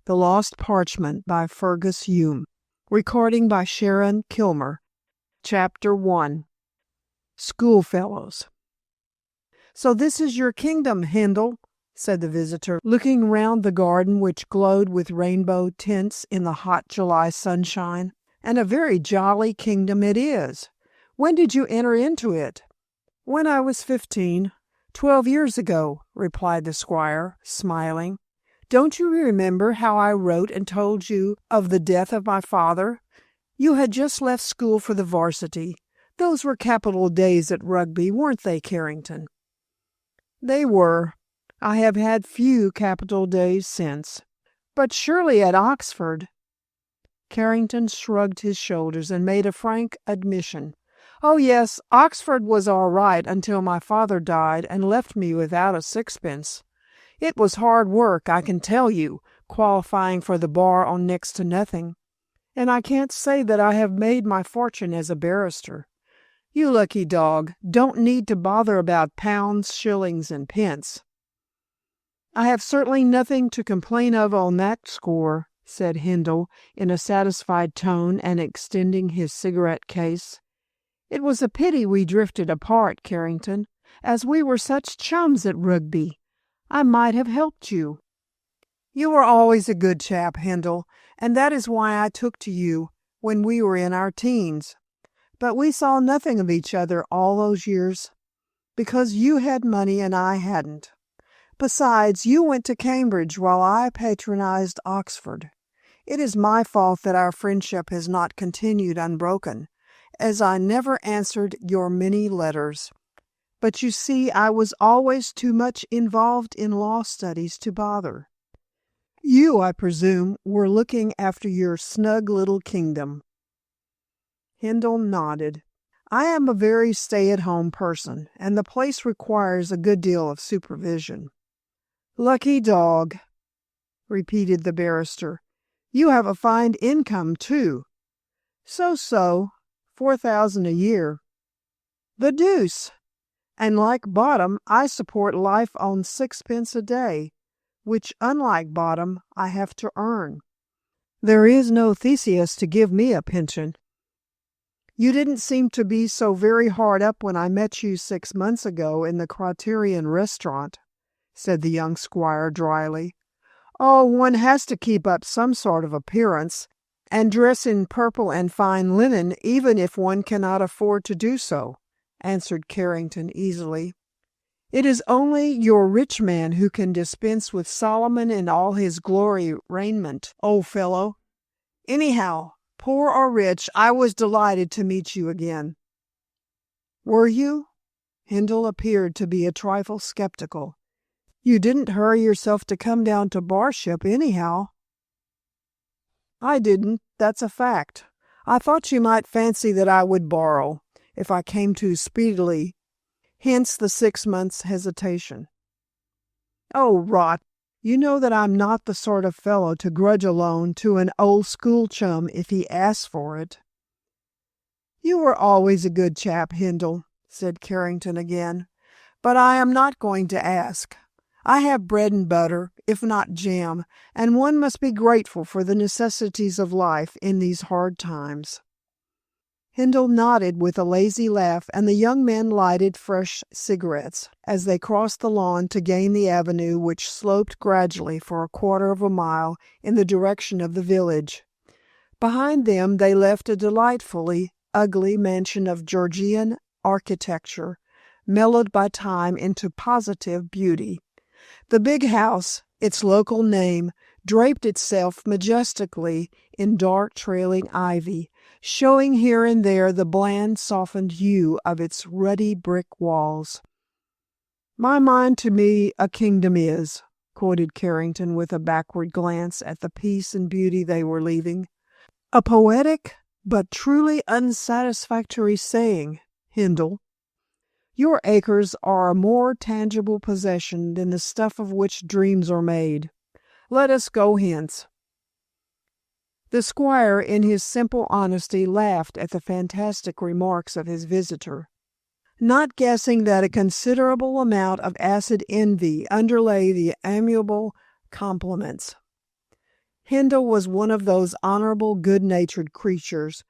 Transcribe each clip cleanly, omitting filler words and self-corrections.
The Lost Parchment by Fergus Hume. Recording by Sharon Kilmer. Chapter 1. Schoolfellows. "So this is your kingdom, Handel," said the visitor, looking round the garden which glowed with rainbow tints in the hot July sunshine. "And a very jolly kingdom it is. When did you enter into it?" "When I was 15, 12 years ago," replied the squire, smiling. "Don't you remember how I wrote and told you of the death of my father? You had just left school for the varsity. Those were capital days at Rugby, weren't they, Carrington?" "They were. I have had few capital days since." "But surely at Oxford—" Carrington shrugged his shoulders and made a frank admission. "Oh, yes, Oxford was all right until my father died and left me without a sixpence. It was hard work, I can tell you, qualifying for the bar on next to nothing. And I can't say that I have made my fortune as a barrister. You lucky dog don't need to bother about pounds, shillings, and pence." "I have certainly nothing to complain of on that score," said Handel in a satisfied tone and extending his cigarette case. "It was a pity we drifted apart, Carrington, as we were such chums at Rugby. I might have helped you." "You were always a good chap, Handel, and that is why I took to you when we were in our teens. But we saw nothing of each other all those years, because you had money and I hadn't. Besides, you went to Cambridge while I patronized Oxford. It is my fault that our friendship has not continued unbroken, as I never answered your many letters. But you see, I was always too much involved in law studies to bother. You, I presume, were looking after your snug little kingdom." Handel nodded. "I am a very stay-at-home person, and the place requires a good deal of supervision." "Lucky dog," repeated the barrister. "You have a fine income, too." So, 4,000 a year." "The deuce! And like Bottom, I support life on sixpence a day, which, unlike Bottom, I have to earn. There is no Theseus to give me a pension." "You didn't seem to be so very hard up when I met you 6 months ago in the Criterion restaurant," said the young squire dryly. "Oh, one has to keep up some sort of appearance, and dress in purple and fine linen even if one cannot afford to do so," answered Carrington easily. "It is only your rich man who can dispense with Solomon in all his glory raiment, old fellow. Anyhow, poor or rich, I was delighted to meet you again." "Were you?" Handel appeared to be a trifle skeptical. "You didn't hurry yourself to come down to Barship, anyhow." "I didn't, that's a fact. I thought you might fancy that I would borrow, if I came too speedily. Hence the 6 months' hesitation." "Oh, rot! You know that I'm not the sort of fellow to grudge a loan to an old school chum if he asks for it." "You were always a good chap, Handel," said Carrington again. "But I am not going to ask. I have bread and butter, if not jam, and one must be grateful for the necessities of life in these hard times." Handel nodded with a lazy laugh, and the young men lighted fresh cigarettes as they crossed the lawn to gain the avenue which sloped gradually for a quarter of a mile in the direction of the village. Behind them they left a delightfully ugly mansion of Georgian architecture, mellowed by time into positive beauty. The big house, its local name, draped itself majestically in dark trailing ivy, showing here and there the bland, softened hue of its ruddy brick walls. "My mind to me a kingdom is," quoted Carrington with a backward glance at the peace and beauty they were leaving. "A poetic but truly unsatisfactory saying, Handel. Your acres are a more tangible possession than the stuff of which dreams are made. Let us go hence." The squire, in his simple honesty, laughed at the fantastic remarks of his visitor, not guessing that a considerable amount of acid envy underlay the amiable compliments. Handel was one of those honorable, good-natured creatures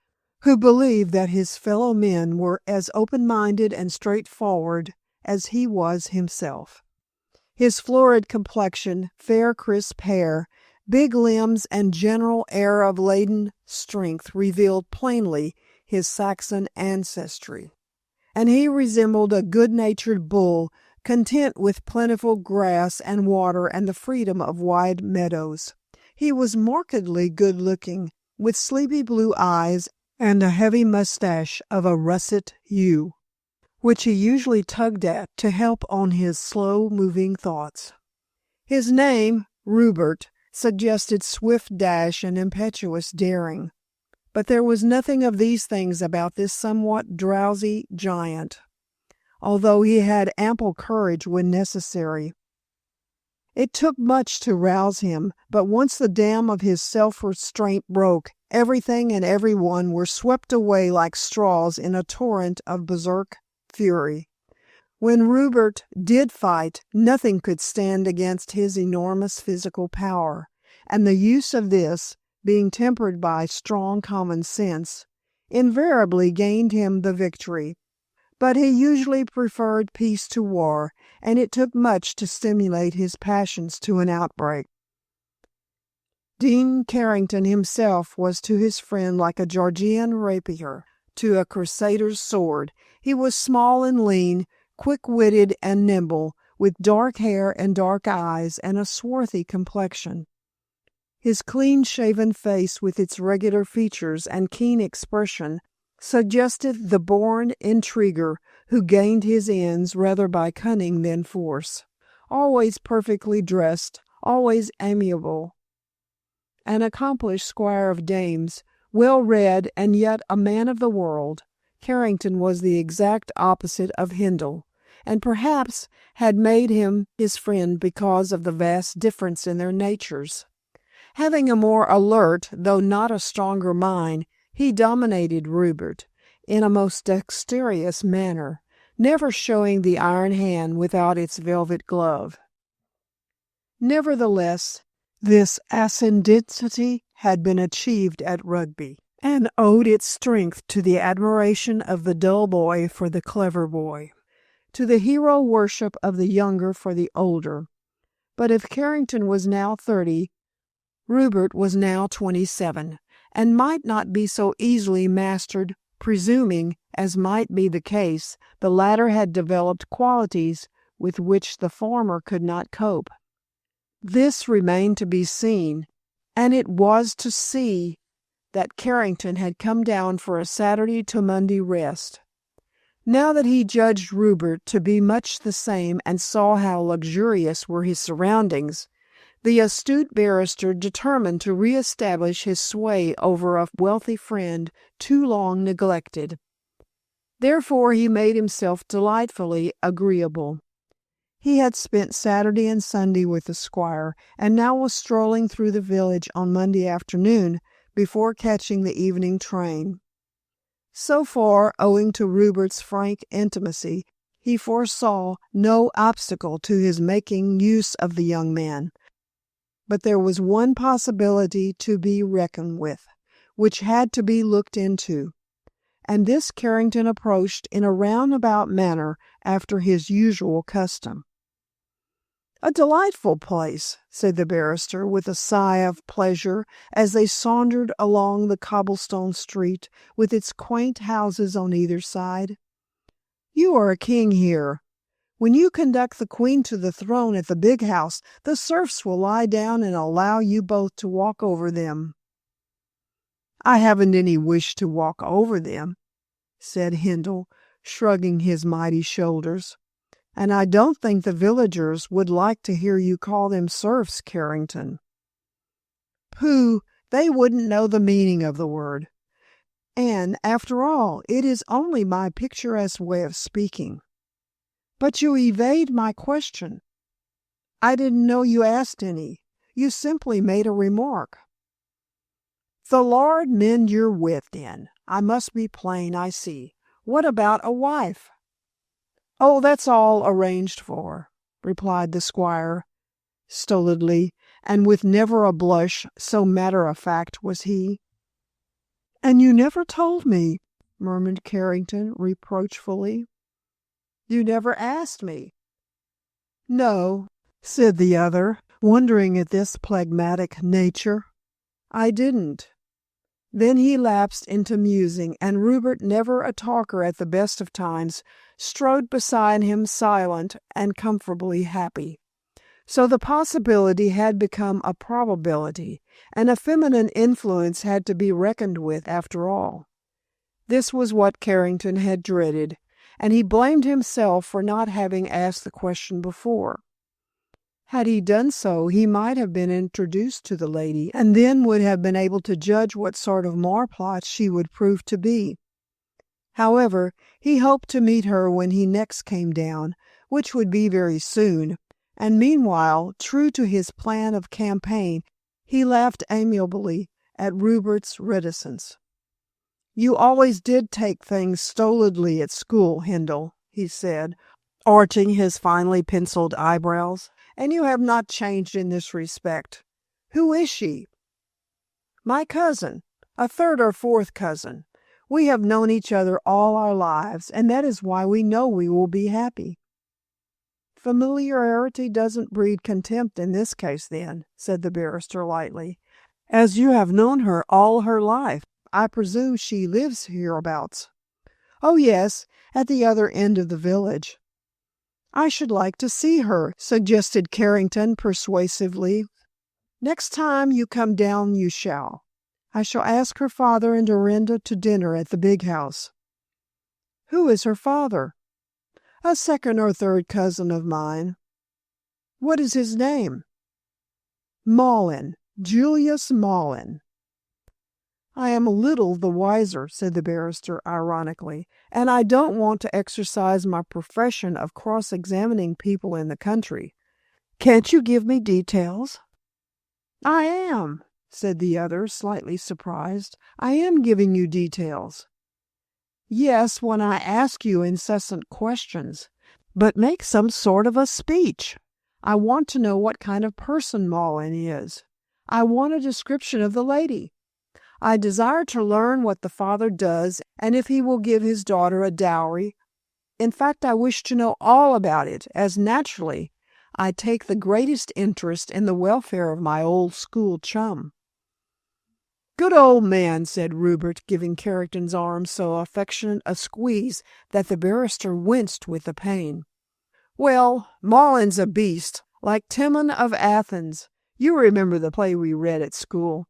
who believed that his fellow men were as open-minded and straightforward as he was himself. His florid complexion, fair crisp hair, big limbs, and general air of laden strength revealed plainly his Saxon ancestry, and he resembled a good-natured bull content with plentiful grass and water and the freedom of wide meadows. He was markedly good-looking, with sleepy blue eyes and a heavy mustache of a russet hue, which he usually tugged at to help on his slow-moving thoughts. His name, Rupert, suggested swift dash and impetuous daring, but there was nothing of these things about this somewhat drowsy giant, although he had ample courage when necessary. It took much to rouse him, but once the dam of his self-restraint broke, everything and everyone were swept away like straws in a torrent of berserk fury. When Rupert did fight, nothing could stand against his enormous physical power, and the use of this, being tempered by strong common sense, invariably gained him the victory. But he usually preferred peace to war, and it took much to stimulate his passions to an outbreak. Dean Carrington himself was to his friend like a Georgian rapier to a crusader's sword. He was small and lean, quick-witted and nimble, with dark hair and dark eyes and a swarthy complexion. His clean-shaven face, with its regular features and keen expression, suggested the born intriguer who gained his ends rather by cunning than force. Always perfectly dressed, always amiable, an accomplished squire of dames, well-read and yet a man of the world, Carrington was the exact opposite of Handel, and perhaps had made him his friend because of the vast difference in their natures. Having a more alert, though not a stronger mind, he dominated Rupert in a most dexterous manner, never showing the iron hand without its velvet glove. Nevertheless, this ascendancy had been achieved at Rugby, and owed its strength to the admiration of the dull boy for the clever boy, to the hero worship of the younger for the older. But if Carrington was now 30, Rupert was now 27, and might not be so easily mastered, presuming, as might be the case, the latter had developed qualities with which the former could not cope. This remained to be seen, and it was to see that Carrington had come down for a Saturday to Monday rest. Now that he judged Rupert to be much the same and saw how luxurious were his surroundings, the astute barrister determined to re-establish his sway over a wealthy friend too long neglected. Therefore he made himself delightfully agreeable. He had spent Saturday and Sunday with the squire, and now was strolling through the village on Monday afternoon before catching the evening train. So far, owing to Rupert's frank intimacy, he foresaw no obstacle to his making use of the young man. But there was one possibility to be reckoned with, which had to be looked into, and this Carrington approached in a roundabout manner after his usual custom. "A delightful place," said the barrister, with a sigh of pleasure, as they sauntered along the cobblestone street, with its quaint houses on either side. "You are a king here. When you conduct the Queen to the throne at the big house, the serfs will lie down and allow you both to walk over them." "I haven't any wish to walk over them," said Handel, shrugging his mighty shoulders. "And I don't think the villagers would like to hear you call them serfs, Carrington." "Pooh, they wouldn't know the meaning of the word. And, after all, it is only my picturesque way of speaking." "But you evade my question." "I didn't know you asked any. You simply made a remark." "The Lord mend your wit, then. I must be plain, I see. What about a wife?" "Oh, that's all arranged for," replied the squire stolidly, and with never a blush, so matter-of-fact was he. "And you never told me," murmured Carrington reproachfully. "You never asked me." "No," said the other, wondering at this phlegmatic nature. "I didn't." Then he lapsed into musing, and Rupert, never a talker at the best of times, strode beside him silent and comfortably happy. So the possibility had become a probability, and a feminine influence had to be reckoned with after all. This was what Carrington had dreaded, and he blamed himself for not having asked the question before. Had he done so, he might have been introduced to the lady, and then would have been able to judge what sort of marplot she would prove to be. However, he hoped to meet her when he next came down, which would be very soon, and meanwhile, true to his plan of campaign, he laughed amiably at Rupert's reticence. "You always did take things stolidly at school, Hindle," he said, arching his finely penciled eyebrows, "and you have not changed in this respect. Who is she?" "My cousin, a third or fourth cousin. We have known each other all our lives, and that is why we know we will be happy." "Familiarity doesn't breed contempt in this case, then," said the barrister lightly. "As you have known her all her life, I presume she lives hereabouts." "Oh, yes, at the other end of the village." "I should like to see her," suggested Carrington persuasively. "Next time you come down you shall. I shall ask her father and Dorinda to dinner at the big house." "Who is her father?" "A second or third cousin of mine." "What is his name?" "Mallin, Julius Mallin." "I am little the wiser," said the barrister ironically, "and I don't want to exercise my profession of cross-examining people in the country. Can't you give me details?" "I am," said the other, slightly surprised. "I am giving you details." "Yes, when I ask you incessant questions. But make some sort of a speech. I want to know what kind of person Mallin is. I want a description of the lady. I desire to learn what the father does, and if he will give his daughter a dowry. In fact, I wish to know all about it, as naturally I take the greatest interest in the welfare of my old school chum." "Good old man," said Rupert, giving Carrington's arm so affectionate a squeeze that the barrister winced with the pain. "Well, Mallin's a beast, like Timon of Athens. You remember the play we read at school.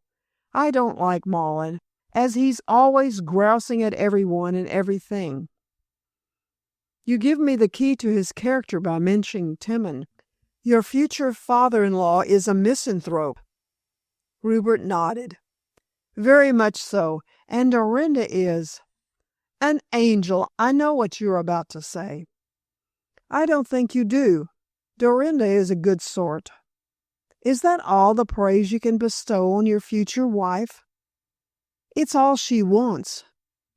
I don't like Mallin, as he's always grousing at everyone and everything." "You give me the key to his character by mentioning Timon. Your future father-in-law is a misanthrope." Rupert nodded. "Very much so, and Dorinda is—" "An angel. I know what you're about to say." "I don't think you do. Dorinda is a good sort." "Is that all the praise you can bestow on your future wife?" "It's all she wants.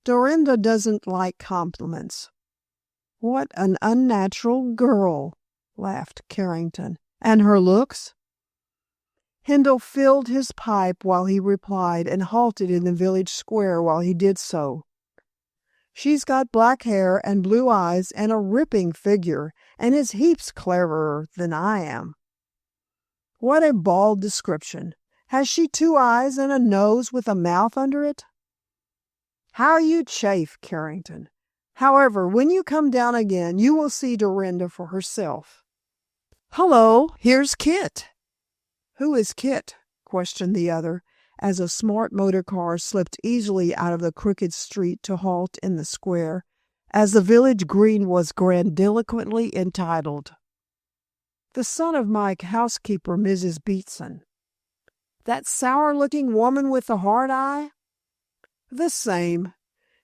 Dorinda doesn't like compliments." "What an unnatural girl," laughed Carrington. "And her looks?" Hindle filled his pipe while he replied, and halted in the village square while he did so. "She's got black hair and blue eyes and a ripping figure, and is heaps cleverer than I am." "What a bald description! Has she 2 eyes and a nose with a mouth under it?" "How you chafe, Carrington! However, when you come down again, you will see Dorinda for herself." "Hullo, here's Kit." "Who is Kit?" questioned the other, as a smart motor car slipped easily out of the crooked street to halt in the square, as the village green was grandiloquently entitled. "The son of my housekeeper, Mrs. Beatson." "That sour-looking woman with the hard eye?" "The same.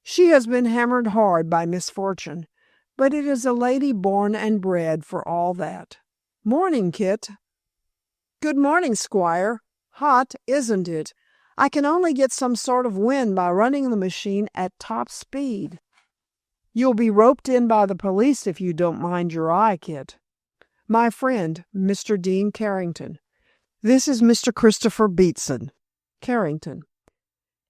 She has been hammered hard by misfortune, but it is a lady born and bred for all that. Morning, Kit." "Good morning, Squire. Hot, isn't it? I can only get some sort of wind by running the machine at top speed." "You'll be roped in by the police if you don't mind your eye, Kit." "My friend, Mr. Dean Carrington." This is Mr. Christopher Beatson, Carrington.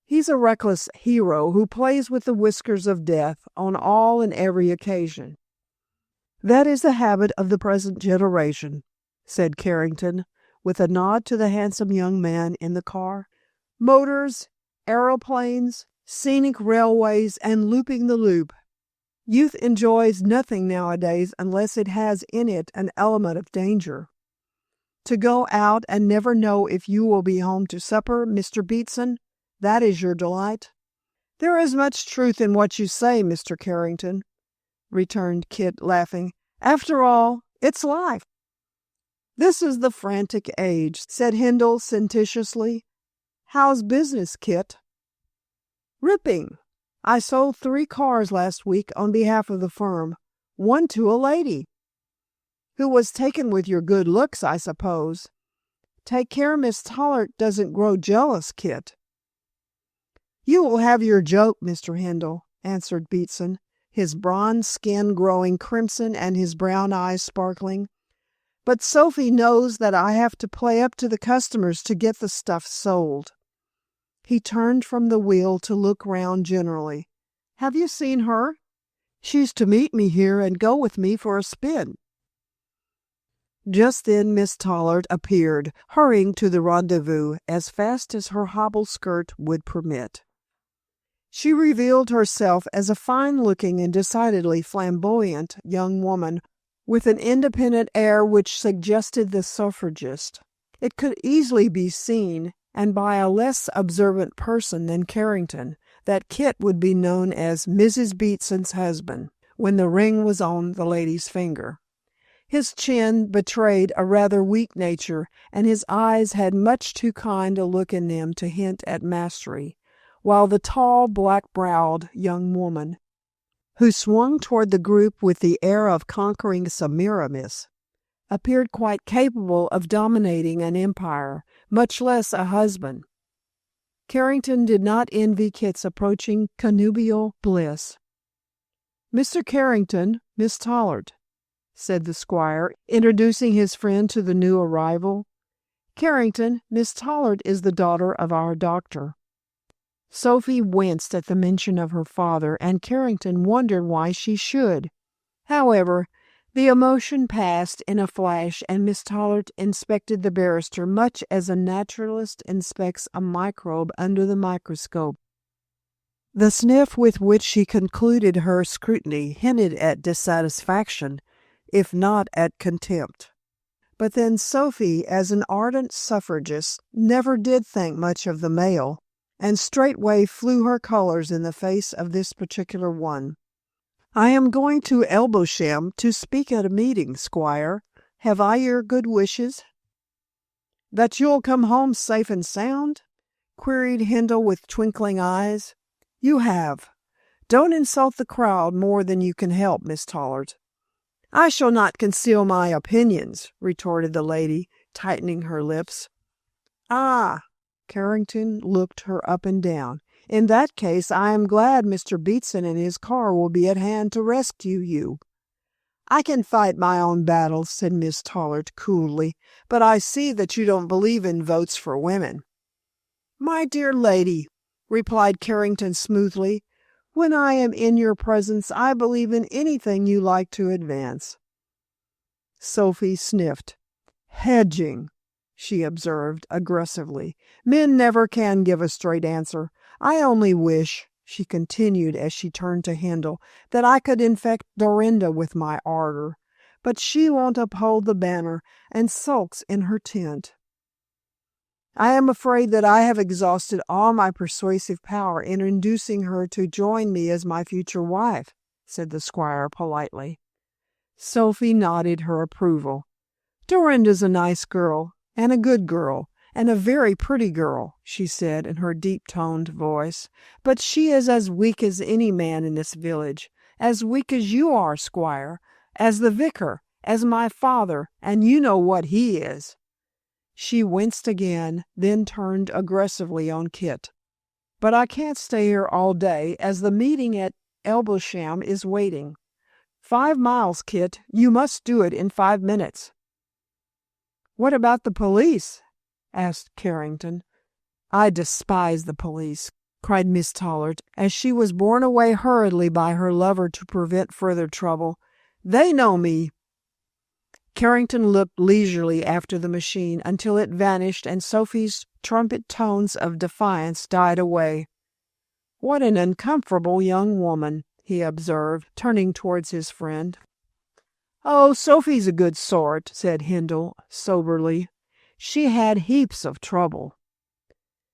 He's a reckless hero who plays with the whiskers of death on all and every occasion. That is the habit of the present generation, said Carrington, with a nod to the handsome young man in the car. Motors, aeroplanes, scenic railways, and looping the loop. Youth enjoys nothing nowadays unless it has in it an element of danger. To go out and never know if you will be home to supper, Mr. Beatson, that is your delight. There is much truth in what you say, Mr. Carrington, returned Kit, laughing. After all, it's life. This is the frantic age, said Hindle sententiously. How's business, Kit? Ripping. I sold 3 cars last week on behalf of the firm, one to a lady. Who was taken with your good looks, I suppose. Take care Miss Tollert doesn't grow jealous, Kit. You will have your joke, Mr. Hindle, answered Beatson, his bronze skin growing crimson and his brown eyes sparkling. But Sophie knows that I have to play up to the customers to get the stuff sold. He turned from the wheel to look round generally. Have you seen her? She's to meet me here and go with me for a spin. Just then Miss Tollert appeared, hurrying to the rendezvous as fast as her hobble skirt would permit. She revealed herself as a fine-looking and decidedly flamboyant young woman with an independent air which suggested the suffragist. It could easily be seen, and by a less observant person than Carrington, that Kit would be known as Mrs. Beatson's husband when the ring was on the lady's finger. His chin betrayed a rather weak nature, and his eyes had much too kind a look in them to hint at mastery, while the tall, black-browed young woman, who swung toward the group with the air of conquering Semiramis, appeared quite capable of dominating an empire, much less a husband. Carrington did not envy Kit's approaching connubial bliss. Mr. Carrington, Miss Tollert, said the squire, introducing his friend to the new arrival. Carrington, Miss Tollert is the daughter of our doctor. Sophie winced at the mention of her father, and Carrington wondered why she should. However, the emotion passed in a flash, and Miss Tollert inspected the barrister much as a naturalist inspects a microbe under the microscope. The sniff with which she concluded her scrutiny hinted at dissatisfaction, if not at contempt. But then Sophie, as an ardent suffragist, never did think much of the male, and straightway flew her colors in the face of this particular one. I am going to Elbosham to speak at a meeting, squire. Have I your good wishes? That you'll come home safe and sound? Queried Hindle with twinkling eyes. You have. Don't insult the crowd more than you can help, Miss Tollert. I shall not conceal my opinions, retorted the lady, tightening her lips. Ah! Carrington looked her up and down. In that case, I am glad Mr. Beatson and his car will be at hand to rescue you. I can fight my own battles, said Miss Tollert coolly, but I see that you don't believe in votes for women. My dear lady, replied Carrington smoothly, when I am in your presence, I believe in anything you like to advance. Sophie sniffed. Hedging, she observed aggressively. Men never can give a straight answer. I only wish, she continued as she turned to Hindle, that I could infect Dorinda with my ardor. But she won't uphold the banner and sulks in her tent. I am afraid that I have exhausted all my persuasive power in inducing her to join me as my future wife, said the squire politely. Sophie nodded her approval. Dorinda's a nice girl, and a good girl, and a very pretty girl, she said in her deep-toned voice, but she is as weak as any man in this village, as weak as you are, squire, as the vicar, as my father, and you know what he is. She winced again, then turned aggressively on Kit. But I can't stay here all day, as the meeting at Elbosham is waiting. 5 miles, Kit. You must do it in 5 minutes. What about the police? asked Carrington. "I despise the police," cried Miss Tollard, as she was borne away hurriedly by her lover to prevent further trouble. "They know me." Carrington looked leisurely after the machine until it vanished and Sophie's trumpet tones of defiance died away. "What an uncomfortable young woman," he observed, turning towards his friend. "Oh, Sophie's a good sort," said Handel soberly. "She had heaps of trouble.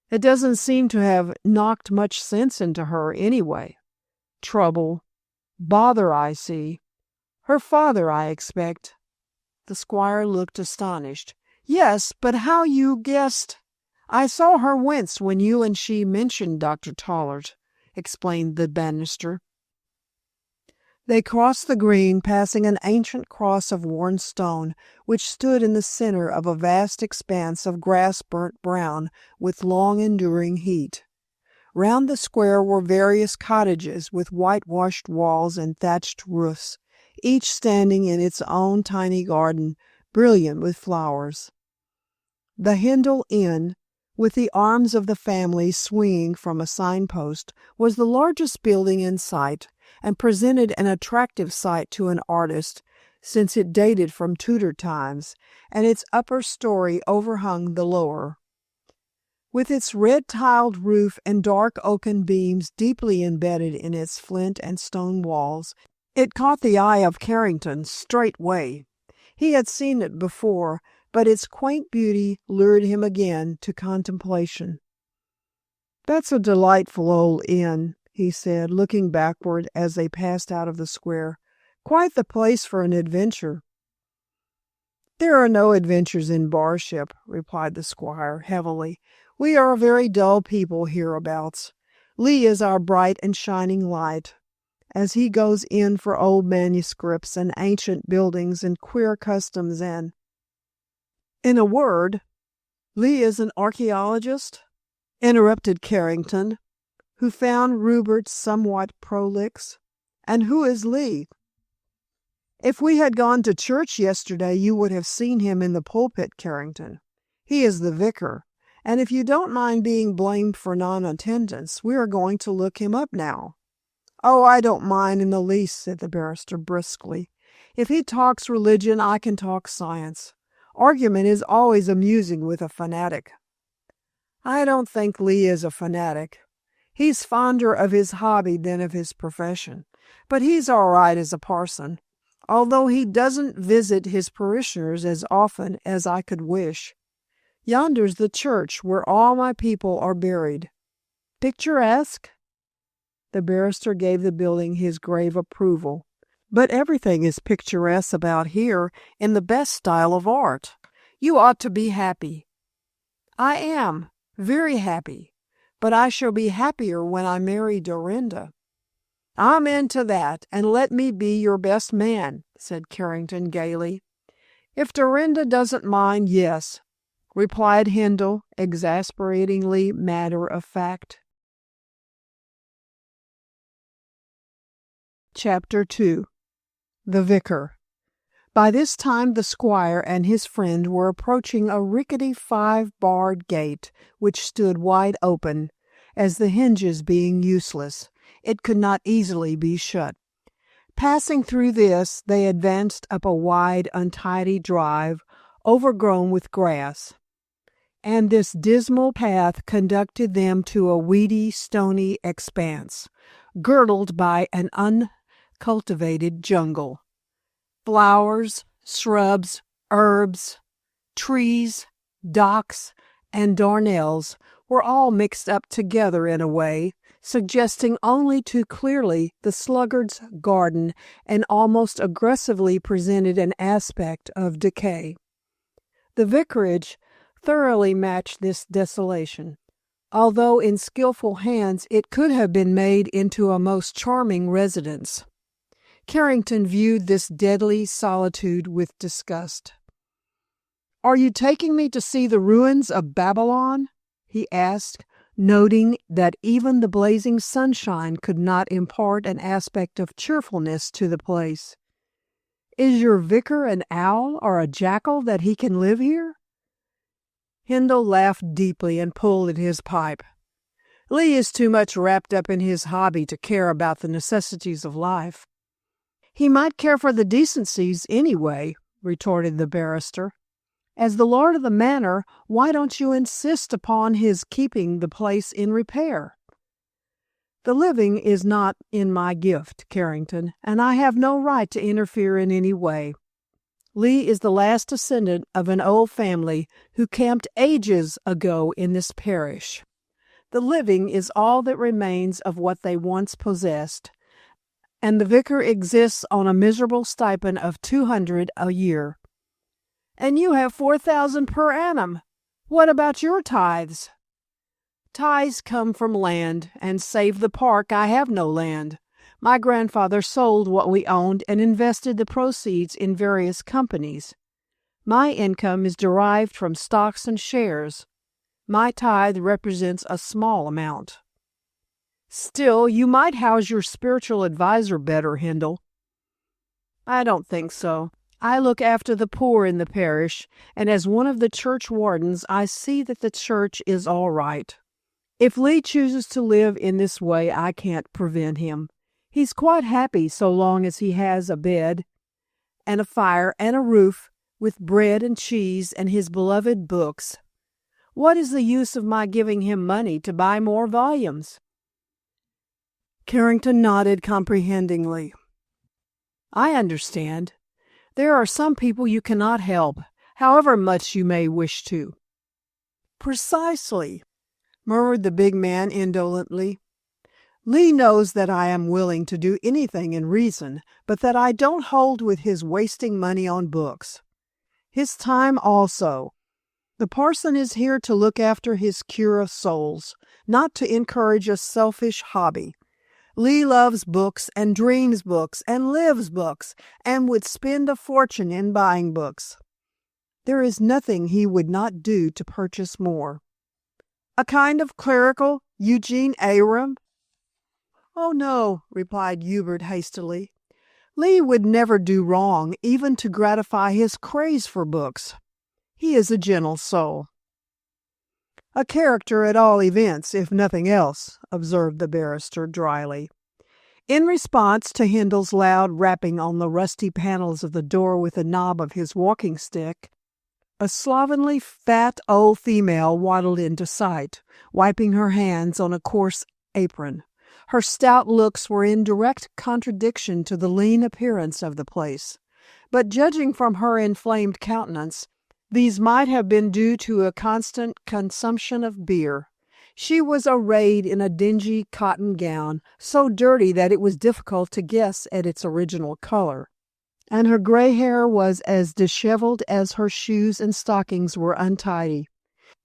It doesn't seem to have knocked much sense into her, anyway. Trouble. Bother, I see. Her father, I expect." The squire looked astonished. "Yes, but how you guessed—" "I saw her wince when you and she mentioned Dr. Tollard," explained the banister. They crossed the green, passing an ancient cross of worn stone, which stood in the center of a vast expanse of grass burnt brown with long-enduring heat. Round the square were various cottages with whitewashed walls and thatched roofs, each standing in its own tiny garden, brilliant with flowers. The Handel Inn, with the arms of the family swinging from a signpost, was the largest building in sight, and presented an attractive sight to an artist, since it dated from Tudor times, and its upper story overhung the lower. With its red-tiled roof and dark oaken beams deeply embedded in its flint and stone walls, it caught the eye of Carrington straightway. He had seen it before, but its quaint beauty lured him again to contemplation. "That's a delightful old inn," he said, looking backward as they passed out of the square. "Quite the place for an adventure." "There are no adventures in Barship," replied the squire, heavily. "We are a very dull people hereabouts. Lee is our bright and shining light, as he goes in for old manuscripts and ancient buildings and queer customs and—" "In a word, Lee is an archaeologist?" interrupted Carrington, who found Rupert somewhat prolix. "And who is Lee?" "If we had gone to church yesterday, you would have seen him in the pulpit, Carrington. He is the vicar, and if you don't mind being blamed for non-attendance, we are going to look him up now." "Oh, I don't mind in the least," said the barrister briskly. "If he talks religion, I can talk science. Argument is always amusing with a fanatic." "I don't think Lee is a fanatic. He's fonder of his hobby than of his profession, but he's all right as a parson, although he doesn't visit his parishioners as often as I could wish. Yonder's the church where all my people are buried. Picturesque?" The barrister gave the building his grave approval. "But everything is picturesque about here in the best style of art. You ought to be happy." "I am, very happy. But I shall be happier when I marry Dorinda." "I'm into that, and let me be your best man," said Carrington gaily. "If Dorinda doesn't mind, yes," replied Handel, exasperatingly matter-of-fact. Chapter 2. The Vicar. By this time the squire and his friend were approaching a rickety 5-barred gate, which stood wide open, as the hinges being useless, it could not easily be shut. Passing through this, they advanced up a wide, untidy drive, overgrown with grass, and this dismal path conducted them to a weedy, stony expanse, girdled by an uncultivated jungle. Flowers, shrubs, herbs, trees, docks, and darnels were all mixed up together in a way, suggesting only too clearly the sluggard's garden, and almost aggressively presented an aspect of decay. The vicarage thoroughly matched this desolation, although in skillful hands it could have been made into a most charming residence. Carrington viewed this deadly solitude with disgust. "Are you taking me to see the ruins of Babylon?" he asked, noting that even the blazing sunshine could not impart an aspect of cheerfulness to the place. "Is your vicar an owl or a jackal that he can live here?" Hindle laughed deeply and pulled at his pipe. Lee is too much wrapped up in his hobby to care about the necessities of life. He might care for the decencies anyway, retorted the barrister. As the lord of the manor, why don't you insist upon his keeping the place in repair? The living is not in my gift, Carrington, and I have no right to interfere in any way. Lee is the last descendant of an old family who camped ages ago in this parish. The living is all that remains of what they once possessed, and the vicar exists on a miserable stipend of $200 a year. And you have $4,000 per annum. What about your tithes? Tithes come from land, and save the park, I have no land. My grandfather sold what we owned and invested the proceeds in various companies. My income is derived from stocks and shares. My tithe represents a small amount. Still, you might house your spiritual adviser better, Hindle. I don't think so. I look after the poor in the parish, and as one of the church wardens, I see that the church is all right. If Lee chooses to live in this way, I can't prevent him. He's quite happy so long as he has a bed and a fire and a roof with bread and cheese and his beloved books. What is the use of my giving him money to buy more volumes? Carrington nodded comprehendingly. I understand. There are some people you cannot help, however much you may wish to. Precisely, murmured the big man indolently. Lee knows that I am willing to do anything in reason, but that I don't hold with his wasting money on books. His time also. The parson is here to look after his cure of souls, not to encourage a selfish hobby. Lee loves books and dreams books and lives books and would spend a fortune in buying books. There is nothing he would not do to purchase more. A kind of clerical Eugene Aram? Oh, no, replied Hubert hastily. Lee would never do wrong, even to gratify his craze for books. He is a gentle soul. A character at all events, if nothing else, observed the barrister dryly. In response to Hindle's loud rapping on the rusty panels of the door with the knob of his walking stick, a slovenly, fat old female waddled into sight, wiping her hands on a coarse apron. Her stout looks were in direct contradiction to the lean appearance of the place, but judging from her inflamed countenance, these might have been due to a constant consumption of beer. She was arrayed in a dingy cotton gown, so dirty that it was difficult to guess at its original color, and her gray hair was as disheveled as her shoes and stockings were untidy.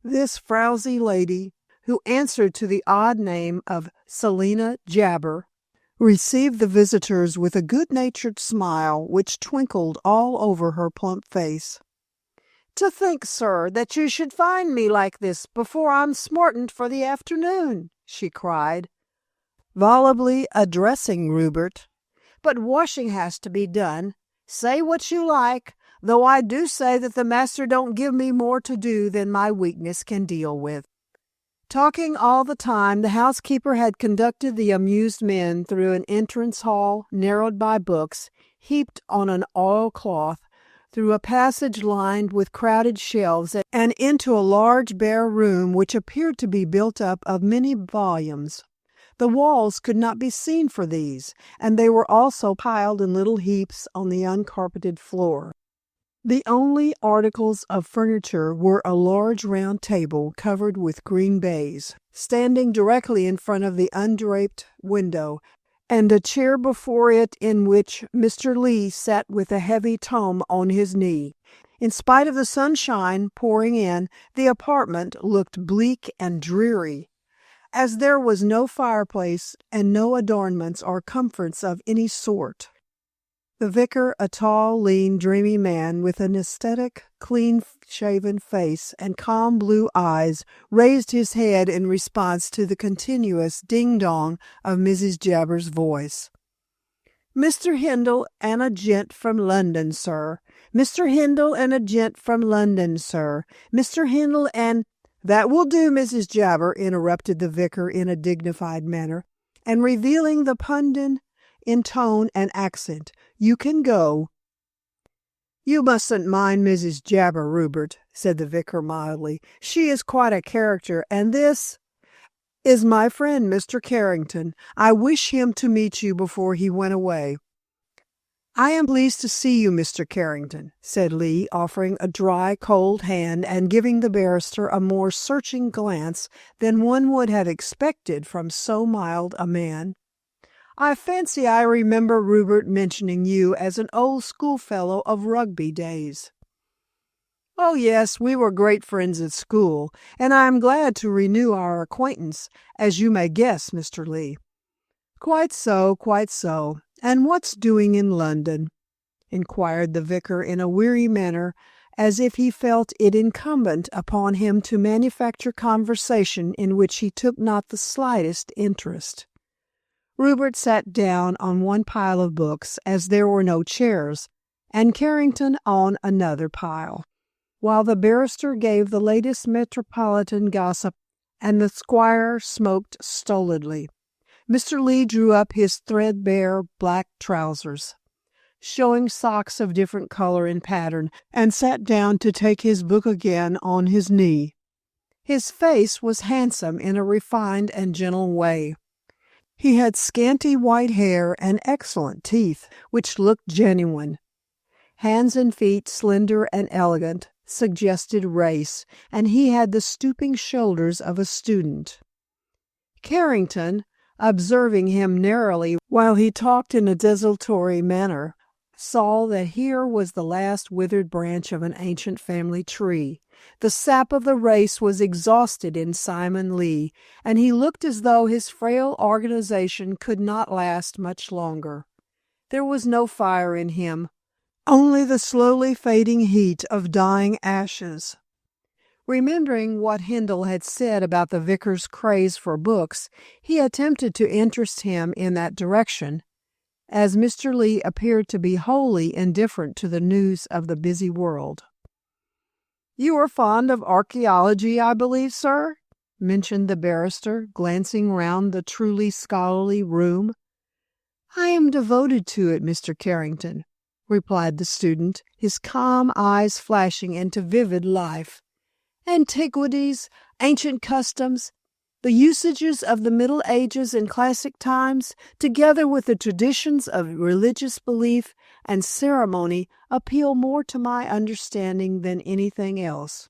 This frowsy lady, who answered to the odd name of Selina Jabber, received the visitors with a good-natured smile which twinkled all over her plump face. "To think, sir, that you should find me like this before I'm smartened for the afternoon," she cried, volubly addressing Rupert. "But washing has to be done. Say what you like, though I do say that the master don't give me more to do than my weakness can deal with." Talking all the time, the housekeeper had conducted the amused men through an entrance hall narrowed by books heaped on an oilcloth, through a passage lined with crowded shelves, and into a large bare room which appeared to be built up of many volumes. The walls could not be seen for these, and they were also piled in little heaps on the uncarpeted floor. The only articles of furniture were a large round table covered with green baize, standing directly in front of the undraped window, and a chair before it in which Mr. Lee sat with a heavy tome on his knee. In spite of the sunshine pouring in, the apartment looked bleak and dreary, as there was no fireplace and no adornments or comforts of any sort. The vicar, a tall, lean, dreamy man with an aesthetic, clean-shaven face and calm blue eyes, raised his head in response to the continuous ding-dong of Mrs. Jabber's voice. "Mr. Hindle and a gent from London, sir. Mr. Hindle and a gent from London, sir. Mr. Hindle and—" "That will do, Mrs. Jabber," interrupted the vicar in a dignified manner, and revealing the pundit in tone and accent. "You can go." "You mustn't mind Mrs. Jabber, Rupert," said the vicar mildly. "She is quite a character, and this is my friend, Mr. Carrington. I wish him to meet you before he went away." "I am pleased to see you, Mr. Carrington," said Lee, offering a dry, cold hand and giving the barrister a more searching glance than one would have expected from so mild a man. "I fancy I remember Rupert mentioning you as an old schoolfellow of Rugby days." "Oh, yes, we were great friends at school, and I am glad to renew our acquaintance, as you may guess, Mr. Lee." "Quite so, quite so. And what's doing in London?" inquired the vicar in a weary manner, as if he felt it incumbent upon him to manufacture conversation in which he took not the slightest interest. Rupert sat down on one pile of books, as there were no chairs, and Carrington on another pile, while the barrister gave the latest metropolitan gossip and the squire smoked stolidly. Mr. Lee drew up his threadbare black trousers, showing socks of different color and pattern, and sat down to take his book again on his knee. His face was handsome in a refined and gentle way. He had scanty white hair and excellent teeth, which looked genuine. Hands and feet, slender and elegant, suggested race, and he had the stooping shoulders of a student. Carrington, observing him narrowly while he talked in a desultory manner, saw that here was the last withered branch of an ancient family tree. The sap of the race was exhausted in Simon Lee, and he looked as though his frail organization could not last much longer. There was no fire in him, only the slowly fading heat of dying ashes. Remembering what Hindle had said about the vicar's craze for books, he attempted to interest him in that direction, as Mr. Lee appeared to be wholly indifferent to the news of the busy world. "You are fond of archaeology, I believe, sir?" mentioned the barrister, glancing round the truly scholarly room. "I am devoted to it, Mr. Carrington," replied the student, his calm eyes flashing into vivid life. "Antiquities, ancient customs, the usages of the Middle Ages and classic times, together with the traditions of religious belief and ceremony, appeal more to my understanding than anything else."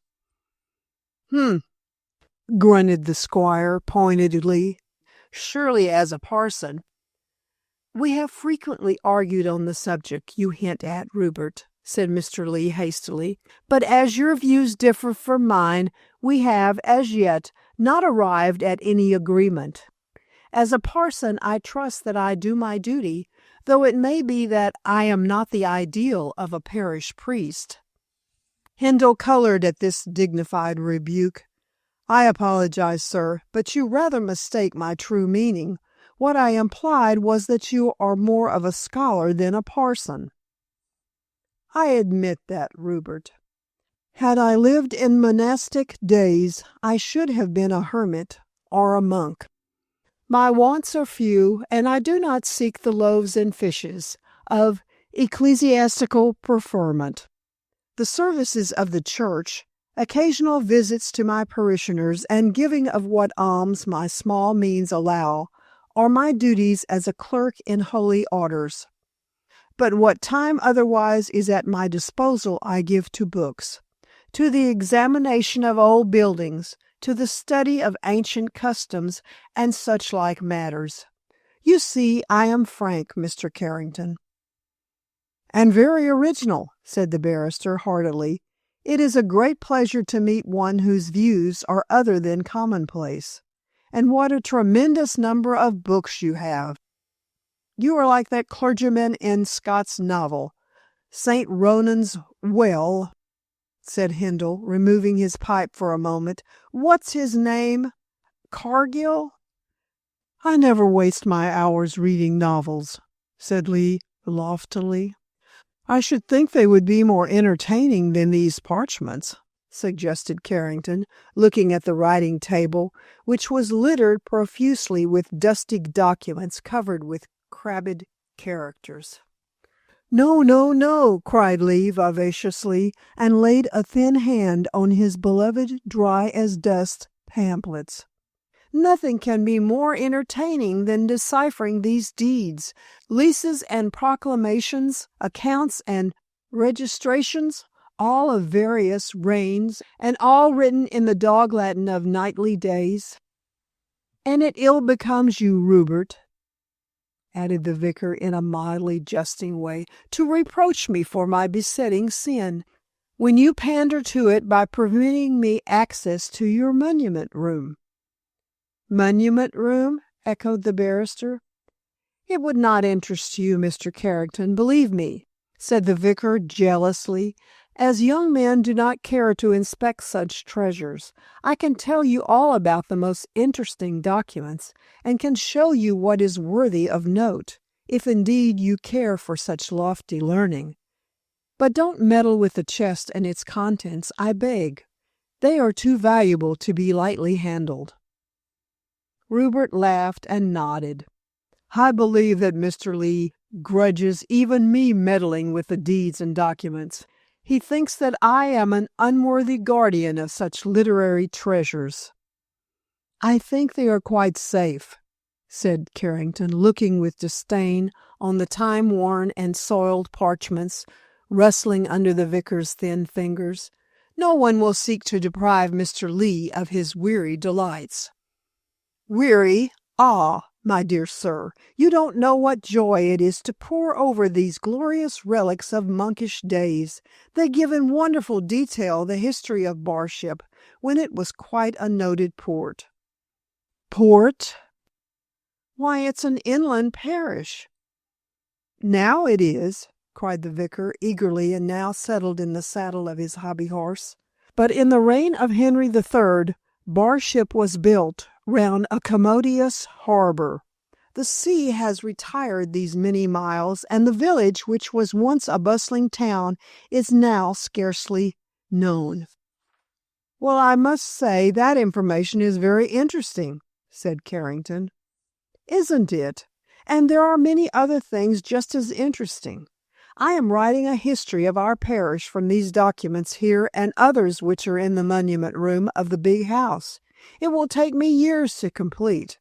Grunted the squire pointedly. "Surely, as a parson—" "We have frequently argued on the subject you hint at, Rupert," said Mr. Lee hastily, "but as your views differ from mine, we have, as yet, not arrived at any agreement. As a parson, I trust that I do my duty, though it may be that I am not the ideal of a parish priest." Hindle colored at this dignified rebuke. "I apologize, sir, but you rather mistake my true meaning. What I implied was that you are more of a scholar than a parson." "I admit that, Rupert. Had I lived in monastic days, I should have been a hermit or a monk. My wants are few, and I do not seek the loaves and fishes of ecclesiastical preferment. The services of the church, occasional visits to my parishioners, and giving of what alms my small means allow, are my duties as a clerk in holy orders. But what time otherwise is at my disposal I give to books, to the examination of old buildings, to the study of ancient customs, and such like matters. You see, I am frank, Mr. Carrington." "And very original," said the barrister heartily. "It is a great pleasure to meet one whose views are other than commonplace. And what a tremendous number of books you have! You are like that clergyman in Scott's novel, St. Ronan's Well," said Hindle, removing his pipe for a moment. "What's his name? Cargill?" "I never waste my hours reading novels," said Lee loftily. I should think they would be more entertaining than these parchments, suggested Carrington, looking at the writing table, which was littered profusely with dusty documents covered with crabbed characters. No, no, no, cried Lee vivaciously, and laid a thin hand on his beloved dry-as-dust pamphlets. Nothing can be more entertaining than deciphering these deeds, leases and proclamations, accounts and registrations, all of various reigns, and all written in the dog Latin of knightly days. And it ill becomes you, Rupert, added the vicar in a mildly jesting way, to reproach me for my besetting sin, when you pander to it by permitting me access to your monument room. Monument room? Echoed the barrister. It would not interest you, Mr. Carrington, believe me, said the vicar jealously, as young men do not care to inspect such treasures. I can tell you all about the most interesting documents, and can show you what is worthy of note, if indeed you care for such lofty learning. But don't meddle with the chest and its contents, I beg. They are too valuable to be lightly handled. Rupert laughed and nodded. I believe that Mr. Lee grudges even me meddling with the deeds and documents. He thinks that I am an unworthy guardian of such literary treasures. I think they are quite safe, said Carrington, looking with disdain on the time-worn and soiled parchments rustling under the vicar's thin fingers. No one will seek to deprive Mr. Lee of his weary delights. Weary? Ah, my dear sir, you don't know what joy it is to pore over these glorious relics of monkish days. They give in wonderful detail the history of Barship, when it was quite a noted port. Port? Why, it's an inland parish. Now it is, cried the vicar eagerly, and now settled in the saddle of his hobby horse. But in the reign of Henry III, Barship was built round a commodious harbor. The sea has retired these many miles, and the village, which was once a bustling town, is now scarcely known. Well, I must say that information is very interesting, said Carrington. Isn't it? And there are many other things just as interesting. I am writing a history of our parish from these documents here and others which are in the monument room of the big house. It will take me years to complete,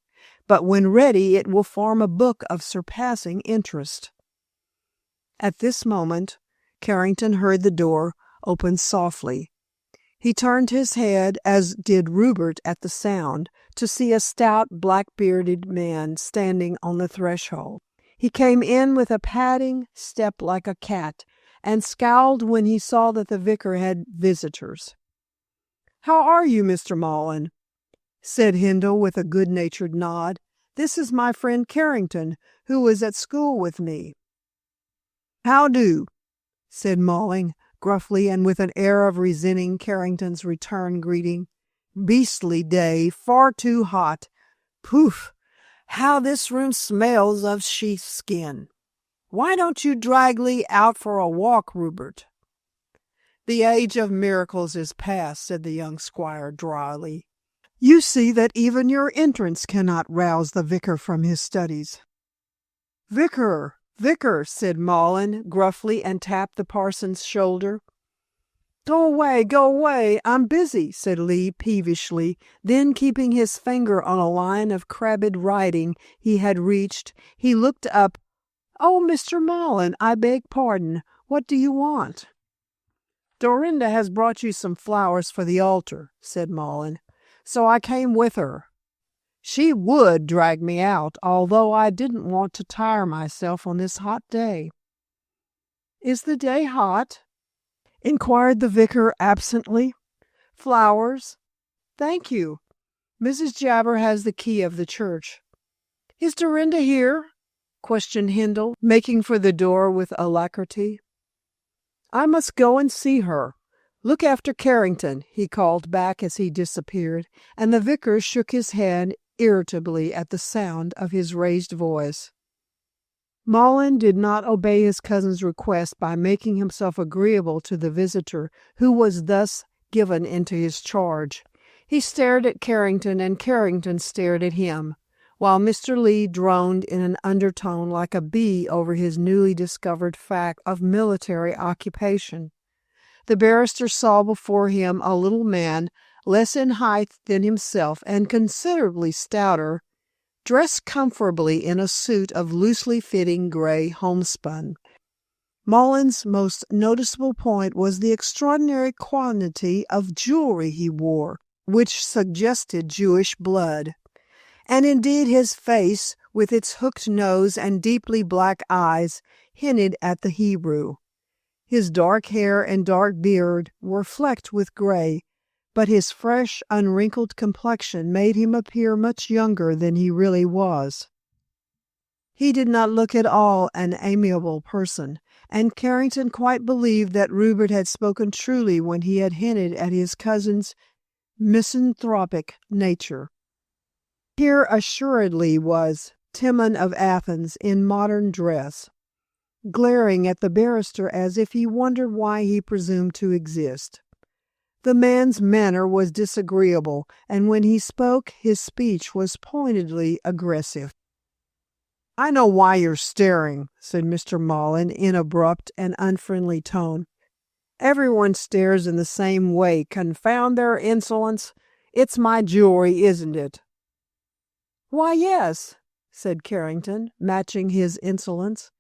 but when ready it will form a book of surpassing interest. At this moment, Carrington heard the door open softly. He turned his head, as did Rupert at the sound, to see a stout, black-bearded man standing on the threshold. He came in with a padding step like a cat, and scowled when he saw that the vicar had visitors. "How are you, Mr. Mallon?" said Hindle with a good-natured nod. "This is my friend Carrington, who was at school with me." "How do?" said Mallon gruffly, and with an air of resenting Carrington's return greeting. "Beastly day, far too hot. Poof! How this room smells of sheepskin. Why don't you drag Lee out for a walk, Rupert?" "The age of miracles is past," said the young squire dryly. "You see that even your entrance cannot rouse the vicar from his studies." "Vicar, vicar," said Mallon gruffly, and tapped the parson's shoulder. Go away, I'm busy," said Lee peevishly. Then, keeping his finger on a line of crabbed writing he had reached, he looked up. "Oh, Mr. Mallon, I beg pardon. What do you want?" "Dorinda has brought you some flowers for the altar," said Mallon, "so I came with her. She would drag me out, although I didn't want to tire myself on this hot day." "Is the day hot?" inquired the vicar absently. "Flowers? Thank you. Mrs. Jabber has the key of the church." "Is Dorinda here?" questioned Hindle, making for the door with alacrity. "I must go and see her. Look after Carrington," he called back as he disappeared, and the vicar shook his head irritably at the sound of his raised voice. Mullen did not obey his cousin's request by making himself agreeable to the visitor who was thus given into his charge. He stared at Carrington, and Carrington stared at him, while Mr. Lee droned in an undertone like a bee over his newly discovered fact of military occupation. The barrister saw before him a little man, less in height than himself and considerably stouter, dressed comfortably in a suit of loosely fitting gray homespun. Mullen's most noticeable point was the extraordinary quantity of jewelry he wore, which suggested Jewish blood. And indeed his face, with its hooked nose and deeply black eyes, hinted at the Hebrew. His dark hair and dark beard were flecked with gray, but his fresh, unwrinkled complexion made him appear much younger than he really was. He did not look at all an amiable person, and Carrington quite believed that Rupert had spoken truly when he had hinted at his cousin's misanthropic nature. Here assuredly was Timon of Athens in modern dress, glaring at the barrister as if he wondered why he presumed to exist. The man's manner was disagreeable, and when he spoke, his speech was pointedly aggressive. "I know why you're staring," said Mr. Mullen in abrupt and unfriendly tone. "Everyone stares in the same way. Confound their insolence! It's my jewelry, isn't it?" "Why, yes," said Carrington, matching his insolence.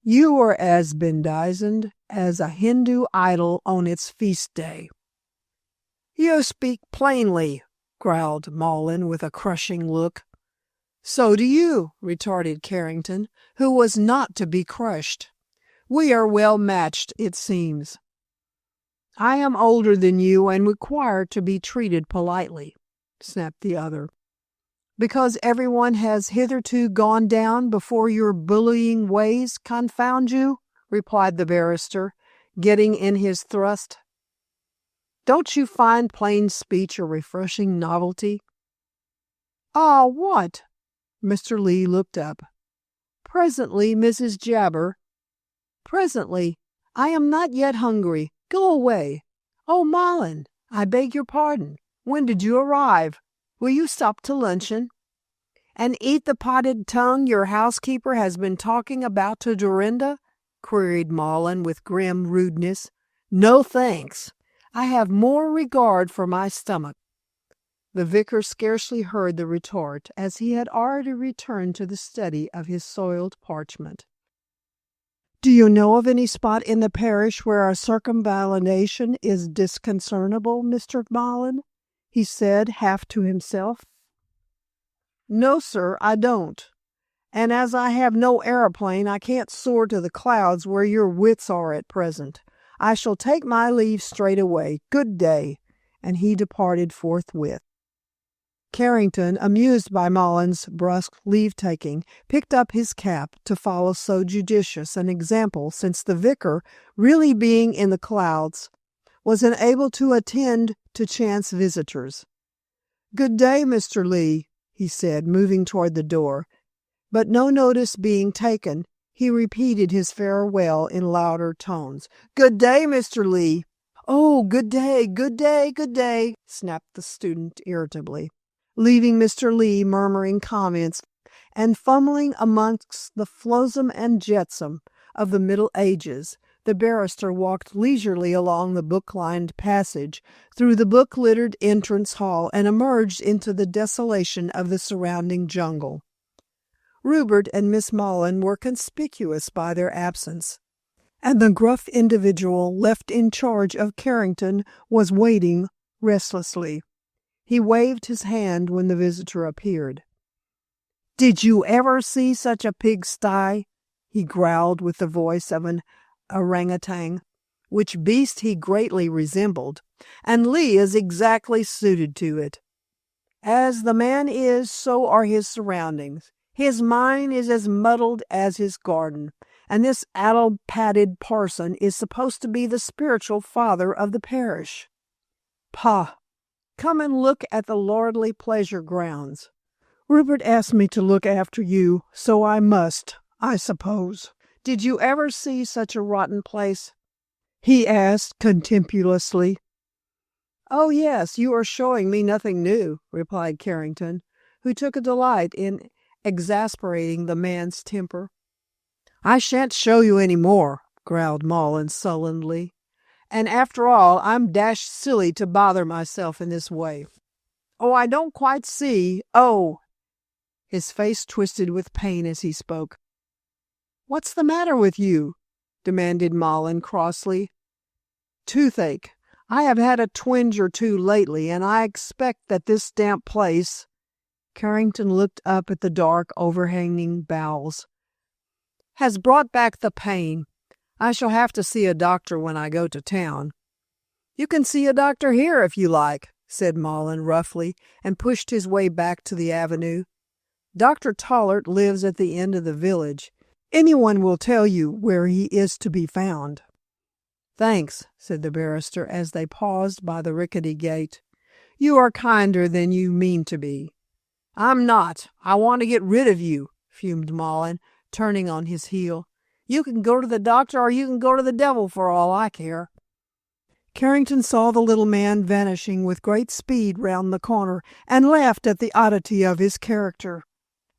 "You are as bedizened as a Hindu idol on its feast day." "You speak plainly," growled Mullen with a crushing look. "So do you," retorted Carrington, who was not to be crushed. "We are well matched, it seems." "I am older than you and require to be treated politely," snapped the other. "Because everyone has hitherto gone down before your bullying ways, confound you," replied the barrister, getting in his thrust. "Don't you find plain speech a refreshing novelty?" "Ah, what?" Mr. Lee looked up. "Presently, Mrs. Jabber." "Presently. I am not yet hungry. Go away. Oh, Mullen, I beg your pardon. When did you arrive? Will you stop to luncheon?" "And eat the potted tongue your housekeeper has been talking about to Dorinda?" queried Mullen with grim rudeness. "No, thanks. I have more regard for my stomach." The vicar scarcely heard the retort, as he had already returned to the study of his soiled parchment. "Do you know of any spot in the parish where a circumvallation is disconcertable, Mr. Mullen?" he said, half to himself. "No, sir, I don't. And as I have no aeroplane, I can't soar to the clouds where your wits are at present. I shall take my leave straight away. Good day." And he departed forthwith. Carrington, amused by Mullen's brusque leave-taking, picked up his cap to follow so judicious an example, since the vicar, really being in the clouds, was unable to attend to chance visitors. "Good day, Mr. Lee," he said, moving toward the door. But no notice being taken, he repeated his farewell in louder tones. "Good day, Mr. Lee." "Oh, good day, good day, good day," snapped the student irritably, leaving Mr. Lee murmuring comments and fumbling amongst the flotsam and jetsam of the Middle Ages. The barrister walked leisurely along the book-lined passage, through the book-littered entrance hall, and emerged into the desolation of the surrounding jungle. Rupert and Miss Mullen were conspicuous by their absence, and the gruff individual left in charge of Carrington was waiting restlessly. He waved his hand when the visitor appeared. "Did you ever see such a pigsty?" he growled with the voice of an orangutan, which beast he greatly resembled, and Lee is exactly suited to it. As the man is, so are his surroundings. His mind is as muddled as his garden, and this addle-pated parson is supposed to be the spiritual father of the parish. Pah! Come and look at the lordly pleasure grounds. Rupert asked me to look after you, so I must. I suppose. Did you ever see such a rotten place?" he asked contemptuously. "Oh, yes, you are showing me nothing new," replied Carrington, who took a delight in exasperating the man's temper. "I shan't show you any more," growled Mullen sullenly. "And after all, I'm dashed silly to bother myself in this way. Oh, I don't quite see. Oh!" His face twisted with pain as he spoke. "What's the matter with you?" demanded Mullen crossly. "Toothache. I have had a twinge or two lately, and I expect that this damp place—" Carrington looked up at the dark, overhanging boughs. "Has brought back the pain. I shall have to see a doctor when I go to town." "You can see a doctor here if you like," said Mullen roughly, and pushed his way back to the avenue. "Dr. Tollert lives at the end of the village. Anyone will tell you where he is to be found." "Thanks," said the barrister as they paused by the rickety gate. "You are kinder than you mean to be." "I'm not. I want to get rid of you," fumed Mullen, turning on his heel. "You can go to the doctor or you can go to the devil for all I care." Carrington saw the little man vanishing with great speed round the corner and laughed at the oddity of his character.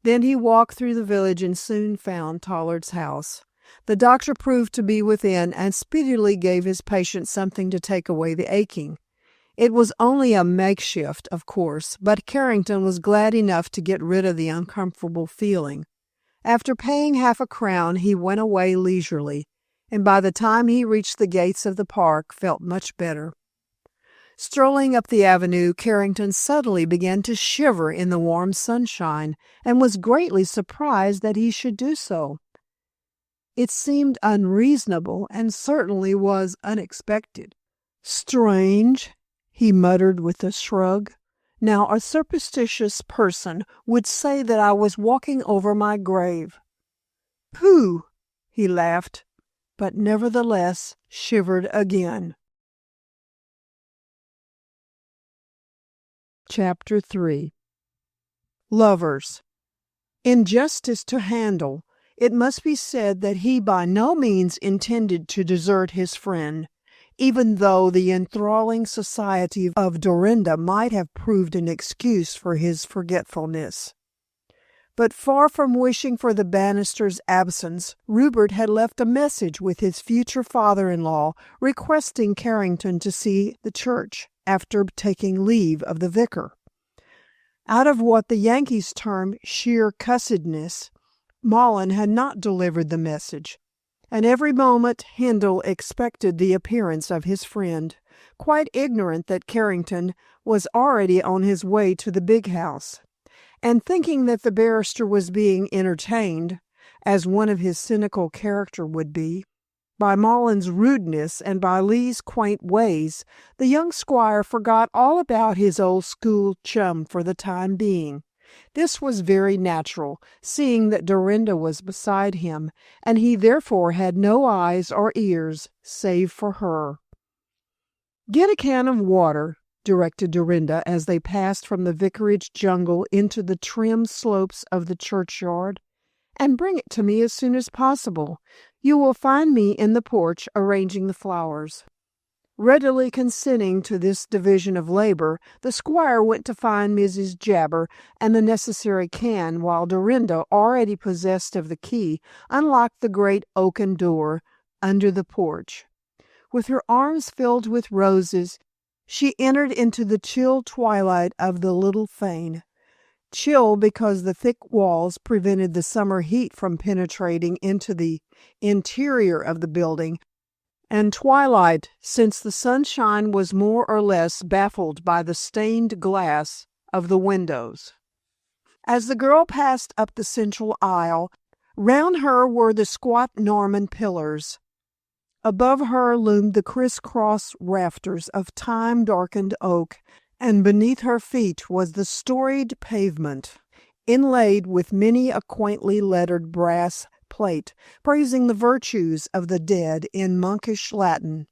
Then he walked through the village and soon found Tollard's house. The doctor proved to be within and speedily gave his patient something to take away the aching. It was only a makeshift, of course, but Carrington was glad enough to get rid of the uncomfortable feeling. After paying half-a-crown, he went away leisurely, and by the time he reached the gates of the park, felt much better. Strolling up the avenue, Carrington suddenly began to shiver in the warm sunshine, and was greatly surprised that he should do so. It seemed unreasonable, and certainly was unexpected. "Strange," he muttered with a shrug. "Now a superstitious person would say that I was walking over my grave." "Pooh!" he laughed, but nevertheless shivered again. Chapter 3. Lovers. In justice to Handel, it must be said that he by no means intended to desert his friend, even though the enthralling society of Dorinda might have proved an excuse for his forgetfulness. But far from wishing for the Bannisters' absence, Rupert had left a message with his future father-in-law requesting Carrington to see the church after taking leave of the vicar. Out of what the Yankees term sheer cussedness, Mullen had not delivered the message, and every moment Handel expected the appearance of his friend, quite ignorant that Carrington was already on his way to the big house, and thinking that the barrister was being entertained, as one of his cynical character would be, by Mullen's rudeness and by Lee's quaint ways. The young squire forgot all about his old school chum for the time being. This was very natural, seeing that Dorinda was beside him, and he therefore had no eyes or ears save for her. "Get a can of water," directed Dorinda as they passed from the vicarage jungle into the trim slopes of the churchyard, "and bring it to me as soon as possible. You will find me in the porch arranging the flowers." Readily consenting to this division of labor, the squire went to find Mrs. Jabber and the necessary can, while Dorinda, already possessed of the key, unlocked the great oaken door under the porch. With her arms filled with roses, she entered into the chill twilight of the little fane. Chill because the thick walls prevented the summer heat from penetrating into the interior of the building, and twilight since the sunshine was more or less baffled by the stained glass of the windows. As the girl passed up the central aisle, round her were the squat Norman pillars. Above her loomed the criss-cross rafters of time-darkened oak, and beneath her feet was the storied pavement, inlaid with many a quaintly lettered brass plate praising the virtues of the dead in monkish Latin.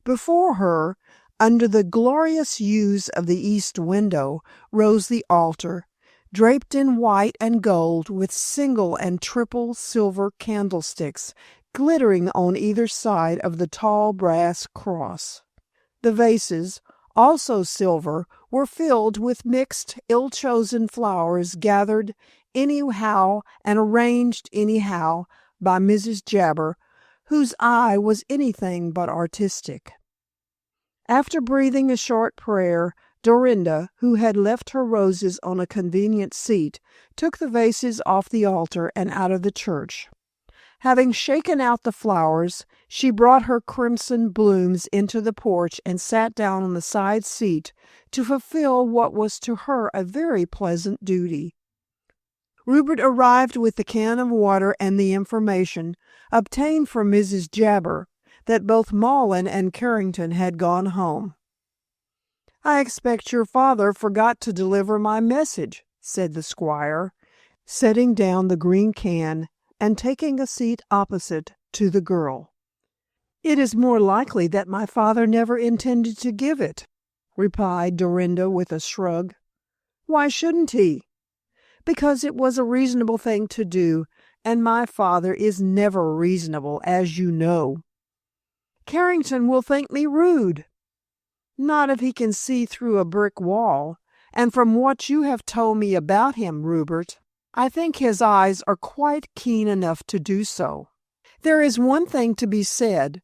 Before her, under the glorious yews of the east window, rose the altar, draped in white and gold with single and triple silver candlesticks glittering on either side of the tall brass cross. The vases, also silver, were filled with mixed, ill-chosen flowers gathered anyhow and arranged anyhow by Mrs. Jabber, whose eye was anything but artistic. After breathing a short prayer, Dorinda, who had left her roses on a convenient seat, took the vases off the altar and out of the church. Having shaken out the flowers, she brought her crimson blooms into the porch and sat down on the side seat to fulfill what was to her a very pleasant duty. Rupert arrived with the can of water and the information, obtained from Mrs. Jabber, that both Mawlin and Carrington had gone home. "I expect your father forgot to deliver my message," said the squire, setting down the green can and taking a seat opposite to the girl. "It is more likely that my father never intended to give it," replied Dorinda with a shrug. "Why shouldn't he?" "Because it was a reasonable thing to do, and my father is never reasonable, as you know." "Carrington will think me rude." "Not if he can see through a brick wall, and from what you have told me about him, Rupert, I think his eyes are quite keen enough to do so." "There is one thing to be said,"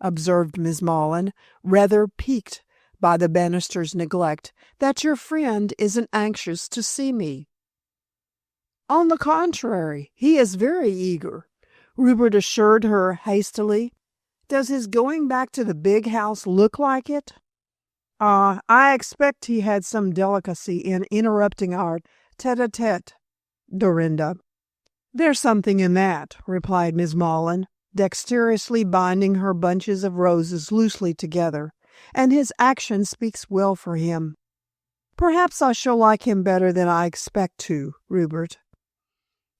observed Miss Mawlin, rather piqued by the Bannisters' neglect, "that your friend isn't anxious to see me." "On the contrary, he is very eager," Rupert assured her hastily. "Does his going back to the big house look like it?" I expect he had some delicacy in interrupting our tete-a-tete, Dorinda." "There's something in that," replied Miss Mawlin, dexterously binding her bunches of roses loosely together, "and his action speaks well for him." "Perhaps I shall like him better than I expect to, Rupert."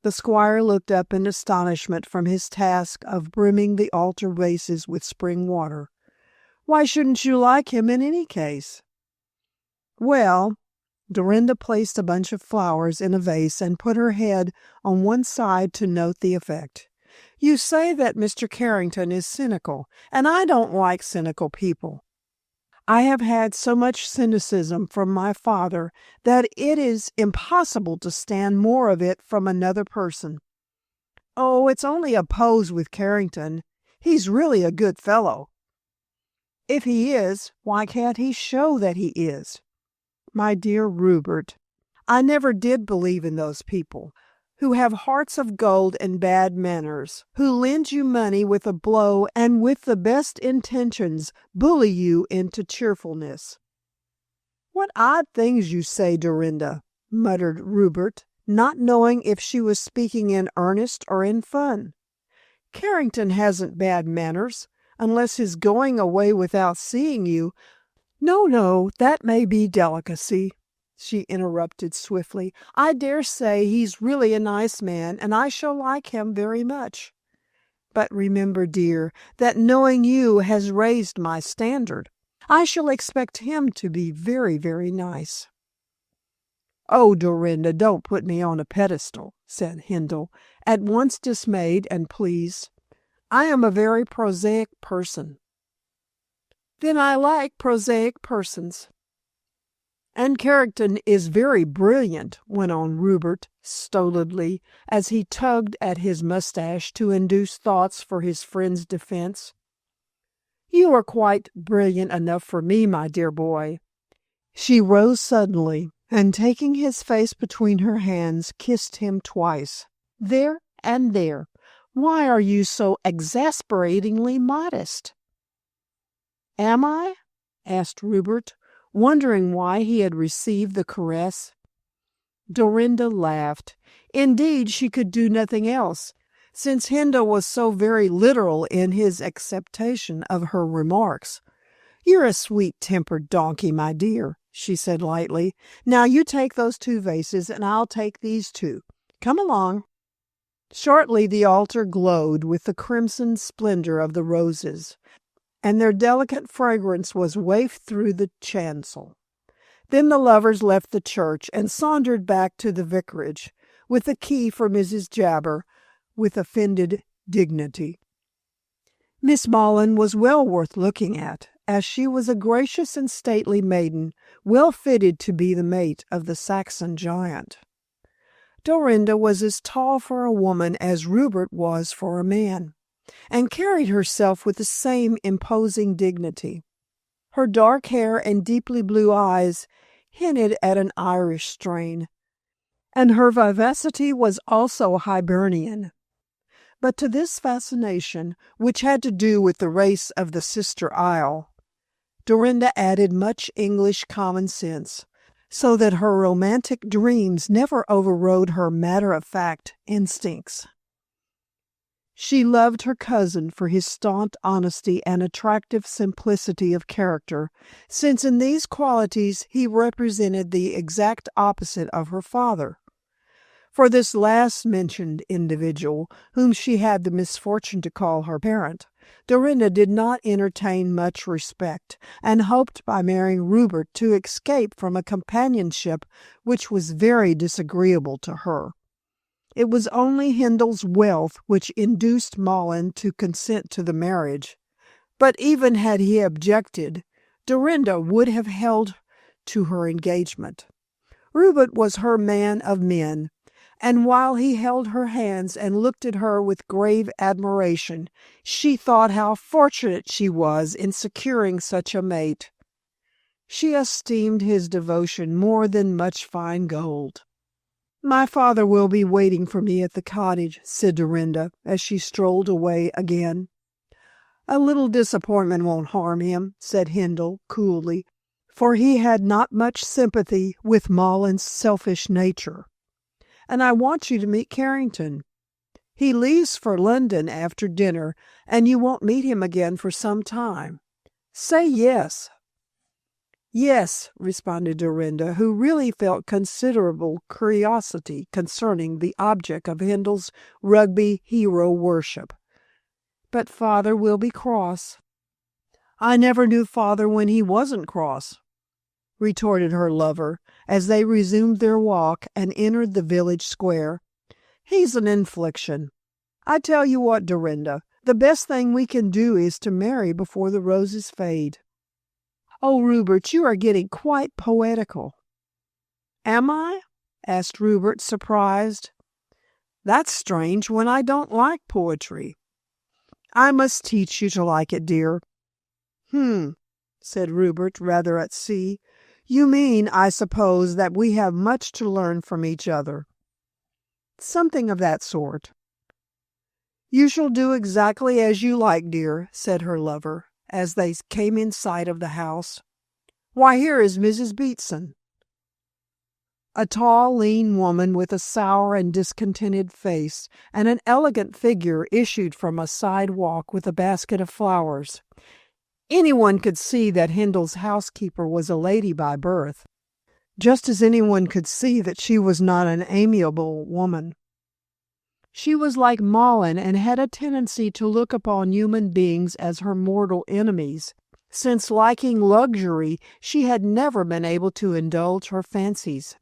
The squire looked up in astonishment from his task of brimming the altar vases with spring water. "Why shouldn't you like him in any case?" "Well," Dorinda placed a bunch of flowers in a vase and put her head on one side to note the effect. "You say that Mr. Carrington is cynical, and I don't like cynical people. I have had so much cynicism from my father that it is impossible to stand more of it from another person. Oh, it's only a pose with Carrington. He's really a good fellow." "If he is, why can't he show that he is?" "My dear Rupert, I never did believe in those people who have hearts of gold and bad manners, who lend you money with a blow and with the best intentions bully you into cheerfulness." "What odd things you say, Dorinda," muttered Rupert, not knowing if she was speaking in earnest or in fun. "Carrington hasn't bad manners, unless his going away without seeing you—" No, that may be delicacy," she interrupted swiftly. "I dare say he's really a nice man, and I shall like him very much. But remember, dear, that knowing you has raised my standard. I shall expect him to be very, very nice." "Oh, Dorinda, don't put me on a pedestal," said Handel, at once dismayed and pleased. "I am a very prosaic person." "Then I like prosaic persons." "And Carrington is very brilliant," went on Rupert stolidly, as he tugged at his mustache to induce thoughts for his friend's defense. "You are quite brilliant enough for me, my dear boy." She rose suddenly, and taking his face between her hands, kissed him twice. "There and there. Why are you so exasperatingly modest?" "Am I?" asked Rupert, wondering why he had received the caress. Dorinda laughed. Indeed, she could do nothing else, since Handel was so very literal in his acceptation of her remarks. "You're a sweet-tempered donkey, my dear," she said lightly. "Now you take those 2 vases, and I'll take these 2. Come along." Shortly the altar glowed with the crimson splendor of the roses, and their delicate fragrance was wafted through the chancel. Then the lovers left the church and sauntered back to the vicarage, with the key for Mrs. Jabber, with offended dignity. Miss Mullen was well worth looking at, as she was a gracious and stately maiden, well fitted to be the mate of the Saxon giant. Dorinda was as tall for a woman as Rupert was for a man, and carried herself with the same imposing dignity. Her dark hair and deeply blue eyes hinted at an Irish strain, and her vivacity was also Hibernian. But to this fascination, which had to do with the race of the sister isle, Dorinda added much English common sense, so that her romantic dreams never overrode her matter-of-fact instincts. She loved her cousin for his staunch honesty and attractive simplicity of character, since in these qualities he represented the exact opposite of her father. For this last-mentioned individual, whom she had the misfortune to call her parent, Dorinda did not entertain much respect, and hoped by marrying Rupert to escape from a companionship which was very disagreeable to her. It was only Handel's wealth which induced Mullen to consent to the marriage, but even had he objected, Dorinda would have held to her engagement. Rupert was her man of men, and while he held her hands and looked at her with grave admiration, she thought how fortunate she was in securing such a mate. She esteemed his devotion more than much fine gold. "My father will be waiting for me at the cottage," said Dorinda, as she strolled away again. "A little disappointment won't harm him," said Handel coolly, for he had not much sympathy with Mullen's selfish nature. "And I want you to meet Carrington. He leaves for London after dinner, and you won't meet him again for some time. Say yes." "Yes," responded Dorinda, who really felt considerable curiosity concerning the object of Handel's Rugby hero worship. "But father will be cross." "I never knew father when he wasn't cross," retorted her lover, as they resumed their walk and entered the village square. "He's an infliction. I tell you what, Dorinda, the best thing we can do is to marry before the roses fade." "Oh, Rupert, you are getting quite poetical." "Am I?" asked Rupert, surprised. "That's strange, when I don't like poetry." "I must teach you to like it, dear." Said Rupert, rather at sea. "You mean, I suppose, that we have much to learn from each other." "Something of that sort." "You shall do exactly as you like, dear," said her lover, as they came in sight of the house. "Why, here is Mrs. Beatson." A tall, lean woman with a sour and discontented face and an elegant figure issued from a side walk with a basket of flowers. Anyone could see that Handel's housekeeper was a lady by birth, just as anyone could see that she was not an amiable woman. She was like Mullen and had a tendency to look upon human beings as her mortal enemies, since, liking luxury, she had never been able to indulge her fancies.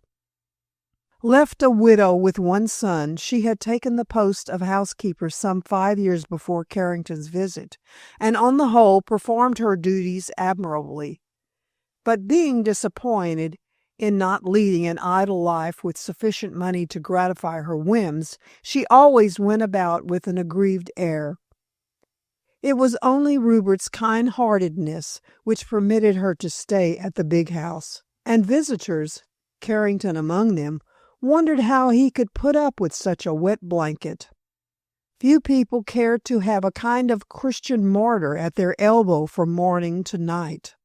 Left a widow with one son, she had taken the post of housekeeper some 5 years before Carrington's visit, and on the whole performed her duties admirably. But being disappointed in not leading an idle life with sufficient money to gratify her whims, she always went about with an aggrieved air. It was only Rupert's kind-heartedness which permitted her to stay at the big house, and visitors, Carrington among them, wondered how he could put up with such a wet blanket. Few people cared to have a kind of Christian martyr at their elbow from morning to night.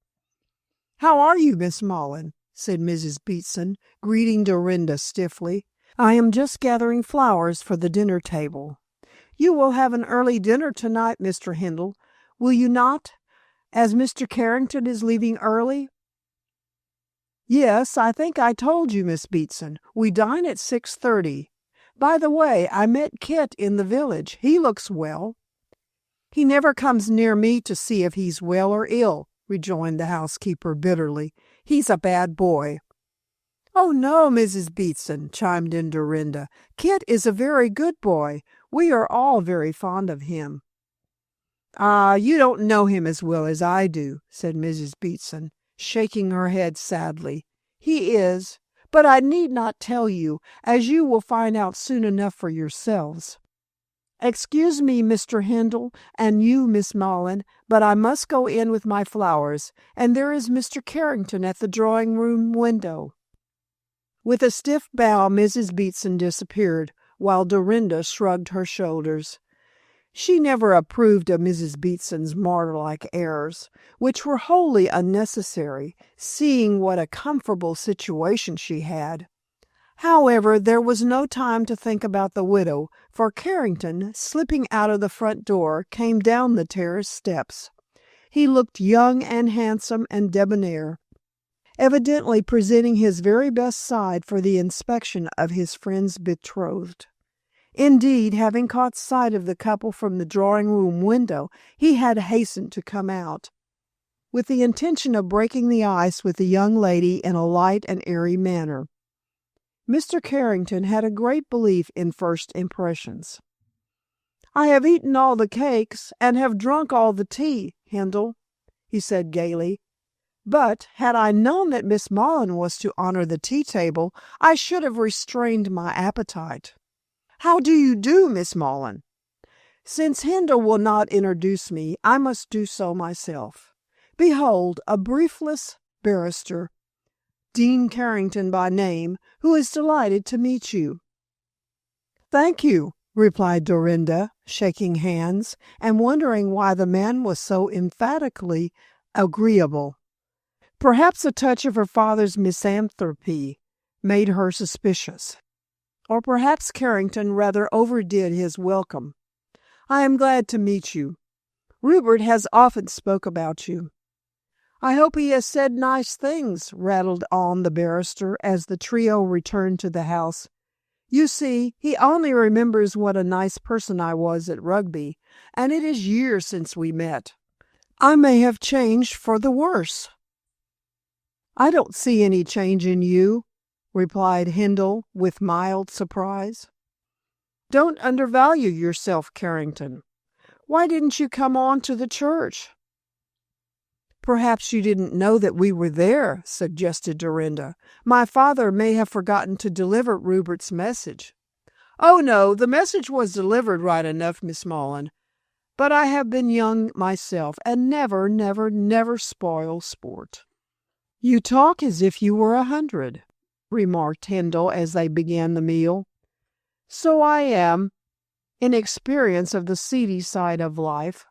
"How are you, Miss Mullen?" said Mrs. Beatson, greeting Dorinda stiffly. "I am just gathering flowers for the dinner table." "You will have an early dinner tonight, Mr. Handel, will you not, as Mr. Carrington is leaving early?" "Yes, I think I told you, Miss Beatson. We dine at 6:30. By the way, I met Kit in the village. He looks well." "He never comes near me to see if he's well or ill," rejoined the housekeeper bitterly. He's a bad boy." "Oh, no, Mrs. Beetson," chimed in Dorinda. "Kit is a very good boy. We are all very fond of him." "Ah, you don't know him as well as I do," said Mrs. Beetson, shaking her head sadly. "He is, but I need not tell you, as you will find out soon enough for yourselves. Excuse me, Mr. Handel, and you, Miss Mullen, but I must go in with my flowers, and there is Mr. Carrington at the drawing-room window." With a stiff bow, Mrs. Beetson disappeared, while Dorinda shrugged her shoulders. She never approved of Mrs. Beetson's martyr-like airs, which were wholly unnecessary, seeing what a comfortable situation she had. However, there was no time to think about the widow, for Carrington, slipping out of the front door, came down the terrace steps. He looked young and handsome and debonair, evidently presenting his very best side for the inspection of his friend's betrothed. Indeed, having caught sight of the couple from the drawing-room window, he had hastened to come out, with the intention of breaking the ice with the young lady in a light and airy manner. Mr. Carrington had a great belief in first impressions. "I have eaten all the cakes, and have drunk all the tea, Handel," he said gaily. "But, had I known that Miss Mullen was to honor the tea-table, I should have restrained my appetite. How do you do, Miss Mullen? Since Handel will not introduce me, I must do so myself. Behold, a briefless barrister, Dean Carrington by name, who is delighted to meet you." "Thank you," replied Dorinda, shaking hands, and wondering why the man was so emphatically agreeable. Perhaps a touch of her father's misanthropy made her suspicious. Or perhaps Carrington rather overdid his welcome. "I am glad to meet you. Rupert has often spoke about you." "I hope he has said nice things," rattled on the barrister as the trio returned to the house. "You see, he only remembers what a nice person I was at Rugby, and it is years since we met. I may have changed for the worse." "I don't see any change in you," replied Handel with mild surprise. "Don't undervalue yourself, Carrington. Why didn't you come on to the church?" "Perhaps you didn't know that we were there," suggested Dorinda. "My father may have forgotten to deliver Rupert's message." "Oh, no, the message was delivered right enough, Miss Mullen. But I have been young myself, and never spoil sport." "You talk as if you were 100, remarked Handel as they began the meal. "So I am, in experience of the seedy side of life.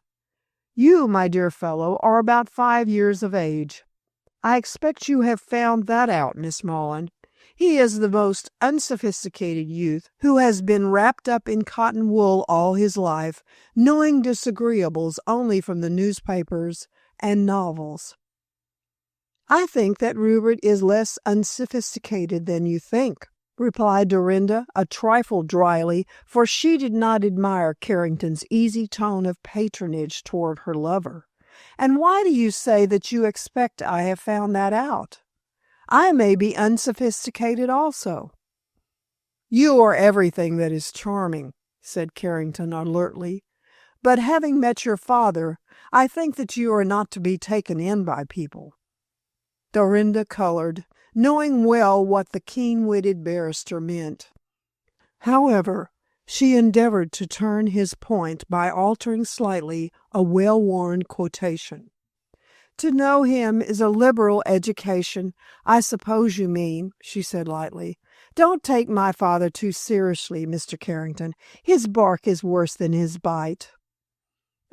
You, my dear fellow, are about 5 years of age. I expect you have found that out, Miss Mullen. He is the most unsophisticated youth who has been wrapped up in cotton wool all his life, knowing disagreeables only from the newspapers and novels." "I think that Rupert is less unsophisticated than you think," replied Dorinda, a trifle dryly, for she did not admire Carrington's easy tone of patronage toward her lover. "And why do you say that you expect I have found that out? I may be unsophisticated also." "You are everything that is charming," said Carrington alertly. "But having met your father, I think that you are not to be taken in by people." Dorinda colored, knowing well what the keen-witted barrister meant. However, she endeavored to turn his point by altering slightly a well-worn quotation. "To know him is a liberal education, I suppose you mean," she said lightly. "Don't take my father too seriously, Mr. Carrington. His bark is worse than his bite."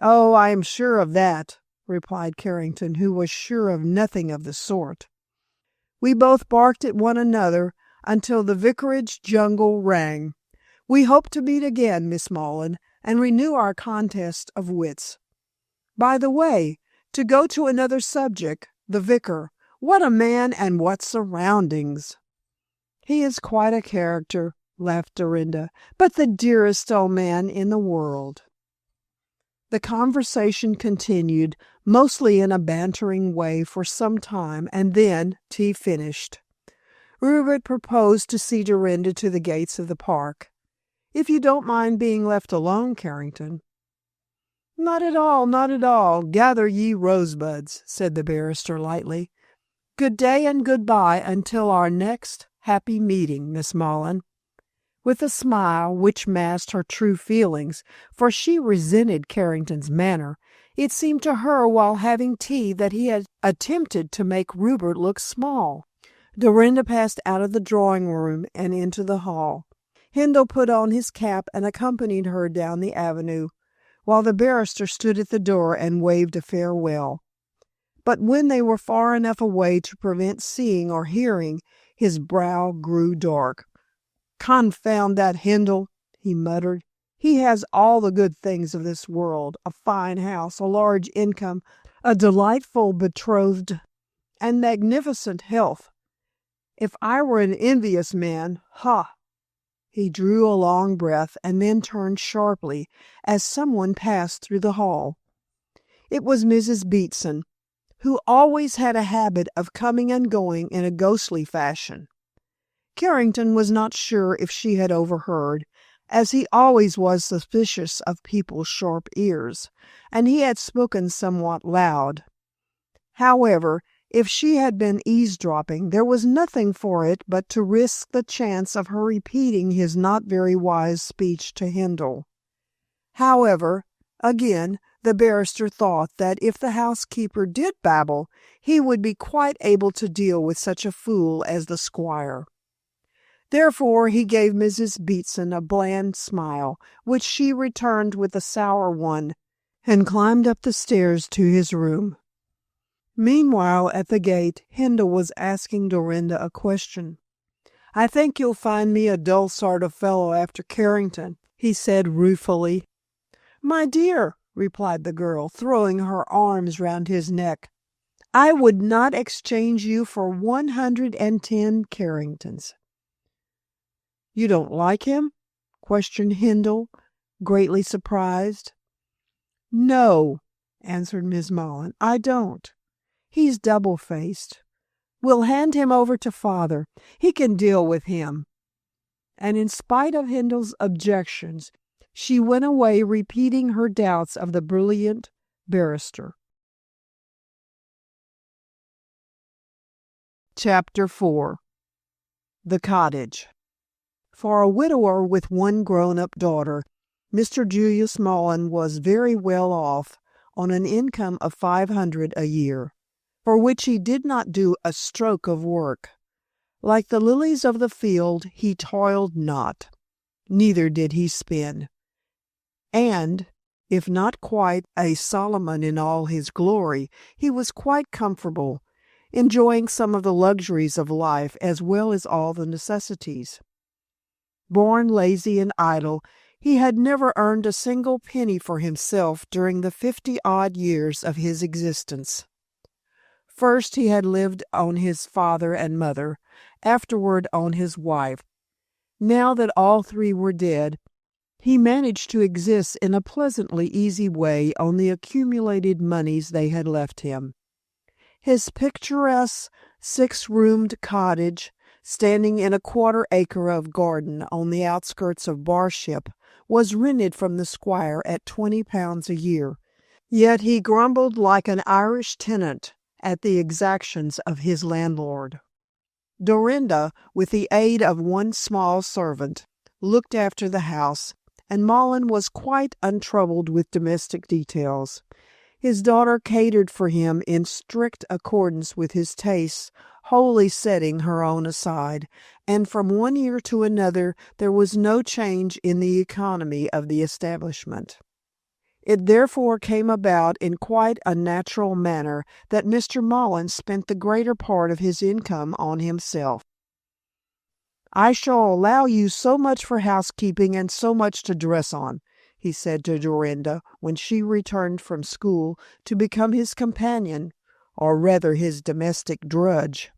"Oh, I am sure of that," replied Carrington, who was sure of nothing of the sort. "We both barked at one another until the vicarage jungle rang. We hope to meet again, Miss Mullen, and renew our contest of wits. By the way, to go to another subject, the vicar, what a man and what surroundings!" "He is quite a character," laughed Dorinda, "but the dearest old man in the world." The conversation continued, mostly in a bantering way, for some time, and then tea finished. Rupert proposed to see Dorinda to the gates of the park. "If you don't mind being left alone, Carrington." "Not at all, not at all. Gather ye rosebuds," said the barrister lightly. "Good day and good-bye until our next happy meeting, Miss Mullen." With a smile which masked her true feelings, for she resented Carrington's manner, it seemed to her while having tea that he had attempted to make Rupert look small. Dorinda passed out of the drawing-room and into the hall. Hindle put on his cap and accompanied her down the avenue, while the barrister stood at the door and waved a farewell. But when they were far enough away to prevent seeing or hearing, his brow grew dark. "Confound that Hindle," he muttered. "He has all the good things of this world, a fine house, a large income, a delightful betrothed, and magnificent health. If I were an envious man, ha!" He drew a long breath and then turned sharply as someone passed through the hall. It was Mrs. Beatson, who always had a habit of coming and going in a ghostly fashion. Carrington was not sure if she had overheard, as he always was suspicious of people's sharp ears, and he had spoken somewhat loud. However, if she had been eavesdropping, there was nothing for it but to risk the chance of her repeating his not very wise speech to Hindle. However, again, the barrister thought that if the housekeeper did babble, he would be quite able to deal with such a fool as the squire. Therefore he gave Mrs. Beatson a bland smile, which she returned with a sour one, and climbed up the stairs to his room. Meanwhile, at the gate, Hindle was asking Dorinda a question. "I think you'll find me a dull sort of fellow after Carrington," he said ruefully. "My dear," replied the girl, throwing her arms round his neck, "I would not exchange you for 110 Carringtons." "You don't like him?" questioned Hindle, greatly surprised. "No," answered Miss Mullen, "I don't. He's double-faced. We'll hand him over to father. He can deal with him." And in spite of Hindle's objections, she went away repeating her doubts of the brilliant barrister. Chapter 4. The Cottage. For a widower with one grown-up daughter, Mr. Julius Mullen was very well off on an income of $500 a year, for which he did not do a stroke of work. Like the lilies of the field, he toiled not, neither did he spin. And, if not quite a Solomon in all his glory, he was quite comfortable, enjoying some of the luxuries of life as well as all the necessities. Born lazy and idle, he had never earned a single penny for himself during the 50-odd years of his existence. First he had lived on his father and mother, afterward on his wife. Now that all three were dead, he managed to exist in a pleasantly easy way on the accumulated moneys they had left him. His picturesque 6-roomed cottage, standing in a quarter-acre of garden on the outskirts of Barship, was rented from the squire at £20 a year. Yet he grumbled like an Irish tenant at the exactions of his landlord. Dorinda, with the aid of one small servant, looked after the house, and Mullen was quite untroubled with domestic details. His daughter catered for him in strict accordance with his tastes, wholly setting her own aside, and from one year to another there was no change in the economy of the establishment. It therefore came about in quite a natural manner that Mr. Mullen spent the greater part of his income on himself. "I shall allow you so much for housekeeping and so much to dress on," he said to Dorinda when she returned from school to become his companion, or rather his domestic drudge.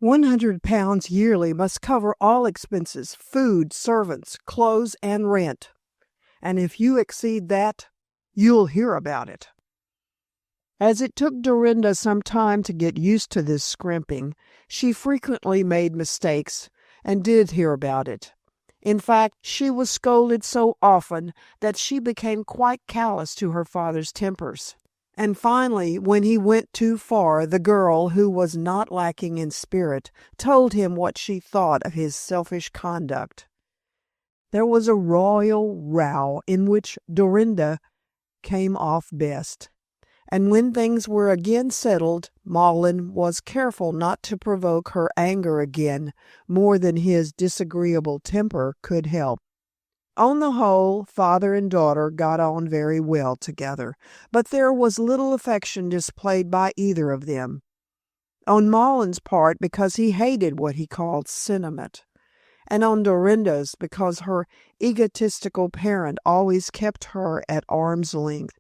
£100 yearly must cover all expenses, food, servants, clothes, and rent. And if you exceed that, You'll hear about it." As it took Dorinda some time to get used to this scrimping, she frequently made mistakes and did hear about it. In fact, she was scolded so often that she became quite callous to her father's tempers. And finally, when he went too far, the girl, who was not lacking in spirit, told him what she thought of his selfish conduct. There was a royal row in which Dorinda came off best. And when things were again settled, Malin was careful not to provoke her anger again more than his disagreeable temper could help. On the whole, father and daughter got on very well together, but there was little affection displayed by either of them. On Malin's part, because he hated what he called sentiment, and on Dorinda's, because her egotistical parent always kept her at arm's length.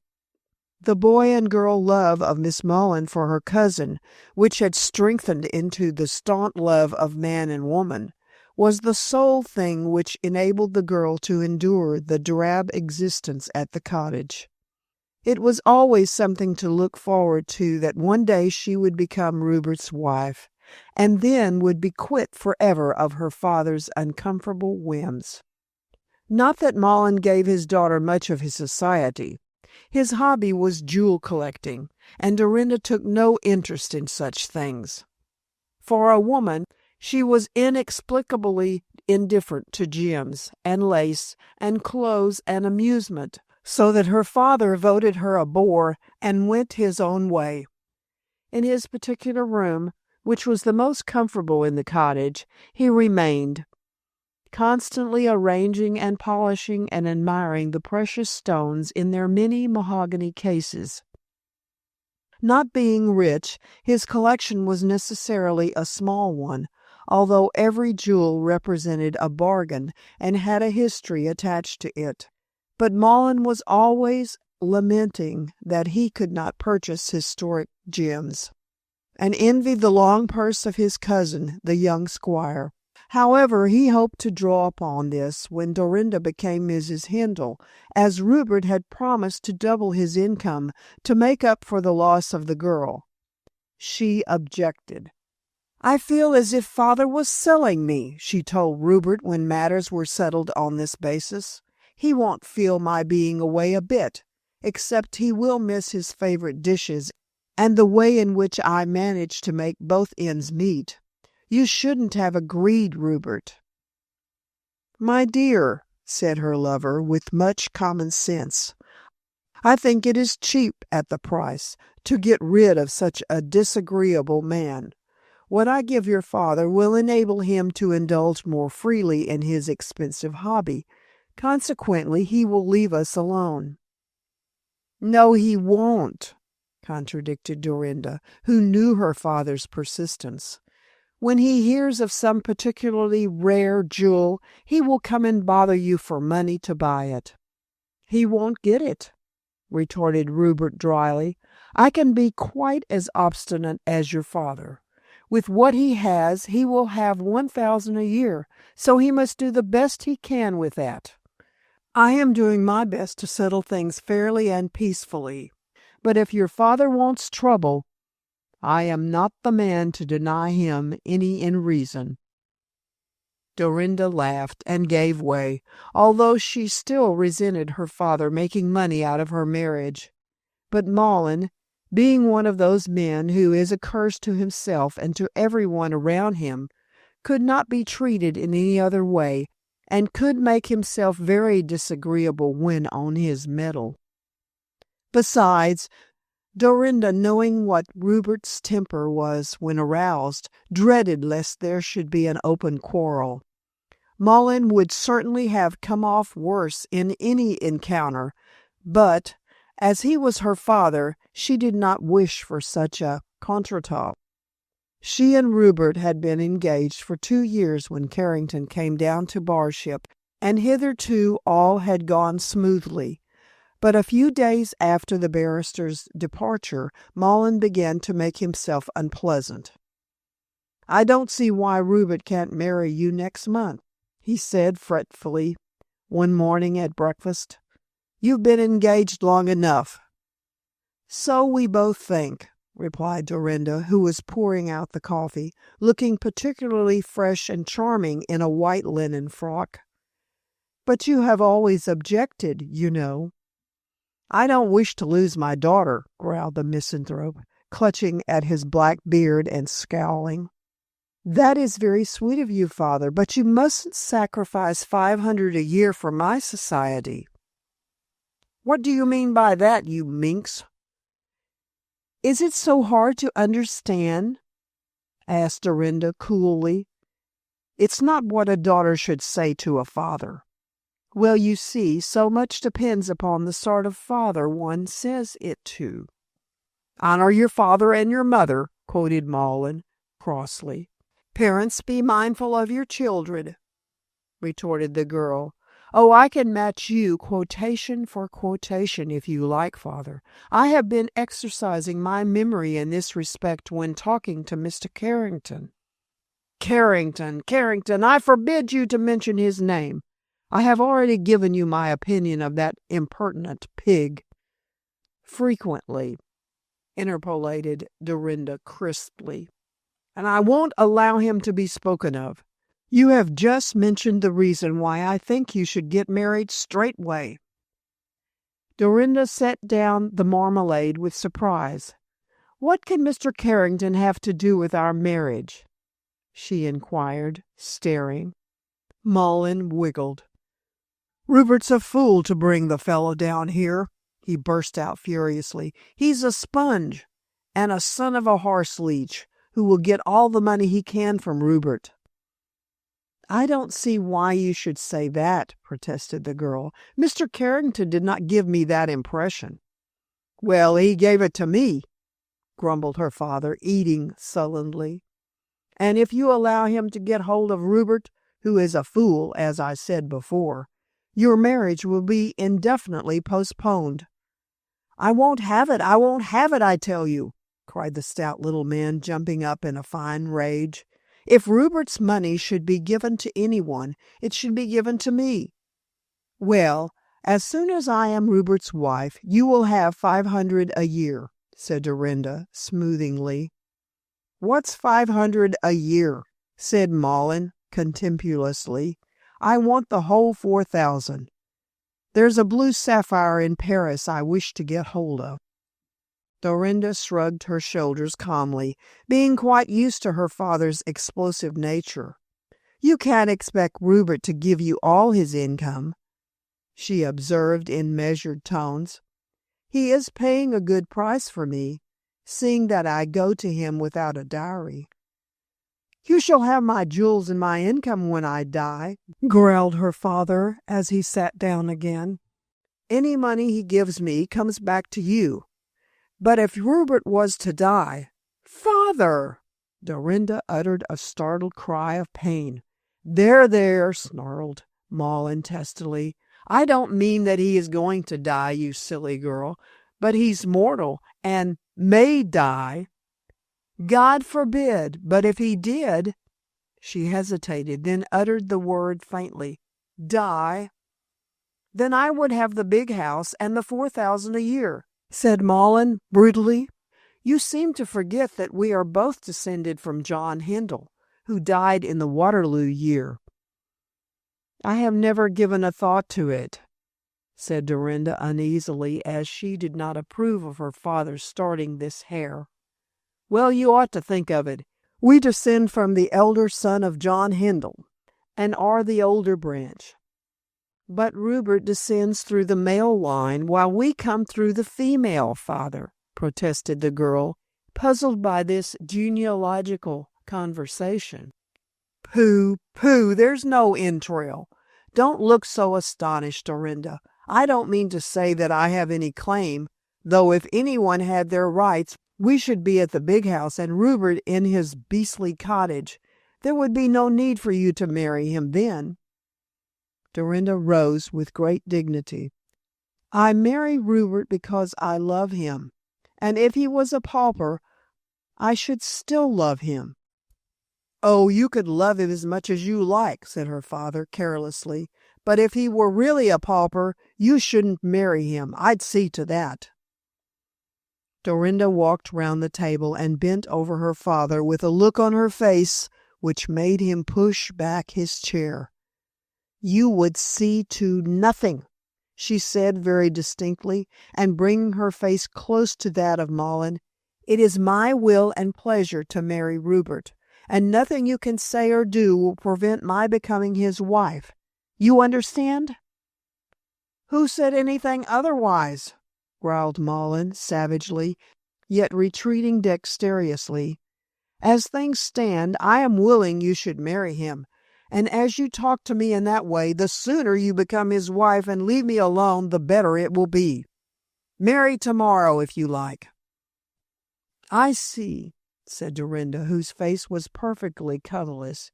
The boy and girl love of Miss Malin for her cousin, which had strengthened into the staunch love of man and woman, was the sole thing which enabled the girl to endure the drab existence at the cottage. It was always something to look forward to that one day she would become Rupert's wife, and then would be quit forever of her father's uncomfortable whims. Not that Malin gave his daughter much of his society. His hobby was jewel collecting, and Dorinda took no interest in such things. For a woman, she was inexplicably indifferent to gems and lace and clothes and amusement, so that her father voted her a bore and went his own way. In his particular room, which was the most comfortable in the cottage, he remained, constantly arranging and polishing and admiring the precious stones in their many mahogany cases. Not being rich, his collection was necessarily a small one, although every jewel represented a bargain and had a history attached to it. But Malin was always lamenting that he could not purchase historic gems, and envied the long purse of his cousin, the young squire. However, he hoped to draw upon this when Dorinda became Mrs. Handel, as Rupert had promised to double his income to make up for the loss of the girl. She objected. "I feel as if father was selling me," she told Rupert when matters were settled on this basis. "He won't feel my being away a bit, except he will miss his favorite dishes and the way in which I manage to make both ends meet. You shouldn't have agreed, Rupert." "My dear," said her lover, with much common sense, "I think it is cheap at the price to get rid of such a disagreeable man. What I give your father will enable him to indulge more freely in his expensive hobby. Consequently, he will leave us alone." "No, he won't," contradicted Dorinda, who knew her father's persistence. "When he hears of some particularly rare jewel, he will come and bother you for money to buy it." "He won't get it," retorted Rupert dryly. "I can be quite as obstinate as your father. With what he has, he will have 1,000 a year, so he must do the best he can with that. I am doing my best to settle things fairly and peacefully, but if your father wants trouble, I am not the man to deny him any in reason." Dorinda laughed and gave way, although she still resented her father making money out of her marriage. But Malin, being one of those men who is a curse to himself and to everyone around him, could not be treated in any other way, and could make himself very disagreeable when on his mettle. Besides, Dorinda, knowing what Rupert's temper was when aroused, dreaded lest there should be an open quarrel. Malin would certainly have come off worse in any encounter, but, as he was her father, she did not wish for such a contretemps. She and Rupert had been engaged for 2 years when Carrington came down to Barship, and hitherto all had gone smoothly. But a few days after the barrister's departure, Malin began to make himself unpleasant. "I don't see why Rupert can't marry you next month," he said fretfully one morning at breakfast. You've been engaged long enough." "So we both think," replied Dorinda, who was pouring out the coffee, looking particularly fresh and charming in a white linen frock. "But you have always objected, you know." "I don't wish to lose my daughter," growled the misanthrope, clutching at his black beard and scowling. "That is very sweet of you, father, but you mustn't sacrifice 500 a year for my society." "What do you mean by that, you minx?" "Is it so hard to understand?" asked Dorinda coolly. "It's not what a daughter should say to a father." "Well, you see, so much depends upon the sort of father one says it to." "Honor your father and your mother," quoted Maudlin crossly. "Parents, be mindful of your children," retorted the girl. "Oh, I can match you quotation for quotation if you like, father. I have been exercising my memory in this respect when talking to Mr. Carrington." Carrington, I forbid you to mention his name. I have already given you my opinion of that impertinent pig." "Frequently," interpolated Dorinda crisply. "And I won't allow him to be spoken of. You have just mentioned the reason why I think you should get married straightway." Dorinda set down the marmalade with surprise. "What can Mr. Carrington have to do with our marriage?" she inquired, staring. Maudlin wiggled. "Rupert's a fool to bring the fellow down here," he burst out furiously. "He's a sponge, and a son of a horse leech, who will get all the money he can from Rupert." "I don't see why you should say that," protested the girl. "Mr. Carrington did not give me that impression." "Well, he gave it to me," grumbled her father, eating sullenly. "And if you allow him to get hold of Rupert, who is a fool, as I said before, your marriage will be indefinitely postponed." "I won't have it, I tell you," cried the stout little man, jumping up in a fine rage. "If Rupert's money should be given to anyone, it should be given to me." "Well, as soon as I am Rupert's wife, you will have 500 a year," said Dorinda smoothingly. "What's 500 a year?" said Maudlin contemptuously. "I want the whole 4,000. There's a blue sapphire in Paris I wish to get hold of." Dorinda shrugged her shoulders calmly, being quite used to her father's explosive nature. "You can't expect Rupert to give you all his income," she observed in measured tones. "He is paying a good price for me, seeing that I go to him without a dowry." "You shall have my jewels and my income when I die," growled her father as he sat down again. "Any money he gives me comes back to you. But if Rupert was to die—" "Father!" Dorinda uttered a startled cry of pain. There, snarled Maudlin testily. "I don't mean that he is going to die, you silly girl, but he's mortal and may die." "God forbid! But if he did—" She hesitated, then uttered the word faintly. "Die." "Then I would have the big house and the 4,000 a year," said Maudlin brutally. "You seem to forget that we are both descended from John Hindle, who died in the Waterloo year." "I have never given a thought to it," said Dorinda uneasily, as she did not approve of her father starting this hare. "Well, you ought to think of it. We descend from the elder son of John Hindle, and are the older branch. But Rupert descends through the male line, while we come through the female, father," protested the girl, puzzled by this genealogical conversation. "Pooh, there's no entrail. Don't look so astonished, Dorinda. I don't mean to say that I have any claim, though if anyone had their rights, we should be at the big house and Rupert in his beastly cottage. There would be no need for you to marry him then." Dorinda rose with great dignity. "I marry Rupert because I love him, and if he was a pauper, I should still love him." "Oh, you could love him as much as you like," said her father carelessly. "But if he were really a pauper, you shouldn't marry him. I'd see to that." Dorinda walked round the table and bent over her father with a look on her face which made him push back his chair. "You would see to nothing," she said very distinctly, and bringing her face close to that of Malin. "It is my will and pleasure to marry Rupert, and nothing you can say or do will prevent my becoming his wife. You understand?" "Who said anything otherwise?" growled Malin savagely, yet retreating dexterously. "As things stand, I am willing you should marry him, and as you talk to me in that way, the sooner you become his wife and leave me alone, the better it will be. Marry tomorrow, if you like." "I see," said Dorinda, whose face was perfectly colourless.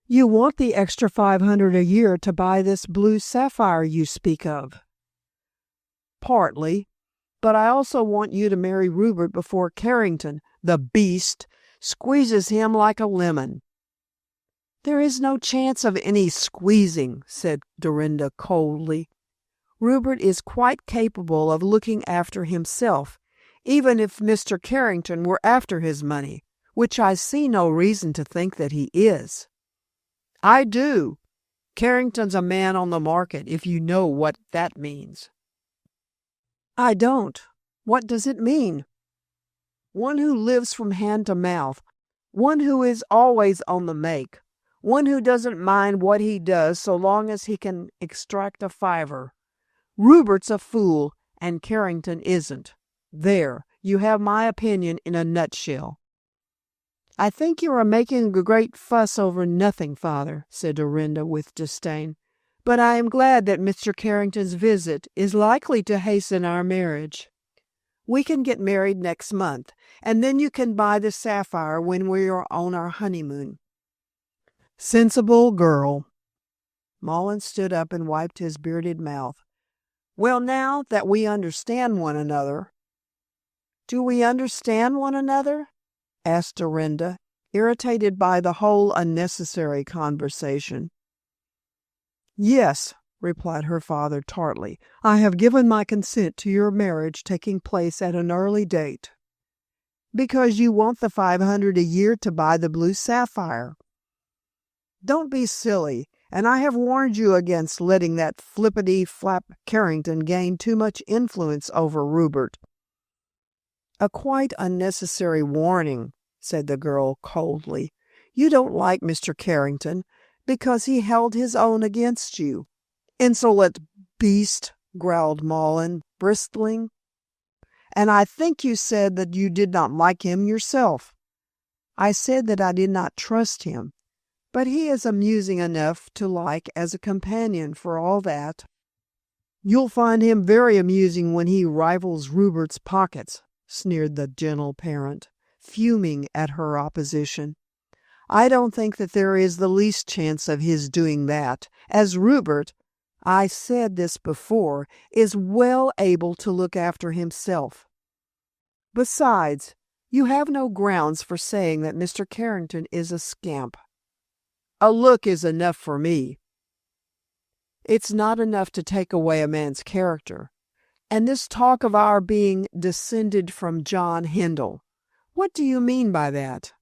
"You want the extra 500 a year to buy this blue sapphire you speak of." "Partly. But I also want you to marry Rupert before Carrington, the beast, squeezes him like a lemon." "There is no chance of any squeezing," said Dorinda coldly. "Rupert is quite capable of looking after himself, even if Mr. Carrington were after his money, which I see no reason to think that he is." "I do. Carrington's a man on the market, if you know what that means." "I don't. What does it mean?" "One who lives from hand to mouth, one who is always on the make, one who doesn't mind what he does so long as he can extract a fiver. Rupert's a fool, and Carrington isn't. There, you have my opinion in a nutshell." "I think you are making a great fuss over nothing, father," said Dorinda with disdain. "But I am glad that Mr. Carrington's visit is likely to hasten our marriage. We can get married next month, and then you can buy the sapphire when we are on our honeymoon." "Sensible girl." Malin stood up and wiped his bearded mouth. "Well, now that we understand one another—" "Do we understand one another?" asked Dorinda, irritated by the whole unnecessary conversation. "Yes," replied her father tartly. "I have given my consent to your marriage taking place at an early date." "Because you want the 500 a year to buy the blue sapphire." "Don't be silly, and I have warned you against letting that flippity-flap Carrington gain too much influence over Rupert." "A quite unnecessary warning," said the girl coldly. "You don't like Mr. Carrington because he held his own against you." "Insolent beast," growled Malin, bristling. "And I think you said that you did not like him yourself." "I said that I did not trust him, but he is amusing enough to like as a companion for all that." "You'll find him very amusing when he rifles Rupert's pockets," sneered the gentle parent, fuming at her opposition. "I don't think that there is the least chance of his doing that, as Rupert, I said this before, is well able to look after himself. Besides, you have no grounds for saying that Mr. Carrington is a scamp." "A look is enough for me." "It's not enough to take away a man's character. And this talk of our being descended from John Hindle, what do you mean by that?"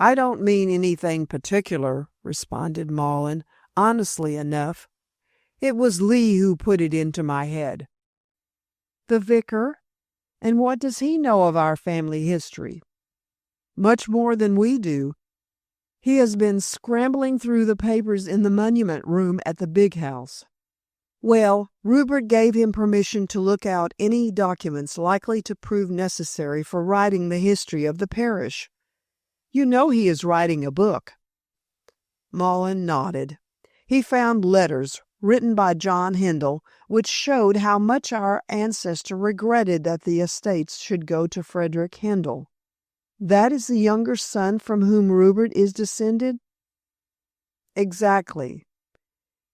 "I don't mean anything particular," responded Malin, honestly enough. "It was Lee who put it into my head." "The vicar? And what does he know of our family history?" "Much more than we do. He has been scrambling through the papers in the monument room at the big house." "Well, Rupert gave him permission to look out any documents likely to prove necessary for writing the history of the parish. You know he is writing a book." Malin nodded. "He found letters written by John Hindle, which showed how much our ancestor regretted that the estates should go to Frederick Hindle. That is the younger son from whom Rupert is descended?" "Exactly.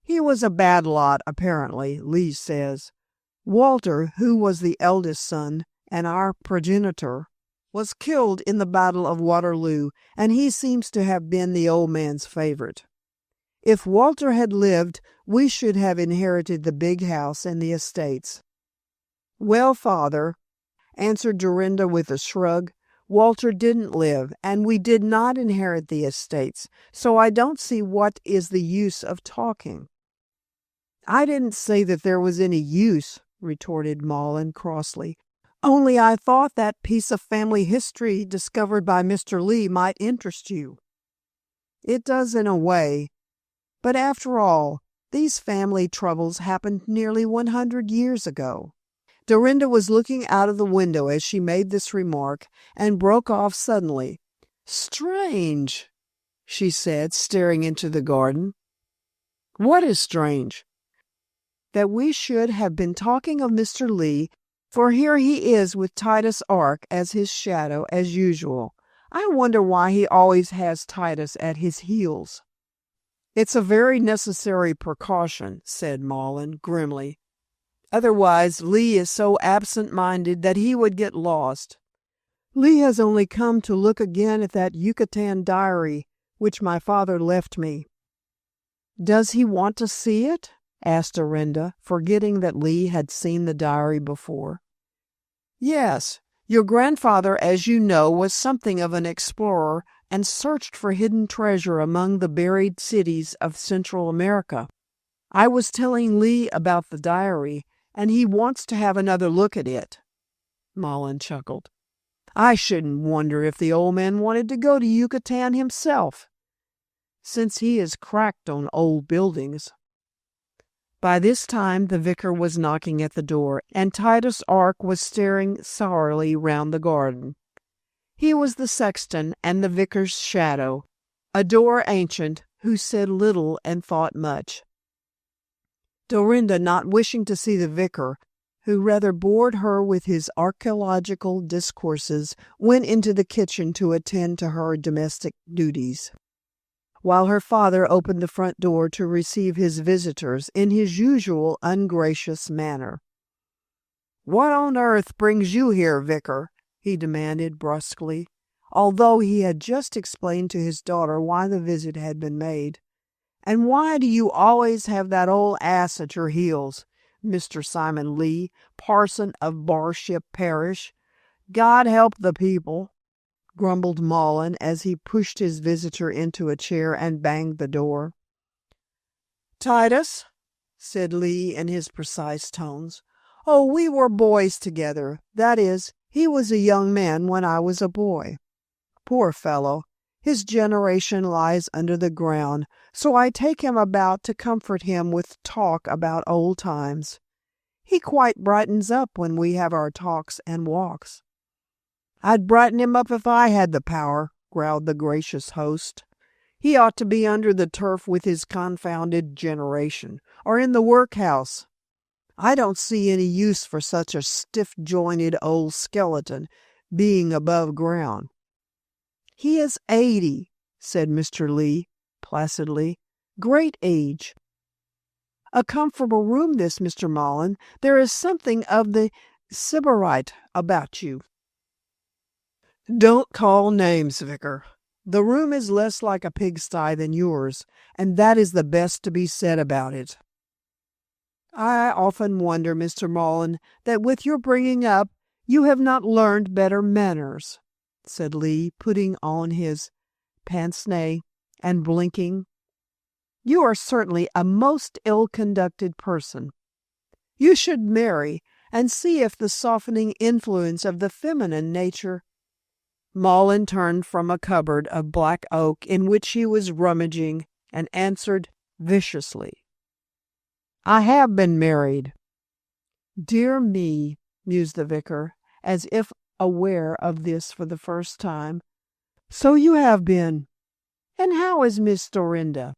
He was a bad lot, apparently, Lee says. Walter, who was the eldest son, and our progenitor, was killed in the Battle of Waterloo, and he seems to have been the old man's favorite. If Walter had lived, we should have inherited the big house and the estates." "Well, father," answered Dorinda with a shrug, "Walter didn't live, and we did not inherit the estates, so I don't see what is the use of talking." "I didn't say that there was any use," retorted Maughan crossly. "Only I thought that piece of family history discovered by Mr. Lee might interest you." "It does in a way. But after all, these family troubles happened nearly 100 years ago." Dorinda was looking out of the window as she made this remark, and broke off suddenly. "Strange," she said, staring into the garden. "What is strange?" "That we should have been talking of Mr. Lee, for here he is with Titus Ark as his shadow, as usual. I wonder why he always has Titus at his heels." "It's a very necessary precaution," said Maughan grimly. "Otherwise, Lee is so absent-minded that he would get lost. Lee has only come to look again at that Yucatan diary which my father left me." "Does he want to see it?" asked Dorinda, forgetting that Lee had seen the diary before. "Yes. Your grandfather, as you know, was something of an explorer and searched for hidden treasure among the buried cities of Central America. I was telling Lee about the diary, and he wants to have another look at it." Maughan chuckled. "I shouldn't wonder if the old man wanted to go to Yucatan himself, since he is cracked on old buildings." By this time the vicar was knocking at the door, and Titus Ark was staring sourly round the garden. He was the sexton and the vicar's shadow, a dour ancient who said little and thought much. Dorinda, not wishing to see the vicar, who rather bored her with his archaeological discourses, went into the kitchen to attend to her domestic duties, while her father opened the front door to receive his visitors in his usual ungracious manner. "What on earth brings you here, vicar?" he demanded brusquely, although he had just explained to his daughter why the visit had been made. "And why do you always have that old ass at your heels, Mr. Simon Lee, parson of Barship Parish? God help the people," grumbled Maughan as he pushed his visitor into a chair and banged the door. "Titus," said Lee in his precise tones. "Oh, we were boys together. That is, he was a young man when I was a boy. Poor fellow, his generation lies under the ground, so I take him about to comfort him with talk about old times. He quite brightens up when we have our talks and walks." "I'd brighten him up if I had the power," growled the gracious host. "He ought to be under the turf with his confounded generation, or in the workhouse. I don't see any use for such a stiff-jointed old skeleton being above ground." "He is 80, said Mr. Lee, placidly. "Great age. A comfortable room this, Mr. Maughan. There is something of the sybarite about you." "Don't call names, vicar. The room is less like a pigsty than yours, and that is the best to be said about it." "I often wonder, Mr. Maughan, that with your bringing up you have not learned better manners," said Lee, putting on his pince-nez and blinking. "You are certainly a most ill-conducted person. You should marry and see if the softening influence of the feminine nature—" Maughan turned from a cupboard of black oak in which he was rummaging and answered viciously, "I have been married." "Dear me," mused the vicar, as if aware of this for the first time. "So you have been. And how is Miss Dorinda?"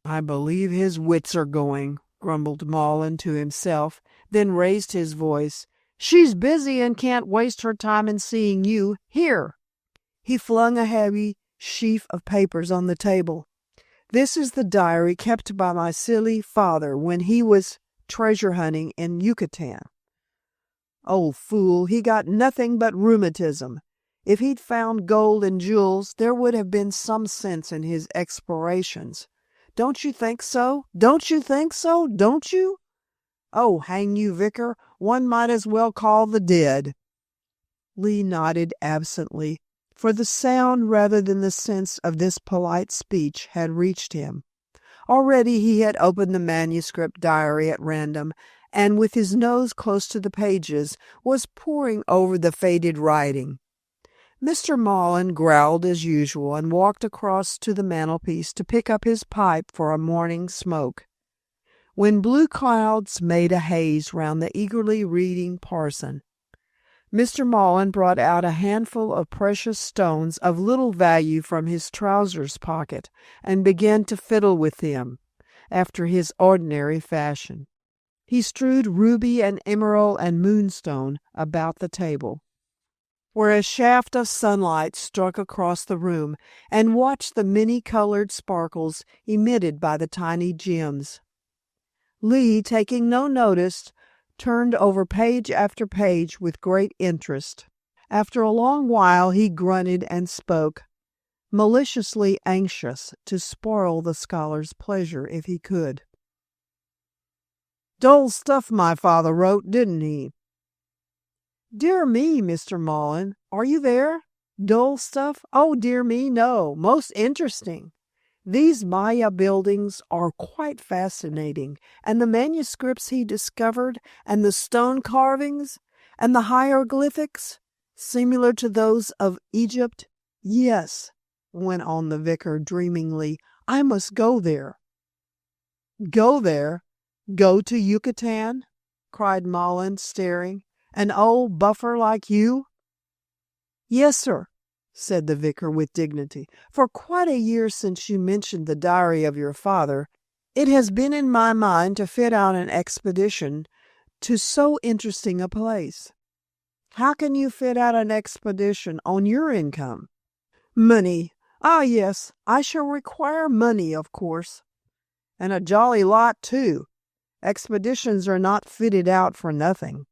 "I believe his wits are going," grumbled Maughan to himself, then raised his voice. "She's busy and can't waste her time in seeing you. Here." He flung a heavy sheaf of papers on the table. "This is the diary kept by my silly father when he was treasure hunting in Yucatan. Old fool, he got nothing but rheumatism. If he'd found gold and jewels, there would have been some sense in his explorations. Don't you think so? Don't you think so? Don't you? Oh, hang you, Vicar, one might as well call the dead. Lee nodded absently, for the sound rather than the sense of this polite speech had reached him. Already he had opened the manuscript diary at random, and with his nose close to the pages, was poring over the faded writing. Mr. Mullen growled as usual and walked across to the mantelpiece to pick up his pipe for a morning smoke. When blue clouds made a haze round the eagerly reading parson, Mr. Mullen brought out a handful of precious stones of little value from his trousers pocket and began to fiddle with them, after his ordinary fashion. He strewed ruby and emerald and moonstone about the table, where a shaft of sunlight struck across the room, and watched the many-colored sparkles emitted by the tiny gems. Lee, taking no notice, turned over page after page with great interest. After a long while he grunted and spoke, maliciously anxious to spoil the scholar's pleasure if he could. "Dull stuff my father wrote, didn't he?" "Dear me, Mr. Mullen, are you there? Dull stuff? Oh, dear me, no. Most interesting. These Maya buildings are quite fascinating, and the manuscripts he discovered, and the stone carvings, and the hieroglyphics, similar to those of Egypt. Yes," went on the vicar dreamingly, "I must go there." "Go there? Go to Yucatan?" cried Mullen, staring. "An old buffer like you?" "Yes, sir," said the vicar with dignity. "For quite a year since you mentioned the diary of your father, it has been in my mind to fit out an expedition to so interesting a place." "How can you fit out an expedition on your income?" "Money. Ah, yes, I shall require money, of course. And a jolly lot, too. Expeditions are not fitted out for nothing."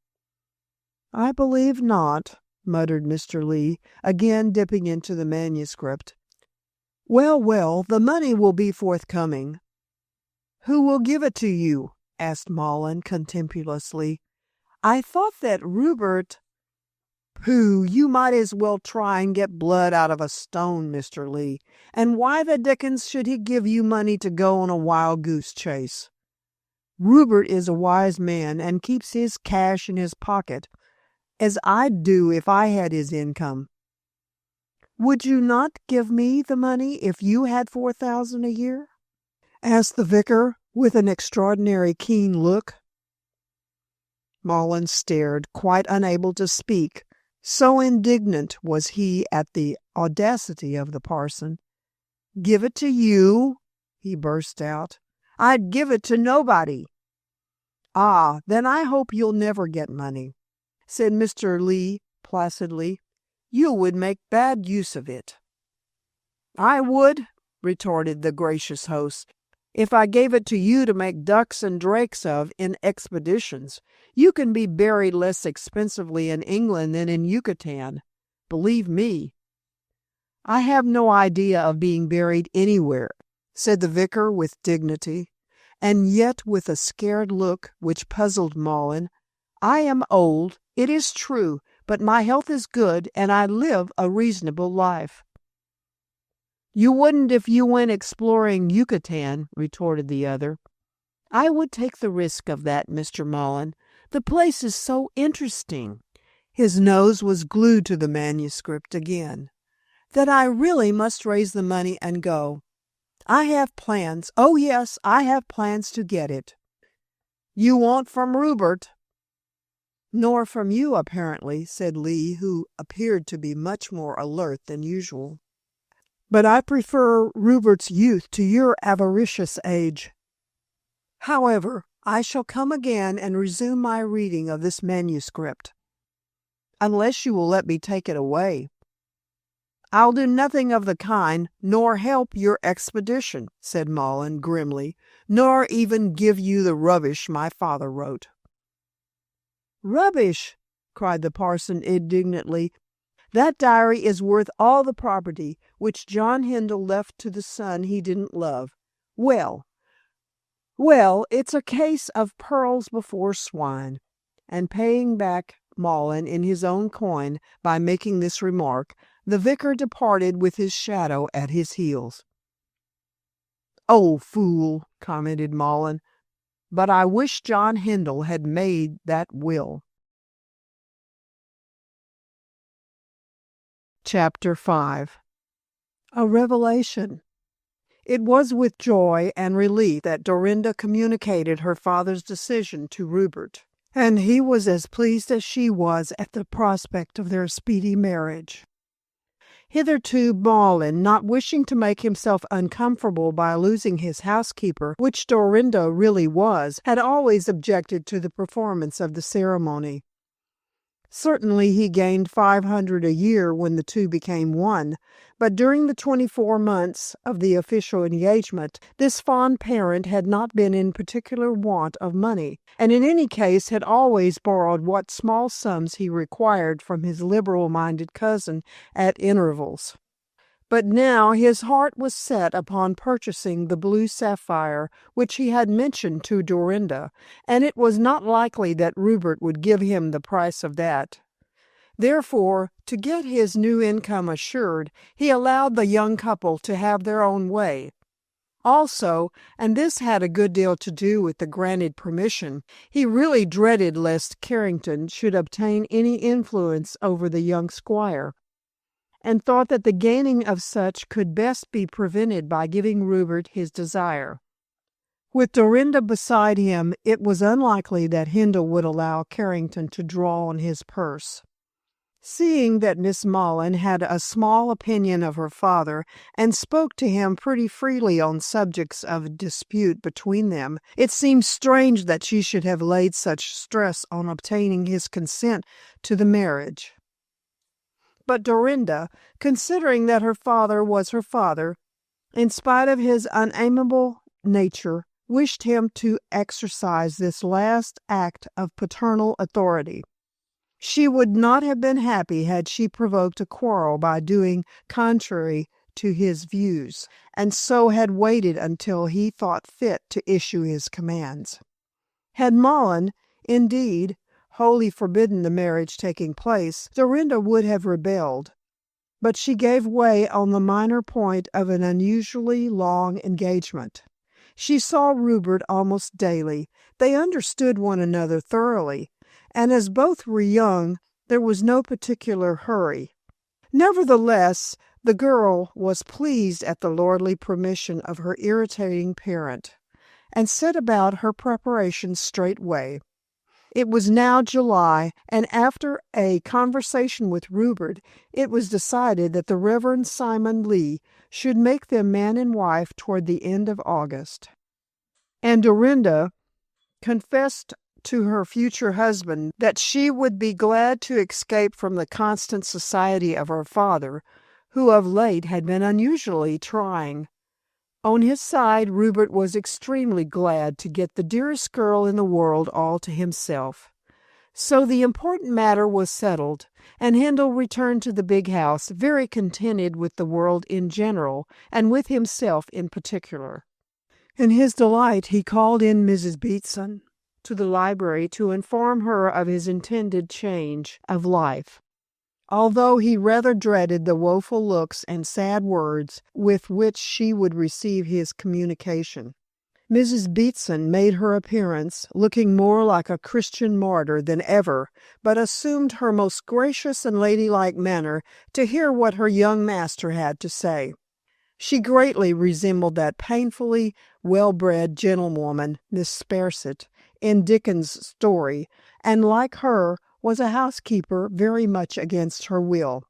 "I believe not," muttered Mr. Lee, again dipping into the manuscript. "Well, well, the money will be forthcoming." "Who will give it to you?" asked Mullen contemptuously. "I thought that Rupert—" "Pooh, you might as well try and get blood out of a stone, Mr. Lee. And why the dickens should he give you money to go on a wild goose chase? Rupert is a wise man and keeps his cash in his pocket, as I'd do if I had his income." "Would you not give me the money if you had 4,000 a year?" asked the vicar with an extraordinary keen look. Mullen stared, quite unable to speak, so indignant was he at the audacity of the parson. "Give it to you?" he burst out. "I'd give it to nobody." "Ah, then I hope you'll never get money," said Mr. Lee placidly. "You would make bad use of it." "I would," retorted the gracious host, "if I gave it to you to make ducks and drakes of in expeditions. You can be buried less expensively in England than in Yucatan, believe me." "I have no idea of being buried anywhere," said the vicar with dignity, and yet with a scared look which puzzled Mullen. "I am old, it is true, but my health is good, and I live a reasonable life." "You wouldn't if you went exploring Yucatan," retorted the other. "I would take the risk of that, Mr. Mullen. The place is so interesting." His nose was glued to the manuscript again. "That I really must raise the money and go. I have plans. Oh, yes, I have plans to get it." "You won't from Rupert." "Nor from you, apparently," said Lee, who appeared to be much more alert than usual. "But I prefer Rupert's youth to your avaricious age. However, I shall come again and resume my reading of this manuscript." "Unless you will let me take it away." "I'll do nothing of the kind, nor help your expedition," said Mullen grimly, "nor even give you the rubbish my father wrote." "Rubbish!" cried the parson indignantly. That diary is worth all the property which John Hindle left to the son he didn't love. Well, it's a case of pearls before swine." And paying back Maughlin in his own coin by making this remark, the vicar departed with his shadow at his heels. "Old fool," commented Maughlin, "but I wish John Hindle had made that will." Chapter 5. A Revelation. It was with joy and relief that Dorinda communicated her father's decision to Rupert, and he was as pleased as she was at the prospect of their speedy marriage. Hitherto Maughlin, not wishing to make himself uncomfortable by losing his housekeeper, which Dorinda really was, had always objected to the performance of the ceremony. Certainly he gained $500 a year when the two became one, but during the 24 months of the official engagement, this fond parent had not been in particular want of money, and in any case had always borrowed what small sums he required from his liberal-minded cousin at intervals. But now his heart was set upon purchasing the blue sapphire which he had mentioned to Dorinda, and it was not likely that Rupert would give him the price of that. Therefore, to get his new income assured, he allowed the young couple to have their own way. Also, and this had a good deal to do with the granted permission, he really dreaded lest Carrington should obtain any influence over the young squire, and thought that the gaining of such could best be prevented by giving Rupert his desire. With Dorinda beside him, it was unlikely that Hindle would allow Carrington to draw on his purse. Seeing that Miss Maughlin had a small opinion of her father, and spoke to him pretty freely on subjects of dispute between them, it seemed strange that she should have laid such stress on obtaining his consent to the marriage. But Dorinda, considering that her father was her father, in spite of his unamiable nature, wished him to exercise this last act of paternal authority. She would not have been happy had she provoked a quarrel by doing contrary to his views, and so had waited until he thought fit to issue his commands. Had Maughlin, indeed, wholly forbidden the marriage taking place, Dorinda would have rebelled, but she gave way on the minor point of an unusually long engagement. She saw Rupert almost daily. They understood one another thoroughly, and as both were young, there was no particular hurry. Nevertheless, the girl was pleased at the lordly permission of her irritating parent, and set about her preparations straightway. It was now July, and after a conversation with Rupert, it was decided that the Reverend Simon Lee should make them man and wife toward the end of August. And Dorinda confessed to her future husband that she would be glad to escape from the constant society of her father, who of late had been unusually trying. On his side, Rupert was extremely glad to get the dearest girl in the world all to himself. So the important matter was settled, and Hindle returned to the big house, very contented with the world in general, and with himself in particular. In his delight, he called in Mrs. Beatson to the library to inform her of his intended change of life, although he rather dreaded the woeful looks and sad words with which she would receive his communication. Mrs. Beatson made her appearance, looking more like a Christian martyr than ever, but assumed her most gracious and ladylike manner to hear what her young master had to say. She greatly resembled that painfully well-bred gentlewoman, Miss Sparsit, in Dickens's story, and like her, was a housekeeper very much against her will.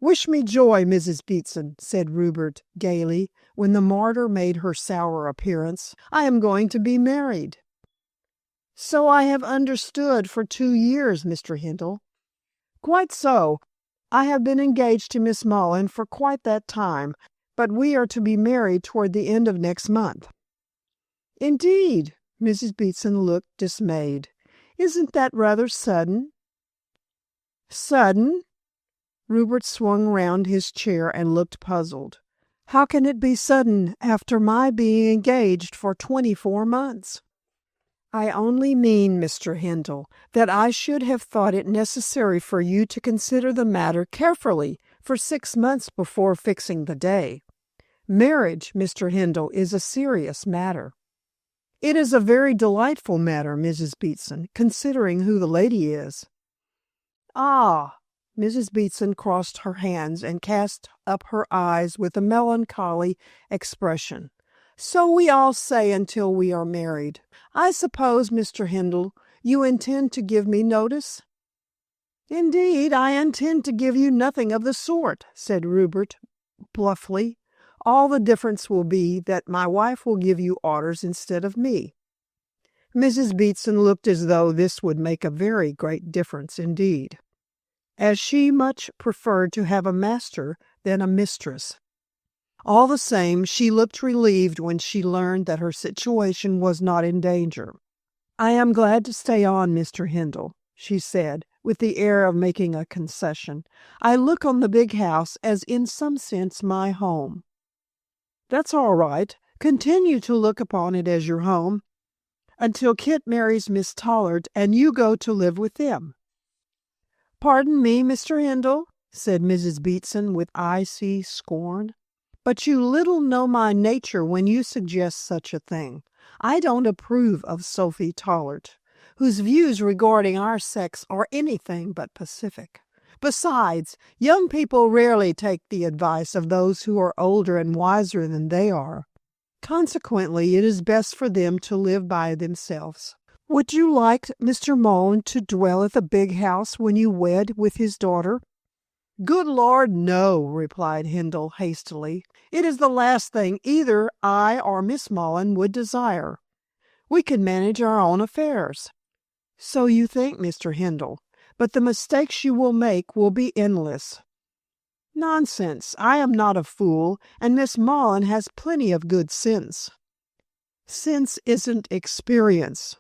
"Wish me joy, Mrs. Beatson," said Rupert gaily, when the martyr made her sour appearance. "I am going to be married." "So I have understood for 2 years, Mr. Hindle." "Quite so. I have been engaged to Miss Maughlin for quite that time, but we are to be married toward the end of next month." "Indeed!" Mrs. Beatson looked dismayed. "Isn't that rather sudden?" "Sudden?" Rupert swung round his chair and looked puzzled. "How can it be sudden after my being engaged for 24 months?" "I only mean, Mr. Hindle, that I should have thought it necessary for you to consider the matter carefully for 6 months before fixing the day. Marriage, Mr. Hindle, is a serious matter." "It is a very delightful matter, Mrs. Beatson, considering who the lady is." "Ah!" Mrs. Beatson crossed her hands and cast up her eyes with a melancholy expression. "So we all say until we are married. I suppose, Mr. Hindle, you intend to give me notice?" "Indeed, I intend to give you nothing of the sort," said Rupert bluffly. "All the difference will be that my wife will give you orders instead of me." Mrs. Beatson looked as though this would make a very great difference indeed, as she much preferred to have a master than a mistress. All the same, she looked relieved when she learned that her situation was not in danger. "I am glad to stay on, Mr. Hindle," she said, with the air of making a concession. "I look on the big house as in some sense my home." "That's all right. Continue to look upon it as your home until Kit marries Miss Tollard and you go to live with them." "Pardon me, Mr. Hindle," said Mrs. Beatson with icy scorn, "but you little know my nature when you suggest such a thing. I don't approve of Sophie Tollard, whose views regarding our sex are anything but pacific. Besides, young people rarely take the advice of those who are older and wiser than they are. Consequently, it is best for them to live by themselves. Would you like Mr. Mullen to dwell at the big house when you wed with his daughter?" "Good Lord, no," replied Hindle hastily. "It is the last thing either I or Miss Mullen would desire. We can manage our own affairs." "So you think, Mr. Hindle, but the mistakes you will make will be endless." "Nonsense. I am not a fool, and Miss Mullen has plenty of good sense." "Sense isn't experience,"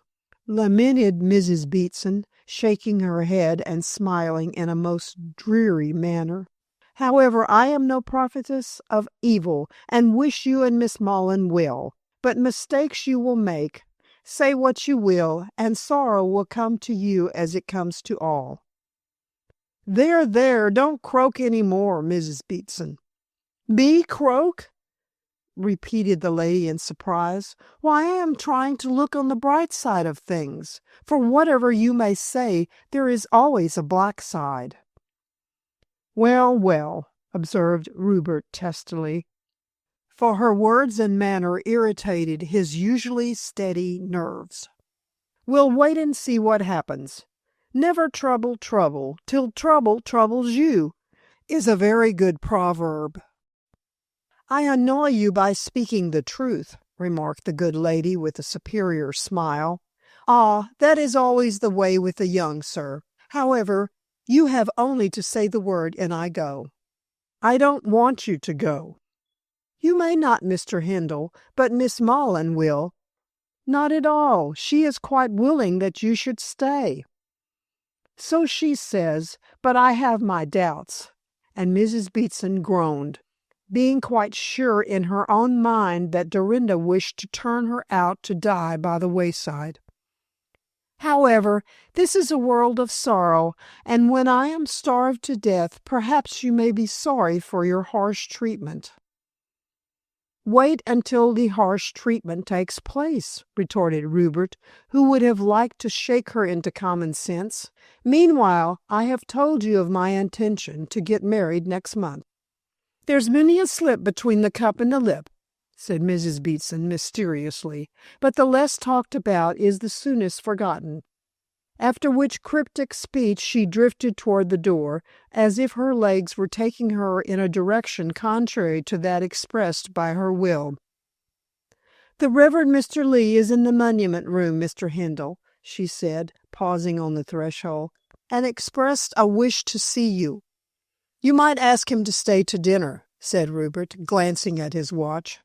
lamented Mrs. Beatson, shaking her head and smiling in a most dreary manner. "However, I am no prophetess of evil, and wish you and Miss Mullen well. But mistakes you will make, say what you will, and sorrow will come to you as it comes to all." "There, there, don't croak any more, Mrs. Beatson." "Me croak?" repeated the lady in surprise. "Why, I am trying to look on the bright side of things. For whatever you may say, there is always a black side." "Well, well," observed Rupert testily, for her words and manner irritated his usually steady nerves. "We'll wait and see what happens. Never trouble trouble till trouble troubles you is a very good proverb." "I annoy you by speaking the truth," remarked the good lady with a superior smile. "Ah, that is always the way with the young, sir. However, you have only to say the word and I go." "I don't want you to go." "You may not, Mr. Hindle, but Miss Mullen will." "Not at all. She is quite willing that you should stay." "So she says, but I have my doubts," and Mrs. Beatson groaned, being quite sure in her own mind that Dorinda wished to turn her out to die by the wayside. "However, this is a world of sorrow, and when I am starved to death, perhaps you may be sorry for your harsh treatment." "Wait until the harsh treatment takes place," retorted Rupert, who would have liked to shake her into common sense. "Meanwhile, I have told you of my intention to get married next month." "There's many a slip between the cup and the lip," said Mrs. Beatson mysteriously, "but the less talked about is the soonest forgotten." After which cryptic speech she drifted toward the door, as if her legs were taking her in a direction contrary to that expressed by her will. "The Reverend Mr. Lee is in the monument room, Mr. Hindle," she said, pausing on the threshold, "and expressed a wish to see you." "You might ask him to stay to dinner," said Rupert, glancing at his watch.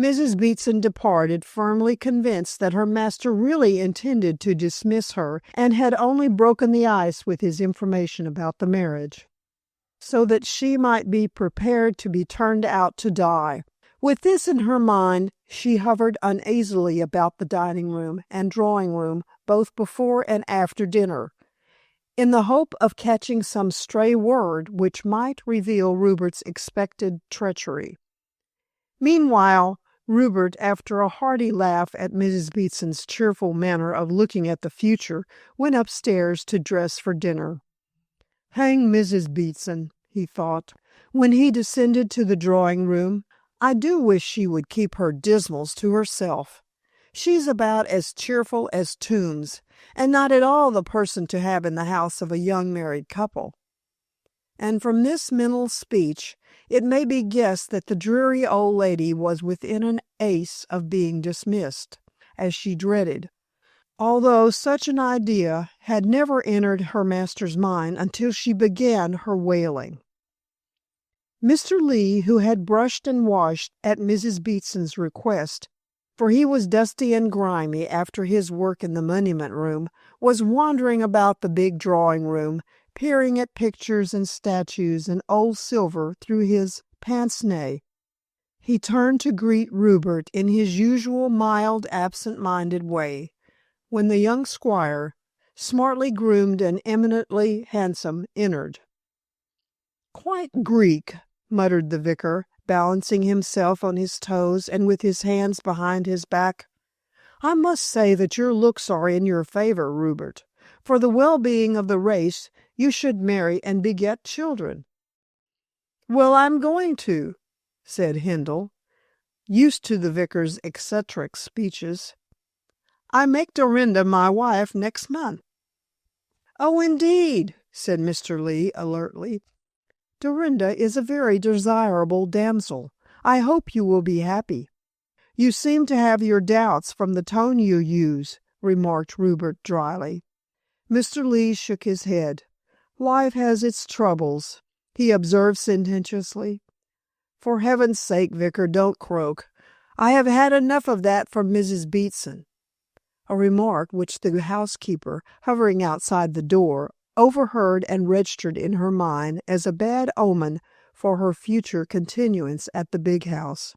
Mrs. Beatson departed, firmly convinced that her master really intended to dismiss her, and had only broken the ice with his information about the marriage. so that she might be prepared to be turned out to die. With this in her mind, she hovered uneasily about the dining room and drawing room, both before and after dinner, in the hope of catching some stray word which might reveal Rupert's expected treachery. Meanwhile, Rupert, after a hearty laugh at Mrs. Beetson's cheerful manner of looking at the future, went upstairs to dress for dinner. "Hang Mrs. Beetson," he thought, when he descended to the drawing-room. "I do wish she would keep her dismals to herself. She's about as cheerful as tombs, and not at all the person to have in the house of a young married couple." And from this mental speech, it may be guessed that the dreary old lady was within an ace of being dismissed, as she dreaded, although such an idea had never entered her master's mind until she began her wailing. Mr. Lee, who had brushed and washed at Mrs. Beetson's request, for he was dusty and grimy after his work in the monument room, was wandering about the big drawing-room, peering at pictures and statues and old silver through his pince-nez. He turned to greet Rupert in his usual mild, absent-minded way, when the young squire, smartly groomed and eminently handsome, entered. "Quite Greek," muttered the vicar, balancing himself on his toes and with his hands behind his back. "I must say that your looks are in your favor, Rupert. For the well-being of the race, you should marry and beget children." "Well, I'm going to," said Handel, used to the vicar's eccentric speeches. "I make Dorinda my wife next month." "Oh, indeed," said Mr. Lee, alertly. "Dorinda is a very desirable damsel. I hope you will be happy." "You seem to have your doubts from the tone you use," remarked Rupert dryly. Mr. Lee shook his head. "Life has its troubles," he observed sententiously. "For heaven's sake, vicar, don't croak. I have had enough of that from Mrs. Beetson," a remark which the housekeeper, hovering outside the door, overheard and registered in her mind as a bad omen for her future continuance at the big house.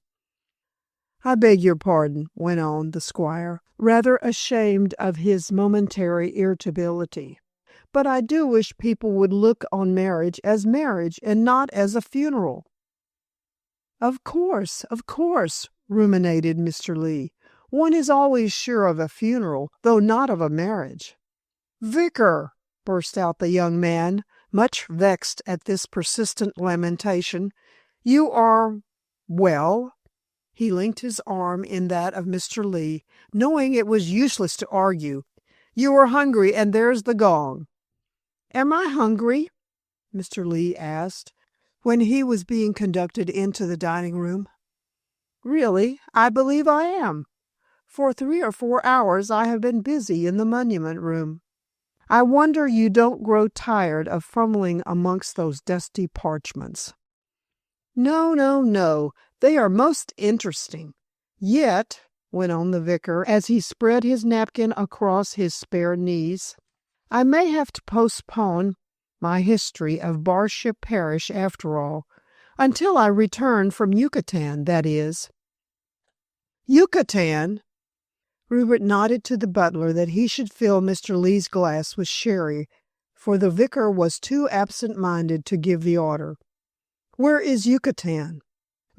"I beg your pardon," went on the squire, rather ashamed of his momentary irritability, "but I do wish people would look on marriage and not as a funeral." Of course," ruminated Mr. Lee. "One is always sure of a funeral, though not of a marriage." "Vicar!" burst out the young man, much vexed at this persistent lamentation. "You are well?" He linked his arm in that of Mr. Lee, knowing it was useless to argue. "You are hungry, and there's the gong." "Am I hungry?" Mr. Lee asked, when he was being conducted into the dining-room. "Really, I believe I am. For 3 or 4 hours I have been busy in the monument room. I wonder you don't grow tired of fumbling amongst those dusty parchments." "No, no, no. They are most interesting. Yet," went on the vicar, as he spread his napkin across his spare knees, "I may have to postpone my history of Barship Parish after all, until I return from Yucatan, that is." "Yucatan?" Rupert nodded to the butler that he should fill Mr. Lee's glass with sherry, for the vicar was too absent-minded to give the order. "Where is Yucatan?"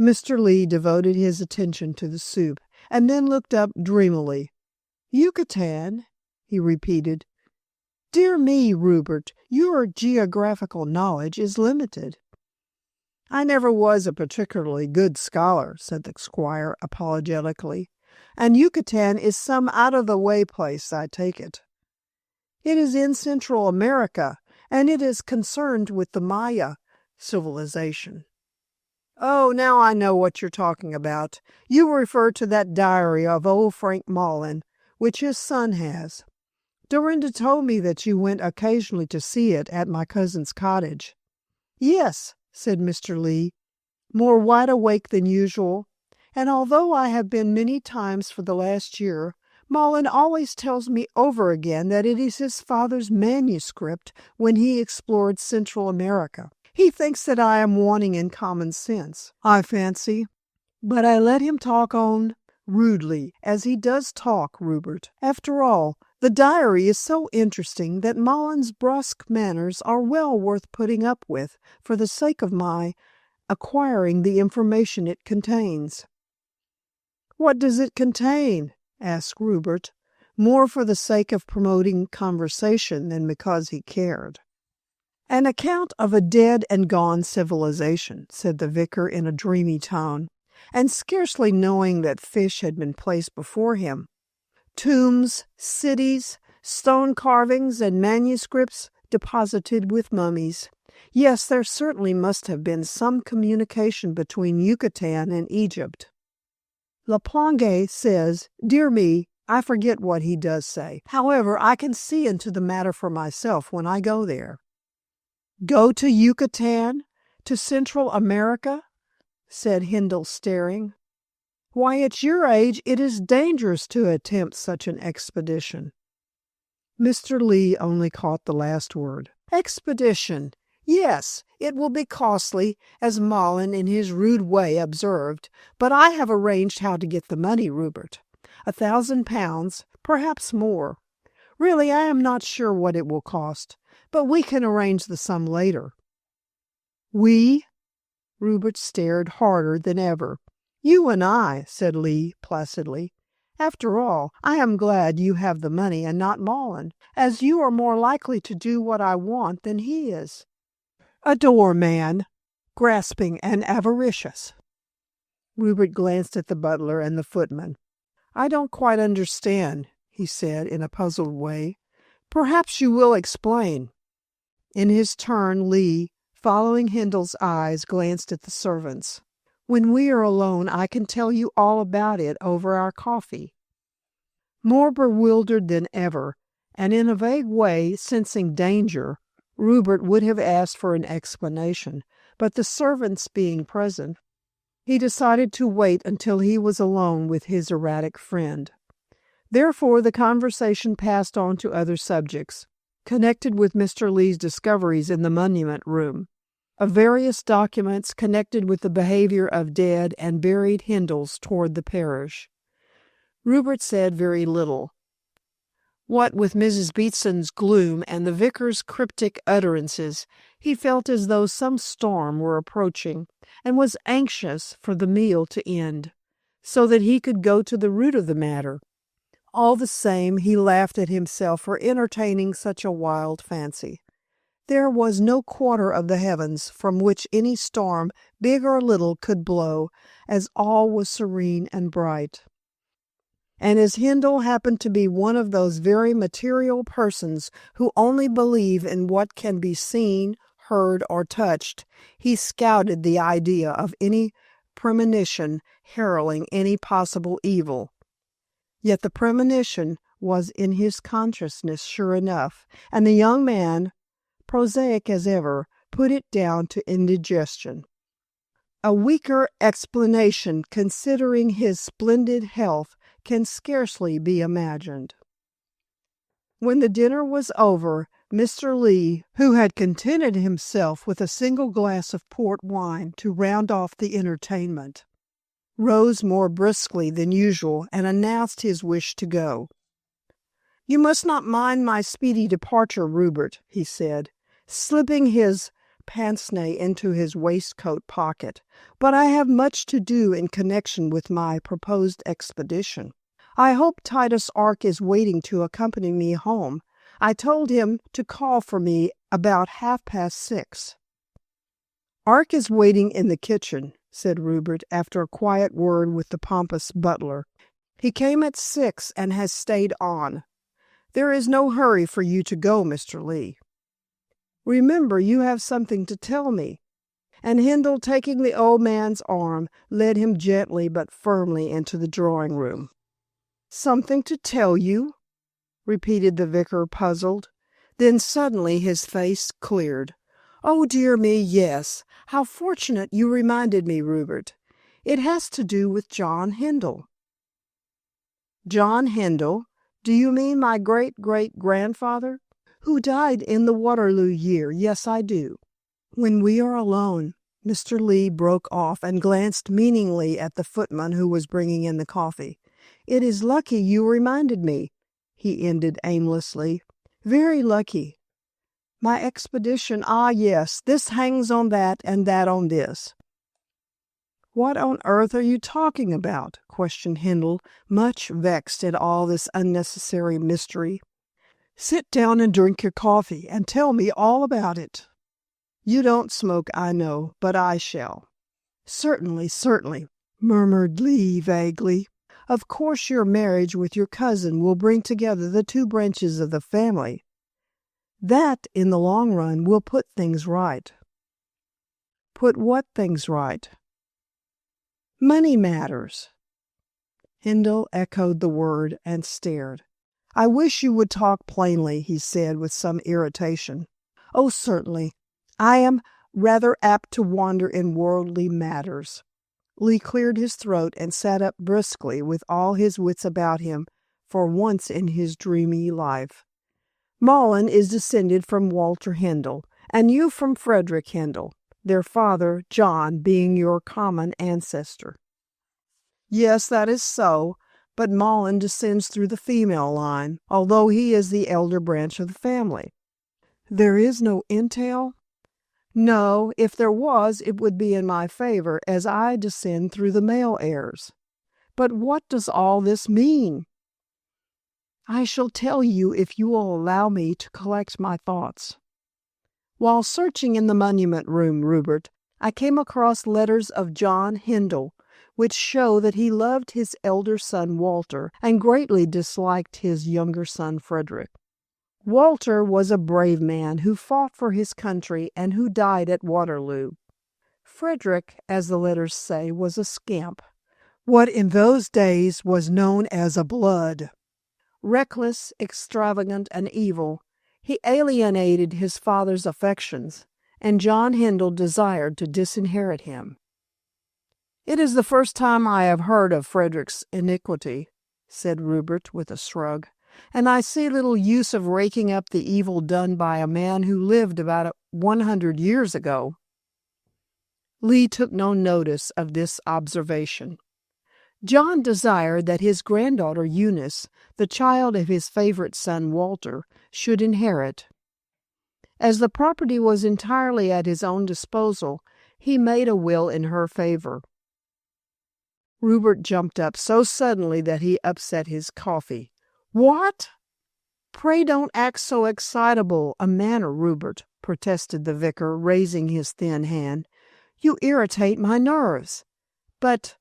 Mr. Lee devoted his attention to the soup, and then looked up dreamily. "Yucatan?" he repeated. "Dear me, Rupert, your geographical knowledge is limited." "I never was a particularly good scholar," said the squire apologetically, "and Yucatan is some out-of-the-way place, I take it." "It is in Central America, and it is concerned with the Maya civilization." "Oh, now I know what you're talking about. You refer to that diary of old Frank Mullen, which his son has. Dorinda told me that you went occasionally to see it at my cousin's cottage." "Yes," said Mr. Lee, more wide awake than usual, "and although I have been many times for the last year, Mullen always tells me over again that it is his father's manuscript when he explored Central America. He thinks that I am wanting in common sense, I fancy. But I let him talk on rudely, as he does talk, Rupert. After all, the diary is so interesting that Mullen's brusque manners are well worth putting up with for the sake of my acquiring the information it contains. What does it contain? Asked Rupert, more for the sake of promoting conversation than because he cared. An account of a dead and gone civilization, said the vicar in a dreamy tone, and scarcely knowing that fish had been placed before him. Tombs, cities, stone carvings, and manuscripts deposited with mummies. Yes, there certainly must have been some communication between Yucatan and Egypt. Laplangue says, dear me, I forget what he does say. However, I can see into the matter for myself when I go there. Go to Yucatan? To Central America? Said Hindle, staring. Why, at your age, it is dangerous to attempt such an expedition. Mr. Lee only caught the last word. Expedition! Yes, it will be costly, as Mullen in his rude way observed, but I have arranged how to get the money, Rupert. £1,000, perhaps more. Really, I am not sure what it will cost, but we can arrange the sum later. We? Rupert stared harder than ever. You and I, said Lee placidly. After all, I am glad you have the money and not Mullen, as you are more likely to do what I want than he is. A doorman, grasping and avaricious. Rupert glanced at the butler and the footman. I don't quite understand, he said in a puzzled way. Perhaps you will explain. In his turn, Lee, following Hindle's eyes, glanced at the servants. When we are alone, I can tell you all about it over our coffee. More bewildered than ever, and in a vague way sensing danger, Rupert would have asked for an explanation, but the servants being present, he decided to wait until he was alone with his erratic friend. Therefore, the conversation passed on to other subjects, connected with Mr. Lee's discoveries in the monument room, of various documents connected with the behavior of dead and buried Hindles toward the parish. Rupert said very little. What with Mrs. Beetson's gloom and the vicar's cryptic utterances, he felt as though some storm were approaching, and was anxious for the meal to end, so that he could go to the root of the matter. All the same, he laughed at himself for entertaining such a wild fancy. There was no quarter of the heavens from which any storm, big or little, could blow, as all was serene and bright. And as Hindle happened to be one of those very material persons who only believe in what can be seen, heard, or touched, he scouted the idea of any premonition heralding any possible evil. Yet the premonition was in his consciousness sure enough, and the young man, prosaic as ever, put it down to indigestion. A weaker explanation, considering his splendid health, can scarcely be imagined. When the dinner was over, Mr. Lee, who had contented himself with a single glass of port wine to round off the entertainment, rose more briskly than usual and announced his wish to go. You must not mind my speedy departure, Rupert, he said, slipping his pince-nez into his waistcoat pocket, but I have much to do in connection with my proposed expedition. I hope Titus Ark is waiting to accompany me home. I told him to call for me about 6:30. Ark is waiting in the kitchen, said Rupert, after a quiet word with the pompous butler. He came at 6 and has stayed on. There is no hurry for you to go, Mr. Lee. Remember, you have something to tell me. And Hindle, taking the old man's arm, led him gently but firmly into the drawing-room. Something to tell you? Repeated the vicar, puzzled. Then suddenly his face cleared. Oh, dear me, yes. How fortunate you reminded me, Rupert. It has to do with John Hindle. John Hindle? Do you mean my great-great-grandfather? Who died in the Waterloo year? Yes, I do. When we are alone, Mr. Lee broke off and glanced meaningly at the footman who was bringing in the coffee. It is lucky you reminded me, he ended aimlessly. Very lucky. My expedition, yes, this hangs on that and that on this. What on earth are you talking about? Questioned Hindle, much vexed at all this unnecessary mystery. Sit down and drink your coffee and tell me all about it. You don't smoke, I know, but I shall. Certainly, certainly, murmured Lee vaguely. Of course your marriage with your cousin will bring together the two branches of the family. That, in the long run, will put things right. Put what things right? Money matters. Hindle echoed the word and stared. I wish you would talk plainly, he said with some irritation. Oh, certainly. I am rather apt to wander in worldly matters. Lee cleared his throat and sat up briskly with all his wits about him for once in his dreamy life. Mullen is descended from Walter Hindle, and you from Frederick Hindle, their father, John, being your common ancestor. Yes, that is so, but Mullen descends through the female line, although he is the elder branch of the family. There is no entail? No, if there was, it would be in my favor, as I descend through the male heirs. But what does all this mean? I shall tell you if you will allow me to collect my thoughts. While searching in the monument room, Rupert, I came across letters of John Hindle, which show that he loved his elder son Walter and greatly disliked his younger son Frederick. Walter was a brave man who fought for his country and who died at Waterloo. Frederick, as the letters say, was a scamp, what in those days was known as a blood. Reckless, extravagant, and evil, he alienated his father's affections, and John Hindle desired to disinherit him. It is the first time I have heard of Frederick's iniquity, said Rupert with a shrug, and I see little use of raking up the evil done by a man who lived about 100 years ago. Lee took no notice of this observation. John desired that his granddaughter Eunice, the child of his favorite son Walter, should inherit. As the property was entirely at his own disposal, he made a will in her favor. Rupert jumped up so suddenly that he upset his coffee. What? Pray don't act so excitable a manner, Rupert, protested the vicar, raising his thin hand. You irritate my nerves. But,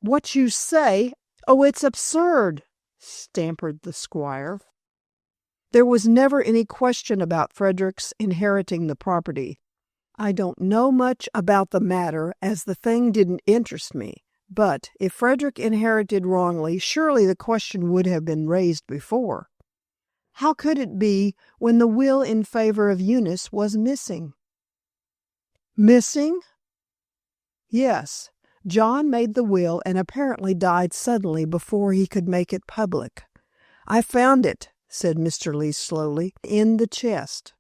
what you say, oh, it's absurd, stammered the squire. There was never any question about Frederick's inheriting the property. I don't know much about the matter, as the thing didn't interest me, but if Frederick inherited wrongly, surely the question would have been raised before. How could it be when the will in favor of Eunice was missing? Missing? Yes. John made the will and apparently died suddenly before he could make it public. I found it, said Mr. Lee slowly, in the chest.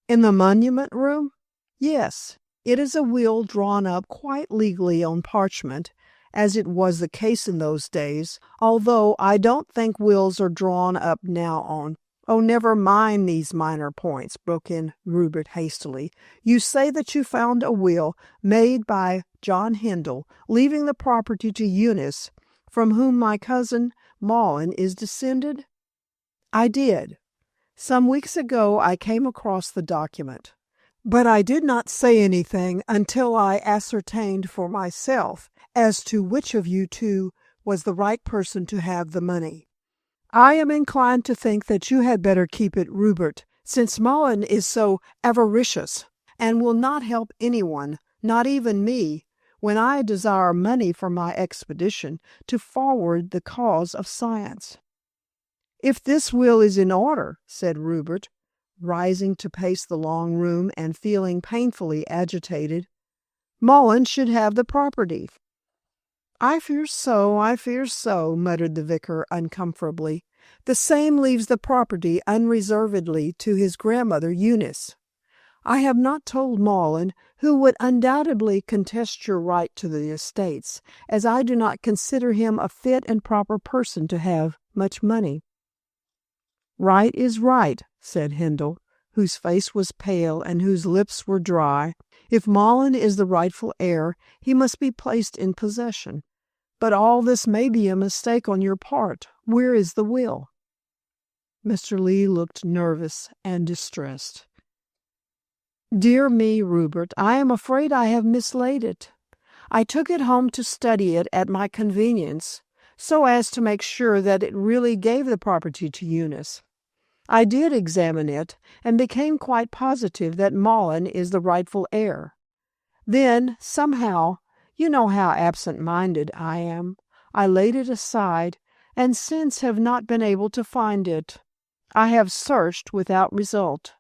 In the monument room? Yes. It is a will drawn up quite legally on parchment, as it was the case in those days, although I don't think wills are drawn up now on— Oh, never mind these minor points, broke in Rupert hastily. You say that you found a will made by John Hindle, leaving the property to Eunice, from whom my cousin Mullen is descended? I did. Some weeks ago I came across the document, but I did not say anything until I ascertained for myself as to which of you two was the right person to have the money. I am inclined to think that you had better keep it, Rupert, since Mullen is so avaricious and will not help anyone, not even me, when I desire money for my expedition to forward the cause of science. If this will is in order, said Rupert, rising to pace the long room and feeling painfully agitated, Mullen should have the property. I fear so, muttered the vicar uncomfortably. The same leaves the property unreservedly to his grandmother Eunice. I have not told Malin, who would undoubtedly contest your right to the estates, as I do not consider him a fit and proper person to have much money." "Right is right," said Hindle, whose face was pale and whose lips were dry. "If Malin is the rightful heir, he must be placed in possession. But all this may be a mistake on your part. Where is the will?" Mr. Lee looked nervous and distressed. "Dear me, Rupert, I am afraid I have mislaid it. I took it home to study it at my convenience, so as to make sure that it really gave the property to Eunice. I did examine it, and became quite positive that Malin is the rightful heir. Then, somehow, you know how absent-minded I am, I laid it aside, and since have not been able to find it. I have searched without result."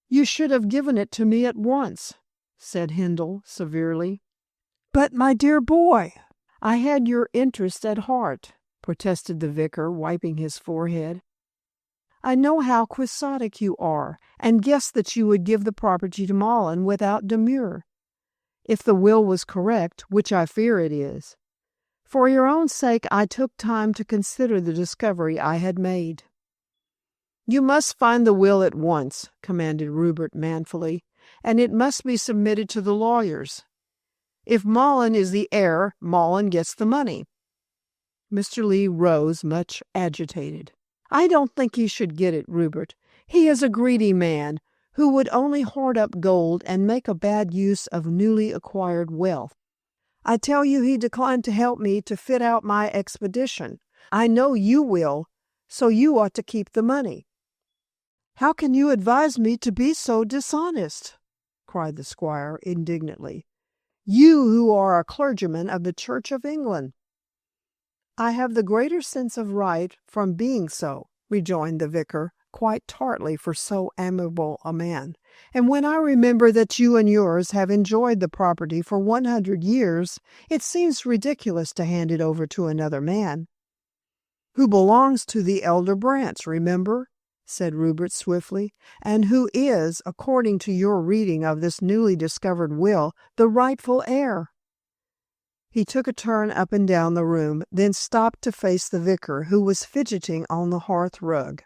"You should have given it to me at once," said Hindle severely. "But, my dear boy, I had your interest at heart," protested the vicar, wiping his forehead. "I know how quixotic you are, and guessed that you would give the property to Malin without demur, if the will was correct, which I fear it is. For your own sake I took time to consider the discovery I had made." "You must find the will at once," commanded Rupert manfully, "and it must be submitted to the lawyers. If Malin is the heir, Malin gets the money." Mr. Lee rose, much agitated. "I don't think he should get it, Rupert. He is a greedy man, who would only hoard up gold and make a bad use of newly acquired wealth. I tell you he declined to help me to fit out my expedition. I know you will, so you ought to keep the money." "How can you advise me to be so dishonest?" cried the squire indignantly. "You who are a clergyman of the Church of England." "I have the greater sense of right from being so," rejoined the vicar, quite tartly for so amiable a man. "And when I remember that you and yours have enjoyed the property for 100 years, it seems ridiculous to hand it over to another man." "Who belongs to the elder branch, remember," said Rupert swiftly, "and who is, according to your reading of this newly discovered will, the rightful heir." He took a turn up and down the room, then stopped to face the vicar, who was fidgeting on the hearth rug.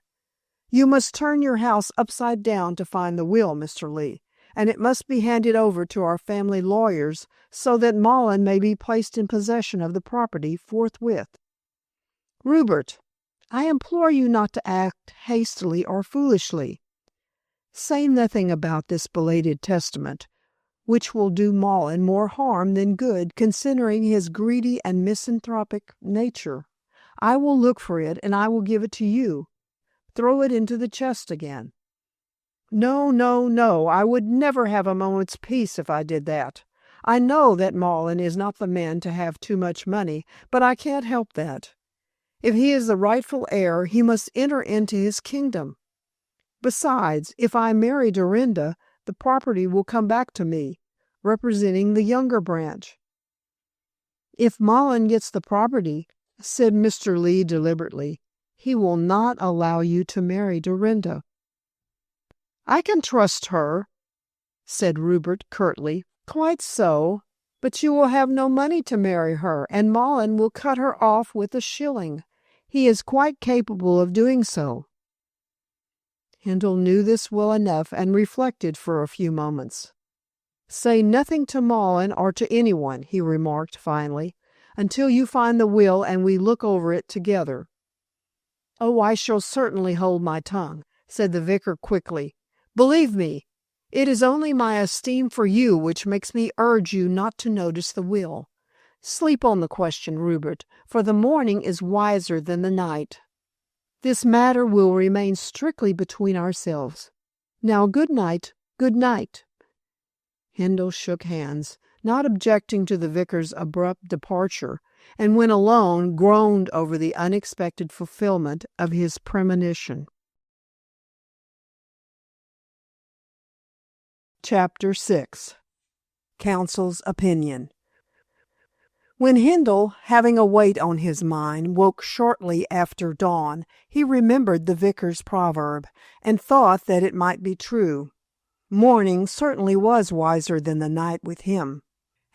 "You must turn your house upside down to find the will, Mr. Lee, and it must be handed over to our family lawyers so that Malin may be placed in possession of the property forthwith. Rupert, I implore you not to act hastily or foolishly. Say nothing about this belated testament, which will do Malin more harm than good, considering his greedy and misanthropic nature. I will look for it, and I will give it to you. Throw it into the chest again." "No, no, no. I would never have a moment's peace if I did that. I know that Malin is not the man to have too much money, but I can't help that. If he is the rightful heir, he must enter into his kingdom. Besides, if I marry Dorinda, the property will come back to me, representing the younger branch." "If Malin gets the property," said Mr. Lee deliberately, "he will not allow you to marry Dorinda." "I can trust her," said Rupert curtly. "Quite so, but you will have no money to marry her, and Malin will cut her off with a shilling. He is quite capable of doing so." Hindle knew this well enough and reflected for a few moments. "Say nothing to Malin or to anyone," he remarked finally, "until you find the will and we look over it together." "Oh, I shall certainly hold my tongue," said the vicar quickly. "Believe me, it is only my esteem for you which makes me urge you not to notice the will. Sleep on the question, Rupert, for the morning is wiser than the night. This matter will remain strictly between ourselves. Now, good night, good night." Hindle shook hands, not objecting to the vicar's abrupt departure, and when alone groaned over the unexpected fulfillment of his premonition. Chapter 6. Counsel's Opinion. When Hindle, having a weight on his mind, woke shortly after dawn, he remembered the vicar's proverb, and thought that it might be true. Morning certainly was wiser than the night with him,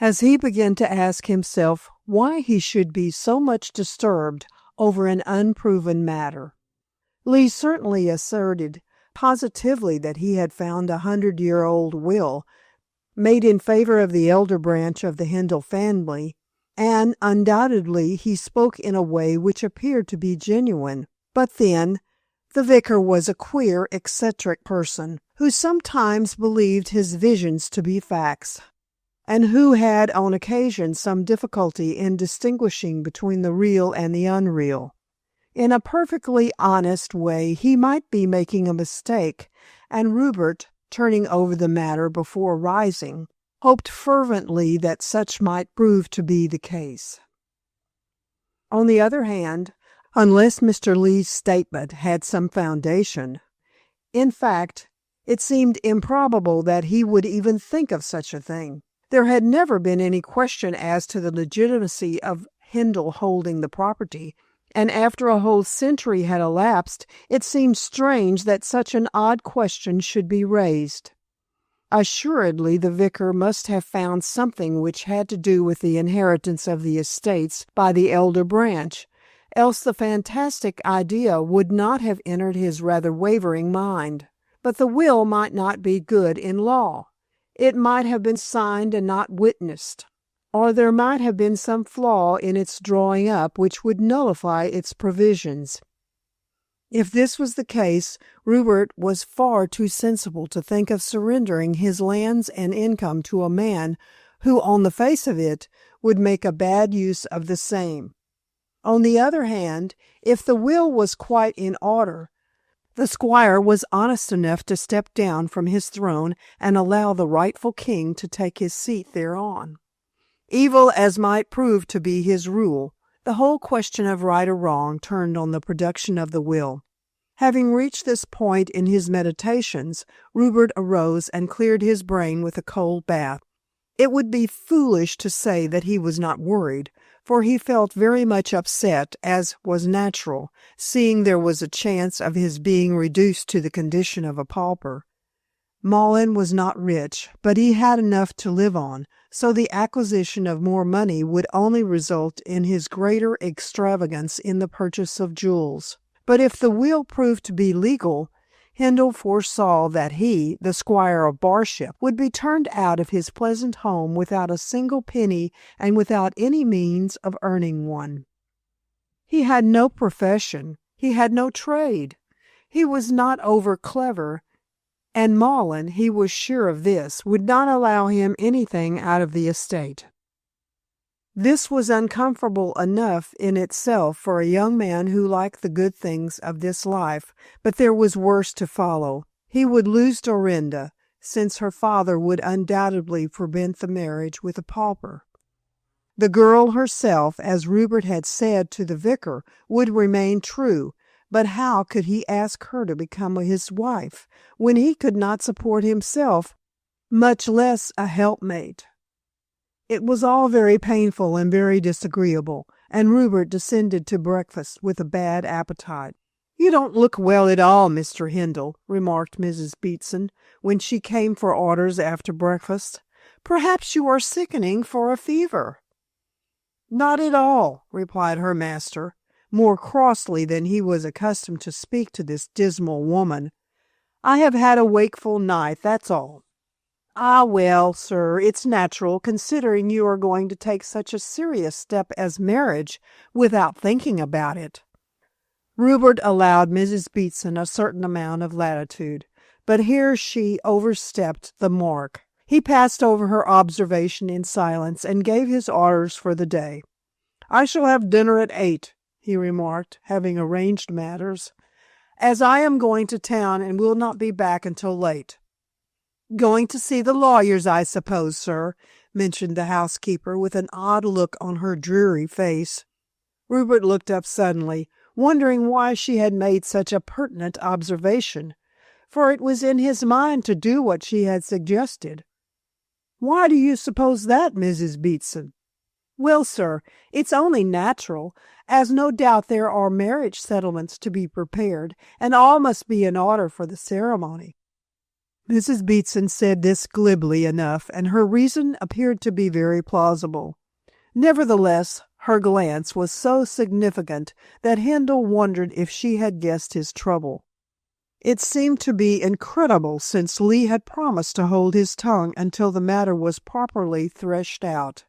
as he began to ask himself why he should be so much disturbed over an unproven matter. Lee certainly asserted positively that he had found 100-year-old will made in favor of the elder branch of the Hindle family, and undoubtedly he spoke in a way which appeared to be genuine. But then, the vicar was a queer, eccentric person, who sometimes believed his visions to be facts, and who had on occasion some difficulty in distinguishing between the real and the unreal. In a perfectly honest way he might be making a mistake, and Rupert, turning over the matter before rising, hoped fervently that such might prove to be the case. On the other hand, unless Mr. Lee's statement had some foundation, in fact, it seemed improbable that he would even think of such a thing. There had never been any question as to the legitimacy of Hindle holding the property, and after a whole century had elapsed, it seemed strange that such an odd question should be raised. Assuredly, the vicar must have found something which had to do with the inheritance of the estates by the elder branch, else the fantastic idea would not have entered his rather wavering mind. But the will might not be good in law. It might have been signed and not witnessed, or there might have been some flaw in its drawing up which would nullify its provisions. If this was the case, Rupert was far too sensible to think of surrendering his lands and income to a man who, on the face of it, would make a bad use of the same. On the other hand, if the will was quite in order, the squire was honest enough to step down from his throne and allow the rightful king to take his seat thereon. Evil as might prove to be his rule, the whole question of right or wrong turned on the production of the will. Having reached this point in his meditations, Rupert arose and cleared his brain with a cold bath. It would be foolish to say that he was not worried, for he felt very much upset, as was natural, seeing there was a chance of his being reduced to the condition of a pauper. Malin was not rich, but he had enough to live on, so the acquisition of more money would only result in his greater extravagance in the purchase of jewels. But if the will proved to be legal, Hindle foresaw that he, the squire of Barship, would be turned out of his pleasant home without a single penny and without any means of earning one. He had no profession, he had no trade, he was not over clever, and Malin, he was sure of this, would not allow him anything out of the estate. This was uncomfortable enough in itself for a young man who liked the good things of this life, but there was worse to follow. He would lose Dorinda, since her father would undoubtedly prevent the marriage with a pauper. The girl herself, as Rupert had said to the vicar, would remain true, but how could he ask her to become his wife, when he could not support himself, much less a helpmate? It was all very painful and very disagreeable, and Rupert descended to breakfast with a bad appetite. "You don't look well at all, Mr. Hindle," remarked Mrs. Beatson, when she came for orders after breakfast. "Perhaps you are sickening for a fever." "Not at all," replied her master, more crossly than he was accustomed to speak to this dismal woman. "I have had a wakeful night, that's all." "Ah, well, sir, it's natural, considering you are going to take such a serious step as marriage without thinking about it." Rupert allowed Mrs. Beatson a certain amount of latitude, but here she overstepped the mark. He passed over her observation in silence and gave his orders for the day. "I shall have dinner at 8, he remarked, having arranged matters, "as I am going to town and will not be back until late." "Going to see the lawyers, I suppose, sir," mentioned the housekeeper, with an odd look on her dreary face. Rupert looked up suddenly, wondering why she had made such a pertinent observation, for it was in his mind to do what she had suggested. "Why do you suppose that, Mrs. Beatson?" "Well, sir, it's only natural, as no doubt there are marriage settlements to be prepared, and all must be in order for the ceremony." Mrs. Beatson said this glibly enough, and her reason appeared to be very plausible. Nevertheless, her glance was so significant that Handel wondered if she had guessed his trouble. It seemed to be incredible, since Lee had promised to hold his tongue until the matter was properly threshed out.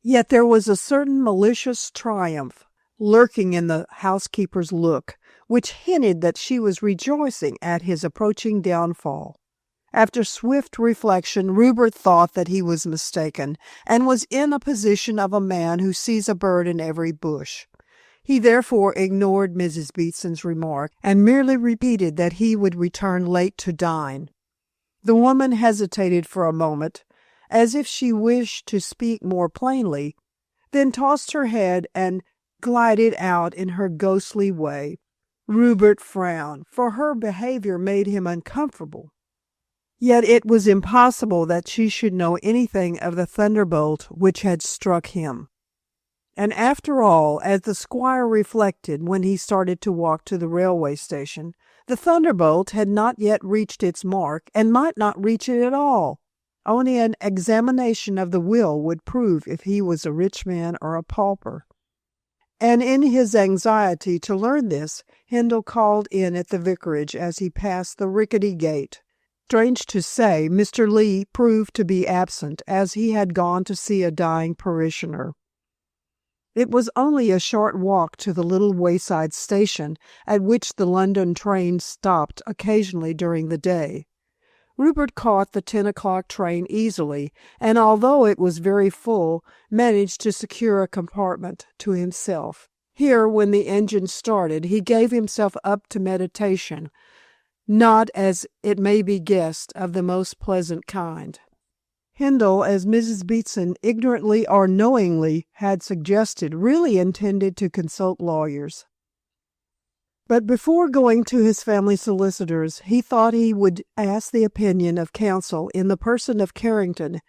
Yet there was a certain malicious triumph lurking in the housekeeper's look, which hinted that she was rejoicing at his approaching downfall. After swift reflection, Rupert thought that he was mistaken, and was in a position of a man who sees a bird in every bush. He therefore ignored Mrs. Beatson's remark, and merely repeated that he would return late to dine. The woman hesitated for a moment, as if she wished to speak more plainly, then tossed her head and glided out in her ghostly way. Rupert frowned, for her behavior made him uncomfortable. Yet it was impossible that she should know anything of the thunderbolt which had struck him. And after all, as the squire reflected when he started to walk to the railway station, the thunderbolt had not yet reached its mark, and might not reach it at all. Only an examination of the will would prove if he was a rich man or a pauper. And in his anxiety to learn this, Handel called in at the vicarage as he passed the rickety gate. Strange to say, Mr. Lee proved to be absent, as he had gone to see a dying parishioner. It was only a short walk to the little wayside station, at which the London train stopped occasionally during the day. Rupert caught the 10 o'clock train easily, and although it was very full, managed to secure a compartment to himself. Here, when the engine started, he gave himself up to meditation, not, as it may be guessed, of the most pleasant kind. Handel, as Mrs. Beatson ignorantly or knowingly had suggested, really intended to consult lawyers. But before going to his family solicitors, he thought he would ask the opinion of counsel in the person of Carrington,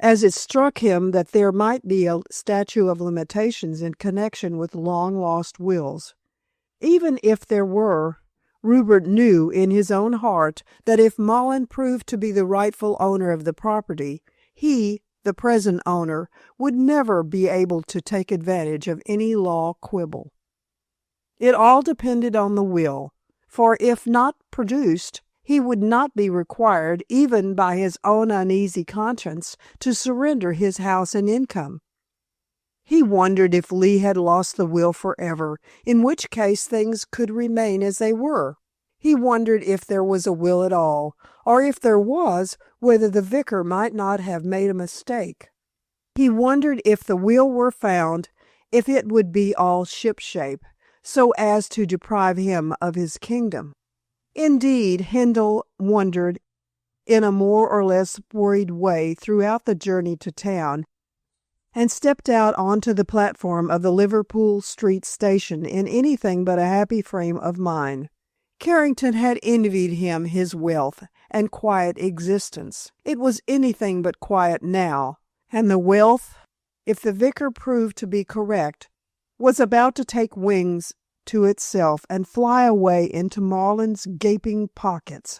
as it struck him that there might be a statute of limitations in connection with long-lost wills. Even if there were, Rupert knew in his own heart that if Mullen proved to be the rightful owner of the property, he, the present owner, would never be able to take advantage of any law quibble. It all depended on the will, for if not produced, he would not be required, even by his own uneasy conscience, to surrender his house and income. He wondered if Lee had lost the will forever, in which case things could remain as they were. He wondered if there was a will at all, or if there was, whether the vicar might not have made a mistake. He wondered if the will were found, if it would be all shipshape, so as to deprive him of his kingdom. Indeed, Handel wondered in a more or less worried way throughout the journey to town, and stepped out onto the platform of the Liverpool Street station in anything but a happy frame of mind. Carrington had envied him his wealth and quiet existence. It was anything but quiet now, and the wealth, if the vicar proved to be correct, was about to take wings to itself and fly away into Marlin's gaping pockets.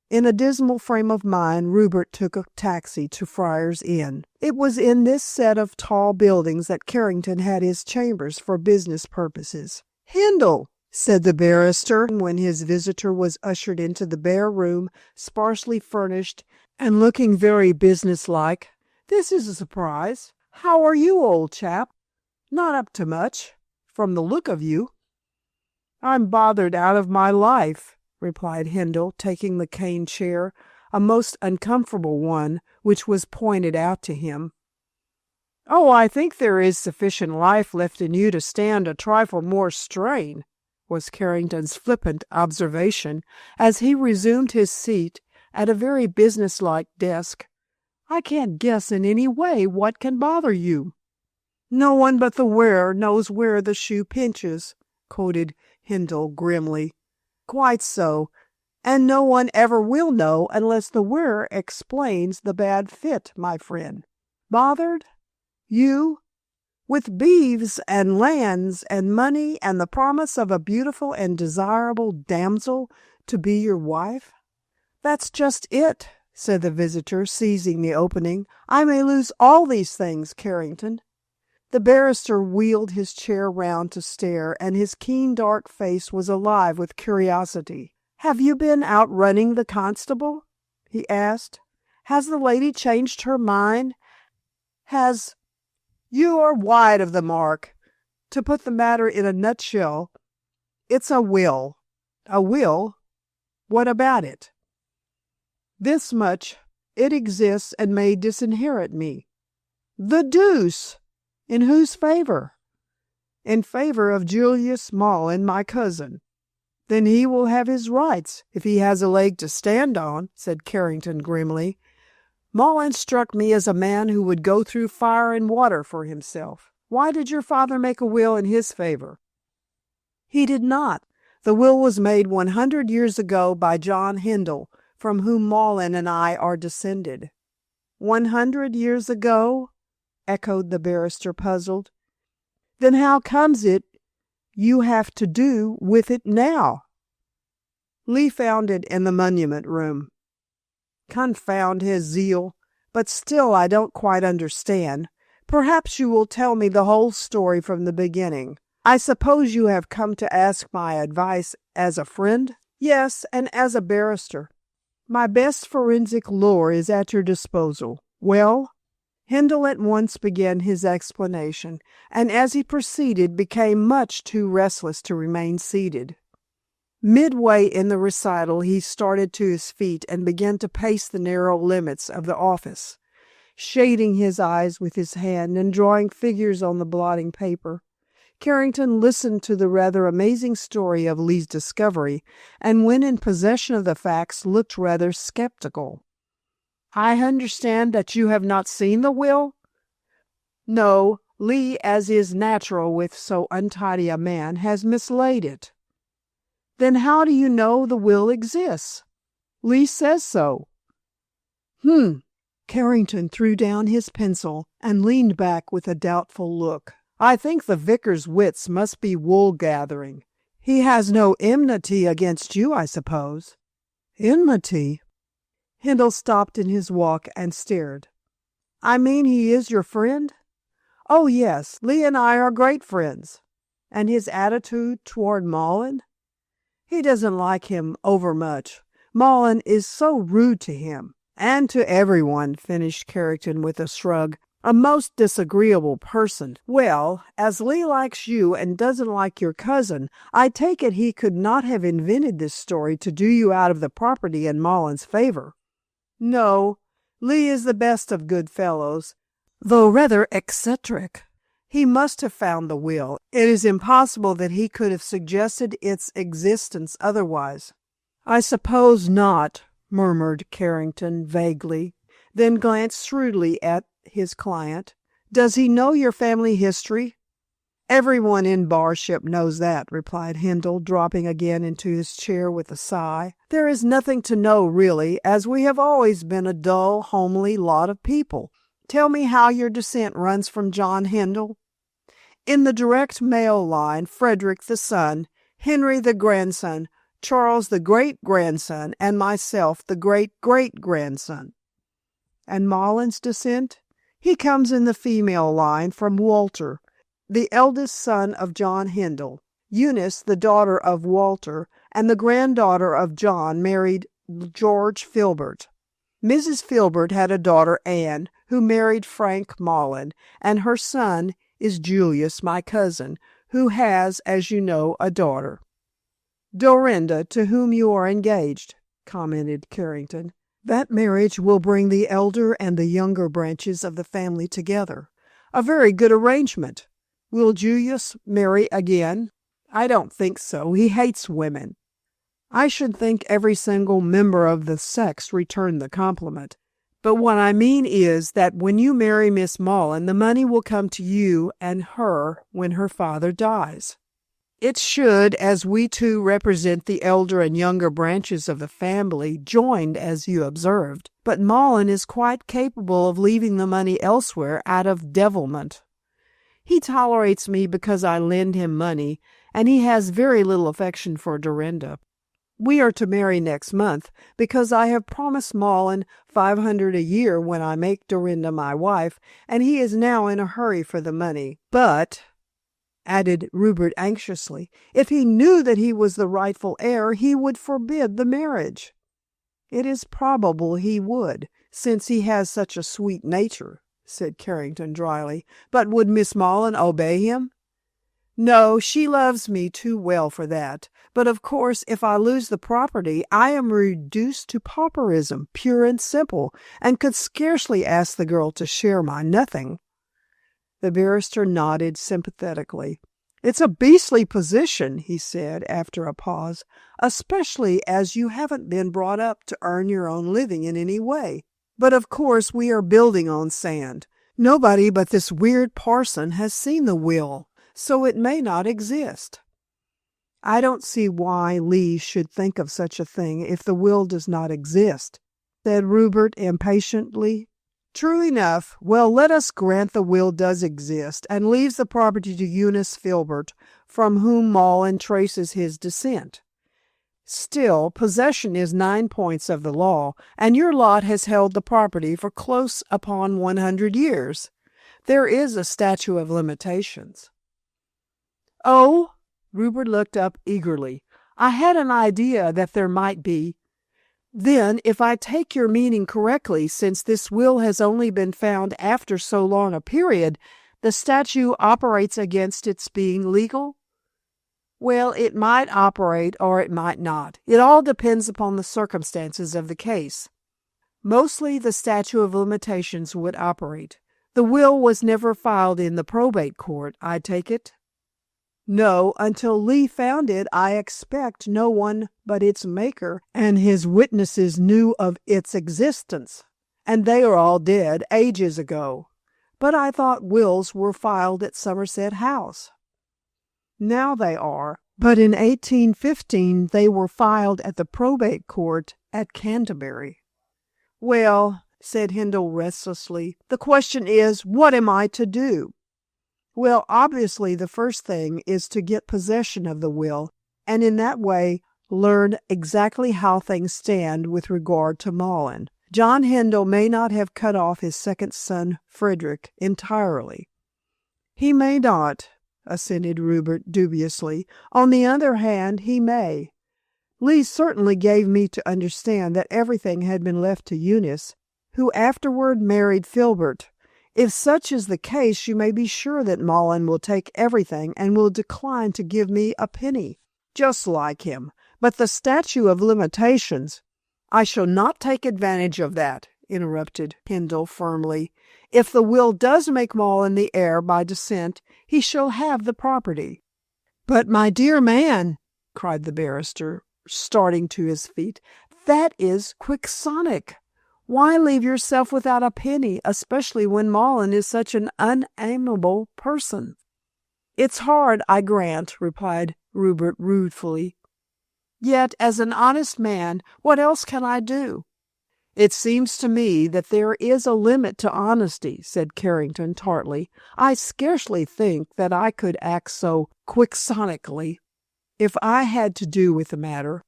In a dismal frame of mind, Rupert took a taxi to Friar's Inn. It was in this set of tall buildings that Carrington had his chambers for business purposes. "Handel," said the barrister, when his visitor was ushered into the bare room, sparsely furnished and looking very businesslike. "This is a surprise. How are you, old chap?" "Not up to much, from the look of you." "I'm bothered out of my life," replied Handel, taking the cane chair, a most uncomfortable one, which was pointed out to him. "Oh, I think there is sufficient life left in you to stand a trifle more strain," was Carrington's flippant observation, as he resumed his seat at a very businesslike desk. "I can't guess in any way what can bother you." "No one but the wearer knows where the shoe pinches," quoted Handel grimly. "Quite so, and no one ever will know unless the wearer explains the bad fit, my friend." "Bothered? You? With beeves and lands and money and the promise of a beautiful and desirable damsel to be your wife? That's just it, said the visitor, seizing the opening. I may lose all these things, Carrington. The barrister wheeled his chair round to stare, and his keen dark face was alive with curiosity. Have you been outrunning the constable? He asked. Has the lady changed her mind? You are wide of the mark. To put the matter in a nutshell, it's a will. A will? What about it? This much. It exists and may disinherit me. The deuce! In whose favor? In favor of Julius Mahlon, my cousin. Then he will have his rights, if he has a leg to stand on, said Carrington grimly. Mahlon struck me as a man who would go through fire and water for himself. Why did your father make a will in his favor? He did not. The will was made 100 years ago by John Hindle, from whom Mahlon and I are descended. 100 years ago? Echoed the barrister, puzzled. Then how comes it you have to do with it now? Lee found it in the monument room. Confound his zeal, but still I don't quite understand. Perhaps you will tell me the whole story from the beginning. I suppose you have come to ask my advice as a friend? Yes, and as a barrister. My best forensic lore is at your disposal. Well? Hindle at once began his explanation, and as he proceeded became much too restless to remain seated. Midway in the recital he started to his feet and began to pace the narrow limits of the office, shading his eyes with his hand and drawing figures on the blotting paper. Carrington listened to the rather amazing story of Lee's discovery, and when in possession of the facts looked rather skeptical. I understand that you have not seen the will? No, Lee, as is natural with so untidy a man, has mislaid it. Then how do you know the will exists? Lee says so. Carrington threw down his pencil and leaned back with a doubtful look. I think the vicar's wits must be wool-gathering. He has no enmity against you, I suppose. Enmity? Hindle stopped in his walk and stared. I mean, he is your friend? Oh, yes, Lee and I are great friends. And his attitude toward Mahlon? He doesn't like him overmuch. Mahlon is so rude to him. And to everyone, finished Carrington with a shrug. A most disagreeable person. Well, as Lee likes you and doesn't like your cousin, I take it he could not have invented this story to do you out of the property in Mahlon's favor. No, Lee is the best of good fellows, though rather eccentric. He must have found the will. It is impossible that he could have suggested its existence otherwise. I suppose not, murmured Carrington vaguely, then glanced shrewdly at his client. Does he know your family history? Everyone in Barship knows that, replied Hindle, dropping again into his chair with a sigh. There is nothing to know, really, as we have always been a dull, homely lot of people. Tell me how your descent runs from John Hindle. In the direct male line, Frederick the son, Henry the grandson, Charles the great-grandson, and myself the great-great-grandson. And Mahlon's descent? He comes in the female line from Walter, the eldest son of John Hindle. Eunice, the daughter of Walter, and the granddaughter of John, married George Filbert. Mrs. Filbert had a daughter, Anne, who married Frank Mahlon, and her son is Julius, my cousin, who has, as you know, a daughter. Dorinda, to whom you are engaged, commented Carrington. That marriage will bring the elder and the younger branches of the family together. A very good arrangement. Will Julius marry again? I don't think so. He hates women. I should think every single member of the sex returned the compliment. But what I mean is that when you marry Miss Mahlon, the money will come to you and her when her father dies. It should, as we two represent the elder and younger branches of the family, joined, as you observed. But Mahlon is quite capable of leaving the money elsewhere out of devilment. He tolerates me because I lend him money, and he has very little affection for Dorinda. We are to marry next month, because I have promised Malin 500 a year when I make Dorinda my wife, and he is now in a hurry for the money. But, added Rupert anxiously, if he knew that he was the rightful heir, he would forbid the marriage. It is probable he would, since he has such a sweet nature, said Carrington dryly. But would Miss Malin obey him? No, she loves me too well for that. But of course, if I lose the property, I am reduced to pauperism, pure and simple, and could scarcely ask the girl to share my nothing. The barrister nodded sympathetically. It's a beastly position, he said after a pause, especially as you haven't been brought up to earn your own living in any way. But of course we are building on sand. Nobody but this weird parson has seen the will, so it may not exist. I don't see why Lee should think of such a thing if the will does not exist, said Rupert impatiently. True enough. Well, let us grant the will does exist, and leaves the property to Eunice Filbert, from whom Malin traces his descent. Still, possession is 9 points of the law, and your lot has held the property for close upon 100 years. There is a statute of limitations. Oh, Rupert looked up eagerly. I had an idea that there might be. Then, if I take your meaning correctly, since this will has only been found after so long a period, the statute operates against its being legal? Well, it might operate or it might not. It all depends upon the circumstances of the case. Mostly the statute of limitations would operate. The will was never filed in the probate court, I take it? No, until Lee found it, I expect no one but its maker and his witnesses knew of its existence, and they are all dead ages ago. But I thought wills were filed at Somerset House. Now they are, but in 1815 they were filed at the probate court at Canterbury. Well, said Hindle restlessly, the question is, what am I to do? Well, obviously the first thing is to get possession of the will, and in that way learn exactly how things stand with regard to Malin. John Hindle may not have cut off his second son, Frederick, entirely. He may not, assented Rupert dubiously. On the other hand, he may. Lee certainly gave me to understand that everything had been left to Eunice, who afterward married Filbert. If such is the case, you may be sure that Malin will take everything and will decline to give me a penny, just like him. But the statute of limitations— I shall not take advantage of that, interrupted Hindle firmly. If the will does make Malin the heir by descent, he shall have the property. But, my dear man, cried the barrister, starting to his feet, that is quixotic. Why leave yourself without a penny, especially when Malin is such an unamiable person? It's hard, I grant, replied Rupert ruefully. Yet, as an honest man, what else can I do? It seems to me that there is a limit to honesty, said Carrington tartly. I scarcely think that I could act so quixotically if I had to do with the matter.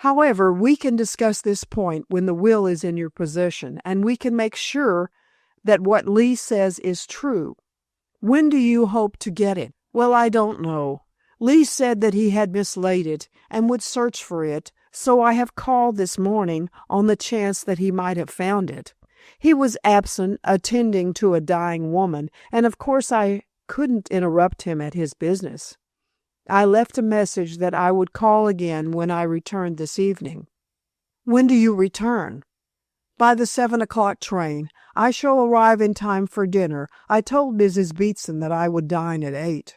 However, we can discuss this point when the will is in your possession, and we can make sure that what Lee says is true. When do you hope to get it? Well, I don't know. Lee said that he had mislaid it and would search for it, so I have called this morning on the chance that he might have found it. He was absent, attending to a dying woman, and of course I couldn't interrupt him at his business. I left a message that I would call again when I returned this evening. When do you return? By the 7 o'clock train. I shall arrive in time for dinner. I told Mrs. Beatson that I would dine at 8.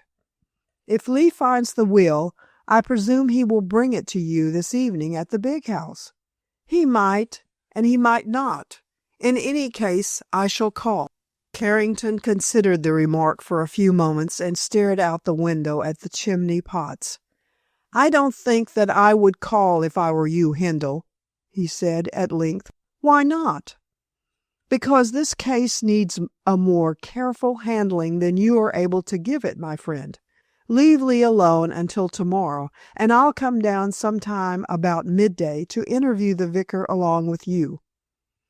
If Lee finds the will, I presume he will bring it to you this evening at the big house. He might, and he might not. In any case, I shall call. Carrington considered the remark for a few moments and stared out the window at the chimney pots. I don't think that I would call if I were you, Hindle, he said at length. Why not? Because this case needs a more careful handling than you are able to give it, my friend. Leave Lee alone until tomorrow, and I'll come down sometime about midday to interview the vicar along with you."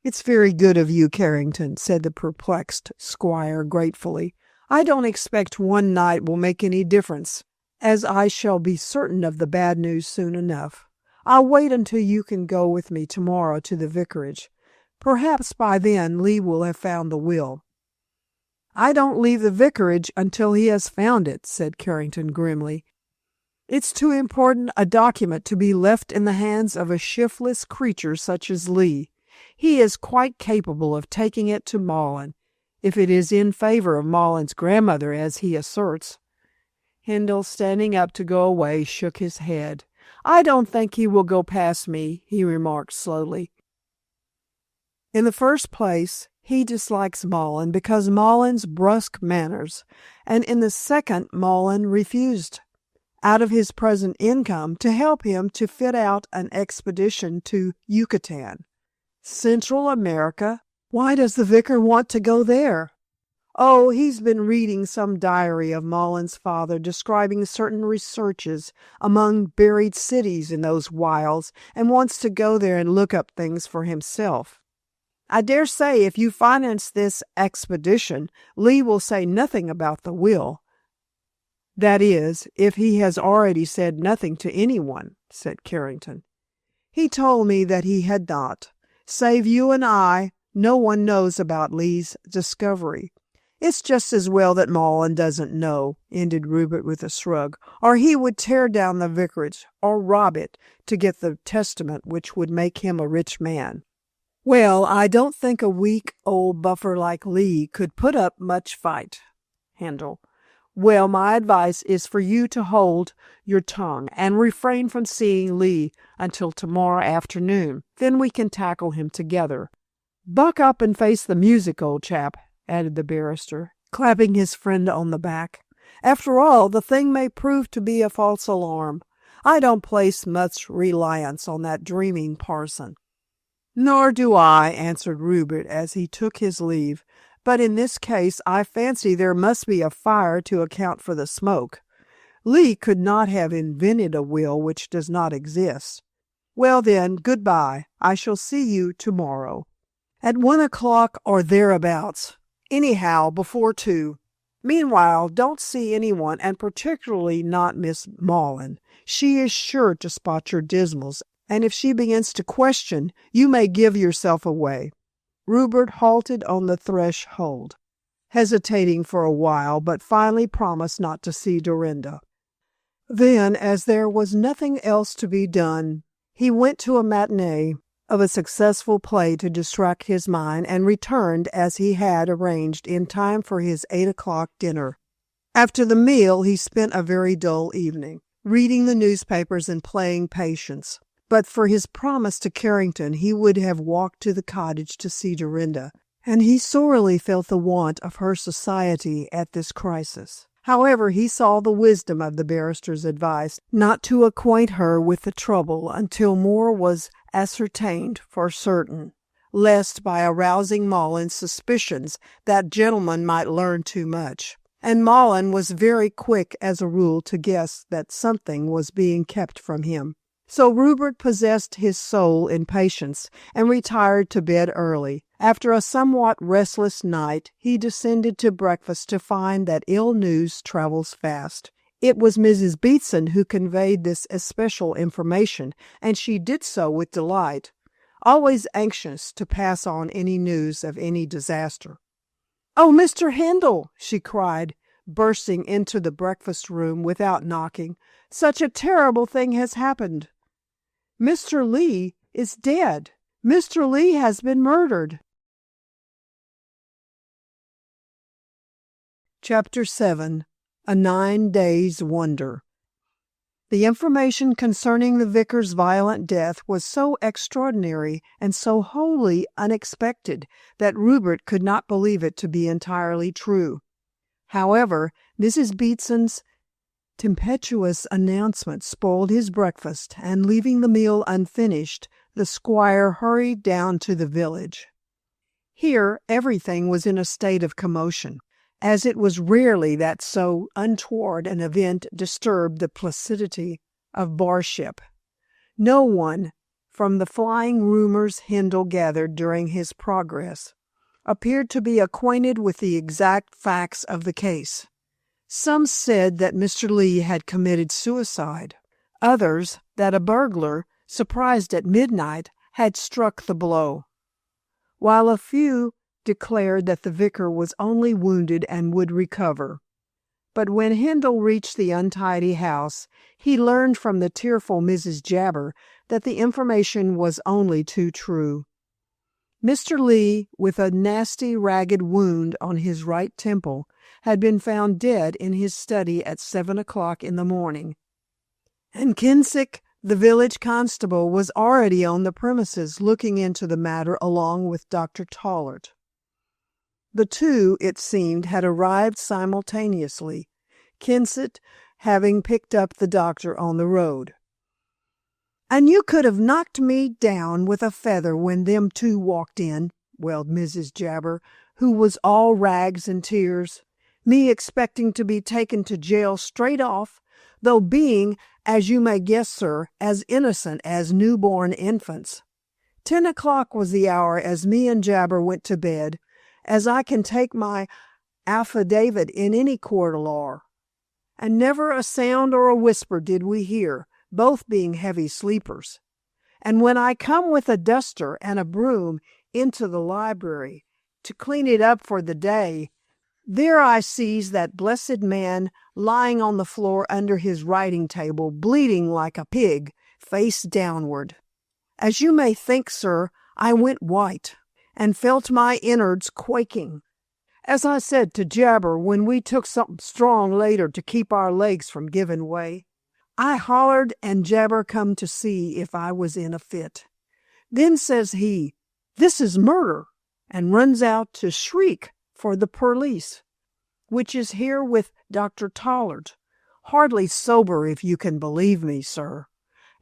"It's very good of you, Carrington," said the perplexed squire gratefully. "I don't expect one night will make any difference, as I shall be certain of the bad news soon enough. I'll wait until you can go with me tomorrow to the vicarage. Perhaps by then Lee will have found the will." "I don't leave the vicarage until he has found it," said Carrington grimly. "It's too important a document to be left in the hands of a shiftless creature such as Lee. He is quite capable of taking it to Malin, if it is in favor of Malin's grandmother, as he asserts." Handel, standing up to go away, shook his head. "I don't think he will go past me," he remarked slowly. "In the first place, he dislikes Malin because Malin's brusque manners, and in the second, Malin refused, out of his present income, to help him to fit out an expedition to Yucatan. Central America? Why does the vicar want to go there?" "Oh, he's been reading some diary of Malin's father describing certain researches among buried cities in those wilds, and wants to go there and look up things for himself. I dare say if you finance this expedition, Lee will say nothing about the will. That is, if he has already said nothing to anyone," said Carrington. "He told me that he had not. Save you and I, no one knows about Lee's discovery. It's just as well that Malin doesn't know," ended Rupert with a shrug, "or he would tear down the vicarage or rob it to get the testament which would make him a rich man." "Well, I don't think a weak old buffer like Lee could put up much fight." Handel. "Well, my advice is for you to hold your tongue and refrain from seeing Lee until tomorrow afternoon. Then we can tackle him together. Buck up and face the music, old chap," added the barrister, clapping his friend on the back. "After all, the thing may prove to be a false alarm. I don't place much reliance on that dreaming parson." "Nor do I," answered Rupert as he took his leave. "But in this case I fancy there must be a fire to account for the smoke. Lee could not have invented a will which does not exist. Well then, good-bye. I shall see you tomorrow, at 1 o'clock or thereabouts. Anyhow, before 2. Meanwhile, don't see anyone, and particularly not Miss Malin. She is sure to spot your dismals, and if she begins to question, you may give yourself away." Rupert halted on the threshold, hesitating for a while, but finally promised not to see Dorinda. Then, as there was nothing else to be done, he went to a matinee of a successful play to distract his mind, and returned as he had arranged in time for his 8 o'clock dinner. After the meal he spent a very dull evening, reading the newspapers and playing Patience. But for his promise to Carrington he would have walked to the cottage to see Dorinda, and he sorely felt the want of her society at this crisis. However, he saw the wisdom of the barrister's advice not to acquaint her with the trouble until more was ascertained for certain, lest by arousing Malin's suspicions that gentleman might learn too much. And Malin was very quick as a rule to guess that something was being kept from him. So Rupert possessed his soul in patience and retired to bed early. After a somewhat restless night, he descended to breakfast to find that ill news travels fast. It was Mrs. Beatson who conveyed this especial information, and she did so with delight, always anxious to pass on any news of any disaster. "Oh, Mr. Handel!" she cried, bursting into the breakfast room without knocking. "Such a terrible thing has happened. Mr. Lee is dead. Mr. Lee has been murdered." Chapter 7. A 9 Days' Wonder. The information concerning the vicar's violent death was so extraordinary and so wholly unexpected that Rupert could not believe it to be entirely true. However, Mrs. Beatson's tempestuous announcement spoiled his breakfast, and leaving the meal unfinished, the squire hurried down to the village. Here everything was in a state of commotion. as it was rarely that so untoward an event disturbed the placidity of Barship. No one, from the flying rumors Handel gathered during his progress, appeared to be acquainted with the exact facts of the case. Some said that Mr. Lee had committed suicide. Others, that a burglar, surprised at midnight, had struck the blow, while a few declared that the vicar was only wounded and would recover. But when Handel reached the untidy house, he learned from the tearful Mrs. Jabber that the information was only too true. Mr. Lee, with a nasty, ragged wound on his right temple, had been found dead in his study at 7 o'clock in the morning, and Kinsick, the village constable, was already on the premises looking into the matter along with Dr. Tollard. The two, it seemed, had arrived simultaneously, Kinsick having picked up the doctor on the road. "And you could have knocked me down with a feather when them two walked in," wailed Mrs. Jabber, who was all rags and tears. "Me expecting to be taken to jail straight off, though being, as you may guess, sir, as innocent as newborn infants. 10 o'clock was the hour as me and Jabber went to bed, as I can take my affidavit in any court of law. And never a sound or a whisper did we hear, both being heavy sleepers. And when I come with a duster and a broom into the library to clean it up for the day, there I sees that blessed man lying on the floor under his writing table, bleeding like a pig, face downward. As you may think, sir, I went white, and felt my innards quaking. As I said to Jabber when we took something strong later to keep our legs from giving way, I hollered, and Jabber come to see if I was in a fit. Then says he, 'This is murder,' and runs out to shriek for the perlice, which is here with Dr. Tollard, hardly sober, if you can believe me, sir.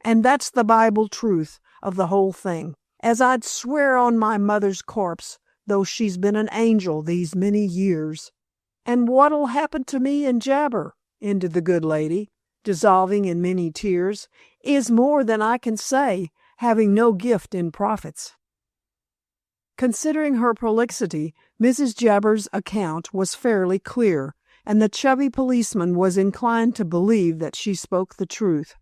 And that's the Bible truth of the whole thing, as I'd swear on my mother's corpse, though she's been an angel these many years. And what'll happen to me and Jabber," ended the good lady, dissolving in many tears, "is more than I can say, having no gift in prophets." Considering her prolixity, Mrs. Jabber's account was fairly clear, and the chubby policeman was inclined to believe that she spoke the truth.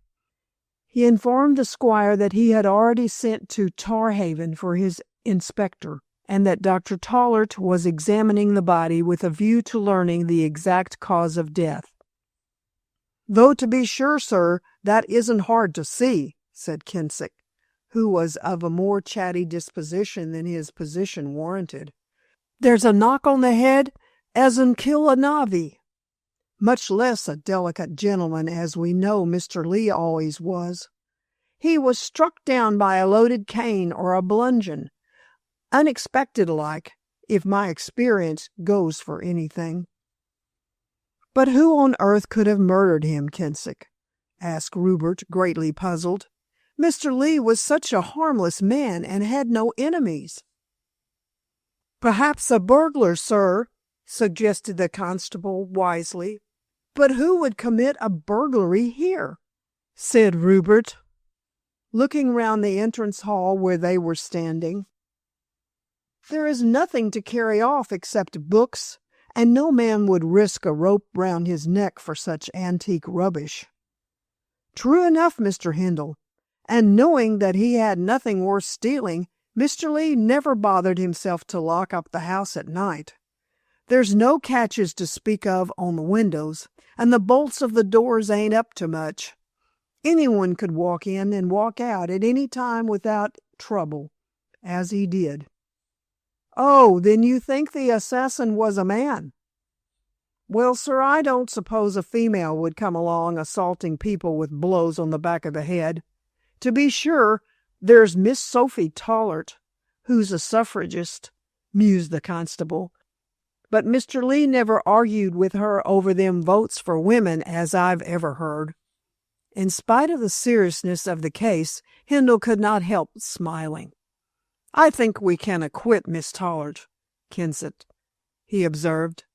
He informed the squire that he had already sent to Tarhaven for his inspector, and that Dr. Tollard was examining the body with a view to learning the exact cause of death. "Though to be sure, sir, that isn't hard to see," said Kinsick, who was of a more chatty disposition than his position warranted. "There's a knock on the head as'n kill a navvy, much less a delicate gentleman as we know Mr. Lee always was. He was struck down by a loaded cane or a bludgeon, unexpected like, if my experience goes for anything." "But who on earth could have murdered him, Kinsick?" asked Rupert, greatly puzzled. "Mr. Lee was such a harmless man and had no enemies." "Perhaps a burglar, sir," suggested the constable wisely. "But who would commit a burglary here?" said Rupert, looking round the entrance hall where they were standing. "There is nothing to carry off except books, and no man would risk a rope round his neck for such antique rubbish." "True enough, Mr. Handel. And knowing that he had nothing worth stealing, Mr. Lee never bothered himself to lock up the house at night. There's no catches to speak of on the windows, and the bolts of the doors ain't up to much. Anyone could walk in and walk out at any time without trouble, as he did." "Oh, then you think the assassin was a man?" "Well, sir, I don't suppose a female would come along assaulting people with blows on the back of the head. To be sure, there's Miss Sophie Tollard, who's a suffragist," mused the constable. "But Mr. Lee never argued with her over them votes for women, as I've ever heard." In spite of the seriousness of the case, Handel could not help smiling. "I think we can acquit Miss Tollard, Kinsick," he observed.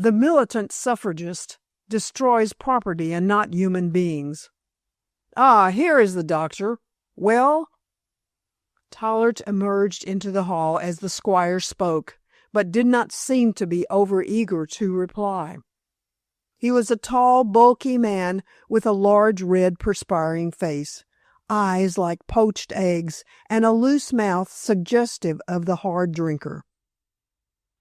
The militant suffragist destroys property and not human beings. Ah, here is the doctor. Well?" Tollard emerged into the hall as the squire spoke, but did not seem to be over-eager to reply. He was a tall, bulky man with a large, red, perspiring face, eyes like poached eggs, and a loose mouth suggestive of the hard drinker.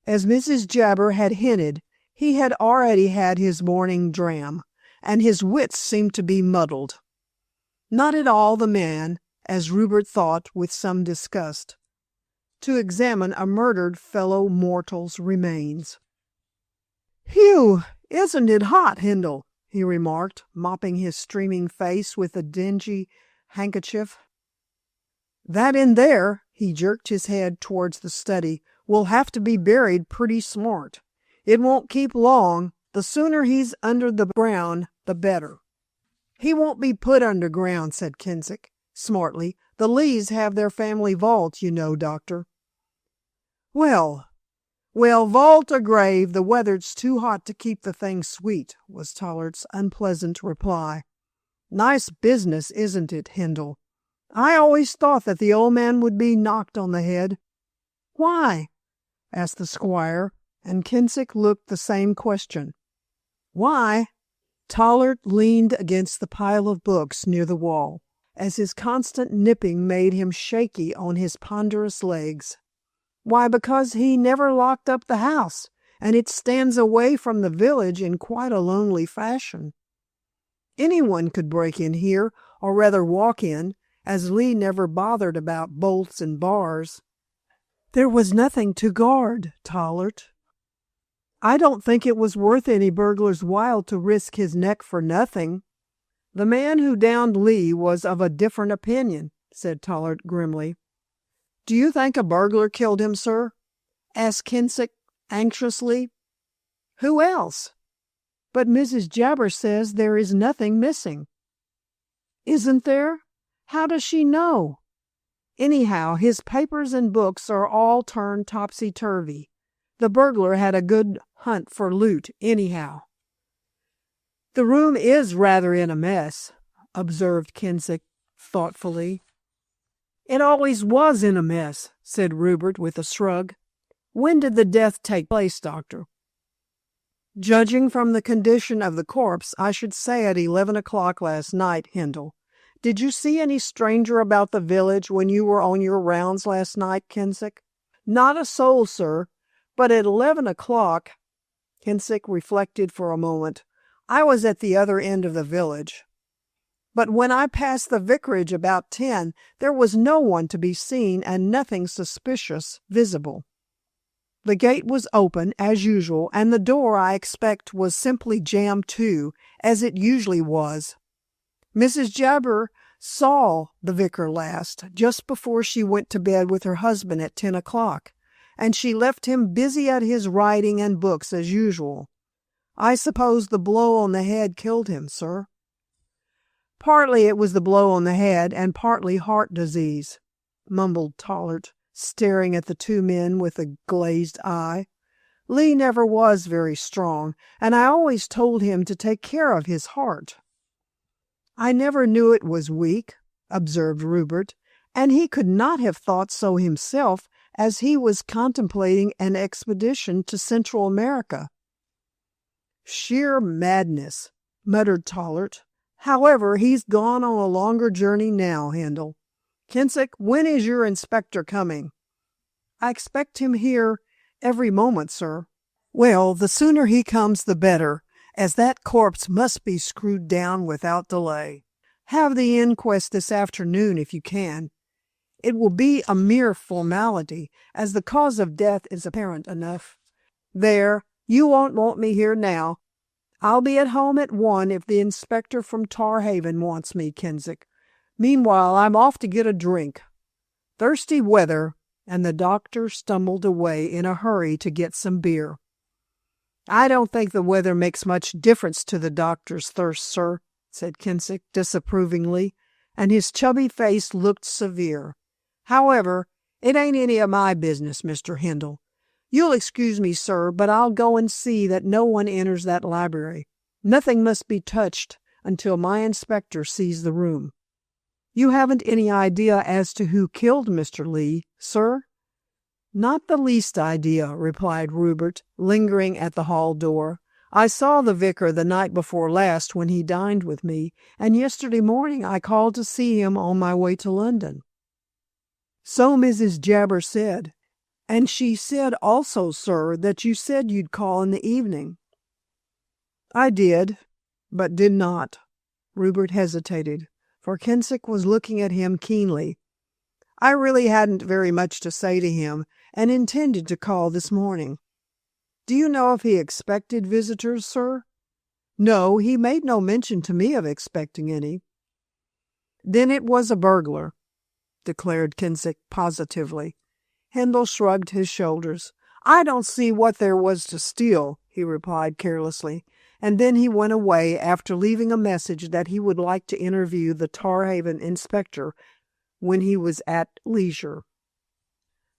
As Mrs. Jabber had hinted, he had already had his morning dram, and his wits seemed to be muddled. Not at all the man, as Rupert thought with some disgust, to examine a murdered fellow mortal's remains. "Phew! Isn't it hot, Hindle?" he remarked, mopping his streaming face with a dingy handkerchief. "That in there," he jerked his head towards the study, "will have to be buried pretty smart. It won't keep long. The sooner he's under the ground, the better." "He won't be put underground," said Kensick, smartly. "The Lees have their family vault, you know, Doctor." Well, vault or grave, the weather's too hot to keep the thing sweet," was Tollard's unpleasant reply. "Nice business, isn't it, Hindle? I always thought that the old man would be knocked on the head." "Why?" asked the squire, and Kensick looked the same question. "Why?" Tollard leaned against the pile of books near the wall, as his constant nipping made him shaky on his ponderous legs. "Why, because he never locked up the house, and it stands away from the village in quite a lonely fashion. Anyone could break in here, or rather walk in, as Lee never bothered about bolts and bars. There was nothing to guard, Tollard. I don't think it was worth any burglar's while to risk his neck for nothing." "The man who downed Lee was of a different opinion," said Tollard grimly. "Do you think a burglar killed him, sir?" asked Kensick anxiously. "Who else?" "But Mrs. Jabber says there is nothing missing." "Isn't there? How does she know? Anyhow, his papers and books are all turned topsy-turvy. The burglar had a good hunt for loot, anyhow." "The room is rather in a mess," observed Kensick thoughtfully. "It always was in a mess," said Rupert with a shrug. "When did the death take place, Doctor?" "Judging from the condition of the corpse, I should say at 11 o'clock last night, Hindle. Did you see any stranger about the village when you were on your rounds last night, Kensick?" "Not a soul, sir. But at 11 o'clock, Kensick reflected for a moment, "I was at the other end of the village. But when I passed the vicarage about 10, there was no one to be seen and nothing suspicious visible. The gate was open, as usual, and the door, I expect, was simply jammed to, as it usually was. Mrs. Jabber saw the vicar last, just before she went to bed with her husband at 10 o'clock, and she left him busy at his writing and books as usual. I suppose the blow on the head killed him, sir." "Partly it was the blow on the head, and partly heart disease," mumbled Tollard, staring at the two men with a glazed eye. "Lee never was very strong, and I always told him to take care of his heart." "I never knew it was weak," observed Rupert, "and he could not have thought so himself, as he was contemplating an expedition to Central America." "Sheer madness," muttered Tollard. "However, he's gone on a longer journey now, Hindle. Kensick, when is your inspector coming?" "I expect him here every moment, sir." "Well, the sooner he comes the better, as that corpse must be screwed down without delay. Have the inquest this afternoon if you can. It will be a mere formality, as the cause of death is apparent enough. There, you won't want me here now. I'll be at home at 1 if the inspector from Tar Haven wants me, Kensick. Meanwhile, I'm off to get a drink. Thirsty weather," and the doctor stumbled away in a hurry to get some beer. "I don't think the weather makes much difference to the doctor's thirst, sir," said Kensick disapprovingly, and his chubby face looked severe. "However, it ain't any of my business, Mr. Hindle. You'll excuse me, sir, but I'll go and see that no one enters that library. Nothing must be touched until my inspector sees the room." "You haven't any idea as to who killed Mr. Lee, sir?" "Not the least idea," replied Rupert, lingering at the hall door. "I saw the vicar the night before last when he dined with me, and yesterday morning I called to see him on my way to London." "So Mrs. Jabber said. And she said also, sir, that you said you'd call in the evening." "I did, but did not." Rupert hesitated, for Kensick was looking at him keenly. "I really hadn't very much to say to him, and intended to call this morning." "Do you know if he expected visitors, sir?" "No, he made no mention to me of expecting any." "Then it was a burglar," declared Kensick positively. Handel shrugged his shoulders. "I don't see what there was to steal," he replied carelessly, and then he went away after leaving a message that he would like to interview the Tarhaven inspector when he was at leisure.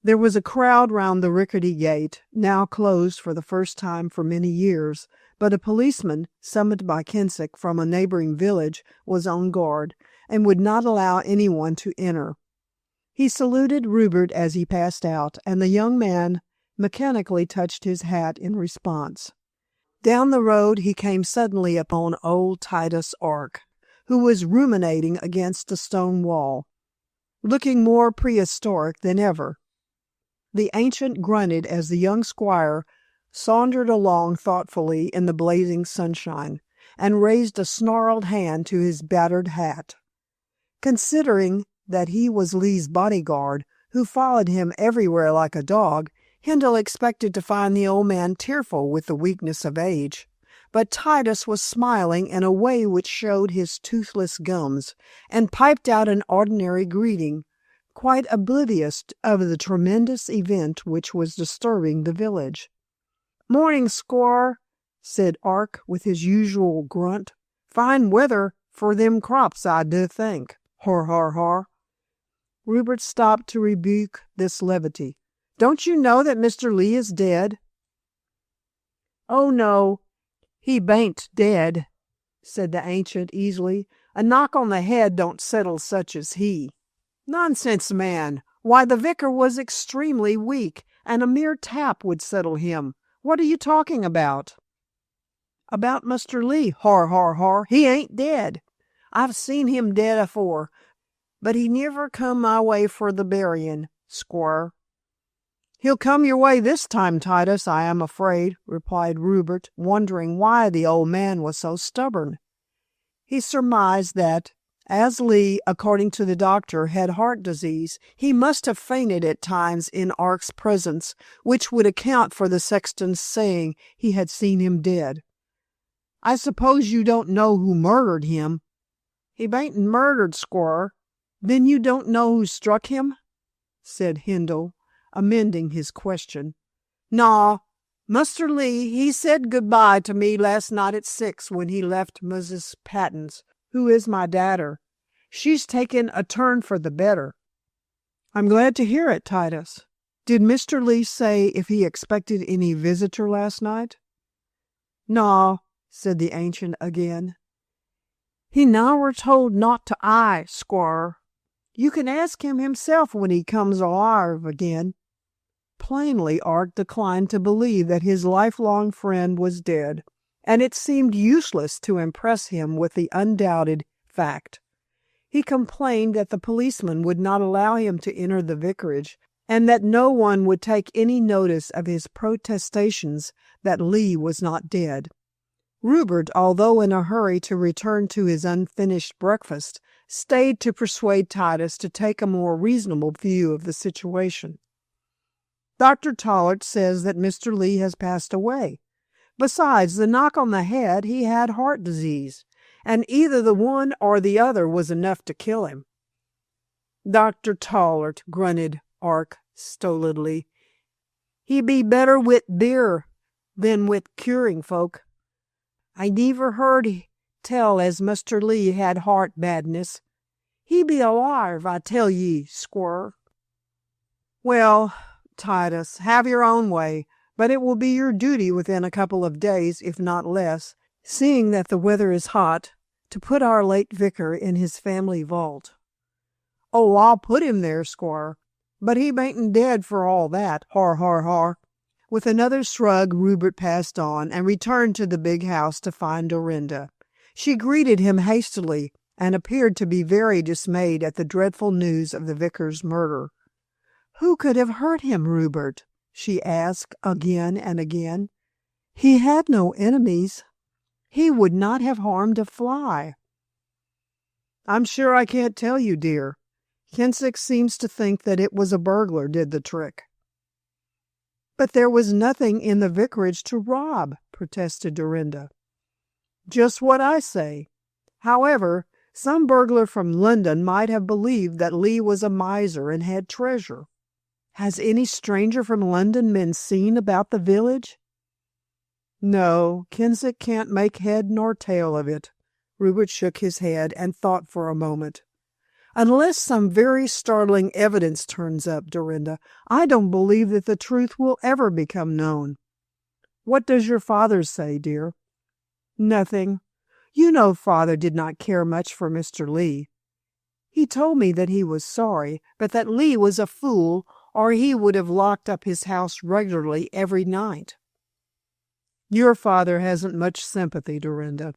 There was a crowd round the rickety gate, now closed for the first time for many years, but a policeman, summoned by Kensick from a neighboring village, was on guard, and would not allow anyone to enter. He saluted Rupert as he passed out, and the young man mechanically touched his hat in response. Down the road he came suddenly upon old Titus Ark, who was ruminating against a stone wall, looking more prehistoric than ever. The ancient grunted as the young squire sauntered along thoughtfully in the blazing sunshine, and raised a snarled hand to his battered hat. Considering that he was Lee's bodyguard, who followed him everywhere like a dog, Handel expected to find the old man tearful with the weakness of age. But Titus was smiling in a way which showed his toothless gums, and piped out an ordinary greeting, quite oblivious of the tremendous event which was disturbing the village. "Morning, squire," said Ark with his usual grunt. "Fine weather for them crops, I do think. Har, har, har." Rupert stopped to rebuke this levity. "Don't you know that Mr. Lee is dead?" "Oh, no, he bain't dead," said the ancient easily. "A knock on the head don't settle such as he." "Nonsense, man! Why, the vicar was extremely weak, and a mere tap would settle him. What are you talking about?" "About Mr. Lee, har, har, har. He ain't dead. I've seen him dead afore, but he niver come my way for the burying, squire." "He'll come your way this time, Titus, I am afraid," replied Rupert, wondering why the old man was so stubborn. He surmised that, as Lee, according to the doctor, had heart disease, he must have fainted at times in Ark's presence, which would account for the sexton's saying he had seen him dead. "I suppose you don't know who murdered him?" "He bain't murdered, squire." "Then you don't know who struck him?" said Handel, amending his question. "Naw. Muster Lee, he said good-bye to me last night at 6 when he left Mrs. Patton's, who is my dadder. She's taken a turn for the better." "I'm glad to hear it, Titus. Did Mr. Lee say if he expected any visitor last night?" "Naw," said the ancient again. "He niver told naught to I, squire. You can ask him himself when he comes alive again." Plainly, Ark declined to believe that his lifelong friend was dead, and it seemed useless to impress him with the undoubted fact. He complained that the policeman would not allow him to enter the vicarage, and that no one would take any notice of his protestations that Lee was not dead. Rupert, although in a hurry to return to his unfinished breakfast, stayed to persuade Titus to take a more reasonable view of the situation. "Dr. Tollett says that Mr. Lee has passed away. Besides the knock on the head, he had heart disease, and either the one or the other was enough to kill him." "Dr. Tollett," grunted Ark stolidly. "He be better wit beer than wit curing folk. I never heard tell as Muster Lee had heart badness. He be alive, I tell ye, squire." "Well, Titus, have your own way, but it will be your duty within a couple of days, if not less, seeing that the weather is hot, to put our late vicar in his family vault." "Oh, I'll put him there, squire, but he bain't dead for all that, har, har, har." With another shrug, Rupert passed on and returned to the big house to find Dorinda. She greeted him hastily and appeared to be very dismayed at the dreadful news of the vicar's murder. "Who could have hurt him, Rupert?" she asked again and again. "He had no enemies. He would not have harmed a fly." "I'm sure I can't tell you, dear. Kensick seems to think that it was a burglar did the trick." "But there was nothing in the vicarage to rob," protested Dorinda. "Just what I say. However, some burglar from London might have believed that Lee was a miser and had treasure." "Has any stranger from London been seen about the village?" "No, Kensick can't make head nor tail of it." Rupert shook his head and thought for a moment. "Unless some very startling evidence turns up, Dorinda, I don't believe that the truth will ever become known." "What does your father say, dear?" "Nothing. You know father did not care much for Mr. Lee. He told me that he was sorry, but that Lee was a fool, or he would have locked up his house regularly every night." "Your father hasn't much sympathy, Dorinda."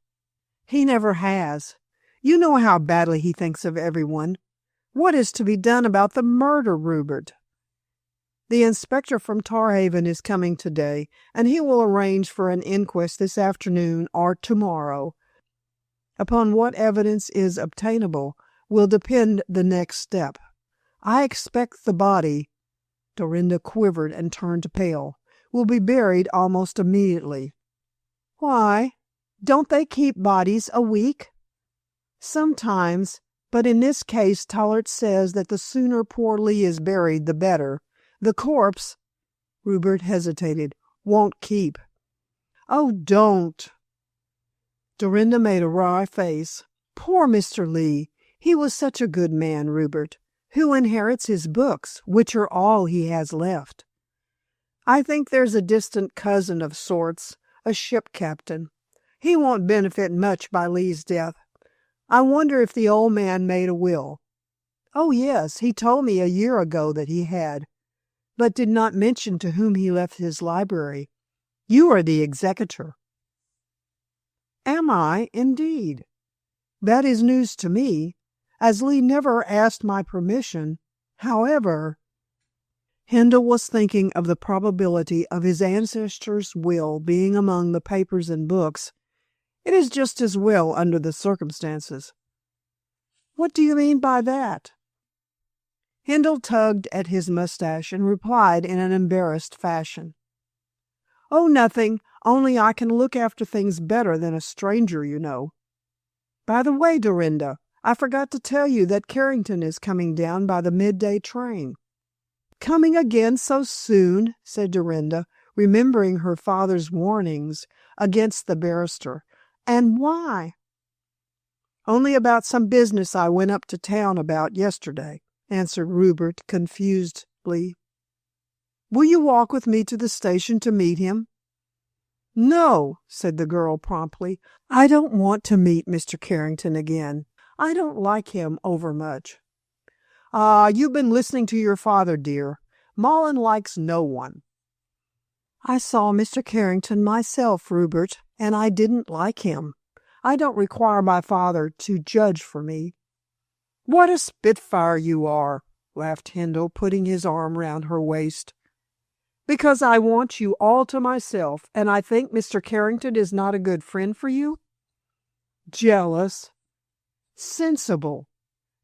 "He never has. You know how badly he thinks of everyone. What is to be done about the murder, Rupert?" "The inspector from Tarhaven is coming today, and he will arrange for an inquest this afternoon or tomorrow. Upon what evidence is obtainable will depend the next step. I expect the body," Dorinda quivered and turned pale, "will be buried almost immediately." "Why? Don't they keep bodies a week?" "Sometimes, but in this case Tollert says that the sooner poor Lee is buried the better. The corpse," Rupert hesitated, "won't keep." "Oh, don't!" Dorinda made a wry face. "Poor Mr. Lee! He was such a good man, Rupert. Who inherits his books, which are all he has left?" "I think there's a distant cousin of sorts, a ship captain. He won't benefit much by Lee's death. I wonder if the old man made a will." "Oh, yes, he told me a year ago that he had, but did not mention to whom he left his library. You are the executor." "Am I, indeed? That is news to me, as Lee never asked my permission. However—" Handel was thinking of the probability of his ancestor's will being among the papers and books. "It is just as well under the circumstances." "What do you mean by that?" Handel tugged at his mustache and replied in an embarrassed fashion. "Oh, nothing, only I can look after things better than a stranger, you know. By the way, Dorinda, I forgot to tell you that Carrington is coming down by the midday train." "Coming again so soon?" said Dorinda, remembering her father's warnings against the barrister. "And why?" "Only about some business I went up to town about yesterday," answered Rupert confusedly. "Will you walk with me to the station to meet him?" "No," said the girl promptly. "I don't want to meet Mr. Carrington again. I don't like him overmuch." "Ah, you've been listening to your father, dear. Mullen likes no one." "I saw Mr. Carrington myself, Rupert, and I didn't like him. I don't require my father to judge for me." "What a spitfire you are!" laughed Handel, putting his arm round her waist. "Because I want you all to myself, and I think Mr. Carrington is not a good friend for you?" "Jealous." "Sensible.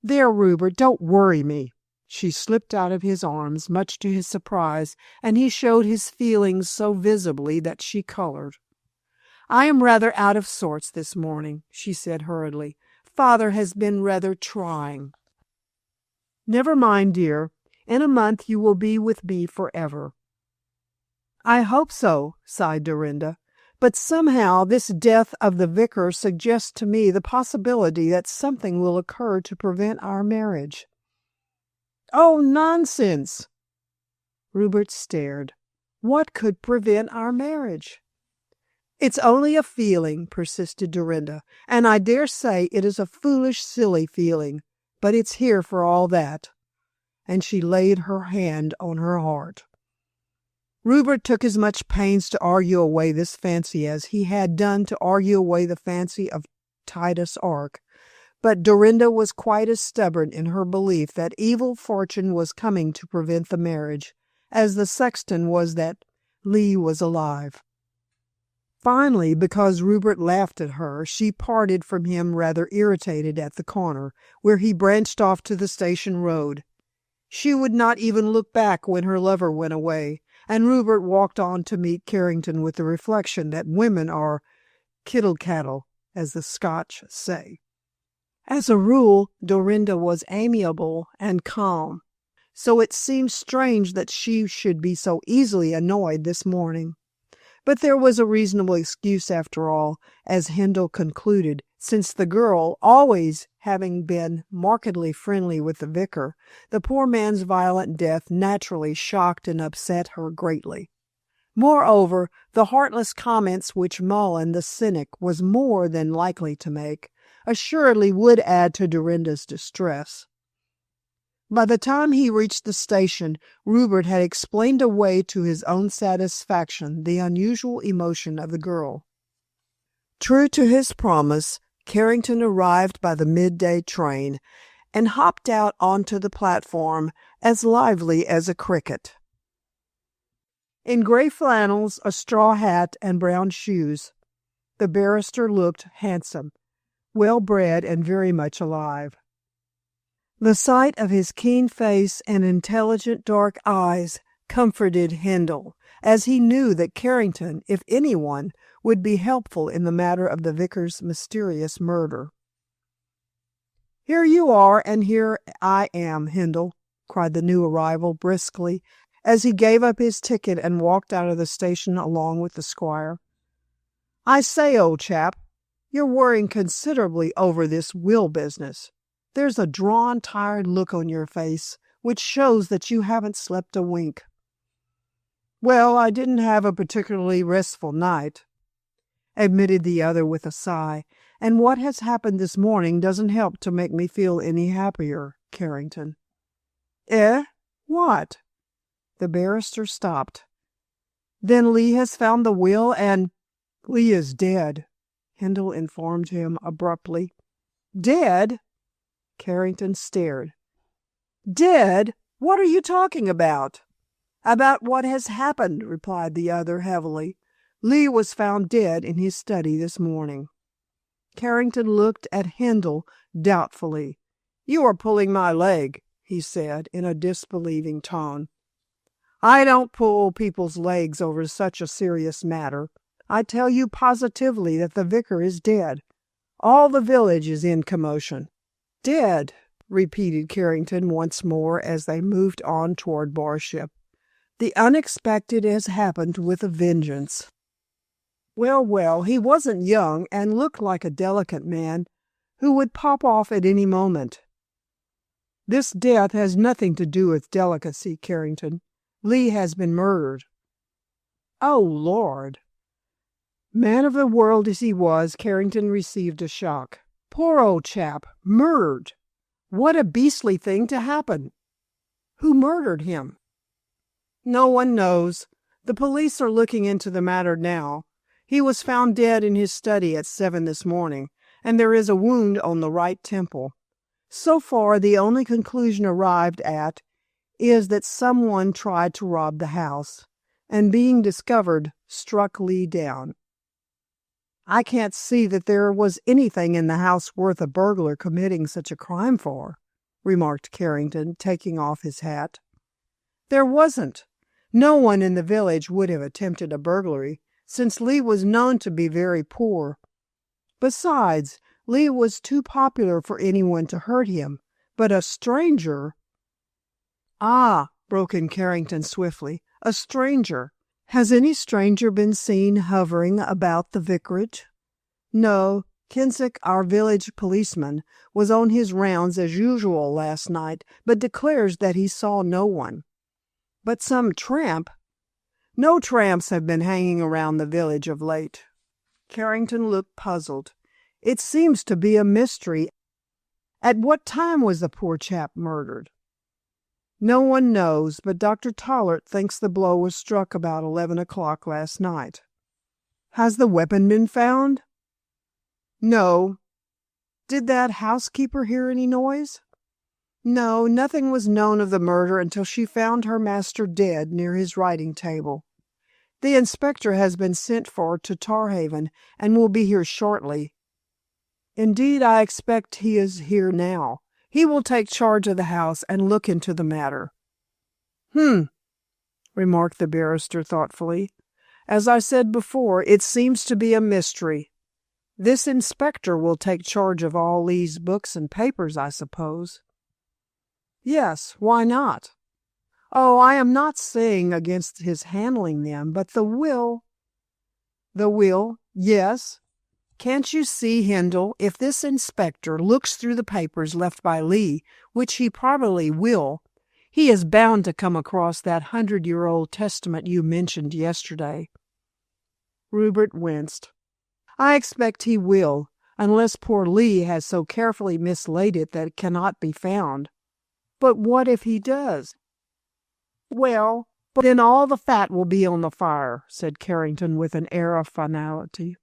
There, Rupert, don't worry me." She slipped out of his arms, much to his surprise, and he showed his feelings so visibly that she colored. "I am rather out of sorts this morning," she said hurriedly. "Father has been rather trying." "Never mind, dear. In a month you will be with me forever." "I hope so," sighed Dorinda. "But somehow this death of the vicar suggests to me the possibility that something will occur to prevent our marriage." "Oh, nonsense!" Rupert stared. What could prevent our marriage? It's only a feeling, persisted Dorinda, and I dare say it is a foolish, silly feeling, but it's here for all that. And she laid her hand on her heart. Rupert took as much pains to argue away this fancy as he had done to argue away the fancy of Titus Ark, but Dorinda was quite as stubborn in her belief that evil fortune was coming to prevent the marriage, as the sexton was that Lee was alive. Finally, because Rupert laughed at her, she parted from him rather irritated at the corner, where he branched off to the station road. She would not even look back when her lover went away, and Rupert walked on to meet Carrington with the reflection that women are kittle-cattle, as the Scotch say. As a rule, Dorinda was amiable and calm, so it seemed strange that she should be so easily annoyed this morning. But there was a reasonable excuse after all, as Handel concluded, since the girl, always having been markedly friendly with the vicar, the poor man's violent death naturally shocked and upset her greatly. Moreover, the heartless comments which Mullen, the cynic, was more than likely to make, assuredly would add to Dorinda's distress. By the time he reached the station, Rupert had explained away to his own satisfaction the unusual emotion of the girl. True to his promise, Carrington arrived by the midday train and hopped out onto the platform as lively as a cricket. In gray flannels, a straw hat, and brown shoes, the barrister looked handsome, well-bred, and very much alive. The sight of his keen face and intelligent dark eyes comforted Handel, as he knew that Carrington, if anyone, would be helpful in the matter of the vicar's mysterious murder. "Here you are, and here I am, Handel," cried the new arrival briskly, as he gave up his ticket and walked out of the station along with the squire. "I say, old chap, you're worrying considerably over this will business. There's a drawn, tired look on your face, which shows that you haven't slept a wink." "Well, I didn't have a particularly restful night," admitted the other with a sigh, "and what has happened this morning doesn't help to make me feel any happier, Carrington." "Eh? What?" The barrister stopped. "Then Lee has found the will, and—" "Lee is dead," Handel informed him abruptly. "Dead?" Carrington stared. "Dead? What are you talking about?" "About what has happened," replied the other heavily. "Lee was found dead in his study this morning." Carrington looked at Handel doubtfully. "You are pulling my leg," he said in a disbelieving tone. "I don't pull people's legs over such a serious matter. I tell you positively that the vicar is dead. All the village is in commotion." "Dead," repeated Carrington once more as they moved on toward Barship. "The unexpected has happened with a vengeance." Well, well, he wasn't young and looked like a delicate man who would pop off at any moment. "This death has nothing to do with delicacy, Carrington. Lee has been murdered." "Oh, Lord!" Man of the world as he was, Carrington received a shock. Poor old chap, murdered! What a beastly thing to happen! Who murdered him? "No one knows. The police are looking into the matter now. He was found dead in his study at 7 this morning, and there is a wound on the right temple. So far, the only conclusion arrived at is that someone tried to rob the house, and being discovered, struck Lee down." "I can't see that there was anything in the house worth a burglar committing such a crime for," remarked Carrington, taking off his hat. "There wasn't. No one in the village would have attempted a burglary, since Lee was known to be very poor. Besides, Lee was too popular for anyone to hurt him, but a stranger—" "Ah," broke in Carrington swiftly, "a stranger. Has any stranger been seen hovering about the vicarage?" "No. Kinsick, our village policeman, was on his rounds as usual last night, but declares that he saw no one." But some tramp? No tramps have been hanging around the village of late. Carrington looked puzzled. It seems to be a mystery. At what time was the poor chap murdered? No one knows, but Dr. Tollert thinks the blow was struck about 11 o'clock last night. Has the weapon been found? No. Did that housekeeper hear any noise? No, nothing was known of the murder until she found her master dead near his writing table. The inspector has been sent for to Tarhaven and will be here shortly. Indeed, I expect he is here now. He will take charge of the house and look into the matter. Remarked the barrister thoughtfully. As I said before, it seems to be a mystery. This inspector will take charge of all Lee's books and papers, I suppose. Yes, why not? Oh, I am not saying against his handling them, but the will... The will, yes. Can't you see, Hindle, if this inspector looks through the papers left by Lee, which he probably will, he is bound to come across that 100-year-old testament you mentioned yesterday. Rupert winced. I expect he will, unless poor Lee has so carefully mislaid it that it cannot be found. But what if he does? Well, then all the fat will be on the fire, said Carrington with an air of finality.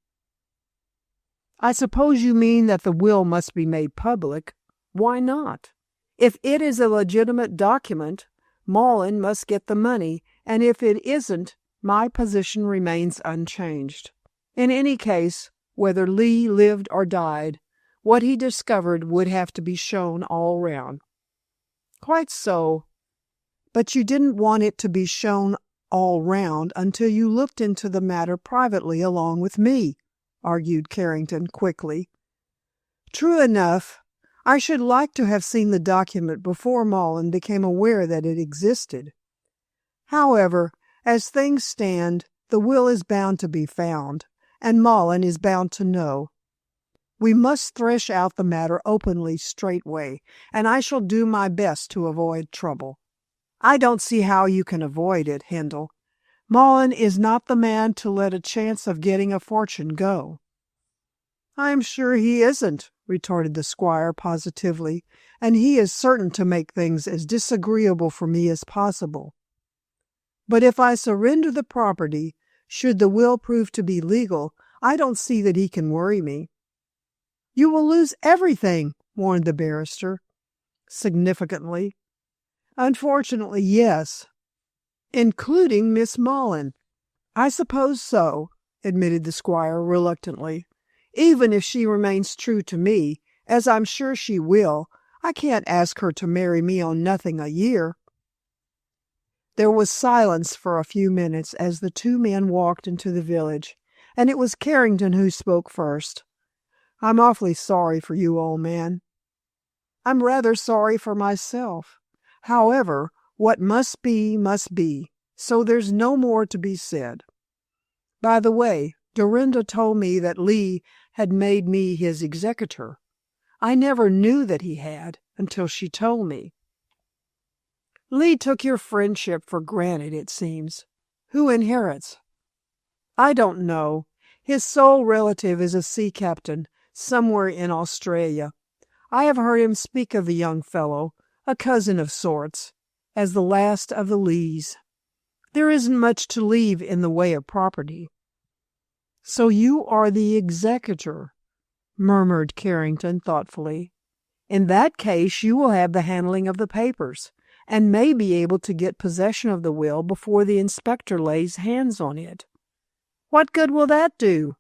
I suppose you mean that the will must be made public. Why not? If it is a legitimate document, Mullen must get the money, and if it isn't, my position remains unchanged. In any case, whether Lee lived or died, what he discovered would have to be shown all round. Quite so. But you didn't want it to be shown all round until you looked into the matter privately along with me, argued Carrington quickly. True enough. I should like to have seen the document before Mullen became aware that it existed. However, as things stand, the will is bound to be found, and Mullen is bound to know. We must thresh out the matter openly straightway, and I shall do my best to avoid trouble. I don't see how you can avoid it, Hindle. Mullen is not the man to let a chance of getting a fortune go. I am sure he isn't, retorted the squire positively, and he is certain to make things as disagreeable for me as possible. But if I surrender the property, should the will prove to be legal, I don't see that he can worry me. You will lose everything, warned the barrister, significantly. Unfortunately, yes, including Miss Mullen. I suppose so, admitted the squire reluctantly. Even if she remains true to me, as I'm sure she will, I can't ask her to marry me on nothing a year. There was silence for a few minutes as the two men walked into the village, and it was Carrington who spoke first. I'm awfully sorry for you, old man. I'm rather sorry for myself. However, what must be, so there's no more to be said. By the way, Dorinda told me that Lee had made me his executor. I never knew that he had until she told me. Lee took your friendship for granted, it seems. Who inherits? I don't know. His sole relative is a sea captain somewhere in Australia. I have heard him speak of the young fellow, a cousin of sorts, as the last of the Lees. There isn't much to leave in the way of property. So you are the executor, murmured Carrington thoughtfully. In that case, you will have the handling of the papers, and may be able to get possession of the will before the inspector lays hands on it. What good will that do?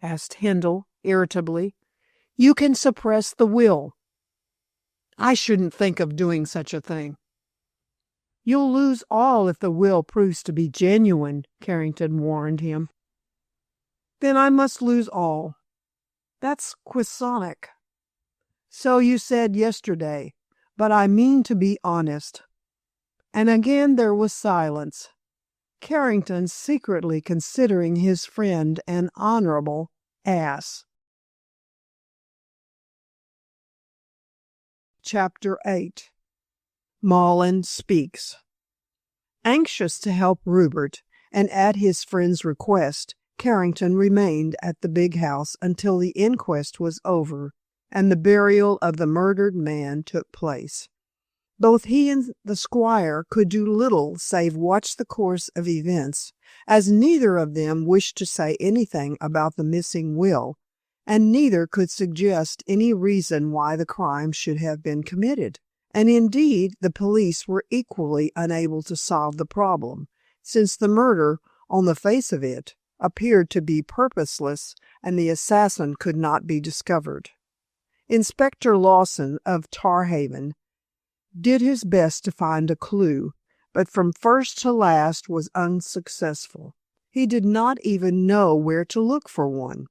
Asked Hindle irritably. You can suppress the will. I shouldn't think of doing such a thing. You'll lose all if the will proves to be genuine, Carrington warned him. Then I must lose all. That's quixotic. So you said yesterday, but I mean to be honest. And again there was silence, Carrington secretly considering his friend an honorable ass. Chapter 8. Mullen Speaks. Anxious to help Rupert, and at his friend's request, Carrington remained at the big house until the inquest was over and the burial of the murdered man took place. Both he and the squire could do little save watch the course of events, as neither of them wished to say anything about the missing will, and neither could suggest any reason why the crime should have been committed. And indeed, the police were equally unable to solve the problem, since the murder, on the face of it, appeared to be purposeless, and the assassin could not be discovered. Inspector Lawson of Tarhaven did his best to find a clue, but from first to last was unsuccessful. He did not even know where to look for one,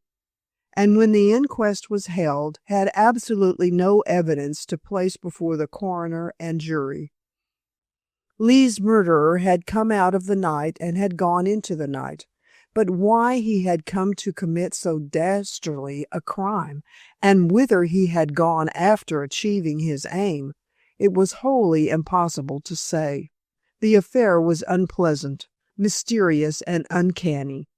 and when the inquest was held, had absolutely no evidence to place before the coroner and jury. Lee's murderer had come out of the night and had gone into the night, but why he had come to commit so dastardly a crime, and whither he had gone after achieving his aim, it was wholly impossible to say. The affair was unpleasant, mysterious, and uncanny.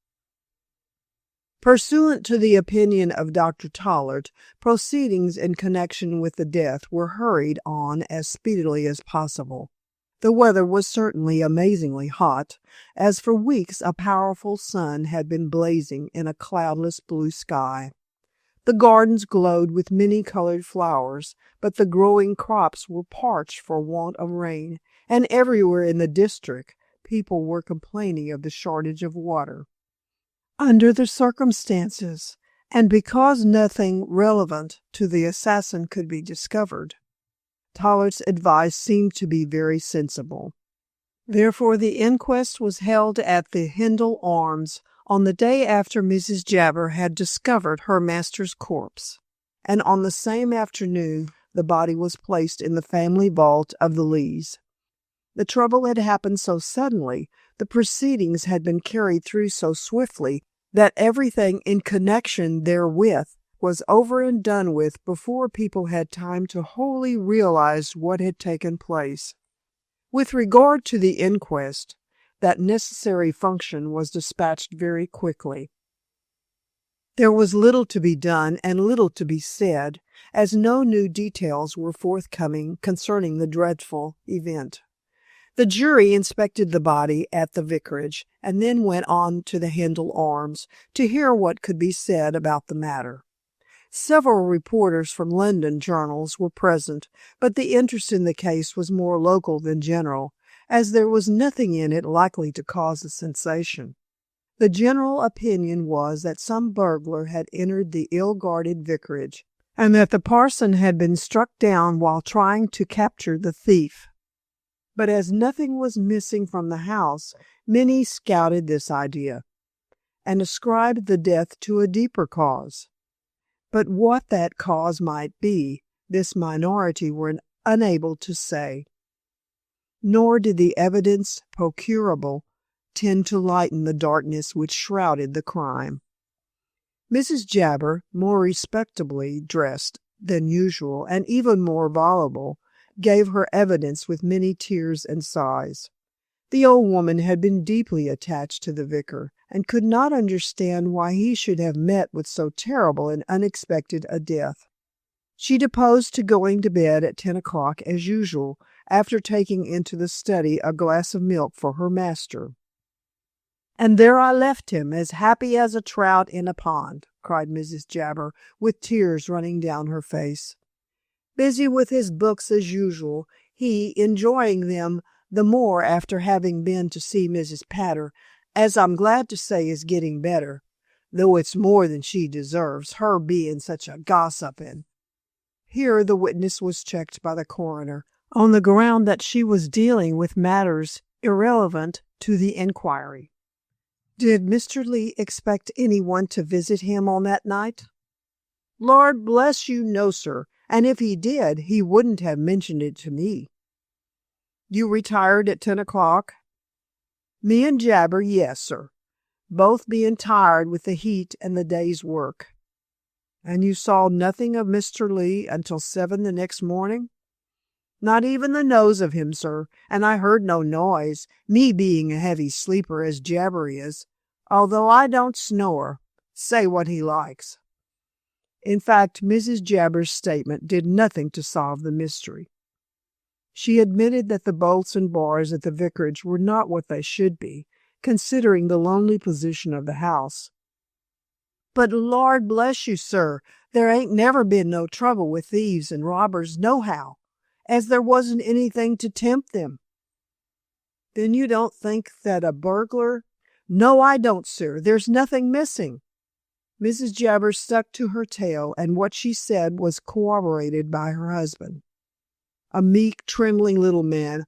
Pursuant to the opinion of Dr. Tollard, proceedings in connection with the death were hurried on as speedily as possible. The weather was certainly amazingly hot, as for weeks a powerful sun had been blazing in a cloudless blue sky. The gardens glowed with many-colored flowers, but the growing crops were parched for want of rain, and everywhere in the district people were complaining of the shortage of water. Under the circumstances, and because nothing relevant to the assassin could be discovered, Tollard's advice seemed to be very sensible. Therefore the inquest was held at the Hindle Arms on the day after Mrs. Jabber had discovered her master's corpse, and on the same afternoon the body was placed in the family vault of the Lees. The trouble had happened so suddenly, the proceedings had been carried through so swiftly, that everything in connection therewith was over and done with before people had time to wholly realize what had taken place. With regard to the inquest, that necessary function was dispatched very quickly. There was little to be done and little to be said, as no new details were forthcoming concerning the dreadful event. The jury inspected the body at the vicarage, and then went on to the Hindle Arms to hear what could be said about the matter. Several reporters from London journals were present, but the interest in the case was more local than general, as there was nothing in it likely to cause a sensation. The general opinion was that some burglar had entered the ill-guarded vicarage, and that the parson had been struck down while trying to capture the thief. But as nothing was missing from the house, many scouted this idea, and ascribed the death to a deeper cause. But what that cause might be, this minority were unable to say. Nor did the evidence procurable tend to lighten the darkness which shrouded the crime. Mrs. Jabber, more respectably dressed than usual, and even more voluble, gave her evidence with many tears and sighs. The old woman had been deeply attached to the vicar, and could not understand why he should have met with so terrible and unexpected a death. She deposed to going to bed at 10 o'clock as usual, after taking into the study a glass of milk for her master. "And there I left him, as happy as a trout in a pond," cried Mrs. Jabber, with tears running down her face. "Busy with his books as usual, he enjoying them the more after having been to see Mrs. Patter, as I'm glad to say is getting better, though it's more than she deserves, her being such a gossiping." Here the witness was checked by the coroner, on the ground that she was dealing with matters irrelevant to the inquiry. "Did Mr. Lee expect anyone to visit him on that night?" "Lord bless you, no, sir, and if he did, he wouldn't have mentioned it to me." "You retired at 10 o'clock?" "Me and Jabber, yes, sir, both being tired with the heat and the day's work." "And you saw nothing of Mr. Lee until 7 the next morning?" Not even the nose of him, sir, and I heard no noise, me being a heavy sleeper as Jabber is, although I don't snore, say what he likes." In fact, Mrs. Jabber's statement did nothing to solve the mystery. She admitted that the bolts and bars at the vicarage were not what they should be, considering the lonely position of the house. "But Lord bless you, sir, there ain't never been no trouble with thieves and robbers nohow, as there wasn't anything to tempt them." "Then you don't think that a burglar—" "No, I don't, sir. There's nothing missing." Mrs. Jabber stuck to her tale, and what she said was corroborated by her husband. A meek, trembling little man,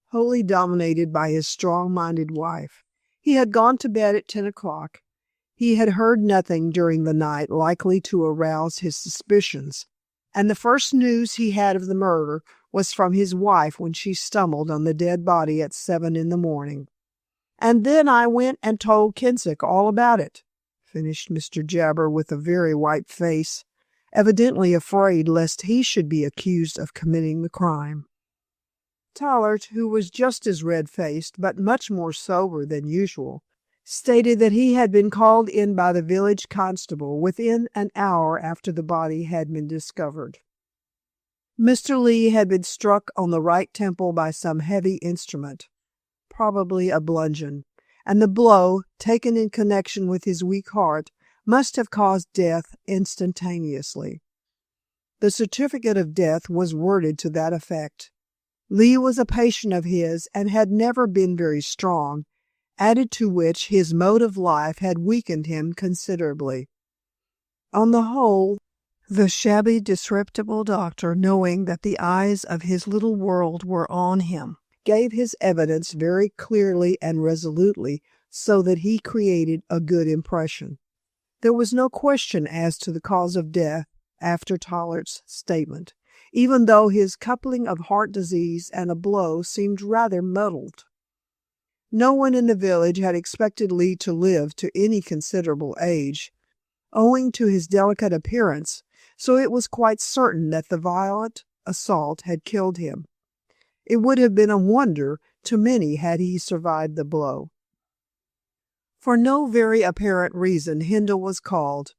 wholly dominated by his strong-minded wife. He had gone to bed at 10 o'clock. He had heard nothing during the night likely to arouse his suspicions, and the first news he had of the murder was from his wife when she stumbled on the dead body at 7 in the morning. "And then I went and told Kensick all about it," finished Mr. Jabber with a very white face, evidently afraid lest he should be accused of committing the crime. Tollard, who was just as red-faced but much more sober than usual, stated that he had been called in by the village constable within an hour after the body had been discovered. Mr. Lee had been struck on the right temple by some heavy instrument, probably a bludgeon, and the blow, taken in connection with his weak heart, must have caused death instantaneously. The certificate of death was worded to that effect. Lee was a patient of his and had never been very strong, added to which his mode of life had weakened him considerably. On the whole, the shabby, disreputable doctor, knowing that the eyes of his little world were on him, gave his evidence very clearly and resolutely, so that he created a good impression. There was no question as to the cause of death after Tollard's statement, even though his coupling of heart disease and a blow seemed rather muddled. No one in the village had expected Lee to live to any considerable age, owing to his delicate appearance, so it was quite certain that the violent assault had killed him. It would have been a wonder to many had he survived the blow. For no very apparent reason Hindle was called,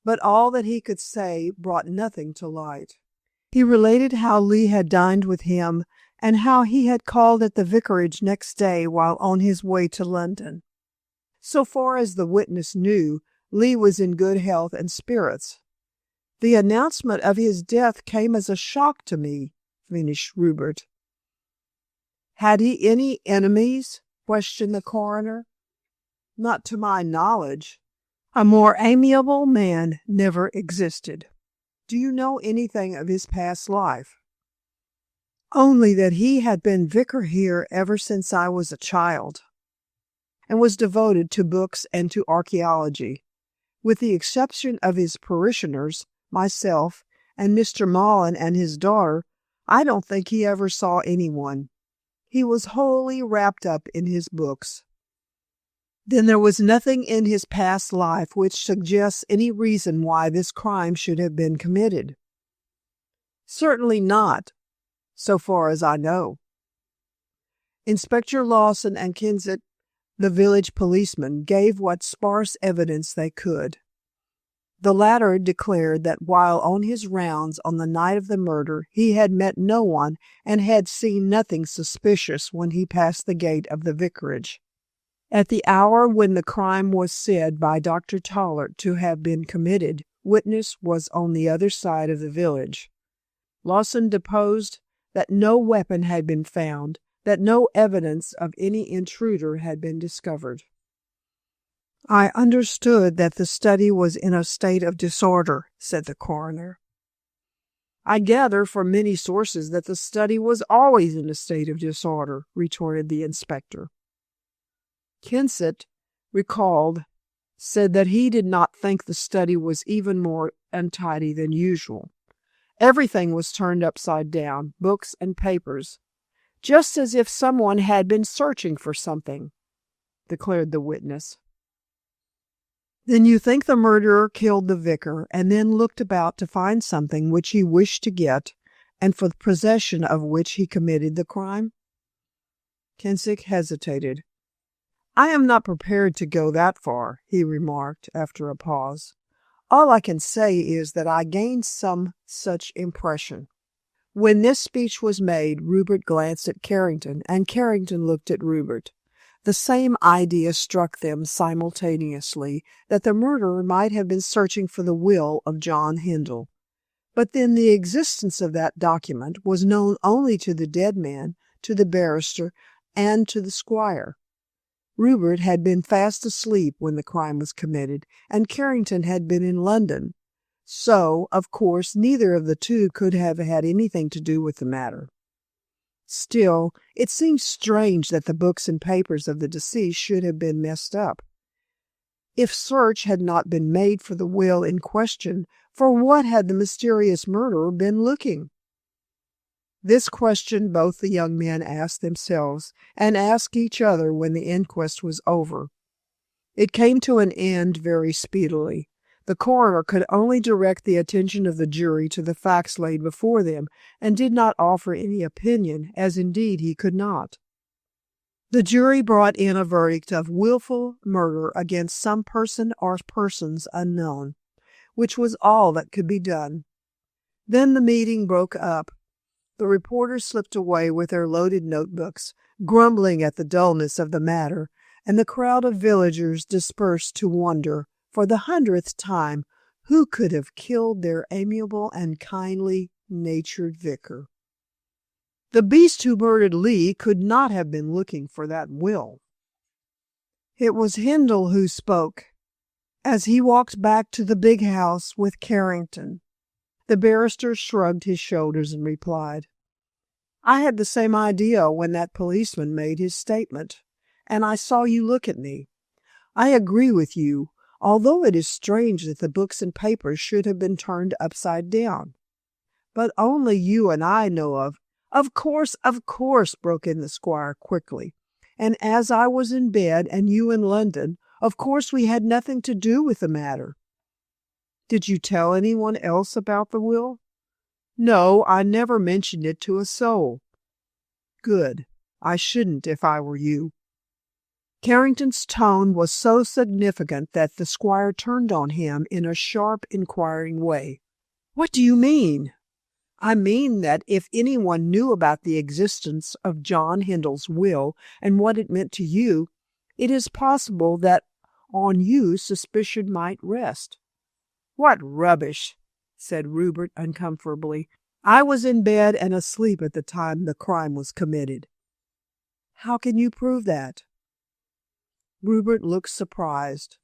but all that he could say brought nothing to light. He related how Lee had dined with him, and how he had called at the vicarage next day while on his way to London. So far as the witness knew, Lee was in good health and spirits. "The announcement of his death came as a shock to me," finished Rupert. "Had he any enemies?" questioned the coroner. "Not to my knowledge. A more amiable man never existed." "Do you know anything of his past life?" "Only that he had been vicar here ever since I was a child, and was devoted to books and to archaeology. With the exception of his parishioners, myself, and Mr. Mullen and his daughter, I don't think he ever saw anyone. He was wholly wrapped up in his books." "Then there was nothing in his past life which suggests any reason why this crime should have been committed?" "Certainly not, so far as I know." Inspector Lawson and Kensick, the village policeman, gave what sparse evidence they could. The latter declared that while on his rounds on the night of the murder he had met no one and had seen nothing suspicious when he passed the gate of the vicarage. At the hour when the crime was said by Dr. Tollard to have been committed, witness was on the other side of the village. Lawson deposed that no weapon had been found, that no evidence of any intruder had been discovered. "I understood that the study was in a state of disorder," said the coroner. "I gather from many sources that the study was always in a state of disorder," retorted the inspector. Kensick, recalled, said that he did not think the study was even more untidy than usual. Everything was turned upside down, books and papers, "just as if someone had been searching for something," declared the witness. "Then you think the murderer killed the vicar and then looked about to find something which he wished to get, and for the possession of which he committed the crime? Kensick hesitated. I am not prepared to go that far, he remarked after a pause. All I can say is that I gained some such impression. When this speech was made, Rupert glanced at Carrington, and Carrington looked at Rupert. The same idea struck them simultaneously, that the murderer might have been searching for the will of John Hindle. But then the existence of that document was known only to the dead man, to the barrister, and to the squire. Rupert had been fast asleep when the crime was committed, and Carrington had been in London. So, of course, neither of the two could have had anything to do with the matter. Still, it seemed strange that the books and papers of the deceased should have been messed up. If search had not been made for the will in question, for what had the mysterious murderer been looking? This question both the young men asked themselves, and asked each other when the inquest was over. It came to an end very speedily. The coroner could only direct the attention of the jury to the facts laid before them, and did not offer any opinion, as indeed he could not. The jury brought in a verdict of wilful murder against some person or persons unknown, which was all that could be done. Then the meeting broke up. The reporters slipped away with their loaded notebooks, grumbling at the dullness of the matter, and the crowd of villagers dispersed to wonder, for the 100th time, who could have killed their amiable and kindly-natured vicar. The beast who murdered Lee could not have been looking for that will. It was Hindle who spoke, as he walked back to the big house with Carrington. The barrister shrugged his shoulders and replied, I had the same idea when that policeman made his statement, and I saw you look at me. I agree with you, although it is strange that the books and papers should have been turned upside down. But only you and I know of. Of course, broke in the squire quickly. And as I was in bed and you in London, of course we had nothing to do with the matter. Did you tell anyone else about the will? No, I never mentioned it to a soul. Good. I shouldn't if I were you. Carrington's tone was so significant that the squire turned on him in a sharp, inquiring way. What do you mean? I mean that if anyone knew about the existence of John Hindle's will and what it meant to you, it is possible that on you suspicion might rest. What rubbish, said Rupert uncomfortably. I was in bed and asleep at the time the crime was committed. How can you prove that? Rupert looked surprised.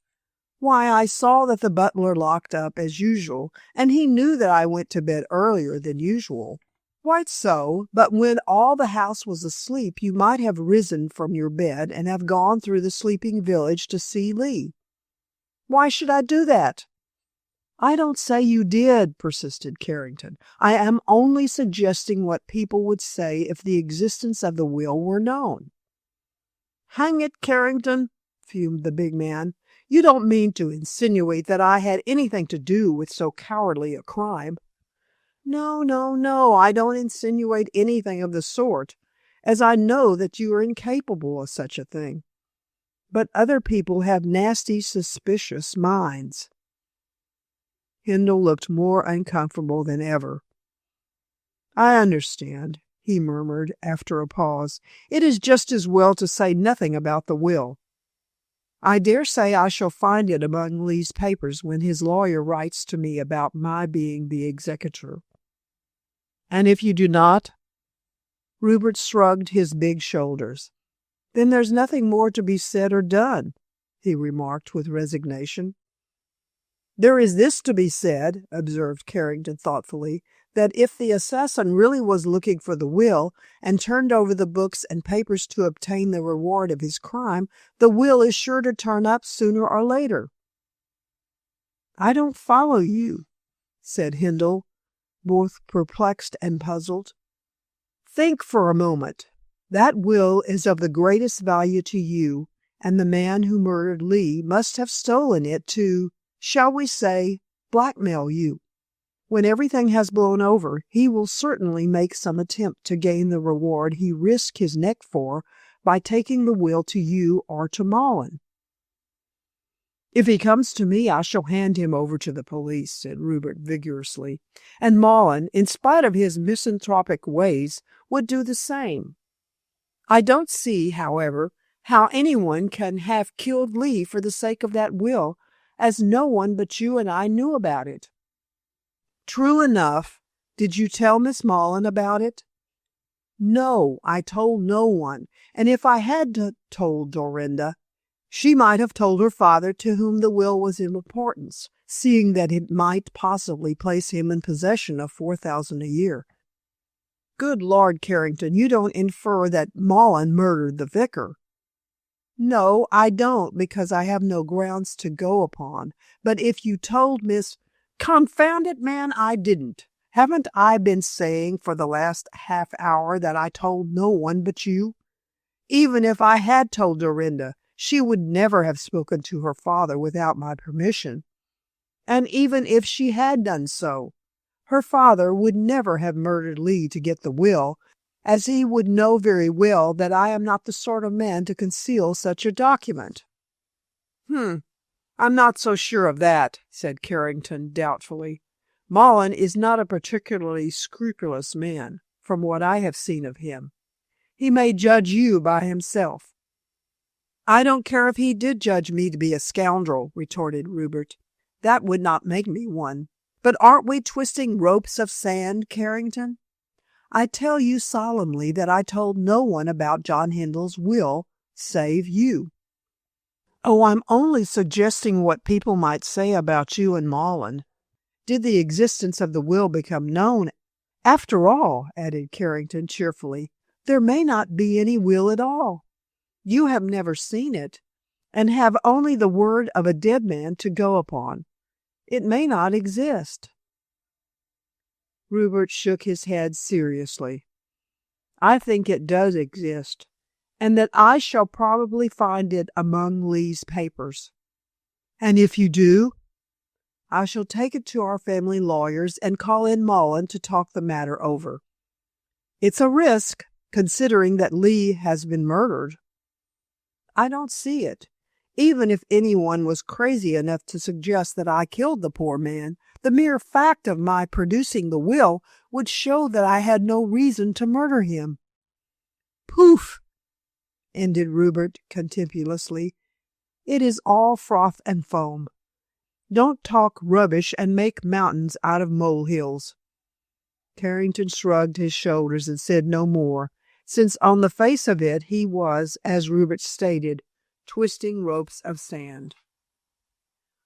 Why, I saw that the butler locked up as usual, and he knew that I went to bed earlier than usual. Quite so, but when all the house was asleep, you might have risen from your bed and have gone through the sleeping village to see Lee. Why should I do that? I don't say you did, persisted Carrington. I am only suggesting what people would say if the existence of the will were known. Hang it, Carrington, fumed the big man. You don't mean to insinuate that I had anything to do with so cowardly a crime. No, I don't insinuate anything of the sort, as I know that you are incapable of such a thing. But other people have nasty, suspicious minds. Hindle looked more uncomfortable than ever. I understand, he murmured after a pause. It is just as well to say nothing about the will. I dare say I shall find it among Lee's papers when his lawyer writes to me about my being the executor. And if you do not? Rupert shrugged his big shoulders. Then there's nothing more to be said or done, he remarked with resignation. There is this to be said, observed Carrington thoughtfully, that if the assassin really was looking for the will and turned over the books and papers to obtain the reward of his crime, the will is sure to turn up sooner or later. I don't follow you, said Hindle, both perplexed and puzzled. Think for a moment. That will is of the greatest value to you, and the man who murdered Lee must have stolen it to, shall we say, blackmail you. When everything has blown over, he will certainly make some attempt to gain the reward he risked his neck for by taking the will to you or to Malin." "If he comes to me, I shall hand him over to the police," said Rupert vigorously, "and Malin, in spite of his misanthropic ways, would do the same. I don't see, however, how anyone can have killed Lee for the sake of that will, as no one but you and I knew about it." "True enough. Did you tell Miss Malin about it?" "No, I told no one, and if I had told Dorinda, she might have told her father, to whom the will was of importance, seeing that it might possibly place him in possession of 4,000 a year." "Good Lord, Carrington, you don't infer that Malin murdered the vicar?" "No, I don't, because I have no grounds to go upon. But if you told Miss—" "Confound it, man, I didn't. Haven't I been saying for the last half hour that I told no one but you? Even if I had told Dorinda, she would never have spoken to her father without my permission. And even if she had done so, her father would never have murdered Lee to get the will, as he would know very well that I am not the sort of man to conceal such a document." "I'm not so sure of that," said Carrington doubtfully. "Malin is not a particularly scrupulous man, from what I have seen of him. He may judge you by himself." "I don't care if he did judge me to be a scoundrel," retorted Rupert. "That would not make me one. But aren't we twisting ropes of sand, Carrington? I tell you solemnly that I told no one about John Hindle's will, save you." "Oh, I'm only suggesting what people might say about you and Malin, did the existence of the will become known. After all," added Carrington cheerfully, "there may not be any will at all. You have never seen it, and have only the word of a dead man to go upon. It may not exist." Rupert shook his head seriously. "I think it does exist, and that I shall probably find it among Lee's papers." "And if you do?" "I shall take it to our family lawyers and call in Malin to talk the matter over. It's a risk, considering that Lee has been murdered." "I don't see it. Even if anyone was crazy enough to suggest that I killed the poor man, the mere fact of my producing the will would show that I had no reason to murder him." "Poof!" ended Rupert contemptuously. "It is all froth and foam. Don't talk rubbish and make mountains out of molehills." Carrington shrugged his shoulders and said no more, since on the face of it he was, as Rupert stated, twisting ropes of sand.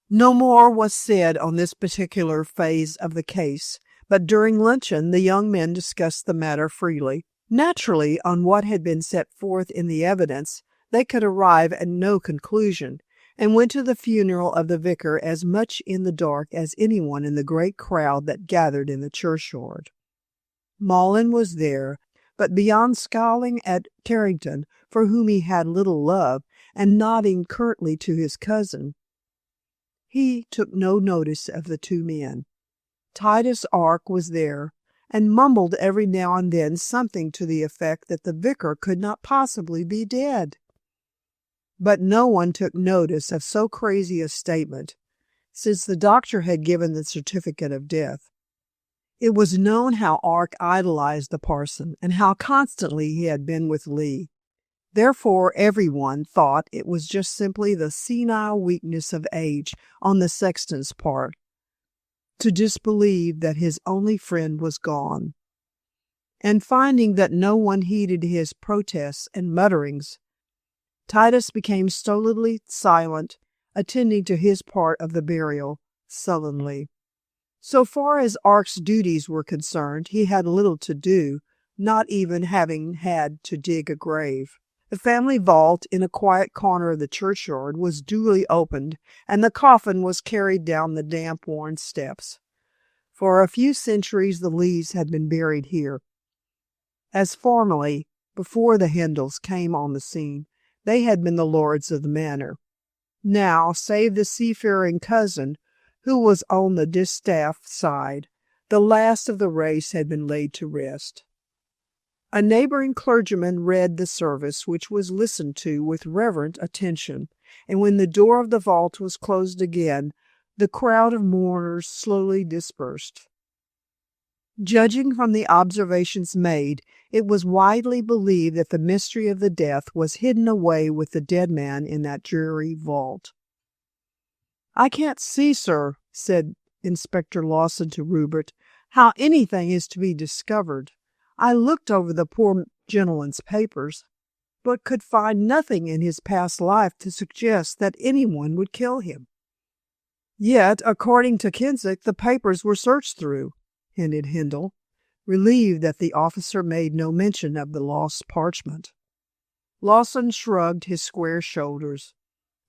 No more was said on this particular phase of the case, but during luncheon the young men discussed the matter freely. Naturally, on what had been set forth in the evidence, they could arrive at no conclusion, and went to the funeral of the vicar as much in the dark as anyone in the great crowd that gathered in the churchyard. Malin was there, but beyond scowling at Carrington, for whom he had little love, and nodding curtly to his cousin, he took no notice of the two men. Titus Ark was there, and mumbled every now and then something to the effect that the vicar could not possibly be dead. But no one took notice of so crazy a statement, since the doctor had given the certificate of death. It was known how Ark idolized the parson, and how constantly he had been with Lee. Therefore everyone thought it was just simply the senile weakness of age on the sexton's part to disbelieve that his only friend was gone. And finding that no one heeded his protests and mutterings, Titus became stolidly silent, attending to his part of the burial sullenly. So far as Ark's duties were concerned, he had little to do, not even having had to dig a grave. The family vault in a quiet corner of the churchyard was duly opened, and the coffin was carried down the damp, worn steps. For a few centuries the Lees had been buried here. As formerly, before the Hindles came on the scene, they had been the lords of the manor. Now, save the seafaring cousin, who was on the distaff side, The last of the race had been laid to rest. A neighboring clergyman read the service, which was listened to with reverent attention, and when the door of the vault was closed again, the crowd of mourners slowly dispersed. Judging from the observations made, it was widely believed that the mystery of the death was hidden away with the dead man in that dreary vault. "I can't see, sir," said Inspector Lawson to Rupert, "how anything is to be discovered. I looked over the poor gentleman's papers, but could find nothing in his past life to suggest that anyone would kill him." "Yet, according to Kensick, the papers were searched through," hinted Hindle, relieved that the officer made no mention of the lost parchment. Lawson shrugged his square shoulders.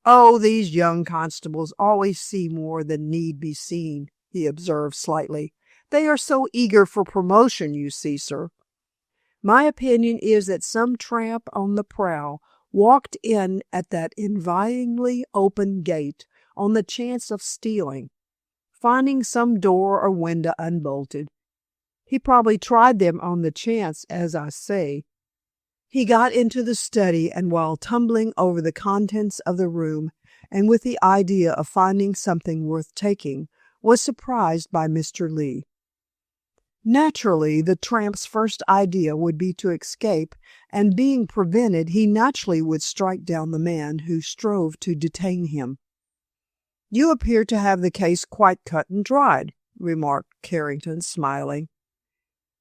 "Oh, these young constables always see more than need be seen," he observed slightly. "They are so eager for promotion, you see, sir. My opinion is that some tramp on the prowl walked in at that invitingly open gate on the chance of stealing. Finding some door or window unbolted, he probably tried them on the chance, as I say. He got into the study, and while tumbling over the contents of the room, and with the idea of finding something worth taking, was surprised by Mr. Lee. Naturally, the tramp's first idea would be to escape, and being prevented, he naturally would strike down the man who strove to detain him. "You appear to have the case quite cut and dried," remarked Carrington, smiling.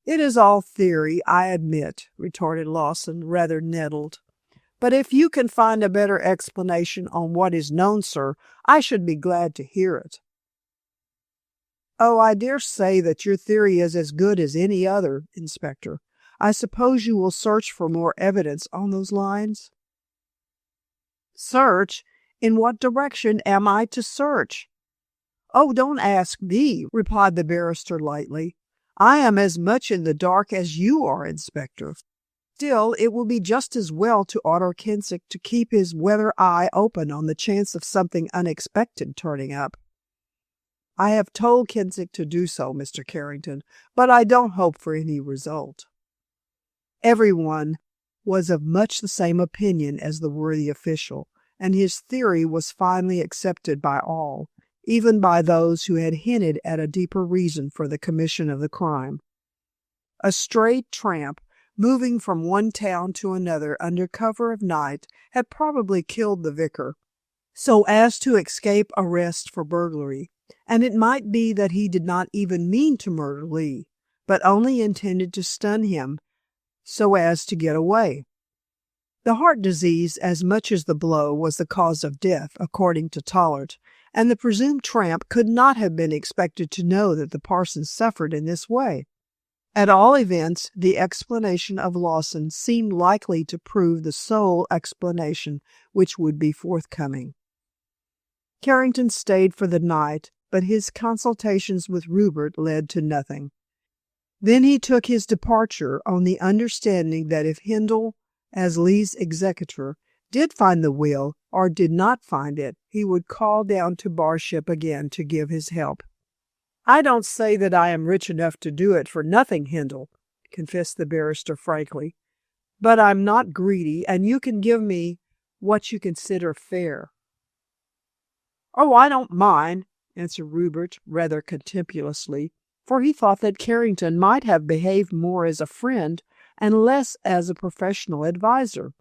"It is all theory, I admit," retorted Lawson, rather nettled. "But if you can find a better explanation on what is known, sir, I should be glad to hear it." "Oh, I dare say that your theory is as good as any other, Inspector. I suppose you will search for more evidence on those lines?" "Search? In what direction am I to search?" "Oh, don't ask me," replied the barrister lightly. "I am as much in the dark as you are, Inspector. Still, it will be just as well to order Kensick to keep his weather eye open on the chance of something unexpected turning up." "I have told Kensick to do so, Mr. Carrington, but I don't hope for any result." Everyone was of much the same opinion as the worthy official, and his theory was finally accepted by all, even by those who had hinted at a deeper reason for the commission of the crime. A stray tramp, moving from one town to another under cover of night, had probably killed the vicar, so as to escape arrest for burglary, and it might be that he did not even mean to murder Lee, but only intended to stun him so as to get away. The heart disease, as much as the blow, was the cause of death, according to Tollard, and the presumed tramp could not have been expected to know that the parson suffered in this way. At all events, the explanation of Lawson seemed likely to prove the sole explanation which would be forthcoming. Carrington stayed for the night, but his consultations with Rupert led to nothing. Then he took his departure on the understanding that if Hindle, as Lee's executor, did find the will or did not find it, he would call down to Barship again to give his help. "I don't say that I am rich enough to do it for nothing, Hindle," confessed the barrister frankly, "but I'm not greedy, and you can give me what you consider fair." "Oh, I don't mind," answered Rupert rather contemptuously, for he thought that Carrington might have behaved more as a friend and less as a professional adviser.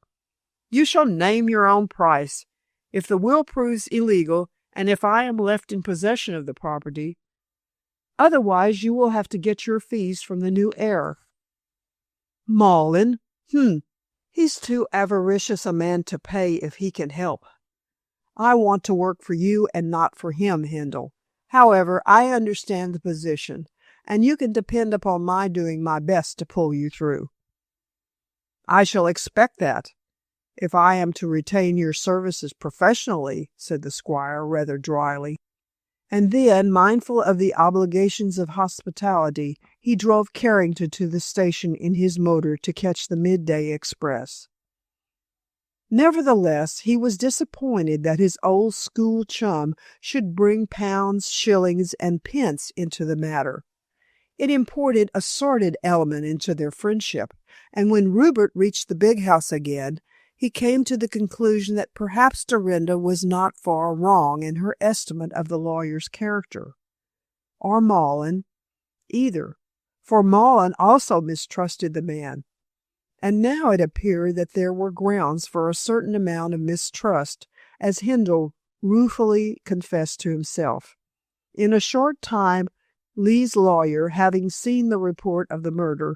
"You shall name your own price. If the will proves illegal, and if I am left in possession of the property, otherwise you will have to get your fees from the new heir." "Maulin? He's too avaricious a man to pay if he can help. I want to work for you and not for him, Hindle. However, I understand the position, and you can depend upon my doing my best to pull you through." "I shall expect that, if I am to retain your services professionally," said the squire rather dryly. And then, mindful of the obligations of hospitality, he drove Carrington to the station in his motor to catch the midday express. Nevertheless, he was disappointed that his old school chum should bring pounds, shillings, and pence into the matter. It imported a sordid element into their friendship, and when Rupert reached the big house again, he came to the conclusion that perhaps Dorinda was not far wrong in her estimate of the lawyer's character. Or Maughan, either, for Maughan also mistrusted the man. And now it appeared that there were grounds for a certain amount of mistrust, as Hindle ruefully confessed to himself. In a short time, Lee's lawyer, having seen the report of the murder,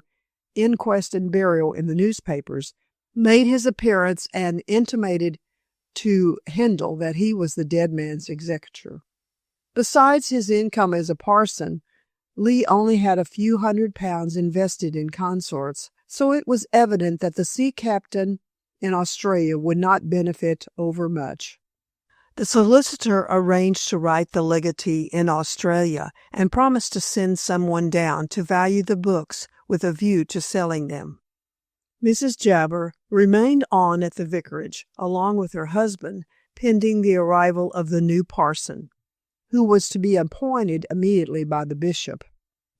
inquest and burial in the newspapers, made his appearance and intimated to Hindle that he was the dead man's executor. Besides his income as a parson, Lee only had a few £100 invested in consorts, so it was evident that the sea captain in Australia would not benefit overmuch. The solicitor arranged to write the legatee in Australia and promised to send someone down to value the books with a view to selling them. Mrs. Jabber remained on at the vicarage, along with her husband, pending the arrival of the new parson, who was to be appointed immediately by the bishop.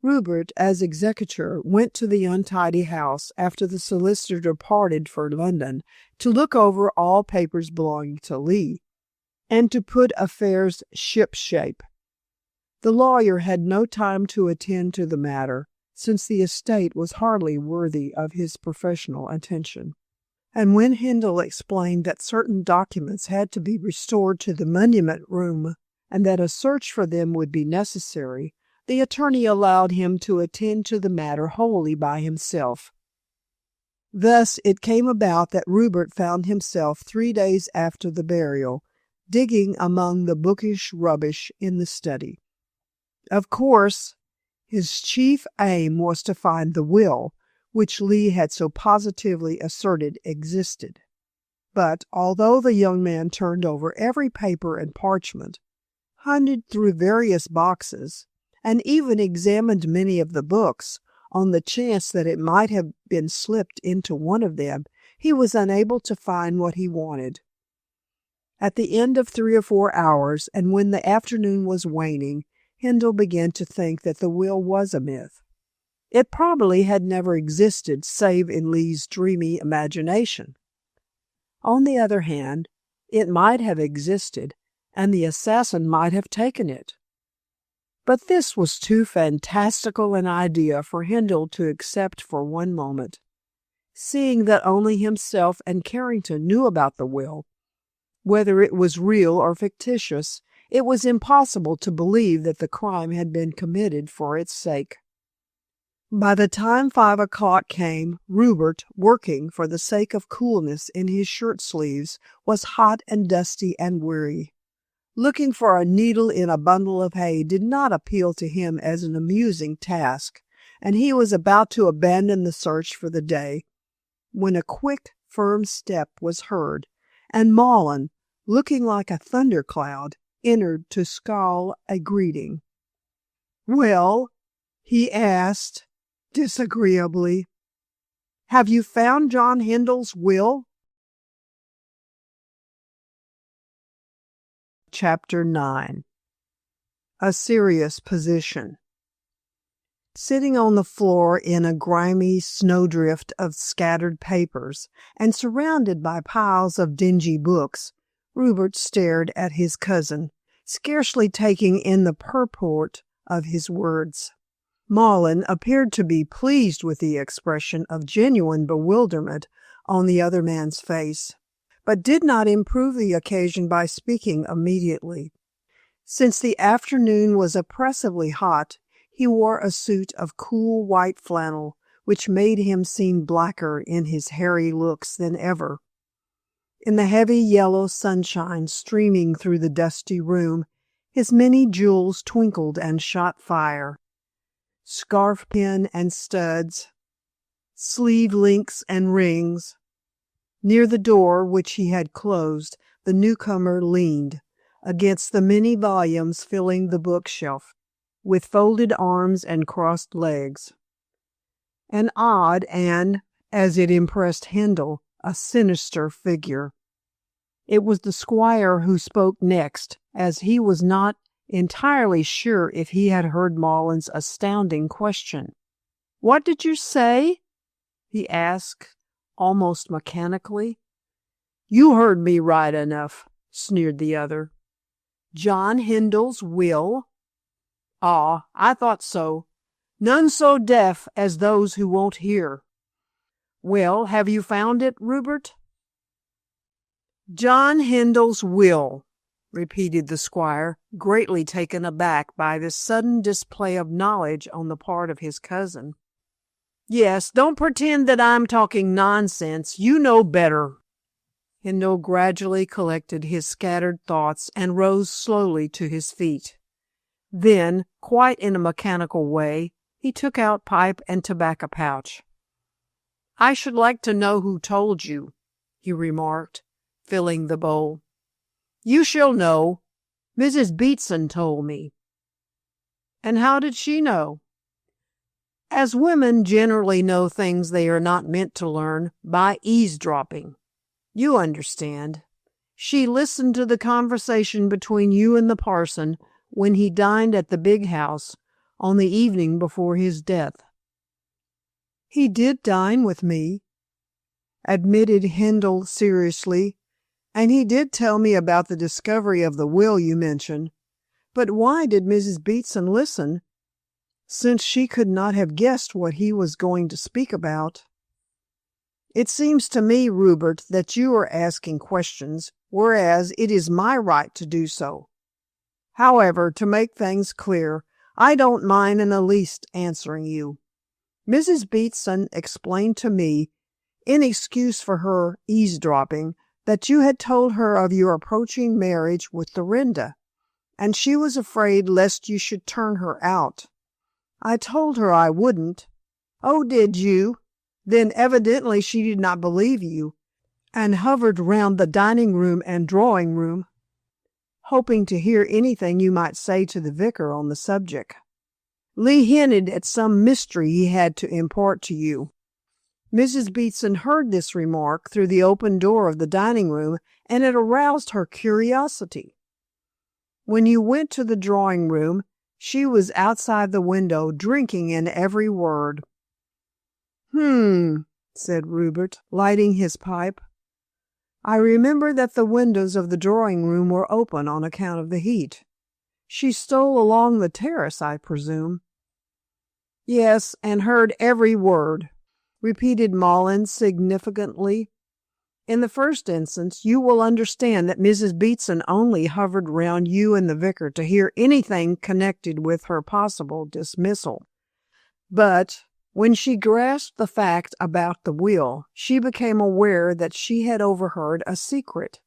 Rupert, as executor, went to the untidy house after the solicitor departed for London to look over all papers belonging to Lee, and to put affairs ship-shape. The lawyer had no time to attend to the matter, since the estate was hardly worthy of his professional attention. And when Hindle explained that certain documents had to be restored to the monument room, and that a search for them would be necessary, the attorney allowed him to attend to the matter wholly by himself. Thus it came about that Rupert found himself 3 days after the burial, digging among the bookish rubbish in the study. Of course, his chief aim was to find the will, which Lee had so positively asserted existed. But although the young man turned over every paper and parchment, hunted through various boxes, and even examined many of the books, on the chance that it might have been slipped into one of them, he was unable to find what he wanted. At the end of 3 or 4 hours, and when the afternoon was waning, Hindle began to think that the will was a myth. It probably had never existed save in Lee's dreamy imagination. On the other hand, it might have existed, and the assassin might have taken it. But this was too fantastical an idea for Hindle to accept for one moment. Seeing that only himself and Carrington knew about the will, whether it was real or fictitious, it was impossible to believe that the crime had been committed for its sake. By the time 5 o'clock came, Rupert, working for the sake of coolness in his shirt-sleeves, was hot and dusty and weary. Looking for a needle in a bundle of hay did not appeal to him as an amusing task, and he was about to abandon the search for the day, when a quick, firm step was heard, and Maughan, looking like a thundercloud, entered to scowl a greeting. "Well," he asked, disagreeably, "have you found John Hindle's will?" Chapter 9. A Serious Position. Sitting on the floor in a grimy snowdrift of scattered papers, and surrounded by piles of dingy books, Rupert stared at his cousin, scarcely taking in the purport of his words. Maughan appeared to be pleased with the expression of genuine bewilderment on the other man's face, but did not improve the occasion by speaking immediately. Since the afternoon was oppressively hot, he wore a suit of cool white flannel, which made him seem blacker in his hairy looks than ever. In the heavy yellow sunshine streaming through the dusty room, his many jewels twinkled and shot fire. Scarf pin and studs, sleeve links and rings. Near the door, which he had closed, the newcomer leaned, against the many volumes filling the bookshelf, with folded arms and crossed legs. An odd and, as it impressed Hindle, a sinister figure. It was the squire who spoke next, as he was not entirely sure if he had heard Mullen's astounding question. "What did you say?" he asked, almost mechanically. "You heard me right enough," sneered the other. "John Hindle's will?" "Ah, I thought so. None so deaf as those who won't hear." "Well, have you found it, Rupert?" "John Hindle's will," repeated the squire, greatly taken aback by this sudden display of knowledge on the part of his cousin. "Yes, don't pretend that I'm talking nonsense. You know better." Hindle gradually collected his scattered thoughts and rose slowly to his feet. Then, quite in a mechanical way, he took out pipe and tobacco pouch. "I should like to know who told you," he remarked, filling the bowl. "You shall know. Mrs. Beatson told me." "And how did she know?" "As women generally know things they are not meant to learn, by eavesdropping. You understand. She listened to the conversation between you and the parson when he dined at the big house on the evening before his death." "He did dine with me," admitted Hindle seriously, "and he did tell me about the discovery of the will you mentioned. But why did Mrs. Beatson listen, since she could not have guessed what he was going to speak about?" "It seems to me, Rupert, that you are asking questions, whereas it is my right to do so. However, to make things clear, I don't mind in the least answering you. Mrs. Beatson explained to me, in excuse for her eavesdropping, that you had told her of your approaching marriage with Dorinda, and she was afraid lest you should turn her out. I told her I wouldn't." "Oh, did you? Then evidently she did not believe you, and hovered round the dining room and drawing room, hoping to hear anything you might say to the vicar on the subject. Lee hinted at some mystery he had to impart to you." Mrs. Beatson heard this remark through the open door of the dining room, and it aroused her curiosity. "When you went to the drawing room, she was outside the window, drinking in every word." Said Rupert, lighting his pipe. "I remember that the windows of the drawing room were open on account of the heat. She stole along the terrace, I presume." "Yes, and heard every word," repeated Mullen significantly. "In the first instance, you will understand that Mrs. Beatson only hovered round you and the vicar to hear anything connected with her possible dismissal. But when she grasped the fact about the will, she became aware that she had overheard a secret,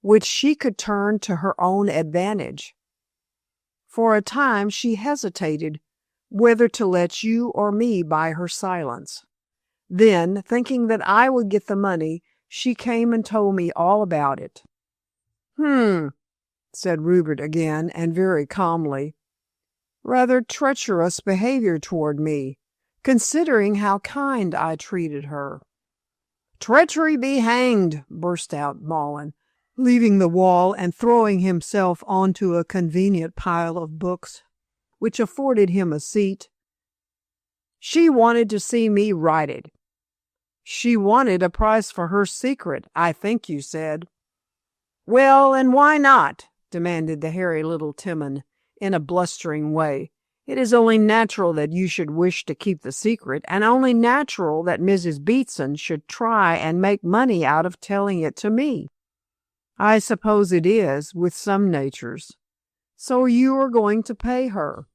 which she could turn to her own advantage. For a time she hesitated whether to let you or me buy her silence. Then, thinking that I would get the money, she came and told me all about it." Said Rupert again, and very calmly. "Rather treacherous behavior toward me, considering how kind I treated her." "Treachery be hanged!" burst out Mullen, leaving the wall and throwing himself onto a convenient pile of books, which afforded him a seat. "She wanted to see me righted." "She wanted a price for her secret, I think you said." "Well, and why not?" demanded the hairy little Timon, in a blustering way. "It is only natural that you should wish to keep the secret, and only natural that Mrs. Beatson should try and make money out of telling it to me." "I suppose it is, with some natures. So you are going to pay her?"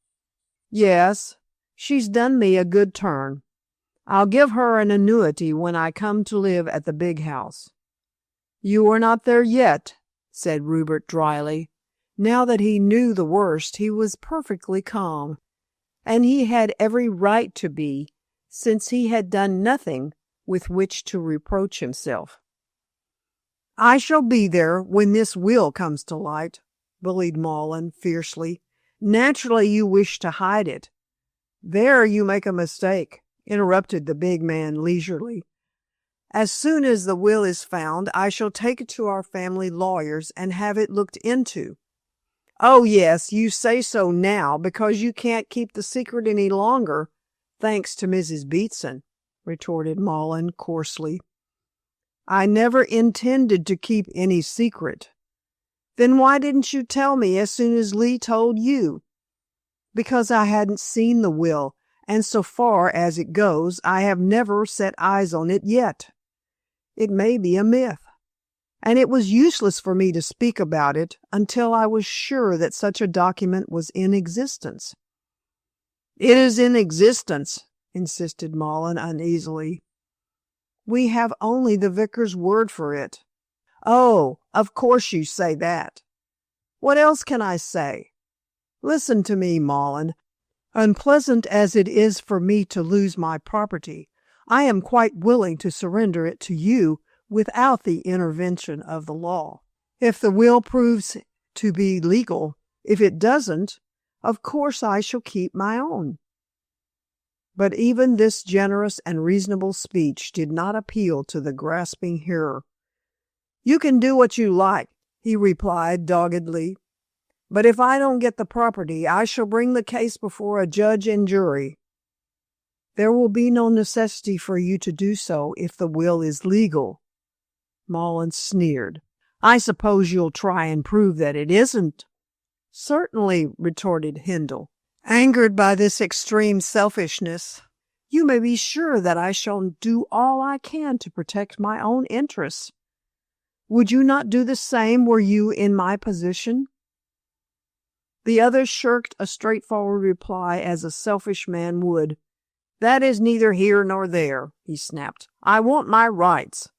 "Yes, she's done me a good turn. I'll give her an annuity when I come to live at the big house." "You are not there yet," said Rupert dryly. Now that he knew the worst, he was perfectly calm, and he had every right to be, since he had done nothing with which to reproach himself. "I shall be there when this will comes to light," bullied Mullen fiercely. "Naturally you wish to hide it." "There you make a mistake," interrupted the big man leisurely. "As soon as the will is found, I shall take it to our family lawyers and have it looked into. Oh, yes, you say so now because you can't keep the secret any longer, thanks to Mrs. Beatson, retorted Mullen coarsely. I never intended to keep any secret. Then why didn't you tell me as soon as Lee told you? Because I hadn't seen the will, and so far as it goes, I have never set eyes on it yet. It may be a myth, and it was useless for me to speak about it until I was sure that such a document was in existence. It is in existence, insisted Mullen uneasily. We have only the vicar's word for it. Oh, of course you say that. What else can I say? Listen to me, Mullen. Unpleasant as it is for me to lose my property, I am quite willing to surrender it to you without the intervention of the law. If the will proves to be legal, if it doesn't, of course I shall keep my own. But even this generous and reasonable speech did not appeal to the grasping hearer. You can do what you like, he replied doggedly. But if I don't get the property, I shall bring the case before a judge and jury. There will be no necessity for you to do so if the will is legal. Mullen sneered. I suppose you'll try and prove that it isn't. Certainly, retorted Hindle, angered by this extreme selfishness. You may be sure that I shall do all I can to protect my own interests. Would you not do the same were you in my position? The other shirked a straightforward reply as a selfish man would. That is neither here nor there, he snapped. I want my rights.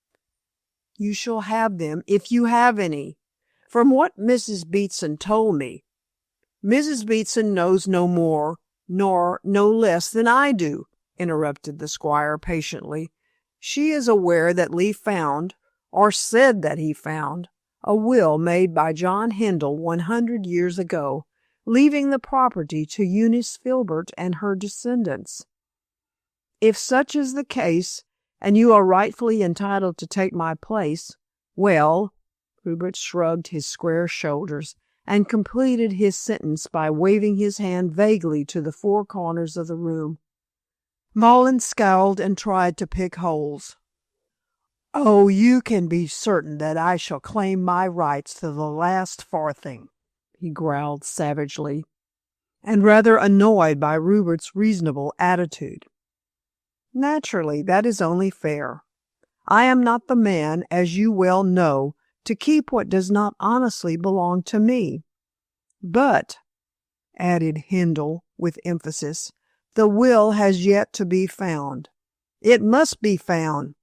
You shall have them if you have any. From what Mrs. Beatson told me. Mrs. Beatson knows no more, nor no less than I do, interrupted the squire patiently. She is aware that Lee found, or said that he found, a will made by John Hindle 100 years ago, leaving the property to Eunice Filbert and her descendants. If such is the case, and you are rightfully entitled to take my place, well, Rupert shrugged his square shoulders and completed his sentence by waving his hand vaguely to the four corners of the room. Mullen scowled and tried to pick holes. Oh, you can be certain that I shall claim my rights to the last farthing, he growled savagely, and rather annoyed by Rupert's reasonable attitude. Naturally, that is only fair. I am not the man, as you well know, to keep what does not honestly belong to me. But, added Hindle with emphasis, the will has yet to be found. It must be found,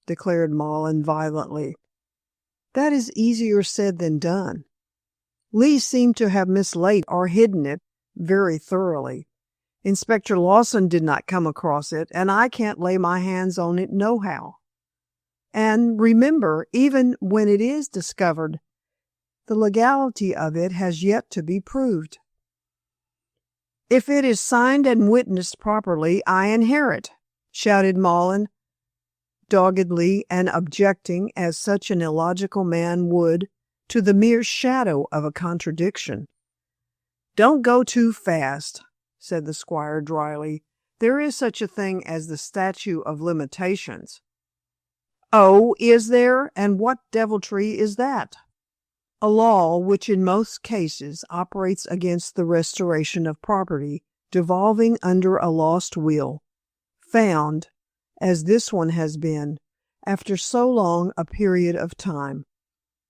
declared Mullen violently. That is easier said than done. Lee seemed to have mislaid or hidden it very thoroughly. Inspector Lawson did not come across it, and I can't lay my hands on it nohow. And remember, even when it is discovered, the legality of it has yet to be proved. If it is signed and witnessed properly, I inherit, shouted Mullen, doggedly and objecting as such an illogical man would to the mere shadow of a contradiction. Don't go too fast, said the squire dryly. There is such a thing as the statute of limitations. Oh, is there? And what deviltry is that? A law which in most cases operates against the restoration of property devolving under a lost will, found, as this one has been, after so long a period of time.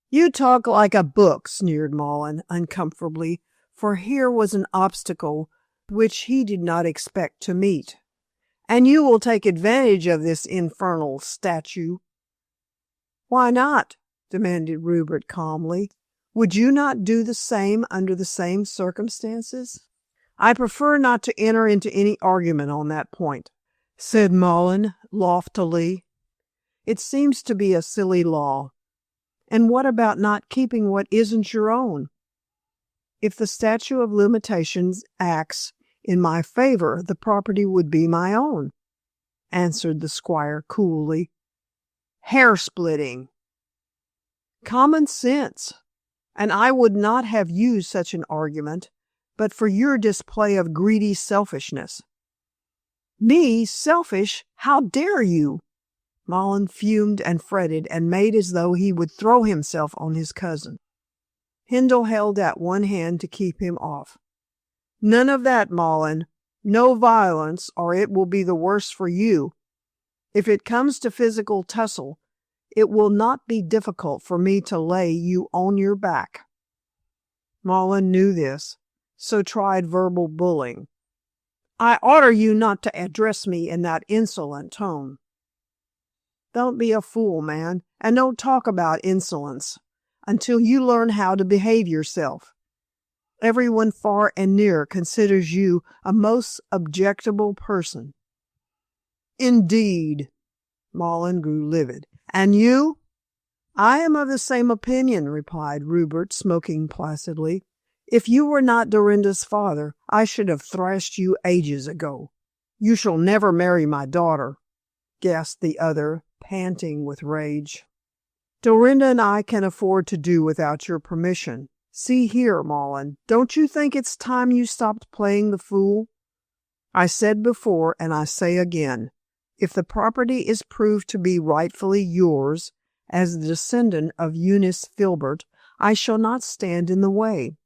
You talk like a book, sneered Mullen uncomfortably, for here was an obstacle which he did not expect to meet. And you will take advantage of this infernal statute. Why not? Demanded Rupert calmly. Would you not do the same under the same circumstances? I prefer not to enter into any argument on that point, said Mullen loftily. It seems to be a silly law. And what about not keeping what isn't your own? If the statute of limitations acts in my favor, the property would be my own, answered the squire coolly. Hair-splitting. Common sense. and I would not have used such an argument but for your display of greedy selfishness." "Me selfish? How dare you?" Malin fumed and fretted and made as though he would throw himself on his cousin. Hindle held out one hand to keep him off. "None of that, Malin. No violence, or it will be the worse for you. If it comes to physical tussle, it will not be difficult for me to lay you on your back." Malin knew this, so tried verbal bullying. "I order you not to address me in that insolent tone." "Don't be a fool, man, and don't talk about insolence until you learn how to behave yourself. Everyone far and near considers you a most objectionable person." "Indeed." Malin grew livid. "And you?" "I am of the same opinion," replied Rupert, smoking placidly. "If you were not Dorinda's father, I should have thrashed you ages ago." "You shall never marry my daughter," gasped the other, panting with rage. "Dorinda and I can afford to do without your permission. See here, Malin, don't you think it's time you stopped playing the fool? I said before, and I say again, if the property is proved to be rightfully yours, as the descendant of Eunice Filbert, I shall not stand in the way.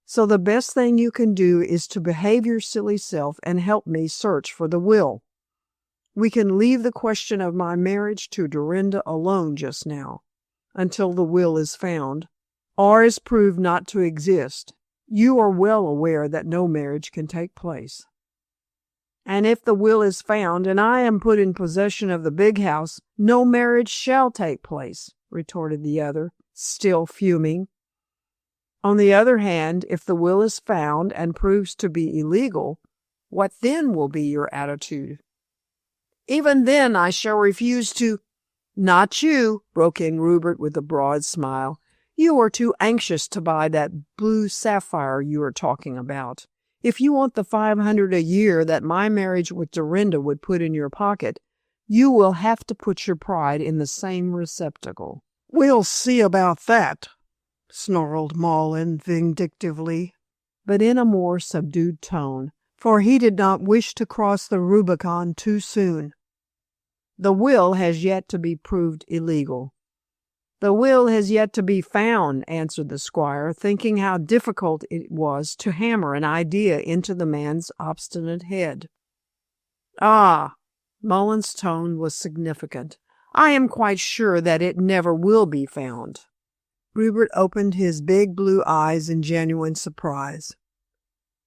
So the best thing you can do is to behave your silly self and help me search for the will. We can leave the question of my marriage to Dorinda alone just now, until the will is found, or is proved not to exist. You are well aware that no marriage can take place." "And if the will is found, and I am put in possession of the big house, no marriage shall take place," retorted the other, still fuming. "On the other hand, if the will is found and proves to be illegal, what then will be your attitude?" "Even then I shall refuse to—" "Not you," broke in Rupert with a broad smile. "You are too anxious to buy that blue sapphire you are talking about. If you want the 500 a year that my marriage with Dorinda would put in your pocket, you will have to put your pride in the same receptacle." "We'll see about that," snarled Malin vindictively, but in a more subdued tone, for he did not wish to cross the Rubicon too soon. "The will has yet to be proved illegal." "The will has yet to be found," answered the squire, thinking how difficult it was to hammer an idea into the man's obstinate head. "Ah!" Malin's tone was significant. "I am quite sure that it never will be found." Rupert opened his big blue eyes in genuine surprise.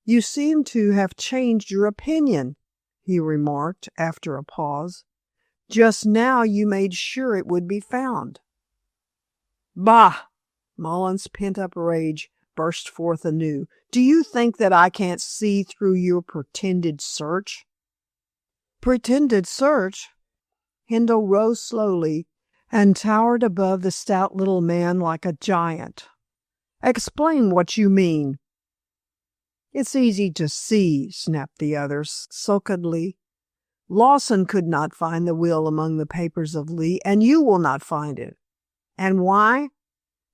"You seem to have changed your opinion," he remarked after a pause. "Just now you made sure it would be found." "Bah!" Malin's pent-up rage burst forth anew. "Do you think that I can't see through your pretended search?" "Pretended search?" Hindle rose slowly and towered above the stout little man like a giant. "Explain what you mean." "It's easy to see," snapped the other sulkily. "Lawson could not find the will among the papers of Lee, and you will not find it. And why?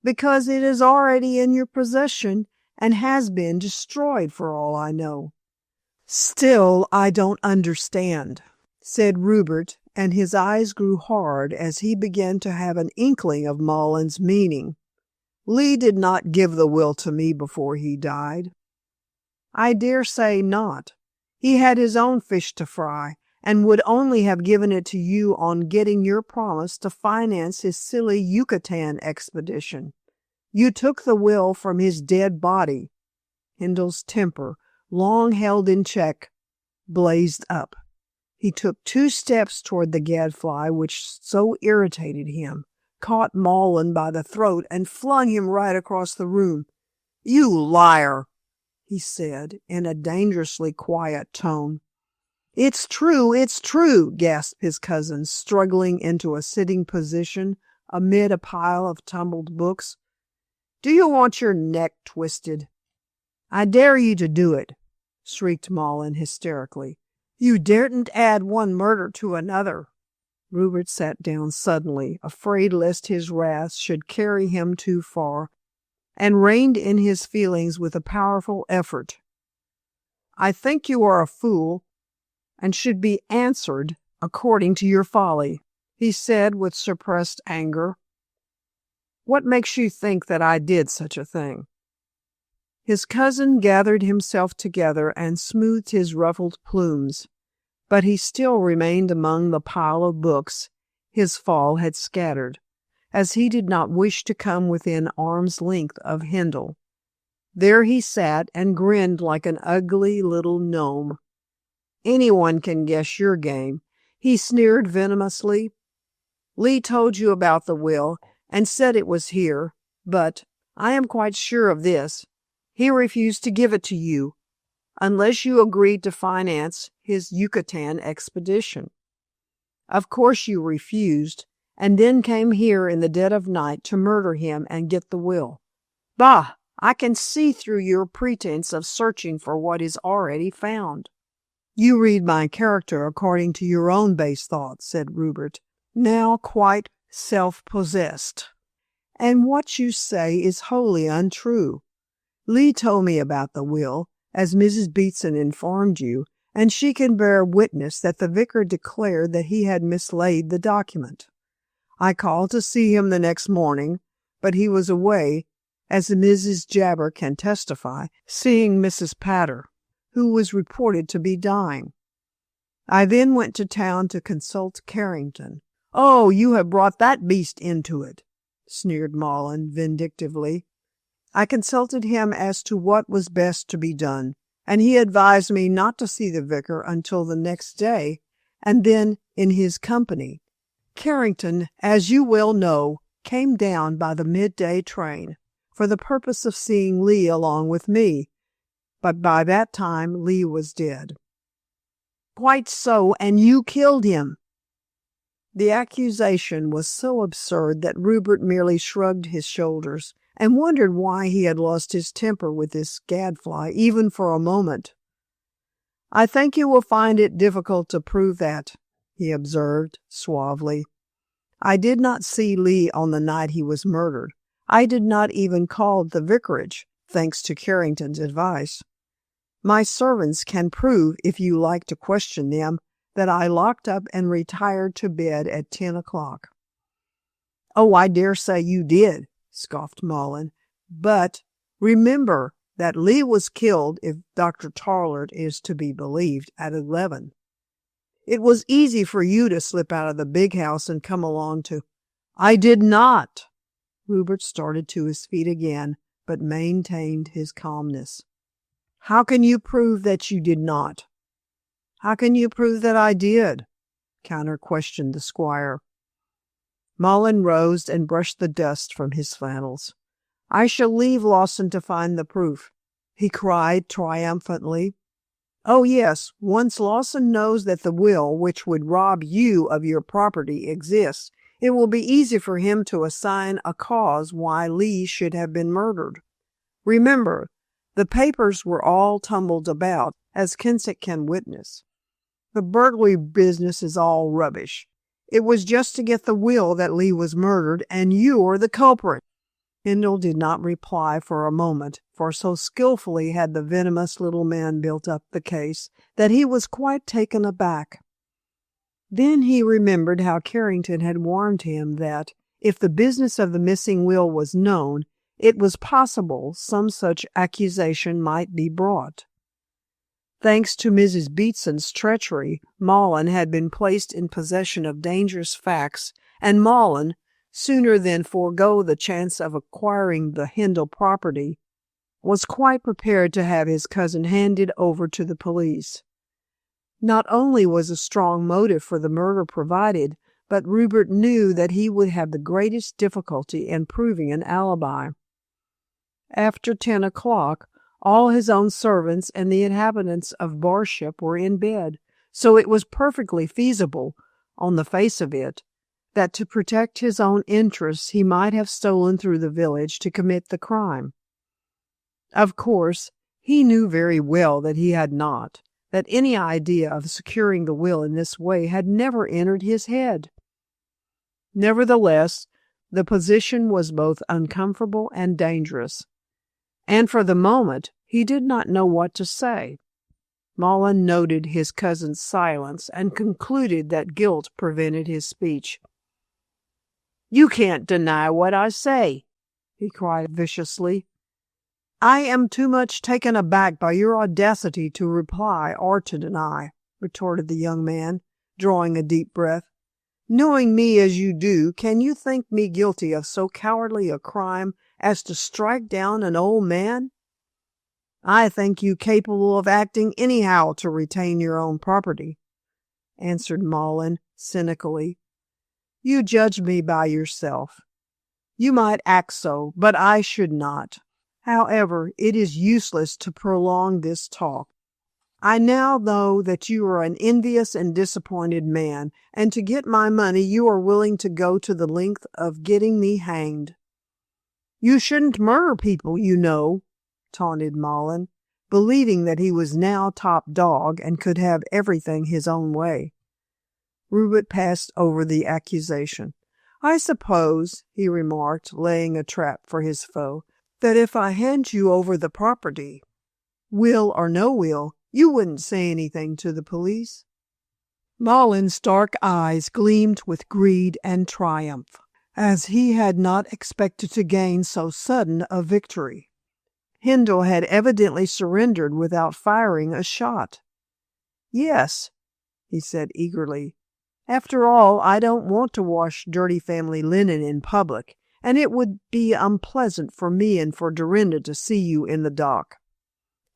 Because it is already in your possession and has been destroyed for all I know." "Still, I don't understand," said Rupert, and his eyes grew hard as he began to have an inkling of Malin's meaning. "Lee did not give the will to me before he died." "I dare say not. He had his own fish to fry, and would only have given it to you on getting your promise to finance his silly Yucatan expedition. You took the will from his dead body." Hindle's temper, long held in check, blazed up. He took 2 steps toward the gadfly which so irritated him, caught Malin by the throat, and flung him right across the room. "You liar!" he said, in a dangerously quiet tone. "It's true," gasped his cousin, struggling into a sitting position amid a pile of tumbled books. "Do you want your neck twisted?" "I dare you to do it," shrieked Malin hysterically. "You daren't add one murder to another." Rupert sat down suddenly, afraid lest his wrath should carry him too far. and reined in his feelings with a powerful effort. "I think you are a fool, and should be answered according to your folly," he said with suppressed anger. "What makes you think that I did such a thing?" His cousin gathered himself together and smoothed his ruffled plumes, but he still remained among the pile of books his fall had scattered, as he did not wish to come within arm's length of Handel. There he sat and grinned like an ugly little gnome. "Anyone can guess your game," he sneered venomously. "Lee told you about the will and said it was here, but I am quite sure of this. He refused to give it to you, unless you agreed to finance his Yucatan expedition. Of course you refused, and then came here in the dead of night to murder him and get the will. Bah! I can see through your pretense of searching for what is already found." "You read my character according to your own base thoughts," said Rupert, now quite self-possessed. "And what you say is wholly untrue. Lee told me about the will, as Mrs. Beatson informed you, and she can bear witness that the vicar declared that he had mislaid the document. I called to see him the next morning, but he was away, as Mrs. Jabber can testify, seeing Mrs. Patter, who was reported to be dying. I then went to town to consult Carrington." "Oh, you have brought that beast into it," sneered Mullen vindictively. "I consulted him as to what was best to be done, and he advised me not to see the vicar until the next day, and then in his company. Carrington, as you well know, came down by the midday train, for the purpose of seeing Lee along with me, but by that time Lee was dead." "Quite so, and you killed him." The accusation was so absurd that Rupert merely shrugged his shoulders and wondered why he had lost his temper with this gadfly even for a moment. "I think you will find it difficult to prove that," he observed suavely. "I did not see Lee on the night he was murdered. I did not even call at the vicarage, thanks to Carrington's advice. My servants can prove, if you like to question them, that I locked up and retired to bed at 10 o'clock. "Oh, I dare say you did," scoffed Mullen. "But remember that Lee was killed, if Dr. Tollard is to be believed, at 11. It was easy for you to slip out of the big house and come along to—" "I did not." Rupert started to his feet again, but maintained his calmness. "How can you prove that you did not?" "How can you prove that I did?" counter-questioned the squire. Mullen rose and brushed the dust from his flannels. "I shall leave Lawson to find the proof," he cried triumphantly. "Oh, yes, once Lawson knows that the will which would rob you of your property exists, it will be easy for him to assign a cause why Lee should have been murdered. Remember, the papers were all tumbled about, as Kensick can witness. The burglary business is all rubbish. It was just to get the will that Lee was murdered, and you're the culprit." Handel did not reply for a moment, for so skillfully had the venomous little man built up the case that he was quite taken aback. Then he remembered how Carrington had warned him that, if the business of the missing will was known, it was possible some such accusation might be brought. Thanks to Mrs. Beatson's treachery, Mullen had been placed in possession of dangerous facts, and Mullen, sooner than forego the chance of acquiring the Handel property, was quite prepared to have his cousin handed over to the police. Not only was a strong motive for the murder provided, but Rupert knew that he would have the greatest difficulty in proving an alibi. After 10 o'clock, all his own servants and the inhabitants of Barship were in bed, so it was perfectly feasible, on the face of it, that to protect his own interests he might have stolen through the village to commit the crime. Of course, he knew very well that he had not, that any idea of securing the will in this way had never entered his head. Nevertheless, the position was both uncomfortable and dangerous. and for the moment he did not know what to say. Mullen noted his cousin's silence and concluded that guilt prevented his speech. "You can't deny what I say," he cried viciously. "I am too much taken aback by your audacity to reply or to deny," retorted the young man, drawing a deep breath. "Knowing me as you do, can you think me guilty of so cowardly a crime as to strike down an old man? I think you capable of acting anyhow to retain your own property," answered Mullen cynically. "You judge me by yourself. You might act so, but I should not. However, it is useless to prolong this talk. I now know that you are an envious and disappointed man, and to get my money you are willing to go to the length of getting me hanged." "You shouldn't murder people, you know," taunted Mullen, believing that he was now top dog and could have everything his own way. Rupert passed over the accusation. "I suppose," he remarked, laying a trap for his foe, "that if I hand you over the property, will or no will, you wouldn't say anything to the police?" Mullen's dark eyes gleamed with greed and triumph, as he had not expected to gain so sudden a victory. Hindle had evidently surrendered without firing a shot. "Yes," he said eagerly. "After all, I don't want to wash dirty family linen in public, and it would be unpleasant for me and for Dorinda to see you in the dock.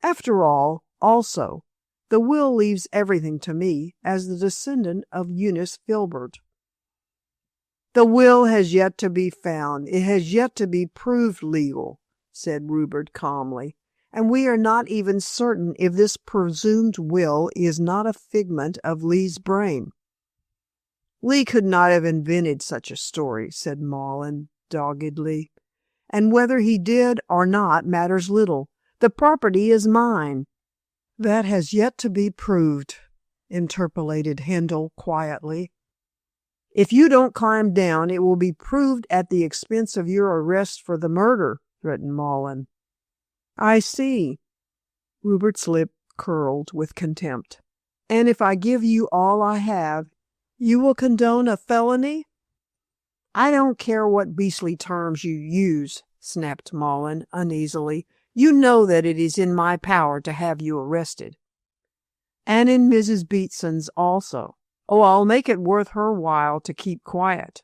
After all, also, the will leaves everything to me as the descendant of Eunice Filbert." "The will has yet to be found. It has yet to be proved legal," said Rupert calmly, "and we are not even certain if this presumed will is not a figment of Lee's brain." "Lee could not have invented such a story," said Mullen doggedly, "and whether he did or not matters little. The property is mine." "That has yet to be proved," interpolated Hindle quietly. "If you don't climb down, it will be proved at the expense of your arrest for the murder," threatened Mullen. "I see." Rupert's lip curled with contempt. "And if I give you all I have, you will condone a felony?" "I don't care what beastly terms you use," snapped Mullen uneasily. "You know that it is in my power to have you arrested." "And in Mrs. Beatson's also. Oh, I'll make it worth her while to keep quiet."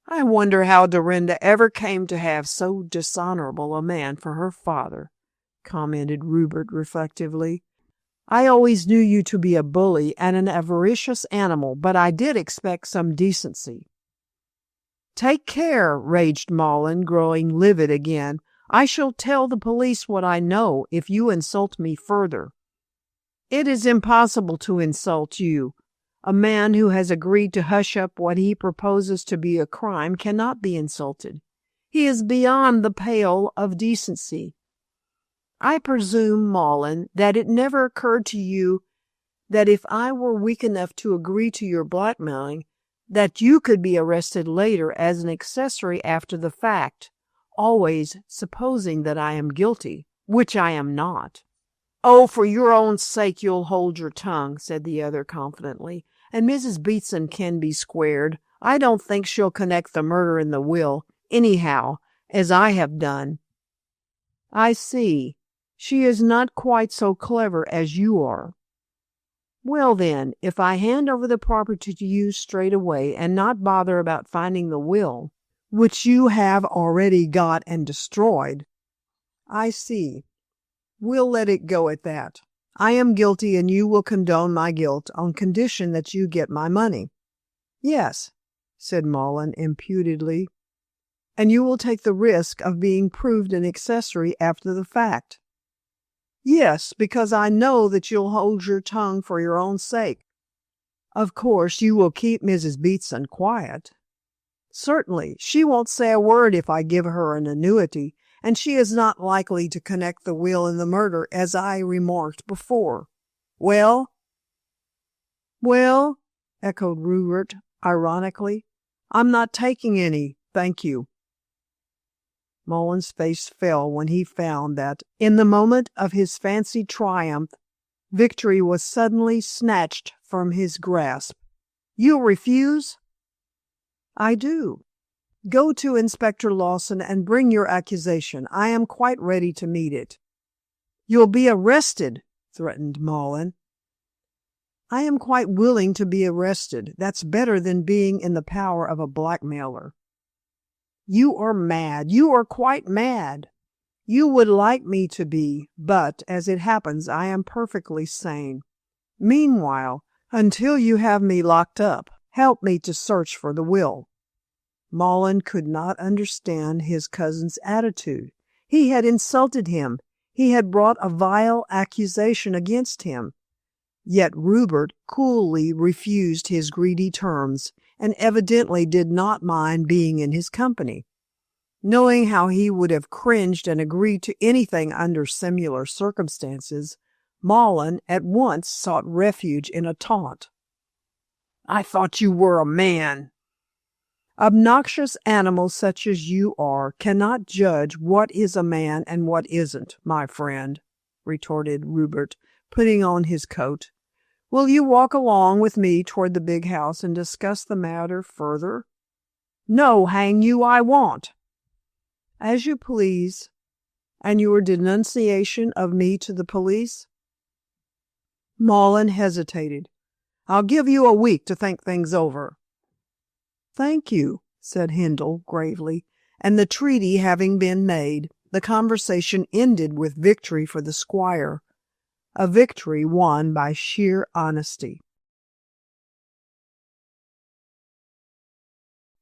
"I wonder how Dorinda ever came to have so dishonorable a man for her father," commented Rupert reflectively. "I always knew you to be a bully and an avaricious animal, but I did expect some decency." "Take care," raged Mullen, growing livid again. "I shall tell the police what I know if you insult me further." "It is impossible to insult you. A man who has agreed to hush up what he proposes to be a crime cannot be insulted. He is beyond the pale of decency. I presume, Mullen, that it never occurred to you that if I were weak enough to agree to your blackmailing, that you could be arrested later as an accessory after the fact, always supposing that I am guilty, which I am not." "Oh, for your own sake you'll hold your tongue," said the other confidently, "and Mrs. Beatson can be squared. I don't think she'll connect the murder and the will, anyhow, as I have done." "I see. She is not quite so clever as you are." "Well, then, if I hand over the property to you straight away and not bother about finding the will, which you have already got and destroyed—" "I see. We'll let it go at that. I am guilty and you will condone my guilt on condition that you get my money." "Yes," said Mullen impudently. "And you will take the risk of being proved an accessory after the fact." "Yes, because I know that you'll hold your tongue for your own sake." "Of course you will keep Mrs. Beatson quiet." "Certainly. She won't say a word if I give her an annuity, and she is not likely to connect the will and the murder, as I remarked before." "Well?" "Well," echoed Rupert ironically, "I'm not taking any, thank you." Mullen's face fell when he found that, in the moment of his fancied triumph, victory was suddenly snatched from his grasp. "You refuse?" "I do. Go to Inspector Lawson and bring your accusation. I am quite ready to meet it." "You'll be arrested," threatened Mullen. "I am quite willing to be arrested. That's better than being in the power of a blackmailer." "You are mad. You are quite mad." "You would like me to be, but, as it happens, I am perfectly sane. Meanwhile, until you have me locked up, help me to search for the will." Mullen could not understand his cousin's attitude. He had insulted him. He had brought a vile accusation against him. Yet Rupert coolly refused his greedy terms, and evidently did not mind being in his company. Knowing how he would have cringed and agreed to anything under similar circumstances, Mullen at once sought refuge in a taunt. "I thought you were a man." "Obnoxious animals such as you are cannot judge what is a man and what isn't, my friend," retorted Rupert, putting on his coat. "Will you walk along with me toward the big house and discuss the matter further?" "No, hang you, I won't." "As you please. And your denunciation of me to the police?" Mullen hesitated. "I'll give you a week to think things over." "Thank you," said Handel gravely, and the treaty having been made, the conversation ended with victory for the squire, a victory won by sheer honesty.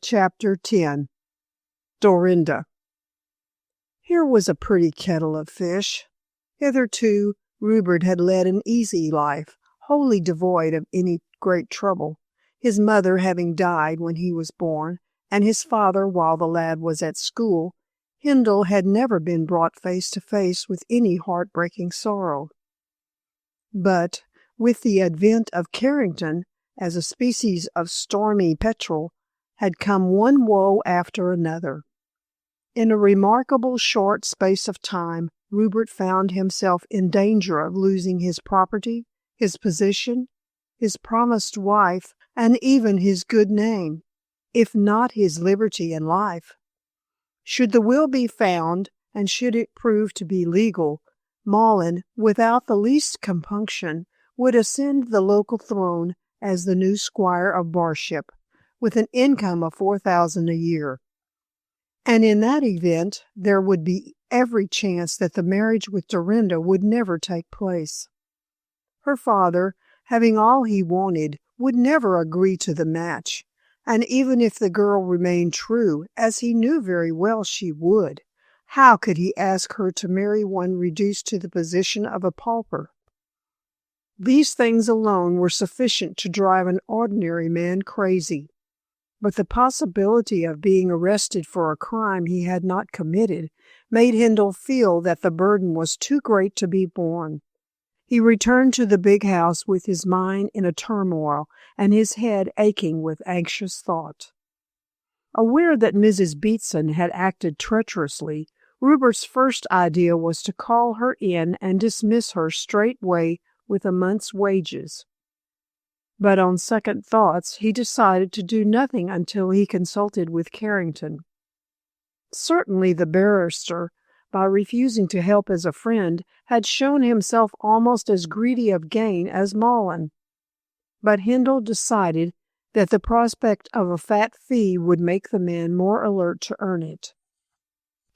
Chapter 10. Dorinda. Here was a pretty kettle of fish. Hitherto, Rupert had led an easy life, wholly devoid of any great trouble, his mother having died when he was born, and his father while the lad was at school. Handel had never been brought face to face with any heart-breaking sorrow. But with the advent of Carrington, as a species of stormy petrel, had come one woe after another. In a remarkable short space of time, Rupert found himself in danger of losing his property, his position, his promised wife, and even his good name, if not his liberty and life. Should the will be found, and should it prove to be legal, Mullen, without the least compunction, would ascend the local throne as the new squire of Barship, with an income of $4,000 a year. And in that event, there would be every chance that the marriage with Dorinda would never take place. Her father, having all he wanted, would never agree to the match, and even if the girl remained true, as he knew very well she would, how could he ask her to marry one reduced to the position of a pauper? These things alone were sufficient to drive an ordinary man crazy. But the possibility of being arrested for a crime he had not committed made Handel feel that the burden was too great to be borne. He returned to the big house with his mind in a turmoil and his head aching with anxious thought. Aware that Mrs. Beatson had acted treacherously, Rupert's first idea was to call her in and dismiss her straightway with a month's wages. But on second thoughts, he decided to do nothing until he consulted with Carrington. Certainly the barrister, by refusing to help as a friend, had shown himself almost as greedy of gain as Mullen. But Handel decided that the prospect of a fat fee would make the man more alert to earn it.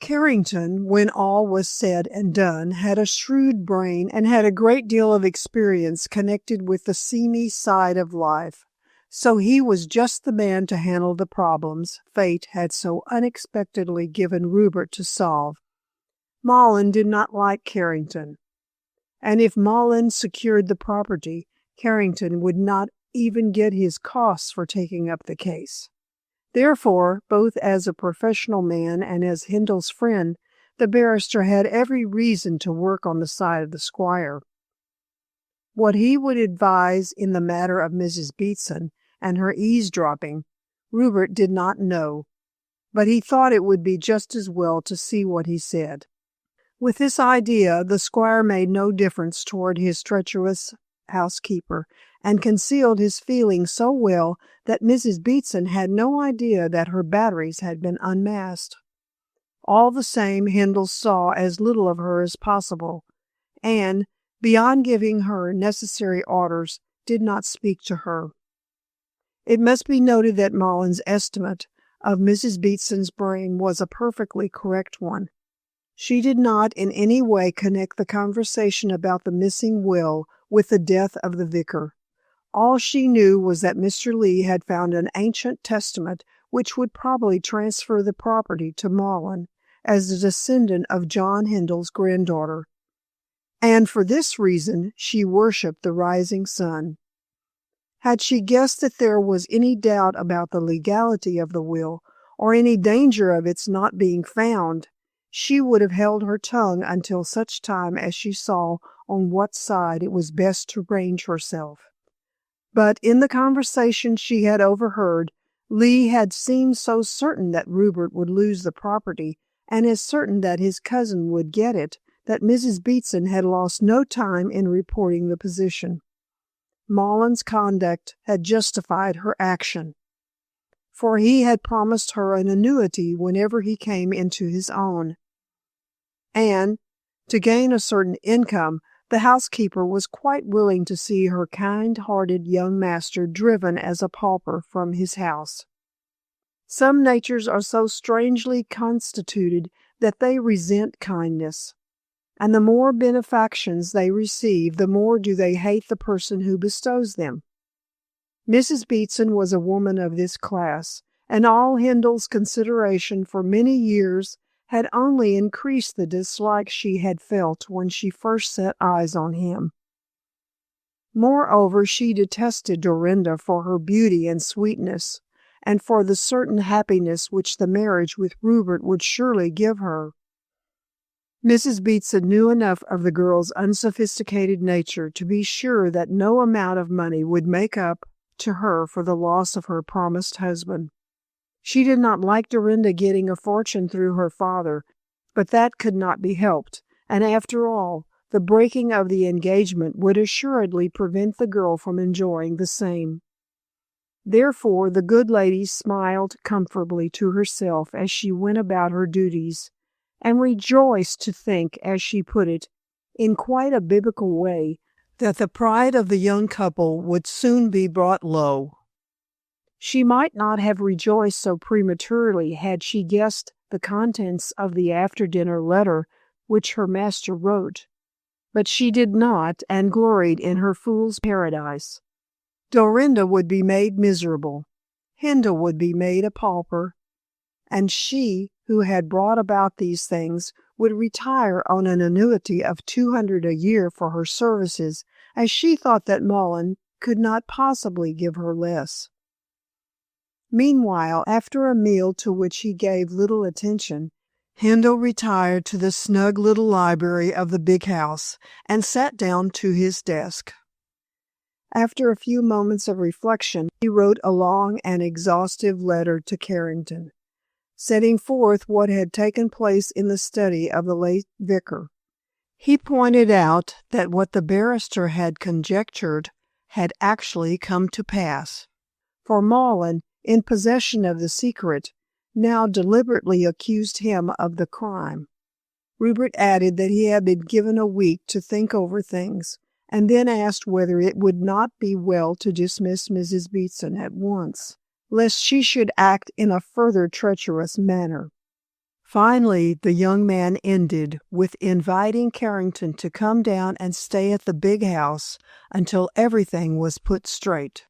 Carrington, when all was said and done, had a shrewd brain and had a great deal of experience connected with the seamy side of life, so he was just the man to handle the problems fate had so unexpectedly given Rupert to solve. Mullen did not like Carrington, and if Mullen secured the property, Carrington would not even get his costs for taking up the case. Therefore, both as a professional man and as Handel's friend, the barrister had every reason to work on the side of the squire. What he would advise in the matter of Mrs. Beatson and her eavesdropping, Rupert did not know. but he thought it would be just as well to see what he said. With this idea, the squire made no difference toward his treacherous housekeeper, and concealed his feelings so well that Mrs. Beatson had no idea that her batteries had been unmasked. All the same, Handel saw as little of her as possible, and, beyond giving her necessary orders, did not speak to her. It must be noted that Mollen's estimate of Mrs. Beatson's brain was a perfectly correct one. She did not in any way connect the conversation about the missing will with the death of the vicar. All she knew was that Mr. Lee had found an ancient testament which would probably transfer the property to Mollen as the descendant of John Handel's granddaughter, and for this reason she worshipped the rising sun. Had she guessed that there was any doubt about the legality of the will, or any danger of its not being found, she would have held her tongue until such time as she saw on what side it was best to range herself. But in the conversation she had overheard, Lee had seemed so certain that Rupert would lose the property, and as certain that his cousin would get it, that Mrs. Beatson had lost no time in reporting the position. Mollen's conduct had justified her action, for he had promised her an annuity whenever he came into his own. And, to gain a certain income, the housekeeper was quite willing to see her kind-hearted young master driven as a pauper from his house. Some natures are so strangely constituted that they resent kindness, and the more benefactions they receive, the more do they hate the person who bestows them. Mrs. Beatson was a woman of this class, and all Handel's consideration for many years had only increased the dislike she had felt when she first set eyes on him. Moreover, she detested Dorinda for her beauty and sweetness, and for the certain happiness which the marriage with Rupert would surely give her. Mrs. Beatson knew enough of the girl's unsophisticated nature to be sure that no amount of money would make up to her for the loss of her promised husband. She did not like Dorinda getting a fortune through her father, but that could not be helped, and after all, the breaking of the engagement would assuredly prevent the girl from enjoying the same. Therefore, the good lady smiled comfortably to herself as she went about her duties, and rejoiced to think, as she put it, in quite a biblical way, that the pride of the young couple would soon be brought low. She might not have rejoiced so prematurely had she guessed the contents of the after-dinner letter which her master wrote, but she did not, and gloried in her fool's paradise. Dorinda would be made miserable, Handel would be made a pauper, and she, who had brought about these things, would retire on an annuity of 200 a year for her services, as she thought that Mollen could not possibly give her less. Meanwhile, after a meal to which he gave little attention, Handel retired to the snug little library of the big house and sat down to his desk. After a few moments of reflection, he wrote a long and exhaustive letter to Carrington, setting forth what had taken place in the study of the late vicar. He pointed out that what the barrister had conjectured had actually come to pass, for Mollen, in possession of the secret, now deliberately accused him of the crime. Rupert added that he had been given a week to think over things, and then asked whether it would not be well to dismiss Mrs. Beatson at once, lest she should act in a further treacherous manner. Finally, the young man ended with inviting Carrington to come down and stay at the big house until everything was put straight,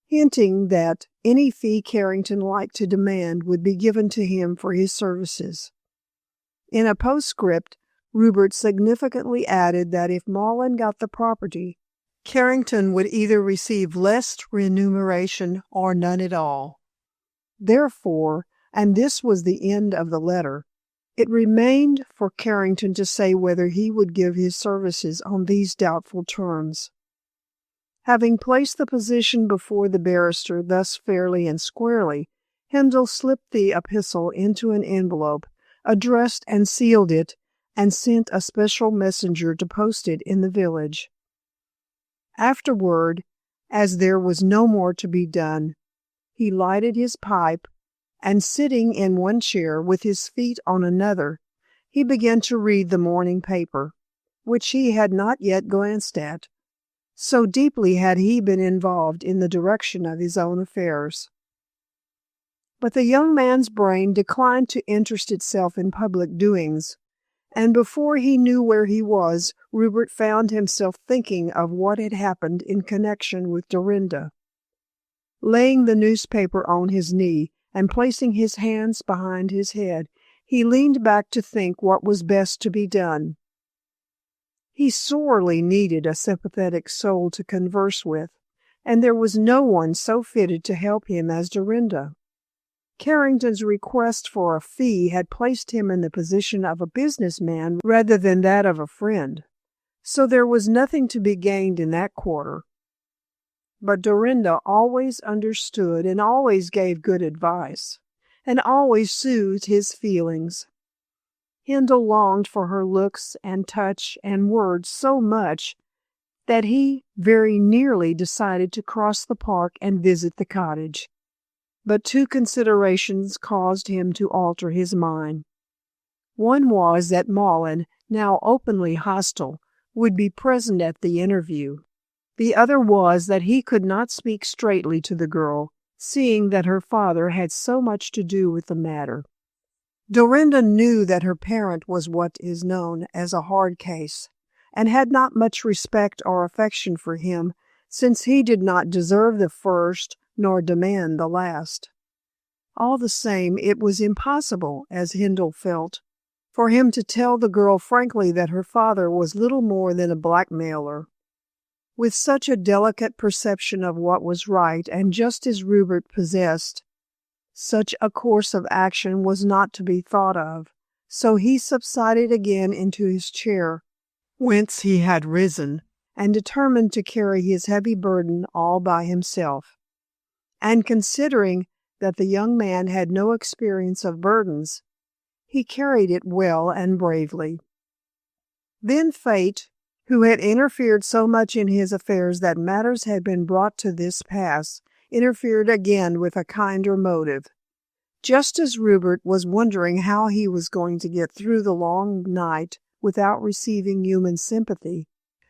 hinting that any fee Carrington liked to demand would be given to him for his services. In a postscript, Rupert significantly added that if Mollen got the property, Carrington would either receive less remuneration or none at all. Therefore, and this was the end of the letter, it remained for Carrington to say whether he would give his services on these doubtful terms. Having placed the position before the barrister thus fairly and squarely, Handel slipped the epistle into an envelope, addressed and sealed it, and sent a special messenger to post it in the village. Afterward, as there was no more to be done, he lighted his pipe, and sitting in one chair with his feet on another, he began to read the morning paper, which he had not yet glanced at. So deeply had he been involved in the direction of his own affairs. But the young man's brain declined to interest itself in public doings, and before he knew where he was, Rupert found himself thinking of what had happened in connection with Dorinda. Laying the newspaper on his knee and placing his hands behind his head, he leaned back to think what was best to be done. He sorely needed a sympathetic soul to converse with, and there was no one so fitted to help him as Dorinda. Carrington's request for a fee had placed him in the position of a businessman rather than that of a friend, so there was nothing to be gained in that quarter. But Dorinda always understood and always gave good advice, and always soothed his feelings. Handel longed for her looks and touch and words so much that he very nearly decided to cross the park and visit the cottage. But two considerations caused him to alter his mind. One was that Maughan, now openly hostile, would be present at the interview. The other was that he could not speak straightly to the girl, seeing that her father had so much to do with the matter. Dorinda knew that her parent was what is known as a hard case, and had not much respect or affection for him, since he did not deserve the first nor demand the last. All the same, it was impossible, as Handel felt, for him to tell the girl frankly that her father was little more than a blackmailer. With such a delicate perception of what was right and just as Rupert possessed, such a course of action was not to be thought of, so he subsided again into his chair, whence he had risen, and determined to carry his heavy burden all by himself. And considering that the young man had no experience of burdens, he carried it well and bravely. Then fate, who had interfered so much in his affairs that matters had been brought to this pass, interfered again with a kinder motive. Just as Rupert was wondering how he was going to get through the long night without receiving human sympathy,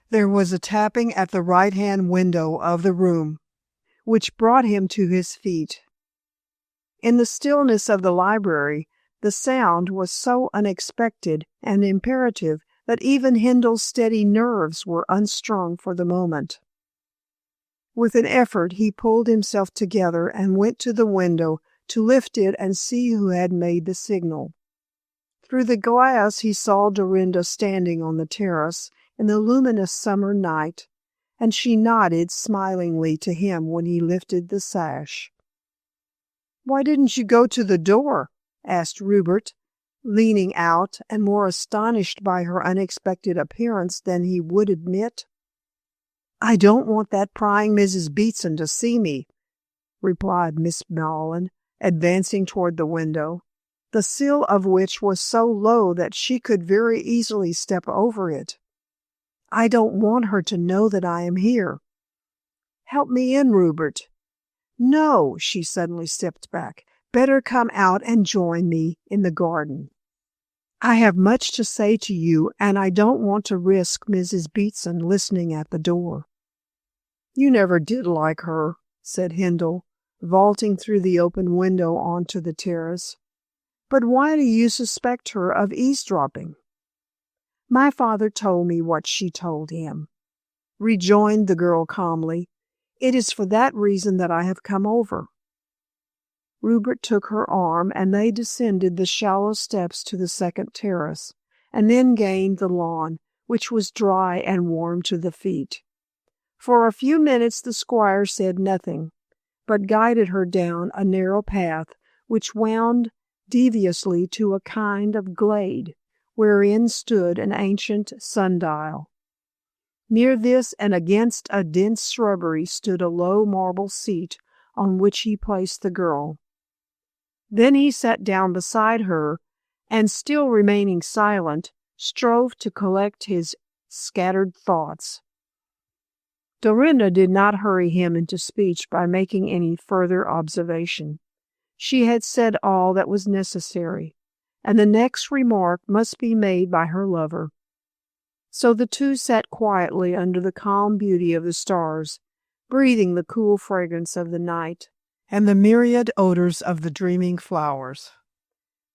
there was a tapping at the right-hand window of the room, which brought him to his feet. In the stillness of the library, the sound was so unexpected and imperative that even Handel's steady nerves were unstrung for the moment. With an effort, he pulled himself together and went to the window to lift it and see who had made the signal. Through the glass he saw Dorinda standing on the terrace in the luminous summer night, and she nodded smilingly to him when he lifted the sash. "Why didn't you go to the door?" asked Rupert, leaning out and more astonished by her unexpected appearance than he would admit. "I don't want that prying Mrs. Beatson to see me," replied Miss Maughan, advancing toward the window, the sill of which was so low that she could very easily step over it. "I don't want her to know that I am here. Help me in, Rupert." "No," she suddenly stepped back. "Better come out and join me in the garden. I have much to say to you, and I don't want to risk Mrs. Beatson listening at the door." "You never did like her," said Handel, vaulting through the open window onto the terrace. "But why do you suspect her of eavesdropping?" "My father told me what she told him," rejoined the girl calmly. "It is for that reason that I have come over." Rupert took her arm, and they descended the shallow steps to the second terrace, and then gained the lawn, which was dry and warm to the feet. For a few minutes the squire said nothing, but guided her down a narrow path which wound deviously to a kind of glade, wherein stood an ancient sundial. Near this and against a dense shrubbery stood a low marble seat on which he placed the girl. Then he sat down beside her, and still remaining silent, strove to collect his scattered thoughts. Dorinda did not hurry him into speech by making any further observation. She had said all that was necessary, and the next remark must be made by her lover. So the two sat quietly under the calm beauty of the stars, breathing the cool fragrance of the night and the myriad odors of the dreaming flowers.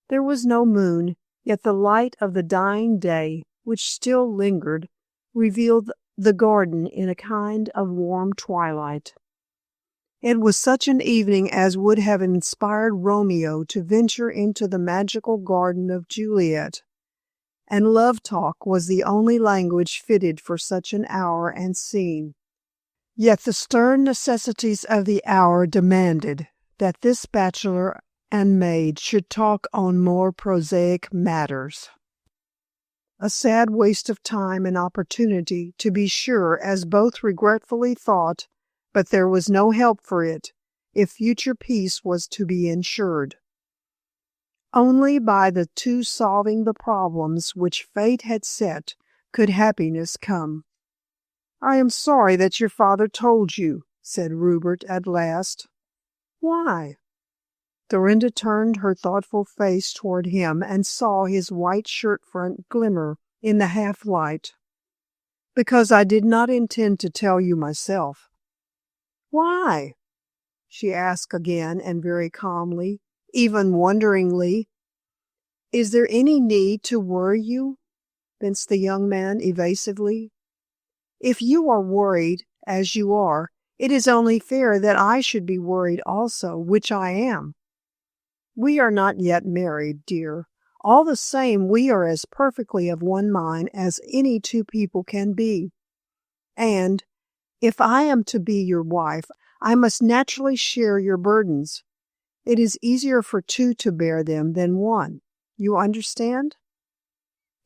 There was no moon, yet the light of the dying day, which still lingered, revealed the garden in a kind of warm twilight. It was such an evening as would have inspired Romeo to venture into the magical garden of Juliet, and love talk was the only language fitted for such an hour and scene. Yet the stern necessities of the hour demanded that this bachelor and maid should talk on more prosaic matters. A sad waste of time and opportunity, to be sure, as both regretfully thought, but there was no help for it, if future peace was to be ensured. Only by the two solving the problems which fate had set could happiness come. "I am sorry that your father told you," said Rupert at last. "Why?" Dorinda turned her thoughtful face toward him and saw his white shirt front glimmer in the half-light. "Because I did not intend to tell you myself." "Why?" she asked again, and very calmly, even wonderingly. "Is there any need to worry you?" fenced the young man evasively. "If you are worried, as you are, it is only fair that I should be worried also, which I am. We are not yet married, dear. All the same, we are as perfectly of one mind as any two people can be. And, if I am to be your wife, I must naturally share your burdens. It is easier for two to bear them than one. You understand?"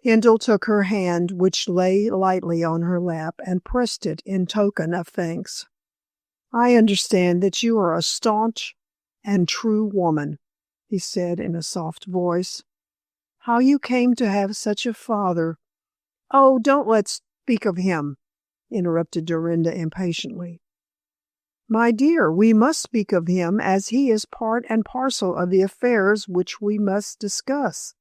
Handel took her hand, which lay lightly on her lap, and pressed it in token of thanks. "I understand that you are a staunch and true woman," he said in a soft voice. "How you came to have such a father—" "Oh, don't let's speak of him," interrupted Dorinda impatiently. "My dear, we must speak of him, as he is part and parcel of the affairs which we must discuss.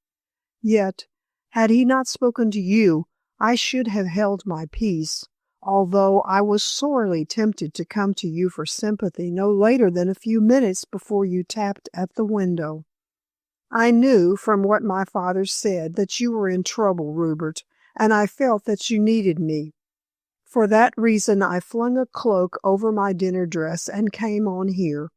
Yet, had he not spoken to you, I should have held my peace, although I was sorely tempted to come to you for sympathy no later than a few minutes before you tapped at the window. I knew, from what my father said, that you were in trouble, Rupert, and I felt that you needed me. For that reason I flung a cloak over my dinner dress and came on here.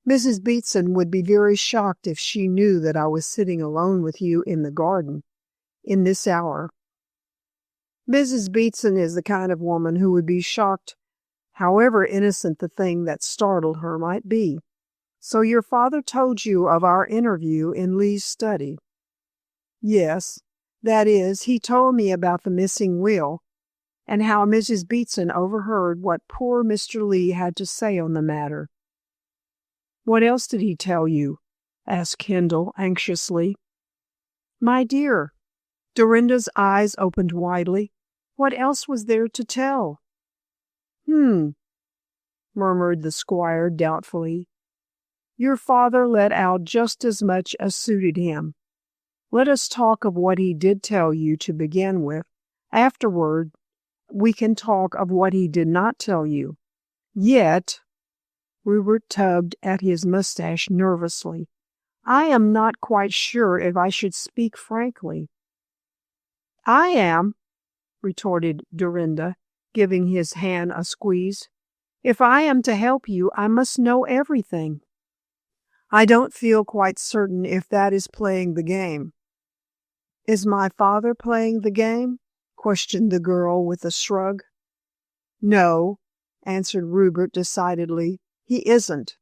Mrs. Beatson would be very shocked if she knew that I was sitting alone with you in the garden in this hour." "Mrs. Beatson is the kind of woman who would be shocked, however innocent the thing that startled her might be. So your father told you of our interview in Lee's study?" "Yes. That is, he told me about the missing will, and how Mrs. Beatson overheard what poor Mr. Lee had to say on the matter." "What else did he tell you?" asked Kendall anxiously. "My dear," Dorinda's eyes opened widely, "what else was there to tell?" Murmured the squire doubtfully. "Your father let out just as much as suited him. Let us talk of what he did tell you to begin with. Afterward, we can talk of what he did not tell you. Yet," Rupert tugged at his mustache nervously, "I am not quite sure if I should speak frankly." "I am," retorted Dorinda, giving his hand a squeeze. "If I am to help you, I must know everything." "I don't feel quite certain if that is playing the game." "Is my father playing the game?" questioned the girl with a shrug. "No," answered Rupert decidedly, "he isn't.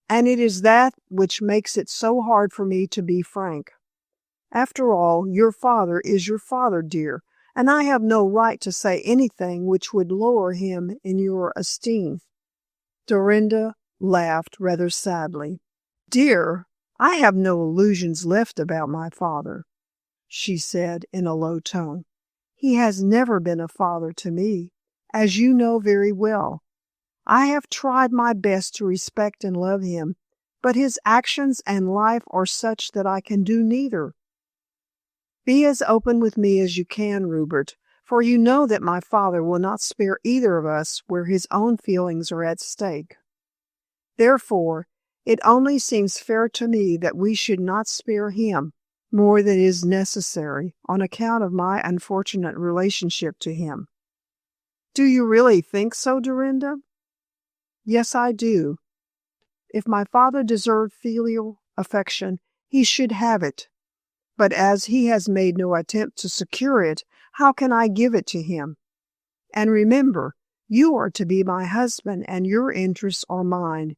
And it is that which makes it so hard for me to be frank. After all, your father is your father, dear, and I have no right to say anything which would lower him in your esteem." Dorinda laughed rather sadly. "Dear, I have no illusions left about my father, she said in a low tone. He has never been a father to me, as you know very well. I have tried my best to respect and love him, but his actions and life are such that I can do neither. Be as open with me as you can, Rupert, for you know that my father will not spare either of us where his own feelings are at stake. Therefore, it only seems fair to me that we should not spare him more than is necessary on account of my unfortunate relationship to him. Do you really think so, Dorinda? Yes, I do. If my father deserved filial affection, he should have it. But as he has made no attempt to secure it, how can I give it to him? And remember, you are to be my husband, and your interests are mine,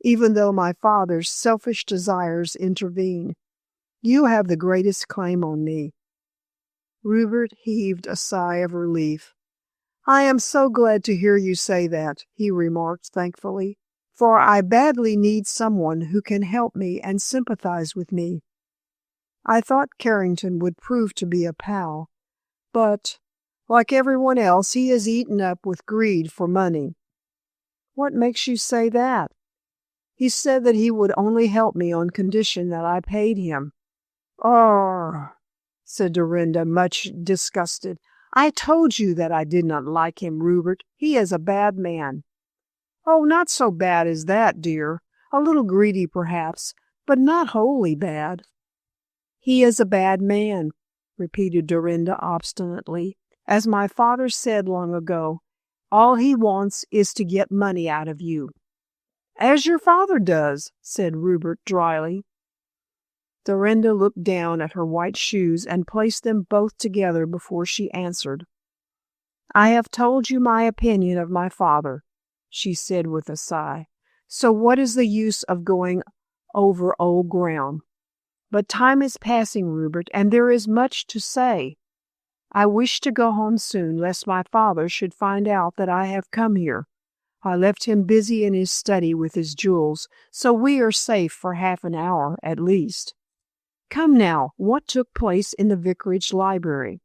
even though my father's selfish desires intervene. You have the greatest claim on me. Rupert heaved a sigh of relief. I am so glad to hear you say that, he remarked thankfully, for I badly need someone who can help me and sympathize with me. I thought Carrington would prove to be a pal, but, like everyone else, he is eaten up with greed for money. What makes you say that? He said that he would only help me on condition that I paid him. Oh, said Dorinda, much disgusted. I told you that I did not like him, Rupert. He is a bad man. Oh, not so bad as that, dear. A little greedy, perhaps, but not wholly bad. He is a bad man, repeated Dorinda obstinately. As my father said long ago, all he wants is to get money out of you. As your father does, said Rupert dryly. Dorinda looked down at her white shoes and placed them both together before she answered. I have told you my opinion of my father, she said with a sigh. So what is the use of going over old ground? But time is passing, Rupert, and there is much to say. I wish to go home soon, lest my father should find out that I have come here. I left him busy in his study with his jewels, so we are safe for half an hour at least. Come now, what took place in the vicarage library?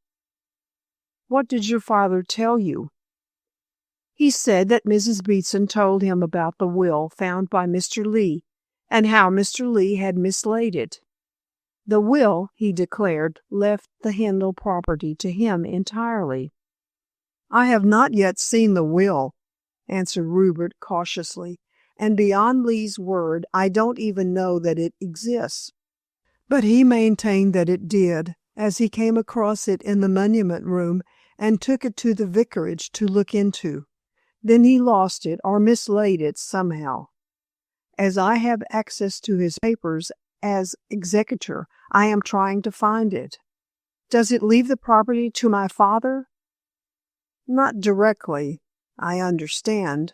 What did your father tell you? He said that Mrs. Beetson told him about the will found by Mr. Lee, and how Mr. Lee had mislaid it. The will, he declared, left the Hindle property to him entirely. I have not yet seen the will, answered Rupert cautiously, and beyond Lee's word, I don't even know that it exists. But he maintained that it did, as he came across it in the monument room and took it to the vicarage to look into. Then he lost it or mislaid it somehow. As I have access to his papers as executor, I am trying to find it. Does it leave the property to my father? Not directly, I understand,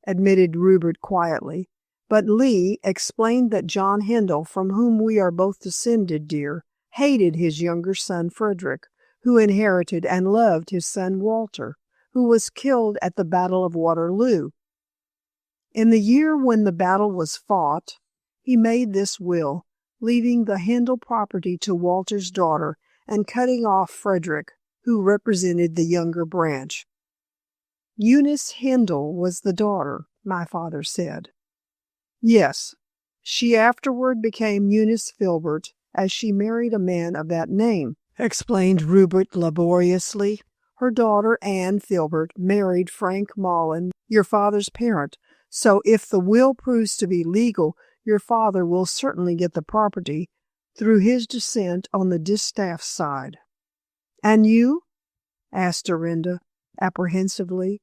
admitted Rupert quietly. But Lee explained that John Hindle, from whom we are both descended, dear, hated his younger son Frederick, who inherited and loved his son Walter, who was killed at the Battle of Waterloo. In the year when the battle was fought, he made this will, leaving the Hindle property to Walter's daughter and cutting off Frederick, who represented the younger branch. Eunice Hindle was the daughter, my father said. Yes, she afterward became Eunice Filbert, as she married a man of that name, explained Rupert laboriously. Her daughter, Anne Filbert, married Frank Mullen, your father's parent, so if the will proves to be legal, your father will certainly get the property through his descent on the distaff side. And you? asked Dorinda, apprehensively.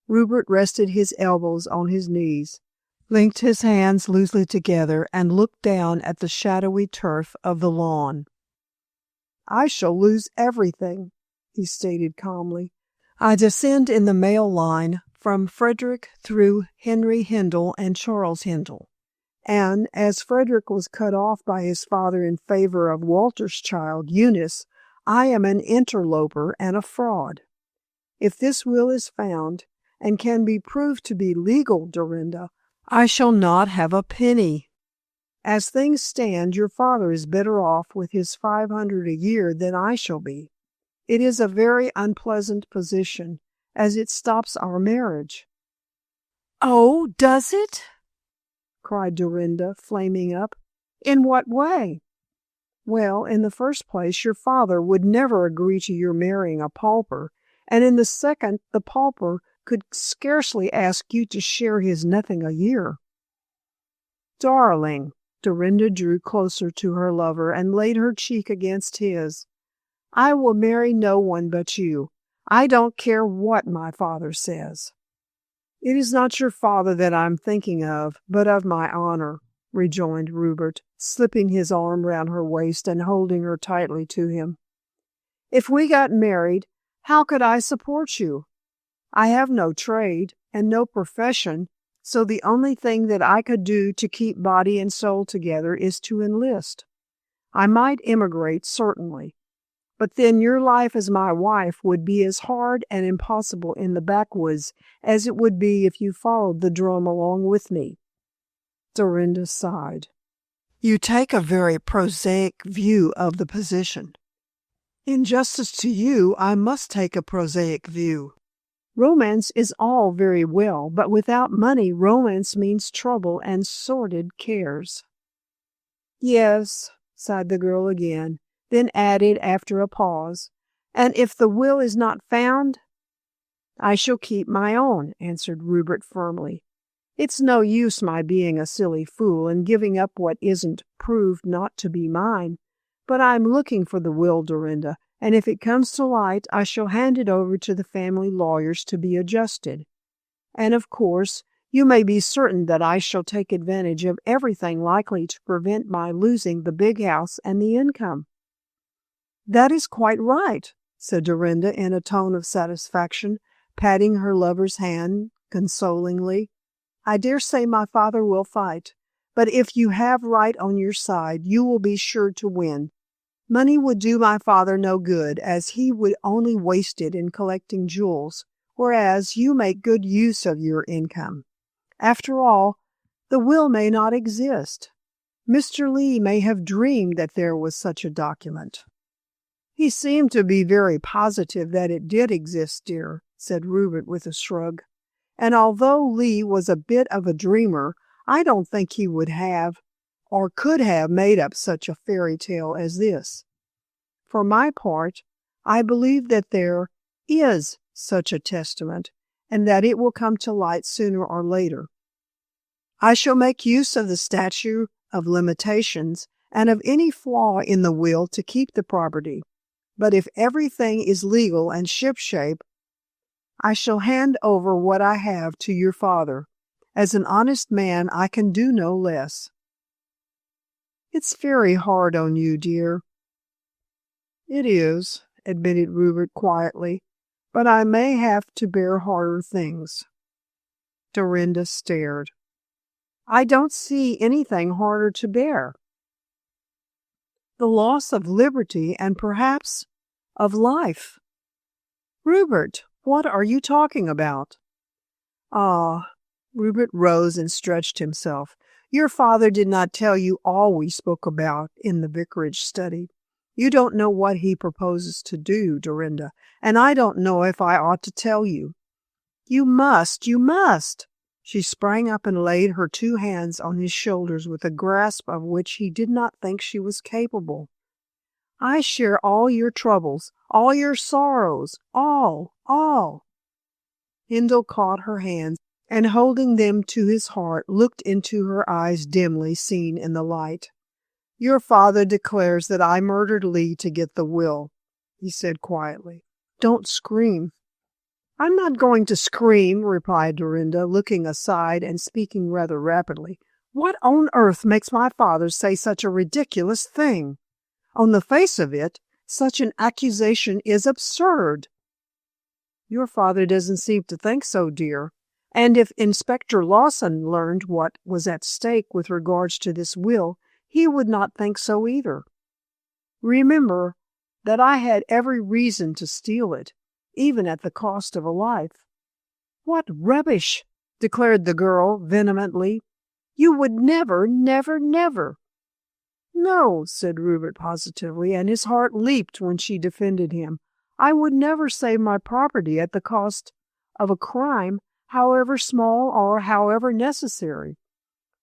Rupert rested his elbows on his knees, linked his hands loosely together, and looked down at the shadowy turf of the lawn. I shall lose everything, he stated calmly. I descend in the male line from Frederick through Henry Hindle and Charles Hindle, and as Frederick was cut off by his father in favor of Walter's child, Eunice, I am an interloper and a fraud. If this will is found, and can be proved to be legal, Dorinda, I shall not have a penny. As things stand, your father is better off with his 500 a year than I shall be. It is a very unpleasant position, as it stops our marriage." "Oh, does it?" cried Dorinda, flaming up. "In what way?" "Well, in the first place, your father would never agree to your marrying a pauper, and in the second, the pauper could scarcely ask you to share his nothing a year." "Darling," Dorinda drew closer to her lover and laid her cheek against his, "I will marry no one but you. I don't care what my father says." "It is not your father that I am thinking of, but of my honor," rejoined Rupert, slipping his arm round her waist and holding her tightly to him. "If we got married, how could I support you? I have no trade and no profession, so the only thing that I could do to keep body and soul together is to enlist. I might emigrate, certainly, but then your life as my wife would be as hard and impossible in the backwoods as it would be if you followed the drum along with me." Dorinda sighed. "You take a very prosaic view of the position." "In justice to you, I must take a prosaic view. Romance is all very well, but without money romance means trouble and sordid cares." "Yes," sighed the girl again, then added after a pause, "and if the will is not found?" "I shall keep my own," answered Rupert firmly. "It's no use my being a silly fool and giving up what isn't proved not to be mine. But I'm looking for the will, Dorinda, and if it comes to light, I shall hand it over to the family lawyers to be adjusted. And, of course, you may be certain that I shall take advantage of everything likely to prevent my losing the big house and the income." "That is quite right," said Dorinda in a tone of satisfaction, patting her lover's hand consolingly. "I dare say my father will fight, but if you have right on your side, you will be sure to win. Money would do my father no good, as he would only waste it in collecting jewels, whereas you make good use of your income. After all, the will may not exist. Mr. Lee may have dreamed that there was such a document." "He seemed to be very positive that it did exist, dear," said Rupert with a shrug. "And although Lee was a bit of a dreamer, I don't think he would have or could have made up such a fairy tale as this. For my part, I believe that there is such a testament, and that it will come to light sooner or later. I shall make use of the statute of limitations and of any flaw in the will to keep the property. But if everything is legal and shipshape, I shall hand over what I have to your father. As an honest man, I can do no less." "It's very hard on you, dear." "It is," admitted Rupert quietly, "but I may have to bear harder things." Dorinda stared. "I don't see anything harder to bear." "The loss of liberty and perhaps of life." "Rupert, what are you talking about?" "Ah," Rupert rose and stretched himself. "Your father did not tell you all we spoke about in the vicarage study. You don't know what he proposes to do, Dorinda, and I don't know if I ought to tell you." "You must, you must!" She sprang up and laid her two hands on his shoulders with a grasp of which he did not think she was capable. "I share all your troubles, all your sorrows, all." Hindle caught her hands, and holding them to his heart, looked into her eyes dimly seen in the light. "Your father declares that I murdered Lee to get the will," he said quietly. "Don't scream." "I'm not going to scream," replied Dorinda, looking aside and speaking rather rapidly. "What on earth makes my father say such a ridiculous thing? On the face of it, such an accusation is absurd." "Your father doesn't seem to think so, dear. And if Inspector Lawson learned what was at stake with regards to this will, he would not think so either. Remember that I had every reason to steal it, even at the cost of a life." "What rubbish!" declared the girl vehemently. You would never, never, never." "No," said Rupert positively, and his heart leaped when she defended him. "I would never save my property at the cost of a crime, however small or however necessary.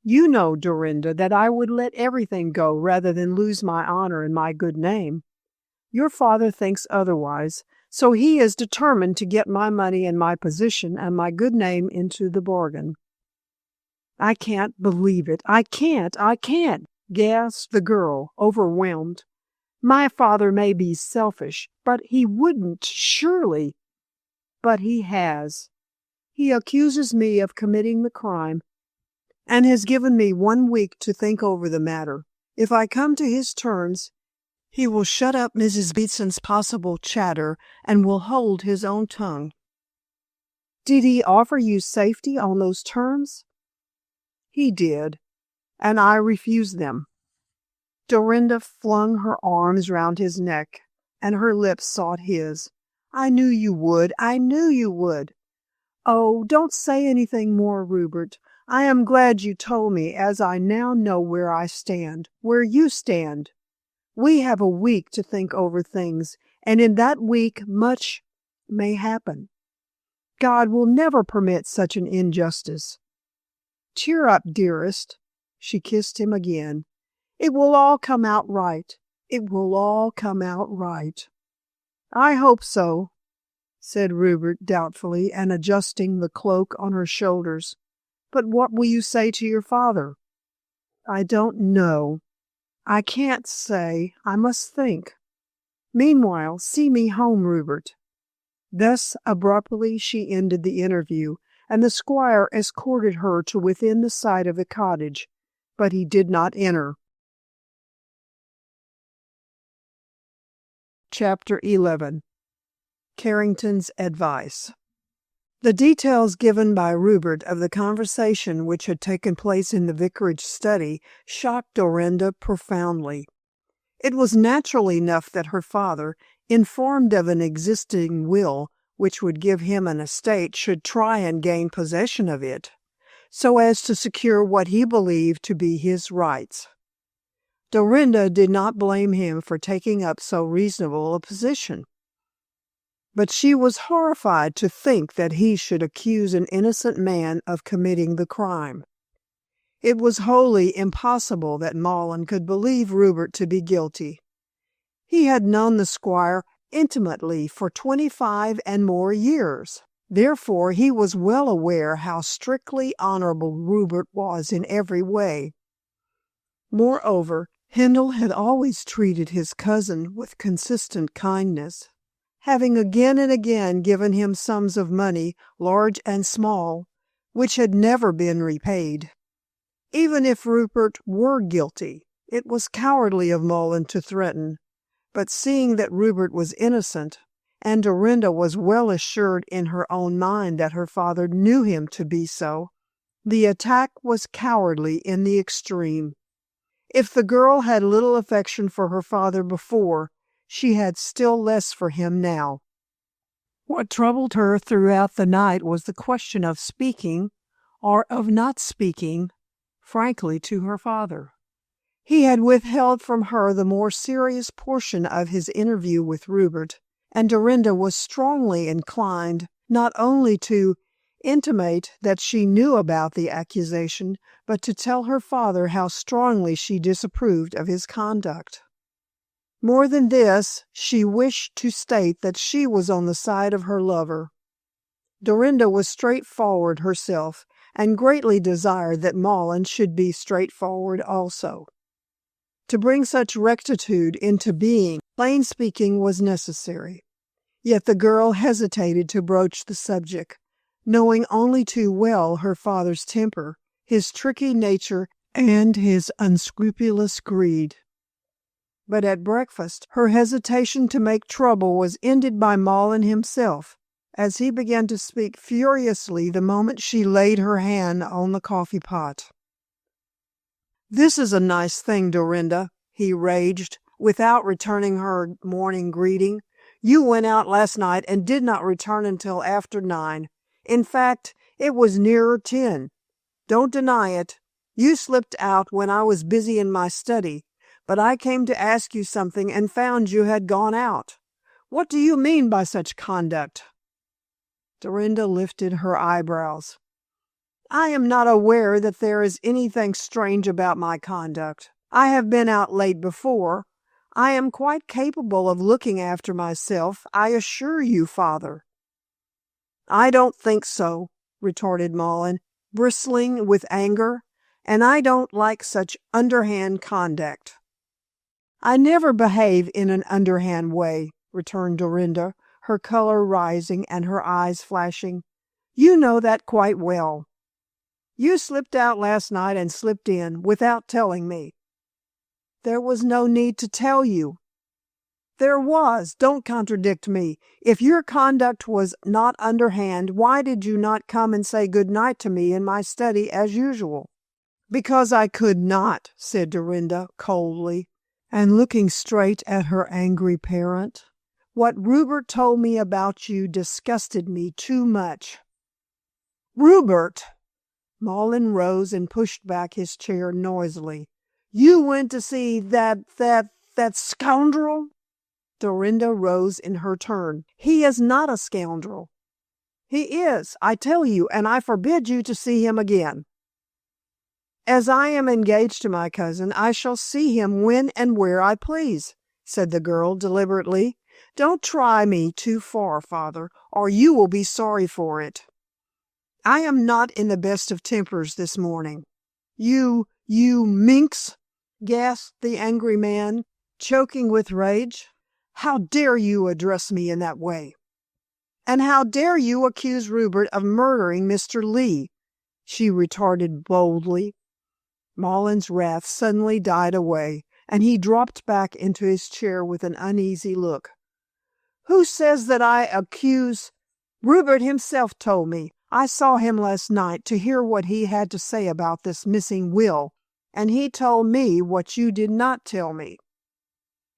You know, Dorinda, that I would let everything go rather than lose my honor and my good name. Your father thinks otherwise, so he is determined to get my money and my position and my good name into the bargain." "I can't believe it. I can't, gasped the girl, overwhelmed. "My father may be selfish, but he wouldn't, surely." "But he has. He accuses me of committing the crime and has given me 1 week to think over the matter. If I come to his terms, he will shut up Mrs. Beatson's possible chatter and will hold his own tongue." "Did he offer you safety on those terms?" "He did, and I refused them." Dorinda flung her arms round his neck, and her lips sought his. "I knew you would. I knew you would." "Oh, don't say anything more, Rupert. I am glad you told me, as I now know where I stand, where you stand. We have a week to think over things, and in that week much may happen. God will never permit such an injustice. Cheer up, dearest." She kissed him again. "It will all come out right. It will all come out right." "I hope so," said Rupert doubtfully and adjusting the cloak on her shoulders. "But what will you say to your father?" "I don't know. I can't say. I must think. Meanwhile, see me home, Rupert." Thus abruptly she ended the interview, and the squire escorted her to within the sight of the cottage, but he did not enter. Chapter 11. Carrington's Advice. The details given by Rupert of the conversation which had taken place in the vicarage study shocked Dorinda profoundly. It was natural enough that her father, informed of an existing will which would give him an estate, should try and gain possession of it, so as to secure what he believed to be his rights. Dorinda did not blame him for taking up so reasonable a position, but she was horrified to think that he should accuse an innocent man of committing the crime. It was wholly impossible that Malin could believe Rupert to be guilty. He had known the squire intimately for 25 and more years. Therefore he was well aware how strictly honorable Rupert was in every way. Moreover, Handel had always treated his cousin with consistent kindness, having again and again given him sums of money, large and small, which had never been repaid. Even if Rupert were guilty, it was cowardly of Malin to threaten, but seeing that Rupert was innocent, and Dorinda was well assured in her own mind that her father knew him to be so, the attack was cowardly in the extreme. If the girl had little affection for her father before, she had still less for him now. What troubled her throughout the night was the question of speaking, or of not speaking, frankly to her father. He had withheld from her the more serious portion of his interview with Rupert, and Dorinda was strongly inclined not only to intimate that she knew about the accusation, but to tell her father how strongly she disapproved of his conduct. More than this, she wished to state that she was on the side of her lover. Dorinda was straightforward herself, and greatly desired that Malin should be straightforward also. To bring such rectitude into being, plain speaking was necessary. Yet the girl hesitated to broach the subject, knowing only too well her father's temper, his tricky nature, and his unscrupulous greed. But at breakfast, her hesitation to make trouble was ended by Malin himself, as he began to speak furiously the moment she laid her hand on the coffee pot. "This is a nice thing, Dorinda," he raged, without returning her morning greeting. "You went out last night and did not return until after 9. In fact, it was nearer 10. Don't deny it. You slipped out when I was busy in my study, but I came to ask you something and found you had gone out. What do you mean by such conduct?" Dorinda lifted her eyebrows. "I am not aware that there is anything strange about my conduct. I have been out late before. I am quite capable of looking after myself, I assure you, father." "I don't think so," retorted Malin, bristling with anger, "and I don't like such underhand conduct." "I never behave in an underhand way," returned Dorinda, her color rising and her eyes flashing. "You know that quite well. You slipped out last night and slipped in without telling me." "There was no need to tell you." "There was. Don't contradict me. If your conduct was not underhand, why did you not come and say good night to me in my study as usual?" "Because I could not," said Dorinda coldly, and looking straight at her angry parent. "What Rupert told me about you disgusted me too much." "Rupert!" Malin rose and pushed back his chair noisily. "You went to see that scoundrel?" Dorinda rose in her turn. "He is not a scoundrel." "He is, I tell you, and I forbid you to see him again." "As I am engaged to my cousin, I shall see him when and where I please," said the girl deliberately. "Don't try me too far, father, or you will be sorry for it. I am not in the best of tempers this morning." You minx!" gasped the angry man, choking with rage. "How dare you address me in that way?" "And how dare you accuse Rupert of murdering Mr. Lee?" she retorted boldly. Malin's wrath suddenly died away, and he dropped back into his chair with an uneasy look. "Who says that I accuse? Rupert himself told me. I saw him last night to hear what he had to say about this missing will, and he told me what you did not tell me."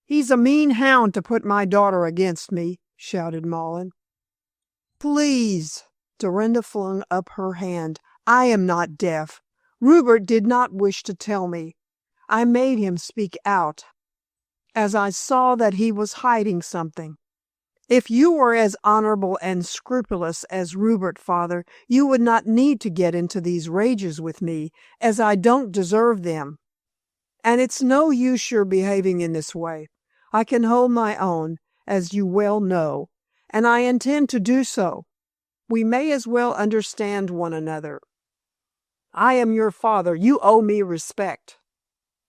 "He's a mean hound to put my daughter against me," shouted Malin. "Please!" Dorinda flung up her hand. "I am not deaf. Rupert did not wish to tell me. I made him speak out, as I saw that he was hiding something. If you were as honorable and scrupulous as Rupert, father, you would not need to get into these rages with me, as I don't deserve them. And it's no use your behaving in this way. I can hold my own, as you well know, and I intend to do so. We may as well understand one another. I am your father. You owe me respect.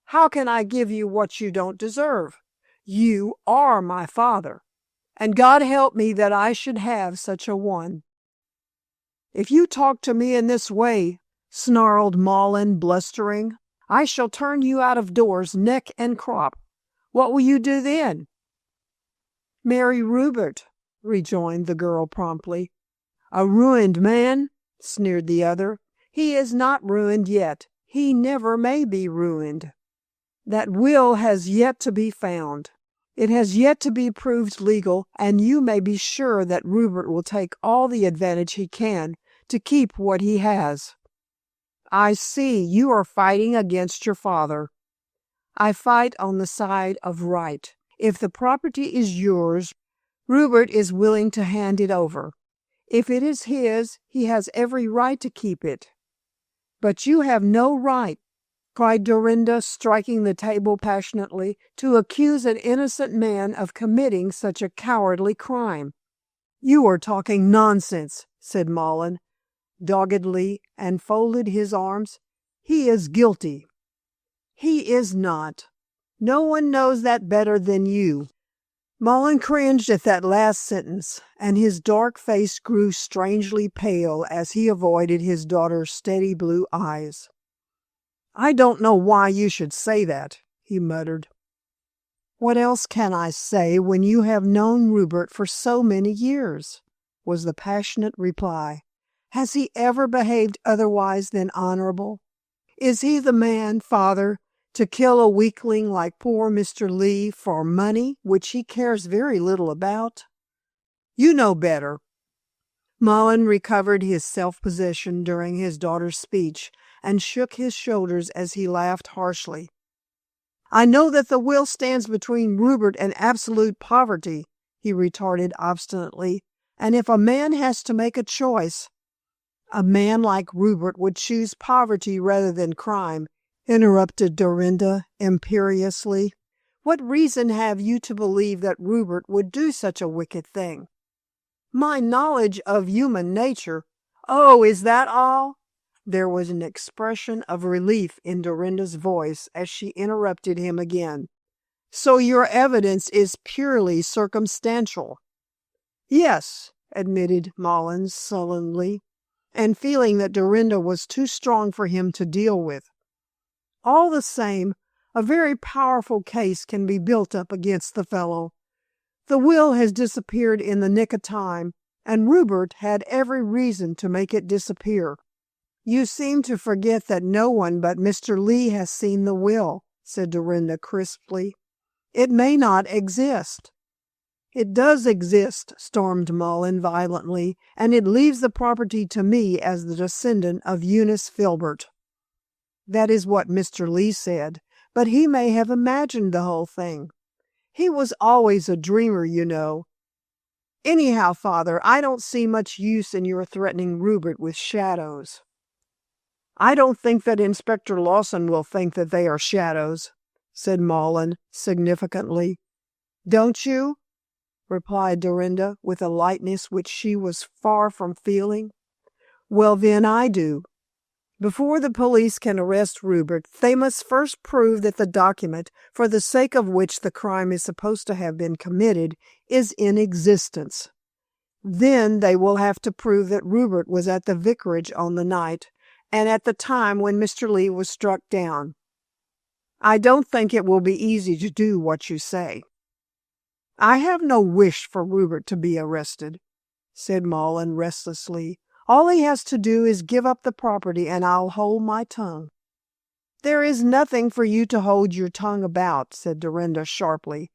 How can I give you what you don't deserve? You are my father, and God help me that I should have such a one." "If you talk to me in this way," snarled Malin, blustering, "I shall turn you out of doors neck and crop. What will you do then?" "Marry Rupert," rejoined the girl promptly. "A ruined man?" sneered the other. "He is not ruined yet. He never may be ruined. That will has yet to be found. It has yet to be proved legal, and you may be sure that Rupert will take all the advantage he can to keep what he has." "I see you are fighting against your father." "I fight on the side of right. If the property is yours, Rupert is willing to hand it over. If it is his, he has every right to keep it." "But you have no right," cried Dorinda, striking the table passionately, "to accuse an innocent man of committing such a cowardly crime." "You are talking nonsense," said Malin, doggedly, and folded his arms. "He is guilty." "He is not. No one knows that better than you." Malin cringed at that last sentence, and his dark face grew strangely pale as he avoided his daughter's steady blue eyes. "I don't know why you should say that," he muttered. "What else can I say when you have known Rupert for so many years?" was the passionate reply. "Has he ever behaved otherwise than honorable? Is he the man, father, to kill a weakling like poor Mr. Lee for money which he cares very little about? You know better." Mullen recovered his self-possession during his daughter's speech and shook his shoulders as he laughed harshly. "I know that the will stands between Rupert and absolute poverty," he retorted obstinately, "and if a man has to make a choice—" "A man like Rupert would choose poverty rather than crime," interrupted Dorinda imperiously. "What reason have you to believe that Rupert would do such a wicked thing?" "My knowledge of human nature—" "Oh, is that all?" There was an expression of relief in Dorinda's voice as she interrupted him again. "So your evidence is purely circumstantial?" "Yes," admitted Mullins sullenly, and feeling that Dorinda was too strong for him to deal with. "All the same, a very powerful case can be built up against the fellow. The will has disappeared in the nick of time, and Rupert had every reason to make it disappear." "You seem to forget that no one but Mr. Lee has seen the will," said Dorinda crisply. "It may not exist." "It does exist," stormed Mullen violently, "and it leaves the property to me as the descendant of Eunice Filbert." "That is what Mr. Lee said, but he may have imagined the whole thing. He was always a dreamer, you know. Anyhow, Father, I don't see much use in your threatening Rupert with shadows." "I don't think that Inspector Lawson will think that they are shadows," said Mullen significantly. "Don't you?" replied Dorinda with a lightness which she was far from feeling. "Well, then I do. Before the police can arrest Rupert, they must first prove that the document, for the sake of which the crime is supposed to have been committed, is in existence. Then they will have to prove that Rupert was at the vicarage on the night, and at the time when Mr. Lee was struck down. I don't think it will be easy to do what you say." "I have no wish for Rupert to be arrested," said Mullen restlessly. "All he has to do is give up the property, and I'll hold my tongue." "There is nothing for you to hold your tongue about," said Dorinda sharply,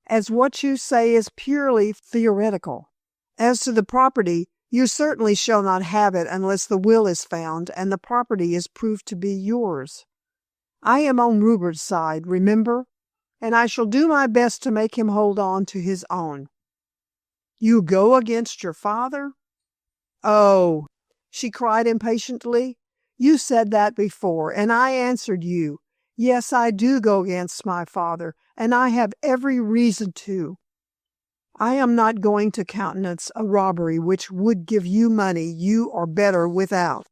"as what you say is purely theoretical. As to the property, you certainly shall not have it unless the will is found and the property is proved to be yours. I am on Rupert's side, remember, and I shall do my best to make him hold on to his own." "You go against your father?" "Oh," she cried impatiently, "you said that before, and I answered you. Yes, I do go against my father, and I have every reason to. I am not going to countenance a robbery which would give you money you are better without."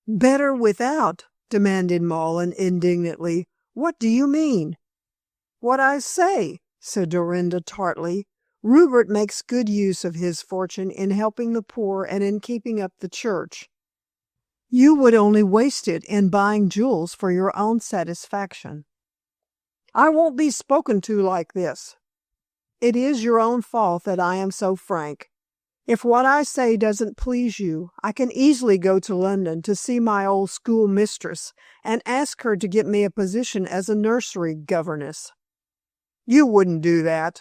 "Better without?" demanded Mullen indignantly. "What do you mean?" "What I say," said Dorinda tartly. "Rupert makes good use of his fortune in helping the poor and in keeping up the church. You would only waste it in buying jewels for your own satisfaction." "I won't be spoken to like this." "It is your own fault that I am so frank. If what I say doesn't please you, I can easily go to London to see my old school mistress and ask her to get me a position as a nursery governess." "You wouldn't do that."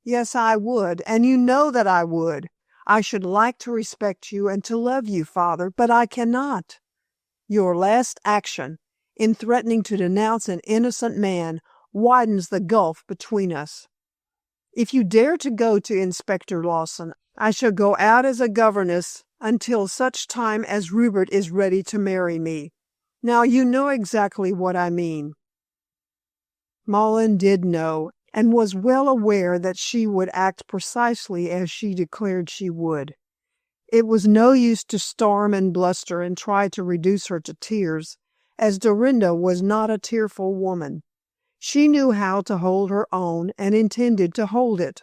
"Yes, I would, and you know that I would. I should like to respect you and to love you, Father, but I cannot. Your last action, in threatening to denounce an innocent man, widens the gulf between us. If you dare to go to Inspector Lawson, I shall go out as a governess until such time as Rupert is ready to marry me. Now you know exactly what I mean." Mullen did know, and was well aware that she would act precisely as she declared she would. It was no use to storm and bluster and try to reduce her to tears, as Dorinda was not a tearful woman. She knew how to hold her own and intended to hold it.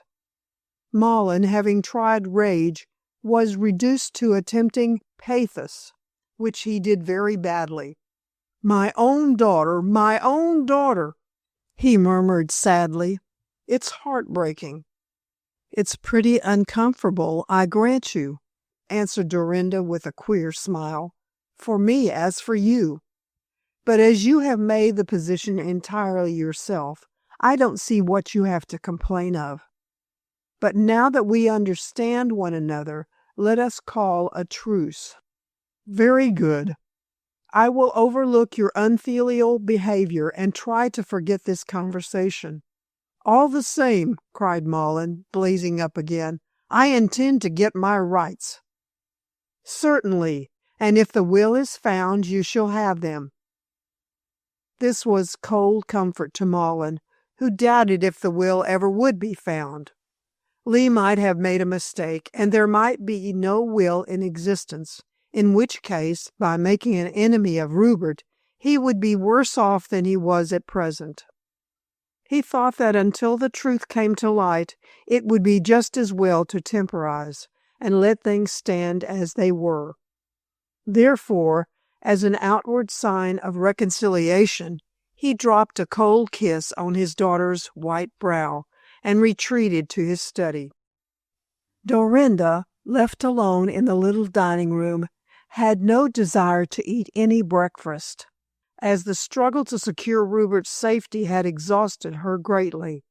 Mullen, having tried rage, was reduced to attempting pathos, which he did very badly. "My own daughter, my own daughter," he murmured sadly. "It's heartbreaking." "It's pretty uncomfortable, I grant you," answered Dorinda with a queer smile, "for me as for you. But as you have made the position entirely yourself, I don't see what you have to complain of. But now that we understand one another, let us call a truce." "Very good. I will overlook your unfilial behavior and try to forget this conversation." "All the same," cried Mullen, blazing up again, "I intend to get my rights." "Certainly, and if the will is found, you shall have them." This was cold comfort to Mullen, who doubted if the will ever would be found. Lee might have made a mistake, and there might be no will in existence, in which case, by making an enemy of Rupert, he would be worse off than he was at present. He thought that until the truth came to light, it would be just as well to temporize, and let things stand as they were. Therefore, as an outward sign of reconciliation, he dropped a cold kiss on his daughter's white brow, and retreated to his study. Dorinda, left alone in the little dining room, had no desire to eat any breakfast, as the struggle to secure Rupert's safety had exhausted her greatly.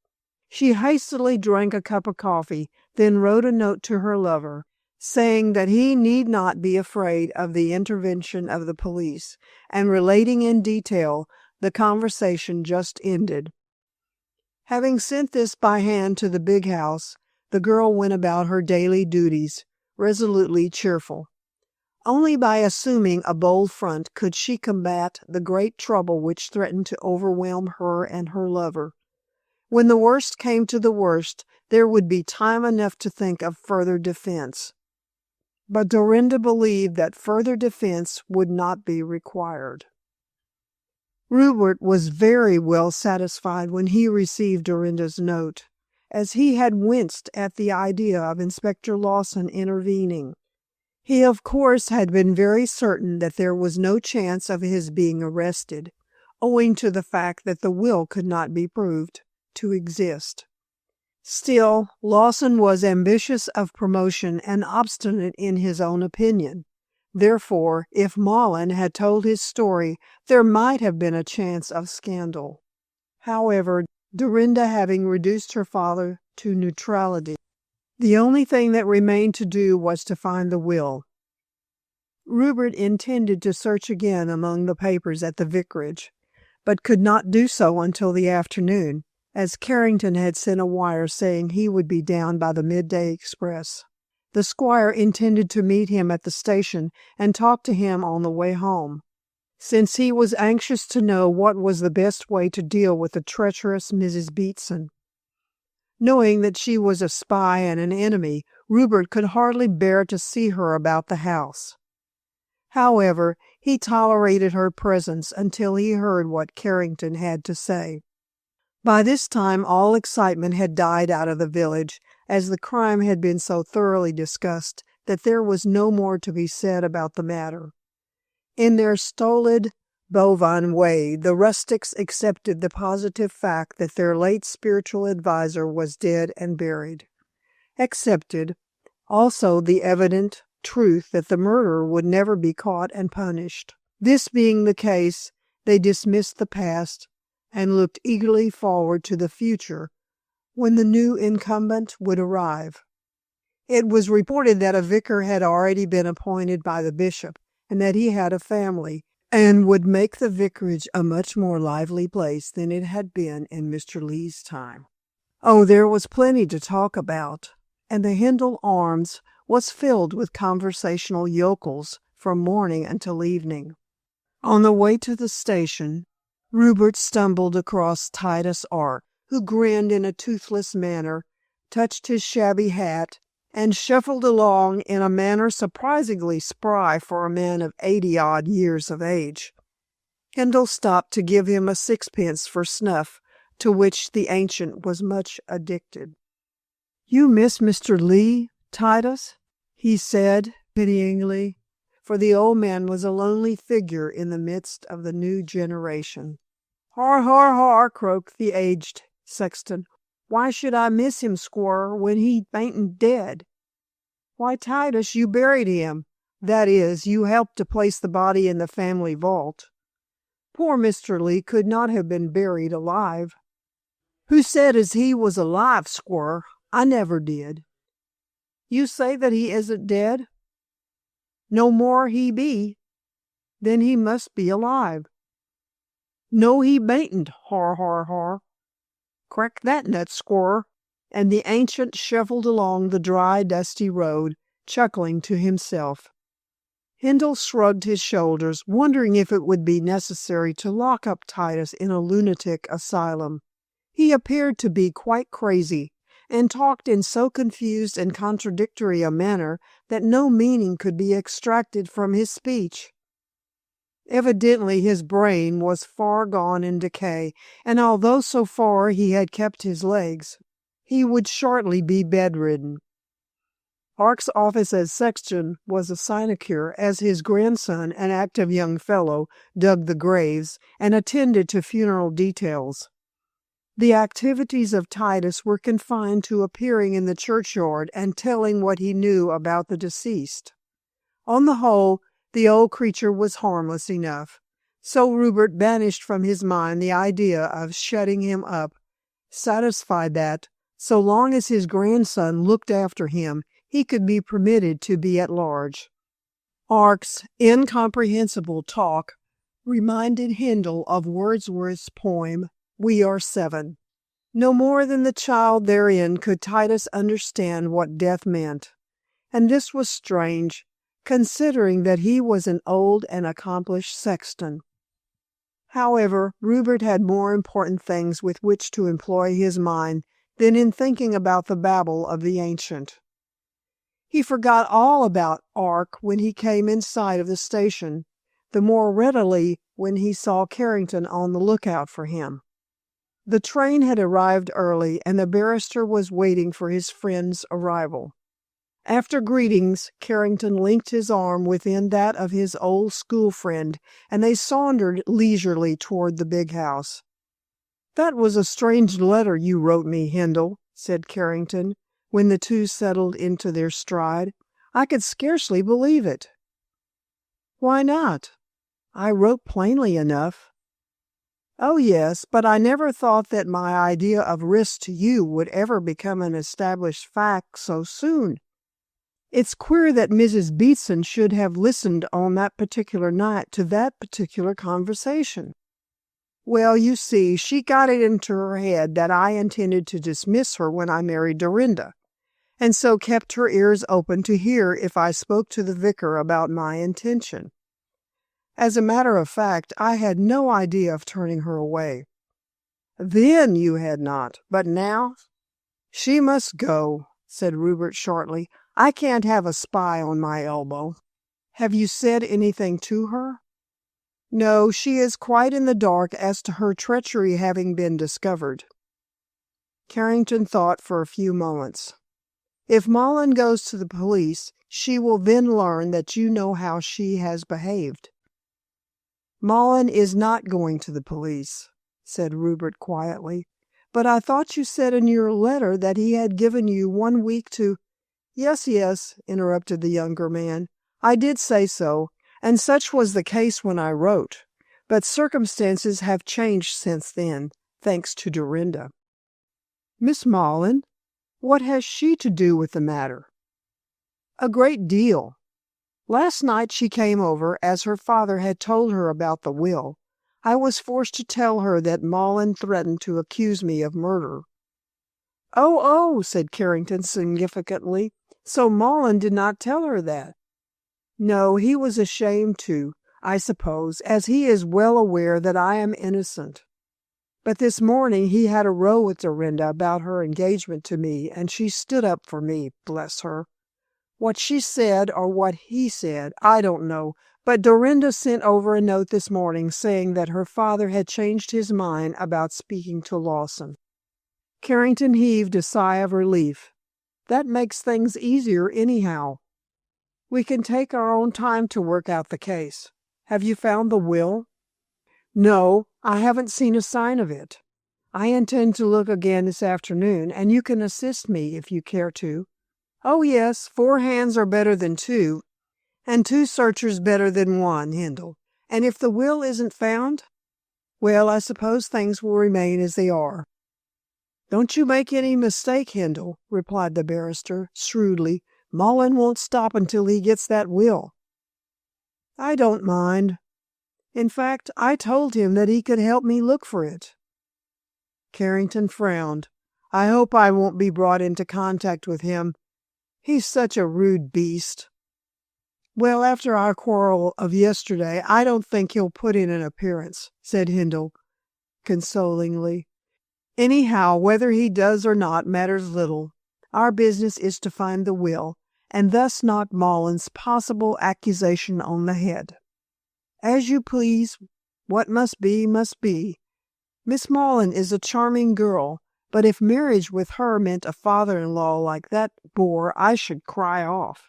She hastily drank a cup of coffee, then wrote a note to her lover, saying that he need not be afraid of the intervention of the police, and relating in detail the conversation just ended. Having sent this by hand to the big house, the girl went about her daily duties, resolutely cheerful. Only by assuming a bold front could she combat the great trouble which threatened to overwhelm her and her lover. When the worst came to the worst, there would be time enough to think of further defense. But Dorinda believed that further defense would not be required. Rupert was very well satisfied when he received Dorinda's note, as he had winced at the idea of Inspector Lawson intervening. He, of course, had been very certain that there was no chance of his being arrested, owing to the fact that the will could not be proved to exist. Still, Lawson was ambitious of promotion and obstinate in his own opinion. Therefore, if Mullen had told his story, there might have been a chance of scandal. However, Dorinda having reduced her father to neutrality, the only thing that remained to do was to find the will. Rupert intended to search again among the papers at the vicarage, but could not do so until the afternoon, as Carrington had sent a wire saying he would be down by the midday express. The squire intended to meet him at the station and talk to him on the way home, since he was anxious to know what was the best way to deal with the treacherous Mrs. Beatson. Knowing that she was a spy and an enemy, Rupert could hardly bear to see her about the house. However, he tolerated her presence until he heard what Carrington had to say. By this time all excitement had died out of the village, as the crime had been so thoroughly discussed that there was no more to be said about the matter. In their stolid, bovine way, the rustics accepted the positive fact that their late spiritual adviser was dead and buried. Accepted also the evident truth that the murderer would never be caught and punished. This being the case, they dismissed the past and looked eagerly forward to the future, when the new incumbent would arrive. It was reported that a vicar had already been appointed by the bishop, and that he had a family, and would make the vicarage a much more lively place than it had been in Mr. Lee's time. Oh, there was plenty to talk about, and the Hindle Arms was filled with conversational yokels from morning until evening. On the way to the station, Rupert stumbled across Titus Ark, who grinned in a toothless manner, touched his shabby hat, and shuffled along in a manner surprisingly spry for a man of 80-odd years of age. Hindle stopped to give him a sixpence for snuff, to which the ancient was much addicted. "You miss Mr. Lee, Titus?" he said pityingly, for the old man was a lonely figure in the midst of the new generation. "Har, har, har," croaked the aged sexton. "Why should I miss him, squire, when he ain't dead?" "Why, Titus, you buried him. That is, you helped to place the body in the family vault. Poor Mr. Lee could not have been buried alive." "Who said as he was alive, squire? I never did." You say that he isn't dead? No more he be. Then he must be alive. No, he bain't, har, har, har. Crack that nut, squire. And the ancient shuffled along the dry, dusty road, chuckling to himself. Hindle shrugged his shoulders, wondering if it would be necessary to lock up Titus in a lunatic asylum. He appeared to be quite crazy, and talked in so confused and contradictory a manner that no meaning could be extracted from his speech. Evidently his brain was far gone in decay, and although so far he had kept his legs, he would shortly be bedridden. Ark's office as sexton was a sinecure, as his grandson, an active young fellow, dug the graves and attended to funeral details. The activities of Titus were confined to appearing in the churchyard and telling what he knew about the deceased. On the whole, the old creature was harmless enough, so Rupert banished from his mind the idea of shutting him up, satisfied that, so long as his grandson looked after him, he could be permitted to be at large. Ark's incomprehensible talk reminded Hindle of Wordsworth's poem, We Are Seven. No more than the child therein could Titus understand what death meant, and this was strange, considering that he was an old and accomplished sexton. However, Rupert had more important things with which to employ his mind than in thinking about the babble of the ancient. He forgot all about Ark when he came in sight of the station, the more readily when he saw Carrington on the lookout for him. The train had arrived early, and the barrister was waiting for his friend's arrival. After greetings, Carrington linked his arm within that of his old school friend, and they sauntered leisurely toward the big house. "That was a strange letter you wrote me, Hindle," said Carrington, when the two settled into their stride. "I could scarcely believe it." "Why not? I wrote plainly enough." "Oh, yes, but I never thought that my idea of risk to you would ever become an established fact so soon. It's queer that Mrs. Beetson should have listened on that particular night to that particular conversation." "Well, you see, she got it into her head that I intended to dismiss her when I married Dorinda, and so kept her ears open to hear if I spoke to the vicar about my intention. As a matter of fact, I had no idea of turning her away." "Then you had not, but now—" "She must go," said Rupert shortly. "I can't have a spy on my elbow." "Have you said anything to her?" "No, she is quite in the dark as to her treachery having been discovered." Carrington thought for a few moments. "If Malin goes to the police, she will then learn that you know how she has behaved." "Malin is not going to the police," said Rupert quietly. "But I thought you said in your letter that he had given you 1 week to—" "Yes, yes," interrupted the younger man. "I did say so, and such was the case when I wrote. But circumstances have changed since then, thanks to Dorinda." "Miss Malin? What has she to do with the matter?" "A great deal. Last night she came over, as her father had told her about the will. I was forced to tell her that Malin threatened to accuse me of murder." "Oh, oh," said Carrington significantly. "So Malin did not tell her that?" "No, he was ashamed to, I suppose, as he is well aware that I am innocent. But this morning he had a row with Dorinda about her engagement to me, and she stood up for me, bless her. What she said, or what he said, I don't know, but Dorinda sent over a note this morning saying that her father had changed his mind about speaking to Lawson." Carrington heaved a sigh of relief. "That makes things easier anyhow. We can take our own time to work out the case. Have you found the will?" "No, I haven't seen a sign of it. I intend to look again this afternoon, and you can assist me if you care to." "Oh, yes, 4 hands are better than 2, and 2 searchers better than 1, Hindle. And if the will isn't found, well, I suppose things will remain as they are." "Don't you make any mistake, Hindle," replied the barrister shrewdly, Mullen won't stop until he gets that will." "I don't mind. In fact, I told him that he could help me look for it." Carrington frowned. "I hope I won't be brought into contact with him. He's such a rude beast." "Well, after our quarrel of yesterday, I don't think he'll put in an appearance," said Hindle, consolingly. "Anyhow, whether he does or not matters little. Our business is to find the will, and thus knock Mullen's possible accusation on the head." "As you please. What must be, must be. Miss Mullen is a charming girl, but if marriage with her meant a father-in-law like that bore, I should cry off."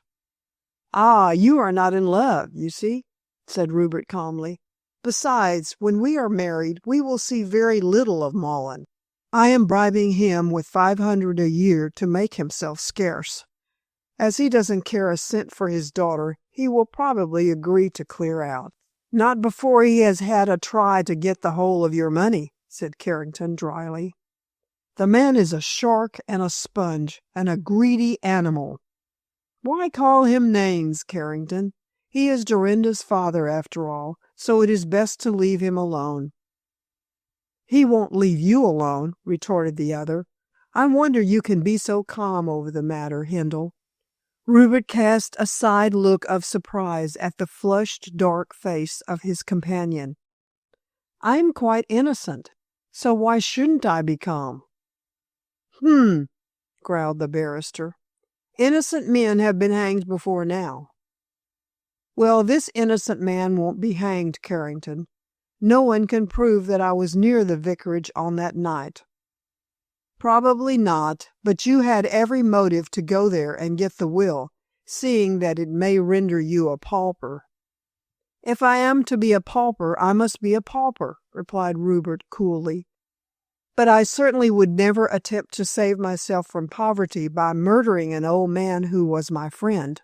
"Ah, you are not in love, you see," said Rupert calmly. "Besides, when we are married, we will see very little of Mullen. I am bribing him with 500 a year to make himself scarce. As he doesn't care a cent for his daughter, he will probably agree to clear out." "Not before he has had a try to get the whole of your money," said Carrington dryly. "The man is a shark and a sponge, and a greedy animal." "Why call him names, Carrington? He is Dorinda's father, after all, so it is best to leave him alone." "He won't leave you alone," retorted the other. "I wonder you can be so calm over the matter, Hindle." Rupert cast a side look of surprise at the flushed, dark face of his companion. "I am quite innocent, so why shouldn't I be calm?" Growled the barrister. "Innocent men have been hanged before now." "Well, this innocent man won't be hanged, Carrington. No one can prove that I was near the vicarage on that night." "Probably not, but you had every motive to go there and get the will, seeing that it may render you a pauper." "If I am to be a pauper, I must be a pauper," replied Rupert coolly. "But I certainly would never attempt to save myself from poverty by murdering an old man who was my friend."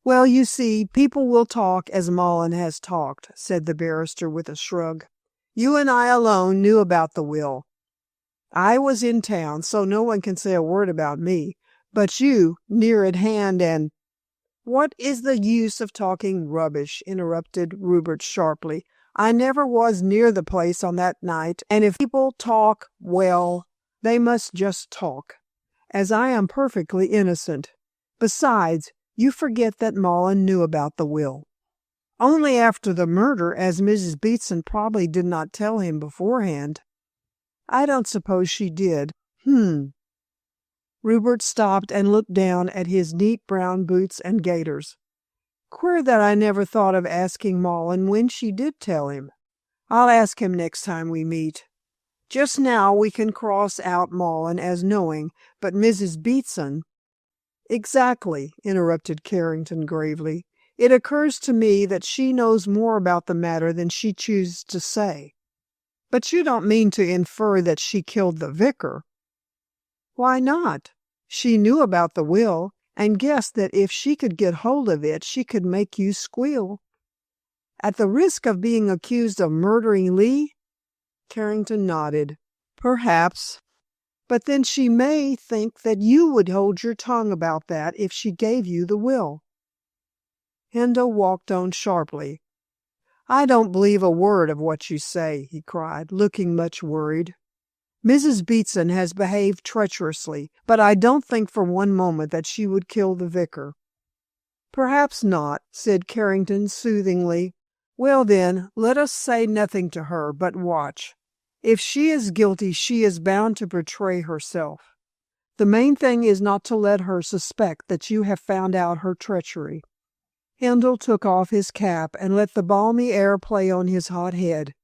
"Well, you see, people will talk as Mullen has talked," said the barrister with a shrug. "You and I alone knew about the will. I was in town, so no one can say a word about me, but you, near at hand and—" "What is the use of talking rubbish?" interrupted Rupert sharply. "I never was near the place on that night, and if people talk, well, they must just talk, as I am perfectly innocent. Besides, you forget that Mullen knew about the will." "Only after the murder, as Mrs. Beatson probably did not tell him beforehand." "I don't suppose she did." Rupert stopped and looked down at his neat brown boots and gaiters. "Queer that I never thought of asking Mullen when she did tell him. I'll ask him next time we meet. Just now we can cross out Mullen as knowing, but Mrs. Beatson—" "Exactly," interrupted Carrington gravely. "It occurs to me that she knows more about the matter than she chooses to say." "But you don't mean to infer that she killed the vicar?" "Why not? She knew about the will, and guessed that if she could get hold of it, she could make you squeal." "At the risk of being accused of murdering Lee?" Carrington nodded. "Perhaps. But then she may think that you would hold your tongue about that if she gave you the will." Hindle walked on sharply. "I don't believe a word of what you say," he cried, looking much worried. "Mrs. Beatson has behaved treacherously, but I don't think for one moment that she would kill the vicar." "Perhaps not," said Carrington soothingly. "Well, then, let us say nothing to her, but watch. If she is guilty, she is bound to betray herself. The main thing is not to let her suspect that you have found out her treachery." Hindle took off his cap and let the balmy air play on his hot head.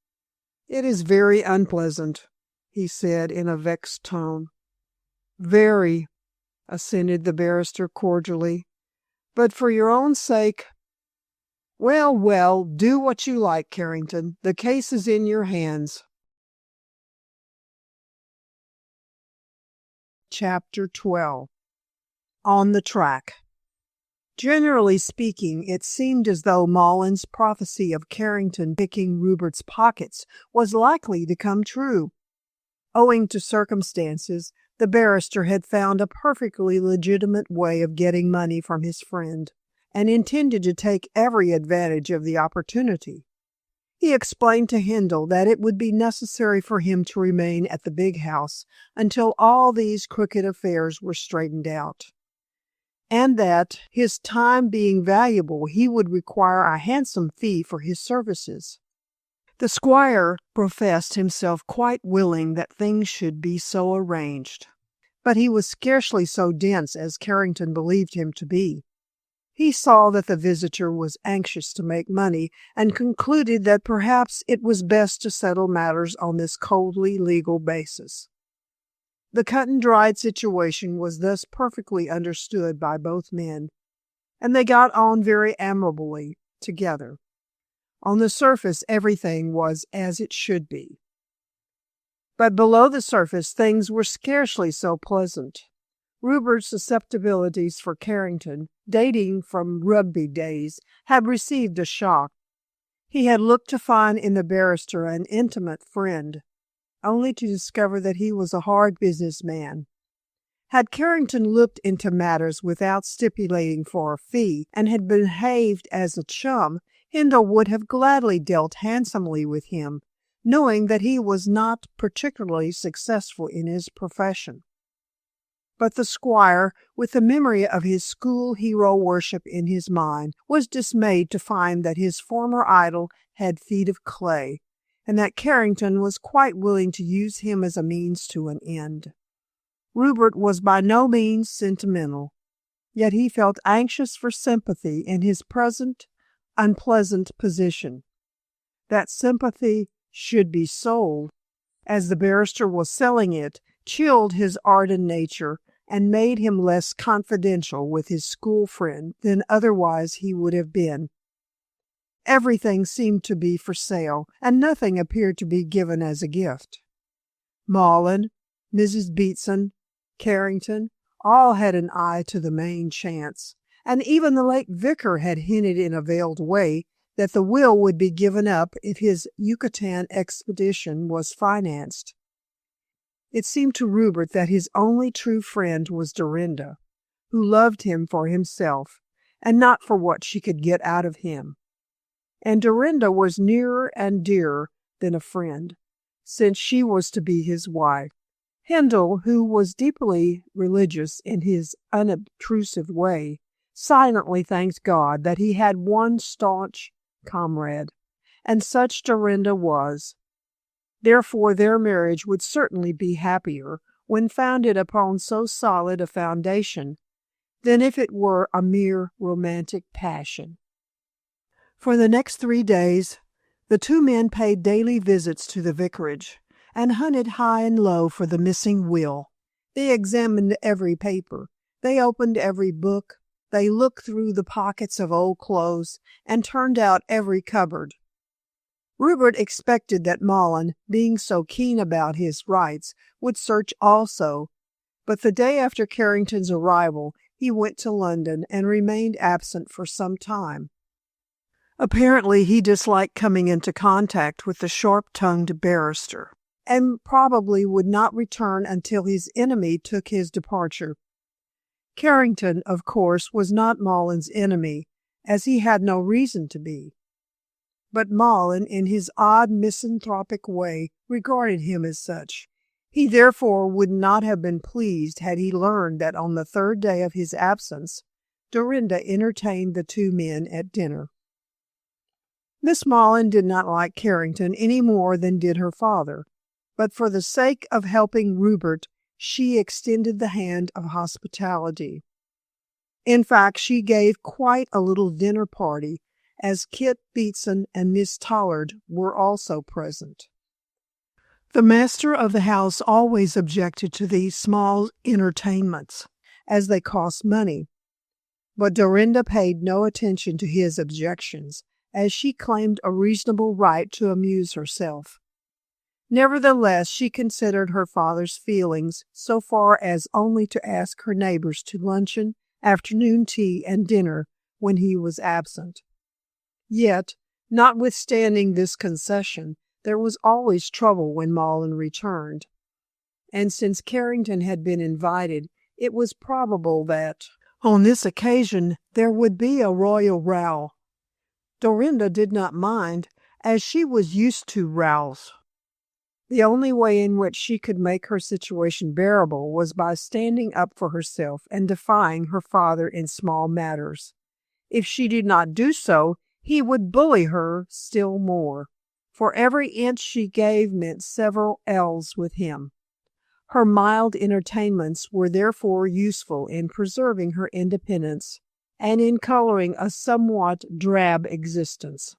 "It is very unpleasant," he said in a vexed tone. "Very," assented the barrister cordially. "But for your own sake—" "Well, well, do what you like, Carrington. The case is in your hands." Chapter 12. On the Track. Generally speaking, it seemed as though Mullen's prophecy of Carrington picking Rupert's pockets was likely to come true. Owing to circumstances, The barrister had found a perfectly legitimate way of getting money from his friend, and intended to take every advantage of the opportunity. He explained to Handel that it would be necessary for him to remain at the big house until all these crooked affairs were straightened out, and that, his time being valuable, he would require a handsome fee for his services. The squire professed himself quite willing that things should be so arranged, but he was scarcely so dense as Carrington believed him to be. He saw that the visitor was anxious to make money, and concluded that perhaps it was best to settle matters on this coldly legal basis. The cut-and-dried situation was thus perfectly understood by both men, and they got on very amiably together. On the surface, everything was as it should be. But below the surface, things were scarcely so pleasant. Rupert's susceptibilities for Carrington, dating from Rugby days, had received a shock. He had looked to find in the barrister an intimate friend, only to discover that he was a hard business man. Had Carrington looked into matters without stipulating for a fee, and had behaved as a chum, Handel would have gladly dealt handsomely with him, knowing that he was not particularly successful in his profession. But the squire, with the memory of his school hero worship in his mind, was dismayed to find that his former idol had feet of clay, and that Carrington was quite willing to use him as a means to an end. Rupert was by no means sentimental, yet he felt anxious for sympathy in his present unpleasant position. That sympathy should be sold, as the barrister was selling it, chilled his ardent nature, and made him less confidential with his school friend than otherwise he would have been. Everything seemed to be for sale, and nothing appeared to be given as a gift. Maughan, Mrs. Beatson, Carrington, all had an eye to the main chance, and even the late vicar had hinted in a veiled way that the will would be given up if his Yucatan expedition was financed. It seemed to Rupert that his only true friend was Dorinda, who loved him for himself, and not for what she could get out of him. And Dorinda was nearer and dearer than a friend, since she was to be his wife. Handel, who was deeply religious in his unobtrusive way, silently thanked God that he had one staunch comrade, and such Dorinda was. Therefore their marriage would certainly be happier when founded upon so solid a foundation than if it were a mere romantic passion. For the next 3 days, the two men paid daily visits to the vicarage, and hunted high and low for the missing will. They examined every paper, they opened every book, they looked through the pockets of old clothes, and turned out every cupboard. Rupert expected that Maughan, being so keen about his rights, would search also, but the day after Carrington's arrival he went to London and remained absent for some time. Apparently he disliked coming into contact with the sharp-tongued barrister, and probably would not return until his enemy took his departure. Carrington, of course, was not Maughan's enemy, as he had no reason to be. But Maughan, in his odd misanthropic way, regarded him as such. He therefore would not have been pleased had he learned that on the 3rd day of his absence, Dorinda entertained the two men at dinner. Miss Maughan did not like Carrington any more than did her father, but for the sake of helping Rupert, she extended the hand of hospitality. In fact, she gave quite a little dinner party, as Kit Beatson and Miss Tollard were also present. The master of the house always objected to these small entertainments, as they cost money, but Dorinda paid no attention to his objections, as she claimed a reasonable right to amuse herself. Nevertheless, she considered her father's feelings so far as only to ask her neighbors to luncheon, afternoon tea, and dinner when he was absent. Yet, notwithstanding this concession, there was always trouble when Maughan returned. and since Carrington had been invited, it was probable that, on this occasion, there would be a royal row. Dorinda did not mind, as she was used to rows. The only way in which she could make her situation bearable was by standing up for herself and defying her father in small matters. If she did not do so, he would bully her still more, for every inch she gave meant several ells with him. Her mild entertainments were therefore useful in preserving her independence and in coloring a somewhat drab existence.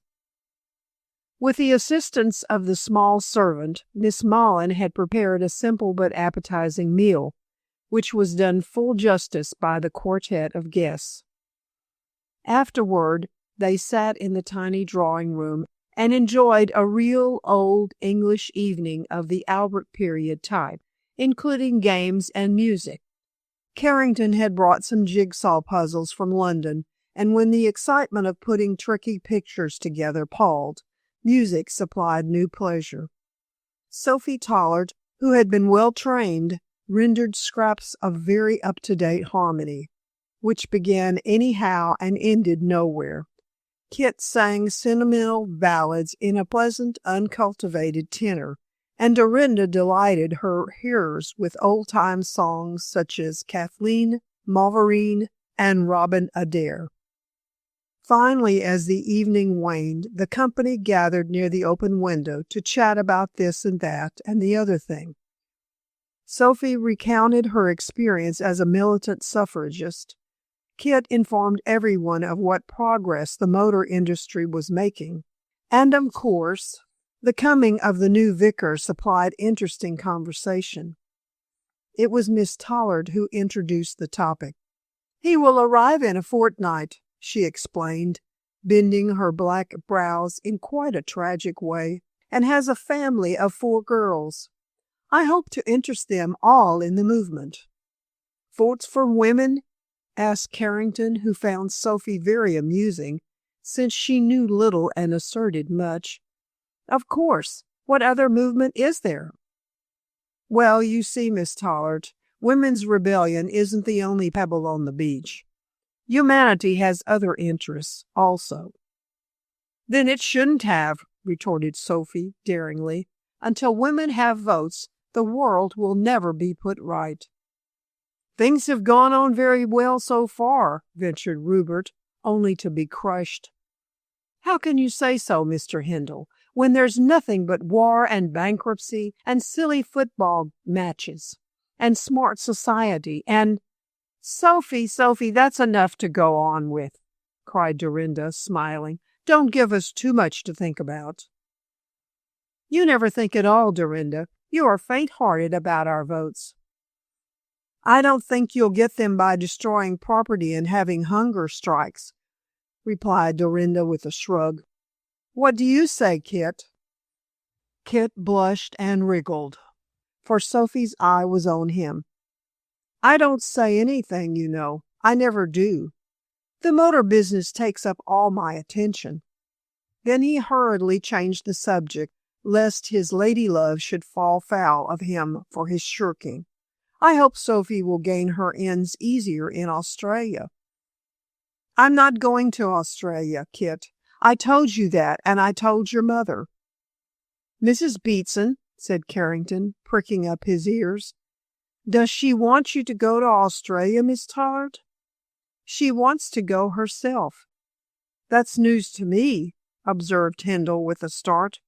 With the assistance of the small servant, Miss Mullen had prepared a simple but appetizing meal, which was done full justice by the quartet of guests. Afterward, they sat in the tiny drawing-room and enjoyed a real old English evening of the Albert period type, including games and music. Carrington had brought some jigsaw puzzles from London, and when the excitement of putting tricky pictures together palled, music supplied new pleasure. Sophie Tollard, who had been well trained, rendered scraps of very up-to-date harmony, which began anyhow and ended nowhere. Kit sang sentimental ballads in a pleasant, uncultivated tenor, and Dorinda delighted her hearers with old-time songs such as Kathleen Mavourneen and Robin Adair. Finally, as the evening waned, the company gathered near the open window to chat about this and that and the other thing. Sophie recounted her experience as a militant suffragist. Kit informed everyone of what progress the motor industry was making, and of course, the coming of the new vicar supplied interesting conversation. It was Miss Tollard who introduced the topic. "He will arrive in a fortnight," she explained, bending her black brows in quite a tragic way, "and has a family of 4 girls. I hope to interest them all in the movement." "Votes for women?" asked Carrington, who found Sophie very amusing, since she knew little and asserted much. "Of course. What other movement is there?" "Well, you see, Miss Tollard, women's rebellion isn't the only pebble on the beach. Humanity has other interests also." "Then it shouldn't have," retorted Sophie daringly. "Until women have votes, the world will never be put right." "Things have gone on very well so far," ventured Rupert, only to be crushed. "How can you say so, Mr. Hindle, when there's nothing but war and bankruptcy and silly football matches and smart society and—" Sophie, that's enough to go on with," cried Dorinda, smiling. "Don't give us too much to think about." "You never think at all, Dorinda. You are faint-hearted about our votes." "I don't think you'll get them by destroying property and having hunger strikes," replied Dorinda with a shrug. "What do you say, Kit?" Kit blushed and wriggled, for Sophie's eye was on him. "I don't say anything, you know. I never do. The motor business takes up all my attention." Then he hurriedly changed the subject, lest his lady-love should fall foul of him for his shirking. "I hope Sophie will gain her ends easier in Australia." "I'm not going to Australia, Kit. I told you that, and I told your mother." "Mrs. Beatson," said Carrington, pricking up his ears. "Does she want you to go to Australia, Miss Tollard?" "She wants to go herself." "That's news to me," observed Hindle with a start.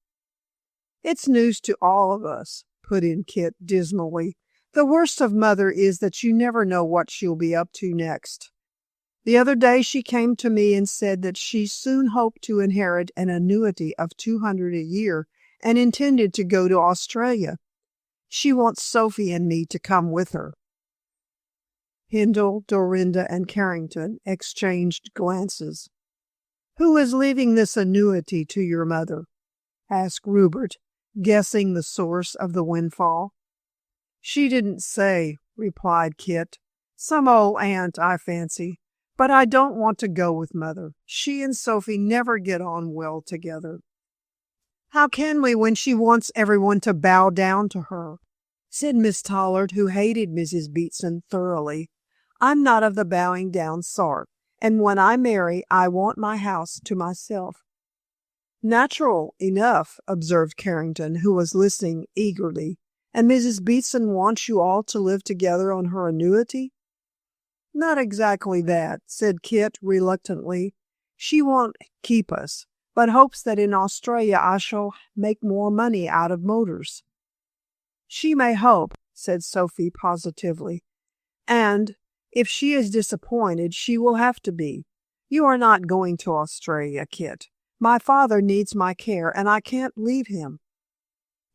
"It's news to all of us," put in Kit dismally. "The worst of Mother is that you never know what she'll be up to next. The other day she came to me and said that she soon hoped to inherit an annuity of $200 a year and intended to go to Australia. She wants Sophie and me to come with her." Hindle, Dorinda, and Carrington exchanged glances. "Who is leaving this annuity to your mother?" asked Rupert, guessing the source of the windfall. "She didn't say," replied Kit. "Some old aunt, I fancy. But I don't want to go with Mother. She and Sophie never get on well together." "How can we when she wants everyone to bow down to her?" said Miss Tollard, who hated Mrs. Beatson thoroughly. I'm not of the bowing down sort, and when I marry, I want my house to myself. Natural enough, observed Carrington, who was listening eagerly. And Mrs. Beatson wants you all to live together on her annuity? Not exactly that, said Kit reluctantly. She won't keep us, but hopes that in Australia I shall make more money out of motors. She may hope, said Sophie positively. And if she is disappointed, she will have to be. You are not going to Australia, Kit. My father needs my care, and I can't leave him.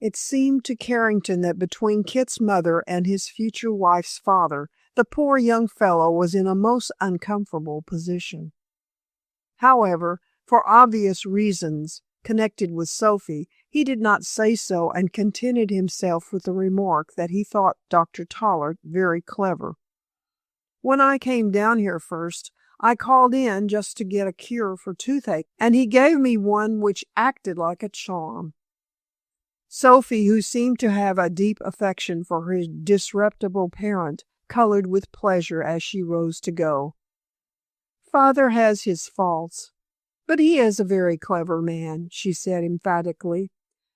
It seemed to Carrington that between Kit's mother and his future wife's father, the poor young fellow was in a most uncomfortable position. However, for obvious reasons connected with Sophie, he did not say so and contented himself with the remark that he thought Dr. Tollard very clever. When I came down here first, I called in just to get a cure for toothache, and he gave me one which acted like a charm. Sophie, who seemed to have a deep affection for her disreputable parent, colored with pleasure as she rose to go. Father has his faults, but he is a very clever man, she said emphatically.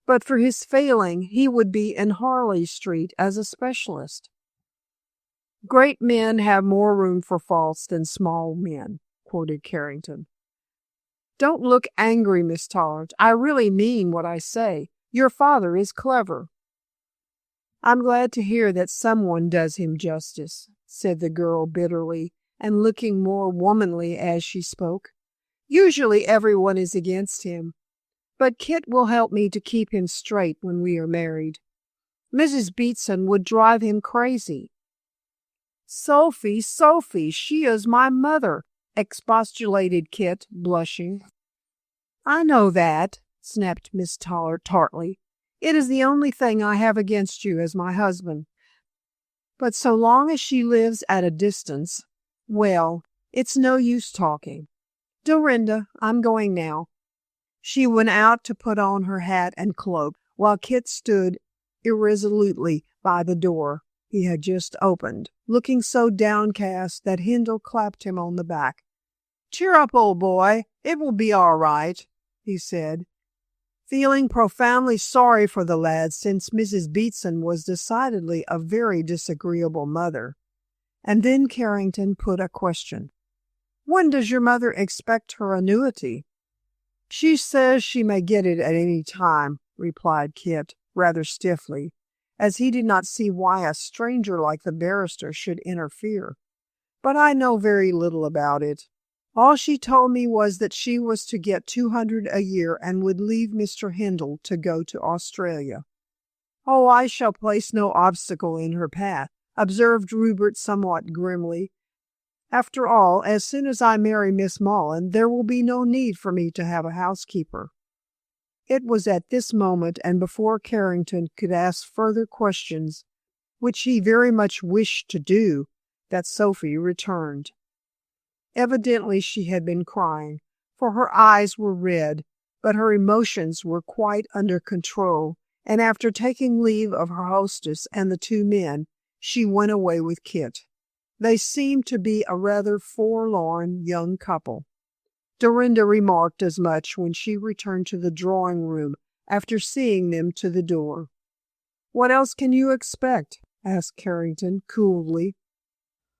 But for his failing, he would be in Harley Street as a specialist. Great men have more room for faults than small men, quoted Carrington. Don't look angry, Miss Tollard. I really mean what I say. Your father is clever. I'm glad to hear that someone does him justice, said the girl bitterly, and looking more womanly as she spoke. Usually everyone is against him, but Kit will help me to keep him straight when we are married. Mrs. Beatson would drive him crazy. Sophie, she is my mother, expostulated Kit, blushing. I know that, snapped Miss Tollard tartly. It is the only thing I have against you as my husband. But so long as she lives at a distance, well, it's no use talking. Dorinda, I'm going now. She went out to put on her hat and cloak, while Kit stood irresolutely by the door he had just opened, looking so downcast that Hindle clapped him on the back. Cheer up, old boy. It will be all right, he said, feeling profoundly sorry for the lad, since Mrs. Beatson was decidedly a very disagreeable mother. And then Carrington put a question. When does your mother expect her annuity? She says she may get it at any time, replied Kit, rather stiffly, as he did not see why a stranger like the barrister should interfere. But I know very little about it. All she told me was that she was to get 200 a year and would leave Mr. Hindle to go to Australia. Oh, I shall place no obstacle in her path, observed Rupert somewhat grimly. After all, as soon as I marry Miss Mullen, there will be no need for me to have a housekeeper. It was at this moment, and before Carrington could ask further questions, which he very much wished to do, that Sophie returned. Evidently she had been crying, for her eyes were red, but her emotions were quite under control, and after taking leave of her hostess and the two men, she went away with Kit. They seemed to be a rather forlorn young couple. Dorinda remarked as much when she returned to the drawing-room after seeing them to the door. "What else can you expect?" asked Carrington coolly.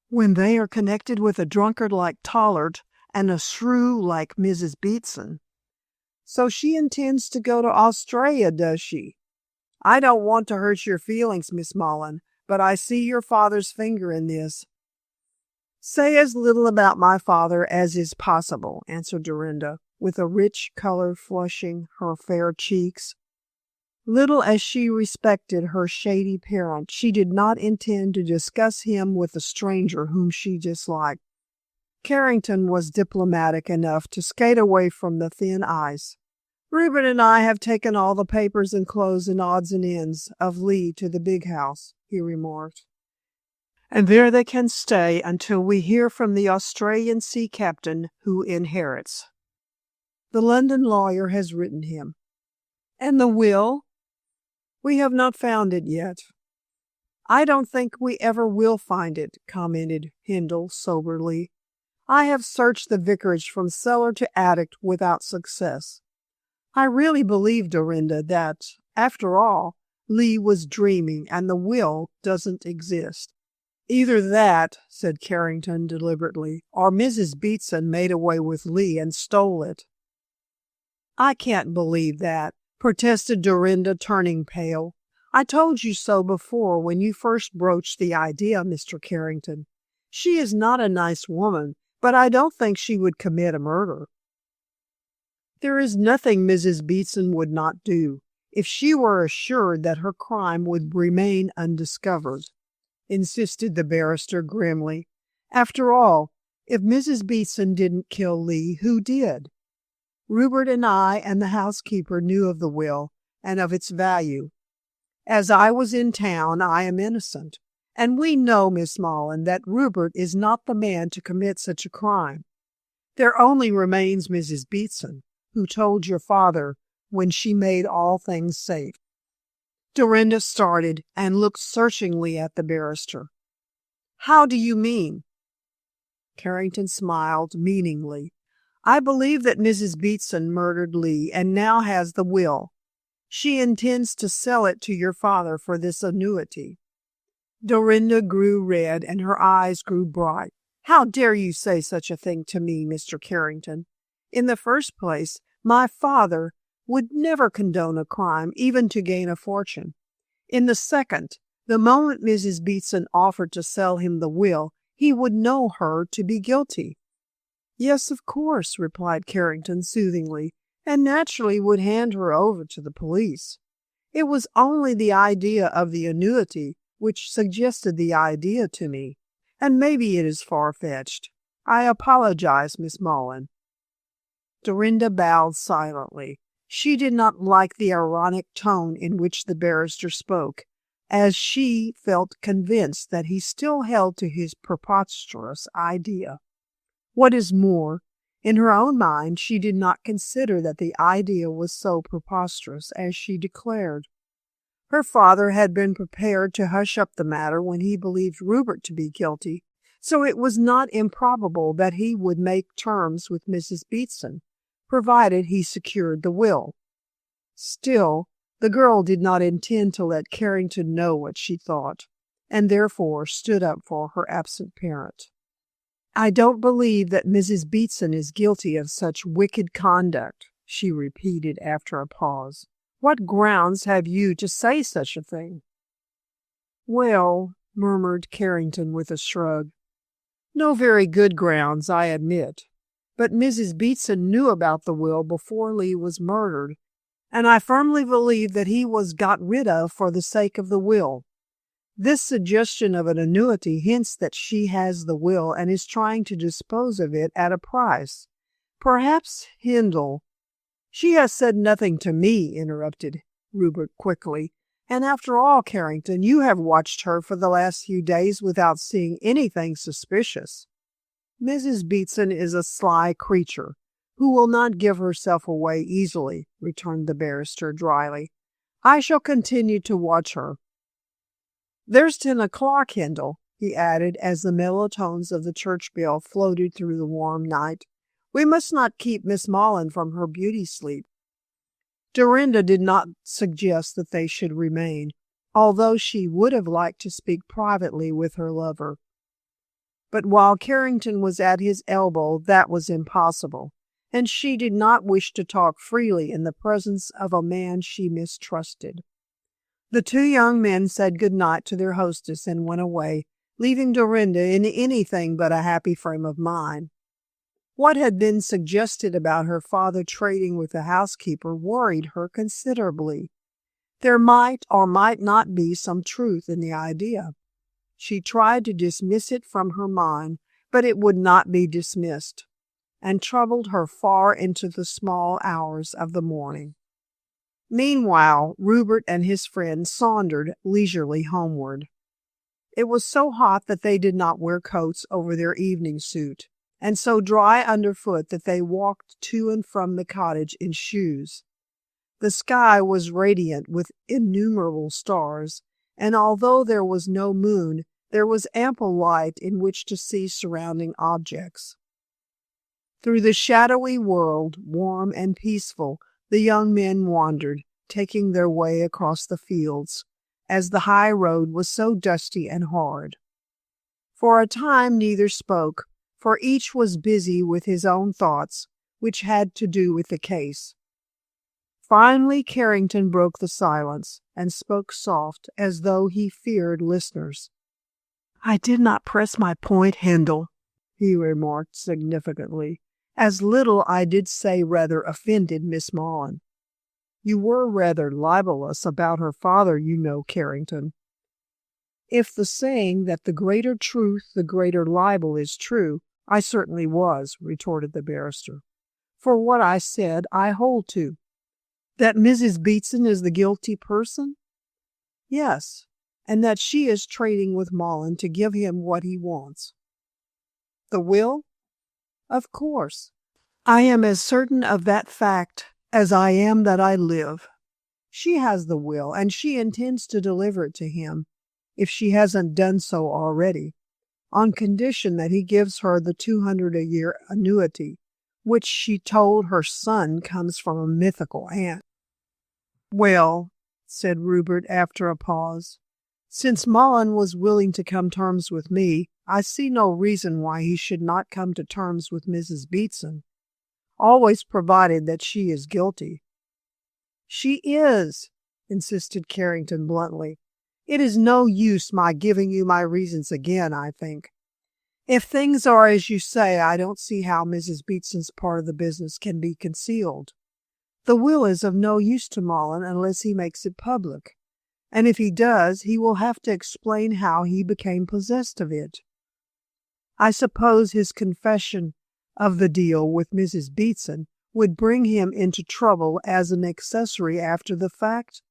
"When they are connected with a drunkard like Tollard and a shrew like Mrs. Beatson." "So she intends to go to Australia, does she? I don't want to hurt your feelings, Miss Mullen, but I see your father's finger in this." "Say as little about my father as is possible," answered Dorinda, with a rich color flushing her fair cheeks. Little as she respected her shady parent, she did not intend to discuss him with a stranger whom she disliked. Carrington was diplomatic enough to skate away from the thin ice. "Reuben and I have taken all the papers and clothes and odds and ends of Lee to the big house," he remarked. "And there they can stay until we hear from the Australian sea captain who inherits. The London lawyer has written him." "And the will?" "We have not found it yet." I don't think we ever will find it, commented Hindle soberly. I have searched the vicarage from cellar to attic without success. I really believe, Dorinda, that, after all, Lee was dreaming and the will doesn't exist. Either that, said Carrington deliberately, or Mrs. Beatson made away with Lee and stole it. I can't believe that, protested Dorinda, turning pale. I told you so before when you first broached the idea, Mr. Carrington. She is not a nice woman, but I don't think she would commit a murder. There is nothing Mrs. Beatson would not do if she were assured that her crime would remain undiscovered, insisted the barrister grimly. After all, if Mrs. Beatson didn't kill Lee, who did? Rupert and I and the housekeeper knew of the will and of its value. As I was in town, I am innocent, and we know, Miss Mullen, that Rupert is not the man to commit such a crime. There only remains Mrs. Beatson, who told your father when she made all things safe. Dorinda started and looked searchingly at the barrister. How do you mean? Carrington smiled meaningly. I believe that Mrs. Beatson murdered Lee and now has the will. She intends to sell it to your father for this annuity. Dorinda grew red and her eyes grew bright. How dare you say such a thing to me, Mr. Carrington? In the first place, my father would never condone a crime, even to gain a fortune. In the second, the moment Mrs. Beatson offered to sell him the will, he would know her to be guilty. Yes, of course, replied Carrington soothingly, and naturally would hand her over to the police. It was only the idea of the annuity which suggested the idea to me, and maybe it is far-fetched. I apologize, Miss Mullen. Dorinda bowed silently. She did not like the ironic tone in which the barrister spoke, as she felt convinced that he still held to his preposterous idea. What is more, in her own mind she did not consider that the idea was so preposterous as she declared. Her father had been prepared to hush up the matter when he believed Rupert to be guilty, so it was not improbable that he would make terms with Mrs. Beatson, provided he secured the will. Still, the girl did not intend to let Carrington know what she thought, and therefore stood up for her absent parent. I don't believe that Mrs. Beatson is guilty of such wicked conduct, she repeated after a pause. What grounds have you to say such a thing? Well, murmured Carrington with a shrug, no very good grounds, I admit. But Mrs. Beatson knew about the will before Lee was murdered, and I firmly believe that he was got rid of for the sake of the will. This suggestion of an annuity hints that she has the will and is trying to dispose of it at a price. Perhaps Hindle— She has said nothing to me, interrupted Rupert quickly. And after all, Carrington, you have watched her for the last few days without seeing anything suspicious. Mrs. Beatson is a sly creature, who will not give herself away easily, returned the barrister dryly. I shall continue to watch her. There's 10 o'clock, Hindle, he added, as the mellow tones of the church bell floated through the warm night. We must not keep Miss Mullen from her beauty sleep. Dorinda did not suggest that they should remain, although she would have liked to speak privately with her lover. But while Carrington was at his elbow, that was impossible, and she did not wish to talk freely in the presence of a man she mistrusted. The two young men said good night to their hostess and went away, leaving Dorinda in anything but a happy frame of mind. What had been suggested about her father trading with the housekeeper worried her considerably. There might or might not be some truth in the idea. She tried to dismiss it from her mind, but it would not be dismissed, and troubled her far into the small hours of the morning. Meanwhile, Rupert and his friend sauntered leisurely homeward. It was so hot that they did not wear coats over their evening suit, and so dry underfoot that they walked to and from the cottage in shoes. The sky was radiant with innumerable stars, and although there was no moon, there was ample light in which to see surrounding objects. Through the shadowy world, warm and peaceful, the young men wandered, taking their way across the fields, as the high road was so dusty and hard. For a time neither spoke, for each was busy with his own thoughts, which had to do with the case. Finally Carrington broke the silence, and spoke soft, as though he feared listeners. "I did not press my point, Handel," he remarked significantly. "As little I did say rather offended Miss Mullen. You were rather libellous about her father, you know, Carrington." "If the saying that the greater truth, the greater libel is true, I certainly was," retorted the barrister. "For what I said I hold to." "That Mrs. Beatson is the guilty person?" "Yes, and that she is trading with Mullen to give him what he wants." "The will?" "Of course. I am as certain of that fact as I am that I live. She has the will, and she intends to deliver it to him, if she hasn't done so already, on condition that he gives her the 200 a year annuity, which she told her son comes from a mythical aunt. "Well," said Rupert after a pause, "since Mullen was willing to come to terms with me, I see no reason why he should not come to terms with Mrs. Beatson, always provided that she is guilty." "She is," insisted Carrington bluntly. "It is no use my giving you my reasons again, I think. If things are as you say, I don't see how Mrs. Beatson's part of the business can be concealed. The will is of no use to Mullen unless he makes it public, and if he does, he will have to explain how he became possessed of it. I suppose his confession of the deal with Mrs. Beatson would bring him into trouble as an accessory after the fact?"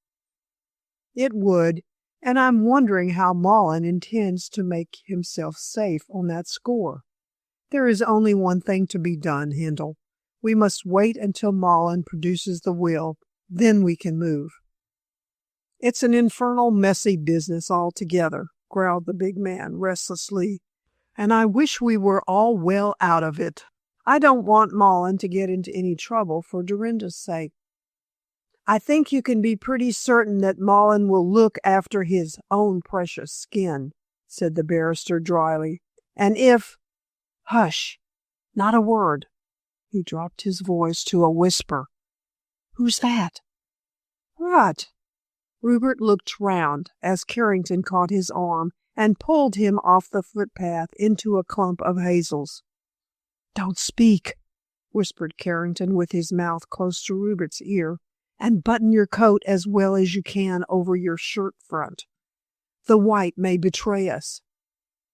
"It would, and I'm wondering how Mullen intends to make himself safe on that score. There is only one thing to be done, Handel. We must wait until Mullen produces the will, then we can move." "It's an infernal messy business altogether," growled the big man restlessly, "and I wish we were all well out of it. I don't want Mullen to get into any trouble for Dorinda's sake." "I think you can be pretty certain that Mullen will look after his own precious skin," said the barrister dryly, "and if—" "Hush! Not a word." He dropped his voice to a whisper. "Who's that?" "What?" Rupert looked round as Carrington caught his arm and pulled him off the footpath into a clump of hazels. "Don't speak," whispered Carrington with his mouth close to Rupert's ear, "and button your coat as well as you can over your shirt front. The white may betray us."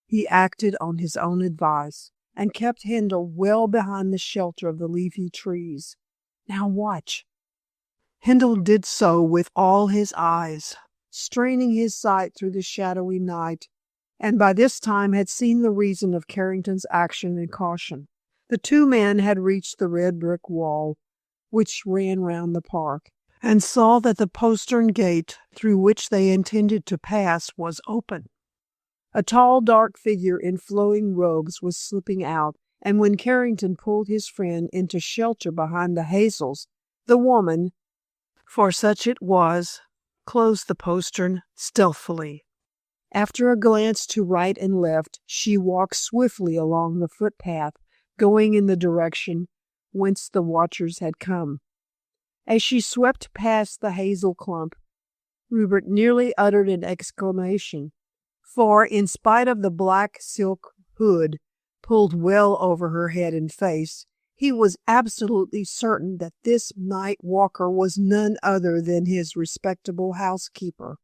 He acted on his own advice, and kept Handel well behind the shelter of the leafy trees. "Now watch." Handel did so with all his eyes, straining his sight through the shadowy night, and by this time had seen the reason of Carrington's action and caution. The two men had reached the red brick wall which ran round the park, and saw that the postern gate through which they intended to pass was open. A tall, dark figure in flowing robes was slipping out, and when Carrington pulled his friend into shelter behind the hazels, the woman, for such it was, closed the postern stealthily. After a glance to right and left, she walked swiftly along the footpath, going in the direction whence the watchers had come. As she swept past the hazel clump, Rupert nearly uttered an exclamation, for, in spite of the black silk hood pulled well over her head and face, he was absolutely certain that this night walker was none other than his respectable housekeeper.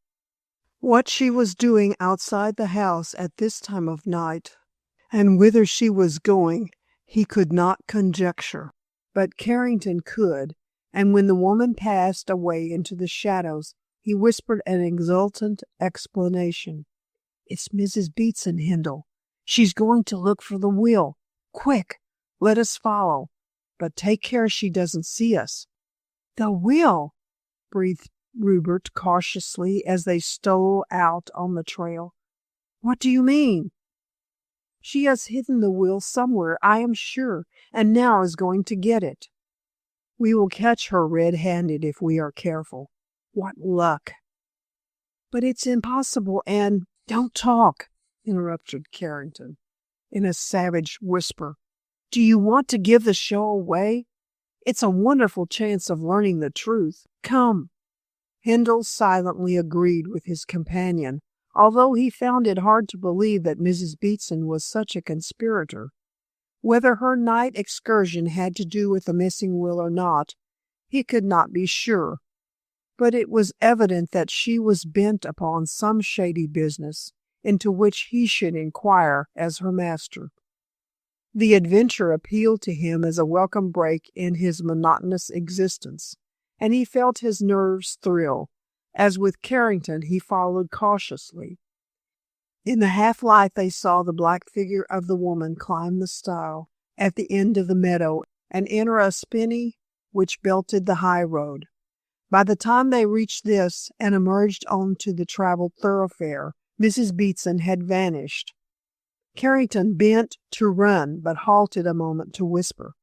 What she was doing outside the house at this time of night, and whither she was going, he could not conjecture, but Carrington could, and when the woman passed away into the shadows, he whispered an exultant explanation. "It's Mrs. Beatson, Handel. She's going to look for the will. Quick, let us follow, but take care she doesn't see us." "The will!" breathed Rupert cautiously as they stole out on the trail. "What do you mean?" "She has hidden the will somewhere, I am sure, and now is going to get it. We will catch her red-handed if we are careful. What luck!" "But it's impossible, and—" "Don't talk," interrupted Carrington in a savage whisper. "Do you want to give the show away? It's a wonderful chance of learning the truth. Come." Handel silently agreed with his companion, although he found it hard to believe that Mrs. Beatson was such a conspirator. Whether her night excursion had to do with the missing will or not, he could not be sure, but it was evident that she was bent upon some shady business into which he should inquire as her master. The adventure appealed to him as a welcome break in his monotonous existence, and he felt his nerves thrill, as with Carrington he followed cautiously. In the half-light they saw the black figure of the woman climb the stile at the end of the meadow and enter a spinney which belted the high road. By the time they reached this and emerged onto the traveled thoroughfare, Mrs. Beatson had vanished. Carrington bent to run, but halted a moment to whisper,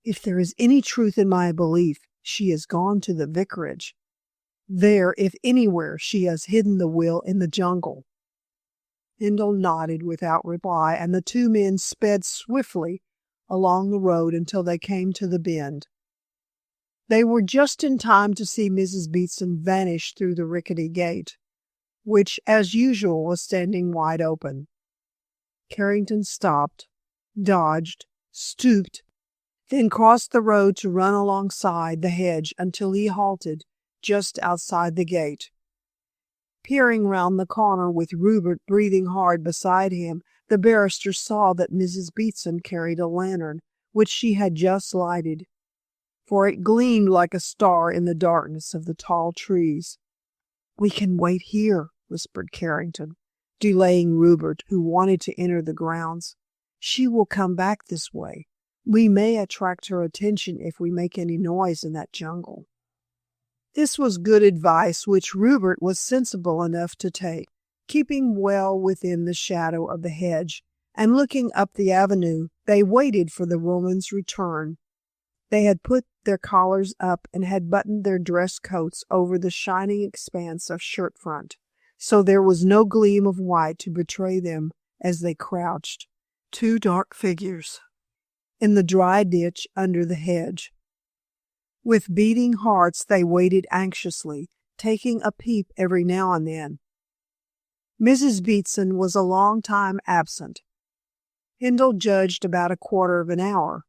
"If there is any truth in my belief, she has gone to the vicarage. There, if anywhere, she has hidden the will in the jungle." Handel nodded without reply, and the two men sped swiftly along the road until they came to the bend. They were just in time to see Mrs. Beatson vanish through the rickety gate, which, as usual, was standing wide open. Carrington stopped, dodged, stooped, then crossed the road to run alongside the hedge until he halted just outside the gate. Peering round the corner with Rupert breathing hard beside him, the barrister saw that Mrs. Beatson carried a lantern, which she had just lighted, for it gleamed like a star in the darkness of the tall trees. "We can wait here," whispered Carrington, delaying Rupert, who wanted to enter the grounds. "She will come back this way. We may attract her attention if we make any noise in that jungle." This was good advice, which Rupert was sensible enough to take. Keeping well within the shadow of the hedge and looking up the avenue, they waited for the woman's return. They had put their collars up and had buttoned their dress coats over the shining expanse of shirt front, so there was no gleam of white to betray them as they crouched, two dark figures, in the dry ditch under the hedge. With beating hearts they waited anxiously, taking a peep every now and then. Mrs. Beatson was a long time absent. Handel judged about a quarter of an hour.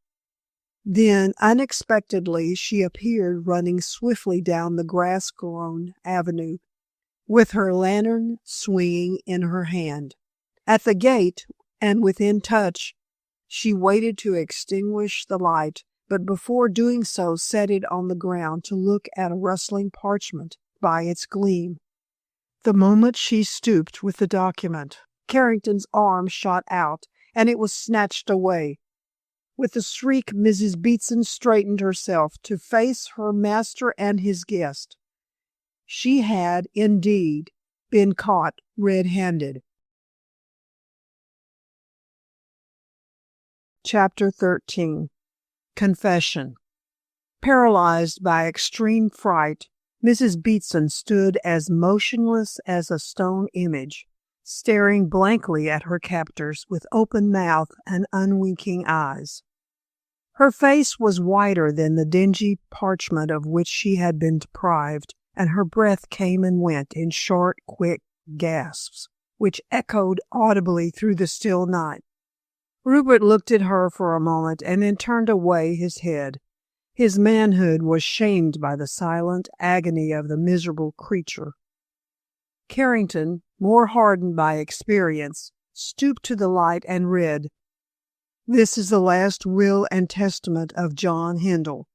Then, unexpectedly, she appeared running swiftly down the grass-grown avenue, with her lantern swinging in her hand. At the gate, and within touch, she waited to extinguish the light, but before doing so set it on the ground to look at a rustling parchment by its gleam. The moment she stooped with the document, Carrington's arm shot out, and it was snatched away. With a shriek, Mrs. Beatson straightened herself to face her master and his guest. She had, indeed, been caught red-handed. Chapter 13. Confession. Paralyzed by extreme fright, Mrs. Beatson stood as motionless as a stone image, staring blankly at her captors with open mouth and unwinking eyes. Her face was whiter than the dingy parchment of which she had been deprived, and her breath came and went in short, quick gasps, which echoed audibly through the still night. Rupert looked at her for a moment and then turned away his head. His manhood was shamed by the silent agony of the miserable creature. Carrington, more hardened by experience, stooped to the light and read, "This is the last will and testament of John Handel,"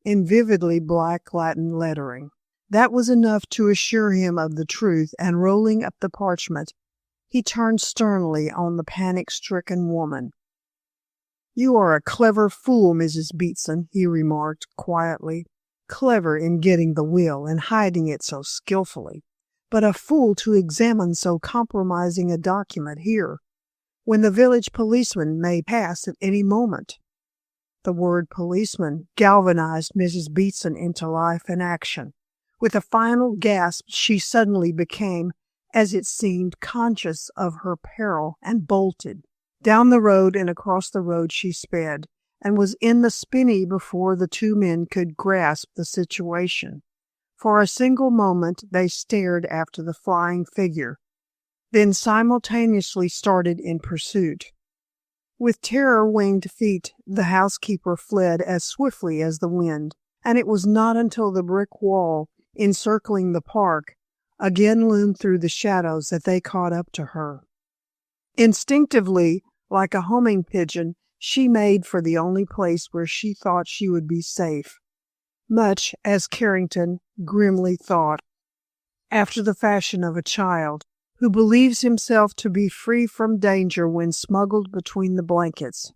in vividly black Latin lettering. That was enough to assure him of the truth, and rolling up the parchment, he turned sternly on the panic-stricken woman. "You are a clever fool, Mrs. Beatson," he remarked quietly. clever in getting the will and hiding it so skillfully, but a fool to examine so compromising a document here, when the village policeman may pass at any moment. The word policeman galvanized Mrs. Beatson into life and action. With a final gasp, she suddenly became, as it seemed, conscious of her peril and bolted. Down the road and across the road she sped, and was in the spinney before the two men could grasp the situation. For a single moment they stared after the flying figure, then simultaneously started in pursuit. With terror-winged feet, the housekeeper fled as swiftly as the wind, and it was not until the brick wall encircling the park again loomed through the shadows that they caught up to her. Instinctively, like a homing pigeon, she made for the only place where she thought she would be safe, much as Carrington grimly thought, after the fashion of a child who believes himself to be free from danger when smuggled between the blankets.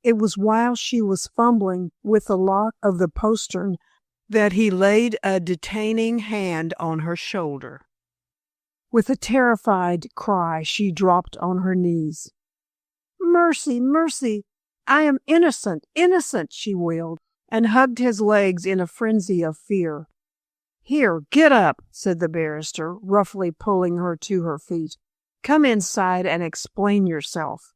It was while she was fumbling with the lock of the postern that he laid a detaining hand on her shoulder. With a terrified cry, she dropped on her knees. "Mercy, mercy! I am innocent, innocent!" she wailed, and hugged his legs in a frenzy of fear. "Here, get up," said the barrister, roughly pulling her to her feet. "Come inside and explain yourself."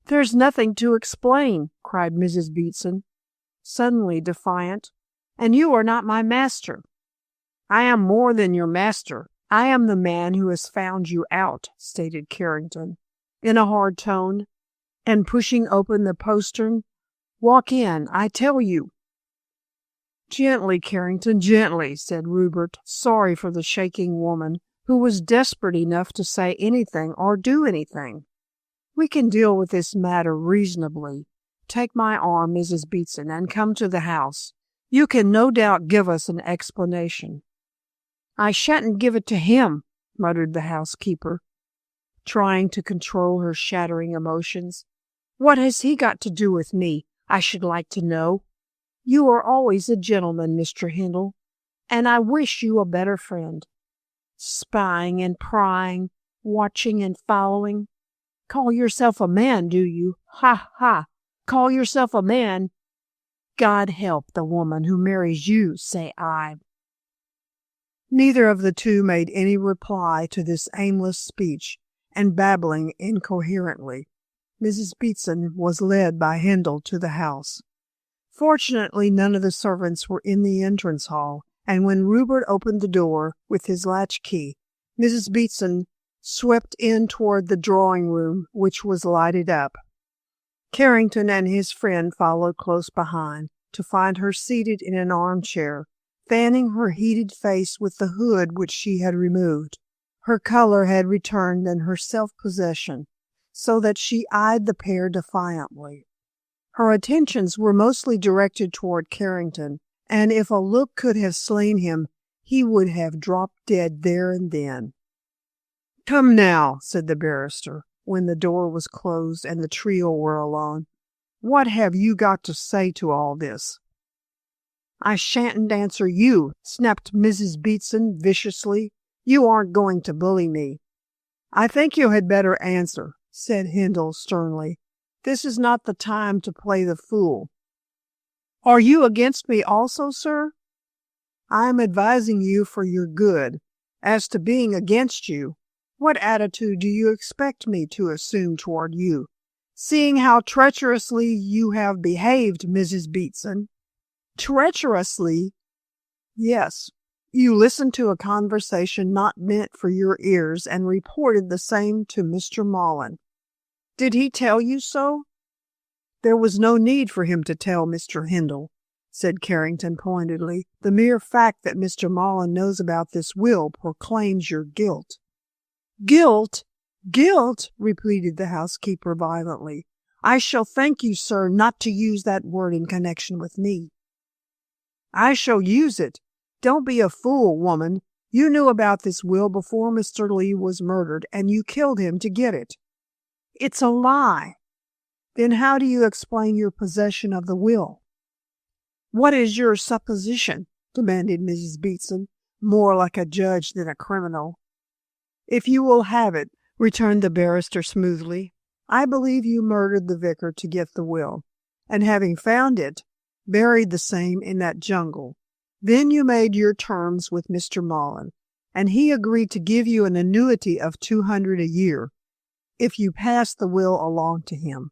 "There's nothing to explain," cried Mrs. Beatson, suddenly defiant. "And you are not my master." "I am more than your master. I am the man who has found you out," stated Carrington, in a hard tone, and pushing open the postern. "Walk in, I tell you." "Gently, Carrington, gently," said Rupert, sorry for the shaking woman, who was desperate enough to say anything or do anything. "We can deal with this matter reasonably. Take my arm, Mrs. Beatson, and come to the house. You can no doubt give us an explanation." "I shan't give it to him," muttered the housekeeper, trying to control her shattering emotions. "What has he got to do with me, I should like to know? You are always a gentleman, Mr. Hindle, and I wish you a better friend. Spying and prying, watching and following. Call yourself a man, do you? Ha, ha! Call yourself a man? God help the woman who marries you, say I." Neither of the two made any reply to this aimless speech, and babbling incoherently, Mrs. Beatson was led by Hindle to the house. Fortunately, none of the servants were in the entrance hall, and when Rupert opened the door with his latchkey, Mrs. Beatson swept in toward the drawing-room, which was lighted up. Carrington and his friend followed close behind, to find her seated in an armchair, fanning her heated face with the hood which she had removed. Her color had returned and her self-possession, so that she eyed the pair defiantly. Her attentions were mostly directed toward Carrington, and if a look could have slain him, he would have dropped dead there and then. "Come now," said the barrister, when the door was closed and the trio were alone. "What have you got to say to all this?" "I shan't answer you," snapped Mrs. Beatson viciously. "You aren't going to bully me." "I think you had better answer," said Hindle sternly. "This is not the time to play the fool." "Are you against me also, sir?" "I am advising you for your good. As to being against you, what attitude do you expect me to assume toward you, seeing how treacherously you have behaved, Mrs. Beatson?" "Treacherously?" "Yes. You listened to a conversation not meant for your ears and reported the same to Mr. Mullen. Did he tell you so?" "There was no need for him to tell Mr. Hindle," said Carrington pointedly. "The mere fact that Mr. Mullen knows about this will proclaims your guilt." "Guilt? Guilt?" repeated the housekeeper violently. "I shall thank you, sir, not to use that word in connection with me." "I shall use it. Don't be a fool, woman. You knew about this will before Mr. Lee was murdered, and you killed him to get it." "It's a lie." "Then how do you explain your possession of the will?" "What is your supposition?" demanded Mrs. Beatson, more like a judge than a criminal. "If you will have it," returned the barrister smoothly, "I believe you murdered the vicar to get the will, and having found it, buried the same in that jungle. Then you made your terms with Mr. Mullen, and he agreed to give you an annuity of 200 a year if you passed the will along to him.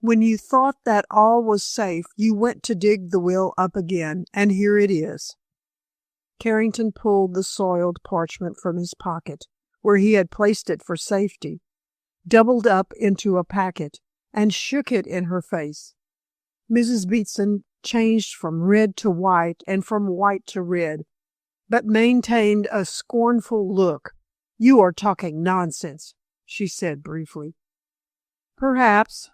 When you thought that all was safe, you went to dig the will up again, and here it is." Carrington pulled the soiled parchment from his pocket, where he had placed it for safety, doubled up into a packet, and shook it in her face. Mrs. Beatson changed from red to white and from white to red, but maintained a scornful look. "You are talking nonsense," she said briefly. "Perhaps,"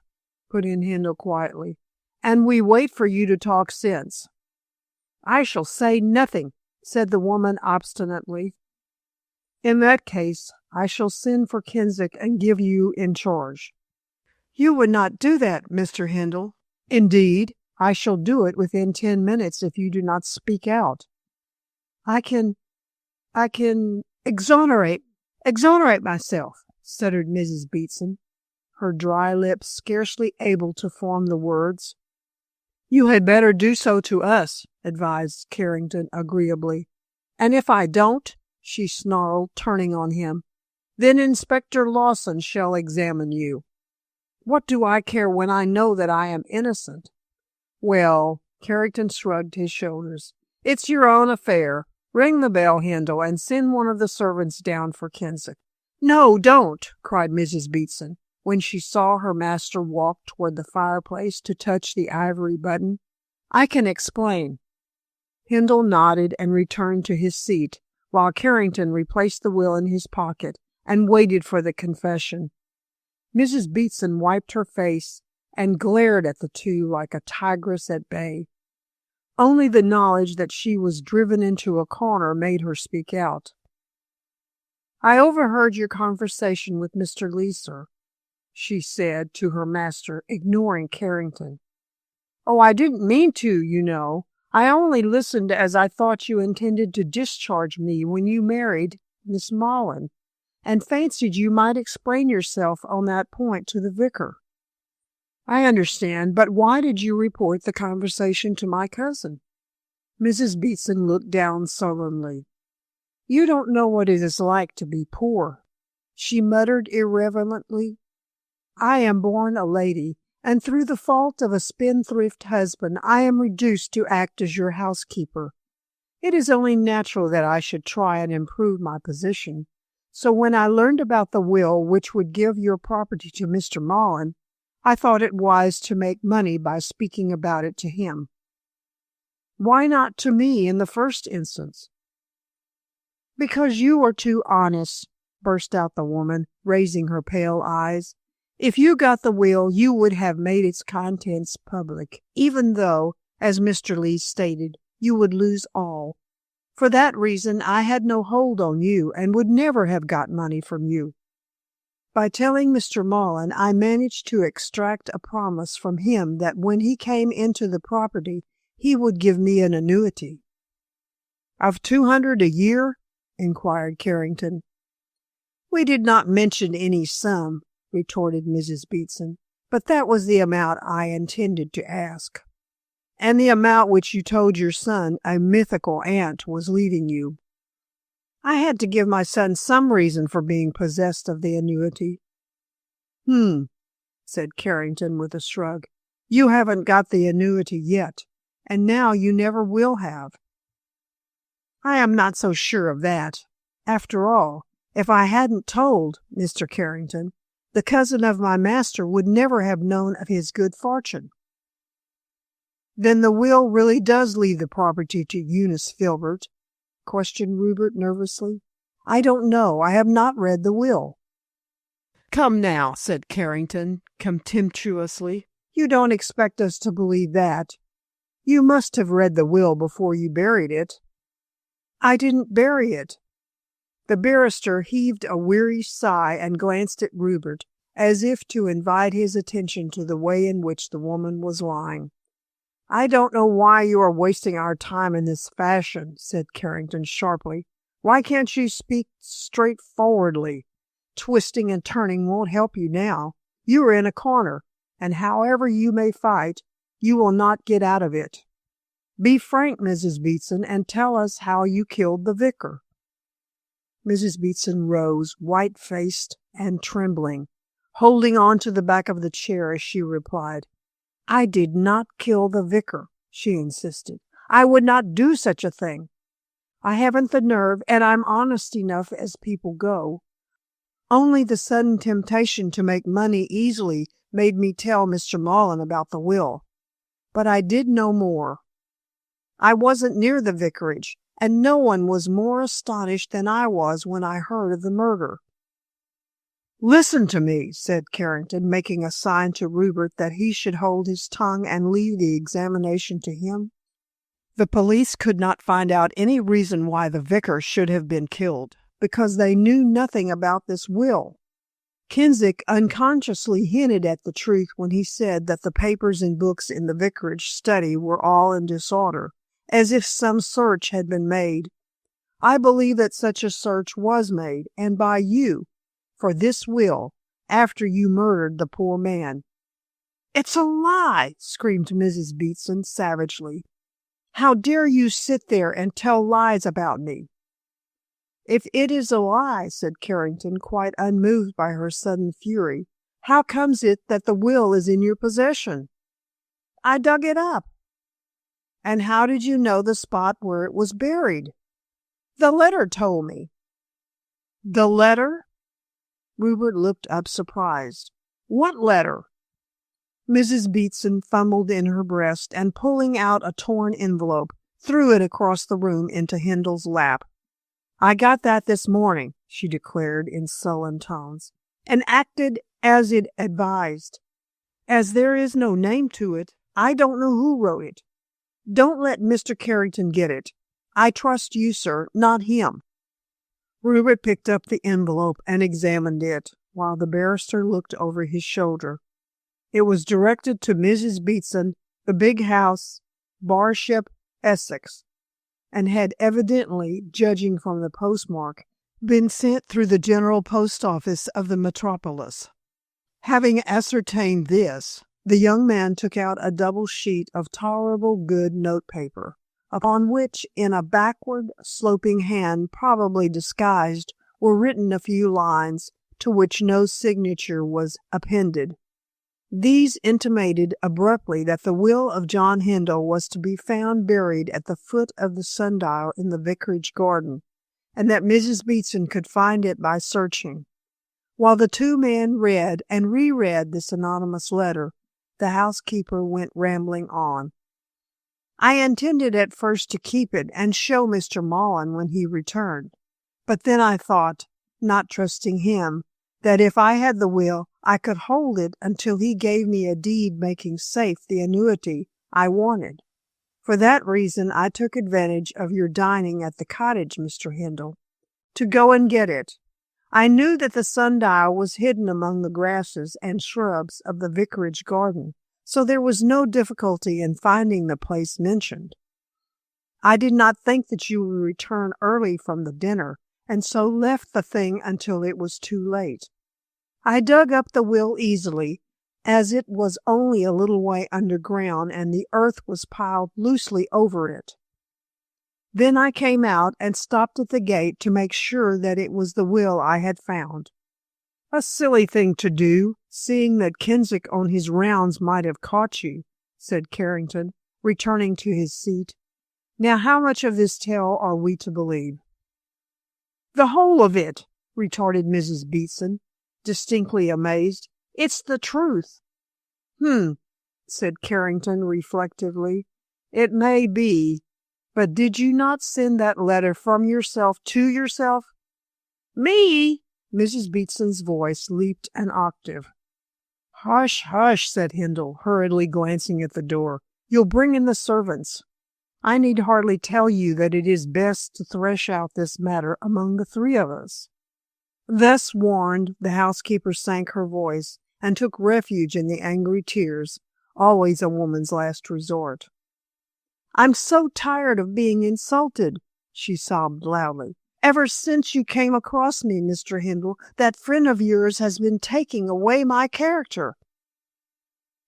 put in Handel quietly, "and we wait for you to talk sense." "I shall say nothing," said the woman obstinately. "In that case, I shall send for Kensick and give you in charge." "You would not do that, Mr. Handel." "Indeed, I shall do it within 10 minutes if you do not speak out." I can exonerate myself," stuttered Mrs. Beatson, her dry lips scarcely able to form the words. "You had better do so to us," advised Carrington agreeably. "And if I don't," she snarled, turning on him, "then Inspector Lawson shall examine you. What do I care when I know that I am innocent?" "Well," Carrington shrugged his shoulders, "it's your own affair. Ring the bell, Handel, and send one of the servants down for Kensick." "No, don't!" cried Mrs. Beatson, when she saw her master walk toward the fireplace to touch the ivory button. "I can explain." Handel nodded and returned to his seat, while Carrington replaced the will in his pocket and waited for the confession. Mrs. Beatson wiped her face and glared at the two like a tigress at bay. Only the knowledge that she was driven into a corner made her speak out. "I overheard your conversation with Mr. Leeser," she said to her master, ignoring Carrington. "Oh, I didn't mean to, you know. I only listened as I thought you intended to discharge me when you married Miss Mullen, and fancied you might explain yourself on that point to the vicar." "I understand, but why did you report the conversation to my cousin?" Mrs. Beatson looked down sullenly. "You don't know what it is like to be poor," she muttered irrelevantly. "I am born a lady, and through the fault of a spendthrift husband I am reduced to act as your housekeeper. It is only natural that I should try and improve my position. So when I learned about the will which would give your property to Mr. Mullen, I thought it wise to make money by speaking about it to him." "Why not to me in the first instance?" "Because you are too honest," burst out the woman, raising her pale eyes. "If you got the will, you would have made its contents public, even though, as Mr. Lee stated, you would lose all. For that reason, I had no hold on you and would never have got money from you. By telling Mr. Mullen, I managed to extract a promise from him that when he came into the property, he would give me an annuity." "Of 200 a year?" inquired Carrington. "We did not mention any sum," retorted Mrs. Beatson, "but that was the amount I intended to ask." "And the amount which you told your son a mythical aunt was leaving you." "I had to give my son some reason for being possessed of the annuity." Said Carrington with a shrug. "You haven't got the annuity yet, and now you never will have." "I am not so sure of that. After all, if I hadn't told Mr. Carrington, the cousin of my master would never have known of his good fortune." "Then the will really does leave the property to Eunice Filbert?" questioned Rupert nervously. "I don't know. I have not read the will." "Come now," said Carrington contemptuously. "You don't expect us to believe that. You must have read the will before you buried it." "I didn't bury it." The barrister heaved a weary sigh and glanced at Rupert, as if to invite his attention to the way in which the woman was lying. I don't know why you are wasting our time in this fashion, said Carrington sharply. Why can't you speak straightforwardly? Twisting and turning won't help you now. You are in a corner, and however you may fight, you will not get out of it. Be frank, Mrs. Beatson, and tell us how you killed the vicar. Mrs. Beatson rose, white-faced and trembling, holding on to the back of the chair as she replied. I did not kill the vicar, she insisted. I would not do such a thing. I haven't the nerve, and I'm honest enough as people go. Only the sudden temptation to make money easily made me tell Mr. Mullen about the will. But I did no more. I wasn't near the vicarage, and no one was more astonished than I was when I heard of the murder. Listen to me, said Carrington, making a sign to Rupert that he should hold his tongue and leave the examination to him. The police could not find out any reason why the vicar should have been killed, because they knew nothing about this will. Kinsick unconsciously hinted at the truth when he said that the papers and books in the vicarage study were all in disorder, as if some search had been made. I believe that such a search was made, and by you, for this will, after you murdered the poor man. It's a lie, screamed Mrs. Beatson savagely. How dare you sit there and tell lies about me? If it is a lie, said Carrington, quite unmoved by her sudden fury, how comes it that the will is in your possession? I dug it up. And how did you know the spot where it was buried? The letter told me. The letter? Rupert looked up surprised. What letter? Mrs. Beatson fumbled in her breast and, pulling out a torn envelope, threw it across the room into Handel's lap. I got that this morning, she declared in sullen tones, and acted as it advised. As there is no name to it, I don't know who wrote it. Don't let Mr. Carrington get it. I trust you, sir, not him. Rupert picked up the envelope and examined it, while the barrister looked over his shoulder. It was directed to Mrs. Beatson, the Big House, Barship, Essex, and had evidently, judging from the postmark, been sent through the General Post Office of the metropolis. Having ascertained this, the young man took out a double sheet of tolerable good notepaper, upon which, in a backward-sloping hand probably disguised, were written a few lines, to which no signature was appended. These intimated abruptly that the will of John Handel was to be found buried at the foot of the sundial in the vicarage garden, and that Mrs. Beatson could find it by searching. While the two men read and reread this anonymous letter, the housekeeper went rambling on. I intended at first to keep it and show Mr. Mullen when he returned, but then I thought, not trusting him, that if I had the will, I could hold it until he gave me a deed making safe the annuity I wanted. For that reason I took advantage of your dining at the cottage, Mr. Handel, to go and get it. I knew that the sundial was hidden among the grasses and shrubs of the vicarage garden, so there was no difficulty in finding the place mentioned. I did not think that you would return early from the dinner, and so left the thing until it was too late. I dug up the will easily, as it was only a little way underground and the earth was piled loosely over it. Then I came out and stopped at the gate to make sure that it was the will I had found. A silly thing to do, seeing that Kinsick on his rounds might have caught you, said Carrington, returning to his seat. Now how much of this tale are we to believe? The whole of it, retorted Mrs. Beatson, distinctly amazed. It's the truth. Said Carrington reflectively. It may be, but did you not send that letter from yourself to yourself? Me? Mrs. Beatson's voice leaped an octave. Hush, hush, said Handel, hurriedly glancing at the door. You'll bring in the servants. I need hardly tell you that it is best to thresh out this matter among the three of us. Thus warned, the housekeeper sank her voice and took refuge in the angry tears, always a woman's last resort. I'm so tired of being insulted, she sobbed loudly. Ever since you came across me, Mr. Hindle, that friend of yours has been taking away my character.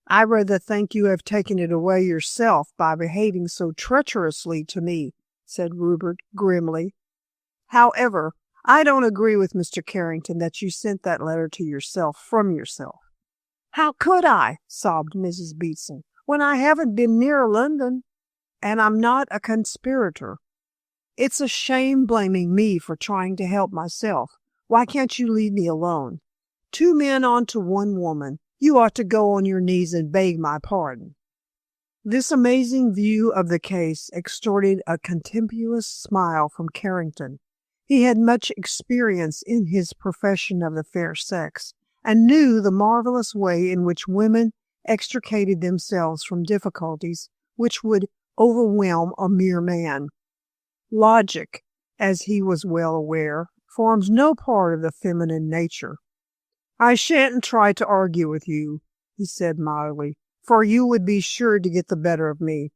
I rather think you have taken it away yourself by behaving so treacherously to me, said Rupert grimly. However, I don't agree with Mr. Carrington that you sent that letter to yourself from yourself. How could I, sobbed Mrs. Beatson, when I haven't been near London, and I'm not a conspirator? It's a shame blaming me for trying to help myself. Why can't you leave me alone? 2 men on to 1 woman. You ought to go on your knees and beg my pardon. This amazing view of the case extorted a contemptuous smile from Carrington. He had much experience in his profession of the fair sex, and knew the marvelous way in which women extricated themselves from difficulties which would overwhelm a mere man. Logic, as he was well aware, forms no part of the feminine nature. I shan't try to argue with you, he said mildly, for you would be sure to get the better of me.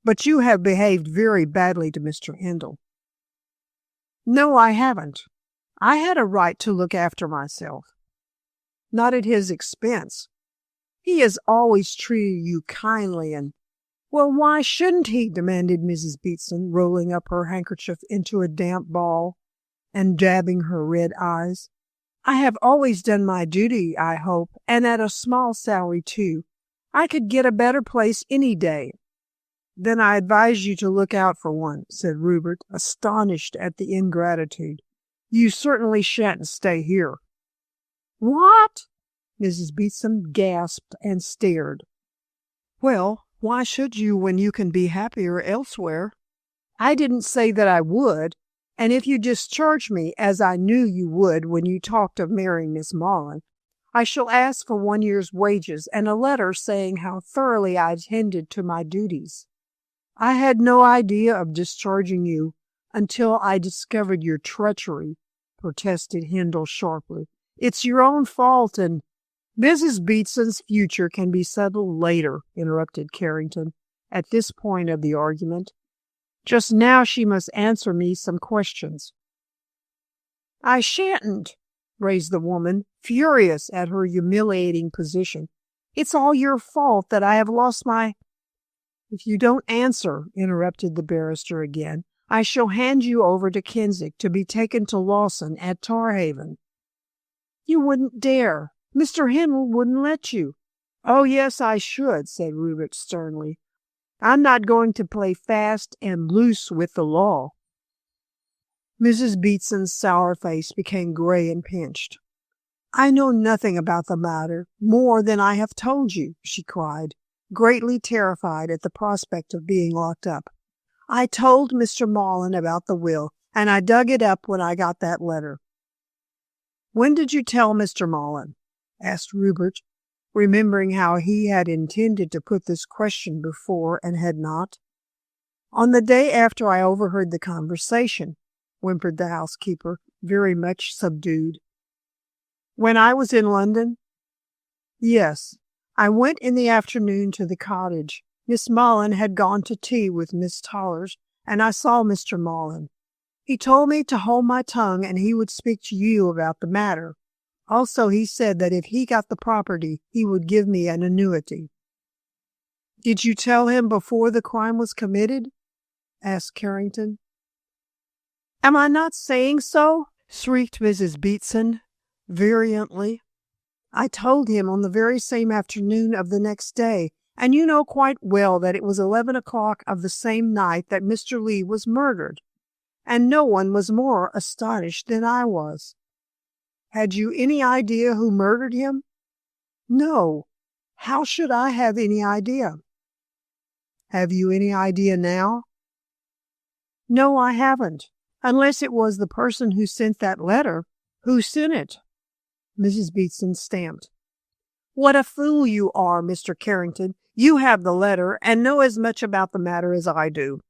But you have behaved very badly to Mr. Hindle. No, I haven't. I had a right to look after myself. Not at his expense. He has always treated you kindly and— Well, why shouldn't he? Demanded Mrs. Beatson, rolling up her handkerchief into a damp ball and dabbing her red eyes. I have always done my duty, I hope, and at a small salary, too. I could get a better place any day. Then I advise you to look out for one, said Rupert, astonished at the ingratitude. You certainly shan't stay here. What? Mrs. Beatson gasped and stared. Well, why should you when you can be happier elsewhere? I didn't say that I would, and if you discharge me, as I knew you would when you talked of marrying Miss Marlin, I shall ask for 1 year's wages and a letter saying how thoroughly I attended to my duties. I had no idea of discharging you until I discovered your treachery, protested Hindle sharply. It's your own fault, and— Mrs. Beatson's future can be settled later, interrupted Carrington, at this point of the argument. Just now she must answer me some questions. I shan't, raised the woman, furious at her humiliating position. It's all your fault that I have lost my— If you don't answer, interrupted the barrister again, I shall hand you over to Keswick to be taken to Lawson at Tarhaven. You wouldn't dare. Mr. Hindle wouldn't let you. Oh, yes, I should, said Rupert sternly. I'm not going to play fast and loose with the law. Mrs. Beatson's sour face became gray and pinched. I know nothing about the matter, more than I have told you, she cried, greatly terrified at the prospect of being locked up. I told Mr. Marlin about the will, and I dug it up when I got that letter. When did you tell Mr. Marlin? Asked Rupert, remembering how he had intended to put this question before and had not. On the day after I overheard the conversation, whimpered the housekeeper, very much subdued. When I was in London? Yes. I went in the afternoon to the cottage. Miss Marlin had gone to tea with Miss Tollers, and I saw Mr. Marlin. He told me to hold my tongue and he would speak to you about the matter. Also, he said that if he got the property, he would give me an annuity. Did you tell him before the crime was committed? Asked Carrington. Am I not saying so? Shrieked Mrs. Beatson virulently. I told him on the very same afternoon of the next day, and you know quite well that it was 11 o'clock of the same night that Mr. Lee was murdered, and no one was more astonished than I was. Had you any idea who murdered him? No. How should I have any idea? Have you any idea now? No, I haven't, unless it was the person who sent that letter. Who sent it? Mrs. Beatson stamped. What a fool you are, Mr. Carrington. You have the letter and know as much about the matter as I do.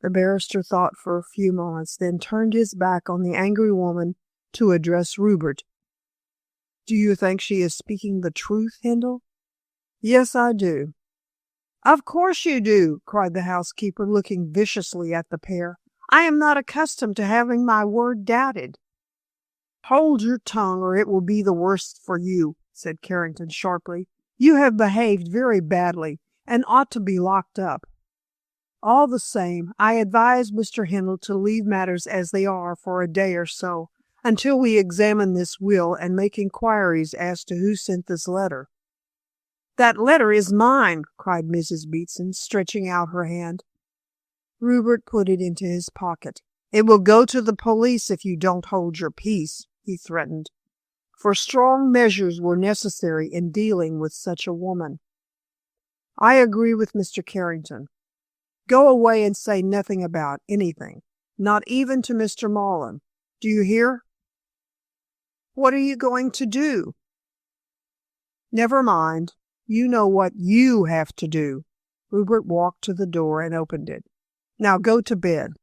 The barrister thought for a few moments, then turned his back on the angry woman to address Rupert. Do you think she is speaking the truth, Hindle? Yes, I do. Of course you do, cried the housekeeper, looking viciously at the pair. I am not accustomed to having my word doubted. Hold your tongue, or it will be the worse for you, said Carrington sharply. You have behaved very badly, and ought to be locked up. All the same, I advise Mr. Hindle to leave matters as they are for a day or so, until we examine this will and make inquiries as to who sent this letter. That letter is mine, cried Mrs. Beatson, stretching out her hand. Rupert put it into his pocket. It will go to the police if you don't hold your peace, he threatened, for strong measures were necessary in dealing with such a woman. I agree with Mr. Carrington. Go away and say nothing about anything, not even to Mr. Mullen. Do you hear? What are you going to do? Never mind. You know what you have to do. Rupert walked to the door and opened it. Now go to bed.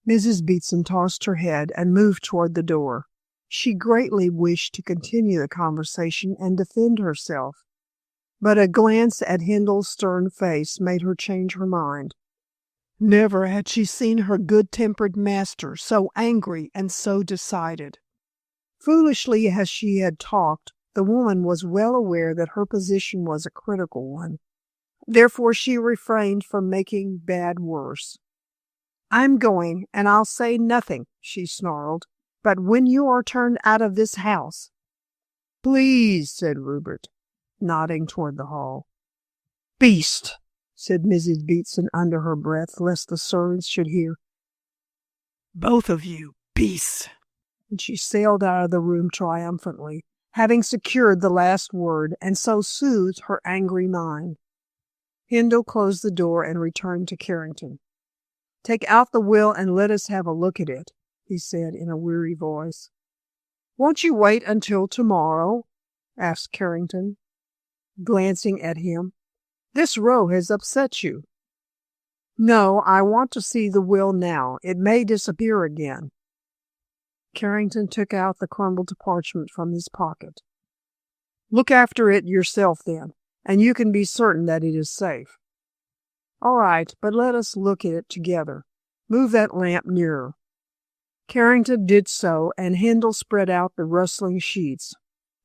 Mrs. Beatson tossed her head and moved toward the door. She greatly wished to continue the conversation and defend herself, but a glance at Hindle's stern face made her change her mind. Never had she seen her good-tempered master so angry and so decided. Foolishly as she had talked, the woman was well aware that her position was a critical one. Therefore she refrained from making bad worse. I'm going, and I'll say nothing, she snarled, but when you are turned out of this house. Please, said Rupert, nodding toward the hall. Beast, said Mrs. Beatson under her breath, lest the servants should hear. Both of you, beasts. And she sailed out of the room triumphantly, having secured the last word, and so soothed her angry mind. Hindle closed the door and returned to Carrington. Take out the will and let us have a look at it, he said in a weary voice. Won't you wait until tomorrow? Asked Carrington, glancing at him. This row has upset you. No, I want to see the will now. It may disappear again. Carrington took out the crumbled parchment from his pocket. Look after it yourself, then, and you can be certain that it is safe. All right, but let us look at it together. Move that lamp nearer. Carrington did so, and Hindle spread out the rustling sheets,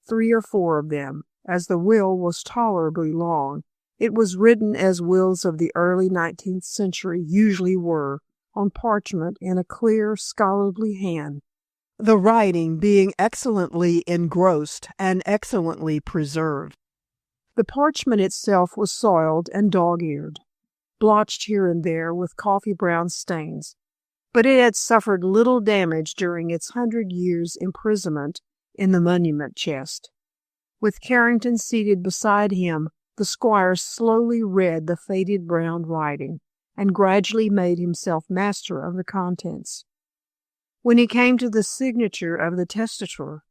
3 or 4 of them, as the will was tolerably long. It was written as wills of the early 19th century usually were, on parchment in a clear, scholarly hand, the writing being excellently engrossed and excellently preserved. The parchment itself was soiled and dog-eared, blotched here and there with coffee-brown stains, but it had suffered little damage during its 100 years' imprisonment in the monument chest. With Carrington seated beside him, the squire slowly read the faded brown writing, and gradually made himself master of the contents. When he came to the signature of the testator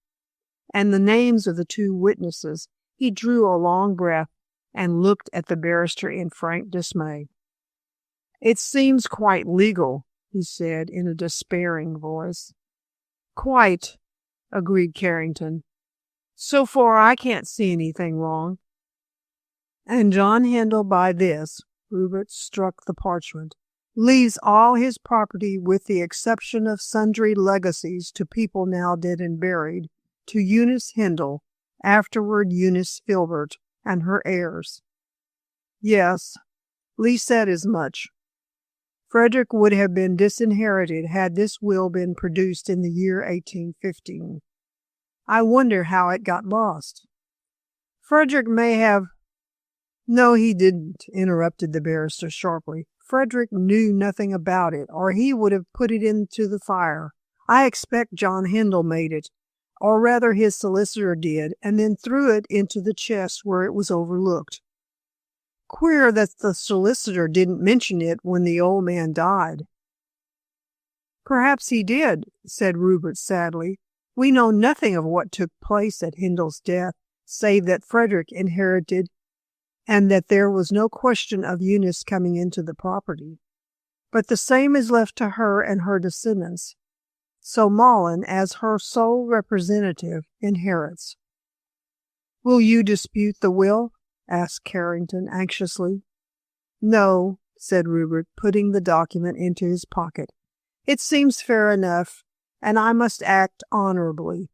and the names of the 2 witnesses, he drew a long breath and looked at the barrister in frank dismay. It seems quite legal, he said in a despairing voice. Quite, agreed Carrington. So far I can't see anything wrong. And John Hindle by this, Rupert struck the parchment, leaves all his property with the exception of sundry legacies to people now dead and buried, to Eunice Hindle, afterward Eunice Filbert, and her heirs. Yes, Lee said as much. Frederick would have been disinherited had this will been produced in the year 1815. I wonder how it got lost. Frederick may have— No, he didn't, interrupted the barrister sharply. Frederick knew nothing about it, or he would have put it into the fire. I expect John Hindle made it, or rather his solicitor did, and then threw it into the chest where it was overlooked. Queer that the solicitor didn't mention it when the old man died. Perhaps he did, said Rupert sadly. We know nothing of what took place at Hindle's death, save that Frederick inherited, and that there was no question of Eunice coming into the property. But the same is left to her and her descendants. So Mullen, as her sole representative, inherits. Will you dispute the will? Asked Carrington anxiously. No, said Rupert, putting the document into his pocket. It seems fair enough, and I must act honorably.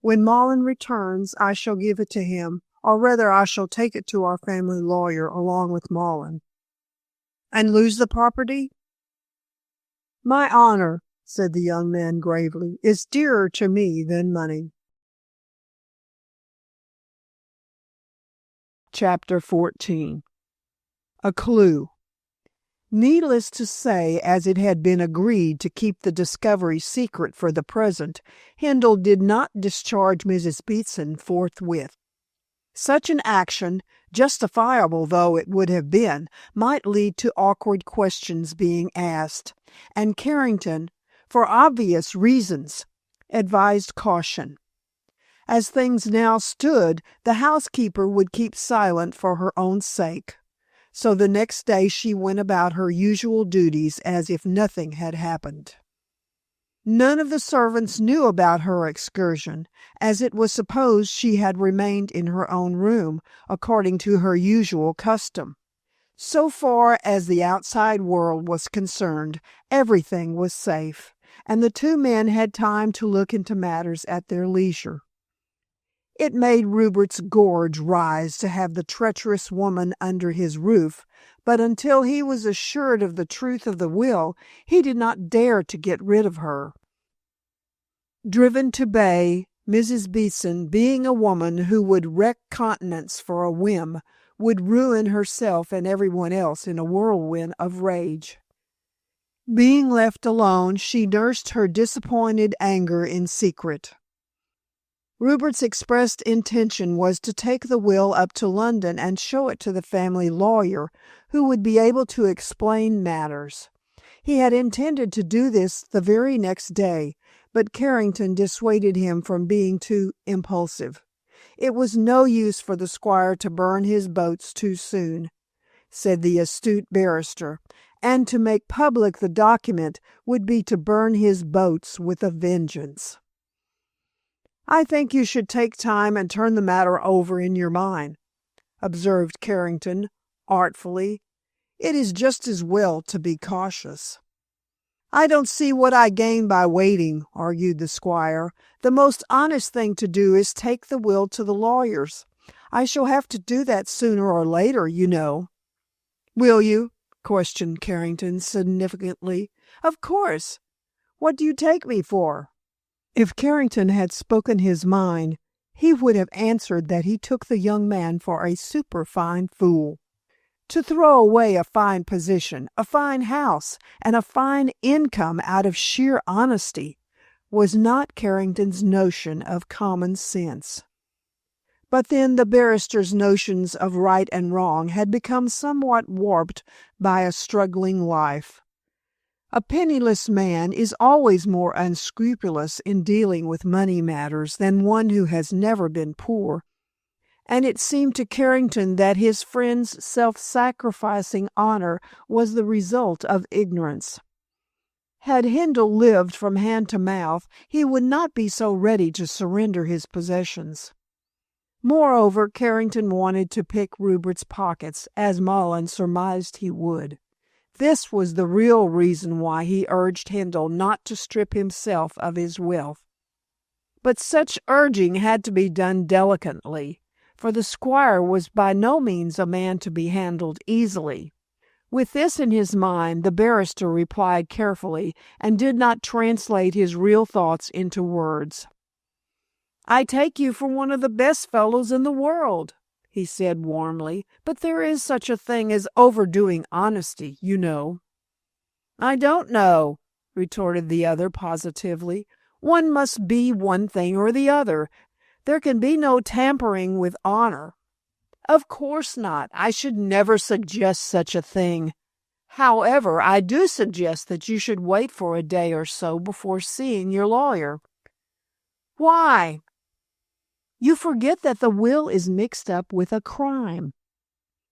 When Malin returns, I shall give it to him, or rather I shall take it to our family lawyer along with Malin. And lose the property? My honor, said the young man gravely, is dearer to me than money. Chapter 14. A Clue. Needless to say, as it had been agreed to keep the discovery secret for the present, Hindle did not discharge Mrs. Beatson forthwith. Such an action, justifiable though it would have been, might lead to awkward questions being asked, and Carrington, for obvious reasons, advised caution. As things now stood, the housekeeper would keep silent for her own sake. So the next day she went about her usual duties as if nothing had happened. None of the servants knew about her excursion, as it was supposed she had remained in her own room, according to her usual custom. So far as the outside world was concerned, everything was safe, and the two men had time to look into matters at their leisure. It made Rupert's gorge rise to have the treacherous woman under his roof, but until he was assured of the truth of the will, he did not dare to get rid of her. Driven to bay, Mrs. Beatson, being a woman who would wreck continents for a whim, would ruin herself and everyone else in a whirlwind of rage. Being left alone, she nursed her disappointed anger in secret. Rupert's expressed intention was to take the will up to London and show it to the family lawyer, who would be able to explain matters. He had intended to do this the very next day, but Carrington dissuaded him from being too impulsive. It was no use for the squire to burn his boats too soon, said the astute barrister, and to make public the document would be to burn his boats with a vengeance. I think you should take time and turn the matter over in your mind, observed Carrington artfully. It is just as well to be cautious. I don't see what I gain by waiting, argued the squire. The most honest thing to do is take the will to the lawyers. I shall have to do that sooner or later, you know. Will you? Questioned Carrington significantly. Of course. What do you take me for? If Carrington had spoken his mind, he would have answered that he took the young man for a superfine fool. To throw away a fine position, a fine house, and a fine income out of sheer honesty was not Carrington's notion of common sense. But then the barrister's notions of right and wrong had become somewhat warped by a struggling life. A penniless man is always more unscrupulous in dealing with money matters than one who has never been poor, and it seemed to Carrington that his friend's self-sacrificing honor was the result of ignorance. Had Hindle lived from hand to mouth, he would not be so ready to surrender his possessions. Moreover, Carrington wanted to pick Rupert's pockets, as Malin surmised he would. This was the real reason why he urged Hindle not to strip himself of his wealth. But such urging had to be done delicately, for the squire was by no means a man to be handled easily. With this in his mind, the barrister replied carefully, and did not translate his real thoughts into words. I take you for one of the best fellows in the world, he said warmly, but there is such a thing as overdoing honesty, you know. I don't know, retorted the other positively. One must be one thing or the other. There can be no tampering with honor. Of course not. I should never suggest such a thing. However, I do suggest that you should wait for a day or so before seeing your lawyer. Why? You forget that the will is mixed up with a crime.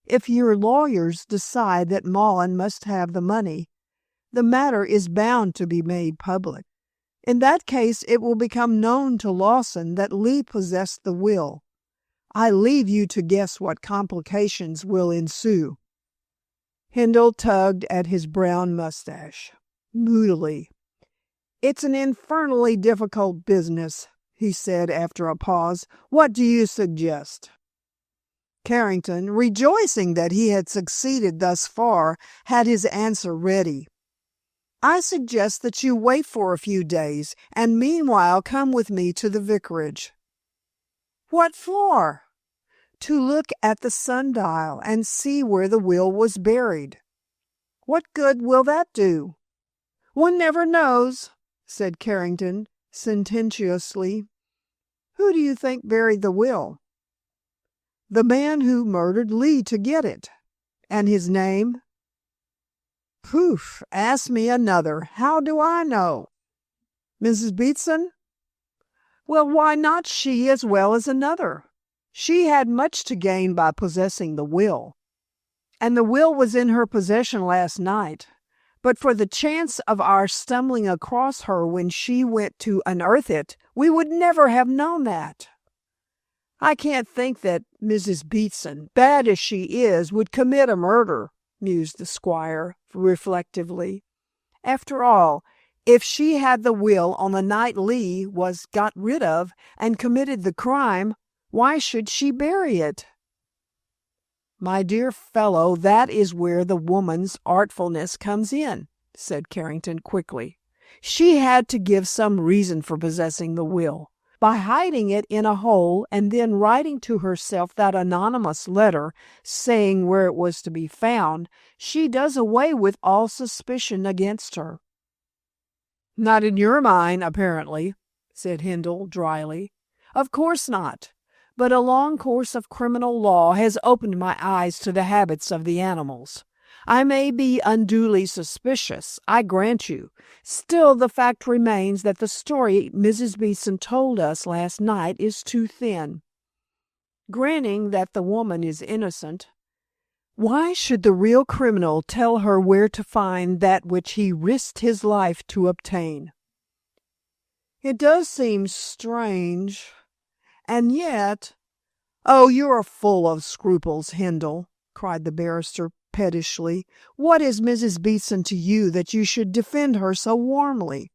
If your lawyers decide that Malin must have the money, the matter is bound to be made public. In that case, it will become known to Lawson that Lee possessed the will. I leave you to guess what complications will ensue. Hindle tugged at his brown mustache moodily. "It's an infernally difficult business," he said after a pause. "What do you suggest?" Carrington, rejoicing that he had succeeded thus far, had his answer ready. "I suggest that you wait for a few days, and meanwhile come with me to the vicarage." "What for?" "To look at the sundial and see where the will was buried." "What good will that do?" "One never knows," said Carrington sententiously. "Who do you think buried the will?" "The man who murdered Lee to get it." "And his name?" "Poof! Ask me another. How do I know?" "Mrs. Beatson?" "Well, why not she as well as another? She had much to gain by possessing the will. And the will was in her possession last night. But for the chance of our stumbling across her when she went to unearth it, we would never have known that." "I can't think that Mrs. Beatson, bad as she is, would commit a murder," mused the squire reflectively. "After all, if she had the will on the night Lee was got rid of and committed the crime, why should she bury it?" "My dear fellow, that is where the woman's artfulness comes in," said Carrington quickly. "She had to give some reason for possessing the will. By hiding it in a hole and then writing to herself that anonymous letter saying where it was to be found, she does away with all suspicion against her." "Not in your mind, apparently," said Hindle dryly. "Of course not. But a long course of criminal law has opened my eyes to the habits of the animals. I may be unduly suspicious, I grant you. Still, the fact remains that the story Mrs. Beatson told us last night is too thin. Granting that the woman is innocent, why should the real criminal tell her where to find that which he risked his life to obtain?" "It does seem strange. And yet—" "Oh, you are full of scruples, Hindle," cried the barrister pettishly. "What is Mrs. Beatson to you that you should defend her so warmly?"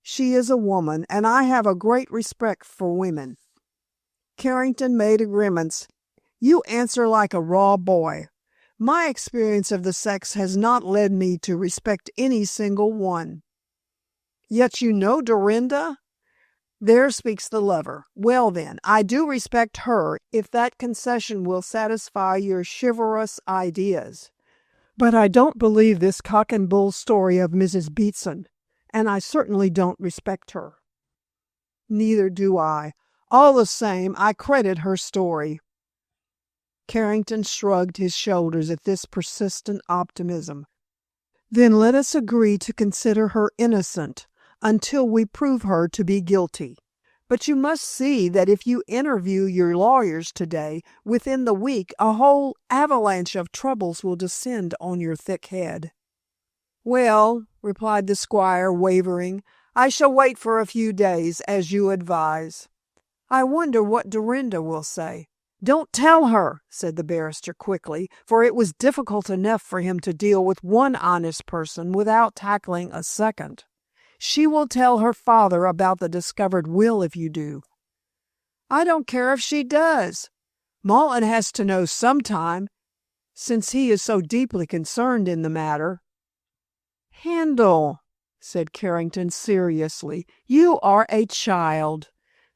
"She is a woman, and I have a great respect for women." Carrington made a grimace. "You answer like a raw boy. My experience of the sex has not led me to respect any single one." "Yet you know Dorinda?" "There speaks the lover. Well, then, I do respect her, if that concession will satisfy your chivalrous ideas. But I don't believe this cock and bull story of Mrs. Beatson, and I certainly don't respect her." "Neither do I. All the same, I credit her story." Carrington shrugged his shoulders at this persistent optimism. "Then let us agree to consider her innocent until we prove her to be guilty. But you must see that if you interview your lawyers today, within the week a whole avalanche of troubles will descend on your thick head." "Well," replied the squire, wavering, "I shall wait for a few days, as you advise. I wonder what Dorinda will say." "Don't tell her," said the barrister quickly, for it was difficult enough for him to deal with one honest person without tackling a second. "She will tell her father about the discovered will if you do." "I don't care if she does. Malton has to know sometime, since he is so deeply concerned in the matter." "Hindle," said Carrington seriously, "you are a child.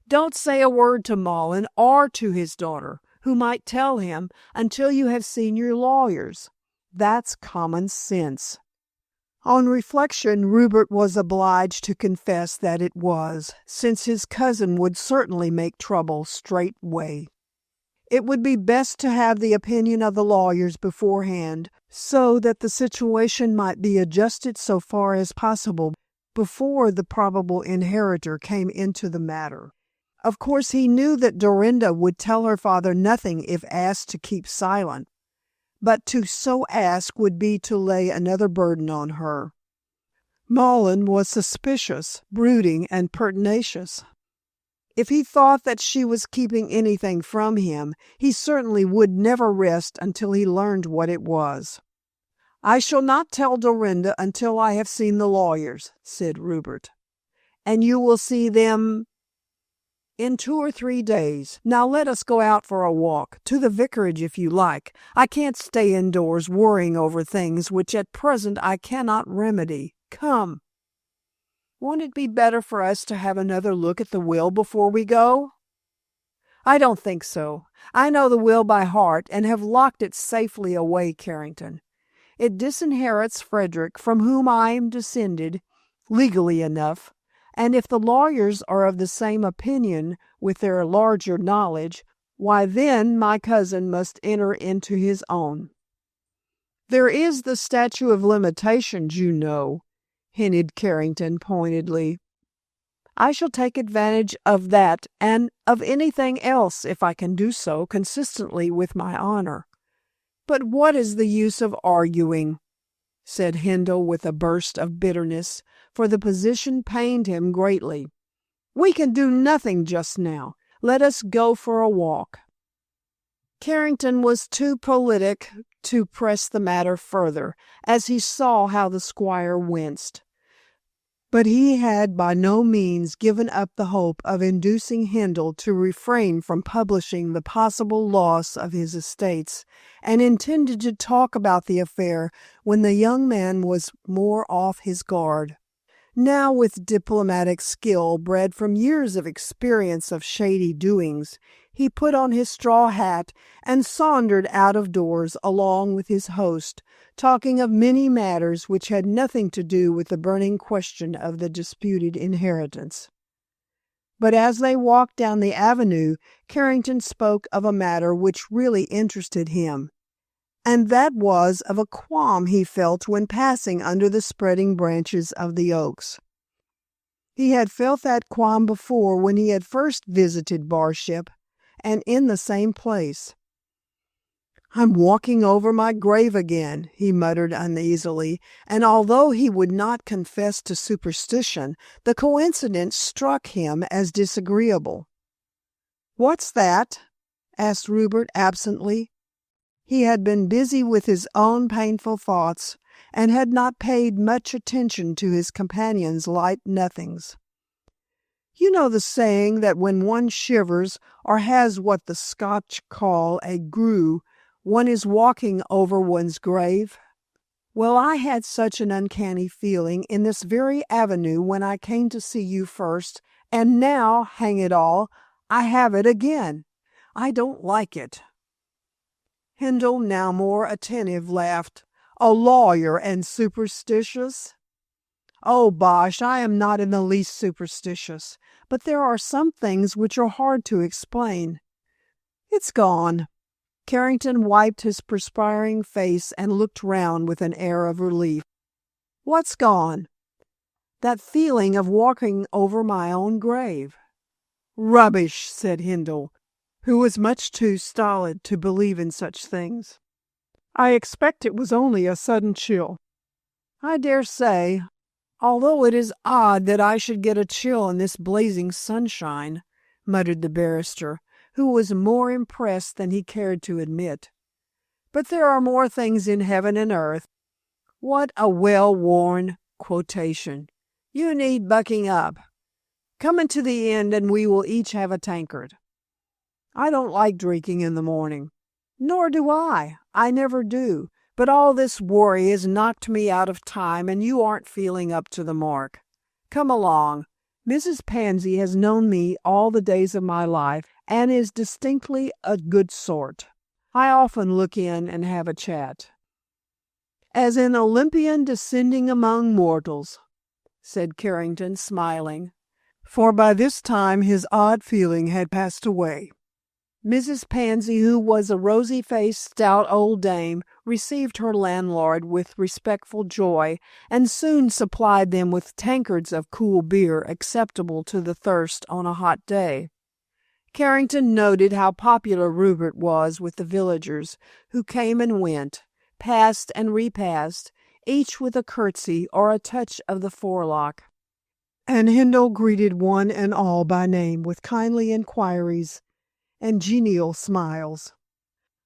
Don't say a word to Malton or to his daughter, who might tell him, until you have seen your lawyers. That's common sense." On reflection, Rupert was obliged to confess that it was, since his cousin would certainly make trouble straightway. It would be best to have the opinion of the lawyers beforehand, so that the situation might be adjusted so far as possible before the probable inheritor came into the matter. Of course, he knew that Dorinda would tell her father nothing if asked to keep silent, but to so ask would be to lay another burden on her. Malton was suspicious, brooding, and pertinacious. If he thought that she was keeping anything from him, he certainly would never rest until he learned what it was. "I shall not tell Dorinda until I have seen the lawyers," said Rupert. "And you will see them in 2 or 3 days. Now let us go out for a walk, to the vicarage if you like. I can't stay indoors worrying over things which at present I cannot remedy. Come." "Won't it be better for us to have another look at the will before we go?" "I don't think so. I know the will by heart and have locked it safely away, Carrington. It disinherits Frederick, from whom I am descended, legally enough, and if the lawyers are of the same opinion with their larger knowledge, why then my cousin must enter into his own." "There is the statute of limitations, you know," hinted Carrington pointedly. "I shall take advantage of that and of anything else if I can do so consistently with my honor." "But what is the use of arguing?" said Hindle with a burst of bitterness, for the position pained him greatly. "We can do nothing just now. Let us go for a walk." Carrington was too politic to press the matter further, as he saw how the squire winced. But he had by no means given up the hope of inducing Hindle to refrain from publishing the possible loss of his estates, and intended to talk about the affair when the young man was more off his guard. Now, with diplomatic skill bred from years of experience of shady doings, he put on his straw hat and sauntered out of doors along with his host, talking of many matters which had nothing to do with the burning question of the disputed inheritance. But as they walked down the avenue, Carrington spoke of a matter which really interested him, and that was of a qualm he felt when passing under the spreading branches of the oaks. He had felt that qualm before when he had first visited Barship, and in the same place. "I'm walking over my grave again," he muttered uneasily, and although he would not confess to superstition, the coincidence struck him as disagreeable. "What's that?" asked Rupert absently. He had been busy with his own painful thoughts, and had not paid much attention to his companion's light nothings. "You know the saying that when one shivers, or has what the Scotch call a grue, one is walking over one's grave? Well, I had such an uncanny feeling in this very avenue when I came to see you first, and now, hang it all, I have it again. I don't like it." Hindle, now more attentive, laughed. "A lawyer and superstitious?" "Oh, bosh, I am not in the least superstitious, but there are some things which are hard to explain. It's gone." Carrington wiped his perspiring face and looked round with an air of relief. "What's gone?" "That feeling of walking over my own grave." "Rubbish," said Hindle, who was much too stolid to believe in such things. "I expect it was only a sudden chill." "I dare say, although it is odd that I should get a chill in this blazing sunshine," muttered the barrister, who was more impressed than he cared to admit. "But there are more things in heaven and earth." What a well-worn quotation! You need bucking up. Come into the inn and we will each have a tankard. "I don't like drinking in the morning." "Nor do I. I never do. But all this worry has knocked me out of time, and you aren't feeling up to the mark. Come along. Mrs. Pansy has known me all the days of my life, and is distinctly a good sort. I often look in and have a chat." "As an Olympian descending among mortals," said Carrington, smiling, for by this time his odd feeling had passed away. Mrs. Pansy, who was a rosy-faced, stout old dame, received her landlord with respectful joy, and soon supplied them with tankards of cool beer acceptable to the thirst on a hot day. Carrington noted how popular Rupert was with the villagers, who came and went, passed and repassed, each with a curtsy or a touch of the forelock. And Hindle greeted one and all by name with kindly inquiries and genial smiles.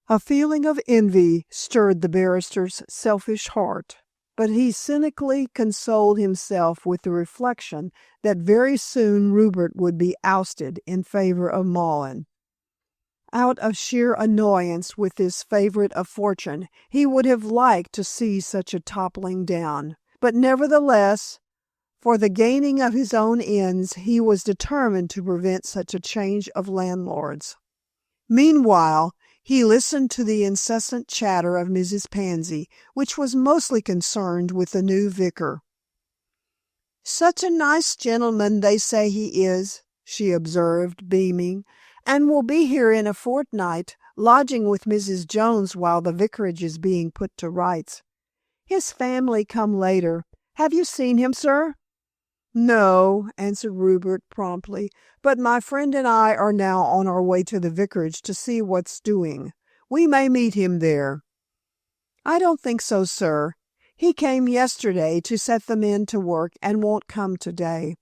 A feeling of envy stirred the barrister's selfish heart, but he cynically consoled himself with the reflection that very soon Rupert would be ousted in favor of Malin. Out of sheer annoyance with this favorite of fortune, he would have liked to see such a toppling down, but nevertheless, for the gaining of his own ends, he was determined to prevent such a change of landlords. Meanwhile, he listened to the incessant chatter of Mrs. Pansy, which was mostly concerned with the new vicar. "Such a nice gentleman they say he is," she observed, beaming, "and will be here in a fortnight, lodging with Mrs. Jones while the vicarage is being put to rights. His family come later. Have you seen him, sir?" "No," answered Rupert promptly, "but my friend and I are now on our way to the vicarage to see what's doing. We may meet him there." "I don't think so, sir. He came yesterday to set the men to work and won't come today.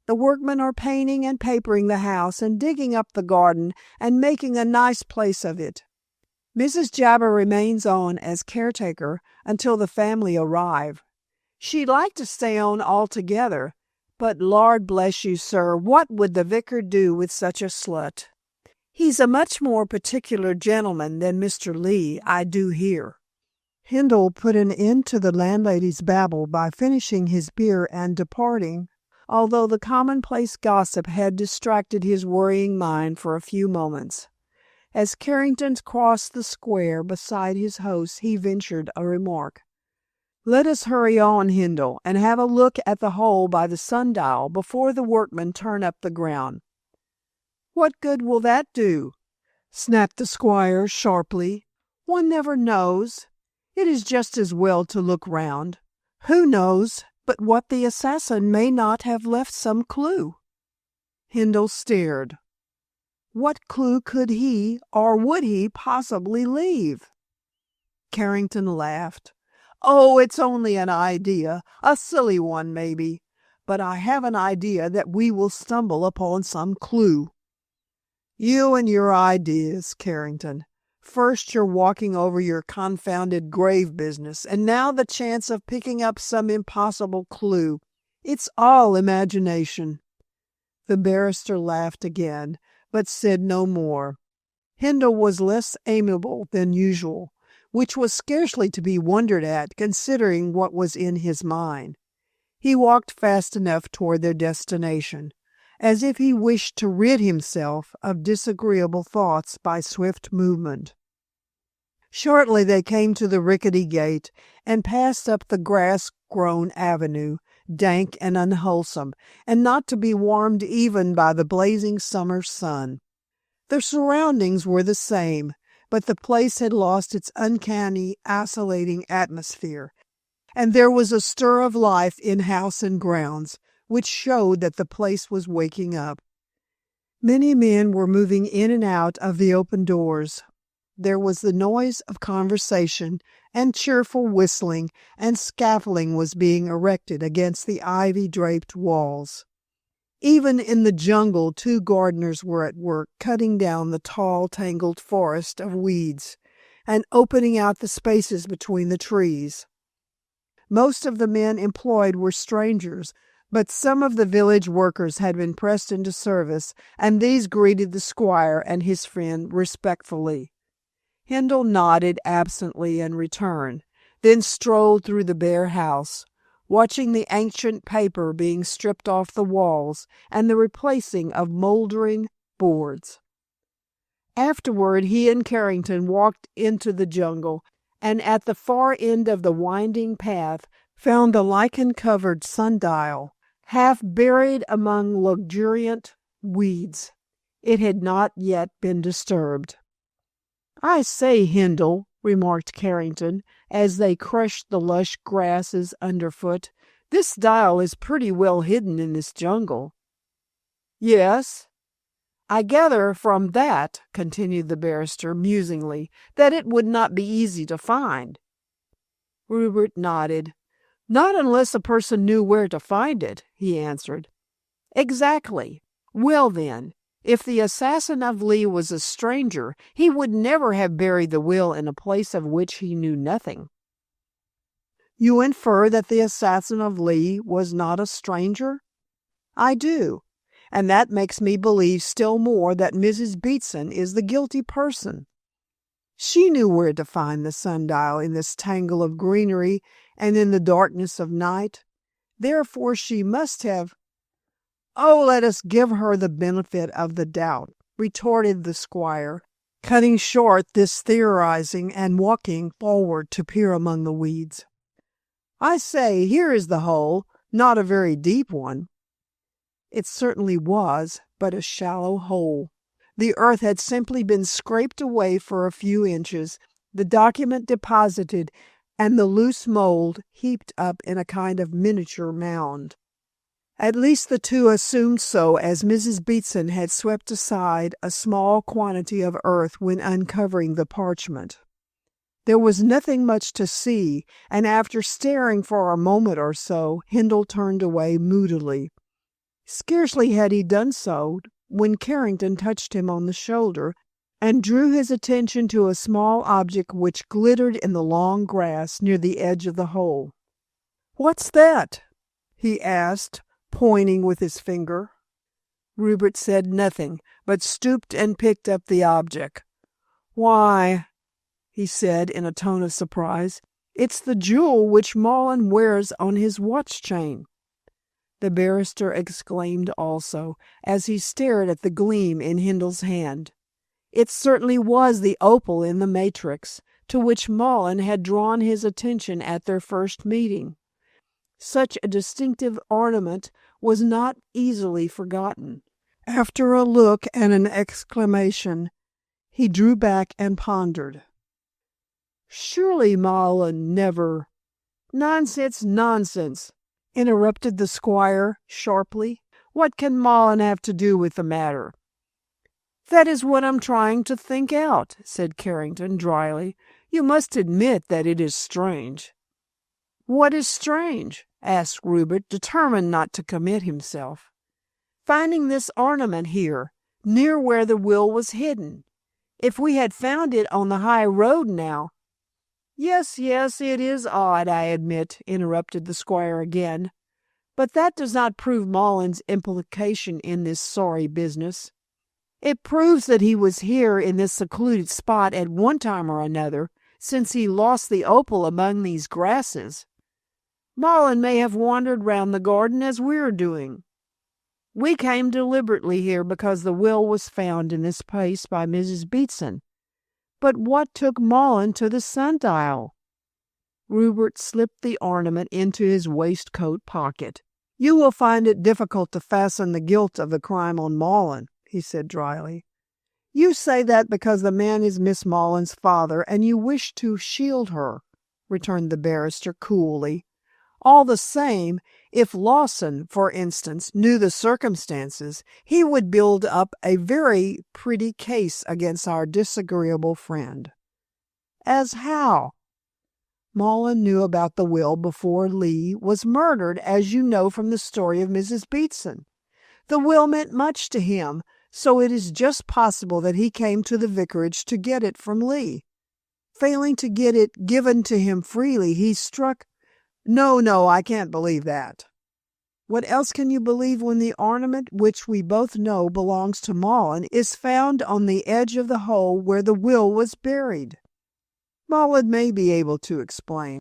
The workmen are painting and papering the house and digging up the garden and making a nice place of it. Mrs. Jabber remains on as caretaker until the family arrive. She'd like to stay on altogether, but Lord bless you, sir, what would the vicar do with such a slut? He's a much more particular gentleman than Mr. Lee, I do hear." Hindle put an end to the landlady's babble by finishing his beer and departing, although the commonplace gossip had distracted his worrying mind for a few moments. As Carrington crossed the square beside his host, he ventured a remark. "Let us hurry on, Hindle, and have a look at the hole by the sundial before the workmen turn up the ground." "What good will that do?" snapped the squire sharply. "One never knows. It is just as well to look round. Who knows but what the assassin may not have left some clue?" Hindle stared. What clue could he, or would he, possibly leave? Carrington laughed. "Oh, it's only an idea, a silly one maybe, but I have an idea that we will stumble upon some clue." "You and your ideas, Carrington. First you're walking over your confounded grave business, and now the chance of picking up some impossible clue. It's all imagination." The barrister laughed again, but said no more. Hindle was less amiable than usual, which was scarcely to be wondered at, considering what was in his mind. He walked fast enough toward their destination, as if he wished to rid himself of disagreeable thoughts by swift movement. Shortly they came to the rickety gate and passed up the grass-grown avenue, dank and unwholesome, and not to be warmed even by the blazing summer sun. The surroundings were the same, but the place had lost its uncanny, isolating atmosphere, and there was a stir of life in house and grounds, which showed that the place was waking up. Many men were moving in and out of the open doors. There was the noise of conversation and cheerful whistling, and scaffolding was being erected against the ivy-draped walls. Even in the jungle 2 gardeners were at work cutting down the tall, tangled forest of weeds and opening out the spaces between the trees. Most of the men employed were strangers, but some of the village workers had been pressed into service, and these greeted the squire and his friend respectfully. Hindle nodded absently in return, then strolled through the bare house, watching the ancient paper being stripped off the walls and the replacing of moldering boards. Afterward he and Carrington walked into the jungle, and at the far end of the winding path found the lichen-covered sundial, half buried among luxuriant weeds. It had not yet been disturbed. "I say, Hindle," remarked Carrington, as they crushed the lush grasses underfoot, "this dial is pretty well hidden in this jungle." "Yes. I gather from that," continued the barrister musingly, "that it would not be easy to find." Rupert nodded. "Not unless a person knew where to find it," he answered. "Exactly. Well, then, If the assassin of Lee was a stranger, he would never have buried the will in a place of which he knew nothing." "You infer that the assassin of Lee was not a stranger?" "I do, and that makes me believe still more that Mrs. Beatson is the guilty person. She knew where to find the sundial in this tangle of greenery and in the darkness of night. Therefore she must have—" "Oh, let us give her the benefit of the doubt," retorted the squire, cutting short this theorizing and walking forward to peer among the weeds. "I say, here is the hole, not a very deep one." It certainly was but a shallow hole. The earth had simply been scraped away for a few inches, the document deposited, and the loose mold heaped up in a kind of miniature mound. At least the two assumed so, as Mrs. Beatson had swept aside a small quantity of earth when uncovering the parchment. There was nothing much to see, and after staring for a moment or so, Hindle turned away moodily. Scarcely had he done so when Carrington touched him on the shoulder and drew his attention to a small object which glittered in the long grass near the edge of the hole. "What's that?" he asked, pointing with his finger. Rupert said nothing, but stooped and picked up the object. "Why," he said in a tone of surprise, "it's the jewel which Malin wears on his watch-chain." The barrister exclaimed also, as he stared at the gleam in Hindle's hand. It certainly was the opal in the matrix, to which Malin had drawn his attention at their first meeting. Such a distinctive ornament was not easily forgotten. After a look and an exclamation, he drew back and pondered. "Surely Malin never—" "Nonsense, nonsense!" interrupted the squire sharply. "What can Malin have to do with the matter?" "That is what I'm trying to think out," said Carrington dryly. "You must admit that it is strange." "What is strange?" asked Rupert, determined not to commit himself. "Finding this ornament here, near where the will was hidden. If we had found it on the high road now—" Yes, it is odd, I admit," interrupted the squire again. "But that does not prove Malin's implication in this sorry business. It proves that he was here in this secluded spot at one time or another, since he lost the opal among these grasses. Malin may have wandered round the garden as we're doing. We came deliberately here because the will was found in this place by Mrs. Beatson. But what took Malin to the sundial?" Rupert slipped the ornament into his waistcoat pocket. "You will find it difficult to fasten the guilt of the crime on Malin," he said dryly. "You say that because the man is Miss Malin's father, and you wish to shield her," returned the barrister coolly. "All the same, if Lawson, for instance, knew the circumstances, he would build up a very pretty case against our disagreeable friend." "As how?" "Malin knew about the will before Lee was murdered, as you know from the story of Mrs. Beatson. The will meant much to him, so it is just possible that he came to the vicarage to get it from Lee. Failing to get it given to him freely, he struck— No, I can't believe that." "What else can you believe when the ornament, which we both know belongs to Malin, is found on the edge of the hole where the will was buried?" "Malin may be able to explain."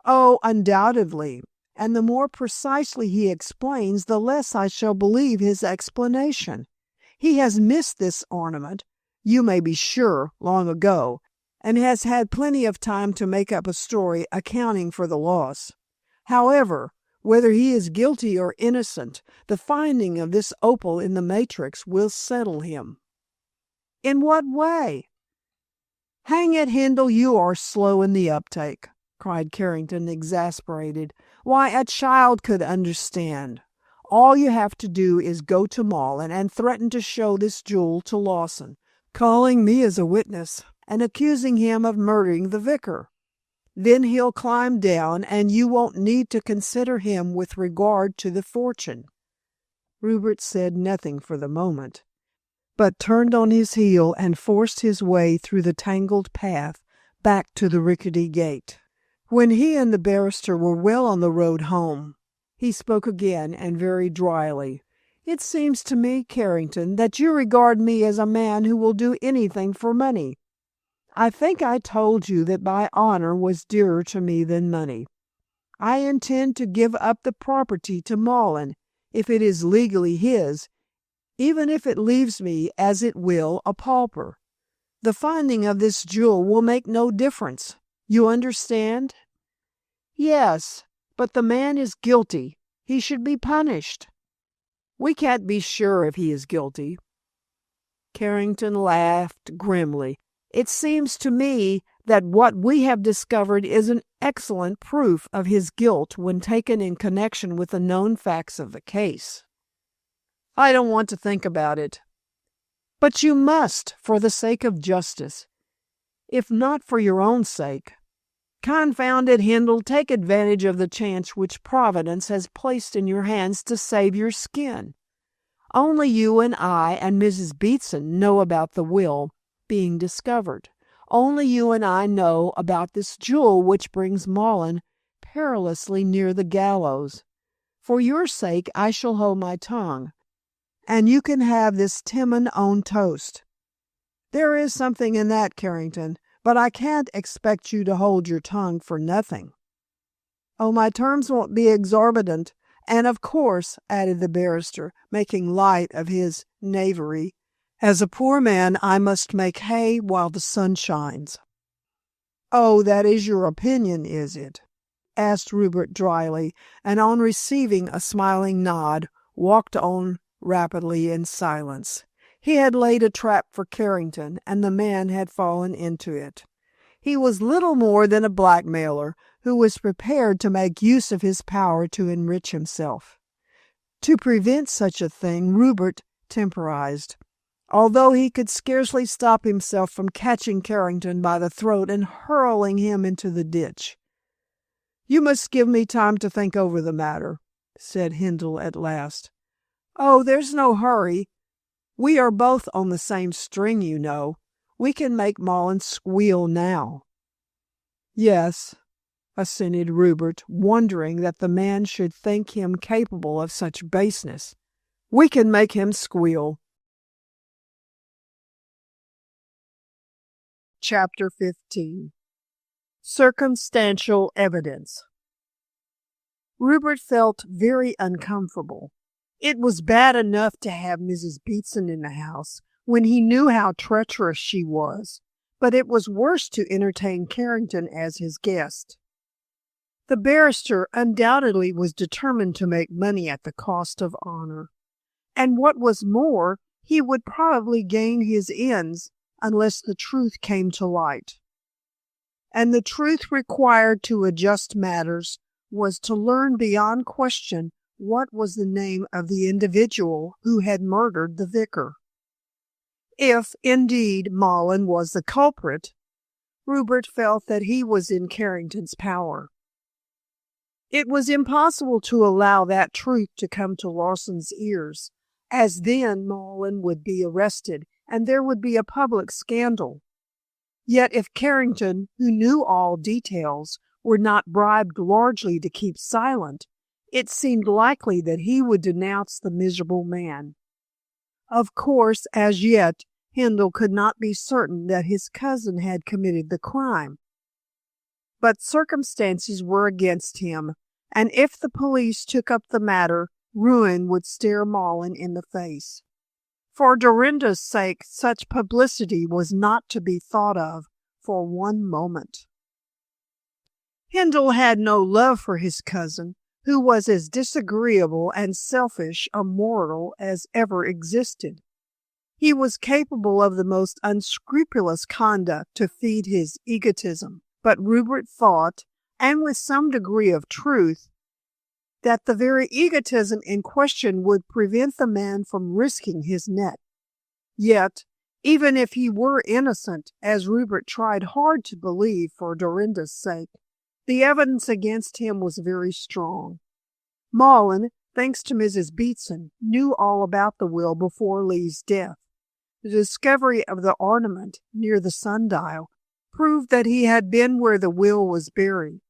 "Oh, undoubtedly. And the more precisely he explains, the less I shall believe his explanation. He has missed this ornament, you may be sure, long ago, and has had plenty of time to make up a story accounting for the loss. However, whether he is guilty or innocent, the finding of this opal in the matrix will settle him." "In what way?" "Hang it, Hindle, you are slow in the uptake," cried Carrington, exasperated. "Why, a child could understand. All you have to do is go to Malin and threaten to show this jewel to Lawson, calling me as a witness, and accusing him of murdering the vicar. Then he'll climb down, and you won't need to consider him with regard to the fortune." Rupert said nothing for the moment, but turned on his heel and forced his way through the tangled path back to the rickety gate. When he and the barrister were well on the road home, he spoke again, and very dryly. "It seems to me, Carrington, that you regard me as a man who will do anything for money. I think I told you that my honor was dearer to me than money. I intend to give up the property to Malin, if it is legally his, even if it leaves me, as it will, a pauper. The finding of this jewel will make no difference. You understand?" "Yes, but the man is guilty. He should be punished." "We can't be sure if he is guilty." Carrington laughed grimly. "It seems to me that what we have discovered is an excellent proof of his guilt when taken in connection with the known facts of the case." "I don't want to think about it." "But you must, for the sake of justice, if not for your own sake. Confound it, Hindle, take advantage of the chance which Providence has placed in your hands to save your skin. Only you and I and Mrs. Beatson know about the will being discovered. Only you and I know about this jewel which brings Malin perilously near the gallows. For your sake I shall hold my tongue, and you can have this Timon on toast. There is something in that, Carrington, but I can't expect you to hold your tongue for nothing." "Oh, my terms won't be exorbitant, and of course," added the barrister, making light of his knavery, "as a poor man I must make hay while the sun shines." "Oh, that is your opinion, is it?" asked Rupert dryly, and on receiving a smiling nod, walked on rapidly in silence. He had laid a trap for Carrington, and the man had fallen into it. He was little more than a blackmailer who was prepared to make use of his power to enrich himself. To prevent such a thing, Rupert temporized, although he could scarcely stop himself from catching Carrington by the throat and hurling him into the ditch. "You must give me time to think over the matter," said Hindle at last. "Oh, there's no hurry. We are both on the same string, you know. We can make Malin squeal now." "Yes," assented Rupert, wondering that the man should think him capable of such baseness. "We can make him squeal." Chapter 15. Circumstantial Evidence. Rupert felt very uncomfortable. It was bad enough to have Mrs. Beatson in the house when he knew how treacherous she was, but it was worse to entertain Carrington as his guest. The barrister undoubtedly was determined to make money at the cost of honor, and what was more, he would probably gain his ends unless the truth came to light. And the truth required to adjust matters was to learn beyond question what was the name of the individual who had murdered the vicar. If, indeed, Malin was the culprit, Rupert felt that he was in Carrington's power. It was impossible to allow that truth to come to Lawson's ears, as then Malin would be arrested, and there would be a public scandal. Yet if Carrington, who knew all details, were not bribed largely to keep silent, it seemed likely that he would denounce the miserable man. Of course, as yet, Hindle could not be certain that his cousin had committed the crime. But circumstances were against him, and if the police took up the matter, ruin would stare Malin in the face. For Dorinda's sake, such publicity was not to be thought of for one moment. Hindle had no love for his cousin, who was as disagreeable and selfish a mortal as ever existed. He was capable of the most unscrupulous conduct to feed his egotism, but Rupert thought, and with some degree of truth, that the very egotism in question would prevent the man from risking his neck. Yet, even if he were innocent, as Rupert tried hard to believe for Dorinda's sake, the evidence against him was very strong. Malin, thanks to Mrs. Beatson, knew all about the will before Lee's death. The discovery of the ornament near the sundial proved that he had been where the will was buried.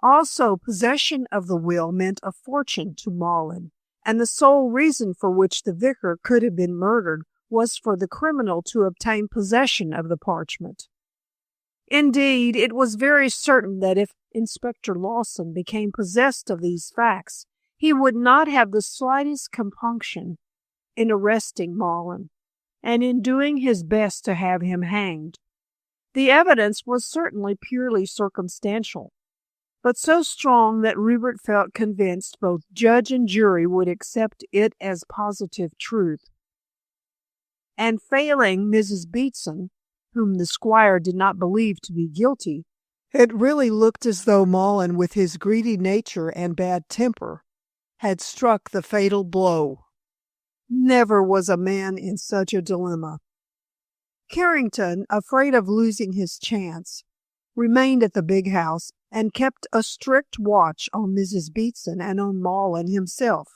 Also, possession of the will meant a fortune to Malin, and the sole reason for which the vicar could have been murdered was for the criminal to obtain possession of the parchment. Indeed, it was very certain that if Inspector Lawson became possessed of these facts, he would not have the slightest compunction in arresting Malin, and in doing his best to have him hanged. The evidence was certainly purely circumstantial, but so strong that Rupert felt convinced both judge and jury would accept it as positive truth. And failing Mrs. Beatson, whom the squire did not believe to be guilty, it really looked as though Malin, with his greedy nature and bad temper, had struck the fatal blow. Never was a man in such a dilemma. Carrington, afraid of losing his chance, remained at the big house and kept a strict watch on Mrs. Beatson and on Malin himself.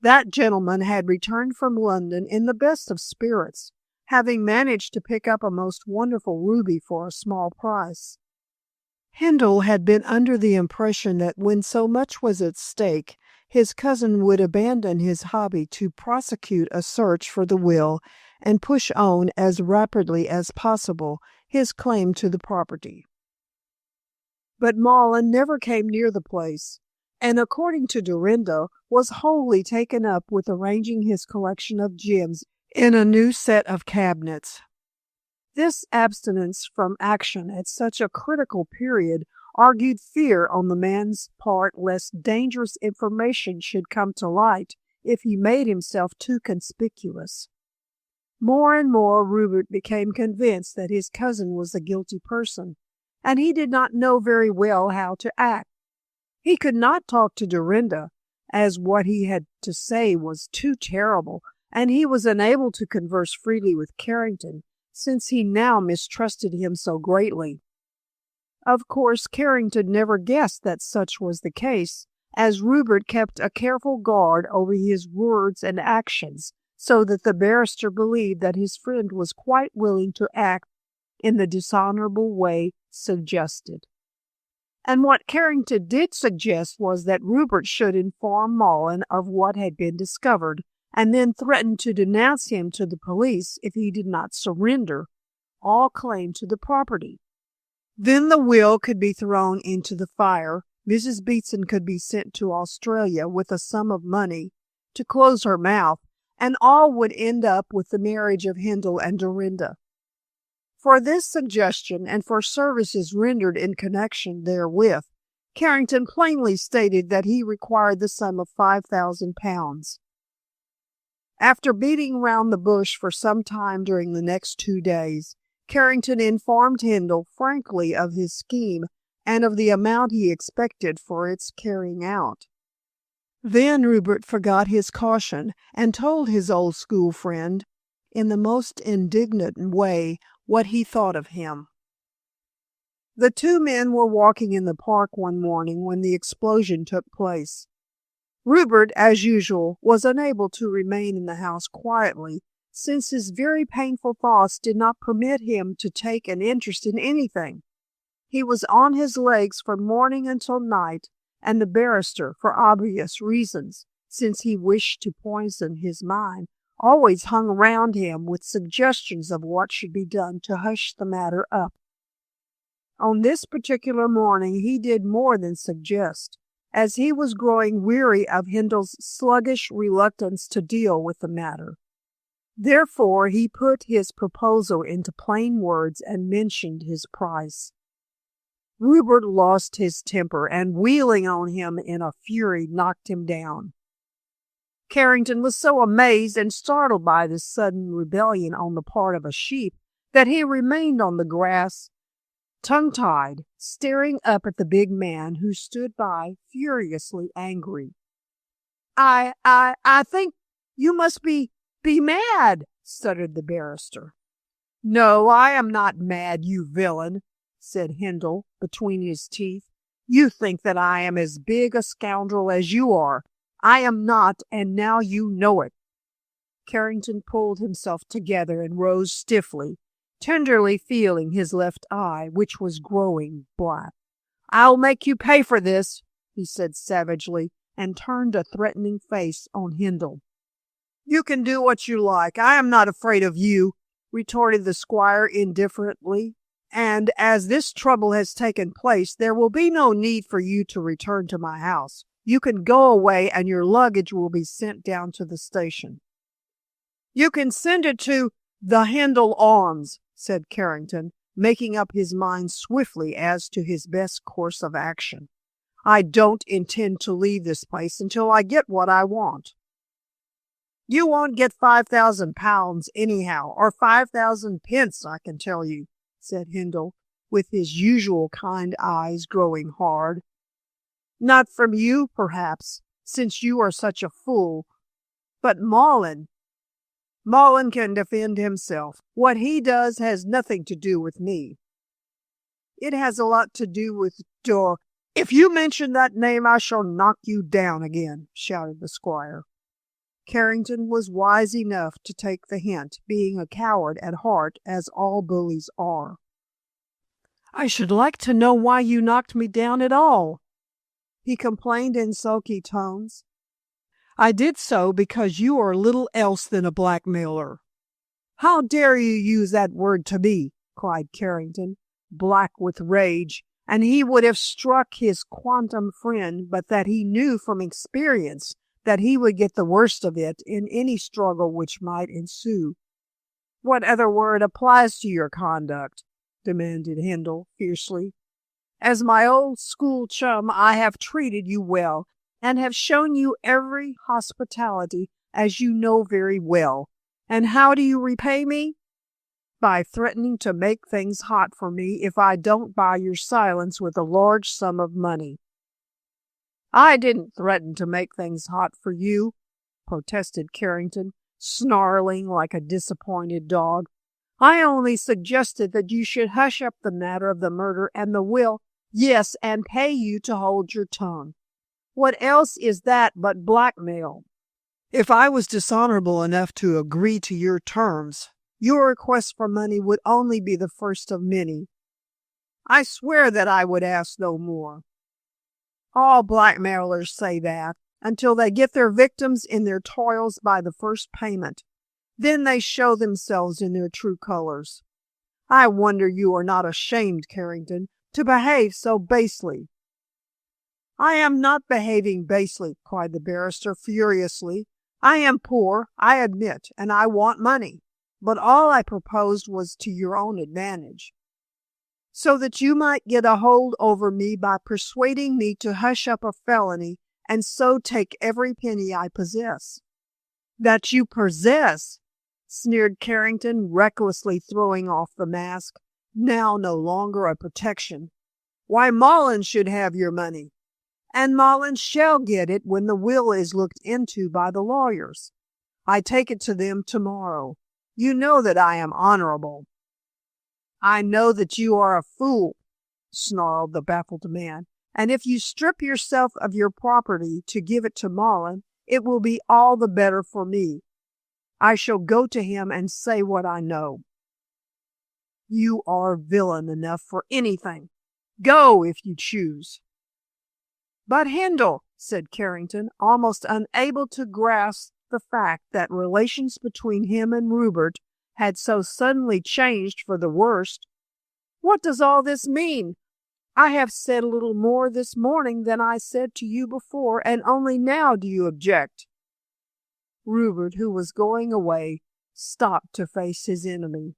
That gentleman had returned from London in the best of spirits, having managed to pick up a most wonderful ruby for a small price. Handel had been under the impression that when so much was at stake, his cousin would abandon his hobby to prosecute a search for the will and push on as rapidly as possible his claim to the property. But Malin never came near the place, and according to Dorinda, was wholly taken up with arranging his collection of gems in a new set of cabinets. This abstinence from action at such a critical period argued fear on the man's part lest dangerous information should come to light if he made himself too conspicuous. More and more Rupert became convinced that his cousin was a guilty person, and he did not know very well how to act. He could not talk to Dorinda, as what he had to say was too terrible, and he was unable to converse freely with Carrington, since he now mistrusted him so greatly. Of course, Carrington never guessed that such was the case, as Rupert kept a careful guard over his words and actions, so that the barrister believed that his friend was quite willing to act in the dishonorable way suggested. And what Carrington did suggest was that Rupert should inform Malin of what had been discovered, and then threatened to denounce him to the police if he did not surrender all claim to the property. Then the will could be thrown into the fire, Mrs. Beatson could be sent to Australia with a sum of money to close her mouth, and all would end up with the marriage of Handel and Dorinda. For this suggestion, and for services rendered in connection therewith, Carrington plainly stated that he required the sum of £5,000. After beating round the bush for some time during the next 2 days, Carrington informed Handel frankly of his scheme and of the amount he expected for its carrying out. Then Rupert forgot his caution and told his old school friend, in the most indignant way, what he thought of him. The two men were walking in the park one morning when the explosion took place. Rupert, as usual, was unable to remain in the house quietly, since his very painful thoughts did not permit him to take an interest in anything. He was on his legs from morning until night, and the barrister, for obvious reasons, since he wished to poison his mind, always hung round him with suggestions of what should be done to hush the matter up. On this particular morning he did more than suggest, as he was growing weary of Handel's sluggish reluctance to deal with the matter. Therefore he put his proposal into plain words and mentioned his price. Rupert lost his temper, and wheeling on him in a fury, knocked him down. Carrington was so amazed and startled by this sudden rebellion on the part of a sheep that he remained on the grass, tongue-tied, staring up at the big man, who stood by, furiously angry. I think you must be mad," stuttered the barrister. "No, I am not mad, you villain," said Handel between his teeth. "You think that I am as big a scoundrel as you are. I am not, and now you know it." Carrington pulled himself together and rose stiffly, tenderly feeling his left eye, which was growing black. "I'll make you pay for this," he said savagely, and turned a threatening face on Hindle. "You can do what you like. I am not afraid of you," retorted the squire indifferently. "And as this trouble has taken place, there will be no need for you to return to my house. You can go away, and your luggage will be sent down to the station." "You can send it to the Hindle Arms," said Carrington, making up his mind swiftly as to his best course of action. "I don't intend to leave this place until I get what I want." "You won't get £5,000 anyhow, or 5,000 pence, I can tell you," said Hindle, with his usual kind eyes growing hard. "Not from you, perhaps, since you are such a fool. But Maughlin can defend himself. What he does has nothing to do with me." "It has a lot to do with If you mention that name, I shall knock you down again," shouted the squire. Carrington was wise enough to take the hint, being a coward at heart, as all bullies are. "I should like to know why you knocked me down at all," he complained in sulky tones. "I did so because you are little else than a blackmailer." "How dare you use that word to me?" cried Carrington, black with rage, and he would have struck his quondam friend, but that he knew from experience that he would get the worst of it in any struggle which might ensue. "What other word applies to your conduct?" demanded Hindle fiercely. "As my old school chum, I have treated you well, and have shown you every hospitality, as you know very well. And how do you repay me? By threatening to make things hot for me if I don't buy your silence with a large sum of money." "I didn't threaten to make things hot for you," protested Carrington, snarling like a disappointed dog. "I only suggested that you should hush up the matter of the murder and the will, yes, and pay you to hold your tongue. What else is that but blackmail? If I was dishonorable enough to agree to your terms, your request for money would only be the first of many. I swear that I would ask no more." "All blackmailers say that, until they get their victims in their toils by the first payment. Then they show themselves in their true colors. I wonder you are not ashamed, Carrington, to behave so basely." "I am not behaving basely," cried the barrister furiously. "I am poor, I admit, and I want money, but all I proposed was to your own advantage, so that you might get a hold over me by persuading me to hush up a felony and so take every penny I possess." "That you possess!" sneered Carrington, recklessly throwing off the mask, now no longer a protection. "Why, Maughlin should have your money, and Maughlin shall get it when the will is looked into by the lawyers. I take it to them tomorrow. You know that I am honorable." "I know that you are a fool," snarled the baffled man, "and if you strip yourself of your property to give it to Maughlin, it will be all the better for me. I shall go to him and say what I know." "You are villain enough for anything. Go, if you choose." "But Hindle," said Carrington, almost unable to grasp the fact that relations between him and Rupert had so suddenly changed for the worst, "what does all this mean? I have said a little more this morning than I said to you before, and only now do you object." Rupert, who was going away, stopped to face his enemy.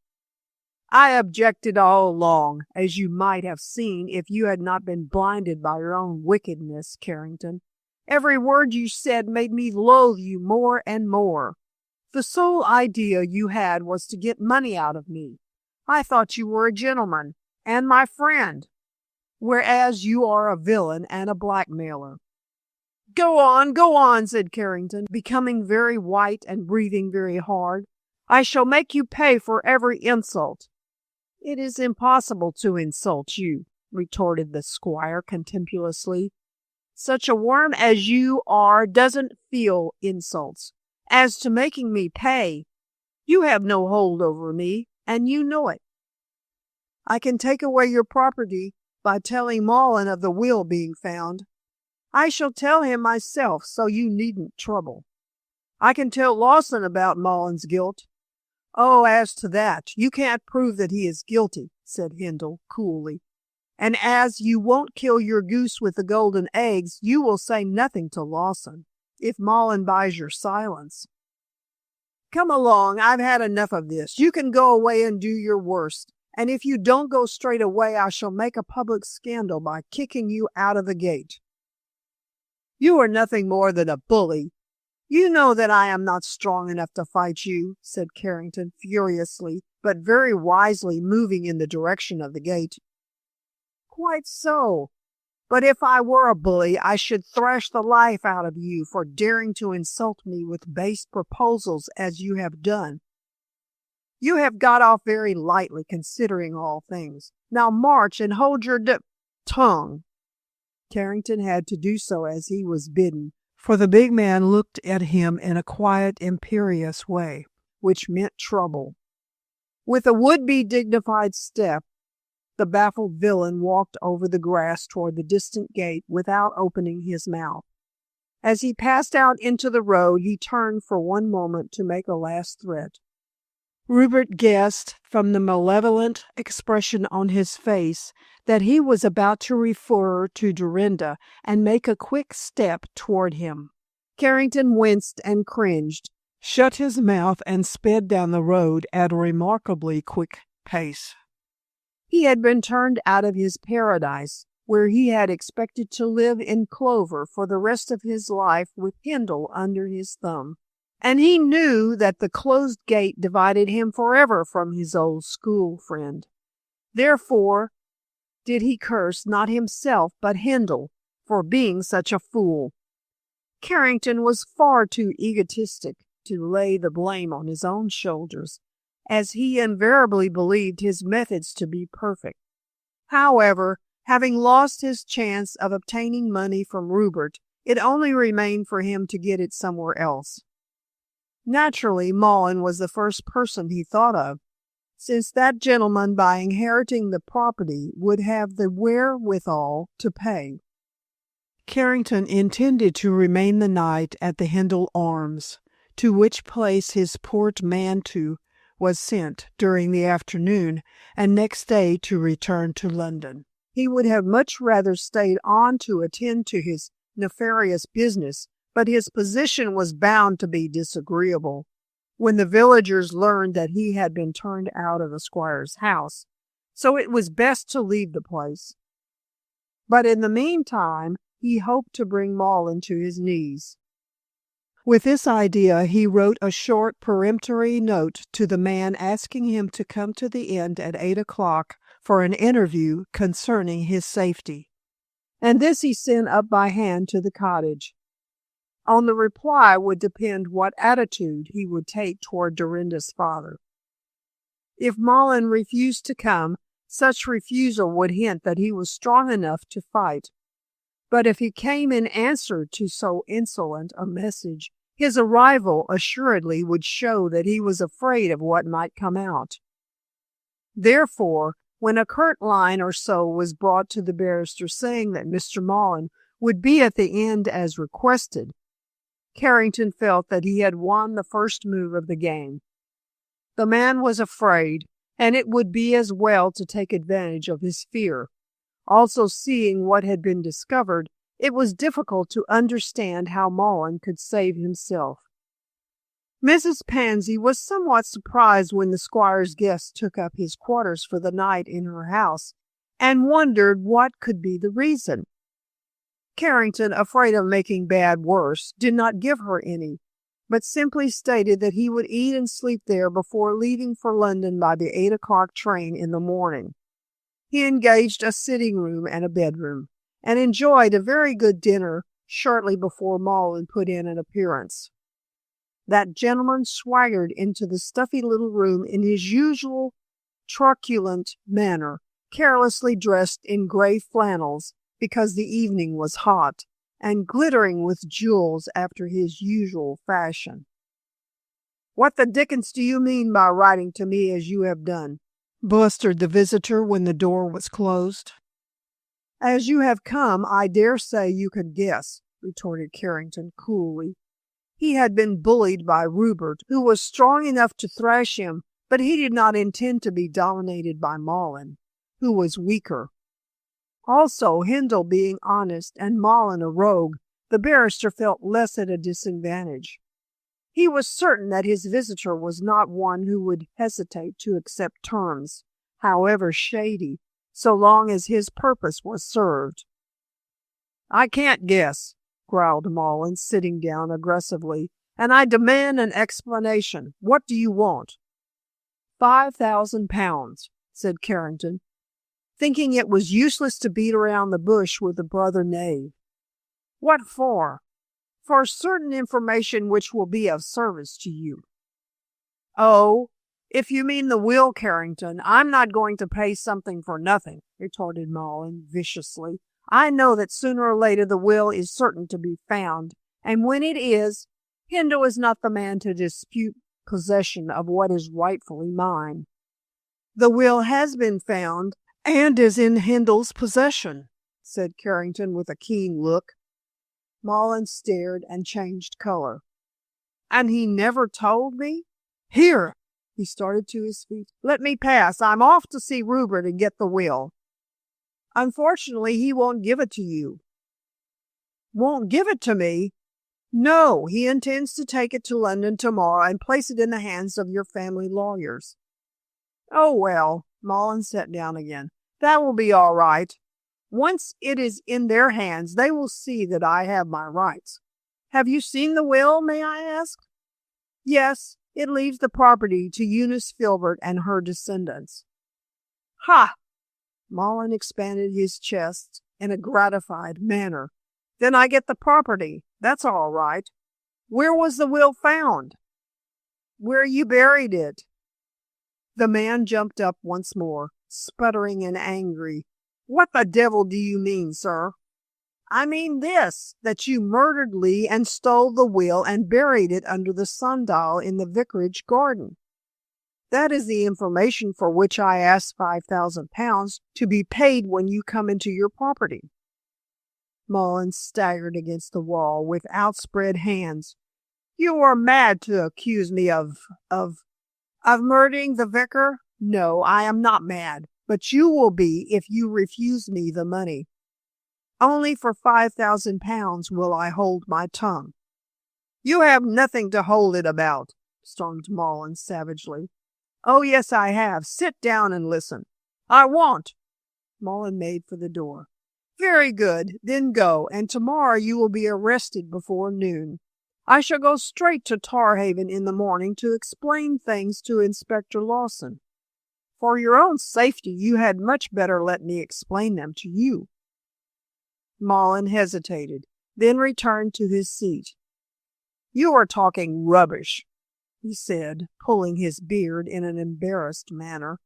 "I objected all along, as you might have seen if you had not been blinded by your own wickedness, Carrington. Every word you said made me loathe you more and more. The sole idea you had was to get money out of me. I thought you were a gentleman and my friend, whereas you are a villain and a blackmailer." Go on," said Carrington, becoming very white and breathing very hard. "I shall make you pay for every insult." "It is impossible to insult you," retorted the squire contemptuously. "Such a worm as you are doesn't feel insults, As to making me pay, you have no hold over me, and you know it. I can take away your property by telling Mullen of the will being found. I shall tell him myself, so you needn't trouble. I can tell Lawson about Mullen's guilt. Oh, as to that, you can't prove that he is guilty, said Hindle coolly. And as you won't kill your goose with the golden eggs, you will say nothing to Lawson, if Mullen buys your silence. Come along, I've had enough of this. You can go away and do your worst, and if you don't go straight away, I shall make a public scandal by kicking you out of the gate. You are nothing more than a bully. You know that I am not strong enough to fight you, said Carrington furiously, but very wisely moving in the direction of the gate. Quite so. But if I were a bully, I should thrash the life out of you for daring to insult me with base proposals as you have done. You have got off very lightly, considering all things. Now march and hold your tongue. Carrington had to do so as he was bidden, for the big man looked at him in a quiet, imperious way, which meant trouble. With a would-be dignified step, the baffled villain walked over the grass toward the distant gate without opening his mouth. As he passed out into the road, he turned for one moment to make a last threat. Rupert guessed from the malevolent expression on his face that he was about to refer to Dorinda and make a quick step toward him. Carrington winced and cringed, shut his mouth, and sped down the road at a remarkably quick pace. He had been turned out of his paradise, where he had expected to live in clover for the rest of his life with Hindle under his thumb, and he knew that the closed gate divided him forever from his old school friend. Therefore did he curse not himself but Hindle for being such a fool. Carrington was far too egotistic to lay the blame on his own shoulders, as he invariably believed his methods to be perfect. However, having lost his chance of obtaining money from Rupert, it only remained for him to get it somewhere else. Naturally, Mullen was the first person he thought of, since that gentleman, by inheriting the property, would have the wherewithal to pay. Carrington intended to remain the night at the Hindle Arms, to which place his portmanteau was sent during the afternoon, and next day to return to London. He would have much rather stayed on to attend to his nefarious business, but his position was bound to be disagreeable when the villagers learned that he had been turned out of the squire's house, so it was best to leave the place. But in the meantime, he hoped to bring Mullen to his knees. With this idea, he wrote a short peremptory note to the man asking him to come to the inn at 8 o'clock for an interview concerning his safety, and this he sent up by hand to the cottage. On the reply would depend what attitude he would take toward Dorinda's father. If Mullen refused to come, such refusal would hint that he was strong enough to fight. But if he came in answer to so insolent a message, his arrival assuredly would show that he was afraid of what might come out. Therefore, when a curt line or so was brought to the barrister saying that Mr. Mullen would be at the end as requested, Carrington felt that he had won the first move of the game. The man was afraid, and it would be as well to take advantage of his fear. Also, seeing what had been discovered, it was difficult to understand how Mullen could save himself. Mrs. Pansy was somewhat surprised when the squire's guest took up his quarters for the night in her house, and wondered what could be the reason. Carrington, afraid of making bad worse, did not give her any, but simply stated that he would eat and sleep there before leaving for London by the 8 o'clock train in the morning. He engaged a sitting room and a bedroom, and enjoyed a very good dinner shortly before Mullen put in an appearance. That gentleman swaggered into the stuffy little room in his usual truculent manner, carelessly dressed in gray flannels because the evening was hot, and glittering with jewels after his usual fashion. What the dickens do you mean by writing to me as you have done? Blustered the visitor when the door was closed. As you have come, I dare say you could guess, retorted Carrington coolly. He had been bullied by Rupert, who was strong enough to thrash him, but he did not intend to be dominated by Malin, who was weaker. Also, Hindle being honest and Malin a rogue, the barrister felt less at a disadvantage. He was certain that his visitor was not one who would hesitate to accept terms, however shady, so long as his purpose was served. I can't guess, growled Malin, sitting down aggressively, and I demand an explanation. What do you want? 5,000 pounds, said Carrington, thinking it was useless to beat around the bush with the brother knave. What for? For certain information which will be of service to you. Oh, if you mean the will, Carrington, I'm not going to pay something for nothing, retorted Malin viciously. I know that sooner or later the will is certain to be found, and when it is, Hindle is not the man to dispute possession of what is rightfully mine. The will has been found, and is in Hindle's possession, said Carrington with a keen look. Malin stared and changed color. And he never told me? Here! He started to his feet. Let me pass. I'm off to see Rupert and get the will. Unfortunately, he won't give it to you. Won't give it to me? No, he intends to take it to London tomorrow and place it in the hands of your family lawyers. Oh, well, Malin sat down again. That will be all right. Once it is in their hands, they will see that I have my rights. Have you seen the will, may I ask? Yes, it leaves the property to Eunice Filbert and her descendants. Ha! Malin expanded his chest in a gratified manner. Then I get the property. That's all right. Where was the will found? Where you buried it. The man jumped up once more, sputtering and angry. What the devil do you mean, sir? I mean this, that you murdered Lee and stole the will and buried it under the sundial in the vicarage garden. That is the information for which I asked 5,000 pounds to be paid when you come into your property. Malin staggered against the wall with outspread hands. You are mad to accuse me of murdering the vicar? No, I am not mad, but you will be if you refuse me the money. Only for 5,000 pounds will I hold my tongue. You have nothing to hold it about, stormed Malin savagely. Oh, yes, I have. Sit down and listen. I won't. Malin made for the door. Very good. Then go, and tomorrow you will be arrested before noon. I shall go straight to Tarhaven in the morning to explain things to Inspector Lawson. For your own safety, you had much better let me explain them to you. Malin hesitated, then returned to his seat. You are talking rubbish, he said, pulling his beard in an embarrassed manner.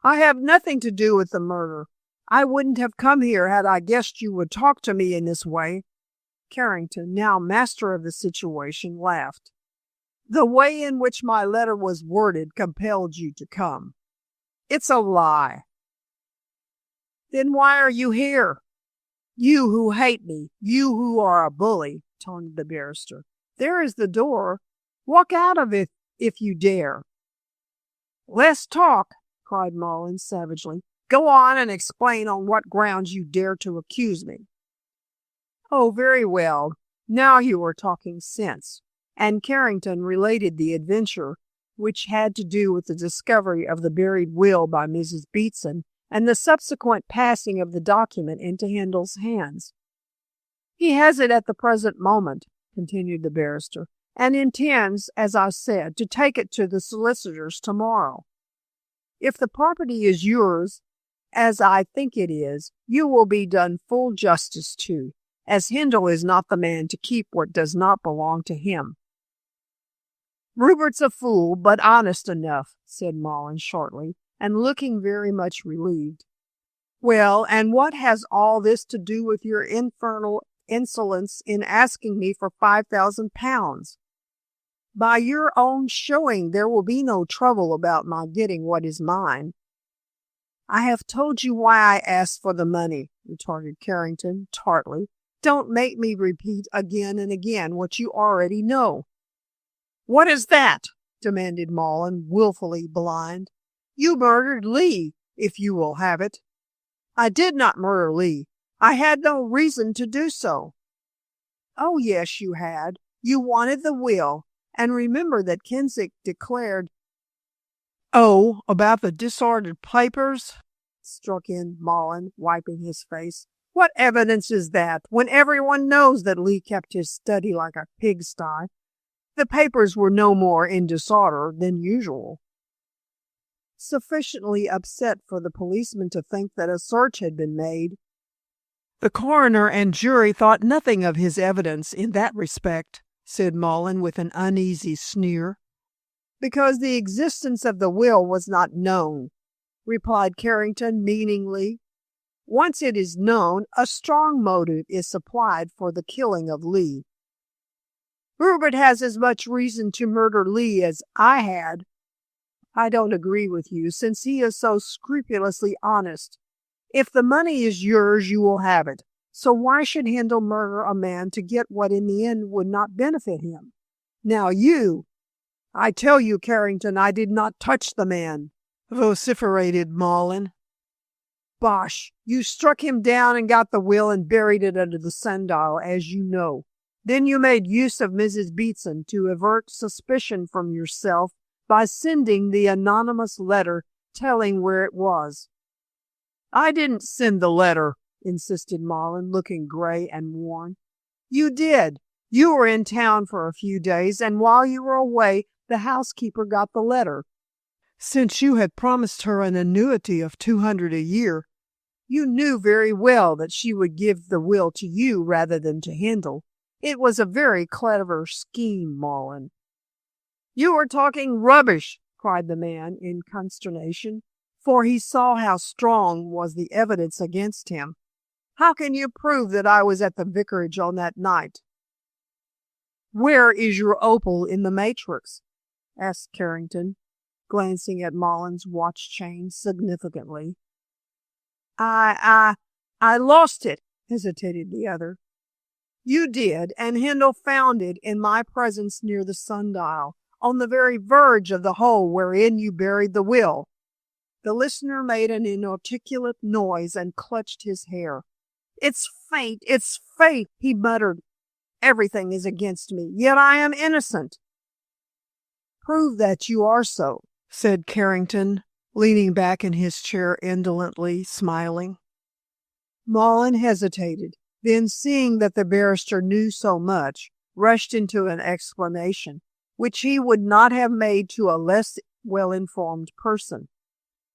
I have nothing to do with the murder. I wouldn't have come here had I guessed you would talk to me in this way. Carrington, now master of the situation, laughed. The way in which my letter was worded compelled you to come. It's a lie. Then why are you here? You who hate me, you who are a bully, taunted the barrister. There is the door. Walk out of it if you dare. Less talk, cried Malin savagely. Go on and explain on what grounds you dare to accuse me. Oh, very well. Now you are talking sense. And Carrington related the adventure, which had to do with the discovery of the buried will by Mrs. Beatson and the subsequent passing of the document into Hindle's hands. He has it at the present moment, continued the barrister, and intends, as I said, to take it to the solicitors tomorrow. If the property is yours, as I think it is, you will be done full justice to, as Hindle is not the man to keep what does not belong to him. Rupert's a fool, but honest enough, said Malin shortly, and looking very much relieved. Well, and what has all this to do with your infernal insolence in asking me for 5,000 pounds? By your own showing, there will be no trouble about my getting what is mine. I have told you why I asked for the money, retorted Carrington tartly. Don't make me repeat again and again what you already know. What is that? Demanded Mullen, wilfully blind. You murdered Lee, if you will have it. I did not murder Lee. I had no reason to do so. Oh, yes, you had. You wanted the will, and remember that Kensick declared— Oh, about the disordered papers? Struck in Mullen, wiping his face. What evidence is that, when everyone knows that Lee kept his study like a pigsty? The papers were no more in disorder than usual. Sufficiently upset for the policeman to think that a search had been made. The coroner and jury thought nothing of his evidence in that respect, said Mullen with an uneasy sneer. Because the existence of the will was not known, replied Carrington meaningly. Once it is known, a strong motive is supplied for the killing of Lee. Rupert has as much reason to murder Lee as I had. I don't agree with you, since he is so scrupulously honest. If the money is yours, you will have it. So why should Handel murder a man to get what in the end would not benefit him? Now I tell you, Carrington, I did not touch the man, vociferated Mullen. Bosh! You struck him down and got the will and buried it under the sundial, as you know. Then you made use of Mrs. Beatson to avert suspicion from yourself by sending the anonymous letter telling where it was. I didn't send the letter, insisted Mullen, looking gray and worn. You did. You were in town for a few days, and while you were away, the housekeeper got the letter. Since you had promised her an annuity of $200 a year, you knew very well that she would give the will to you rather than to Handel. It was a very clever scheme, Mullen. You are talking rubbish, cried the man in consternation, for he saw how strong was the evidence against him. How can you prove that I was at the vicarage on that night? Where is your opal in the matrix? Asked Carrington, glancing at Mullen's watch chain significantly. I lost it, hesitated the other. You did, and Handel found it in my presence near the sundial, on the very verge of the hole wherein you buried the will. The listener made an inarticulate noise and clutched his hair. It's fate, he muttered. Everything is against me, yet I am innocent. Prove that you are so, said Carrington, leaning back in his chair indolently, smiling. Mullen hesitated, then, seeing that the barrister knew so much, rushed into an explanation, which he would not have made to a less well-informed person.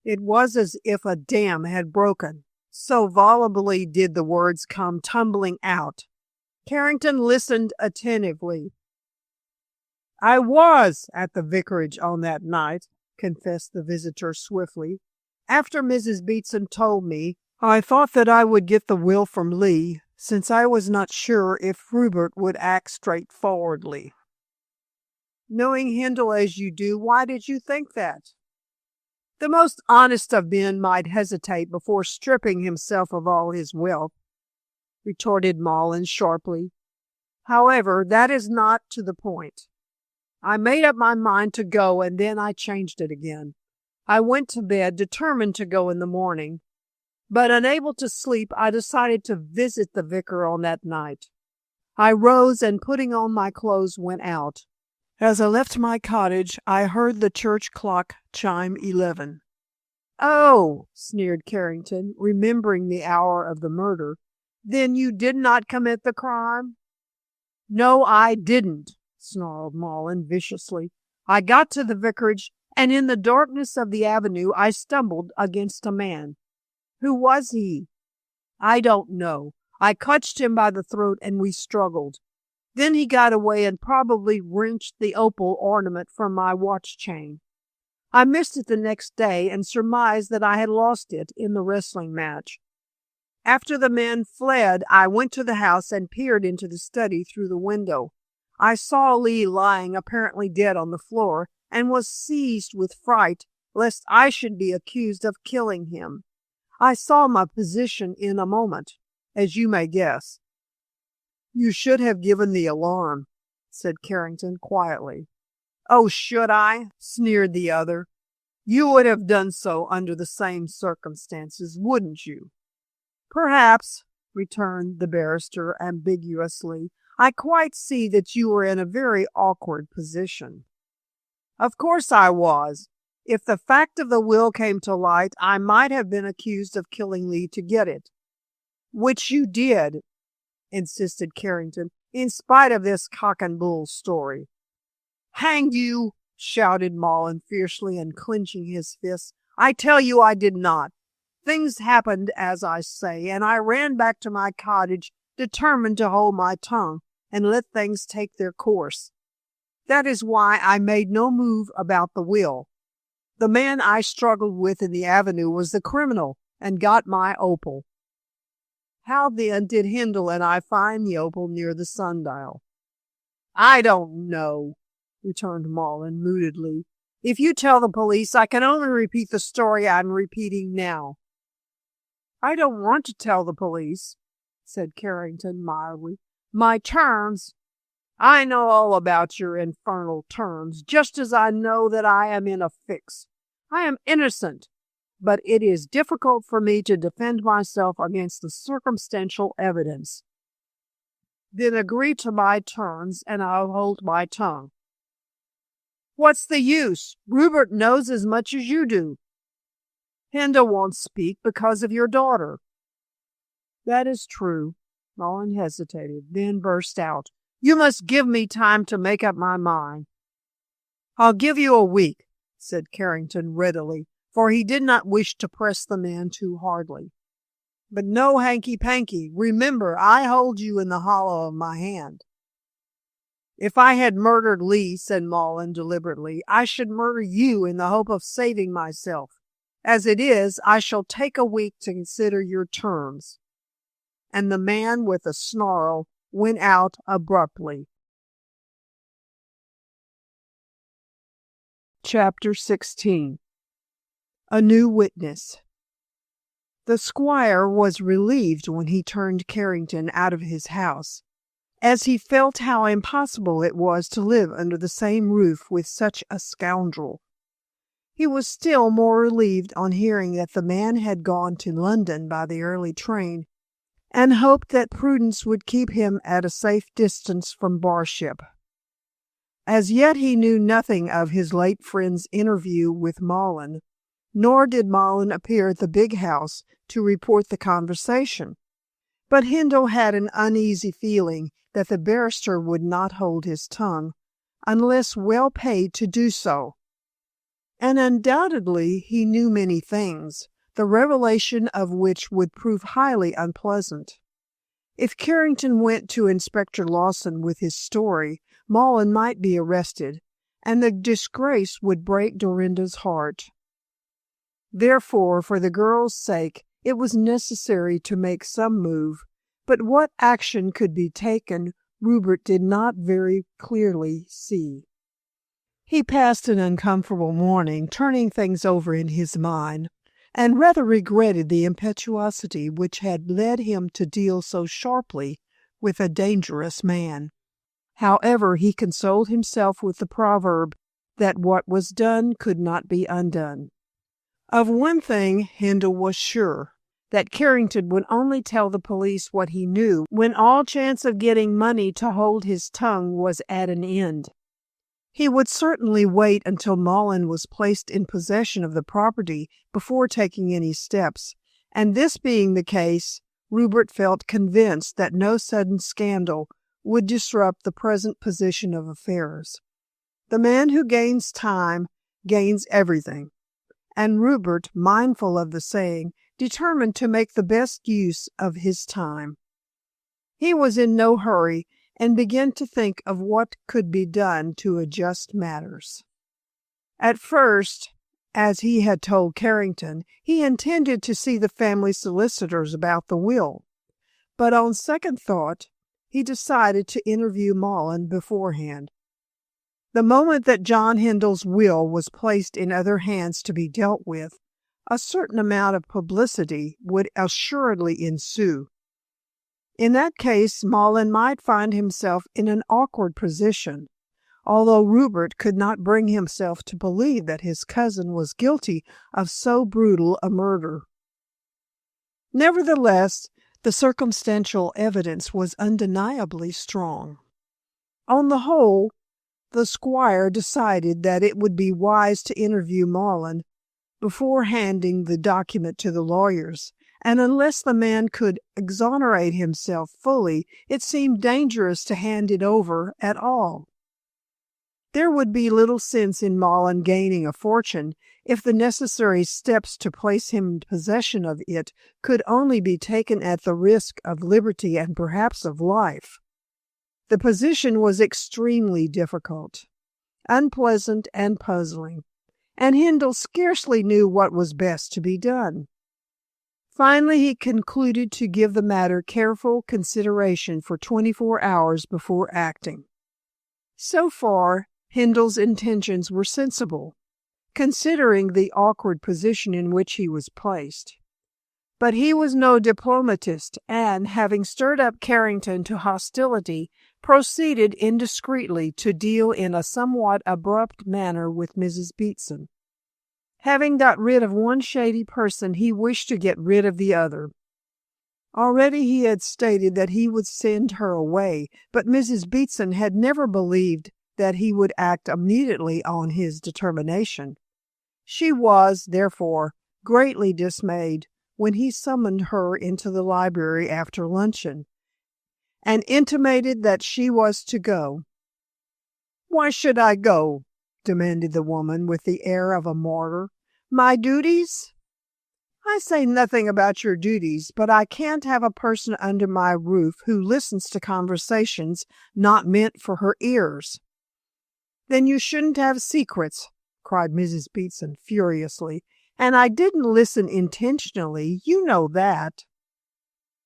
It was as if a dam had broken. So volubly did the words come tumbling out. Carrington listened attentively. I was at the vicarage on that night, confessed the visitor swiftly. After Mrs. Beatson told me, I thought that I would get the will from Lee, since I was not sure if Rupert would act straightforwardly. Knowing Handel as you do, why did you think that? The most honest of men might hesitate before stripping himself of all his wealth, retorted Mullen sharply. However, that is not to the point. I made up my mind to go, and then I changed it again. I went to bed, determined to go in the morning, but unable to sleep, I decided to visit the vicar on that night. I rose and, putting on my clothes, went out. As I left my cottage, I heard the church clock chime 11. Oh, sneered Carrington, remembering the hour of the murder. Then you did not commit the crime? No, I didn't, snarled Mullen viciously. I got to the vicarage, and in the darkness of the avenue I stumbled against a man. Who was he? I don't know. I clutched him by the throat, and we struggled. Then he got away and probably wrenched the opal ornament from my watch chain. I missed it the next day and surmised that I had lost it in the wrestling match. After the men fled, I went to the house and peered into the study through the window. I saw Lee lying apparently dead on the floor and was seized with fright lest I should be accused of killing him. I saw my position in a moment, as you may guess." "You should have given the alarm," said Carrington quietly. "Oh, should I?" sneered the other. "You would have done so under the same circumstances, wouldn't you?" "Perhaps," returned the barrister ambiguously. "I quite see that you were in a very awkward position." "Of course I was. If the fact of the will came to light, I might have been accused of killing Lee to get it." "Which you did," insisted Carrington, "in spite of this cock and bull story." "Hang you!" shouted Mullen fiercely and clenching his fists. "I tell you I did not. Things happened as I say, and I ran back to my cottage determined to hold my tongue and let things take their course. That is why I made no move about the will. The man I struggled with in the avenue was the criminal and got my opal." "How then did Hindle and I find the opal near the sundial?" "I don't know," returned Mullen moodily. "If you tell the police, I can only repeat the story I'm repeating now." "I don't want to tell the police," said Carrington mildly. "My terms—" "I know all about your infernal terms, just as I know that I am in a fix. I am innocent, but it is difficult for me to defend myself against the circumstantial evidence." "Then agree to my terms, and I'll hold my tongue." "What's the use? Rupert knows as much as you do." "Hindle won't speak because of your daughter." "That is true." Mullen hesitated, then burst out, "You must give me time to make up my mind." "I'll give you a week," said Carrington readily, for he did not wish to press the man too hardly. "But no hanky-panky. Remember, I hold you in the hollow of my hand." "If I had murdered Lee," said Mullen deliberately, "I should murder you in the hope of saving myself. As it is, I shall take a week to consider your terms." And the man, with a snarl, went out abruptly. Chapter 16. A New Witness. The squire was relieved when he turned Carrington out of his house, as he felt how impossible it was to live under the same roof with such a scoundrel. He was still more relieved on hearing that the man had gone to London by the early train, and hoped that prudence would keep him at a safe distance from Barship. As yet he knew nothing of his late friend's interview with Mullen, nor did Mullen appear at the big house to report the conversation. But Hindle had an uneasy feeling that the barrister would not hold his tongue, unless well paid to do so. And undoubtedly he knew many things, the revelation of which would prove highly unpleasant. If Carrington went to Inspector Lawson with his story, Mullen might be arrested, and the disgrace would break Dorinda's heart. Therefore, for the girl's sake, it was necessary to make some move, but what action could be taken Rupert did not very clearly see. He passed an uncomfortable morning, turning things over in his mind, and rather regretted the impetuosity which had led him to deal so sharply with a dangerous man. However, he consoled himself with the proverb that what was done could not be undone. Of one thing Hindle was sure, that Carrington would only tell the police what he knew when all chance of getting money to hold his tongue was at an end. He would certainly wait until Mullen was placed in possession of the property before taking any steps, and this being the case, Rupert felt convinced that no sudden scandal would disrupt the present position of affairs. The man who gains time gains everything, and Rupert, mindful of the saying, determined to make the best use of his time. He was in no hurry, and began to think of what could be done to adjust matters. At first, as he had told Carrington, he intended to see the family solicitors about the will, but on second thought, he decided to interview Mullen beforehand. The moment that John Hindle's will was placed in other hands to be dealt with, a certain amount of publicity would assuredly ensue. In that case, Mullen might find himself in an awkward position, although Rupert could not bring himself to believe that his cousin was guilty of so brutal a murder. Nevertheless, the circumstantial evidence was undeniably strong. On the whole, the squire decided that it would be wise to interview Mullen before handing the document to the lawyers, and unless the man could exonerate himself fully, it seemed dangerous to hand it over at all. There would be little sense in Mullen gaining a fortune if the necessary steps to place him in possession of it could only be taken at the risk of liberty and perhaps of life. The position was extremely difficult, unpleasant, and puzzling, and Hindle scarcely knew what was best to be done. Finally, he concluded to give the matter careful consideration for 24 hours before acting. So far, Hindle's intentions were sensible, considering the awkward position in which he was placed. But he was no diplomatist, and, having stirred up Carrington to hostility, proceeded indiscreetly to deal in a somewhat abrupt manner with Mrs. Beatson. Having got rid of one shady person, he wished to get rid of the other. Already he had stated that he would send her away, but Mrs. Beatson had never believed that he would act immediately on his determination. She was, therefore, greatly dismayed when he summoned her into the library after luncheon, and intimated that she was to go. "Why should I go?" demanded the woman with the air of a martyr. "My duties?" "I say nothing about your duties, but I can't have a person under my roof who listens to conversations not meant for her ears." "Then you shouldn't have secrets," cried Mrs. Beatson furiously. "And I didn't listen intentionally, you know that."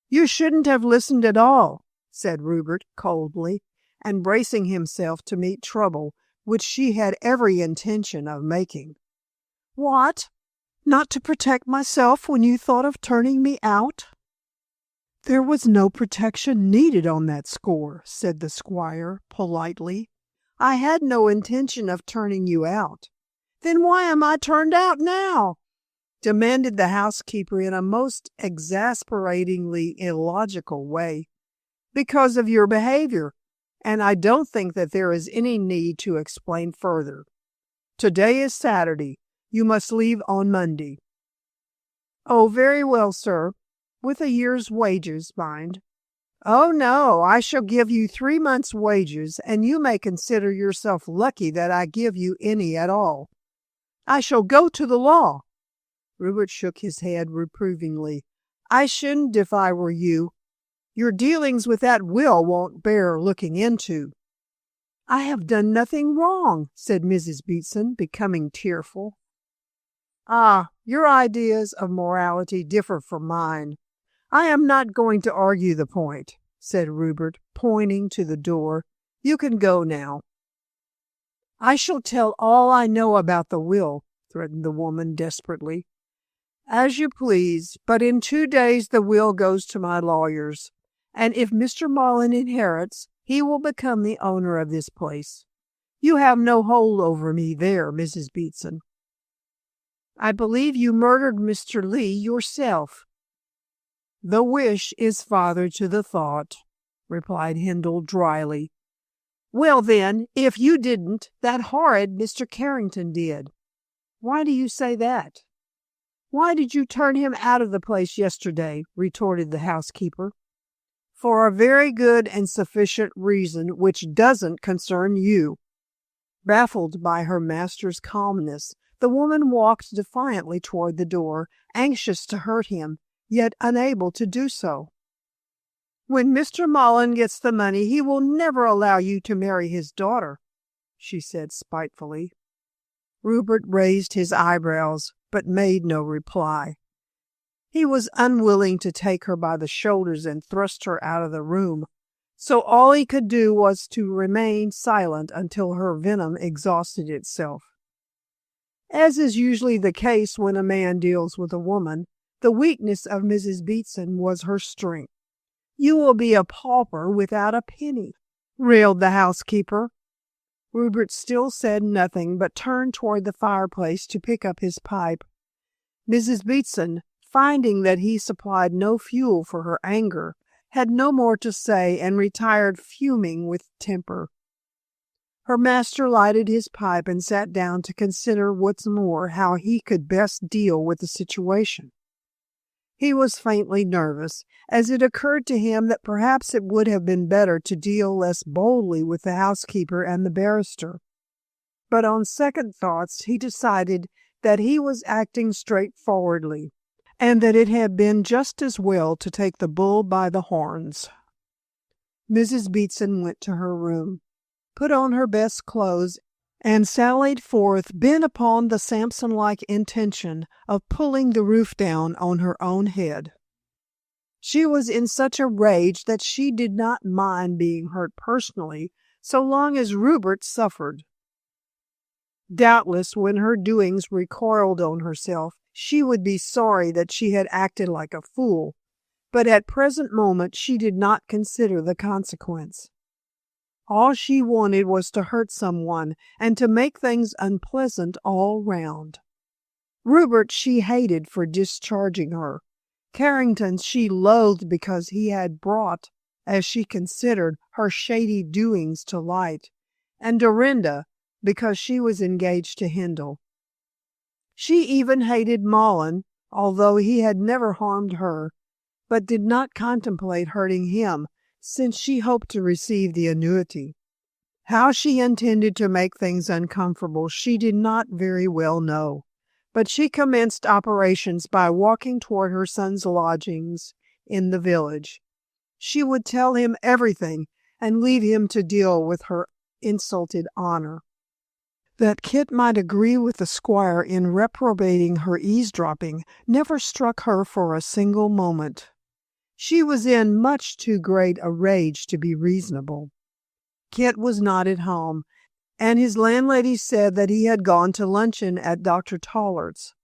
"You shouldn't have listened at all," said Rupert coldly, and bracing himself to meet trouble, which she had every intention of making. "What? Not to protect myself when you thought of turning me out?" "There was no protection needed on that score," said the squire politely. "I had no intention of turning you out." "Then why am I turned out now?" demanded the housekeeper in a most exasperatingly illogical way. "Because of your behavior, and I don't think that there is any need to explain further. Today is Saturday. You must leave on Monday." "Oh, very well, sir. With a year's wages, mind." "Oh, no, I shall give you 3 months' wages, and you may consider yourself lucky that I give you any at all." "I shall go to the law." Rupert shook his head reprovingly. "I shouldn't if I were you. Your dealings with that will won't bear looking into." "I have done nothing wrong," said Mrs. Beatson, becoming tearful. "Ah, your ideas of morality differ from mine. I am not going to argue the point," said Rupert, pointing to the door. "You can go now." "I shall tell all I know about the will," threatened the woman desperately. "As you please, but in 2 days the will goes to my lawyers, and if Mr. Mullen inherits, he will become the owner of this place. You have no hold over me there, Mrs. Beatson." "I believe you murdered Mr. Lee yourself." "The wish is father to the thought," replied Hindle dryly. "Well, then, if you didn't, that horrid Mr. Carrington did." "Why do you say that?" "Why did you turn him out of the place yesterday?" retorted the housekeeper. "For a very good and sufficient reason which doesn't concern you." Baffled by her master's calmness, the woman walked defiantly toward the door, anxious to hurt him, yet unable to do so. "When Mr. Mullen gets the money, he will never allow you to marry his daughter," she said spitefully. Rupert raised his eyebrows, but made no reply. He was unwilling to take her by the shoulders and thrust her out of the room, so all he could do was to remain silent until her venom exhausted itself. As is usually the case when a man deals with a woman, the weakness of Mrs. Beatson was her strength. "You will be a pauper without a penny," railed the housekeeper. Rupert still said nothing, but turned toward the fireplace to pick up his pipe. Mrs. Beatson, finding that he supplied no fuel for her anger, had no more to say and retired fuming with temper. Her master lighted his pipe and sat down to consider once more how he could best deal with the situation. He was faintly nervous, as it occurred to him that perhaps it would have been better to deal less boldly with the housekeeper and the barrister. But on second thoughts he decided that he was acting straightforwardly, and that it had been just as well to take the bull by the horns. Mrs. Beatson went to her room, put on her best clothes, and sallied forth bent upon the Samson-like intention of pulling the roof down on her own head. She was in such a rage that she did not mind being hurt personally so long as Rupert suffered. Doubtless, when her doings recoiled on herself, she would be sorry that she had acted like a fool, but at present moment she did not consider the consequence. All she wanted was to hurt someone and to make things unpleasant all round. Rupert she hated for discharging her. Carrington she loathed because he had brought, as she considered, her shady doings to light, and Dorinda because she was engaged to Hindle. She even hated Mullen, although he had never harmed her, but did not contemplate hurting him, since she hoped to receive the annuity. How she intended to make things uncomfortable she did not very well know, but she commenced operations by walking toward her son's lodgings in the village. She would tell him everything and leave him to deal with her insulted honor. That Kit might agree with the squire in reprobating her eavesdropping never struck her for a single moment. She was in much too great a rage to be reasonable. Kit was not at home, and his landlady said that he had gone to luncheon at Dr. Tollard's.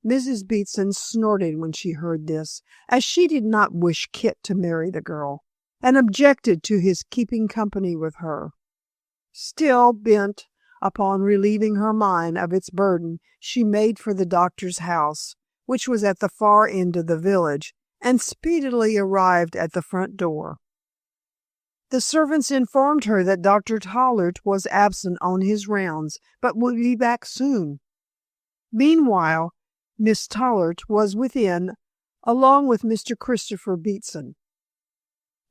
Mrs. Beatson snorted when she heard this, as she did not wish Kit to marry the girl, and objected to his keeping company with her. Still bent upon relieving her mind of its burden, she made for the doctor's house, which was at the far end of the village, and speedily arrived at the front door. The servants informed her that Dr. Tollard was absent on his rounds, but would be back soon. Meanwhile, Miss Tollard was within, along with Mr. Christopher Beatson.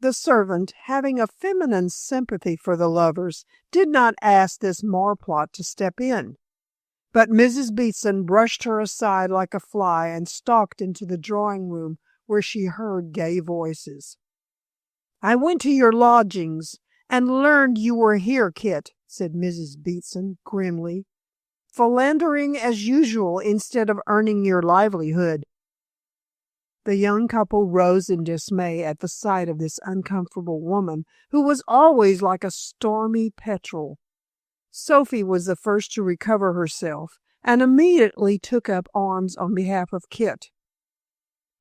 The servant, having a feminine sympathy for the lovers, did not ask this marplot to step in. But Mrs. Beatson brushed her aside like a fly and stalked into the drawing-room, where she heard gay voices. "I went to your lodgings and learned you were here, Kit," said Mrs. Beatson grimly. "Philandering as usual instead of earning your livelihood." The young couple rose in dismay at the sight of this uncomfortable woman, who was always like a stormy petrel. Sophie was the first to recover herself, and immediately took up arms on behalf of Kit.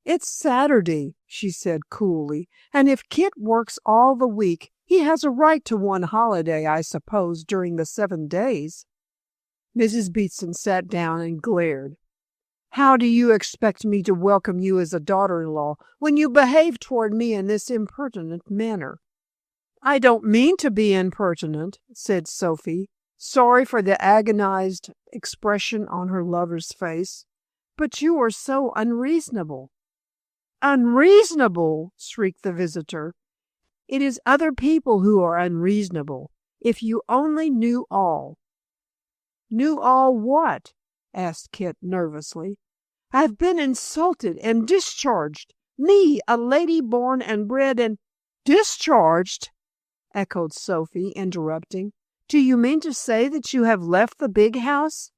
"It's Saturday," she said coolly, "and if Kit works all the week, he has a right to one holiday, I suppose, during the 7 days." Mrs. Beatson sat down and glared. "How do you expect me to welcome you as a daughter-in-law when you behave toward me in this impertinent manner?" "I don't mean to be impertinent," said Sophie, sorry for the agonized expression on her lover's face, "but you are so unreasonable." "Unreasonable!" shrieked the visitor. "It is other people who are unreasonable. If you only knew all." "Knew all what?" asked Kit nervously. "I've been insulted and discharged. Me, a lady born and bred and—" "Discharged!" echoed Sophie, interrupting. "Do you mean to say that you have left the big house?"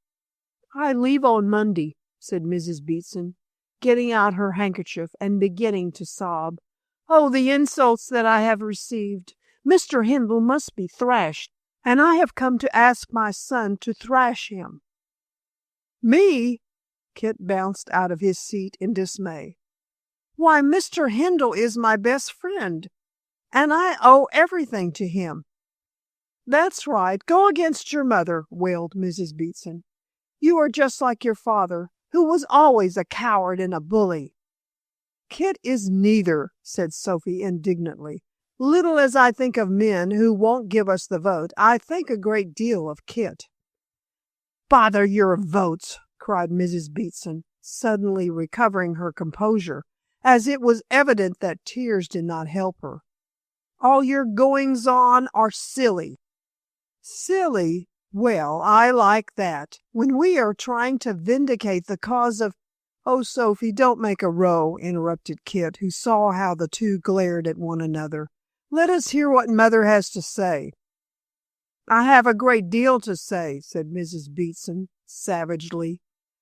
"I leave on Monday," said Mrs. Beatson, getting out her handkerchief and beginning to sob. Oh, the insults that I have received! Mr. Hindle must be thrashed, and I have come to ask my son to thrash him." "Me?" Kit bounced out of his seat in dismay. "Why, Mr. Hindle is my best friend, and I owe everything to him." "That's right. Go against your mother," wailed Mrs. Beatson. "You are just like your father, who was always a coward and a bully." "Kit is neither," said Sophie indignantly. "Little as I think of men who won't give us the vote, I think a great deal of Kit." "Bother your votes!" cried Mrs. Beatson, suddenly recovering her composure, as it was evident that tears did not help her. "All your goings-on are silly." "Silly? Well, I like that, when we are trying to vindicate the cause of—" "Oh, Sophie, don't make a row," interrupted Kit, who saw how the two glared at one another. "Let us hear what Mother has to say." "I have a great deal to say," said Mrs. Beatson savagely,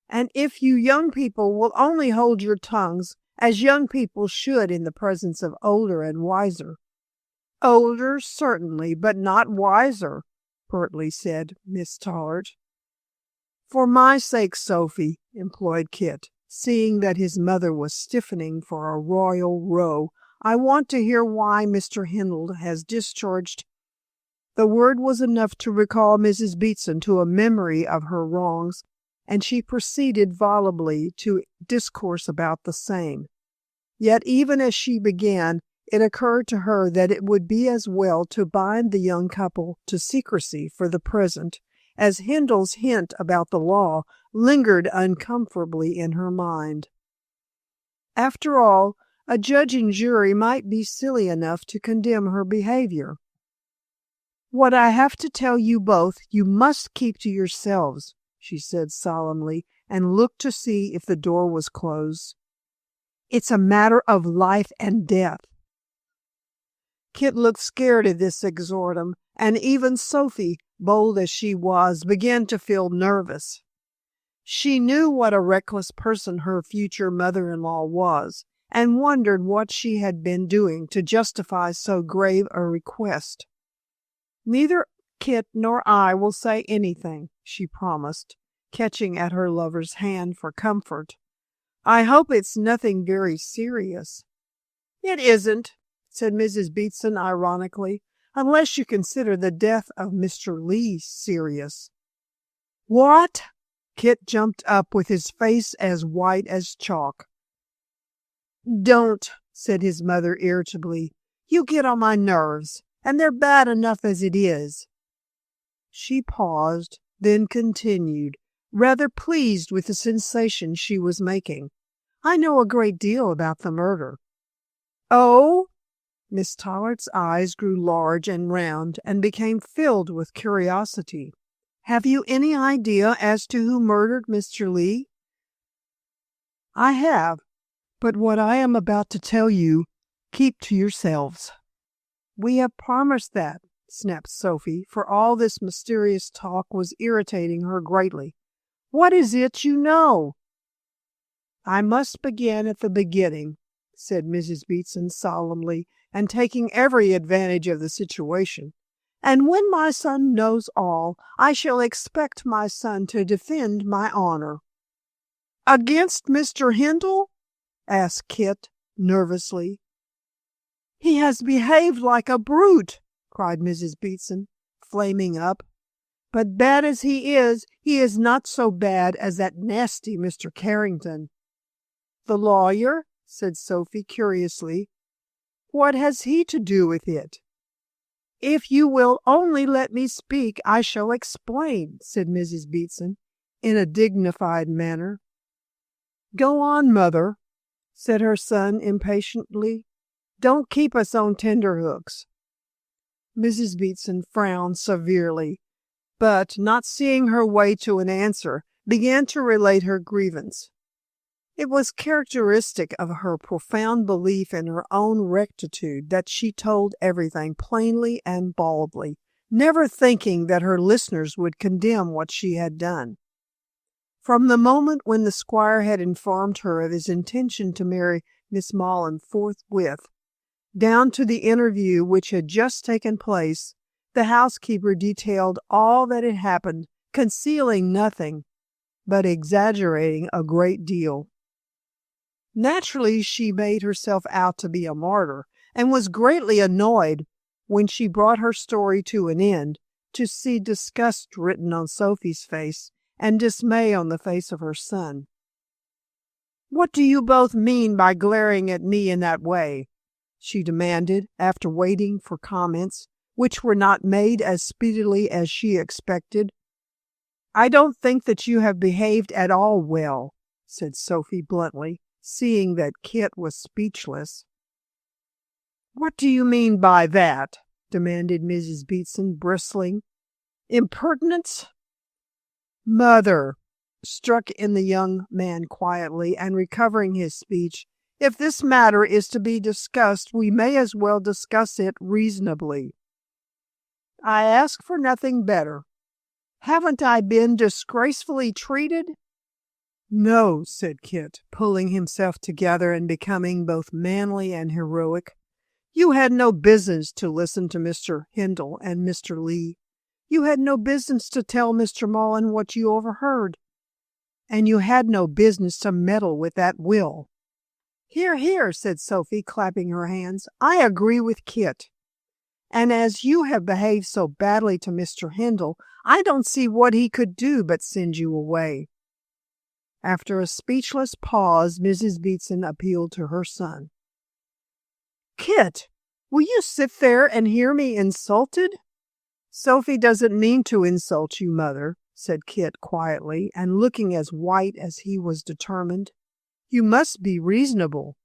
"and if you young people will only hold your tongues, as young people should in the presence of older and wiser." "Older, certainly, but not wiser," pertly said Miss Tollard. "For my sake, Sophie," implored Kit, seeing that his mother was stiffening for a royal row, "I want to hear why Mr. Hindle has discharged—" The word was enough to recall Mrs. Beatson to a memory of her wrongs, and she proceeded volubly to discourse about the same. Yet even as she began, it occurred to her that it would be as well to bind the young couple to secrecy for the present, as Hindle's hint about the law lingered uncomfortably in her mind. After all, a judge and jury might be silly enough to condemn her behavior. "What I have to tell you both, you must keep to yourselves," she said solemnly, and looked to see if the door was closed. "It's a matter of life and death." Kit looked scared at this exordium, and even Sophie, bold as she was, began to feel nervous. She knew what a reckless person her future mother-in-law was, and wondered what she had been doing to justify so grave a request. "Neither Kit nor I will say anything," she promised, catching at her lover's hand for comfort. "I hope it's nothing very serious." "It isn't," said Mrs. Beatson ironically, "unless you consider the death of Mr. Lee serious." "What?" Kit jumped up with his face as white as chalk. "Don't," said his mother irritably. "You get on my nerves, and they're bad enough as it is." She paused, then continued, rather pleased with the sensation she was making. "I know a great deal about the murder." "Oh?" Miss Tollard's eyes grew large and round and became filled with curiosity. "Have you any idea as to who murdered Mr. Lee?" "I have, but what I am about to tell you, keep to yourselves." "We have promised that," snapped Sophie, for all this mysterious talk was irritating her greatly. "What is it you know?" "I must begin at the beginning," said Mrs. Beatson solemnly, and taking every advantage of the situation. "And when my son knows all, I shall expect my son to defend my honor." "Against Mr. Hindle?" asked Kit nervously. "He has behaved like a brute," cried Mrs. Beatson, flaming up. "But bad as he is not so bad as that nasty Mr. Carrington." "The lawyer?" said Sophie curiously. "What has he to do with it?" "If you will only let me speak, I shall explain," said Mrs. Beatson, in a dignified manner. "Go on, Mother," said her son impatiently. "Don't keep us on tenterhooks." Mrs. Beatson frowned severely, but, not seeing her way to an answer, began to relate her grievance. It was characteristic of her profound belief in her own rectitude that she told everything plainly and baldly, never thinking that her listeners would condemn what she had done. From the moment when the squire had informed her of his intention to marry Miss Mollen forthwith, Down to the interview which had just taken place, the housekeeper detailed all that had happened, concealing nothing, but exaggerating a great deal. Naturally, she made herself out to be a martyr, and was greatly annoyed when she brought her story to an end to see disgust written on Sophie's face and dismay on the face of her son. "What do you both mean by glaring at me in that way?" she demanded, after waiting for comments, which were not made as speedily as she expected. "I don't think that you have behaved at all well," said Sophie bluntly, seeing that Kit was speechless. "What do you mean by that?" demanded Mrs. Beatson, bristling. "Impertinence?" "Mother," struck in the young man quietly, and recovering his speech, "if this matter is to be discussed, we may as well discuss it reasonably." "I ask for nothing better. Haven't I been disgracefully treated?" "No," said Kit, pulling himself together and becoming both manly and heroic. "You had no business to listen to Mr. Hindle and Mr. Lee. You had no business to tell Mr. Mullen what you overheard. And you had no business to meddle with that will." "Hear, hear," said Sophie, clapping her hands. "I agree with Kit. And as you have behaved so badly to Mr. Hindle, I don't see what he could do but send you away." After a speechless pause, Mrs. Beatson appealed to her son. "Kit, will you sit there and hear me insulted?" "Sophie doesn't mean to insult you, mother," said Kit quietly, and looking as white as he was determined. "You must be reasonable."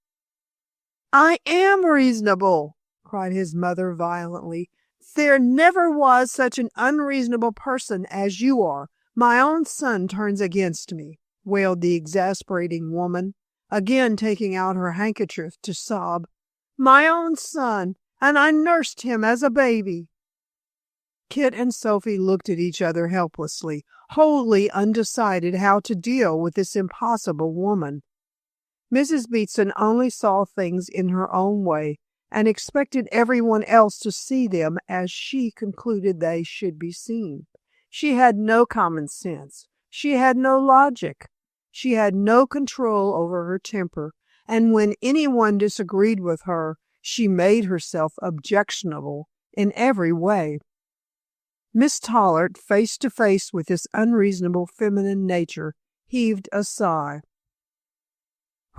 "I am reasonable," cried his mother violently. "There never was such an unreasonable person as you are. My own son turns against me," wailed the exasperating woman, again taking out her handkerchief to sob. "My own son, and I nursed him as a baby." Kit and Sophie looked at each other helplessly, wholly undecided how to deal with this impossible woman. Mrs. Beatson only saw things in her own way, and expected everyone else to see them as she concluded they should be seen. She had no common sense. She had no logic. She had no control over her temper, and when anyone disagreed with her, she made herself objectionable in every way. Miss Tollard, face to face with this unreasonable feminine nature, heaved a sigh.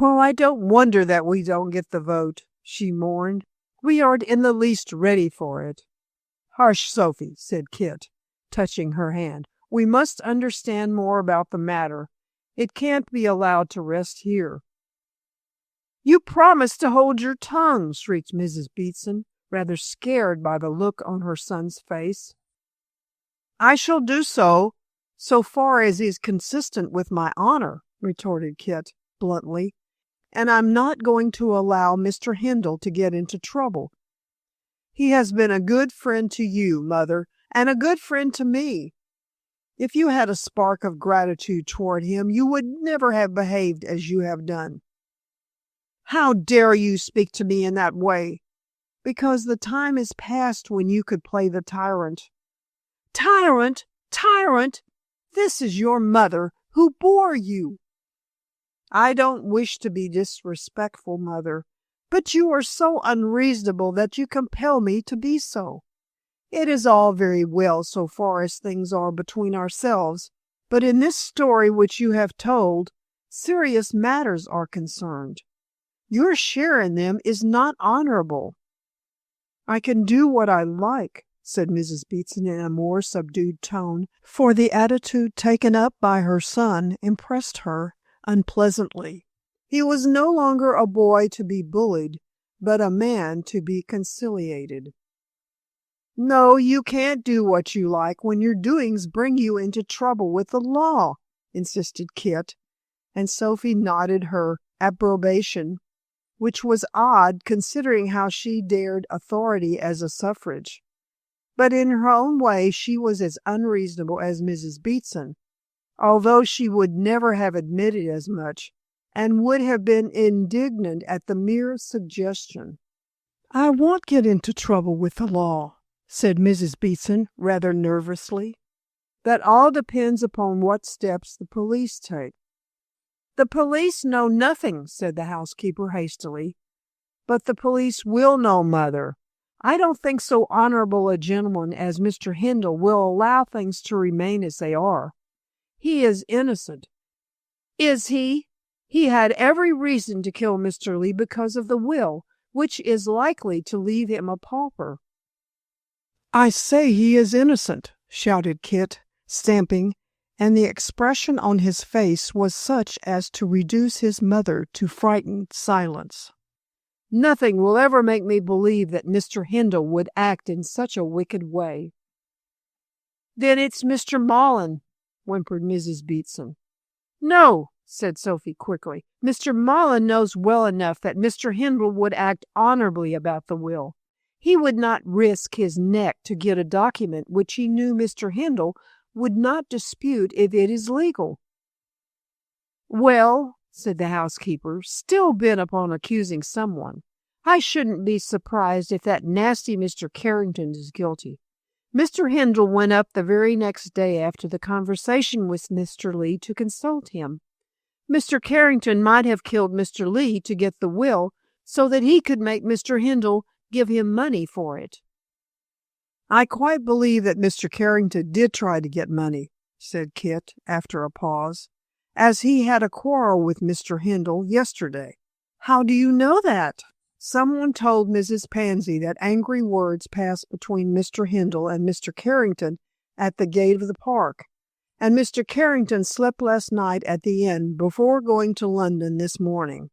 "Well, I don't wonder that we don't get the vote," she mourned. "We aren't in the least ready for it." "Hush, Sophie," said Kit, touching her hand. "We must understand more about the matter. It can't be allowed to rest here." "You promised to hold your tongue," shrieked Mrs. Beatson, rather scared by the look on her son's face. "I shall do so far as is consistent with my honor," retorted Kit bluntly. "And I'm not going to allow Mr. Hindle to get into trouble. He has been a good friend to you, mother, and a good friend to me. If you had a spark of gratitude toward him, you would never have behaved as you have done." "How dare you speak to me in that way?" "Because the time is past when you could play the tyrant." "Tyrant! Tyrant! This is your mother, who bore you." "I don't wish to be disrespectful, mother, but you are so unreasonable that you compel me to be so. It is all very well so far as things are between ourselves, but in this story which you have told, serious matters are concerned. Your share in them is not honorable." "I can do what I like," said Mrs. Beatson in a more subdued tone, for the attitude taken up by her son impressed her unpleasantly. He was no longer a boy to be bullied, but a man to be conciliated. "No, you can't do what you like when your doings bring you into trouble with the law," insisted Kit, and Sophie nodded her approbation, which was odd considering how she dared authority as a suffrage. But in her own way she was as unreasonable as Mrs. Beatson, although she would never have admitted as much, and would have been indignant at the mere suggestion. I won't get into trouble with the law, said Mrs. Beeson rather nervously. That all depends upon what steps the police take. The police know nothing, said the housekeeper hastily. But the police will know, Mother. I don't think so honorable a gentleman as Mr. Hindle will allow things to remain as they are. He is innocent. Is he? He had every reason to kill Mr. Lee because of the will, which is likely to leave him a pauper. I say he is innocent, shouted Kit, stamping, and the expression on his face was such as to reduce his mother to frightened silence. Nothing will ever make me believe that Mr. Hindle would act in such a wicked way. Then it's Mr. Mullen, whimpered Mrs. Beetson. No, said Sophie quickly. Mr. Mullen knows well enough that Mr. Hindle would act honorably about the will. He would not risk his neck to get a document which he knew Mr. Hindle would not dispute if it is legal. Well, said the housekeeper, still bent upon accusing someone, I shouldn't be surprised if that nasty Mr. Carrington is guilty. Mr. Hindle went up the very next day after the conversation with Mr. Lee to consult him. Mr. Carrington might have killed Mr. Lee to get the will so that he could make Mr. Hindle give him money for it. I quite believe that Mr. Carrington did try to get money, said Kit after a pause, as he had a quarrel with Mr. Hindle yesterday. How do you know that? Someone told Mrs. Pansy that angry words passed between Mr. Hindle and Mr. Carrington at the gate of the park, and Mr. Carrington slept last night at the inn before going to London this morning.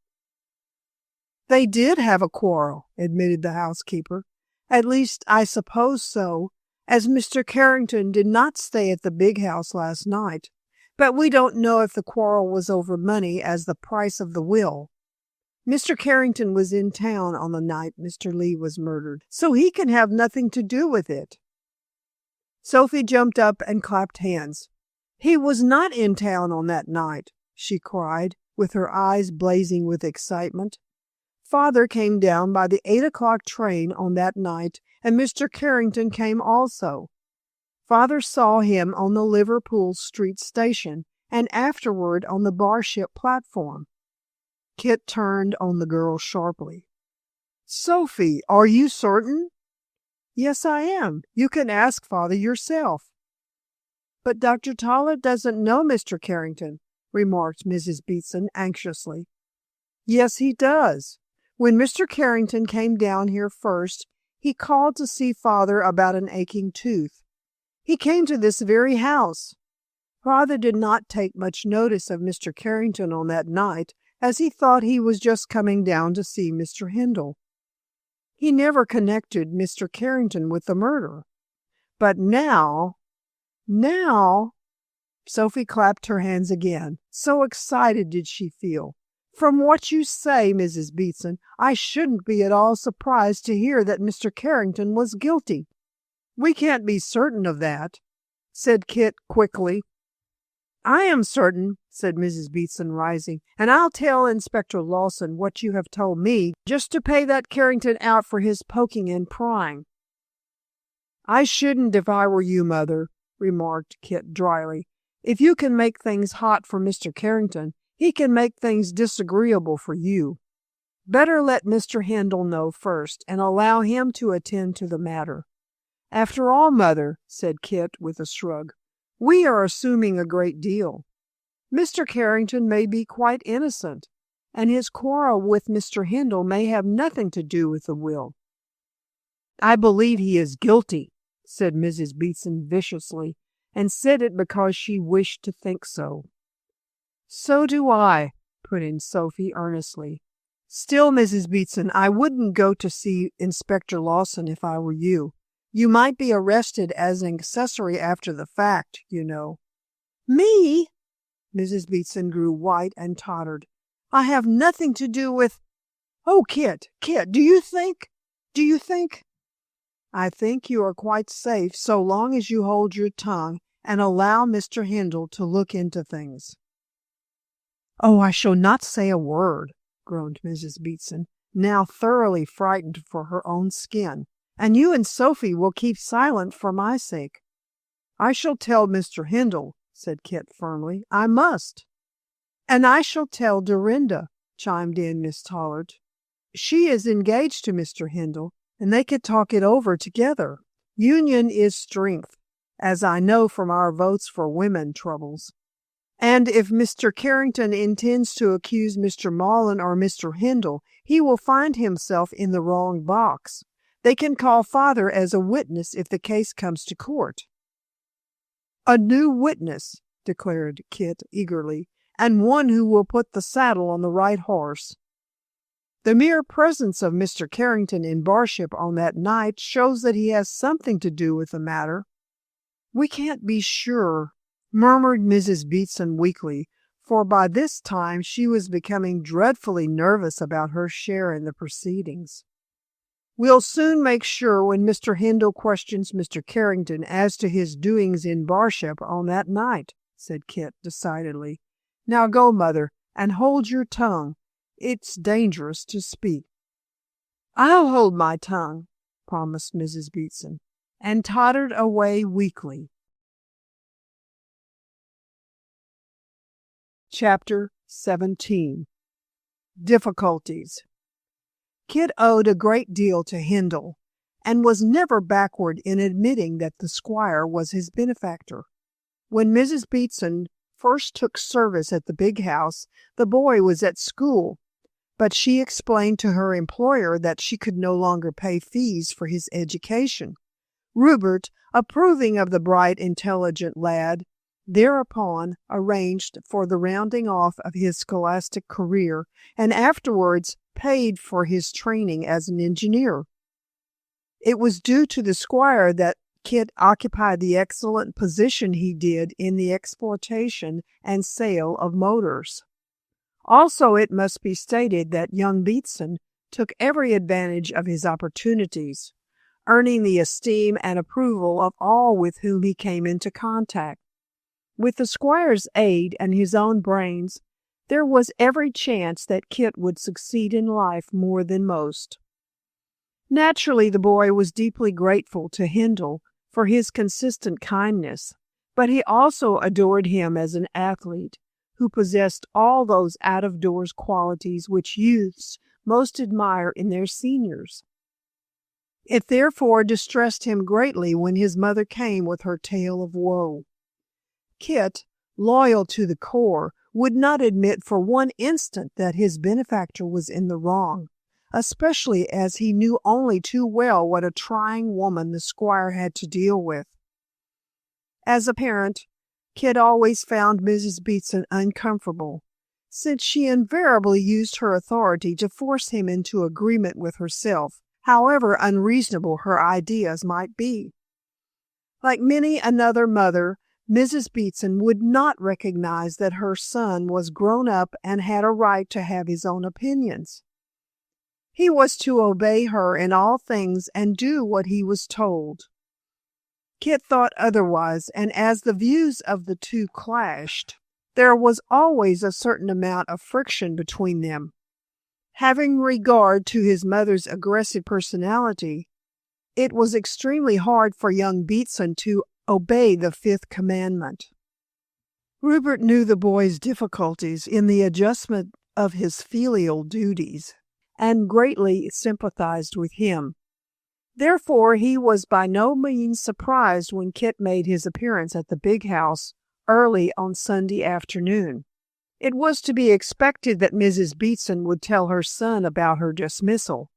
They did have a quarrel, admitted the housekeeper. At least I suppose so, as Mr. Carrington did not stay at the big house last night. But we don't know if the quarrel was over money as the price of the will. Mr. Carrington was in town on the night Mr. Lee was murdered, so he can have nothing to do with it. Sophie jumped up and clapped hands. He was not in town on that night, she cried, with her eyes blazing with excitement. Father came down by the 8 o'clock train on that night, and Mr. Carrington came also. Father saw him on the Liverpool Street station, and afterward on the Barship platform. Kit turned on the girl sharply. Sophie, are you certain? Yes, I am. You can ask Father yourself. But Dr. Tollett doesn't know Mr. Carrington, remarked Mrs. Beetson anxiously. Yes, he does. When Mr. Carrington came down here first, he called to see Father about an aching tooth. He came to this very house. Father did not take much notice of Mr. Carrington on that night, as he thought he was just coming down to see Mr. Hindle. He never connected Mr. Carrington with the murder. But now, Sophie clapped her hands again. So excited did she feel. From what you say, Mrs. Beetson, I shouldn't be at all surprised to hear that Mr. Carrington was guilty. We can't be certain of that, said Kit quickly. I am certain, said Mrs. Beetson, rising, and I'll tell Inspector Lawson what you have told me, just to pay that Carrington out for his poking and prying. I shouldn't if I were you, Mother, remarked Kit dryly. If you can make things hot for Mr. Carrington, he can make things disagreeable for you. Better let Mr. Hindle know first, and allow him to attend to the matter. After all, Mother, said Kit with a shrug, we are assuming a great deal. Mr. Carrington may be quite innocent, and his quarrel with Mr. Hindle may have nothing to do with the will. I believe he is guilty, said Mrs. Beetson viciously, and said it because she wished to think so. So do I, put in Sophie earnestly. Still, Mrs. Beetson, I wouldn't go to see Inspector Lawson if I were you. You might be arrested as an accessory after the fact, you know. Me? Mrs. Beetson grew white and tottered. I have nothing to do with... Oh, Kit, do you think... I think you are quite safe so long as you hold your tongue and allow Mr. Hindle to look into things. Oh, I shall not say a word, groaned Mrs. Beetson. now thoroughly frightened for her own skin. "And you and Sophie will keep silent for my sake." "I shall tell Mr. Hindle," said Kit firmly. "I must." "And I shall tell Dorinda," chimed in Miss Tollard. "She is engaged to Mr. Hindle, and they could talk it over together. Union is strength, as I know from our votes for women troubles. And if Mr. Carrington intends to accuse Mr. Mullen or Mr. Hindle, he will find himself in the wrong box. They can call father as a witness if the case comes to court." "A new witness," declared Kit eagerly, "and one who will put the saddle on the right horse. The mere presence of Mr. Carrington in Barship on that night shows that he has something to do with the matter." "We can't be sure," murmured Mrs. Beatson weakly, for by this time she was becoming dreadfully nervous about her share in the proceedings. "We'll soon make sure when Mr. Hindle questions Mr. Carrington as to his doings in Barship on that night," said Kit decidedly. "Now go, Mother, and hold your tongue. It's dangerous to speak." "I'll hold my tongue," promised Mrs. Beatson, and tottered away weakly. Chapter 17. Difficulties. Kit owed a great deal to Hindle, and was never backward in admitting that the squire was his benefactor. When Mrs. Beatson first took service at the big house, the boy was at school, but she explained to her employer that she could no longer pay fees for his education. Rupert, approving of the bright, intelligent lad, thereupon arranged for the rounding off of his scholastic career, and afterwards paid for his training as an engineer. It was due to the squire that Kit occupied the excellent position he did in the exploitation and sale of motors. Also, it must be stated that young Beatson took every advantage of his opportunities, earning the esteem and approval of all with whom he came into contact. With the squire's aid and his own brains, there was every chance that Kit would succeed in life more than most. Naturally, the boy was deeply grateful to Hindle for his consistent kindness, but he also adored him as an athlete who possessed all those out-of-doors qualities which youths most admire in their seniors. It therefore distressed him greatly when his mother came with her tale of woe. Kit, loyal to the core, would not admit for one instant that his benefactor was in the wrong, especially as he knew only too well what a trying woman the squire had to deal with. As a parent, Kit always found Mrs. Beatson uncomfortable, since she invariably used her authority to force him into agreement with herself, however unreasonable her ideas might be. Like many another mother, Mrs. Beatson would not recognize that her son was grown up and had a right to have his own opinions. He was to obey her in all things and do what he was told. Kit thought otherwise, and as the views of the two clashed, there was always a certain amount of friction between them. Having regard to his mother's aggressive personality, it was extremely hard for young Beatson to obey the fifth commandment. Rupert knew the boy's difficulties in the adjustment of his filial duties, and greatly sympathized with him. Therefore, he was by no means surprised when Kit made his appearance at the big house early on Sunday afternoon. It was to be expected that Mrs. Beatson would tell her son about her dismissal,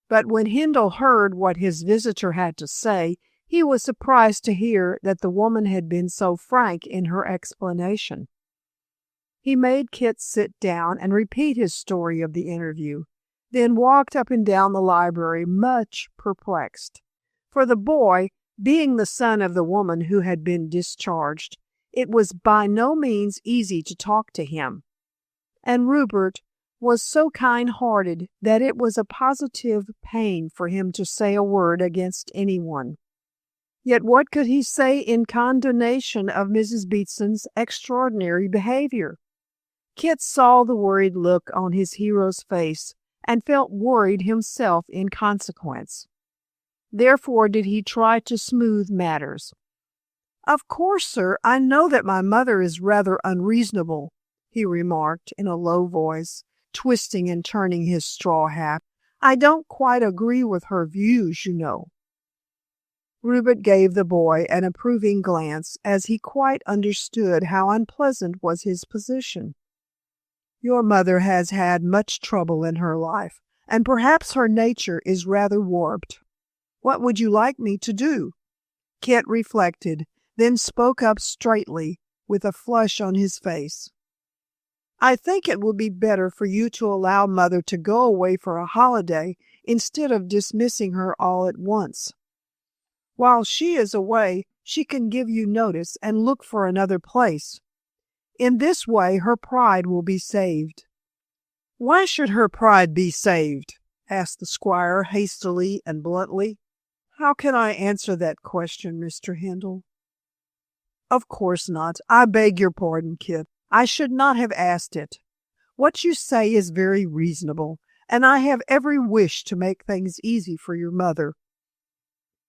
but when Hindle heard what his visitor had to say, he was surprised to hear that the woman had been so frank in her explanation. He made Kit sit down and repeat his story of the interview, then walked up and down the library much perplexed. For the boy, being the son of the woman who had been discharged, it was by no means easy to talk to him, and Rupert was so kind-hearted that it was a positive pain for him to say a word against anyone. Yet what could he say in condemnation of Mrs. Beatson's extraordinary behavior? Kit saw the worried look on his hero's face, and felt worried himself in consequence. Therefore did he try to smooth matters. "Of course, sir, I know that my mother is rather unreasonable," he remarked in a low voice, twisting and turning his straw hat. "I don't quite agree with her views, you know." Rupert gave the boy an approving glance, as he quite understood how unpleasant was his position. "Your mother has had much trouble in her life, and perhaps her nature is rather warped. What would you like me to do?" Kit reflected, then spoke up straightly, with a flush on his face. "I think it would be better for you to allow Mother to go away for a holiday instead of dismissing her all at once. While she is away, she can give you notice and look for another place. In this way her pride will be saved." "Why should her pride be saved?" asked the squire hastily and bluntly. "How can I answer that question, Mr. Handel?" "Of course not. I beg your pardon, Kit. I should not have asked it. What you say is very reasonable, and I have every wish to make things easy for your mother.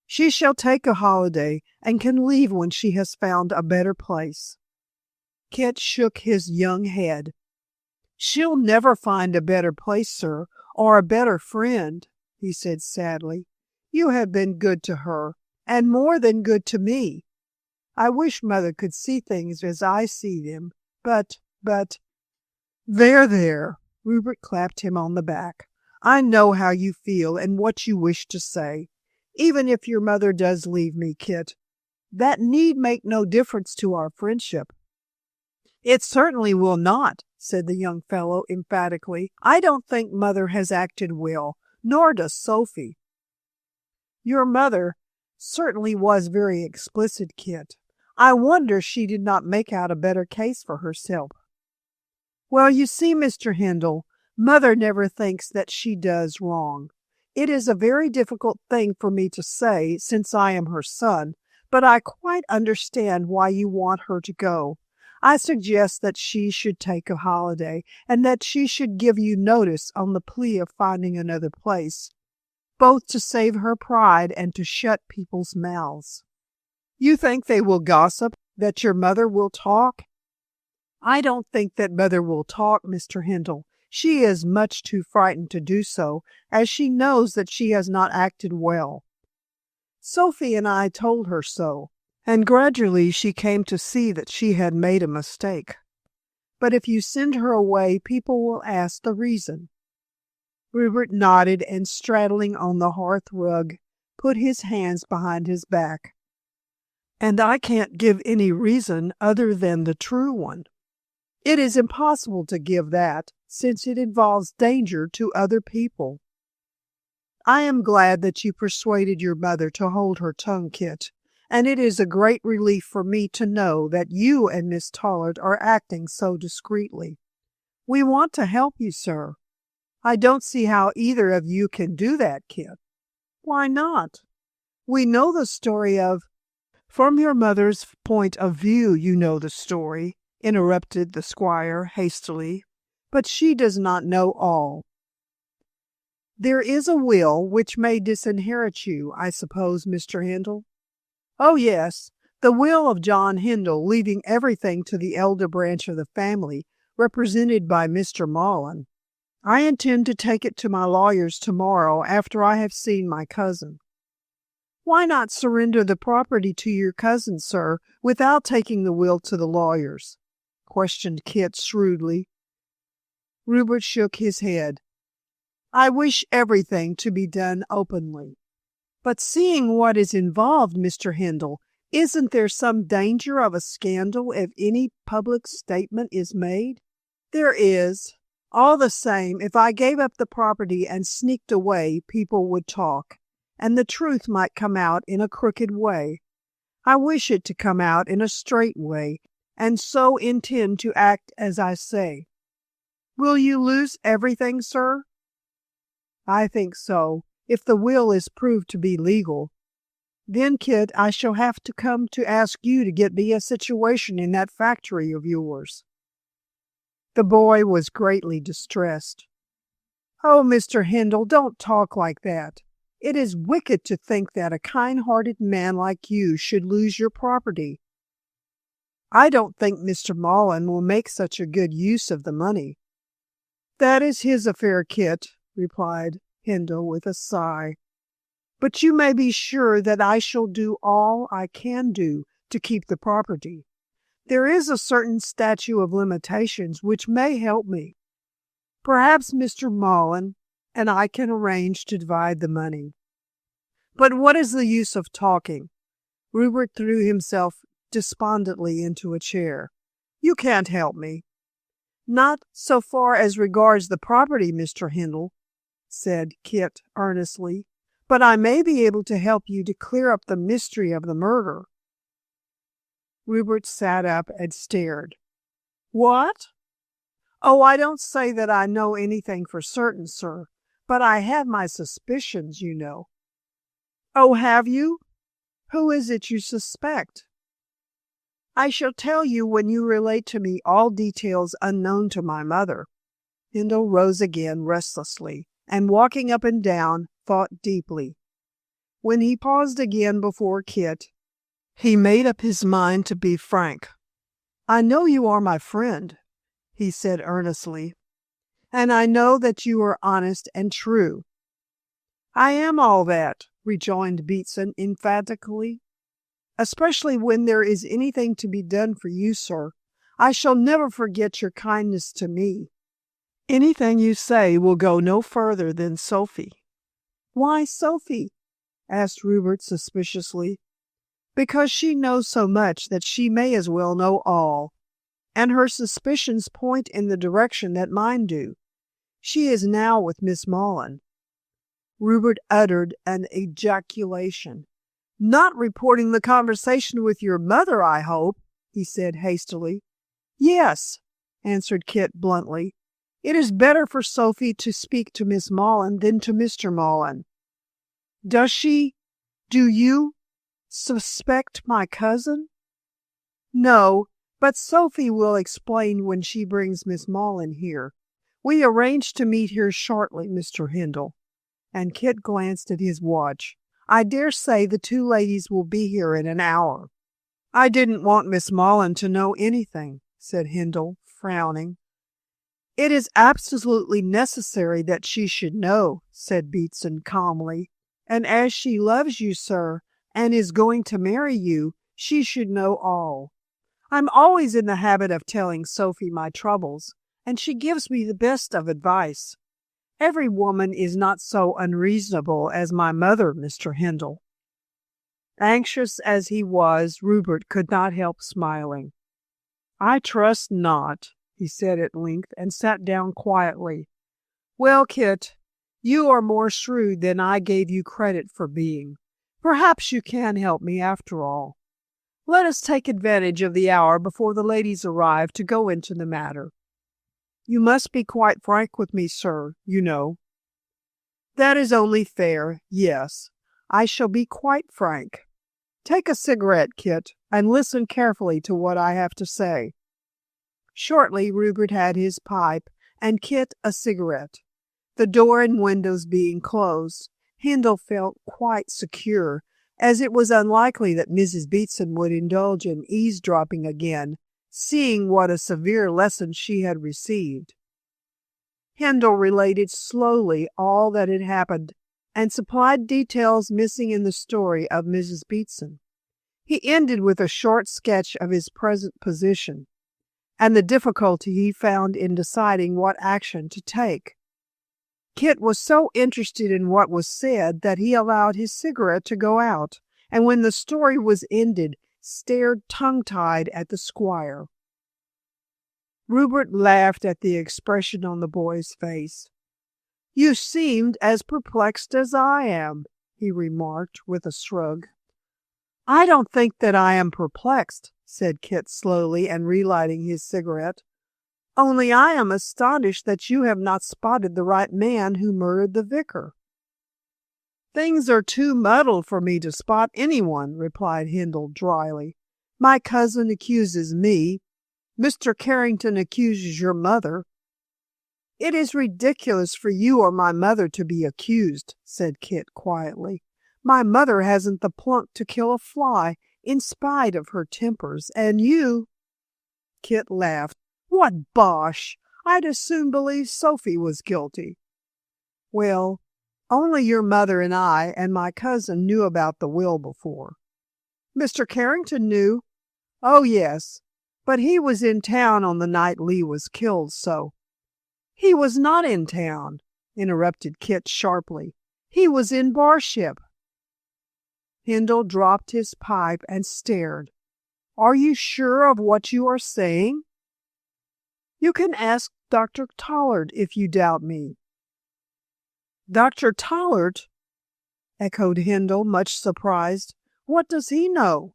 She shall take a holiday and can leave when she has found a better place." Kit shook his young head. "She'll never find a better place, sir, or a better friend," he said sadly. "You have been good to her, and more than good to me. I wish Mother could see things as I see them, but... There, Rupert clapped him on the back. "I know how you feel and what you wish to say. Even if your mother does leave me, Kit, that need make no difference to our friendship." "It certainly will not," said the young fellow emphatically. "I don't think Mother has acted well, nor does Sophie." "Your mother certainly was very explicit, Kit. I wonder she did not make out a better case for herself." "Well, you see, Mr. Handel, Mother never thinks that she does wrong. It is a very difficult thing for me to say, since I am her son, but I quite understand why you want her to go. I suggest that she should take a holiday, and that she should give you notice on the plea of finding another place, both to save her pride and to shut people's mouths." "You think they will gossip, that your mother will talk?" "I don't think that Mother will talk, Mr. Handel. She is much too frightened to do so, as she knows that she has not acted well. Sophie and I told her so, and gradually she came to see that she had made a mistake. But if you send her away, people will ask the reason." Rupert nodded, and straddling on the hearth rug, put his hands behind his back. "And I can't give any reason other than the true one. It is impossible to give that, since it involves danger to other people." "I am glad that you persuaded your mother to hold her tongue, Kit, and it is a great relief for me to know that you and Miss Tollard are acting so discreetly. We want to help you, sir. I don't see how either of you can do that, Kit." "Why not? We know the story of—" "From your mother's point of view you know the story," interrupted the squire hastily, "but she does not know all. There is a will which may disinherit you, I suppose, Mr. Handel?" "Oh, yes, the will of John Handel, leaving everything to the elder branch of the family, represented by Mr. Mullen. I intend to take it to my lawyers tomorrow after I have seen my cousin." "Why not surrender the property to your cousin, sir, without taking the will to the lawyers?" questioned Kit shrewdly. Rupert shook his head. "I wish everything to be done openly." "But seeing what is involved, Mr. Handel, isn't there some danger of a scandal if any public statement is made?" "There is. All the same, if I gave up the property and sneaked away, people would talk, and the truth might come out in a crooked way. I wish it to come out in a straight way, and so intend to act as I say." "Will you lose everything, sir?" "I think so, if the will is proved to be legal. Then, Kit, I shall have to come to ask you to get me a situation in that factory of yours." The boy was greatly distressed. Oh, Mr. Hindle, don't talk like that. It is wicked to think that a kind-hearted man like you should lose your property. I don't think Mr. Mullen will make such a good use of the money. That is his affair, Kit, replied Hindle with a sigh. But you may be sure that I shall do all I can do to keep the property. There is a certain statute of limitations which may help me. Perhaps Mr. Mullen and I can arrange to divide the money. But what is the use of talking? Rupert threw himself despondently into a chair. You can't help me. Not so far as regards the property, Mr. Hindle, said Kit earnestly, but I may be able to help you to clear up the mystery of the murder. Rupert sat up and stared. What? Oh, I don't say that I know anything for certain, sir, but I have my suspicions, you know. Oh, have you? Who is it you suspect? I shall tell you when you relate to me all details unknown to my mother. Hindle rose again restlessly, and walking up and down, thought deeply. When he paused again before Kit, he made up his mind to be frank. I know you are my friend, he said earnestly, and I know that you are honest and true. I am all that, rejoined Beatson emphatically. Especially when there is anything to be done for you, sir. I shall never forget your kindness to me. Anything you say will go no further than Sophie. Why Sophie? Asked Rupert suspiciously. Because she knows so much that she may as well know all, and her suspicions point in the direction that mine do. She is now with Miss Mullen. Rupert uttered an ejaculation. Not reporting the conversation with your mother, I hope, he said hastily. Yes, answered Kit bluntly. It is better for Sophie to speak to Miss Mullen than to Mr. Mullen. Do you, suspect my cousin? No, but Sophie will explain when she brings Miss Mullen here. We arranged to meet here shortly, Mr. Hindle. And Kit glanced at his watch. I dare say the two ladies will be here in an hour. I didn't want Miss Mullen to know anything, said Hindle, frowning. It is absolutely necessary that she should know, said Beatson calmly. And as she loves you, sir, and is going to marry you, she should know all. I'm always in the habit of telling Sophie my troubles, and she gives me the best of advice. Every woman is not so unreasonable as my mother, Mr. Hindle. Anxious as he was, Rupert could not help smiling. I trust not, he said at length, and sat down quietly. Well, Kit, you are more shrewd than I gave you credit for being. Perhaps you can help me after all. Let us take advantage of the hour before the ladies arrive to go into the matter. You must be quite frank with me, sir, you know. That is only fair, yes. I shall be quite frank. Take a cigarette, Kit, and listen carefully to what I have to say. Shortly Rupert had his pipe, and Kit a cigarette. The door and windows being closed, Hindle felt quite secure, as it was unlikely that Mrs. Beatson would indulge in eavesdropping again, seeing what a severe lesson she had received. Hindle related slowly all that had happened, and supplied details missing in the story of Mrs. Beatson. He ended with a short sketch of his present position, and the difficulty he found in deciding what action to take. Kit was so interested in what was said that he allowed his cigarette to go out, and when the story was ended, stared tongue-tied at the squire. Rupert laughed at the expression on the boy's face. You seemed as perplexed as I am, he remarked with a shrug. I don't think that I am perplexed, said Kit slowly and relighting his cigarette. Only I am astonished that you have not spotted the right man who murdered the vicar. Things are too muddled for me to spot anyone, replied Hindle dryly. My cousin accuses me. Mr. Carrington accuses your mother. It is ridiculous for you or my mother to be accused, said Kit quietly. My mother hasn't the pluck to kill a fly, in spite of her tempers, and you— Kit laughed. What bosh! I'd as soon believe Sophie was guilty. Well, only your mother and I and my cousin knew about the will before. Mr. Carrington knew. Oh, yes, but he was in town on the night Lee was killed, so— He was not in town, interrupted Kit sharply. He was in Barship. Hindle dropped his pipe and stared. Are you sure of what you are saying? You can ask Dr. Tollard if you doubt me. Dr. Tollard? Echoed Hindle, much surprised. What does he know?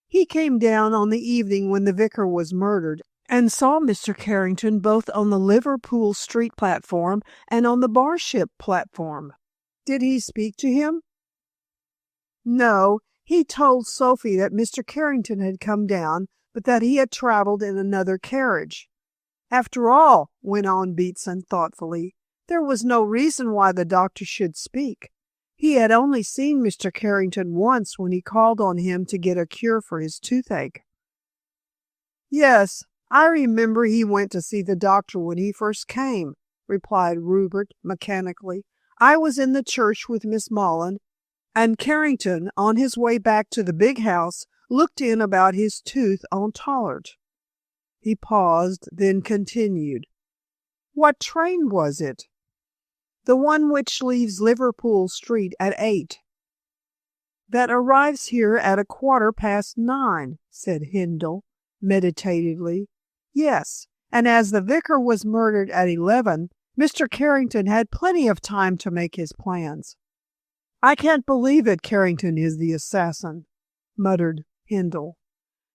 He came down on the evening when the vicar was murdered and saw Mr. Carrington both on the Liverpool Street platform and on the Barship platform. Did he speak to him? No, he told Sophie that Mr. Carrington had come down, but that he had traveled in another carriage. After all, went on Beatson thoughtfully, there was no reason why the doctor should speak. He had only seen Mr. Carrington once when he called on him to get a cure for his toothache. Yes, I remember he went to see the doctor when he first came, replied Rupert mechanically. I was in the church with Miss Mullen, and Carrington, on his way back to the big house, looked in about his tooth on Tollard. He paused, then continued. What train was it? The one which leaves Liverpool Street at 8. That arrives here at 9:15, said Hindle, meditatively. Yes, and as the vicar was murdered at 11, Mr. Carrington had plenty of time to make his plans. I can't believe that Carrington is the assassin, muttered Hindle,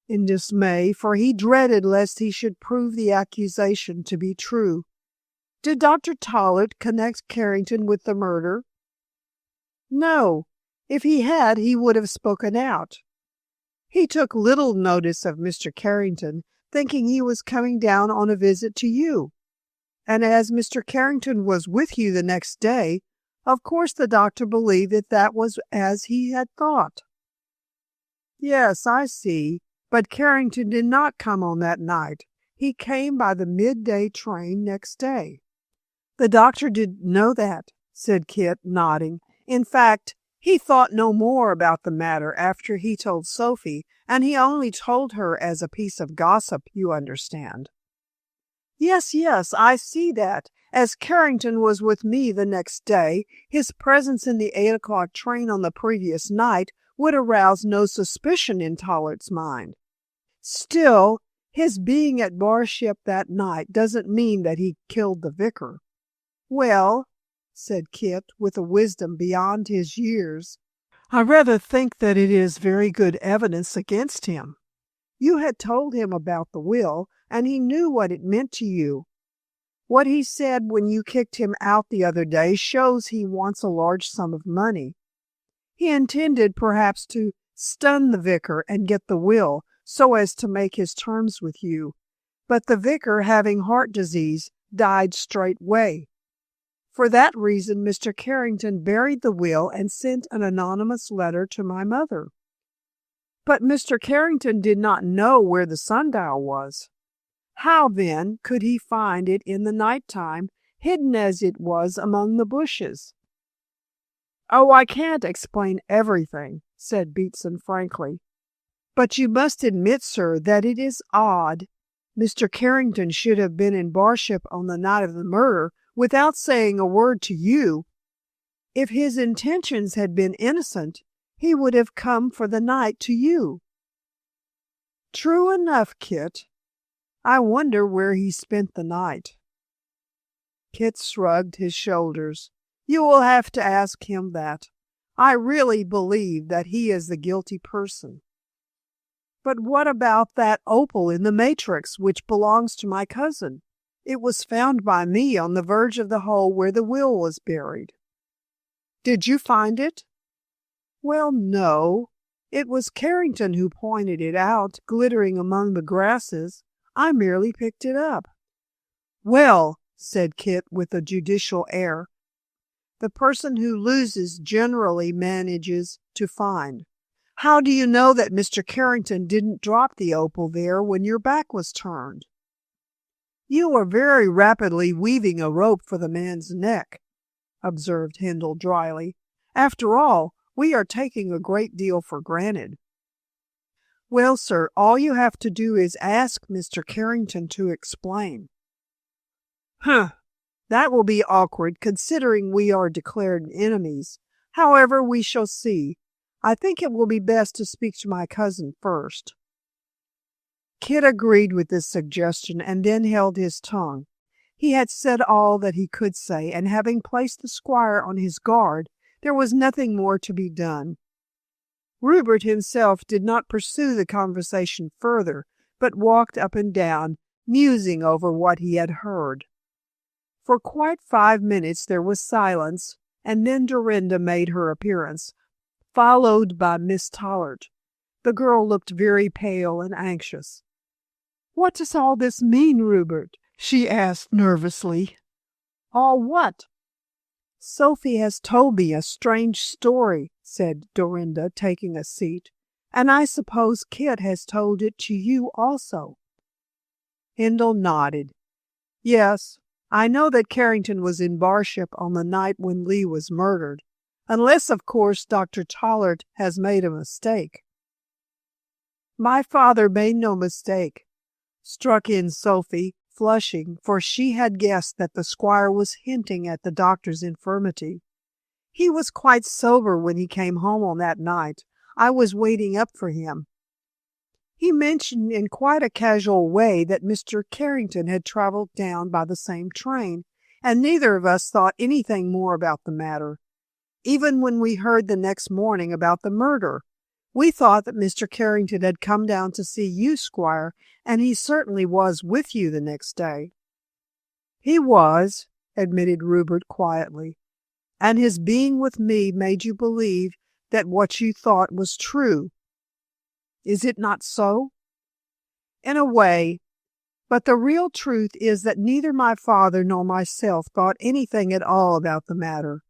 in dismay, for he dreaded lest he should prove the accusation to be true. Did Dr. Tollard connect Carrington with the murder? No. If he had, he would have spoken out. He took little notice of Mr. Carrington, thinking he was coming down on a visit to you. And as Mr. Carrington was with you the next day, of course the doctor believed that was as he had thought. Yes, I see. But Carrington did not come on that night. He came by the midday train next day. The doctor didn't know that, said Kit, nodding. In fact, he thought no more about the matter after he told Sophie, and he only told her as a piece of gossip, you understand. Yes, I see that. As Carrington was with me the next day, his presence in the 8 o'clock train on the previous night would arouse no suspicion in Tollard's mind. Still, his being at Barship that night doesn't mean that he killed the vicar. Well, said Kit, with a wisdom beyond his years, I rather think that it is very good evidence against him. You had told him about the will, and he knew what it meant to you. What he said when you kicked him out the other day shows he wants a large sum of money. He intended perhaps to stun the vicar and get the will so as to make his terms with you, but the vicar, having heart disease, died straightway. For that reason, Mr. Carrington buried the will and sent an anonymous letter to my mother. But Mr. Carrington did not know where the sundial was. How, then, could he find it in the night time, hidden as it was among the bushes? Oh, I can't explain everything, said Beatson frankly. But you must admit, sir, that it is odd. Mr. Carrington should have been in Barship on the night of the murder without saying a word to you. If his intentions had been innocent, he would have come for the night to you. True enough, Kit. I wonder where he spent the night. Kit shrugged his shoulders. You will have to ask him that. I really believe that he is the guilty person. But what about that opal in the matrix which belongs to my cousin? It was found by me on the verge of the hole where the will was buried. Did you find it? Well, no. It was Carrington who pointed it out, glittering among the grasses. I merely picked it up. Well, said Kit with a judicial air. The person who loses generally manages to find. How do you know that Mr. Carrington didn't drop the opal there when your back was turned? You were very rapidly weaving a rope for the man's neck, observed Hindle dryly. After all, we are taking a great deal for granted. Well, sir, all you have to do is ask Mr. Carrington to explain. Humph! That will be awkward, considering we are declared enemies. However, we shall see. I think it will be best to speak to my cousin first. Kit agreed with this suggestion and then held his tongue. He had said all that he could say, and having placed the squire on his guard, there was nothing more to be done. Rupert himself did not pursue the conversation further, but walked up and down, musing over what he had heard. For quite 5 minutes there was silence, and then Dorinda made her appearance, followed by Miss Tollard. The girl looked very pale and anxious. "What does all this mean, Rupert?" she asked nervously. "All what?" "Sophie has told me a strange story," said Dorinda, taking a seat, "and I suppose Kit has told it to you also." Hindle nodded. "Yes, I know that Carrington was in Barship on the night when Lee was murdered, unless, of course, Dr. Tollard has made a mistake." "My father made no mistake," struck in Sophie, flushing, for she had guessed that the squire was hinting at the doctor's infirmity. "He was quite sober when he came home on that night. I was waiting up for him. He mentioned in quite a casual way that Mr. Carrington had traveled down by the same train, and neither of us thought anything more about the matter. Even when we heard the next morning about the murder, we thought that Mr. Carrington had come down to see you, Squire, and he certainly was with you the next day." "He was," admitted Rupert quietly, "and his being with me made you believe that what you thought was true. Is it not so?" "In a way. But the real truth is that neither my father nor myself thought anything at all about the matter.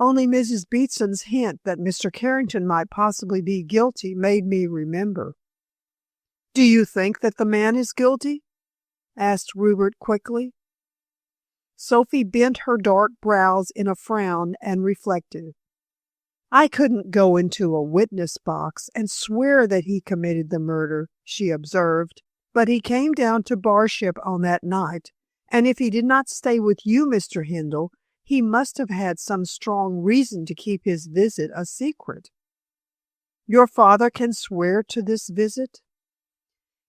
Only Mrs. Beetson's hint that Mr. Carrington might possibly be guilty made me remember." "Do you think that the man is guilty?" asked Rupert quickly. Sophie bent her dark brows in a frown and reflected. "I couldn't go into a witness box and swear that he committed the murder," she observed, "but he came down to Barship on that night, and if he did not stay with you, Mr. Hindle, he must have had some strong reason to keep his visit a secret." "Your father can swear to this visit?"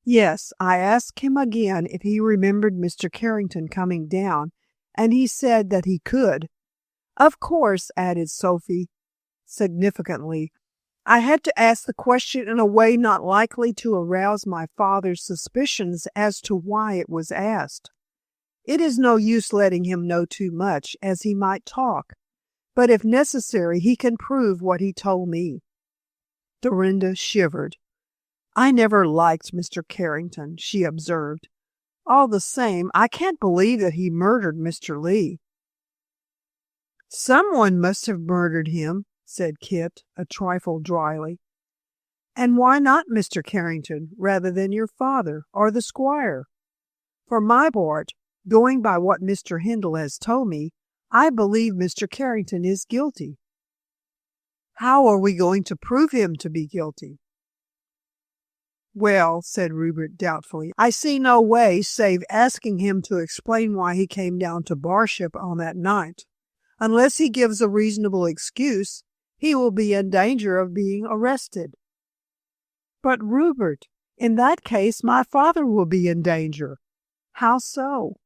"Yes, I asked him again if he remembered Mr. Carrington coming down, and he said that he could. Of course," added Sophie significantly, "I had to ask the question in a way not likely to arouse my father's suspicions as to why it was asked. It is no use letting him know too much, as he might talk, but if necessary he can prove what he told me." Dorinda shivered. "I never liked Mr. Carrington," she observed. "All the same, I can't believe that he murdered Mr. Lee." "Someone must have murdered him," said Kit, a trifle dryly. "And why not Mr. Carrington, rather than your father or the squire? For my part, going by what Mr. Hindle has told me, I believe Mr. Carrington is guilty." "How are we going to prove him to be guilty?" "Well," said Rupert doubtfully, "I see no way save asking him to explain why he came down to Barship on that night. Unless he gives a reasonable excuse, he will be in danger of being arrested." "But, Rupert, in that case my father will be in danger." "How so?"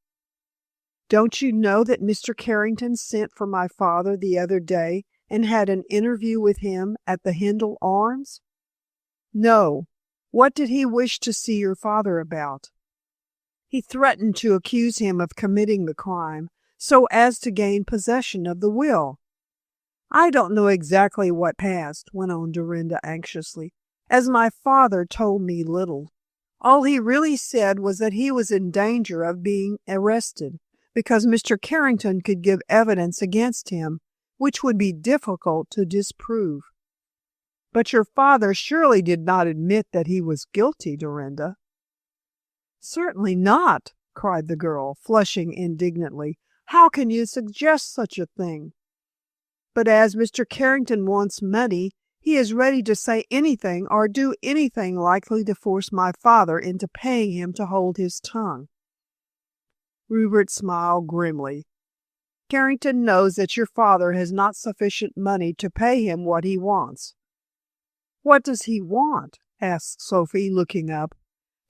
"Don't you know that Mr. Carrington sent for my father the other day and had an interview with him at the Hindle Arms?" "No. What did he wish to see your father about?" "He threatened to accuse him of committing the crime, so as to gain possession of the will." "I don't know exactly what passed," went on Dorinda anxiously, "as my father told me little. All he really said was that he was in danger of being arrested, because Mr. Carrington could give evidence against him, which would be difficult to disprove. But your father surely did not admit that he was guilty, Dorinda. Certainly not, cried the girl, flushing indignantly. How can you suggest such a thing? But as Mr. Carrington wants money, he is ready to say anything or do anything likely to force my father into paying him to hold his tongue. Rupert smiled grimly. Carrington knows that your father has not sufficient money to pay him what he wants. What does he want? Asked Sophie, looking up.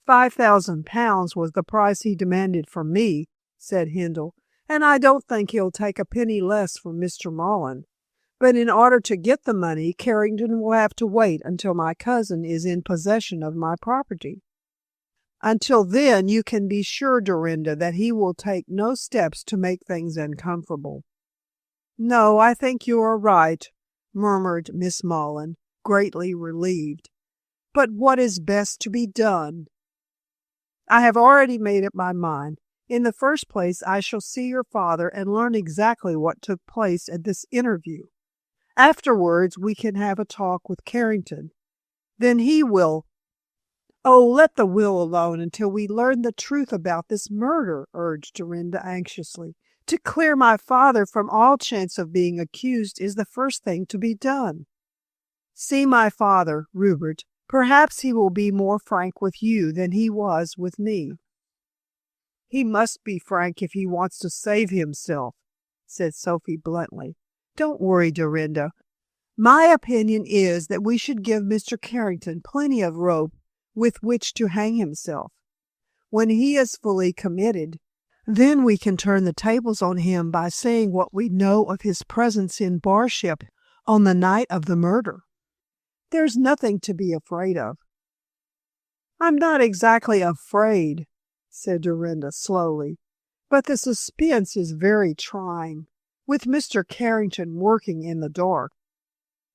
£5,000 was the price he demanded from me, said Hindle, and I don't think he'll take a penny less from Mr. Mullen. But in order to get the money, Carrington will have to wait until my cousin is in possession of my property. Until then, you can be sure, Dorinda, that he will take no steps to make things uncomfortable. No, I think you are right, murmured Miss Mullen, greatly relieved. But what is best to be done? I have already made up my mind. In the first place, I shall see your father and learn exactly what took place at this interview. Afterwards, we can have a talk with Carrington. Then he will— Oh, let the will alone until we learn the truth about this murder, urged Dorinda anxiously. To clear my father from all chance of being accused is the first thing to be done. See my father, Rupert. Perhaps he will be more frank with you than he was with me. He must be frank if he wants to save himself, said Sophie bluntly. Don't worry, Dorinda. My opinion is that we should give Mr. Carrington plenty of rope with which to hang himself. When he is fully committed, then we can turn the tables on him by saying what we know of his presence in Barship on the night of the murder. There's nothing to be afraid of. I'm not exactly afraid, said Dorinda slowly, but the suspense is very trying, with Mr. Carrington working in the dark.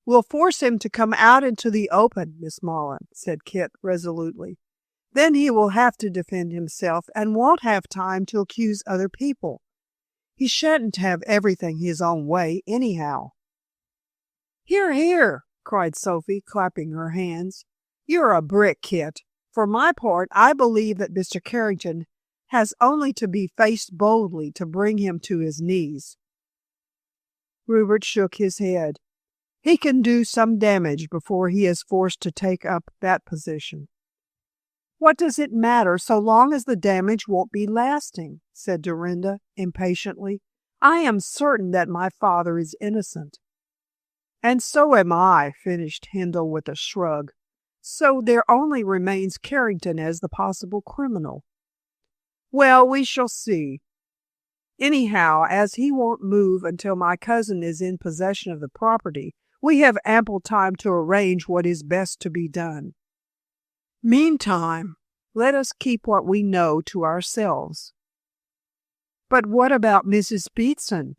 We'll force him to come out into the open, Miss Mullen, said Kit resolutely. Then he will have to defend himself and won't have time to accuse other people. He shan't have everything his own way, anyhow. Hear, hear, cried Sophie, clapping her hands. You're a brick, Kit. For my part, I believe that Mr. Carrington has only to be faced boldly to bring him to his knees. Rupert shook his head. He can do some damage before he is forced to take up that position. What does it matter so long as the damage won't be lasting? Said Dorinda impatiently. I am certain that my father is innocent. And so am I, finished Hindle with a shrug. So there only remains Carrington as the possible criminal. Well, we shall see. Anyhow, as he won't move until my cousin is in possession of the property, we have ample time to arrange what is best to be done. Meantime, let us keep what we know to ourselves. But what about Mrs. Beatson?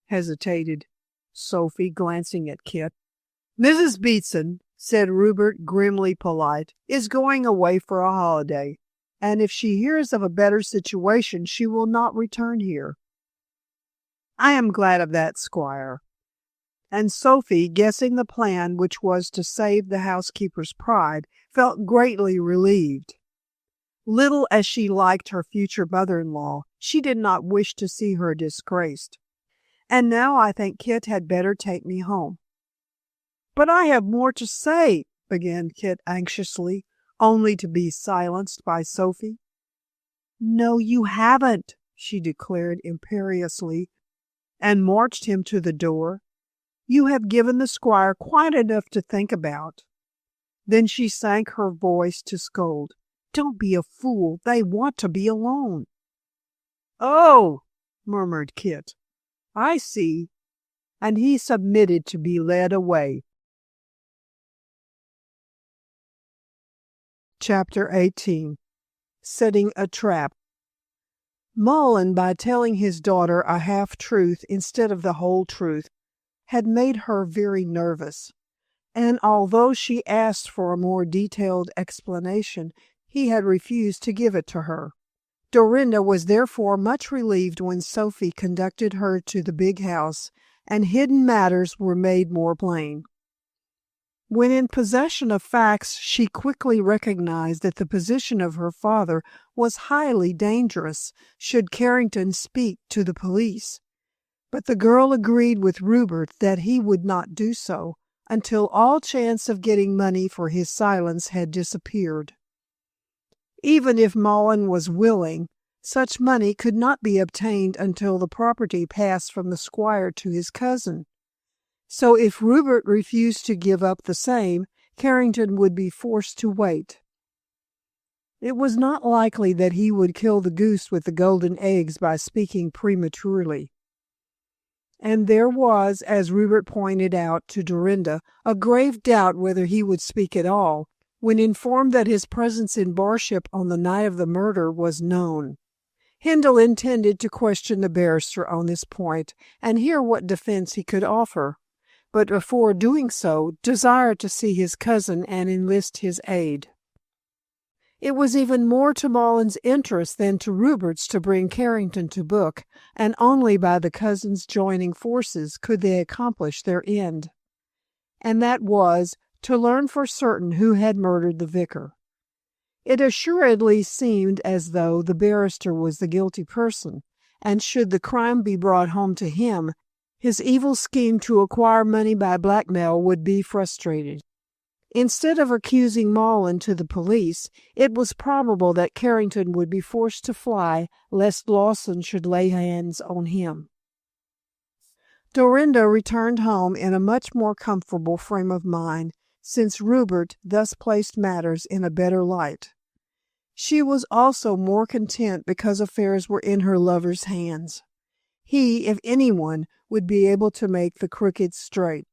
Hesitated Sophie, glancing at Kit. Mrs. Beatson, said Rupert, grimly polite, is going away for a holiday, and if she hears of a better situation, she will not return here. I am glad of that, Squire. And Sophie, guessing the plan which was to save the housekeeper's pride, felt greatly relieved. Little as she liked her future mother-in-law, she did not wish to see her disgraced. And now I think Kit had better take me home. But I have more to say, began Kit anxiously, only to be silenced by Sophie. No, you haven't, she declared imperiously, and marched him to the door. You have given the squire quite enough to think about. Then she sank her voice to scold. Don't be a fool. They want to be alone. Oh, murmured Kit. I see. And he submitted to be led away. Chapter 18. Setting a Trap. Mullen, by telling his daughter a half-truth instead of the whole truth, had made her very nervous, and although she asked for a more detailed explanation, he had refused to give it to her. Dorinda was therefore much relieved when Sophie conducted her to the big house, and hidden matters were made more plain. When in possession of facts, she quickly recognized that the position of her father was highly dangerous should Carrington speak to the police. But the girl agreed with Rupert that he would not do so until all chance of getting money for his silence had disappeared. Even if Mullen was willing, such money could not be obtained until the property passed from the squire to his cousin. So if Rupert refused to give up the same, Carrington would be forced to wait. It was not likely that he would kill the goose with the golden eggs by speaking prematurely. And there was, as Rupert pointed out to Dorinda, a grave doubt whether he would speak at all, when informed that his presence in Barship on the night of the murder was known. Hindle intended to question the barrister on this point, and hear what defense he could offer, but before doing so, desired to see his cousin and enlist his aid. It was even more to Mullen's interest than to Rupert's to bring Carrington to book, and only by the cousins joining forces could they accomplish their end. And that was, to learn for certain who had murdered the vicar. It assuredly seemed as though the barrister was the guilty person, and should the crime be brought home to him, his evil scheme to acquire money by blackmail would be frustrated. Instead of accusing Mullen to the police, it was probable that Carrington would be forced to fly lest Lawson should lay hands on him. Dorinda returned home in a much more comfortable frame of mind, since Rupert thus placed matters in a better light. She was also more content because affairs were in her lover's hands. He, if anyone, would be able to make the crooked straight.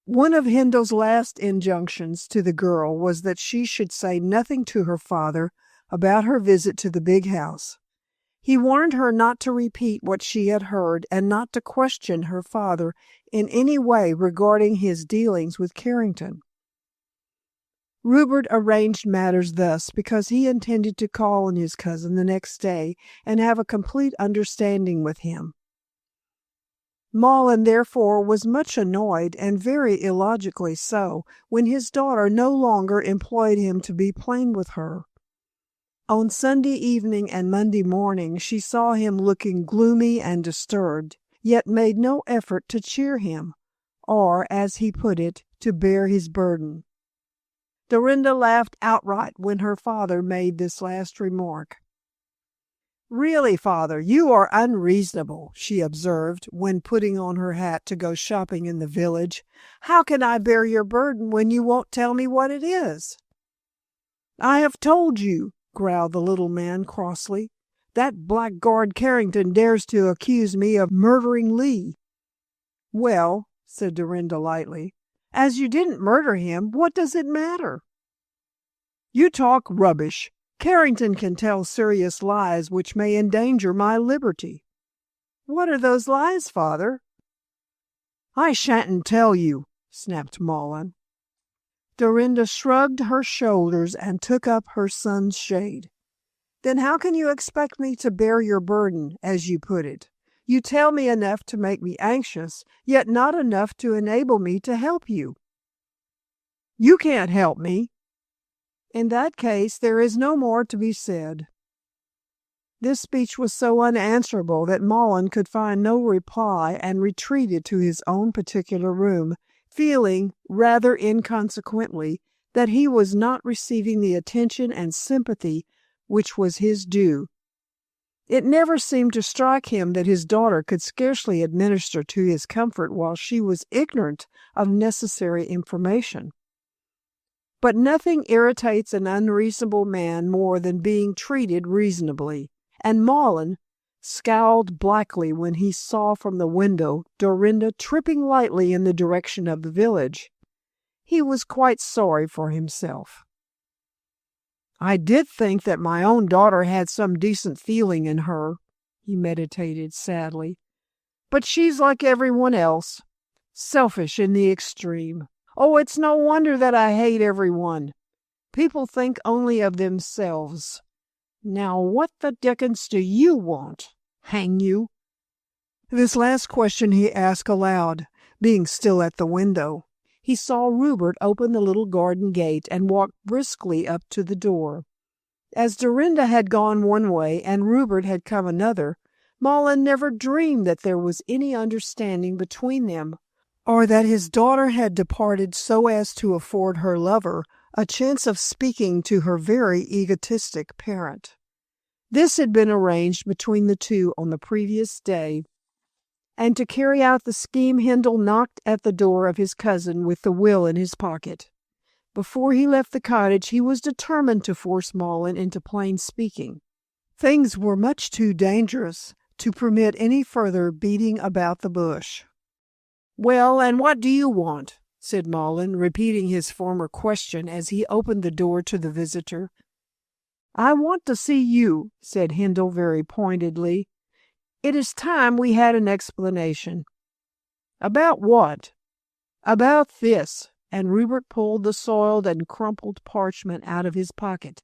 One of Hindle's last injunctions to the girl was that she should say nothing to her father about her visit to the big house. He warned her not to repeat what she had heard and not to question her father in any way regarding his dealings with Carrington. Rupert arranged matters thus because he intended to call on his cousin the next day and have a complete understanding with him. Mullen, therefore, was much annoyed, and very illogically so, when his daughter no longer employed him to be plain with her. On Sunday evening and Monday morning she saw him looking gloomy and disturbed, yet made no effort to cheer him, or, as he put it, to bear his burden. Dorinda laughed outright when her father made this last remark. "Really, father, you are unreasonable," she observed, when putting on her hat to go shopping in the village. "How can I bear your burden when you won't tell me what it is?" "I have told you," growled the little man crossly. "That blackguard Carrington dares to accuse me of murdering Lee." "Well," said Dorinda lightly, "as you didn't murder him, what does it matter?" "You talk rubbish. Carrington can tell serious lies which may endanger my liberty." "What are those lies, father?" "I shan't tell you," snapped Mullen. Dorinda shrugged her shoulders and took up her son's shade. "Then how can you expect me to bear your burden, as you put it? You tell me enough to make me anxious, yet not enough to enable me to help you." "You can't help me." "In that case, there is no more to be said." This speech was so unanswerable that Mullen could find no reply and retreated to his own particular room, feeling, rather inconsequently, that he was not receiving the attention and sympathy which was his due. It never seemed to strike him that his daughter could scarcely administer to his comfort while she was ignorant of necessary information. But nothing irritates an unreasonable man more than being treated reasonably, and Mullen scowled blackly when he saw from the window Dorinda tripping lightly in the direction of the village. He was quite sorry for himself. "I did think that my own daughter had some decent feeling in her," he meditated sadly. "But she's like everyone else, selfish in the extreme. Oh, it's no wonder that I hate everyone. People think only of themselves. Now what the dickens do you want? Hang you." This last question he asked aloud, being still at the window. He saw Rupert open the little garden gate and walk briskly up to the door. As Dorinda had gone one way and Rupert had come another, Malin never dreamed that there was any understanding between them, or that his daughter had departed so as to afford her lover a chance of speaking to her very egotistic parent. This had been arranged between the two on the previous day, and to carry out the scheme Hindle knocked at the door of his cousin with the will in his pocket. Before he left the cottage he was determined to force Malin into plain speaking. Things were much too dangerous to permit any further beating about the bush. "Well, and what do you want?" said Malin, repeating his former question as he opened the door to the visitor. "I want to see you," said Hindle very pointedly. "It is time we had an explanation." "About what?" "About this," and Rupert pulled the soiled and crumpled parchment out of his pocket.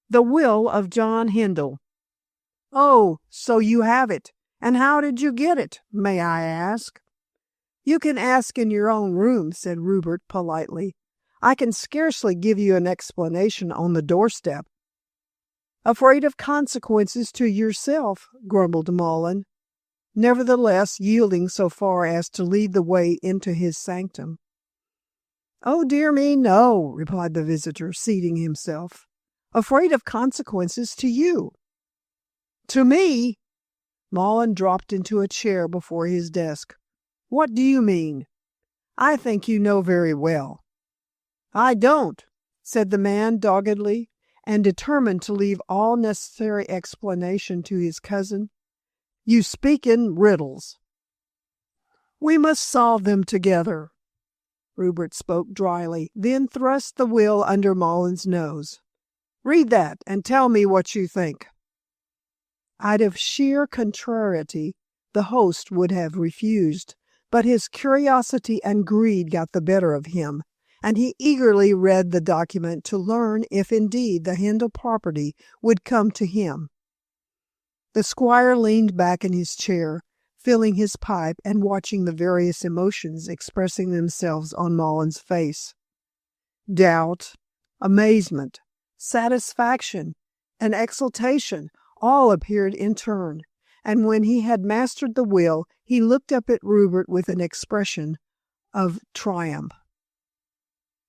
"The will of John Hindle." "Oh, so you have it. And how did you get it, may I ask?" "You can ask in your own room," said Rupert politely. "I can scarcely give you an explanation on the doorstep." "Afraid of consequences to yourself," grumbled Malin, nevertheless yielding so far as to lead the way into his sanctum. "Oh, dear me, no," replied the visitor, seating himself. "Afraid of consequences to you." "To me?" Malin dropped into a chair before his desk. "What do you mean?" "I think you know very well." "I don't," said the man doggedly, and determined to leave all necessary explanation to his cousin. "You speak in riddles." "We must solve them together." Rupert spoke dryly, then thrust the will under Malin's nose. "Read that, and tell me what you think." Out of sheer contrariety, the host would have refused, but his curiosity and greed got the better of him, and he eagerly read the document to learn if indeed the Hindle property would come to him. The squire leaned back in his chair, filling his pipe and watching the various emotions expressing themselves on Malin's face. Doubt, amazement, satisfaction, and exultation all appeared in turn, and when he had mastered the will, he looked up at Rupert with an expression of triumph.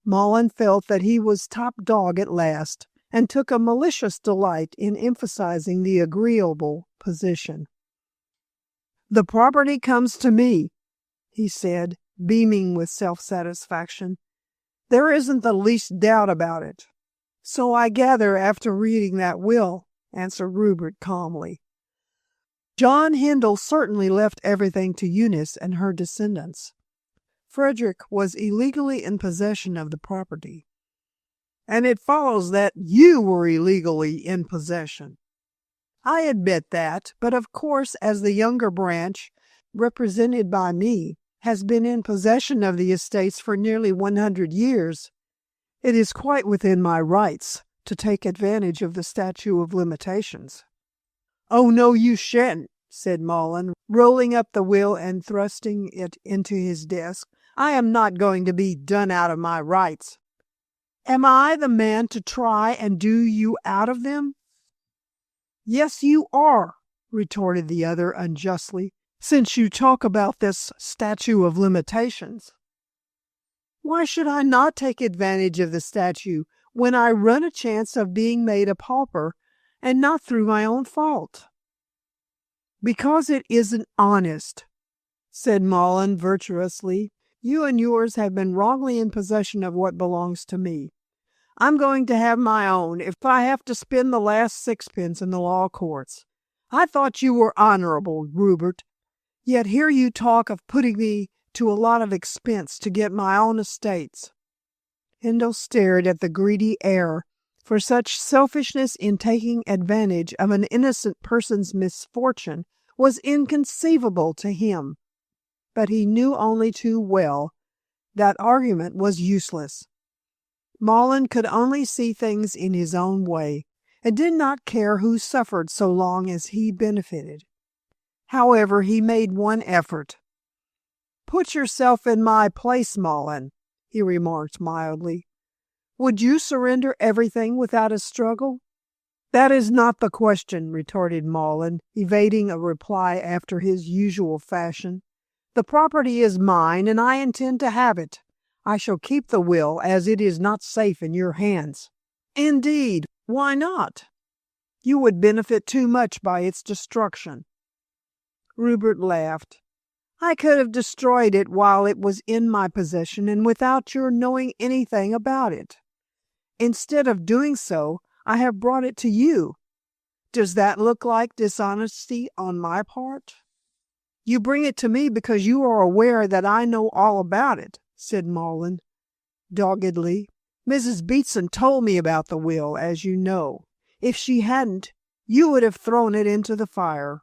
Malin felt that he was top dog at last, and took a malicious delight in emphasizing the agreeable position. "The property comes to me," he said, beaming with self-satisfaction. "There isn't the least doubt about it." "So I gather after reading that will," answered Rupert calmly. "John Hindle certainly left everything to Eunice and her descendants. Frederick was illegally in possession of the property." "And it follows that you were illegally in possession." "I admit that, but of course as the younger branch, represented by me, has been in possession of the estates for nearly 100 years, it is quite within my rights to take advantage of the statute of limitations." "Oh, no, you shan't," said Malin, rolling up the will and thrusting it into his desk. "I am not going to be done out of my rights." "Am I the man to try and do you out of them?" "Yes, you are," retorted the other unjustly, "since you talk about this statute of limitations." "Why should I not take advantage of the statute when I run a chance of being made a pauper, and not through my own fault?" "Because it isn't honest," said Malin virtuously. "You and yours have been wrongly in possession of what belongs to me. I'm going to have my own if I have to spend the last sixpence in the law courts. I thought you were honorable, Rupert, yet here you talk of putting me to a lot of expense to get my own estates." Hindle stared at the greedy heir, for such selfishness in taking advantage of an innocent person's misfortune was inconceivable to him. But he knew only too well that argument was useless. Malin could only see things in his own way, and did not care who suffered so long as he benefited. However, he made one effort. "Put yourself in my place, Mullen," he remarked mildly. "Would you surrender everything without a struggle?" "That is not the question," retorted Mullen, evading a reply after his usual fashion. "The property is mine, and I intend to have it. I shall keep the will, as it is not safe in your hands." "Indeed, why not?" "You would benefit too much by its destruction." Rupert laughed. "I could have destroyed it while it was in my possession and without your knowing anything about it. Instead of doing so, I have brought it to you. Does that look like dishonesty on my part?" "You bring it to me because you are aware that I know all about it," said Mullen doggedly. "Mrs. Beatson told me about the will, as you know. If she hadn't, you would have thrown it into the fire."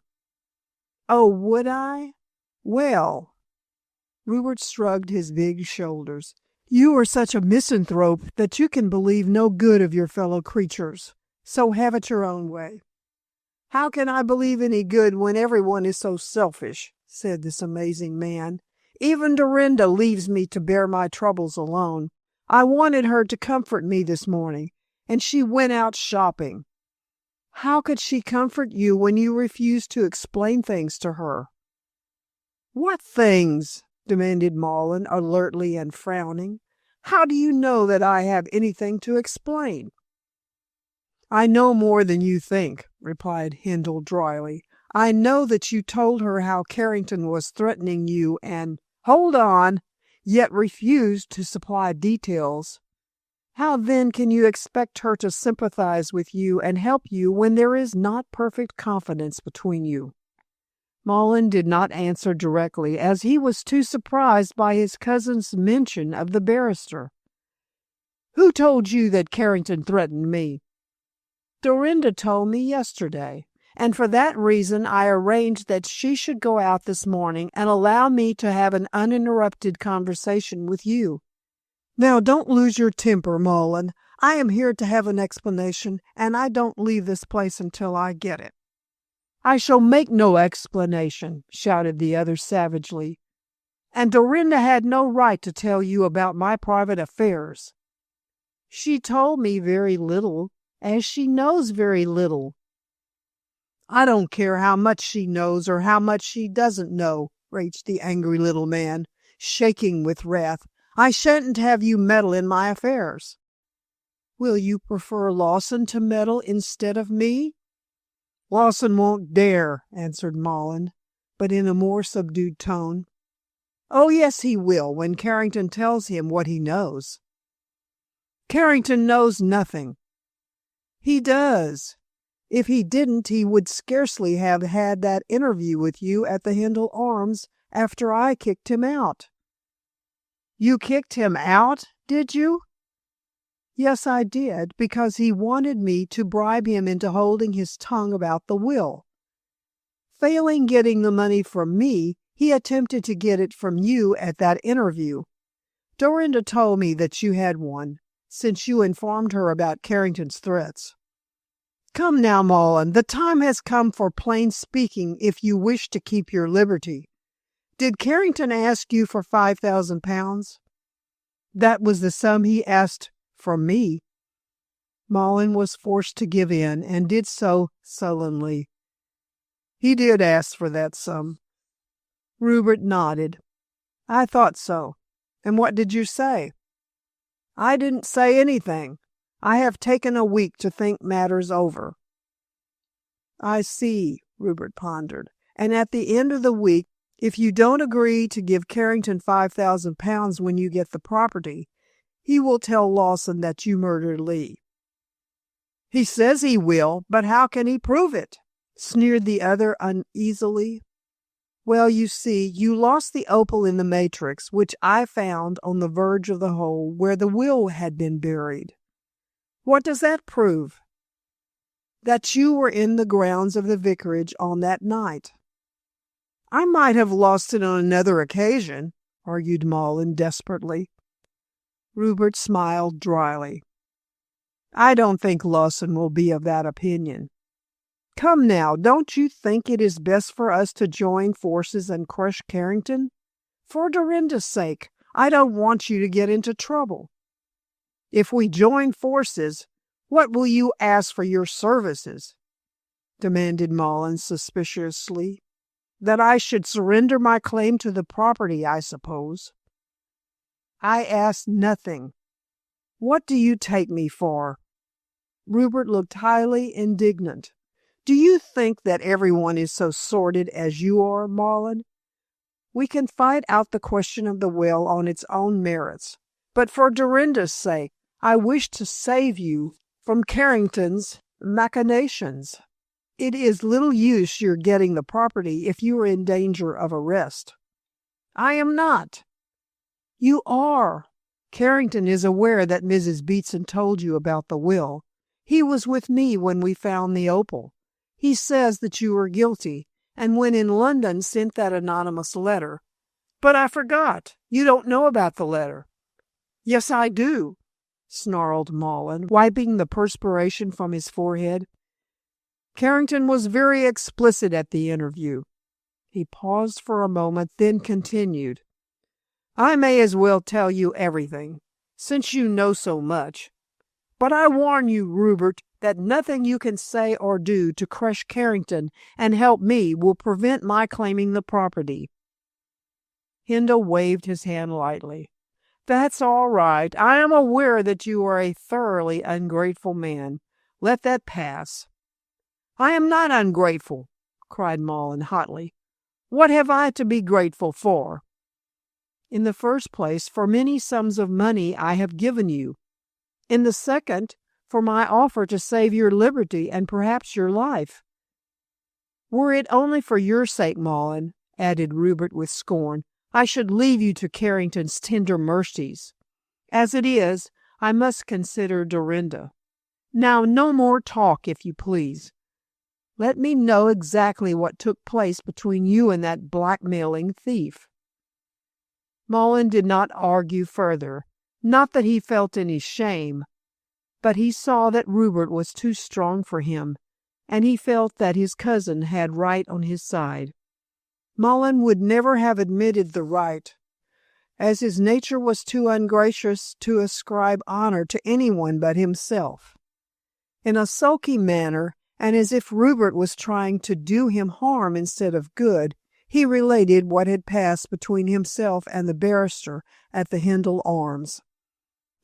"Oh, would I? Well—" Rupert shrugged his big shoulders. "You are such a misanthrope that you can believe no good of your fellow creatures, so have it your own way." "How can I believe any good when everyone is so selfish?" said this amazing man. "Even Dorinda leaves me to bear my troubles alone. I wanted her to comfort me this morning, and she went out shopping." "How could she comfort you when you refused to explain things to her?" "What things?" demanded Mullen, alertly and frowning. "How do you know that I have anything to explain?" "I know more than you think," replied Hindle dryly. "I know that you told her how Carrington was threatening you and—" "Hold on!" "Yet refused to supply details. How then can you expect her to sympathize with you and help you when there is not perfect confidence between you?" Mullen did not answer directly, as he was too surprised by his cousin's mention of the barrister. "Who told you that Carrington threatened me?" "Dorinda told me yesterday, and for that reason I arranged that she should go out this morning and allow me to have an uninterrupted conversation with you." "Now don't lose your temper, Mullen. I am here to have an explanation, and I don't leave this place until I get it." "I shall make no explanation," shouted the other savagely. "And Dorinda had no right to tell you about my private affairs." "She told me very little, as she knows very little." "I don't care how much she knows or how much she doesn't know," raged the angry little man, shaking with wrath. "I shan't have you meddle in my affairs." "Will you prefer Lawson to meddle instead of me?" "Lawson won't dare," answered Mullen, but in a more subdued tone. "Oh, yes, he will, when Carrington tells him what he knows." "Carrington knows nothing." "He does. If he didn't, he would scarcely have had that interview with you at the Hindle Arms after I kicked him out." "You kicked him out, did you?" "Yes, I did, because he wanted me to bribe him into holding his tongue about the will. Failing getting the money from me, he attempted to get it from you at that interview. Dorinda told me that you had one, since you informed her about Carrington's threats." "Come now, Mullen, the time has come for plain speaking if you wish to keep your liberty. Did Carrington ask you for £5,000? "That was the sum he asked from me." Mullen was forced to give in, and did so sullenly. "He did ask for that sum." Rupert nodded. "I thought so. And what did you say?" "I didn't say anything. I have taken a week to think matters over." "I see," Rupert pondered. "And at the end of the week, if you don't agree to give Carrington £5,000 when you get the property, he will tell Lawson that you murdered Lee." "He says he will, but how can he prove it?" sneered the other uneasily. "Well, you see, you lost the opal in the matrix, which I found on the verge of the hole where the will had been buried." "What does that prove?" "That you were in the grounds of the vicarage on that night." "I might have lost it on another occasion," argued Mullen desperately. Rupert smiled dryly. I don't think Lawson will be of that opinion. Come now, don't you think it is best for us to join forces and crush Carrington? For Dorinda's sake, I don't want you to get into trouble. If we join forces, what will you ask for your services? Demanded Mullins suspiciously. That I should surrender my claim to the property, I suppose. I ask nothing. What do you take me for? Rupert looked highly indignant. Do you think that everyone is so sordid as you are, Mullins? We can fight out the question of the will on its own merits. But for Dorinda's sake, I wish to save you from Carrington's machinations. It is little use your getting the property if you are in danger of arrest. I am not. You are. Carrington is aware that Mrs. Beatson told you about the will. He was with me when we found the opal. He says that you are guilty, and when in London sent that anonymous letter. But I forgot. You don't know about the letter. Yes, I do, snarled Mullins, wiping the perspiration from his forehead. Carrington was very explicit at the interview. He paused for a moment, then continued. I may as well tell you everything, since you know so much. But I warn you, Rupert, that nothing you can say or do to crush Carrington and help me will prevent my claiming the property. Hindle waved his hand lightly. That's all right. I am aware that you are a thoroughly ungrateful man. Let that pass. I am not ungrateful, cried Mullins hotly. What have I to be grateful for? In the first place, for many sums of money I have given you. In the second, for my offer to save your liberty and perhaps your life. Were it only for your sake, Mullins, added Rupert with scorn, I should leave you to Carrington's tender mercies. As it is, I must consider Dorinda. Now, no more talk, if you please. Let me know exactly what took place between you and that blackmailing thief. Mullins did not argue further, not that he felt any shame, but he saw that Rupert was too strong for him, and he felt that his cousin had right on his side. Mullins would never have admitted the right, as his nature was too ungracious to ascribe honor to anyone but himself. In a sulky manner, and as if Rupert was trying to do him harm instead of good, he related what had passed between himself and the barrister at the Hindle Arms.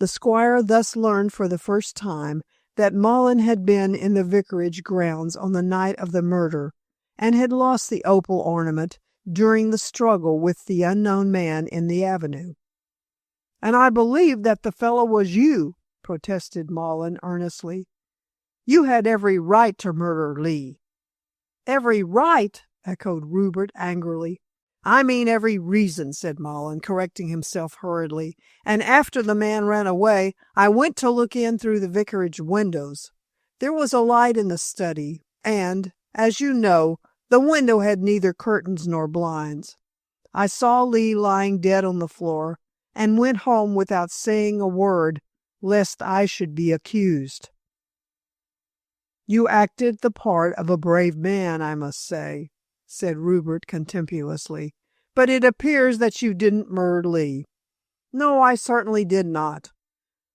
The squire thus learned for the first time that Mullins had been in the vicarage grounds on the night of the murder, and had lost the opal ornament during the struggle with the unknown man in the avenue. And I believe that the fellow was you, protested Mullins earnestly. You had every right to murder Lee. Every right, echoed Rupert angrily. I mean every reason, said Mullins, correcting himself hurriedly. And after the man ran away, I went to look in through the vicarage windows. There was a light in the study, and, as you know, the window had neither curtains nor blinds. I saw Lee lying dead on the floor, and went home without saying a word, lest I should be accused. You acted the part of a brave man, I must say, said Rupert contemptuously, but it appears that you didn't murder Lee. No, I certainly did not.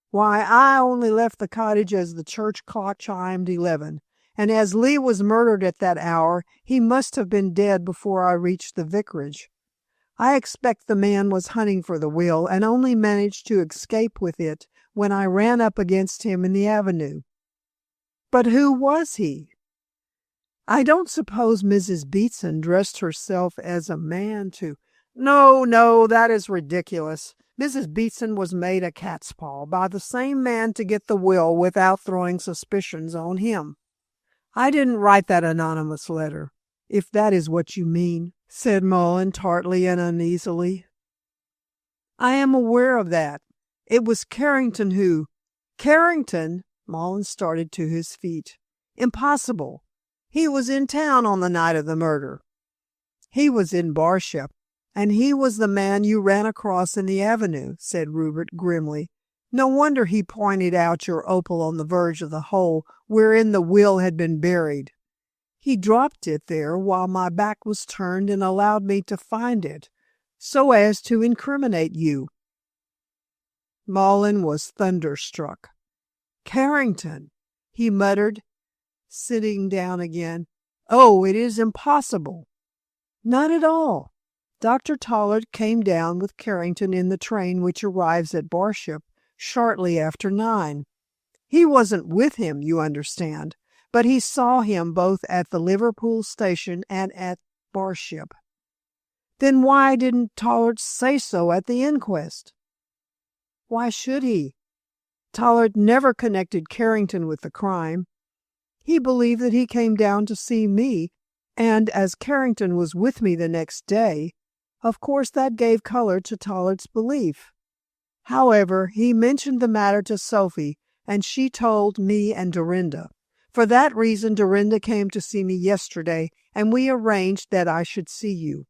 Why, I only left the cottage as the church clock chimed 11, and as Lee was murdered at that hour, he must have been dead before I reached the vicarage. I expect the man was hunting for the will, and only managed to escape with it when I ran up against him in the avenue. But who was he? I don't suppose Mrs. Beatson dressed herself as a man to— No, that is ridiculous. Mrs. Beatson was made a cat's paw by the same man to get the will without throwing suspicions on him. I didn't write that anonymous letter, if that is what you mean, said Mullins tartly and uneasily. I am aware of that. It was Carrington who— Carrington? Mullins started to his feet. Impossible. He was in town on the night of the murder. He was in Barsham, and he was the man you ran across in the avenue, said Rupert grimly. No wonder he pointed out your opal on the verge of the hole wherein the will had been buried. He dropped it there while my back was turned and allowed me to find it, so as to incriminate you." Mullen was thunderstruck. "Carrington," he muttered, sitting down again. "Oh, it is impossible." "Not at all. Dr. Tollard came down with Carrington in the train which arrives at Barship shortly after 9. He wasn't with him, you understand, but he saw him both at the Liverpool station and at Barship." "Then why didn't Tollard say so at the inquest?" "Why should he? Tollard never connected Carrington with the crime. He believed that he came down to see me, and as Carrington was with me the next day, of course that gave color to Tollard's belief. However, he mentioned the matter to Sophie, and she told me and Dorinda. For that reason Dorinda came to see me yesterday, and we arranged that I should see you.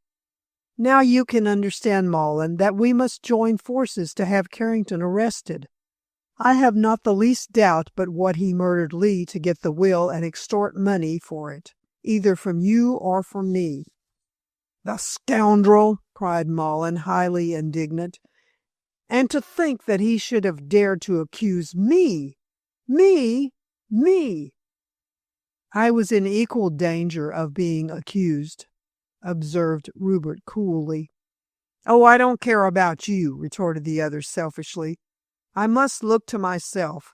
Now you can understand, Mullen, that we must join forces to have Carrington arrested. I have not the least doubt but what he murdered Lee to get the will and extort money for it, either from you or from me." "The scoundrel!" cried Mullen, highly indignant. "And to think that he should have dared to accuse me! Me! Me!" "I was in equal danger of being accused," observed Rupert coolly. "Oh, I don't care about you," retorted the other selfishly. "I must look to myself.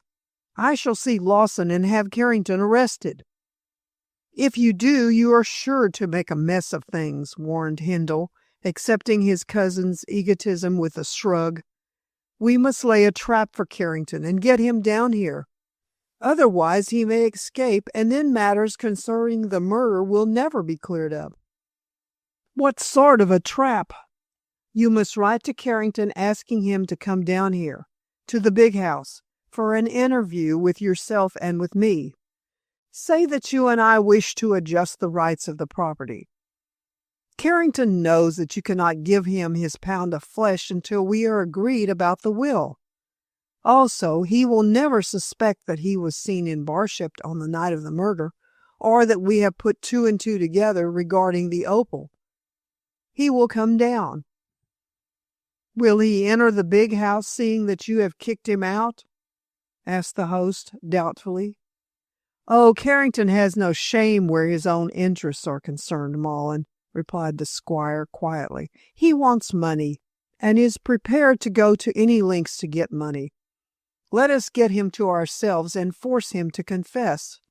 I shall see Lawson and have Carrington arrested." "If you do, you are sure to make a mess of things," warned Hindle, accepting his cousin's egotism with a shrug. "We must lay a trap for Carrington and get him down here. Otherwise he may escape, and then matters concerning the murder will never be cleared up." "What sort of a trap?" "You must write to Carrington asking him to come down here, to the big house, for an interview with yourself and with me. Say that you and I wish to adjust the rights of the property. Carrington knows that you cannot give him his pound of flesh until we are agreed about the will. Also, he will never suspect that he was seen in Barship on the night of the murder, or that we have put 2 and 2 together regarding the opal. He will come down." "Will he enter the big house seeing that you have kicked him out?" asked the host doubtfully. "Oh, Carrington has no shame where his own interests are concerned, Mullen," replied the squire quietly. "He wants money, and is prepared to go to any lengths to get money. Let us get him to ourselves and force him to confess.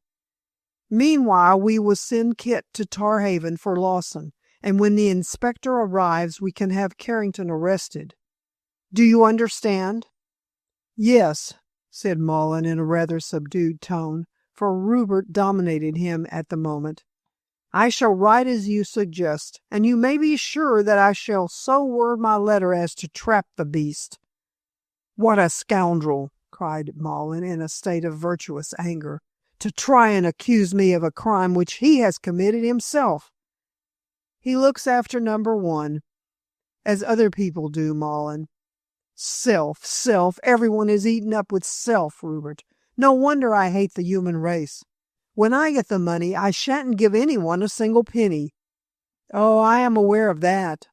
Meanwhile, we will send Kit to Tarhaven for Lawson, and when the inspector arrives we can have Carrington arrested. Do you understand?" "Yes," said Mullen in a rather subdued tone, for Rupert dominated him at the moment. "I shall write as you suggest, and you may be sure that I shall so word my letter as to trap the beast." "What a scoundrel!" cried Mullen in a state of virtuous anger, "to try and accuse me of a crime which he has committed himself." "He looks after number 1, as other people do, Mullen. Self, self, everyone is eaten up with self, Rupert. No wonder I hate the human race. When I get the money, I shan't give anyone a single penny." "Oh, I am aware of that,"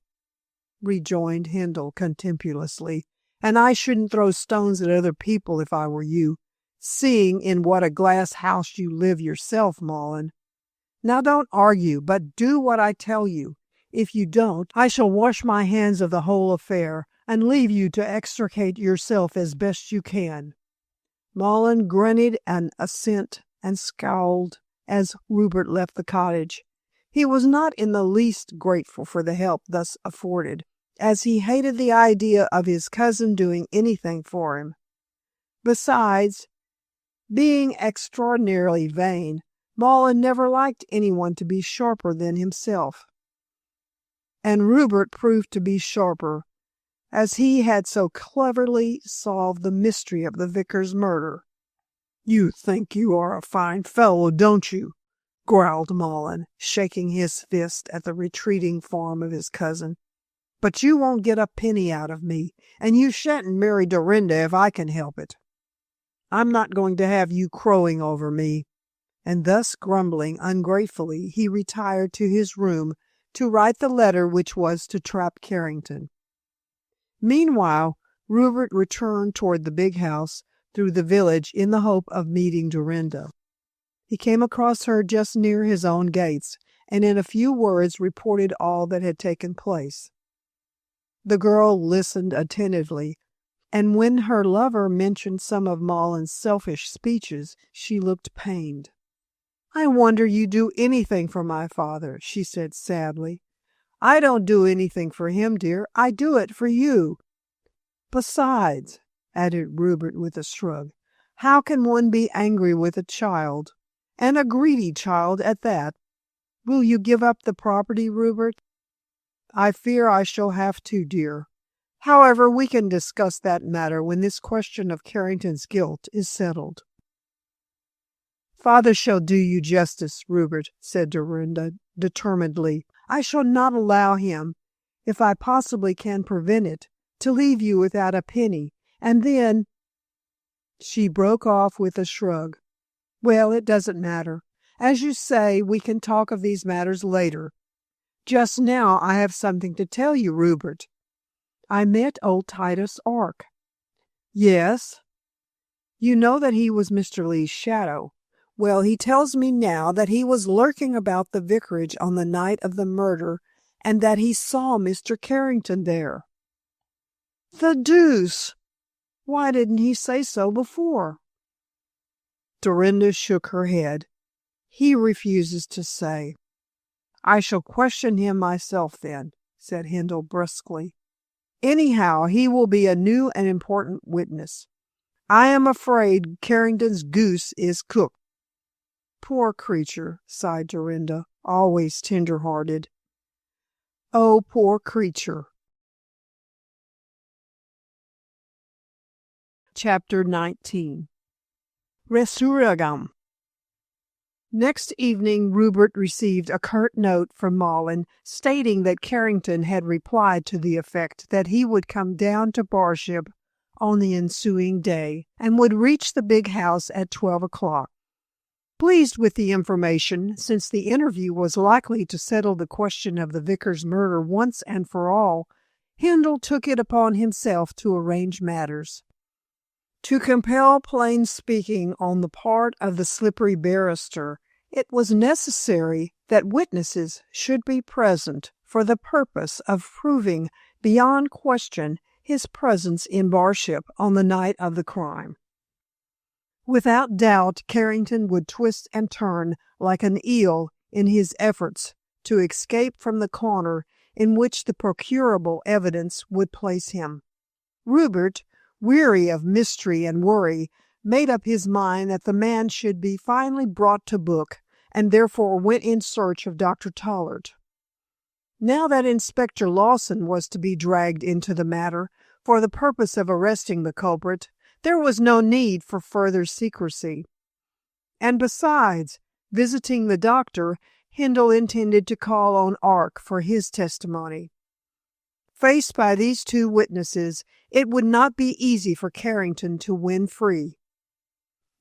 rejoined Hindle contemptuously, "and I shouldn't throw stones at other people if I were you, seeing in what a glass house you live yourself, Mullen. Now don't argue, but do what I tell you. If you don't, I shall wash my hands of the whole affair, and leave you to extricate yourself as best you can." Mullen grunted an assent and scowled as Rupert left the cottage. He was not in the least grateful for the help thus afforded, as he hated the idea of his cousin doing anything for him. Besides, being extraordinarily vain, Mullen never liked anyone to be sharper than himself. And Rupert proved to be sharper, as he had so cleverly solved the mystery of the vicar's murder. "You think you are a fine fellow, don't you?" growled Mullen, shaking his fist at the retreating form of his cousin. But you won't get a penny out of me, and you shan't marry Dorinda if I can help it. I'm not going to have you crowing over me." And thus grumbling ungratefully, he retired to his room to write the letter which was to trap Carrington. Meanwhile, Rupert returned toward the big house through the village in the hope of meeting Dorinda. He came across her just near his own gates, and in a few words reported all that had taken place. The girl listened attentively, and when her lover mentioned some of Mullen's selfish speeches, she looked pained. "I wonder you do anything for my father," she said sadly. "I don't do anything for him, dear. I do it for you." "Besides," added Rupert with a shrug, "how can one be angry with a child, and a greedy child at that? Will you give up the property, Rupert?" "I fear I shall have to, dear. However, we can discuss that matter when this question of Carrington's guilt is settled." "Father shall do you justice, Rupert," said Dorinda determinedly. "I shall not allow him, if I possibly can prevent it, to leave you without a penny, and then—" She broke off with a shrug. "Well, it doesn't matter. As you say, we can talk of these matters later. Just now I have something to tell you, Rupert. I met old Titus Ark." "Yes?" "You know that he was Mr. Lee's shadow. Well, he tells me now that he was lurking about the vicarage on the night of the murder, and that he saw Mr. Carrington there." "The deuce! Why didn't he say so before?" Dorinda shook her head. "He refuses to say." "I shall question him myself, then," said Handel brusquely. "Anyhow, he will be a new and important witness. I am afraid Carrington's goose is cooked." "Poor creature," sighed Dorinda, always tender-hearted. "Oh, poor creature." Chapter 19. Resurgam. Next evening Rupert received a curt note from Mullen stating that Carrington had replied to the effect that he would come down to Barsham on the ensuing day, and would reach the big house at 12 o'clock. Pleased with the information, since the interview was likely to settle the question of the vicar's murder once and for all, Handel took it upon himself to arrange matters. To compel plain speaking on the part of the slippery barrister, it was necessary that witnesses should be present for the purpose of proving beyond question his presence in Barsham on the night of the crime. Without doubt, Carrington would twist and turn like an eel in his efforts to escape from the corner in which the procurable evidence would place him. Rupert, weary of mystery and worry, made up his mind that the man should be finally brought to book, and therefore went in search of Dr. Tollard. Now that Inspector Lawson was to be dragged into the matter for the purpose of arresting the culprit, there was no need for further secrecy. And besides, visiting the doctor, Handel intended to call on Ark for his testimony. Faced by these two witnesses, it would not be easy for Carrington to win free.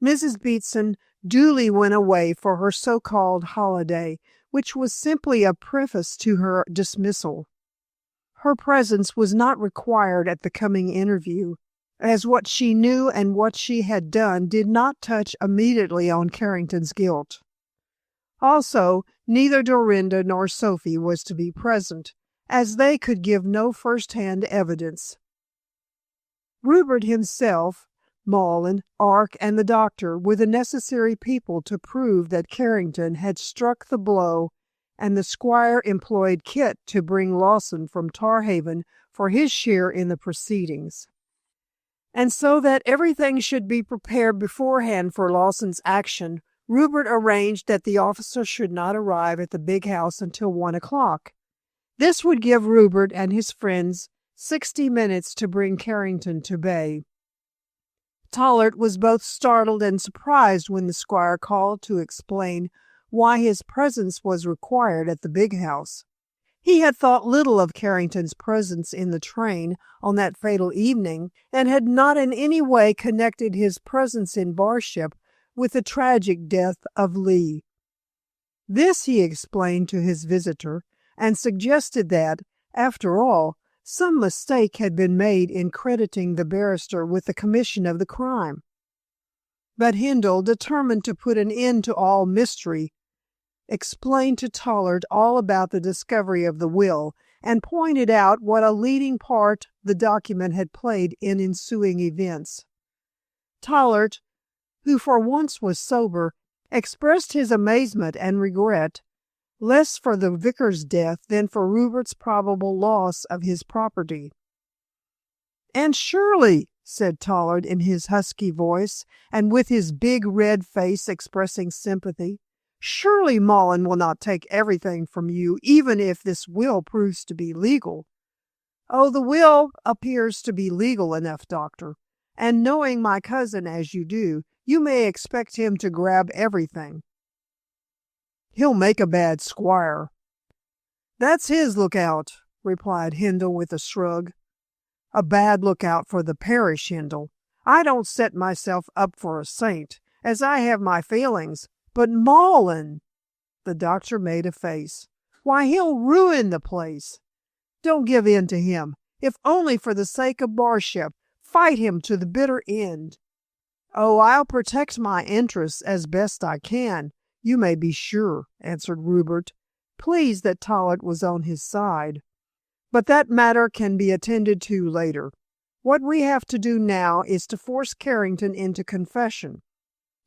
Mrs. Beatson duly went away for her so-called holiday, which was simply a preface to her dismissal. Her presence was not required at the coming interview, as what she knew and what she had done did not touch immediately on Carrington's guilt. Also, neither Dorinda nor Sophie was to be present, as they could give no first-hand evidence. Rupert himself, Mullen, Ark, and the doctor were the necessary people to prove that Carrington had struck the blow, and the squire employed Kit to bring Lawson from Tarhaven for his share in the proceedings. And so that everything should be prepared beforehand for Lawson's action, Rupert arranged that the officer should not arrive at the big house until 1 o'clock. This would give Rupert and his friends 60 minutes to bring Carrington to bay. Tollard was both startled and surprised when the squire called to explain why his presence was required at the big house. He had thought little of Carrington's presence in the train on that fatal evening, and had not in any way connected his presence in Barship with the tragic death of Lee. This he explained to his visitor, and suggested that, after all, some mistake had been made in crediting the barrister with the commission of the crime. But Hindle, determined to put an end to all mystery, explained to Tollard all about the discovery of the will, and pointed out what a leading part the document had played in ensuing events. Tollard, who for once was sober, expressed his amazement and regret, less for the vicar's death than for Rupert's probable loss of his property. "And surely," said Tollard in his husky voice, and with his big red face expressing sympathy, "surely Mullen will not take everything from you, even if this will proves to be legal." "Oh, the will appears to be legal enough, Doctor, and knowing my cousin as you do, you may expect him to grab everything." "He'll make a bad squire." "That's his lookout," replied Hindle with a shrug. "A bad lookout for the parish, Hindle. I don't set myself up for a saint, as I have my failings, but Mullen—" The doctor made a face. "Why, he'll ruin the place. Don't give in to him, if only for the sake of Barship. Fight him to the bitter end." "Oh, I'll protect my interests as best I can, you may be sure," answered Rupert, pleased that Tollard was on his side. "But that matter can be attended to later. What we have to do now is to force Carrington into confession.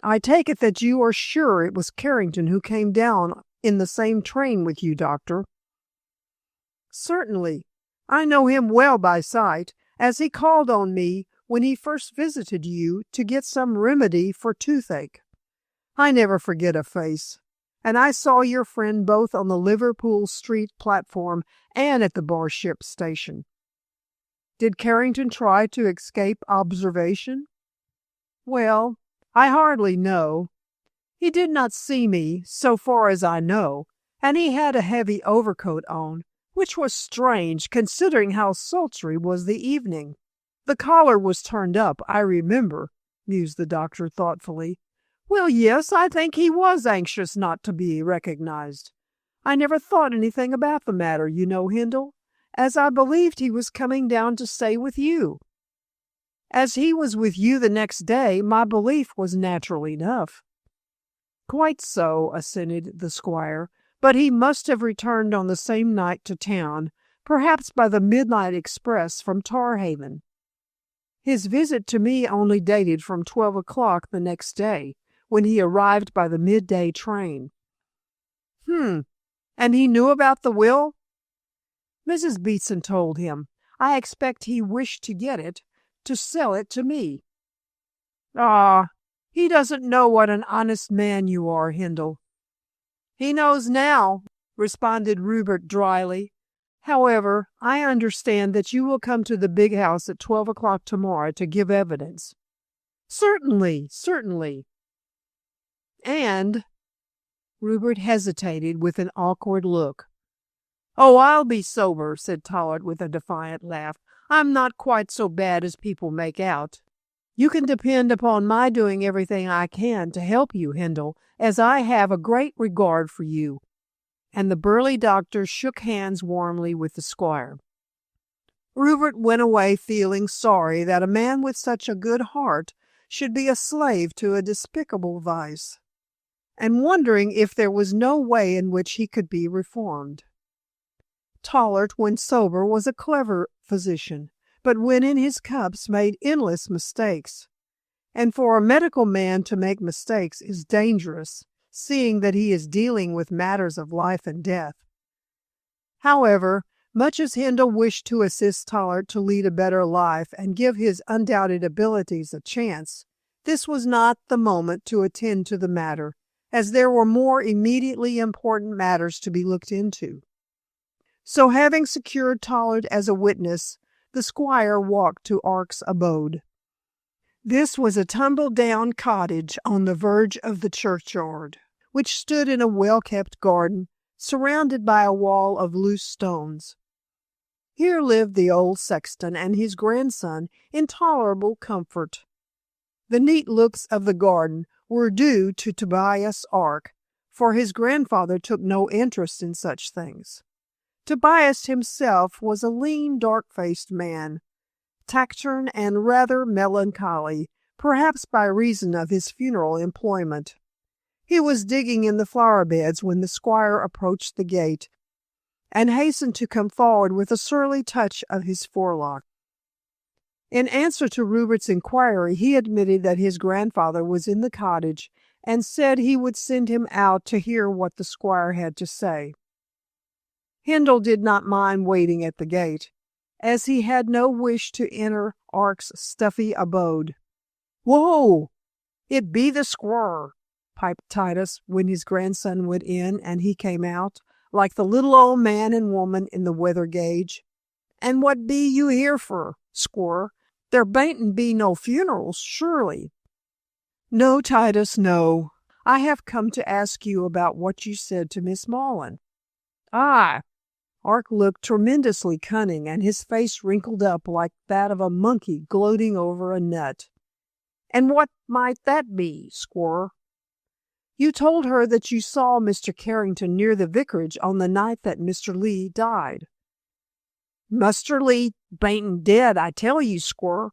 I take it that you are sure it was Carrington who came down in the same train with you, Doctor?" "Certainly. I know him well by sight, as he called on me when he first visited you to get some remedy for toothache. I never forget a face, and I saw your friend both on the Liverpool Street platform and at the Barship station." "Did Carrington try to escape observation?" "Well, I hardly know. He did not see me, so far as I know, and he had a heavy overcoat on, which was strange considering how sultry was the evening. The collar was turned up, I remember," mused the doctor thoughtfully. "Well, yes, I think he was anxious not to be recognized. I never thought anything about the matter, you know, Hindle, as I believed he was coming down to stay with you. As he was with you the next day, my belief was natural enough." "Quite so," assented the squire, "but he must have returned on the same night to town, perhaps by the midnight express from Tarhaven. His visit to me only dated from 12 o'clock the next day, when he arrived by the midday train." And he knew about the will?" "Mrs. Beatson told him. I expect he wished to get it, to sell it to me." "Ah, he doesn't know what an honest man you are, Hindle." "He knows now," responded Rupert dryly. "However, I understand that you will come to the big house at 12 o'clock tomorrow to give evidence." "Certainly, certainly." "And—" Rupert hesitated with an awkward look. "Oh, I'll be sober," said Tollard with a defiant laugh. "I'm not quite so bad as people make out. You can depend upon my doing everything I can to help you, Hindle, as I have a great regard for you." And the burly doctor shook hands warmly with the squire. Rupert went away feeling sorry that a man with such a good heart should be a slave to a despicable vice, and wondering if there was no way in which he could be reformed. Tollard, when sober, was a clever physician, but when in his cups made endless mistakes. And for a medical man to make mistakes is dangerous, seeing that he is dealing with matters of life and death. However, much as Hindle wished to assist Tollard to lead a better life and give his undoubted abilities a chance, this was not the moment to attend to the matter, as there were more immediately important matters to be looked into. So, having secured Tollard as a witness, the squire walked to Ark's abode. This was a tumble-down cottage on the verge of the churchyard, which stood in a well-kept garden, surrounded by a wall of loose stones. Here lived the old sexton and his grandson in tolerable comfort. The neat looks of the garden were due to Tobias Ark, for his grandfather took no interest in such things. Tobias himself was a lean, dark-faced man, taciturn and rather melancholy, perhaps by reason of his funeral employment. He was digging in the flower beds when the squire approached the gate, and hastened to come forward with a surly touch of his forelock. In answer to Rupert's inquiry, he admitted that his grandfather was in the cottage, and said he would send him out to hear what the squire had to say. Handel did not mind waiting at the gate, as he had no wish to enter Ark's stuffy abode. "Whoa! It be the squire," piped Titus when his grandson went in and he came out, like the little old man and woman in the weather gauge. "And what be you here for, squire? There bain't be no funerals, surely." "No, Titus, no. I have come to ask you about what you said to Miss Mullen." "Ah!" Ark looked tremendously cunning, and his face wrinkled up like that of a monkey gloating over a nut. "And what might that be, squire?" "You told her that you saw Mr. Carrington near the vicarage on the night that Mr. Lee died." "Mr. Lee bain't dead, I tell you, squire."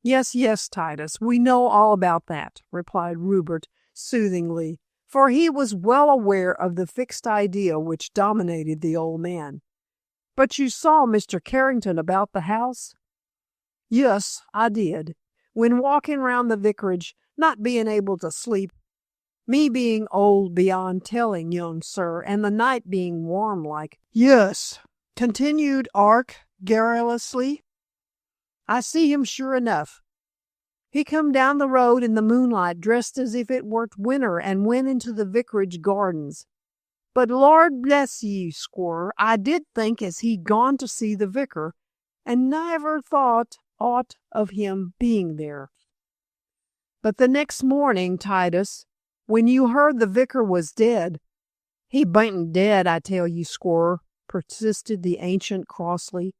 Yes, Titus, we know all about that," replied Rupert soothingly, for he was well aware of the fixed idea which dominated the old man. "But you saw Mr. Carrington about the house?" "Yes, I did, when walking round the vicarage, not being able to sleep, me being old beyond telling, young sir, and the night being warm like." "Yes," continued Ark garrulously, "I see him sure enough. He come down the road in the moonlight dressed as if it were winter and went into the vicarage gardens. But Lord bless ye, squire, I did think as he'd gone to see the vicar, and never thought aught of him being there." "But the next morning, Titus, when you heard the vicar was dead—" "He bain't dead, I tell you, squire," persisted the ancient crossly.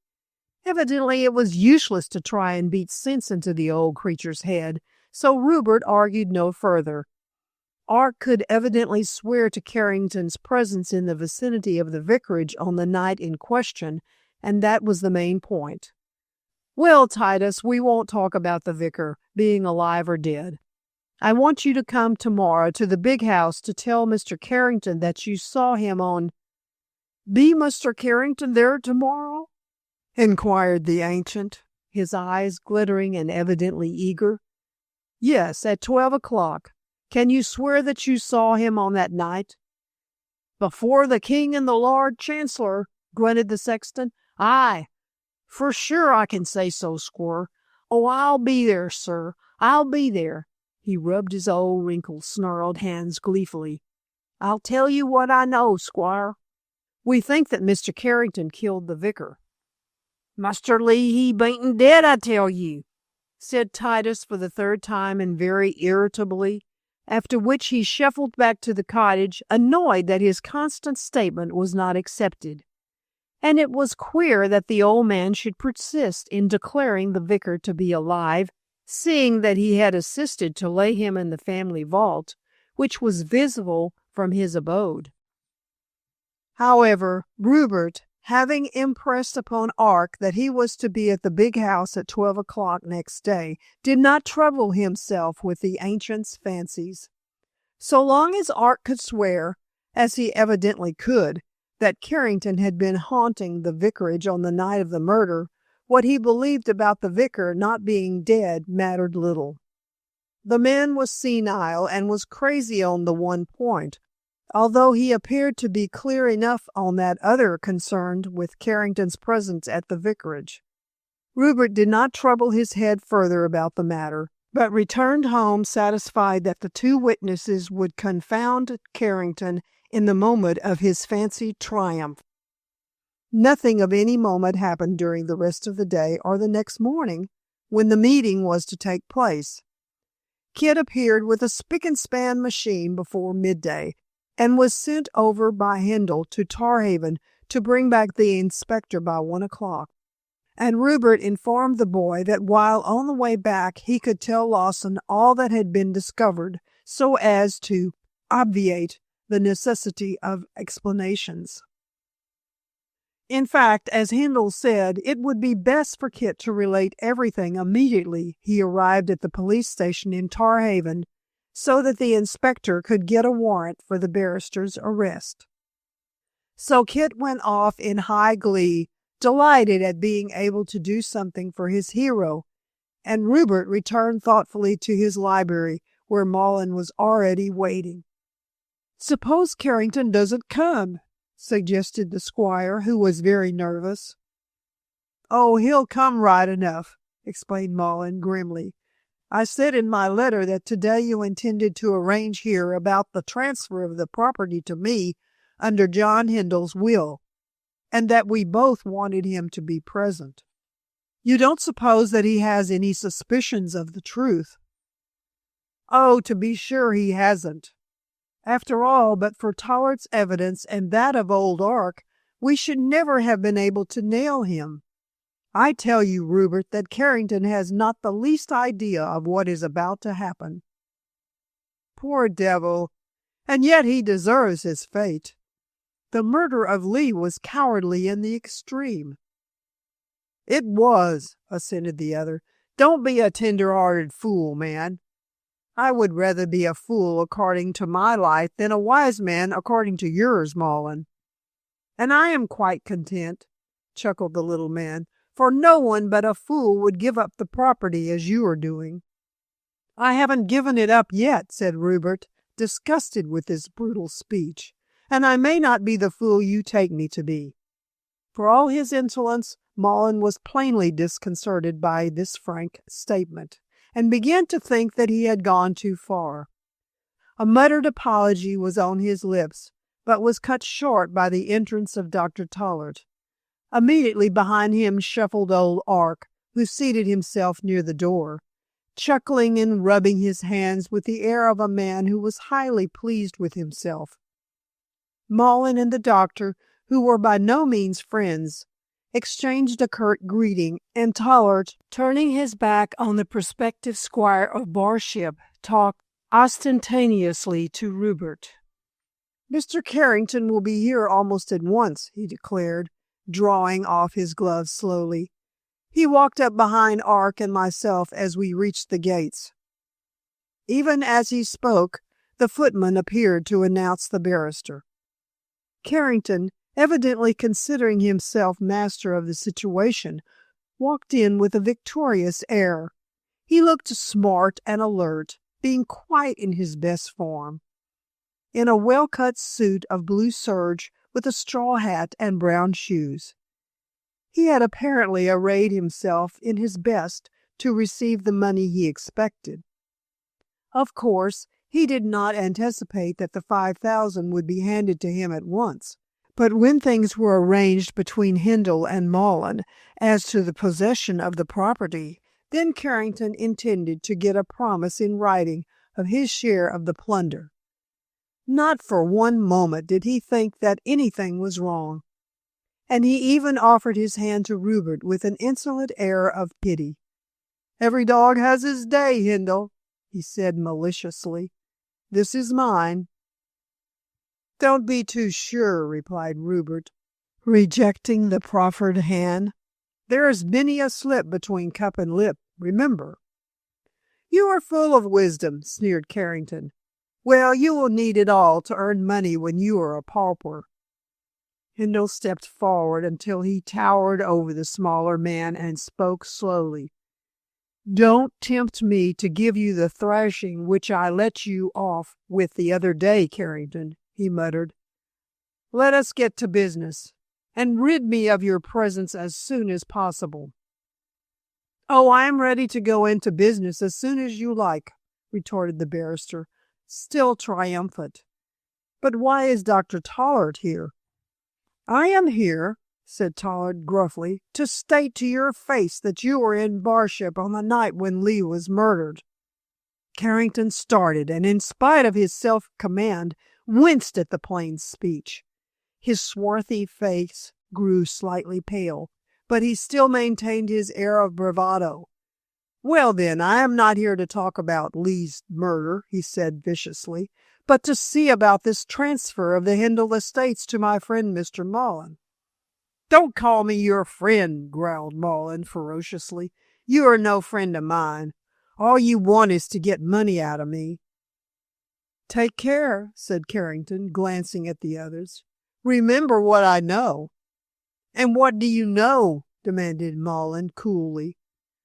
Evidently it was useless to try and beat sense into the old creature's head, so Rupert argued no further. Ark could evidently swear to Carrington's presence in the vicinity of the vicarage on the night in question, and that was the main point. "Well, Titus, we won't talk about the vicar, being alive or dead. I want you to come tomorrow to the big house to tell Mr. Carrington that you saw him on—" "Be Mr. Carrington there tomorrow?" inquired the ancient, his eyes glittering and evidently eager. "Yes, at 12 o'clock. Can you swear that you saw him on that night?" "Before the king and the Lord Chancellor," grunted the sexton. "Aye, for sure I can say so, squire. Oh, I'll be there, sir. I'll be there." He rubbed his old, wrinkled, snarled hands gleefully. "I'll tell you what I know, squire. We think that Mr. Carrington killed the vicar." "Mr. Lee, he bain't dead, I tell you," said Titus for the third time and very irritably, after which he shuffled back to the cottage, annoyed that his constant statement was not accepted. And it was queer that the old man should persist in declaring the vicar to be alive, seeing that he had assisted to lay him in the family vault, which was visible from his abode. However, Rupert, having impressed upon Ark that he was to be at the big house at 12 o'clock next day, did not trouble himself with the ancient's fancies. So long as Ark could swear, as he evidently could, that Carrington had been haunting the vicarage on the night of the murder, what he believed about the vicar not being dead mattered little. The man was senile and was crazy on the one point, although he appeared to be clear enough on that other concerned with Carrington's presence at the vicarage. Rupert did not trouble his head further about the matter, but returned home satisfied that the two witnesses would confound Carrington in the moment of his fancied triumph. Nothing of any moment happened during the rest of the day or the next morning, when the meeting was to take place. Kit appeared with a spick-and-span machine before midday, and was sent over by Hindle to Tarhaven to bring back the inspector by 1 o'clock. And Rupert informed the boy that while on the way back he could tell Lawson all that had been discovered so as to obviate the necessity of explanations. In fact, as Hindle said, it would be best for Kit to relate everything immediately he arrived at the police station in Tarhaven, so that the inspector could get a warrant for the barrister's arrest. So Kit went off in high glee, delighted at being able to do something for his hero, and Rupert returned thoughtfully to his library, where Mullen was already waiting. "Suppose Carrington doesn't come," suggested the squire, who was very nervous. "Oh, he'll come right enough," explained Mullen grimly. "I said in my letter that today you intended to arrange here about the transfer of the property to me under John Hindle's will, and that we both wanted him to be present. You don't suppose that he has any suspicions of the truth?" "Oh, to be sure he hasn't. After all, but for Tollard's evidence and that of old Ark, we should never have been able to nail him. I tell you, Rupert, that Carrington has not the least idea of what is about to happen." "Poor devil! And yet he deserves his fate. The murder of Lee was cowardly in the extreme." "It was," assented the other. "Don't be a tender-hearted fool, man." "I would rather be a fool according to my light than a wise man according to yours, Mullen." "And I am quite content," chuckled the little man, "for no one but a fool would give up the property as you are doing." "I haven't given it up yet," said Rupert, disgusted with this brutal speech, "and I may not be the fool you take me to be." For all his insolence, Mullen was plainly disconcerted by this frank statement, and began to think that he had gone too far. A muttered apology was on his lips, but was cut short by the entrance of Dr. Tollard. Immediately behind him shuffled old Ark, who seated himself near the door, chuckling and rubbing his hands with the air of a man who was highly pleased with himself. Mullen and the doctor, who were by no means friends, exchanged a curt greeting, and Tollard, turning his back on the prospective squire of Barship, talked ostentatiously to Rupert. "Mr. Carrington will be here almost at once," he declared, drawing off his gloves slowly. "He walked up behind Ark and myself as we reached the gates." Even as he spoke, the footman appeared to announce the barrister. Carrington, evidently considering himself master of the situation, walked in with a victorious air. He looked smart and alert, being quite in his best form, in a well-cut suit of blue serge with a straw hat and brown shoes. He had apparently arrayed himself in his best to receive the money he expected. Of course, he did not anticipate that the 5,000 would be handed to him at once. But when things were arranged between Hindle and Mullen as to the possession of the property, then Carrington intended to get a promise in writing of his share of the plunder. Not for one moment did he think that anything was wrong, and he even offered his hand to Rupert with an insolent air of pity. "Every dog has his day, Hindle," he said maliciously. "This is mine." "Don't be too sure," replied Rupert, rejecting the proffered hand. "There is many a slip between cup and lip, remember." "You are full of wisdom," sneered Carrington. "Well, you will need it all to earn money when you are a pauper." Hindle stepped forward until he towered over the smaller man and spoke slowly. "Don't tempt me to give you the thrashing which I let you off with the other day, Carrington," he muttered. "Let us get to business, and rid me of your presence as soon as possible." "Oh, I am ready to go into business as soon as you like," retorted the barrister, still triumphant. "But why is Dr. Tollard here?" "I am here," said Tollard gruffly, "to state to your face that you were in Barship on the night when Lee was murdered." Carrington started, and in spite of his self-command, winced at the plain speech. His swarthy face grew slightly pale, but he still maintained his air of bravado. "Well, then, I am not here to talk about Lee's murder," he said viciously, "but to see about this transfer of the Hindle estates to my friend Mr. Mullen." "Don't call me your friend," growled Mullen ferociously. "You are no friend of mine. All you want is to get money out of me." "Take care," said Carrington, glancing at the others. "Remember what I know." "And what do you know?" demanded Mullen coolly.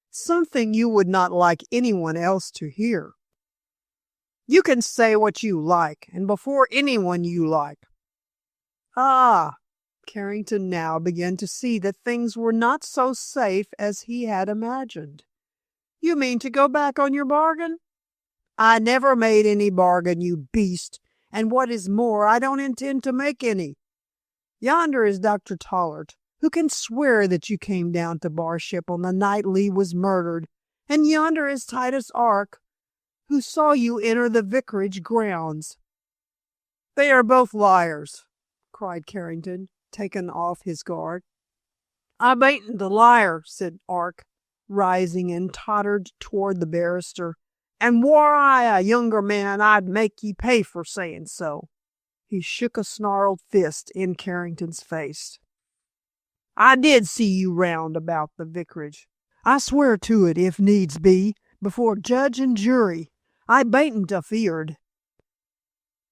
"Something you would not like anyone else to hear." "You can say what you like, and before anyone you like." "Ah!" Carrington now began to see that things were not so safe as he had imagined. "You mean to go back on your bargain?" "I never made any bargain, you beast, and what is more, I don't intend to make any. Yonder is Dr. Tollard, who can swear that you came down to Barship on the night Lee was murdered, and yonder is Titus Ark, who saw you enter the vicarage grounds." "They are both liars," cried Carrington, taken off his guard. "I bain't a liar," said Ark, rising, and tottered toward the barrister. "And were I a younger man, I'd make ye pay for saying so." He shook a snarled fist in Carrington's face. "I did see you round about the vicarage. I swear to it, if needs be, before judge and jury. I bain't afeard."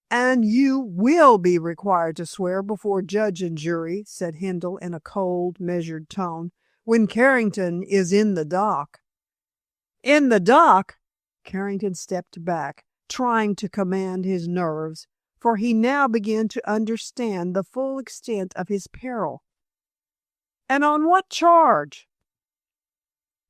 "And you will be required to swear before judge and jury," said Hindle in a cold, measured tone, "when Carrington is in the dock." "In the dock?" Carrington stepped back, trying to command his nerves, for he now began to understand the full extent of his peril. "And on what charge?"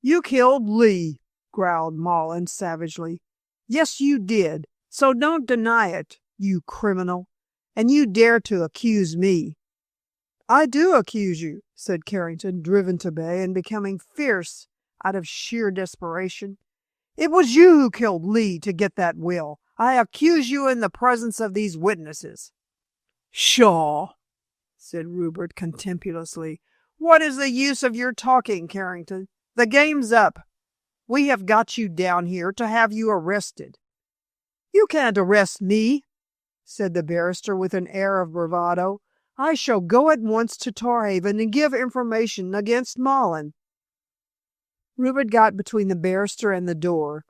"You killed Lee," growled Mullen savagely. "Yes, you did, so don't deny it, you criminal, and you dare to accuse me." "I do accuse you," said Carrington, driven to bay and becoming fierce out of sheer desperation. "It was you who killed Lee to get that will. I accuse you in the presence of these witnesses." "Pshaw!" said Rupert contemptuously. "What is the use of your talking, Carrington? The game's up. We have got you down here to have you arrested." "You can't arrest me," said the barrister with an air of bravado. "I shall go at once to Tarhaven and give information against Mullen." Rupert got between the barrister and the door,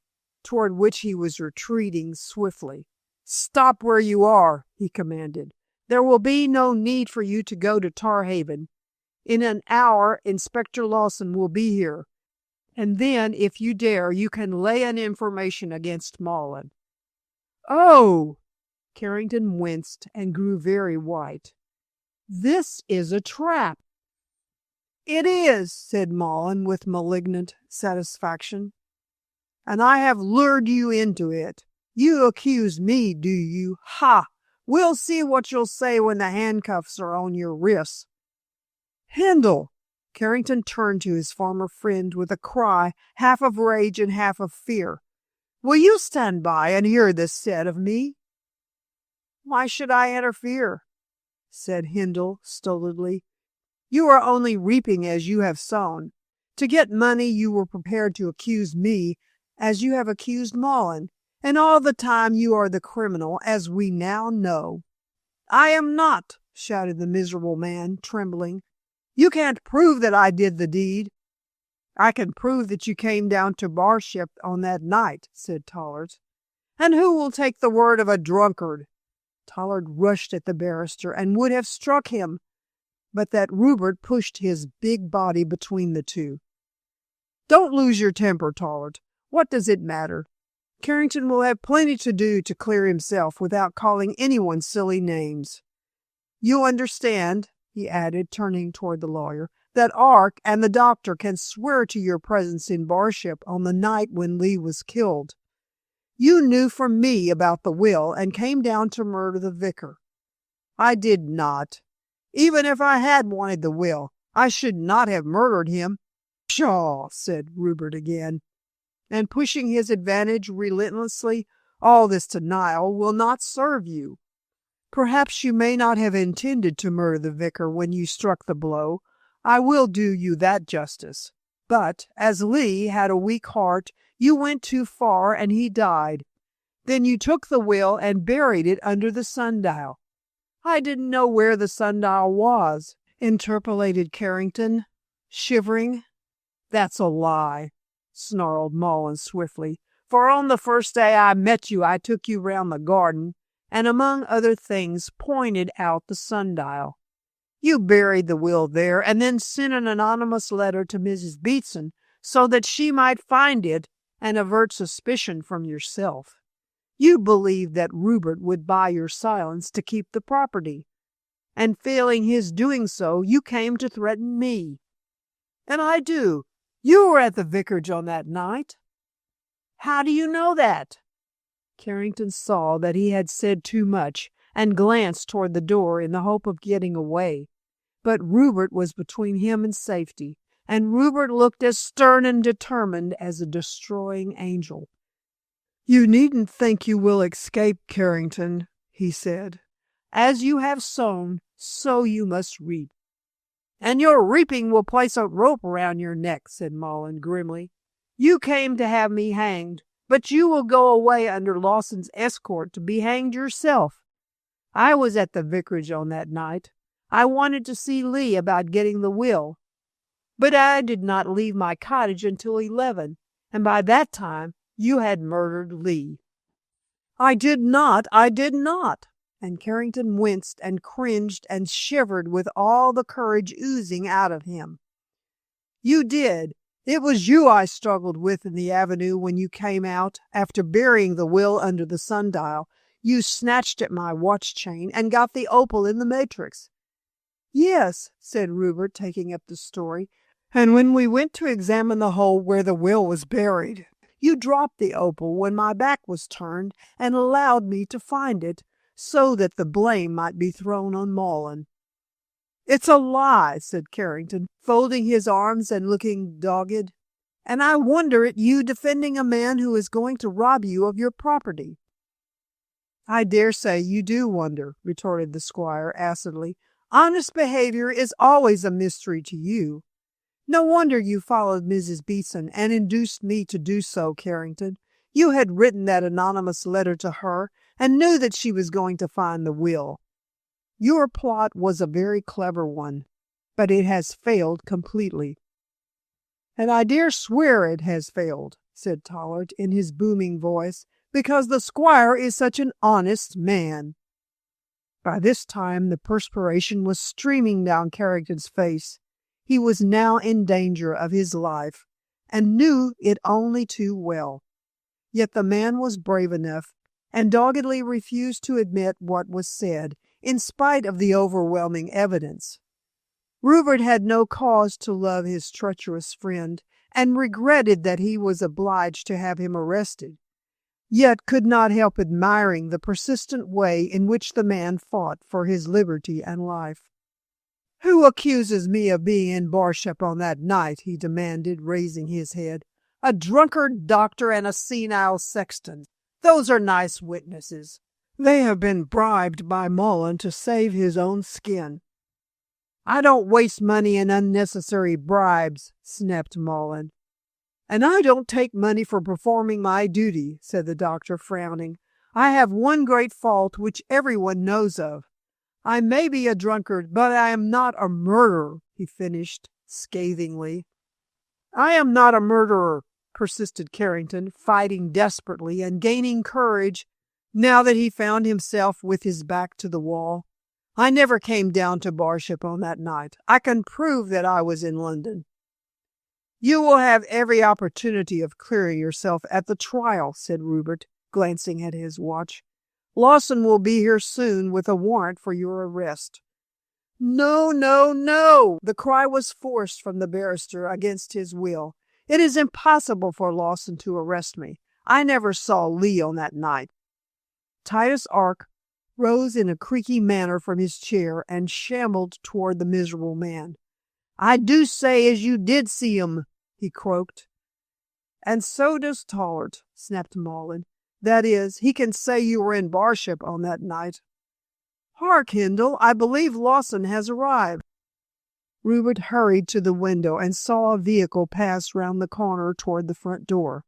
toward which he was retreating swiftly. "Stop where you are," he commanded. "There will be no need for you to go to Tarhaven. In an hour Inspector Lawson will be here, and then, if you dare, you can lay an information against Mullen." "Oh!" Carrington winced and grew very white. "This is a trap." "It is," said Mullen with malignant satisfaction. "And I have lured you into it. You accuse me, do you? Ha! We'll see what you'll say when the handcuffs are on your wrists." "Hindle!" Carrington turned to his former friend with a cry, half of rage and half of fear. "Will you stand by and hear this said of me?" "Why should I interfere?" said Hindle stolidly. "You are only reaping as you have sown. To get money you were prepared to accuse me, as you have accused Mullen, and all the time you are the criminal, as we now know." "I am not," shouted the miserable man, trembling. "You can't prove that I did the deed." "I can prove that you came down to Barship on that night," said Tollard. "And who will take the word of a drunkard?" Tollard rushed at the barrister and would have struck him, but that Rupert pushed his big body between the two. "Don't lose your temper, Tollard. What does it matter? Carrington will have plenty to do to clear himself without calling anyone silly names. You understand," he added, turning toward the lawyer, "that Ark and the doctor can swear to your presence in Barship on the night when Lee was killed. You knew from me about the will and came down to murder the vicar." "I did not. Even if I had wanted the will, I should not have murdered him." "Pshaw!" said Rupert again, and pushing his advantage relentlessly. "All this denial will not serve you. Perhaps you may not have intended to murder the vicar when you struck the blow. I will do you that justice. But, as Lee had a weak heart, you went too far and he died. Then you took the will and buried it under the sundial." "I didn't know where the sundial was," interpolated Carrington, shivering. "That's a lie," snarled Mullins swiftly. "For on the first day I met you I took you round the garden, and among other things pointed out the sundial. You buried the will there, and then sent an anonymous letter to Mrs. Beatson so that she might find it and avert suspicion from yourself. You believed that Rupert would buy your silence to keep the property, and failing his doing so, you came to threaten me. And I do. You were at the vicarage on that night." "How do you know that?" Carrington saw that he had said too much and glanced toward the door in the hope of getting away. But Rupert was between him and safety, and Rupert looked as stern and determined as a destroying angel. "You needn't think you will escape, Carrington," he said. "As you have sown, so you must reap." "And your reaping will place a rope around your neck," said Mullins grimly. "You came to have me hanged, but you will go away under Lawson's escort to be hanged yourself. I was at the vicarage on that night. I wanted to see Lee about getting the will, but I did not leave my cottage until 11, and by that time you had murdered Lee." I did not. And Carrington winced and cringed and shivered with all the courage oozing out of him. "You did. It was you I struggled with in the avenue when you came out. After burying the will under the sundial, you snatched at my watch chain and got the opal in the matrix." "Yes," said Rupert, taking up the story. "And when we went to examine the hole where the will was buried, you dropped the opal when my back was turned and allowed me to find it, so that the blame might be thrown on Mullins." "It's a lie," said Carrington, folding his arms and looking dogged. "And I wonder at you defending a man who is going to rob you of your property." "I dare say you do wonder," retorted the squire acidly. "Honest behavior is always a mystery to you. No wonder you followed Mrs. Beatson and induced me to do so, Carrington. You had written that anonymous letter to her and knew that she was going to find the will. Your plot was a very clever one, but it has failed completely." "And I dare swear it has failed," said Tollard in his booming voice, "because the squire is such an honest man." By this time the perspiration was streaming down Carrington's face. He was now in danger of his life, and knew it only too well. Yet the man was brave enough, and doggedly refused to admit what was said, in spite of the overwhelming evidence. Rupert had no cause to love his treacherous friend, and regretted that he was obliged to have him arrested, yet could not help admiring the persistent way in which the man fought for his liberty and life. "Who accuses me of being in Barsham on that night?" he demanded, raising his head. "A drunkard doctor and a senile sexton. Those are nice witnesses. They have been bribed by Mullins to save his own skin." "I don't waste money in unnecessary bribes," snapped Mullins. "And I don't take money for performing my duty," said the doctor, frowning. "I have one great fault which everyone knows of. I may be a drunkard, but I am not a murderer," he finished scathingly. "I am not a murderer," persisted Carrington, fighting desperately and gaining courage now that he found himself with his back to the wall. "I never came down to Barsham on that night. I can prove that I was in London." "You will have every opportunity of clearing yourself at the trial," said Rupert, glancing at his watch. "Lawson will be here soon with a warrant for your arrest." "No, no, no!" The cry was forced from the barrister against his will. "It is impossible for Lawson to arrest me. I never saw Lee on that night." Titus Ark rose in a creaky manner from his chair and shambled toward the miserable man. "I do say as you did see him," he croaked. "And so does Tollard," snapped Mullins. "That is, he can say you were in Barsham on that night." Hark, Hindle, I believe Lawson has arrived. Rupert hurried to the window and saw a vehicle pass round the corner toward the front door.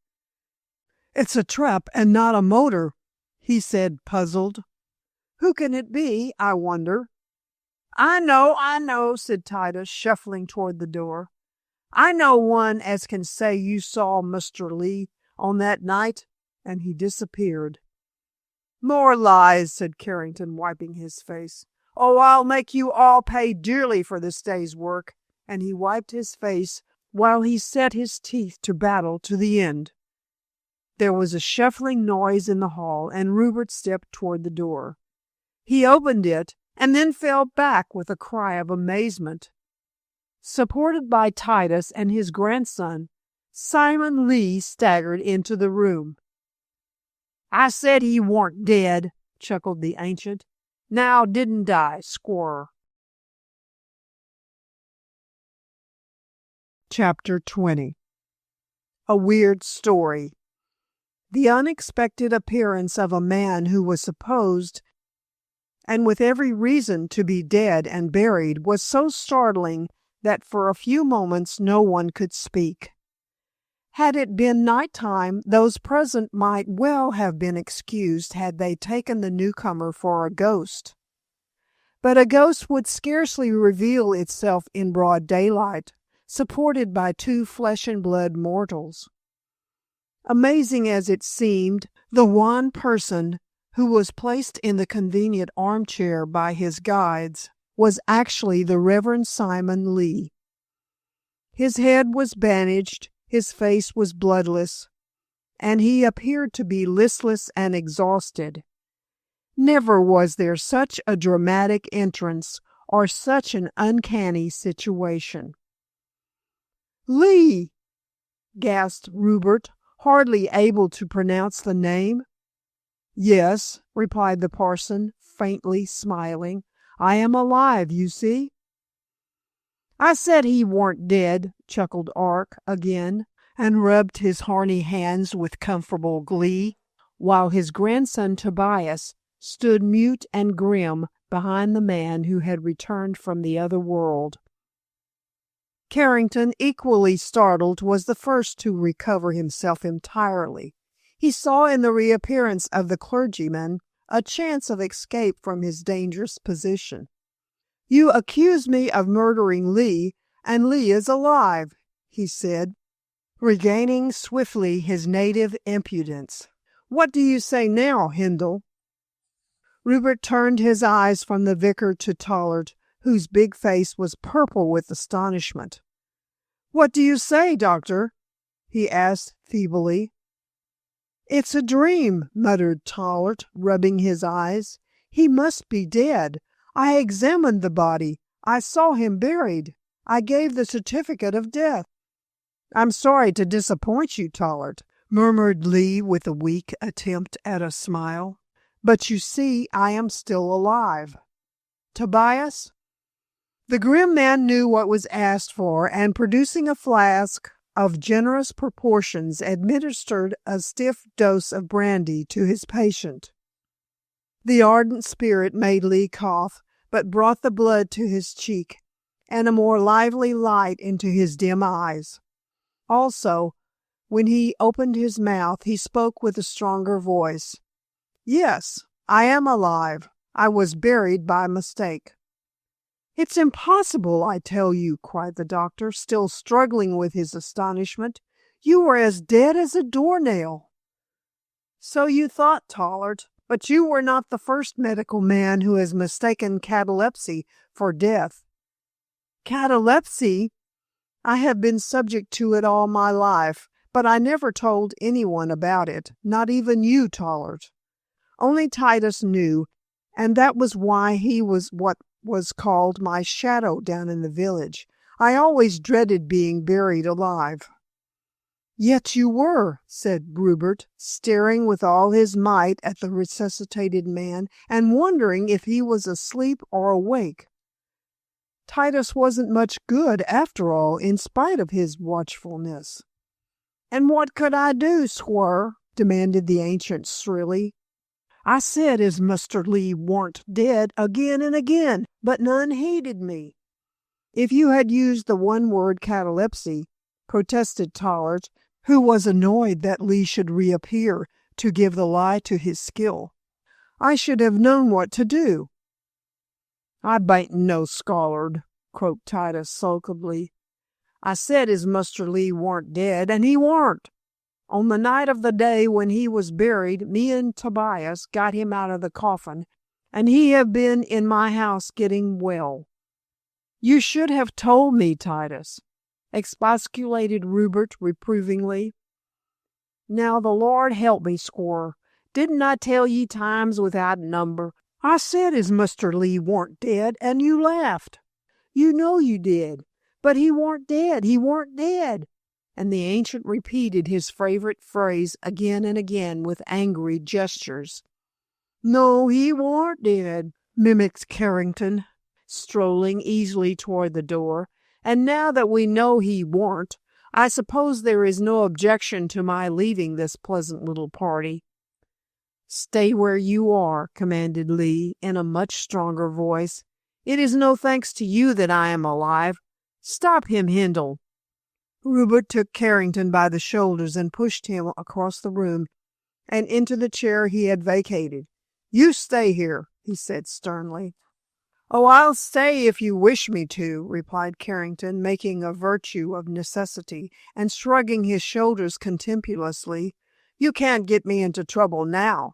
It's a trap and not a motor, he said, puzzled. Who can it be, I wonder? I know, said Titus, shuffling toward the door. I know one as can say you saw Mr. Lee on that night, and he disappeared. More lies, said Carrington, wiping his face. Oh, I'll make you all pay dearly for this day's work, and he wiped his face while he set his teeth to battle to the end. There was a shuffling noise in the hall, and Rupert stepped toward the door. He opened it, and then fell back with a cry of amazement. Supported by Titus and his grandson, Simon Lee staggered into the room. I said he warn't dead, chuckled the ancient. Now didn't I, squire? Chapter 20. A Weird Story. The unexpected appearance of a man who was supposed, and with every reason, to be dead and buried was so startling that for a few moments no one could speak. Had it been night time, those present might well have been excused had they taken the newcomer for a ghost. But a ghost would scarcely reveal itself in broad daylight, supported by two flesh-and-blood mortals. Amazing as it seemed, the one person who was placed in the convenient armchair by his guides was actually the Reverend Simon Lee. His head was bandaged, his face was bloodless, and he appeared to be listless and exhausted. Never was there such a dramatic entrance or such an uncanny situation. Lee! Gasped Rupert, hardly able to pronounce the name. Yes, replied the parson, faintly smiling. I am alive, you see. I said he warn't dead, chuckled Ark again, and rubbed his horny hands with comfortable glee, while his grandson Tobias stood mute and grim behind the man who had returned from the other world. Carrington, equally startled, was the first to recover himself entirely. He saw in the reappearance of the clergyman a chance of escape from his dangerous position. You accuse me of murdering Lee, and Lee is alive, he said, regaining swiftly his native impudence. What do you say now, Hindle? Rupert turned his eyes from the vicar to Tollard, whose big face was purple with astonishment. What do you say, doctor? He asked feebly. It's a dream, muttered Tollard, rubbing his eyes. He must be dead. I examined the body. I saw him buried. I gave the certificate of death. I'm sorry to disappoint you, Tollard, murmured Lee with a weak attempt at a smile. But you see, I am still alive. Tobias? The grim man knew what was asked for, and producing a flask of generous proportions, administered a stiff dose of brandy to his patient. The ardent spirit made Lee cough, but brought the blood to his cheek, and a more lively light into his dim eyes. Also, when he opened his mouth, he spoke with a stronger voice. Yes, I am alive. I was buried by mistake. It's impossible, I tell you, cried the doctor, still struggling with his astonishment. You were as dead as a doornail. So you thought, Tollard, but you were not the first medical man who has mistaken catalepsy for death. Catalepsy? I have been subject to it all my life, but I never told anyone about it, not even you, Tollard. Only Titus knew, and that was why he was what was called my shadow down in the village. I always dreaded being buried alive. Yet you were, said Rupert, staring with all his might at the resuscitated man and wondering if he was asleep or awake. Titus wasn't much good, after all, in spite of his watchfulness. And what could I do, squire? Demanded the ancient shrilly. I said as Mr. Lee warn't dead again and again, but none heeded me. If you had used the one-word catalepsy, protested Tollard, who was annoyed that Lee should reappear to give the lie to his skill, I should have known what to do. I bain't no scholard, croaked Titus sulkily. I said as Mr. Lee warn't dead, and he warn't. On the night of the day when he was buried, me and Tobias got him out of the coffin, and he have been in my house getting well. You should have told me, Titus, expostulated Rupert reprovingly. Now the Lord help me, squire. Didn't I tell ye times without number? I said as Mr. Lee warn't dead, and you laughed. You know you did. But he warn't dead, he warn't dead. And the ancient repeated his favorite phrase again and again with angry gestures. No, he warn't dead, mimicked Carrington, strolling easily toward the door. And now that we know he warn't, I suppose there is no objection to my leaving this pleasant little party. Stay where you are, commanded Lee in a much stronger voice. It is no thanks to you that I am alive. Stop him, Hindle. Rupert took Carrington by the shoulders and pushed him across the room and into the chair he had vacated. You stay here, he said sternly. Oh, I'll stay if you wish me to, replied Carrington, making a virtue of necessity and shrugging his shoulders contemptuously. You can't get me into trouble now.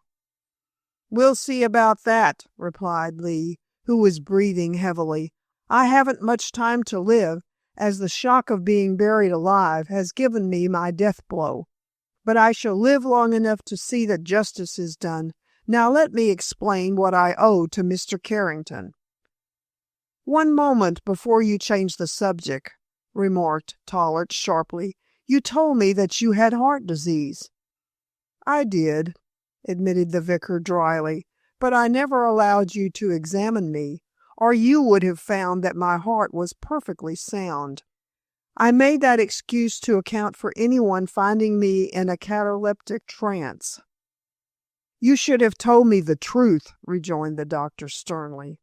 We'll see about that, replied Lee, who was breathing heavily. I haven't much time to live, as the shock of being buried alive has given me my death blow. But I shall live long enough to see that justice is done. Now let me explain what I owe to Mr. Carrington. One moment before you change the subject, remarked Tollard sharply. You told me that you had heart disease. I did, admitted the vicar dryly, but I never allowed you to examine me, or you would have found that my heart was perfectly sound. I made that excuse to account for anyone finding me in a cataleptic trance. You should have told me the truth, rejoined the doctor sternly.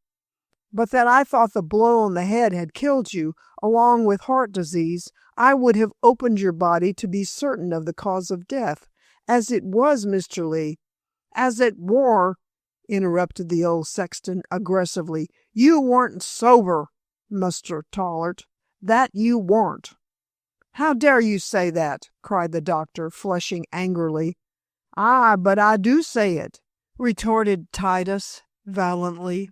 But that I thought the blow on the head had killed you, along with heart disease, I would have opened your body to be certain of the cause of death. As it was, Mr. Lee, as it were, interrupted the old sexton aggressively. You weren't sober, Mr. Tollard. That you weren't. How dare you say that? Cried the doctor, flushing angrily. Ah, but I do say it, retorted Titus valiantly.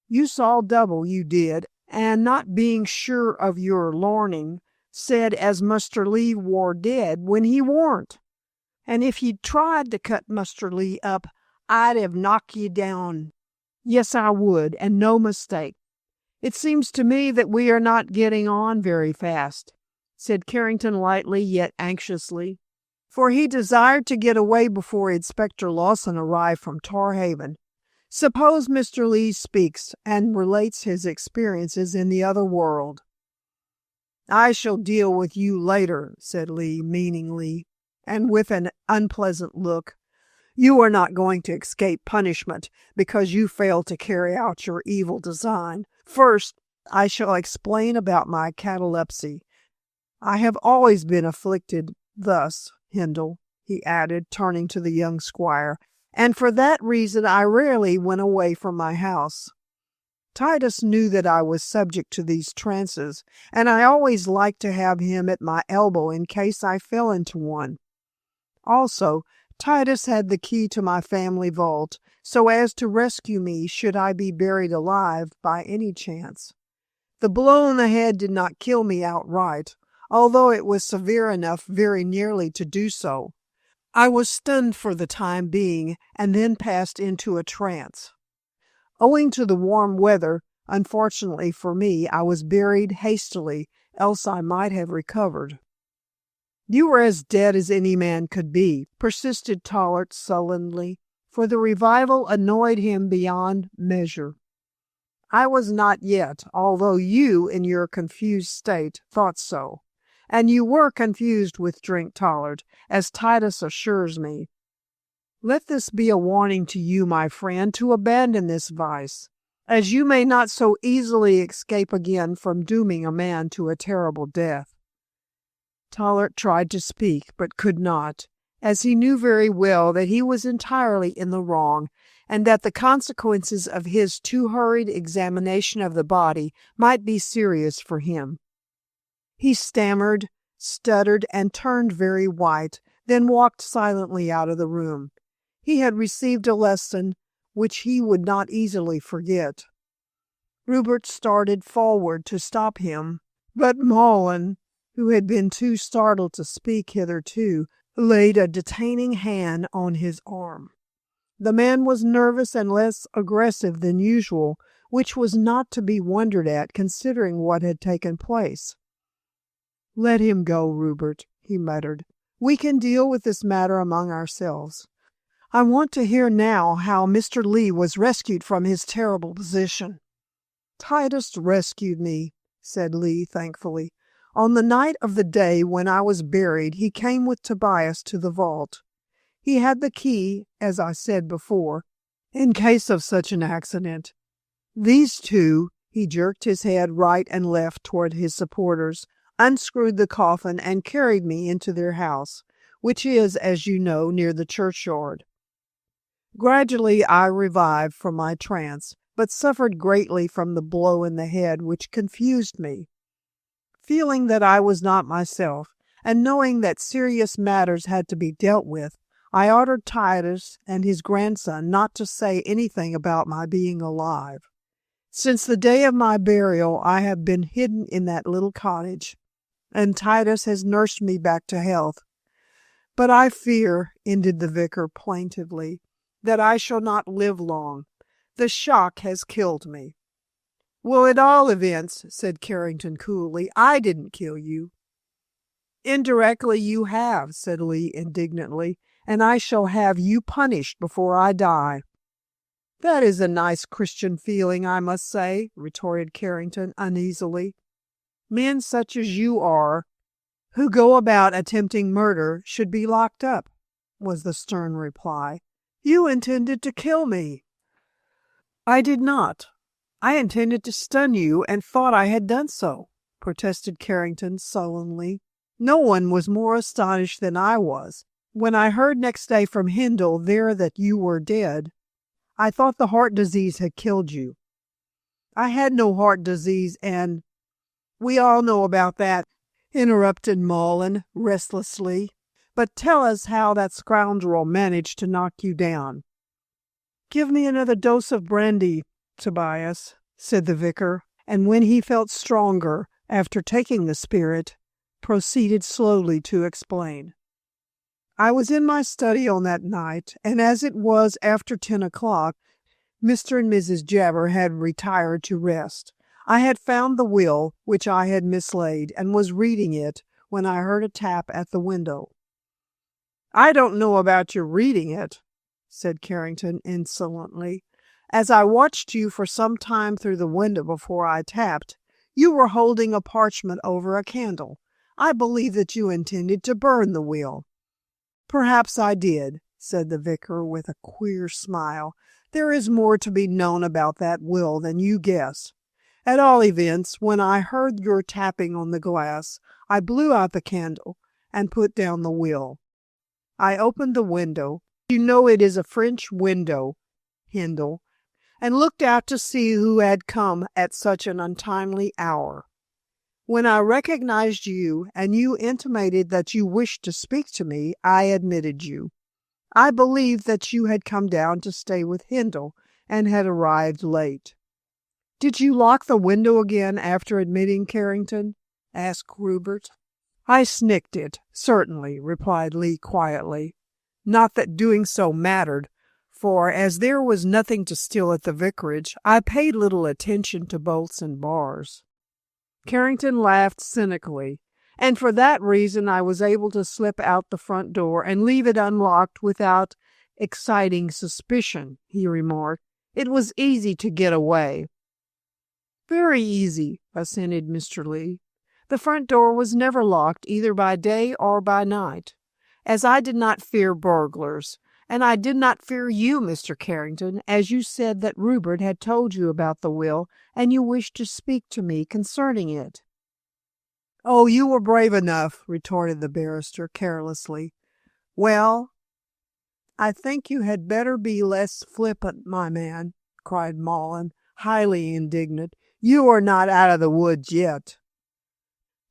You saw double, you did, and not being sure of your larning, said as Mr. Lee war dead when he warn't. And if you'd tried to cut Mr. Lee up, I'd have knocked ye down. Yes, I would, and no mistake. It seems to me that we are not getting on very fast, said Carrington lightly yet anxiously, for he desired to get away before Inspector Lawson arrived from Tarhaven. Suppose Mr. Lee speaks and relates his experiences in the other world. I shall deal with you later, said Lee meaningly, and with an unpleasant look. You are not going to escape punishment because you failed to carry out your evil design. First, I shall explain about my catalepsy. I have always been afflicted thus, Hindle, he added, turning to the young squire, and for that reason I rarely went away from my house. Titus knew that I was subject to these trances, and I always liked to have him at my elbow in case I fell into one. Also, Titus had the key to my family vault, so as to rescue me should I be buried alive by any chance. The blow on the head did not kill me outright, although it was severe enough very nearly to do so. I was stunned for the time being, and then passed into a trance. Owing to the warm weather, unfortunately for me, I was buried hastily, else I might have recovered. You were as dead as any man could be, persisted Tollard sullenly, for the revival annoyed him beyond measure. I was not yet, although you, in your confused state, thought so. And you were confused with drink, Tollard, as Titus assures me. Let this be a warning to you, my friend, to abandon this vice, as you may not so easily escape again from dooming a man to a terrible death." Tolert tried to speak, but could not, as he knew very well that he was entirely in the wrong, and that the consequences of his too hurried examination of the body might be serious for him. He stammered, stuttered, and turned very white, then walked silently out of the room. He had received a lesson which he would not easily forget. Rupert started forward to stop him, but Malin, who had been too startled to speak hitherto, laid a detaining hand on his arm. The man was nervous and less aggressive than usual, which was not to be wondered at, considering what had taken place. "Let him go, Rupert," he muttered. "We can deal with this matter among ourselves. I want to hear now how Mr. Lee was rescued from his terrible position." "Titus rescued me," said Lee thankfully. "On the night of the day when I was buried, he came with Tobias to the vault. He had the key, as I said before, in case of such an accident. These two," he jerked his head right and left toward his supporters, "unscrewed the coffin and carried me into their house, which is, as you know, near the churchyard. Gradually I revived from my trance, but suffered greatly from the blow in the head, which confused me. Feeling that I was not myself, and knowing that serious matters had to be dealt with, I ordered Titus and his grandson not to say anything about my being alive. Since the day of my burial I have been hidden in that little cottage, and Titus has nursed me back to health. But I fear," ended the vicar plaintively, "that I shall not live long. The shock has killed me." "Well, at all events," said Carrington coolly, "I didn't kill you." "Indirectly you have," said Lee indignantly, "and I shall have you punished before I die." "That is a nice Christian feeling, I must say," retorted Carrington uneasily. "Men such as you are, who go about attempting murder, should be locked up," was the stern reply. "You intended to kill me." "I did not. I intended to stun you, and thought I had done so," protested Carrington sullenly. "No one was more astonished than I was. When I heard next day from Hindle there that you were dead, I thought the heart disease had killed you." "I had no heart disease, and—" "We all know about that," interrupted Malin restlessly. "But tell us how that scoundrel managed to knock you down." "Give me another dose of brandy, Tobias," said the vicar, and when he felt stronger, after taking the spirit, proceeded slowly to explain. "I was in my study on that night, and as it was after 10 o'clock, Mr. and Mrs. Jabber had retired to rest. I had found the will, which I had mislaid, and was reading it, when I heard a tap at the window." "I don't know about your reading it," said Carrington insolently. "As I watched you for some time through the window before I tapped, you were holding a parchment over a candle. I believe that you intended to burn the will." "Perhaps I did," said the vicar with a queer smile. "There is more to be known about that will than you guess. At all events, when I heard your tapping on the glass, I blew out the candle and put down the will. I opened the window, you know it is a French window, Hindle, and looked out to see who had come at such an untimely hour. When I recognized you, and you intimated that you wished to speak to me, I admitted you. I believed that you had come down to stay with Hindle, and had arrived late." "Did you lock the window again after admitting Carrington?" asked Rupert. "I snicked it, certainly," replied Lee quietly. "Not that doing so mattered, for, as there was nothing to steal at the vicarage, I paid little attention to bolts and bars." Carrington laughed cynically. "And for that reason I was able to slip out the front door and leave it unlocked without exciting suspicion," he remarked. "It was easy to get away." "Very easy," assented Mr. Lee. "The front door was never locked either by day or by night, as I did not fear burglars, And I did not fear you, Mr. Carrington, as you said that Rupert had told you about the will, and you wished to speak to me concerning it." "Oh, you were brave enough," retorted the barrister carelessly. "Well, I think you had better be less flippant, my man," cried Mullen, highly indignant. "You are not out of the woods yet."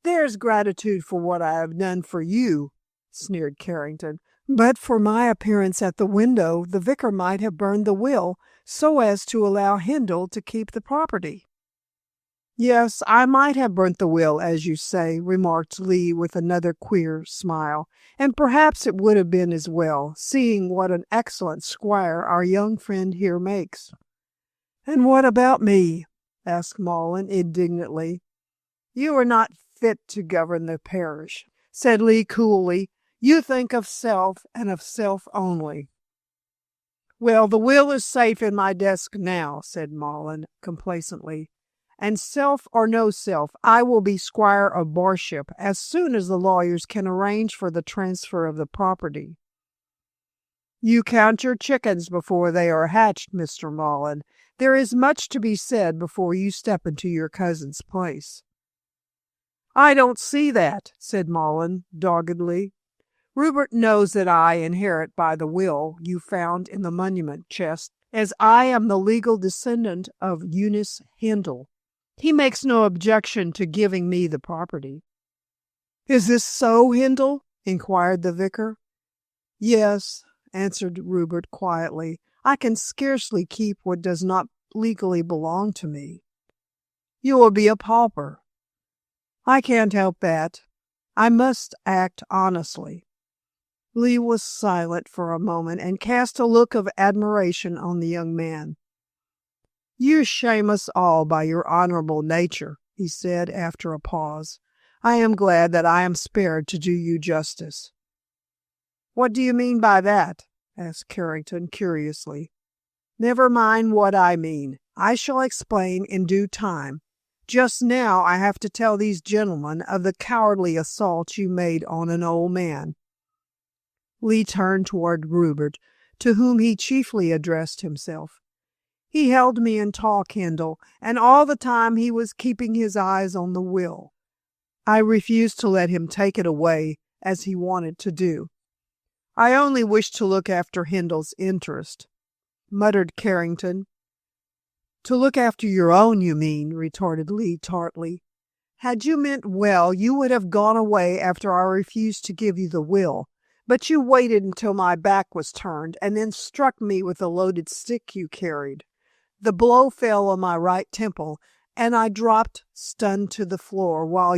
"There's gratitude for what I have done for you," sneered Carrington. "But for my appearance at the window, the vicar might have burned the will so as to allow Hindle to keep the property." "Yes, I might have burnt the will, as you say," remarked Lee with another queer smile, "and perhaps it would have been as well, seeing what an excellent squire our young friend here makes." "And what about me?" asked Mullen indignantly. "You are not fit to govern the parish," said Lee coolly. "You think of self, and of self only." "Well, the will is safe in my desk now," said Mullen complacently. "And self or no self, I will be squire of Barship as soon as the lawyers can arrange for the transfer of the property." "You count your chickens before they are hatched, Mr. Mullen. There is much to be said before you step into your cousin's place." "I don't see that," said Mullen doggedly. "Rupert knows that I inherit by the will you found in the monument chest, as I am the legal descendant of Eunice Hindle. He makes no objection to giving me the property." "Is this so, Hindle?" inquired the vicar. "Yes," answered Rupert quietly. "I can scarcely keep what does not legally belong to me." "You will be a pauper." "I can't help that. I must act honestly." Lee was silent for a moment and cast a look of admiration on the young man. "You shame us all by your honorable nature," he said after a pause. "I am glad that I am spared to do you justice." "What do you mean by that?" asked Carrington curiously. "Never mind what I mean. I shall explain in due time. Just now I have to tell these gentlemen of the cowardly assault you made on an old man." Lee turned toward Rupert, to whom he chiefly addressed himself. "He held me in talk, Hindle, and all the time he was keeping his eyes on the will. I refused to let him take it away, as he wanted to do. I only wished to look after Hindle's interest," muttered Carrington. "To look after your own, you mean," retorted Lee tartly. "Had you meant well, you would have gone away after I refused to give you the will. But you waited until my back was turned, and then struck me with the loaded stick you carried. The blow fell on my right temple, and I dropped stunned to the floor, while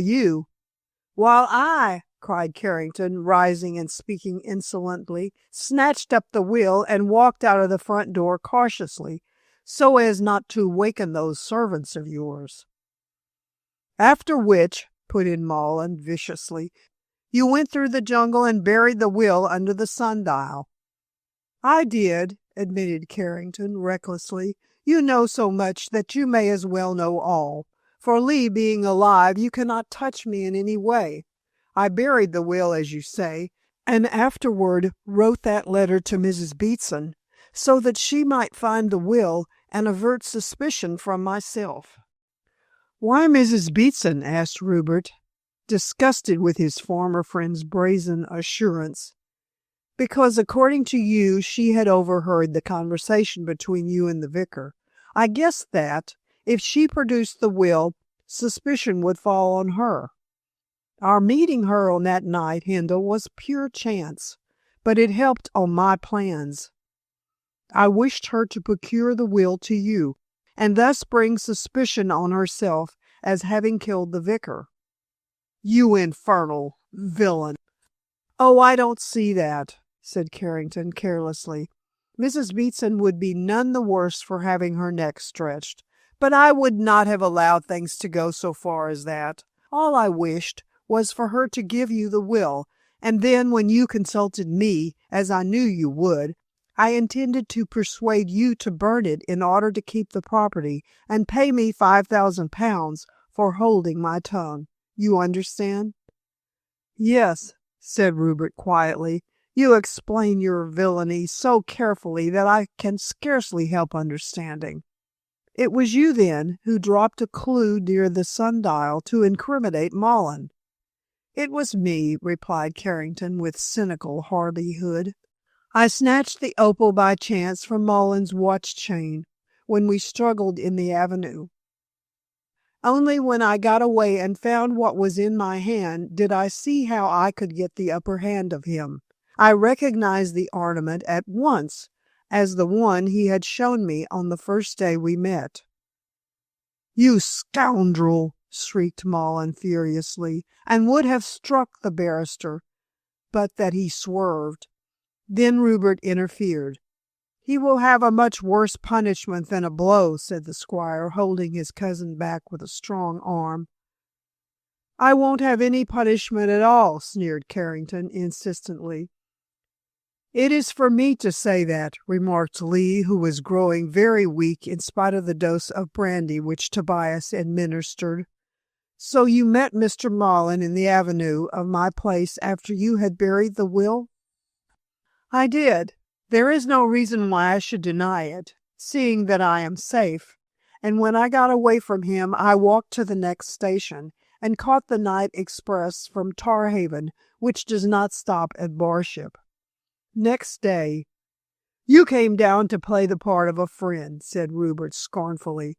I, cried Carrington, rising and speaking insolently, snatched up the will and walked out of the front door cautiously, so as not to waken those servants of yours." "After which," put in Mullen viciously, "you went through the jungle and buried the will under the sundial." "I did," admitted Carrington recklessly. "You know so much that you may as well know all. For Lee being alive, you cannot touch me in any way. I buried the will, as you say, and afterward wrote that letter to Mrs. Beatson, so that she might find the will and avert suspicion from myself." "Why Mrs. Beatson?" asked Rupert, disgusted with his former friend's brazen assurance. "Because, according to you, she had overheard the conversation between you and the vicar. I guessed that, if she produced the will, suspicion would fall on her. Our meeting her on that night, Hindle, was pure chance, but it helped on my plans. I wished her to procure the will to you, and thus bring suspicion on herself as having killed the vicar." "You infernal villain!" "Oh, I don't see that," said Carrington carelessly. "Mrs. Beatson would be none the worse for having her neck stretched, but I would not have allowed things to go so far as that. All I wished was for her to give you the will, and then when you consulted me, as I knew you would, I intended to persuade you to burn it in order to keep the property and pay me £5,000 for holding my tongue. You understand?" "Yes," said Rupert quietly. You explain your villainy so carefully that I can scarcely help understanding. It was you, then, who dropped a clue near the sundial to incriminate Mullen. It was me, replied Carrington with cynical hardihood. I snatched the opal by chance from Mullen's watch chain when we struggled in the avenue. Only when I got away and found what was in my hand did I see how I could get the upper hand of him. I recognized the ornament at once as the one he had shown me on the first day we met. "You scoundrel!" shrieked Mullen furiously, and would have struck the barrister, but that he swerved. Then Rupert interfered. "He will have a much worse punishment than a blow," said the squire, holding his cousin back with a strong arm. "I won't have any punishment at all," sneered Carrington insistently. "It is for me to say that," remarked Lee, who was growing very weak in spite of the dose of brandy which Tobias administered. "So you met Mr. Mullen in the avenue of my place after you had buried the will?" "I did. There is no reason why I should deny it, seeing that I am safe. And when I got away from him, I walked to the next station and caught the night express from Tarhaven, which does not stop at Barship. Next day—" "You came down to play the part of a friend," said Rupert scornfully.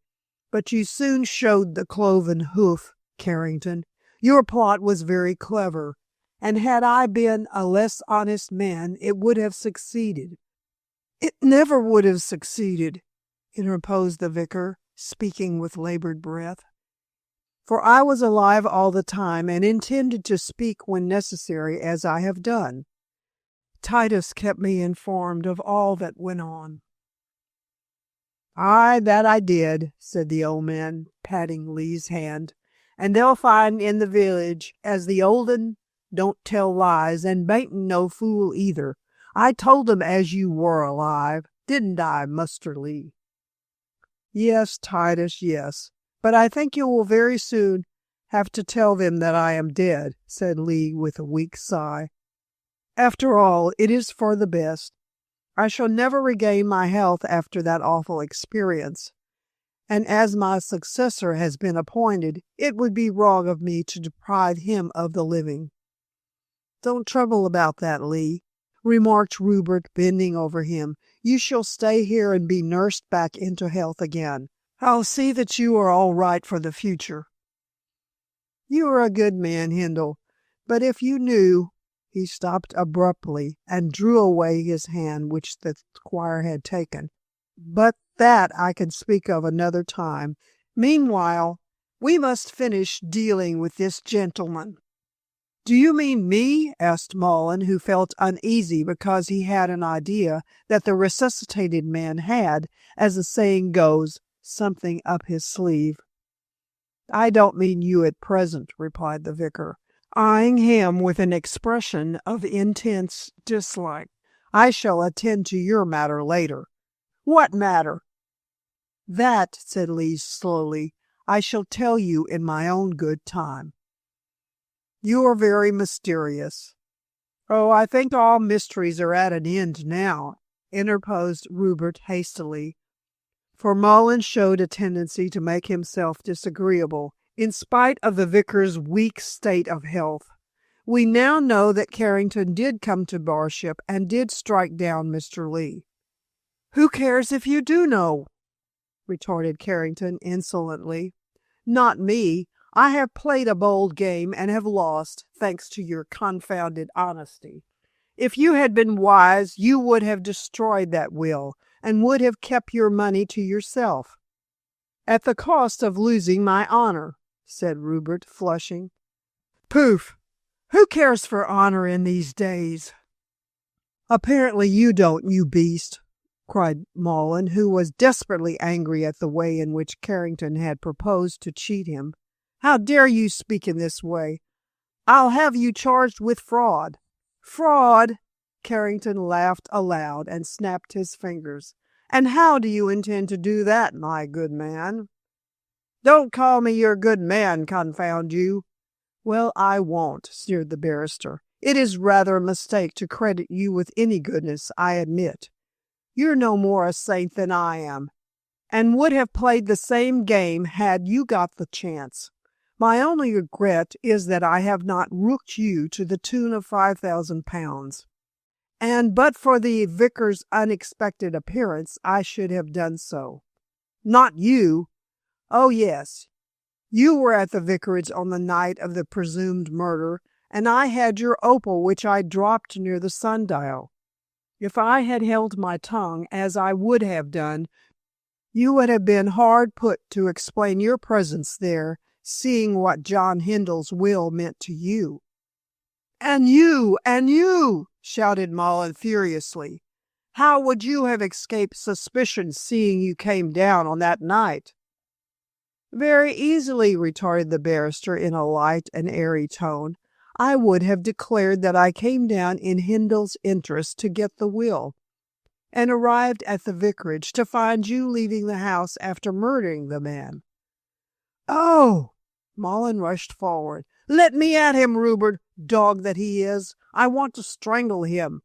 "But you soon showed the cloven hoof, Carrington. Your plot was very clever, and had I been a less honest man, it would have succeeded." "It never would have succeeded," interposed the vicar, speaking with labored breath. "For I was alive all the time, and intended to speak when necessary, as I have done. Titus kept me informed of all that went on." "Aye, that I did," said the old man, patting Lee's hand. "And they'll find in the village as the old un don't tell lies, and bain't no fool either. I told them as you were alive, didn't I, Muster Lee?" "Yes, Titus, yes. But I think you will very soon have to tell them that I am dead," said Lee with a weak sigh. "After all, it is for the best. I shall never regain my health after that awful experience, and as my successor has been appointed, it would be wrong of me to deprive him of the living." "Don't trouble about that, Lee," remarked Rupert, bending over him. "You shall stay here and be nursed back into health again. I'll see that you are all right for the future." "You are a good man, Hindle, but if you knew—" He stopped abruptly and drew away his hand which the squire had taken. "But that I can speak of another time. Meanwhile, we must finish dealing with this gentleman." "Do you mean me?" asked Mullen, who felt uneasy because he had an idea that the resuscitated man had, as the saying goes, something up his sleeve. "I don't mean you at present," replied the vicar, eyeing him with an expression of intense dislike. "I shall attend to your matter later." "What matter?" "That," said Lee slowly, "I shall tell you in my own good time." "You are very mysterious." "Oh, I think all mysteries are at an end now," interposed Rupert hastily, for Mullen showed a tendency to make himself disagreeable, in spite of the vicar's weak state of health. "We now know that Carrington did come to Barship and did strike down Mr. Lee." "Who cares if you do know?" retorted Carrington insolently. "Not me. I have played a bold game and have lost, thanks to your confounded honesty. If you had been wise, you would have destroyed that will, and would have kept your money to yourself." "At the cost of losing my honor," said Rupert, flushing. "Poof! Who cares for honor in these days?" "Apparently you don't, you beast," cried Mullen, who was desperately angry at the way in which Carrington had proposed to cheat him. "How dare you speak in this way? I'll have you charged with fraud." "Fraud!" Carrington laughed aloud and snapped his fingers. "And how do you intend to do that, my good man?" "Don't call me your good man, confound you." "Well, I won't," sneered the barrister. It is rather a mistake to credit you with any goodness, I admit. You're no more a saint than I am, and would have played the same game had you got the chance. My only regret is that I have not rooked you to the tune of £5,000, and but for the vicar's unexpected appearance, I should have done so. Not you. Oh, yes. You were at the vicarage on the night of the presumed murder, and I had your opal which I dropped near the sundial. If I had held my tongue, as I would have done, you would have been hard put to explain your presence there, seeing what John Hindle's will meant to you. And you, shouted Mullen furiously. How would you have escaped suspicion, seeing you came down on that night? Very easily, retorted the barrister in a light and airy tone. I would have declared that I came down in Hindle's interest to get the will, and arrived at the vicarage to find you leaving the house after murdering the man. Oh! Mullen rushed forward. Let me at him, Rupert, dog that he is. I want to strangle him.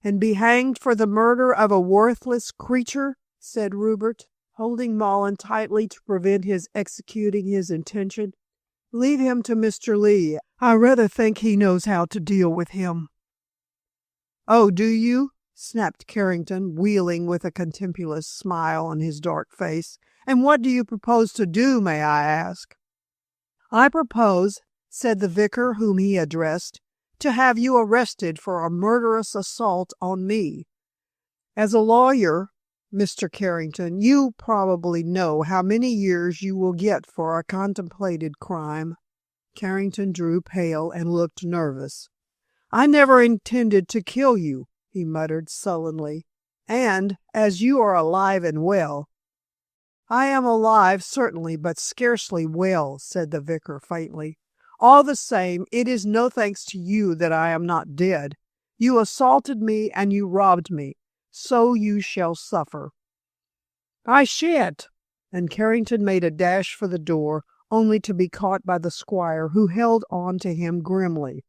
And be hanged for the murder of a worthless creature, said Rupert, holding Mullen tightly to prevent his executing his intention. Leave him to Mr. Lee. I rather think he knows how to deal with him. Oh, do you? Snapped Carrington, wheeling with a contemptuous smile on his dark face. And what do you propose to do, may I ask? I propose, said the vicar whom he addressed, to have you arrested for a murderous assault on me. As a lawyer, Mr. Carrington, you probably know how many years you will get for a contemplated crime. Carrington drew pale and looked nervous. I never intended to kill you, he muttered sullenly, and, as you are alive and well— I am alive, certainly, but scarcely well, said the vicar faintly. All the same, it is no thanks to you that I am not dead. You assaulted me and you robbed me, so you shall suffer. I shan't. And Carrington made a dash for the door, only to be caught by the squire, who held on to him grimly.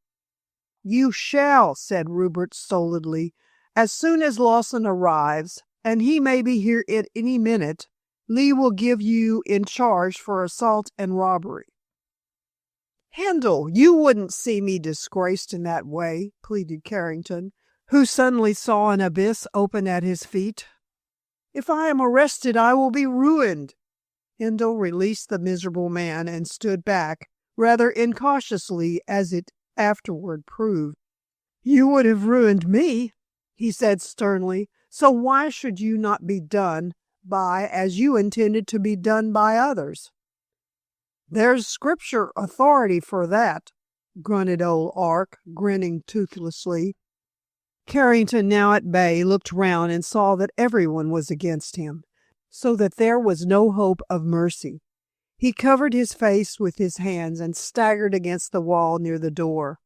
You shall, said Rupert stolidly. As soon as Lawson arrives, and he may be here at any minute, Lee will give you in charge for assault and robbery. Hindle, you wouldn't see me disgraced in that way, pleaded Carrington, who suddenly saw an abyss open at his feet. If I am arrested, I will be ruined. Hindle released the miserable man and stood back, rather incautiously, as it afterward proved. You would have ruined me, he said sternly, so why should you not be done by as you intended to be done by others? There's scripture authority for that, grunted old Ark, grinning toothlessly. Carrington, now at bay, looked round and saw that everyone was against him, so that there was no hope of mercy. He covered his face with his hands and staggered against the wall near the door.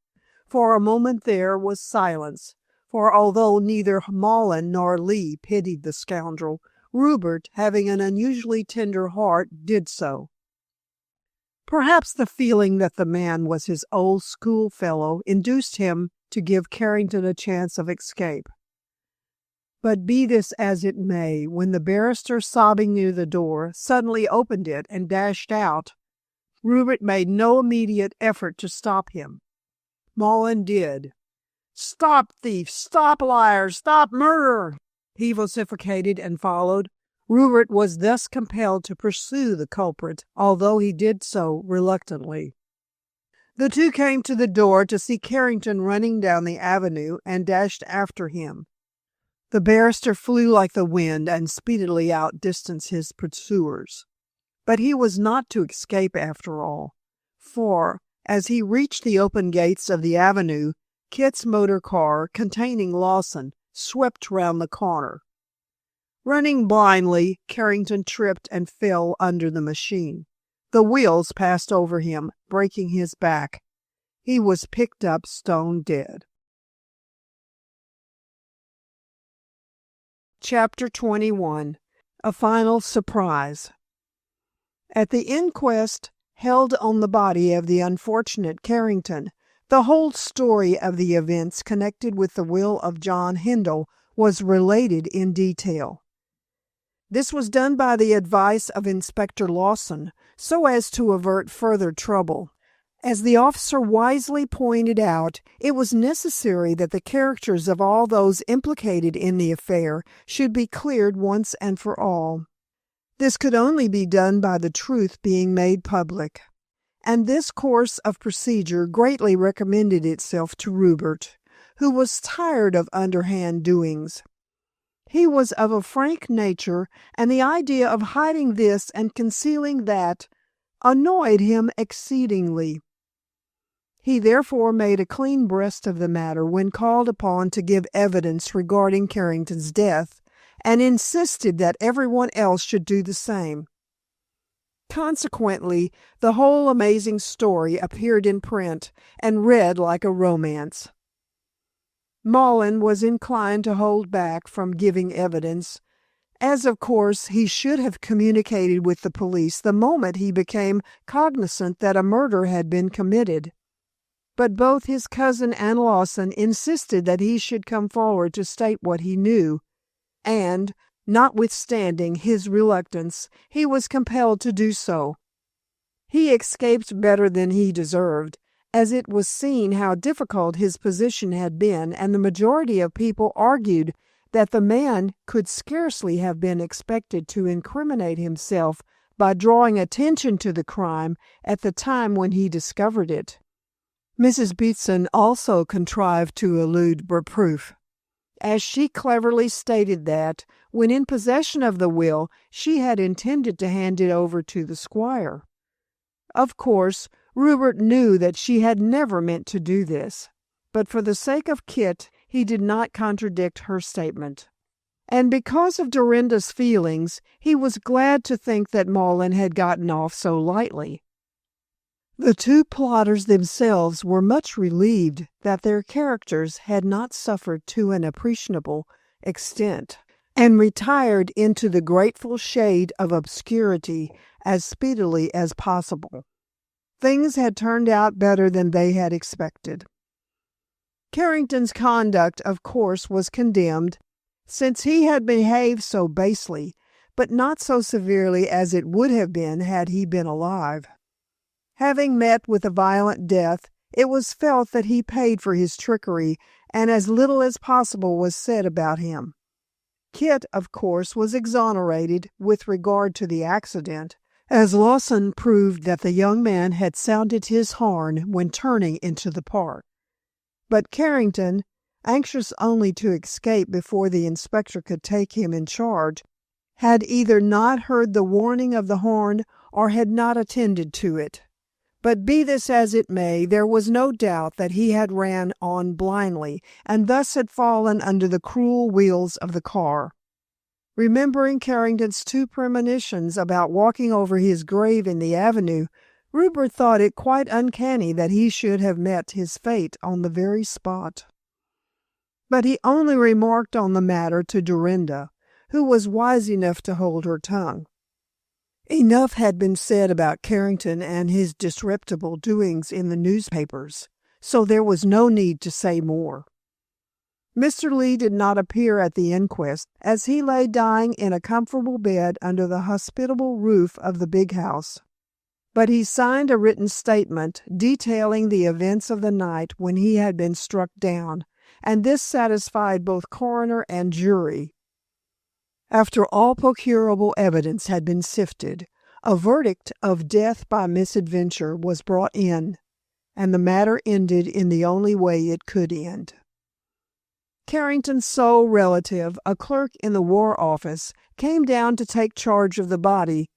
For a moment there was silence, for although neither Mullen nor Lee pitied the scoundrel, Rupert, having an unusually tender heart, did so. Perhaps the feeling that the man was his old schoolfellow induced him to give Carrington a chance of escape. But be this as it may, when the barrister, sobbing near the door, suddenly opened it and dashed out, Rupert made no immediate effort to stop him. Mullen did. "Stop thief! Stop liar! Stop murderer!" he vociferated and followed. Rupert was thus compelled to pursue the culprit, although he did so reluctantly. The two came to the door to see Carrington running down the avenue and dashed after him. The barrister flew like the wind and speedily outdistanced his pursuers. But he was not to escape after all, for, as he reached the open gates of the avenue, Kit's motor car, containing Lawson, swept round the corner. Running blindly, Carrington tripped and fell under the machine. The wheels passed over him, breaking his back. He was picked up stone dead. Chapter 21. A Final Surprise. At the inquest held on the body of the unfortunate Carrington, The whole story of the events connected with the will of John Hindle was related in detail. This was done by the advice of Inspector Lawson, so as to avert further trouble. As the officer wisely pointed out, it was necessary that the characters of all those implicated in the affair should be cleared once and for all. This could only be done by the truth being made public, and this course of procedure greatly recommended itself to Rupert, who was tired of underhand doings. He was of a frank nature, and the idea of hiding this and concealing that annoyed him exceedingly. He therefore made a clean breast of the matter when called upon to give evidence regarding Carrington's death, and insisted that everyone else should do the same. Consequently, the whole amazing story appeared in print and read like a romance. Mullen was inclined to hold back from giving evidence, as of course he should have communicated with the police the moment he became cognizant that a murder had been committed. But both his cousin and Lawson insisted that he should come forward to state what he knew, and, notwithstanding his reluctance, he was compelled to do so. He escaped better than he deserved, as it was seen how difficult his position had been, and the majority of people argued that the man could scarcely have been expected to incriminate himself by drawing attention to the crime at the time when he discovered it. Mrs. Beatson also contrived to elude reproof, as she cleverly stated that, when in possession of the will, she had intended to hand it over to the squire. Of course, Rupert knew that she had never meant to do this, but for the sake of Kit, he did not contradict her statement. And because of Dorinda's feelings, he was glad to think that Mullen had gotten off so lightly. The two plotters themselves were much relieved that their characters had not suffered to an appreciable extent, and retired into the grateful shade of obscurity as speedily as possible. Things had turned out better than they had expected. Carrington's conduct, of course, was condemned, since he had behaved so basely, but not so severely as it would have been had he been alive. Having met with a violent death, it was felt that he paid for his trickery, and as little as possible was said about him. Kit, of course, was exonerated with regard to the accident, as Lawson proved that the young man had sounded his horn when turning into the park. But Carrington, anxious only to escape before the inspector could take him in charge, had either not heard the warning of the horn or had not attended to it. But be this as it may, there was no doubt that he had ran on blindly, and thus had fallen under the cruel wheels of the car. Remembering Carrington's two premonitions about walking over his grave in the avenue, Rupert thought it quite uncanny that he should have met his fate on the very spot. But he only remarked on the matter to Dorinda, who was wise enough to hold her tongue. Enough had been said about Carrington and his disreputable doings in the newspapers, so there was no need to say more. Mr. Lee did not appear at the inquest, as he lay dying in a comfortable bed under the hospitable roof of the big house. But he signed a written statement detailing the events of the night when he had been struck down, and this satisfied both coroner and jury. After all procurable evidence had been sifted, a verdict of death by misadventure was brought in, and the matter ended in the only way it could end. Carrington's sole relative, a clerk in the War Office, came down to take charge of the body,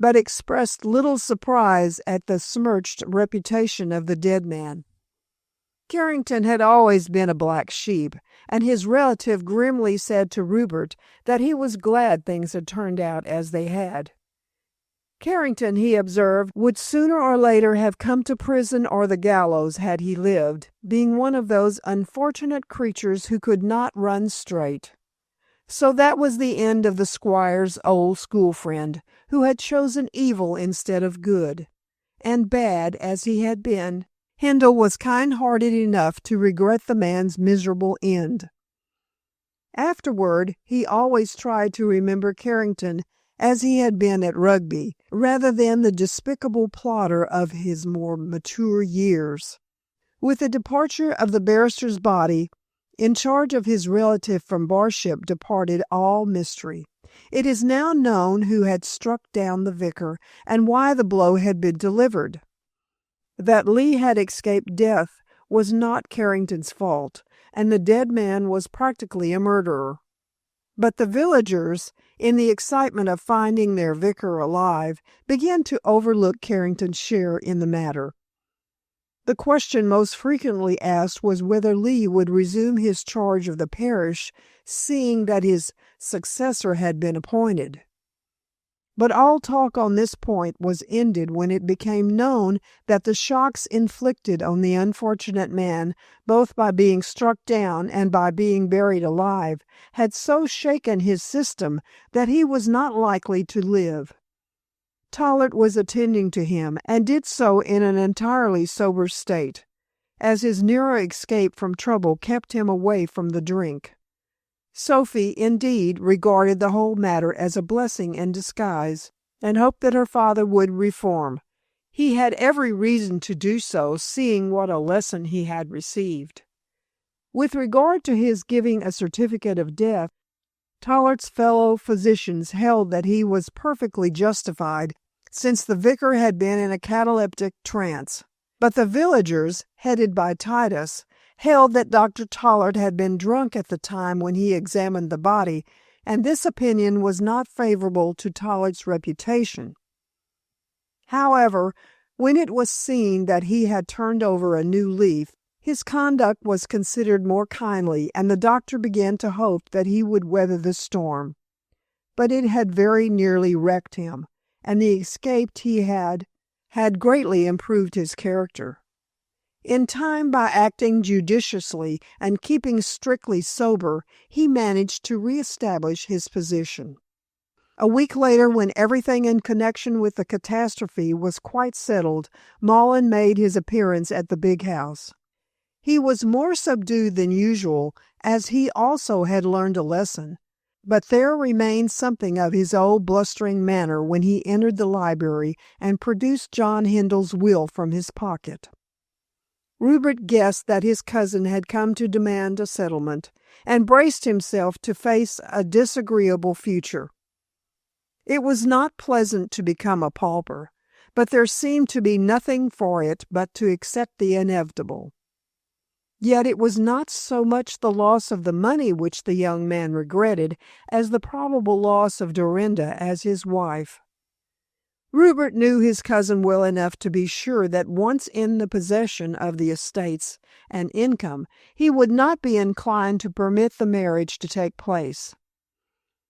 but expressed little surprise at the smirched reputation of the dead man. Carrington had always been a black sheep, and his relative grimly said to Rupert that he was glad things had turned out as they had. Carrington, he observed, would sooner or later have come to prison or the gallows had he lived, being one of those unfortunate creatures who could not run straight. So that was the end of the squire's old school friend, who had chosen evil instead of good, and bad as he had been, Handel was kind-hearted enough to regret the man's miserable end. Afterward, he always tried to remember Carrington as he had been at Rugby, rather than the despicable plotter of his more mature years. With the departure of the barrister's body, in charge of his relative from Barship departed all mystery. It is now known who had struck down the vicar and why the blow had been delivered. That Lee had escaped death was not Carrington's fault, and the dead man was practically a murderer. But the villagers, in the excitement of finding their vicar alive, began to overlook Carrington's share in the matter. The question most frequently asked was whether Lee would resume his charge of the parish, seeing that his successor had been appointed. But all talk on this point was ended when it became known that the shocks inflicted on the unfortunate man, both by being struck down and by being buried alive, had so shaken his system that he was not likely to live. Tollard was attending to him, and did so in an entirely sober state, as his nearer escape from trouble kept him away from the drink. Sophie, indeed, regarded the whole matter as a blessing in disguise, and hoped that her father would reform. He had every reason to do so, seeing what a lesson he had received. With regard to his giving a certificate of death, Tollard's fellow physicians held that he was perfectly justified, since the vicar had been in a cataleptic trance. But the villagers, headed by Titus, held that Dr. Tollard had been drunk at the time when he examined the body, and this opinion was not favorable to Tollard's reputation. However, when it was seen that he had turned over a new leaf, his conduct was considered more kindly, and the doctor began to hope that he would weather the storm. But it had very nearly wrecked him, and the escape he had greatly improved his character. In time, by acting judiciously and keeping strictly sober, he managed to reestablish his position. A week later, when everything in connection with the catastrophe was quite settled, Mullen made his appearance at the big house. He was more subdued than usual, as he also had learned a lesson, but there remained something of his old blustering manner when he entered the library and produced John Handel's will from his pocket. Rupert guessed that his cousin had come to demand a settlement, and braced himself to face a disagreeable future. It was not pleasant to become a pauper, but there seemed to be nothing for it but to accept the inevitable. Yet it was not so much the loss of the money which the young man regretted, as the probable loss of Dorinda as his wife. Rupert knew his cousin well enough to be sure that once in the possession of the estates and income, he would not be inclined to permit the marriage to take place.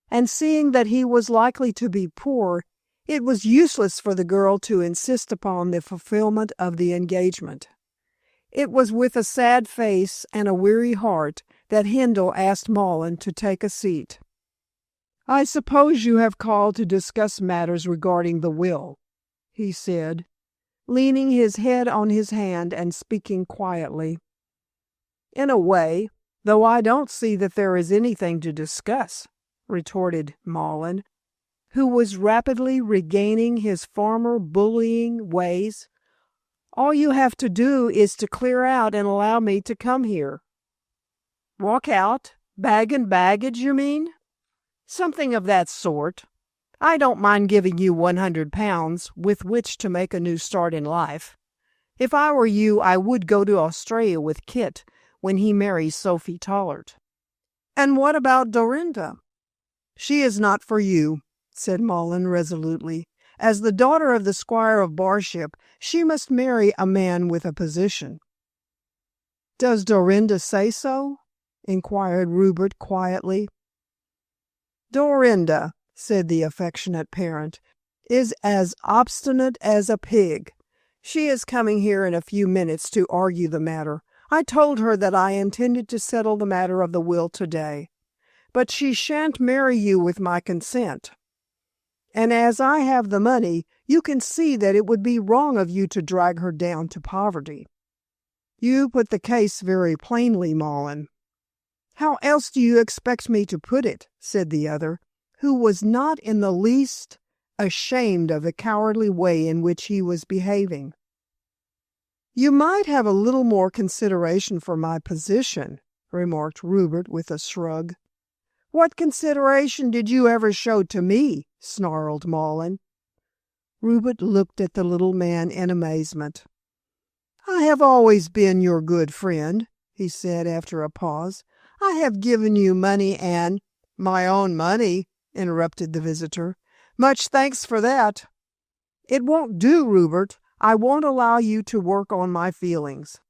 And seeing that he was likely to be poor, it was useless for the girl to insist upon the fulfillment of the engagement. It was with a sad face and a weary heart that Handel asked Mullen to take a seat. "I suppose you have called to discuss matters regarding the will," he said, leaning his head on his hand and speaking quietly. "In a way, though I don't see that there is anything to discuss," retorted Mullen, who was rapidly regaining his former bullying ways. "All you have to do is to clear out and allow me to come here." "Walk out? Bag and baggage, you mean?" "Something of that sort. I don't mind giving you £100 with which to make a new start in life. If I were you, I would go to Australia with Kit when he marries Sophie Tollard." "And what about Dorinda?" "She is not for you," said Mullen resolutely. "As the daughter of the squire of Barship, she must marry a man with a position." "Does Dorinda say so?" inquired Rupert quietly. "Dorinda," said the affectionate parent, "is as obstinate as a pig. She is coming here in a few minutes to argue the matter. I told her that I intended to settle the matter of the will today. But she shan't marry you with my consent. And as I have the money, you can see that it would be wrong of you to drag her down to poverty." You put the case very plainly, Malin. How else do you expect me to put it? Said the other, who was not in the least ashamed of the cowardly way in which he was behaving. You might have a little more consideration for my position, remarked Rupert with a shrug. What consideration did you ever show to me? Snarled Malin. Rupert looked at the little man in amazement. I have always been your good friend, he said after a pause. I have given you money and— My own money, interrupted the visitor. Much thanks for that. It won't do, Rupert. I won't allow you to work on my feelings.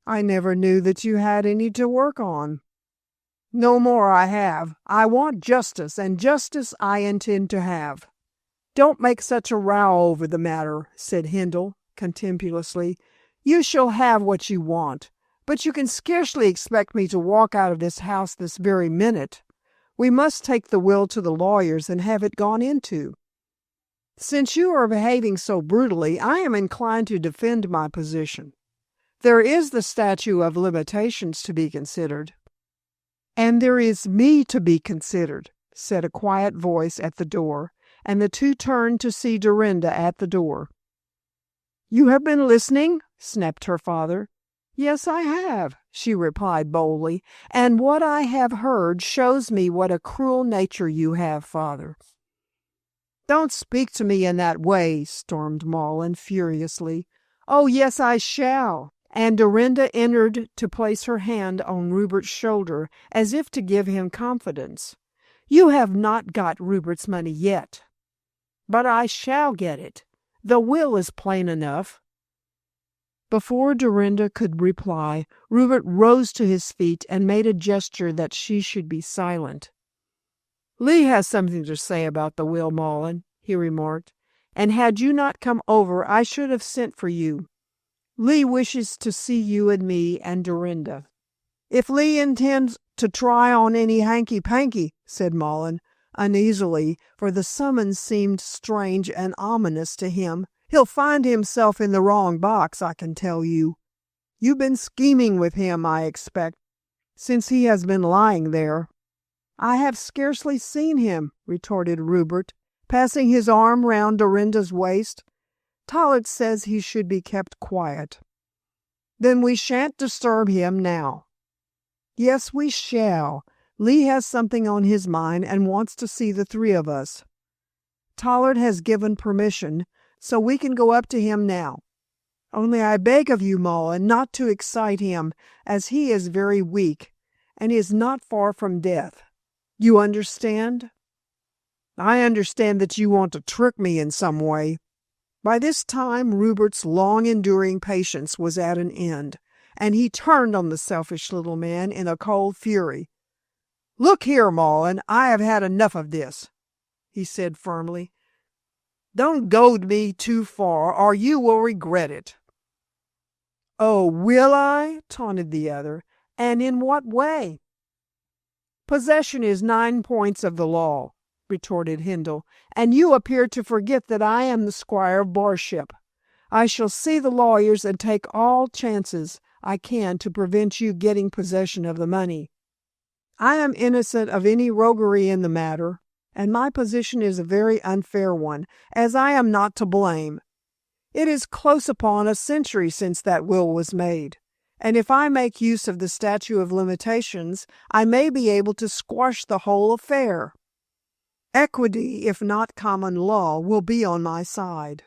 I never knew that you had any to work on. No more I have. I want justice, and justice I intend to have. Don't make such a row over the matter, said Hindle contemptuously. You shall have what you want, but you can scarcely expect me to walk out of this house this very minute. We must take the will to the lawyers and have it gone into. Since you are behaving so brutally, I am inclined to defend my position. There is the statute of limitations to be considered. And there is me to be considered, said a quiet voice at the door, and the two turned to see Dorinda at the door. You have been listening? Snapped her father. Yes, I have, she replied boldly, and what I have heard shows me what a cruel nature you have, father. Don't speak to me in that way, stormed Malin furiously. Oh, yes, I shall. And Dorinda entered to place her hand on Rupert's shoulder as if to give him confidence. You have not got Rupert's money yet. But I shall get it. The will is plain enough. Before Dorinda could reply, Rupert rose to his feet and made a gesture that she should be silent. Lee has something to say about the will, Malin, he remarked, and had you not come over, I should have sent for you. Lee wishes to see you and me and Dorinda. If Lee intends to try on any hanky-panky, said Malin, uneasily, for the summons seemed strange and ominous to him, he'll find himself in the wrong box, I can tell you. You've been scheming with him, I expect, since he has been lying there. I have scarcely seen him, retorted Rupert, passing his arm round Dorinda's waist. Tollett says he should be kept quiet. Then we shan't disturb him now. Yes, we shall. Lee has something on his mind and wants to see the three of us. Tollett has given permission, so we can go up to him now. Only I beg of you, Malin, not to excite him, as he is very weak, and is not far from death. You understand? I understand that you want to trick me in some way. By this time, Rupert's long-enduring patience was at an end, and he turned on the selfish little man in a cold fury. Look here, Malin, I have had enough of this, he said firmly. Don't goad me too far, or you will regret it. Oh, will I? Taunted the other. And in what way? Possession is 9 points of the law, retorted Hindle, and you appear to forget that I am the squire of Barship. I shall see the lawyers and take all chances I can to prevent you getting possession of the money. I am innocent of any roguery in the matter, and my position is a very unfair one, as I am not to blame. It is close upon a century since that will was made, and if I make use of the statute of limitations, I may be able to squash the whole affair. Equity, if not common law, will be on my side.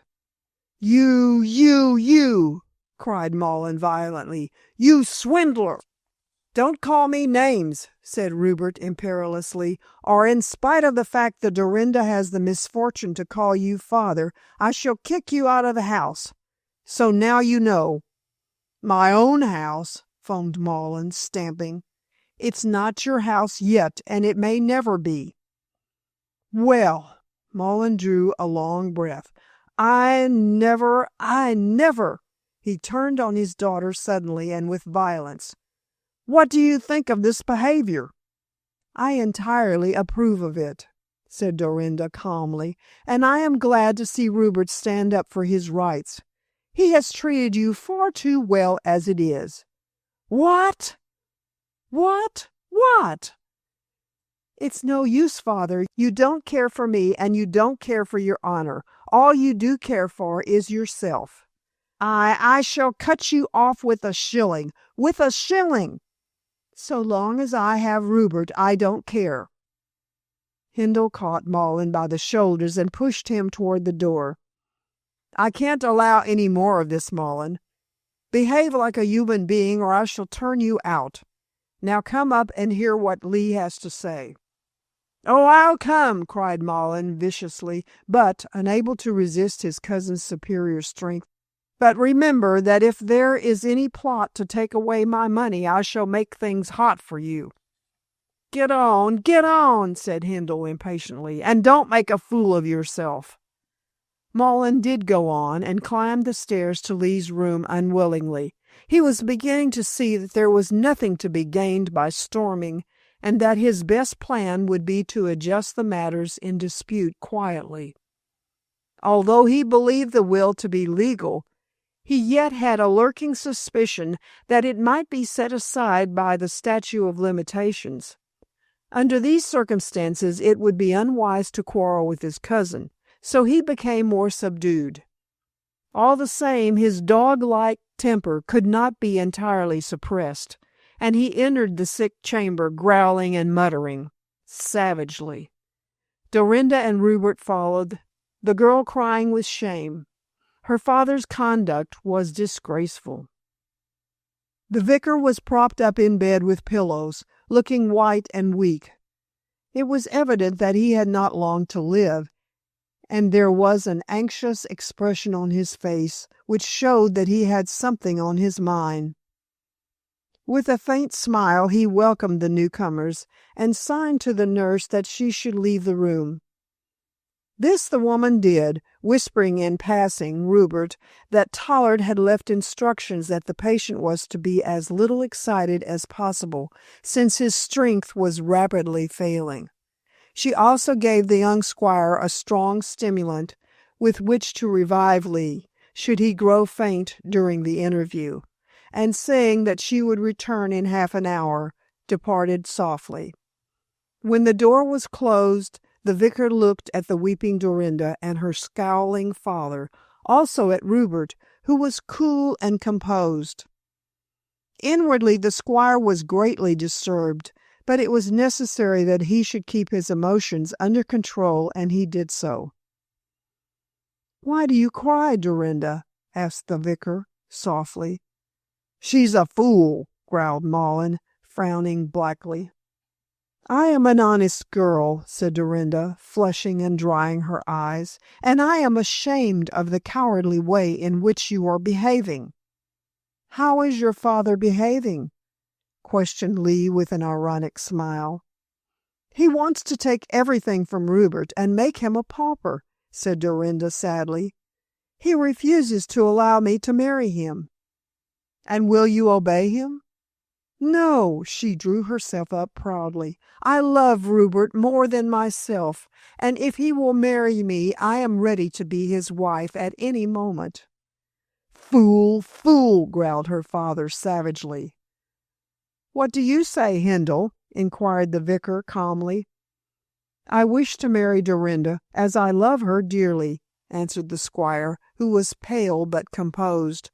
You, cried Malin violently. You swindler! Don't call me names, said Rupert imperiously, or in spite of the fact that Dorinda has the misfortune to call you father, I shall kick you out of the house. So now you know. My own house, foamed Malin, stamping. It's not your house yet, and it may never be. Well, Malin drew a long breath. I never. He turned on his daughter suddenly and with violence. What do you think of this behavior? I entirely approve of it, said Dorinda calmly, and I am glad to see Rupert stand up for his rights. He has treated you far too well as it is." "What? What? What?" "It's no use, father. You don't care for me, and you don't care for your honor. All you do care for is yourself." I shall cut you off with a shilling. With a shilling! So long as I have Rupert, I don't care." Hindle caught Malin by the shoulders and pushed him toward the door. "I can't allow any more of this, Malin. Behave like a human being, or I shall turn you out. Now come up and hear what Lee has to say." "Oh, I'll come," cried Malin viciously, but unable to resist his cousin's superior strength. "But remember that if there is any plot to take away my money, I shall make things hot for you." Get on, said Hindle impatiently, "and don't make a fool of yourself." Malin did go on, and climbed the stairs to Lee's room unwillingly. He was beginning to see that there was nothing to be gained by storming, and that his best plan would be to adjust the matters in dispute quietly. Although he believed the will to be legal, he yet had a lurking suspicion that it might be set aside by the statute of limitations. Under these circumstances it would be unwise to quarrel with his cousin, so he became more subdued. All the same, his dog-like temper could not be entirely suppressed, and he entered the sick chamber growling and muttering savagely. Dorinda and Rupert followed, the girl crying with shame. Her father's conduct was disgraceful. The vicar was propped up in bed with pillows, looking white and weak. It was evident that he had not long to live, and there was an anxious expression on his face which showed that he had something on his mind. With a faint smile he welcomed the newcomers, and signed to the nurse that she should leave the room. This the woman did, whispering in passing Rupert that Tollard had left instructions that the patient was to be as little excited as possible, since his strength was rapidly failing. She also gave the young squire a strong stimulant with which to revive Lee, should he grow faint during the interview, and saying that she would return in half an hour, departed softly. When the door was closed, the vicar looked at the weeping Dorinda and her scowling father, also at Rupert, who was cool and composed. Inwardly the squire was greatly disturbed, but it was necessary that he should keep his emotions under control, and he did so. "Why do you cry, Dorinda?" asked the vicar, softly. "She's a fool," growled Malin, frowning blackly. "I am an honest girl," said Dorinda, flushing and drying her eyes, "and I am ashamed of the cowardly way in which you are behaving." "How is your father behaving?" questioned Lee with an ironic smile. "He wants to take everything from Rupert and make him a pauper," said Dorinda sadly. "He refuses to allow me to marry him." "And will you obey him?" "No," she drew herself up proudly. "I love Rupert more than myself, and if he will marry me, I am ready to be his wife at any moment." "Fool, fool!" growled her father savagely. "What do you say, Hindle?" inquired the vicar calmly. "I wish to marry Dorinda, as I love her dearly," answered the squire, who was pale but composed.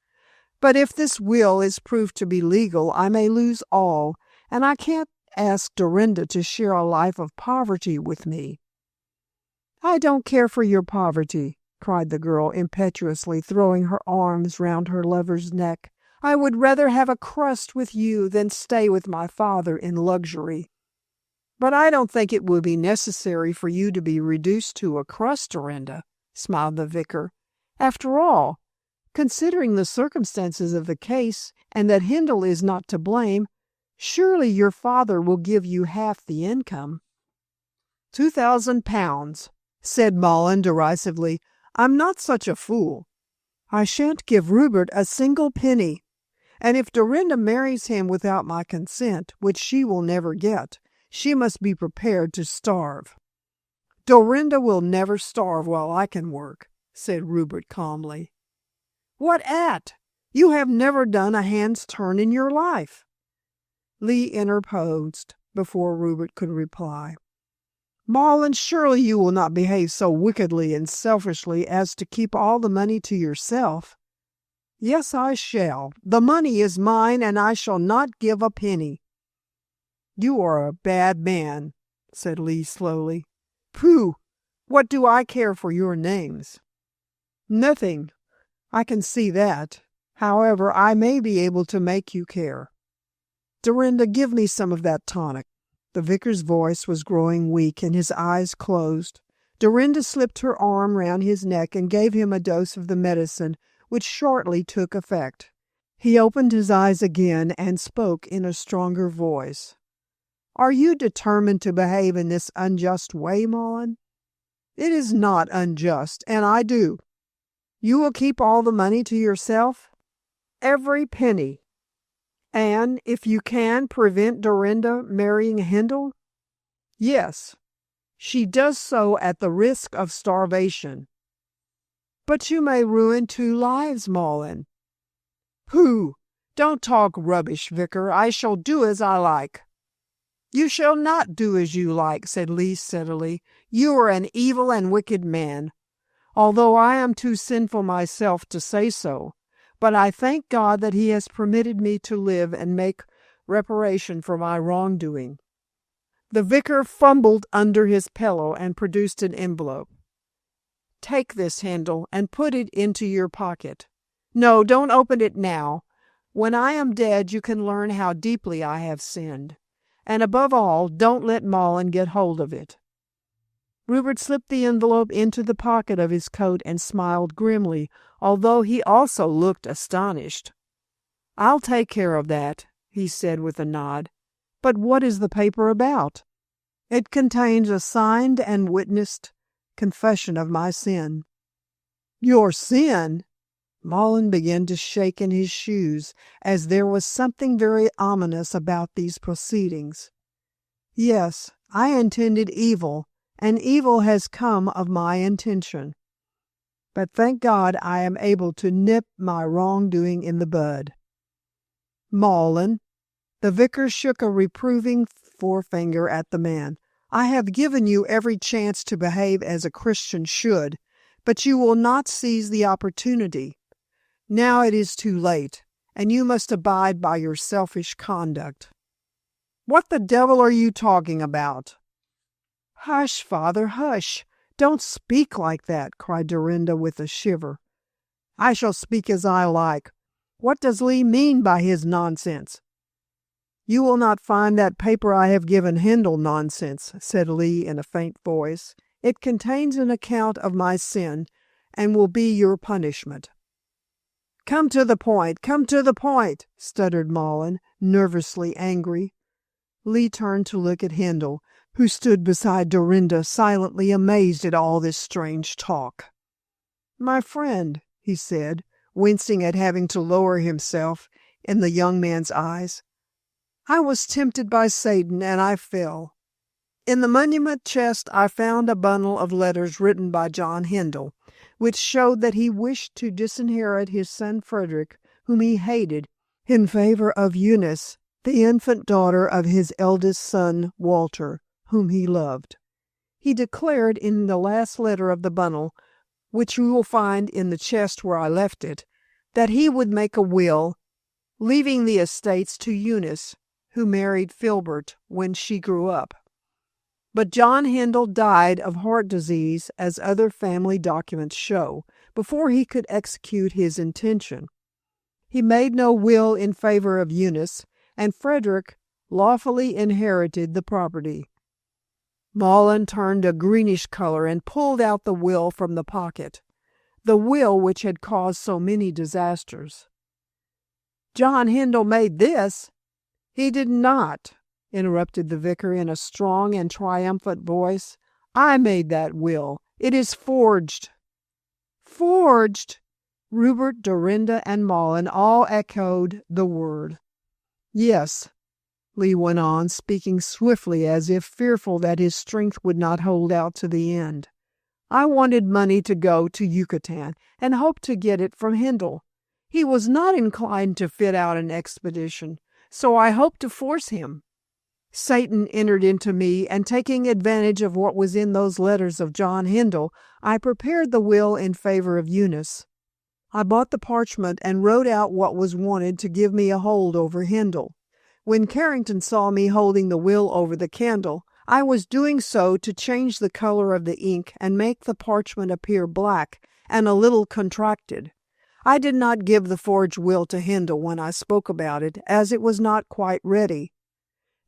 "But if this will is proved to be legal, I may lose all, and I can't ask Dorinda to share a life of poverty with me." "I don't care for your poverty," cried the girl impetuously, throwing her arms round her lover's neck. "I would rather have a crust with you than stay with my father in luxury." "But I don't think it will be necessary for you to be reduced to a crust, Dorinda," smiled the vicar. "After all, considering the circumstances of the case, and that Hindle is not to blame, surely your father will give you half the income." £2,000, said Malin derisively. "I'm not such a fool. I shan't give Rupert a single penny, and if Dorinda marries him without my consent, which she will never get, she must be prepared to starve." "Dorinda will never starve while I can work," said Rupert calmly. What at? You have never done a hand's turn in your life. Lee interposed before Rupert could reply. Malin, surely you will not behave so wickedly and selfishly as to keep all the money to yourself. Yes, I shall. The money is mine, and I shall not give a penny. You are a bad man, said Lee slowly. Pooh! What do I care for your names? Nothing. I can see that. However, I may be able to make you care. Dorinda, give me some of that tonic. The vicar's voice was growing weak, and his eyes closed. Dorinda slipped her arm round his neck and gave him a dose of the medicine, which shortly took effect. He opened his eyes again and spoke in a stronger voice. Are you determined to behave in this unjust way, Malin? It is not unjust, and I do. You will keep all the money to yourself? Every penny. And, if you can, prevent Dorinda marrying Hindle? Yes. She does so at the risk of starvation. But you may ruin 2 lives, Malin. Pooh! Don't talk rubbish, Vicar. I shall do as I like. You shall not do as you like, said Lee steadily. You are an evil and wicked man, although I am too sinful myself to say so. But I thank God that he has permitted me to live and make reparation for my wrongdoing. The vicar fumbled under his pillow and produced an envelope. Take this, Handel, and put it into your pocket. No, don't open it now. When I am dead, you can learn how deeply I have sinned. And above all, don't let Malin get hold of it. Rupert slipped the envelope into the pocket of his coat and smiled grimly, although he also looked astonished. I'll take care of that, he said with a nod. But what is the paper about? It contains a signed and witnessed confession of my sin. Your sin? Malin began to shake in his shoes, as there was something very ominous about these proceedings. Yes, I intended evil, and evil has come of my intention. But thank God I am able to nip my wrongdoing in the bud. Malin, the vicar shook a reproving forefinger at the man. I have given you every chance to behave as a Christian should, but you will not seize the opportunity. Now it is too late, and you must abide by your selfish conduct. What the devil are you talking about? Hush, Father, hush. Don't speak like that, cried Dorinda with a shiver. I shall speak as I like. What does Lee mean by his nonsense? You will not find that paper I have given Hindle nonsense, said Lee in a faint voice. It contains an account of my sin, and will be your punishment. Come to the point, stuttered Malin, nervously angry. Lee turned to look at Hindle, who stood beside Dorinda, silently amazed at all this strange talk. My friend, he said, wincing at having to lower himself in the young man's eyes, I was tempted by Satan, and I fell. In the monument chest I found a bundle of letters written by John Hindle, which showed that he wished to disinherit his son Frederick, whom he hated, in favor of Eunice, the infant daughter of his eldest son Walter, whom he loved. He declared in the last letter of the bundle, which you will find in the chest where I left it, that he would make a will, leaving the estates to Eunice, who married Filbert when she grew up. But John Hindle died of heart disease, as other family documents show, before he could execute his intention. He made no will in favor of Eunice, and Frederick lawfully inherited the property. Malin turned a greenish color and pulled out the will from the pocket, the will which had caused so many disasters. John Hindle made this? He did not, interrupted the vicar in a strong and triumphant voice. I made that will. It is forged. Forged? Rupert, Dorinda, and Malin all echoed the word. Yes, Lee went on, speaking swiftly as if fearful that his strength would not hold out to the end. I wanted money to go to Yucatan, and hoped to get it from Hindle. He was not inclined to fit out an expedition, so I hoped to force him. Satan entered into me, and taking advantage of what was in those letters of John Hindle, I prepared the will in favor of Eunice. I bought the parchment and wrote out what was wanted to give me a hold over Hindle. When Carrington saw me holding the will over the candle, I was doing so to change the color of the ink and make the parchment appear black and a little contracted. I did not give the forged will to Hindle when I spoke about it, as it was not quite ready.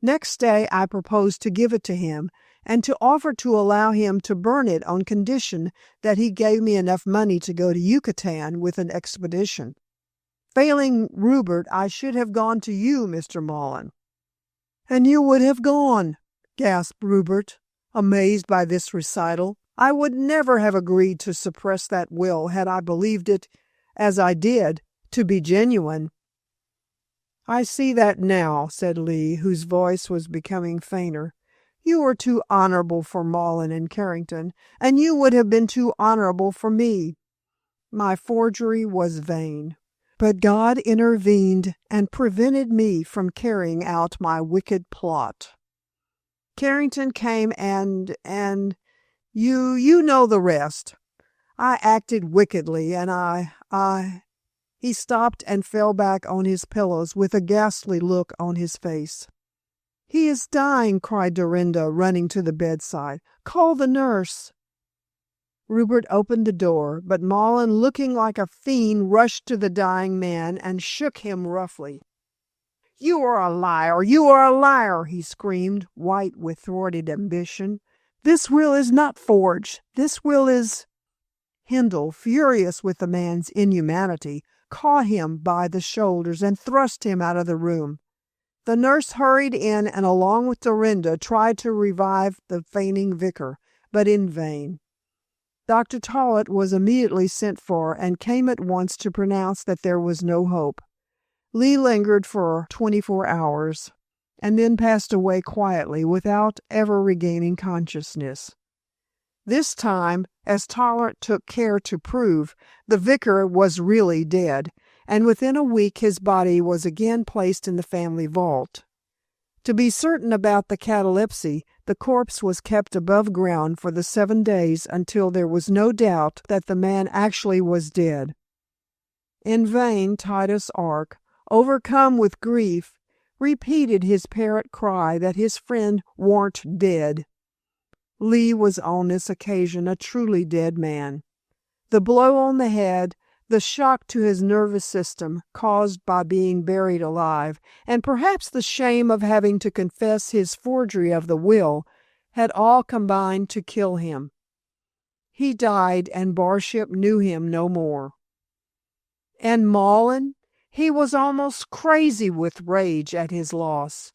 Next day I proposed to give it to him, and to offer to allow him to burn it on condition that he gave me enough money to go to Yucatan with an expedition. Failing Rupert, I should have gone to you, Mr. Mullen." "And you would have gone," gasped Rupert, amazed by this recital. "I would never have agreed to suppress that will had I believed it, as I did, to be genuine." "I see that now," said Lee, whose voice was becoming fainter. "You were too honorable for Mullen and Carrington, and you would have been too honorable for me. My forgery was vain, but God intervened and prevented me from carrying out my wicked plot. Carrington came and you know the rest. I acted wickedly, and I... He stopped and fell back on his pillows with a ghastly look on his face. "He is dying," cried Dorinda, running to the bedside. "Call the nurse." Rupert opened the door, but Mullen, looking like a fiend, rushed to the dying man and shook him roughly. "You are a liar! You are a liar!" he screamed, white with thwarted ambition. "This will is not forged. This will is—" Hindle, furious with the man's inhumanity, caught him by the shoulders and thrust him out of the room. The nurse hurried in and, along with Dorinda, tried to revive the fainting vicar, but in vain. Dr. Tollett was immediately sent for and came at once to pronounce that there was no hope. Lee lingered for 24 hours and then passed away quietly without ever regaining consciousness. This time, as Tollett took care to prove, the vicar was really dead, and within a week his body was again placed in the family vault. To be certain about the catalepsy, the corpse was kept above ground for the 7 days until there was no doubt that the man actually was dead. In vain Titus Ark, overcome with grief, repeated his parrot cry that his friend warn't dead. Lee was on this occasion a truly dead man. The blow on the head, the shock to his nervous system caused by being buried alive, and perhaps the shame of having to confess his forgery of the will, had all combined to kill him. He died, and Barship knew him no more. And Mullen? He was almost crazy with rage at his loss.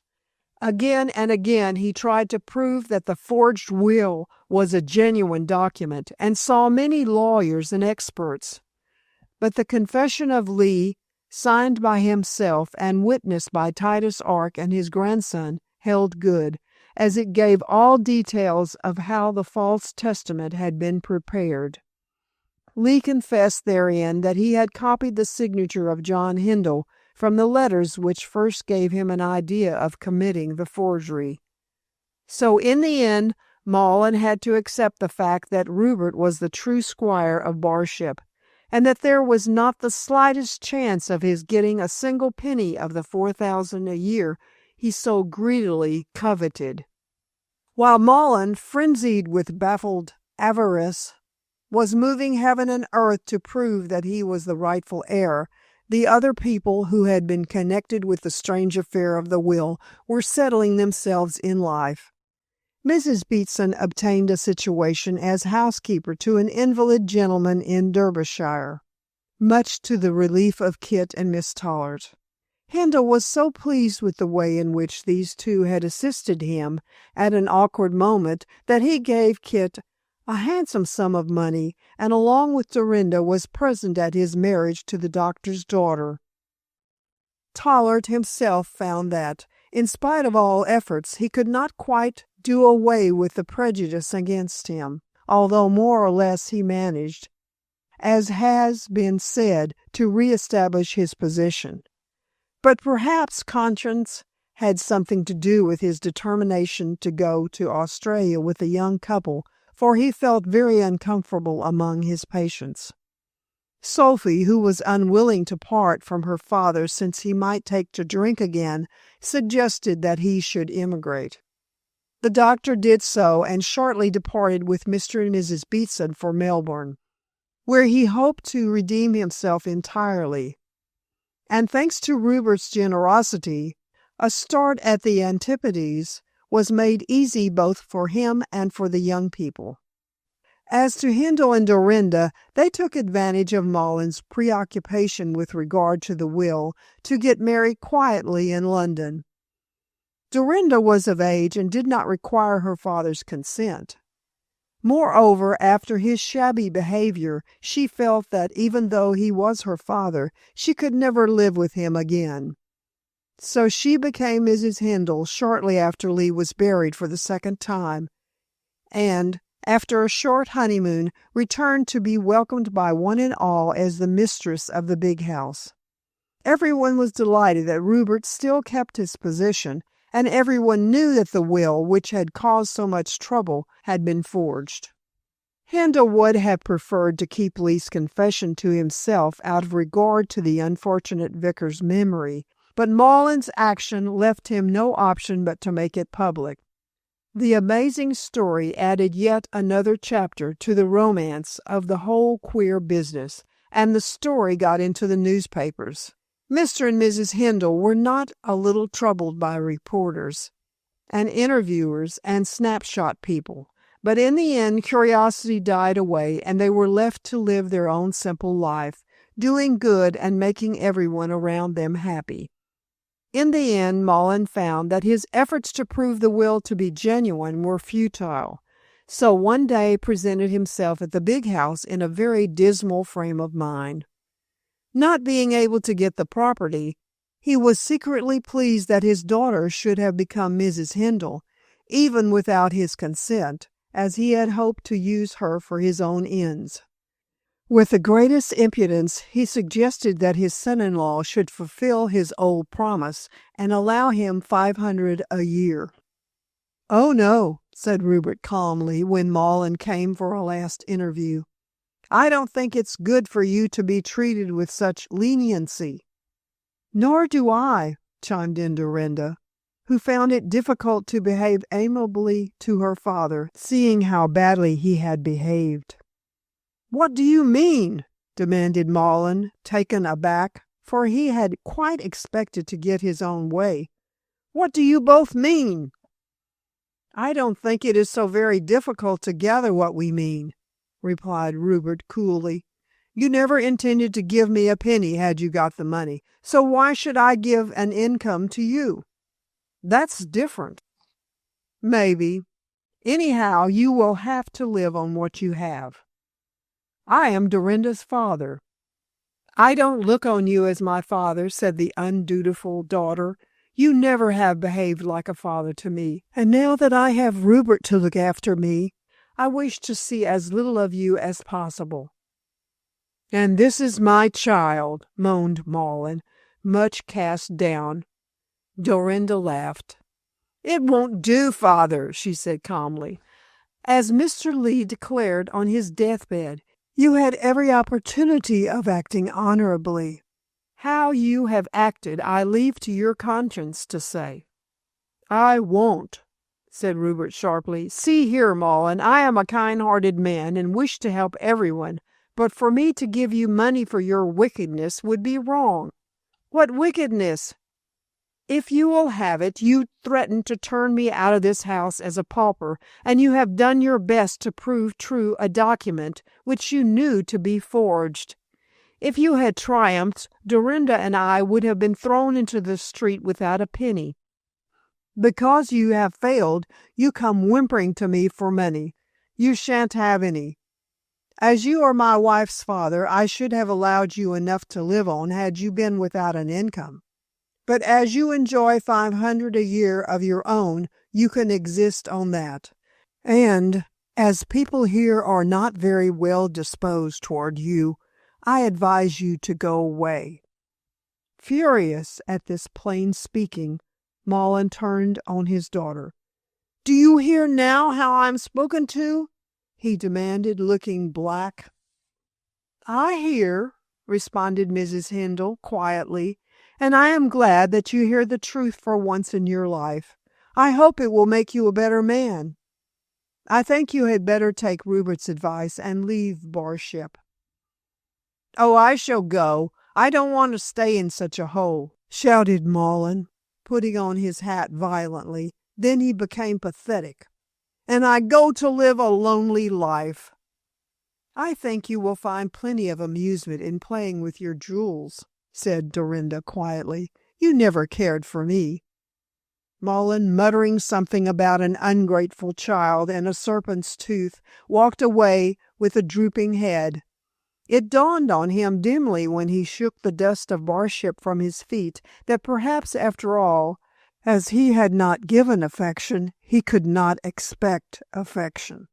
Again and again he tried to prove that the forged will was a genuine document, and saw many lawyers and experts. But the confession of Lee, signed by himself and witnessed by Titus Ark and his grandson, held good, as it gave all details of how the false testament had been prepared. Lee confessed therein that he had copied the signature of John Hindle from the letters which first gave him an idea of committing the forgery. So in the end, Mullen had to accept the fact that Rupert was the true squire of Barship, and that there was not the slightest chance of his getting a single penny of the 4,000 a year he so greedily coveted. While Mullen, frenzied with baffled avarice, was moving heaven and earth to prove that he was the rightful heir, the other people who had been connected with the strange affair of the will were settling themselves in life. Mrs. Beatson obtained a situation as housekeeper to an invalid gentleman in Derbyshire, much to the relief of Kit and Miss Tollett. Hindle was so pleased with the way in which these two had assisted him at an awkward moment that he gave Kit a handsome sum of money, and along with Dorinda was present at his marriage to the doctor's daughter. Tollett himself found that, in spite of all efforts, he could not quite do away with the prejudice against him, although more or less he managed. as has been said, to re-establish his position. But perhaps conscience had something to do with his determination to go to Australia with the young couple, for he felt very uncomfortable among his patients. Sophie, who was unwilling to part from her father since he might take to drink again, suggested that he should emigrate. The doctor did so and shortly departed with Mr. and Mrs. Beatson for Melbourne, where he hoped to redeem himself entirely. And thanks to Rupert's generosity, a start at the Antipodes was made easy both for him and for the young people. As to Handel and Dorinda, they took advantage of Mollen's preoccupation with regard to the will to get married quietly in London. Dorinda was of age and did not require her father's consent. Moreover, after his shabby behavior, she felt that even though he was her father, she could never live with him again. So she became Mrs. Handel shortly after Lee was buried for the second time, and, after a short honeymoon, returned to be welcomed by one and all as the mistress of the big house. Everyone was delighted that Rupert still kept his position, and everyone knew that the will, which had caused so much trouble, had been forged. Handel would have preferred to keep Lee's confession to himself out of regard to the unfortunate vicar's memory, but Mollen's action left him no option but to make it public. The amazing story added yet another chapter to the romance of the whole queer business, and the story got into the newspapers. Mr. and Mrs. Handel were not a little troubled by reporters and interviewers and snapshot people, but in the end curiosity died away and they were left to live their own simple life, doing good and making everyone around them happy. In the end, Mollen found that his efforts to prove the will to be genuine were futile, so one day presented himself at the big house in a very dismal frame of mind. Not being able to get the property, he was secretly pleased that his daughter should have become Mrs. Handel, even without his consent, as he had hoped to use her for his own ends. With the greatest impudence, he suggested that his son-in-law should fulfill his old promise and allow him $500 a year. "Oh, no," said Rupert calmly when Mollen came for a last interview. "I don't think it's good for you to be treated with such leniency." "Nor do I," chimed in Dorinda, who found it difficult to behave amiably to her father, seeing how badly he had behaved. "What do you mean?" demanded Mollen, taken aback, for he had quite expected to get his own way. "What do you both mean?" "I don't think it is so very difficult to gather what we mean," replied Rupert coolly. "You never intended to give me a penny had you got the money, so why should I give an income to you?" "That's different." "Maybe. Anyhow, you will have to live on what you have." "I am Dorinda's father." "I don't look on you as my father," said the undutiful daughter. "You never have behaved like a father to me, and now that I have Rupert to look after me, I wish to see as little of you as possible." "And this is my child," moaned Mollen, much cast down. Dorinda laughed. "It won't do, father," she said calmly. "As Mr. Lee declared on his deathbed, you had every opportunity of acting honorably. How you have acted I leave to your conscience to say." "I won't," said Rupert sharply. "See here, Mollen, I am a kind-hearted man and wish to help everyone, but for me to give you money for your wickedness would be wrong." "What wickedness?" "If you will have it, you threatened to turn me out of this house as a pauper, and you have done your best to prove true a document which you knew to be forged. If you had triumphed, Dorinda and I would have been thrown into the street without a penny. Because you have failed, you come whimpering to me for money. You shan't have any. As you are my wife's father, I should have allowed you enough to live on had you been without an income. But as you enjoy $500 a year of your own, you can exist on that. And As people here are not very well disposed toward you, I advise you to go away." Furious at this plain speaking, Mullen turned on his daughter. "Do you hear now how I am spoken to?" he demanded, looking black. "I hear," responded Mrs. Hindle quietly, "and I am glad that you hear the truth for once in your life. I hope it will make you a better man. I think you had better take Rupert's advice and leave Barship." "Oh, I shall go. I don't want to stay in such a hole," shouted Mullen, putting on his hat violently. Then he became pathetic. "And I go to live a lonely life." "I think you will find plenty of amusement in playing with your jewels," said Dorinda quietly. "You never cared for me." Mullen, muttering something about an ungrateful child and a serpent's tooth, walked away with a drooping head. It dawned on him dimly when he shook the dust of Barship from his feet that perhaps after all, as he had not given affection, he could not expect affection.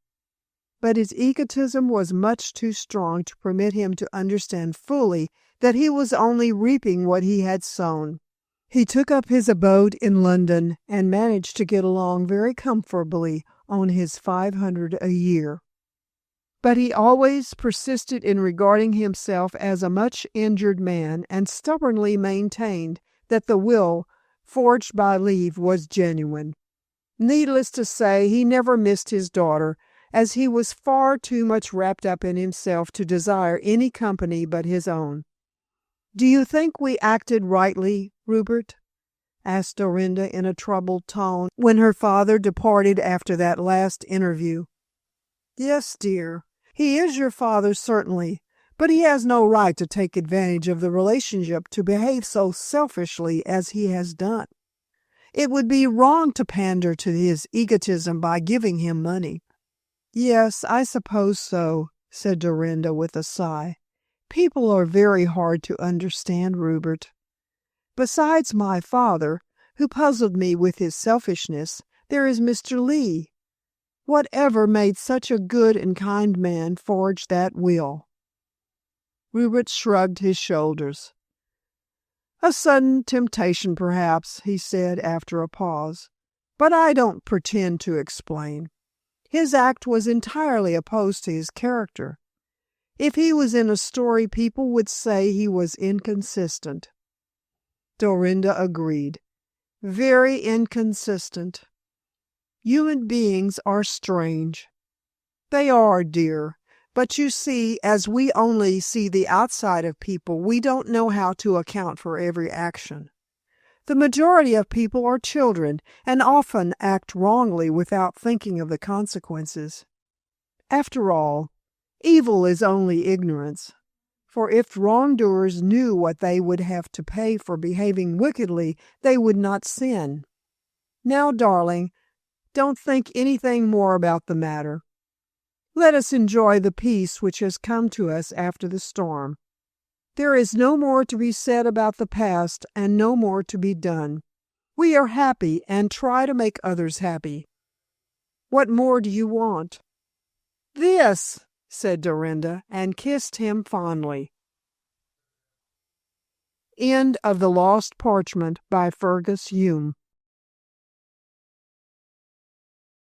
But his egotism was much too strong to permit him to understand fully that he was only reaping what he had sown. He took up his abode in London and managed to get along very comfortably on his 500 a year. But he always persisted in regarding himself as a much injured man, and stubbornly maintained that the will forged by leave was genuine. Needless to say, he never missed his daughter, as he was far too much wrapped up in himself to desire any company but his own. "Do you think we acted rightly, Rupert?" asked Dorinda in a troubled tone, when her father departed after that last interview. "Yes, dear. He is your father, certainly, but he has no right to take advantage of the relationship to behave so selfishly as he has done. It would be wrong to pander to his egotism by giving him money." "Yes, I suppose so," said Dorinda with a sigh. "People are very hard to understand, Rupert. Besides my father, who puzzled me with his selfishness, there is Mr. Lee. Whatever made such a good and kind man forge that will?" Rupert shrugged his shoulders. "A sudden temptation, perhaps," he said after a pause. "But I don't pretend to explain. His act was entirely opposed to his character. If he was in a story, people would say he was inconsistent." Dorinda agreed. "Very inconsistent. Human beings are strange." "They are, dear. But you see, as we only see the outside of people, we don't know how to account for every action. The majority of people are children, and often act wrongly without thinking of the consequences. After all, evil is only ignorance. For if wrongdoers knew what they would have to pay for behaving wickedly, they would not sin. Now, darling, don't think anything more about the matter. Let us enjoy the peace which has come to us after the storm. There is no more to be said about the past, and no more to be done. We are happy, and try to make others happy. What more do you want?" "This," said Dorinda, and kissed him fondly. End of The Lost Parchment by Fergus Hume.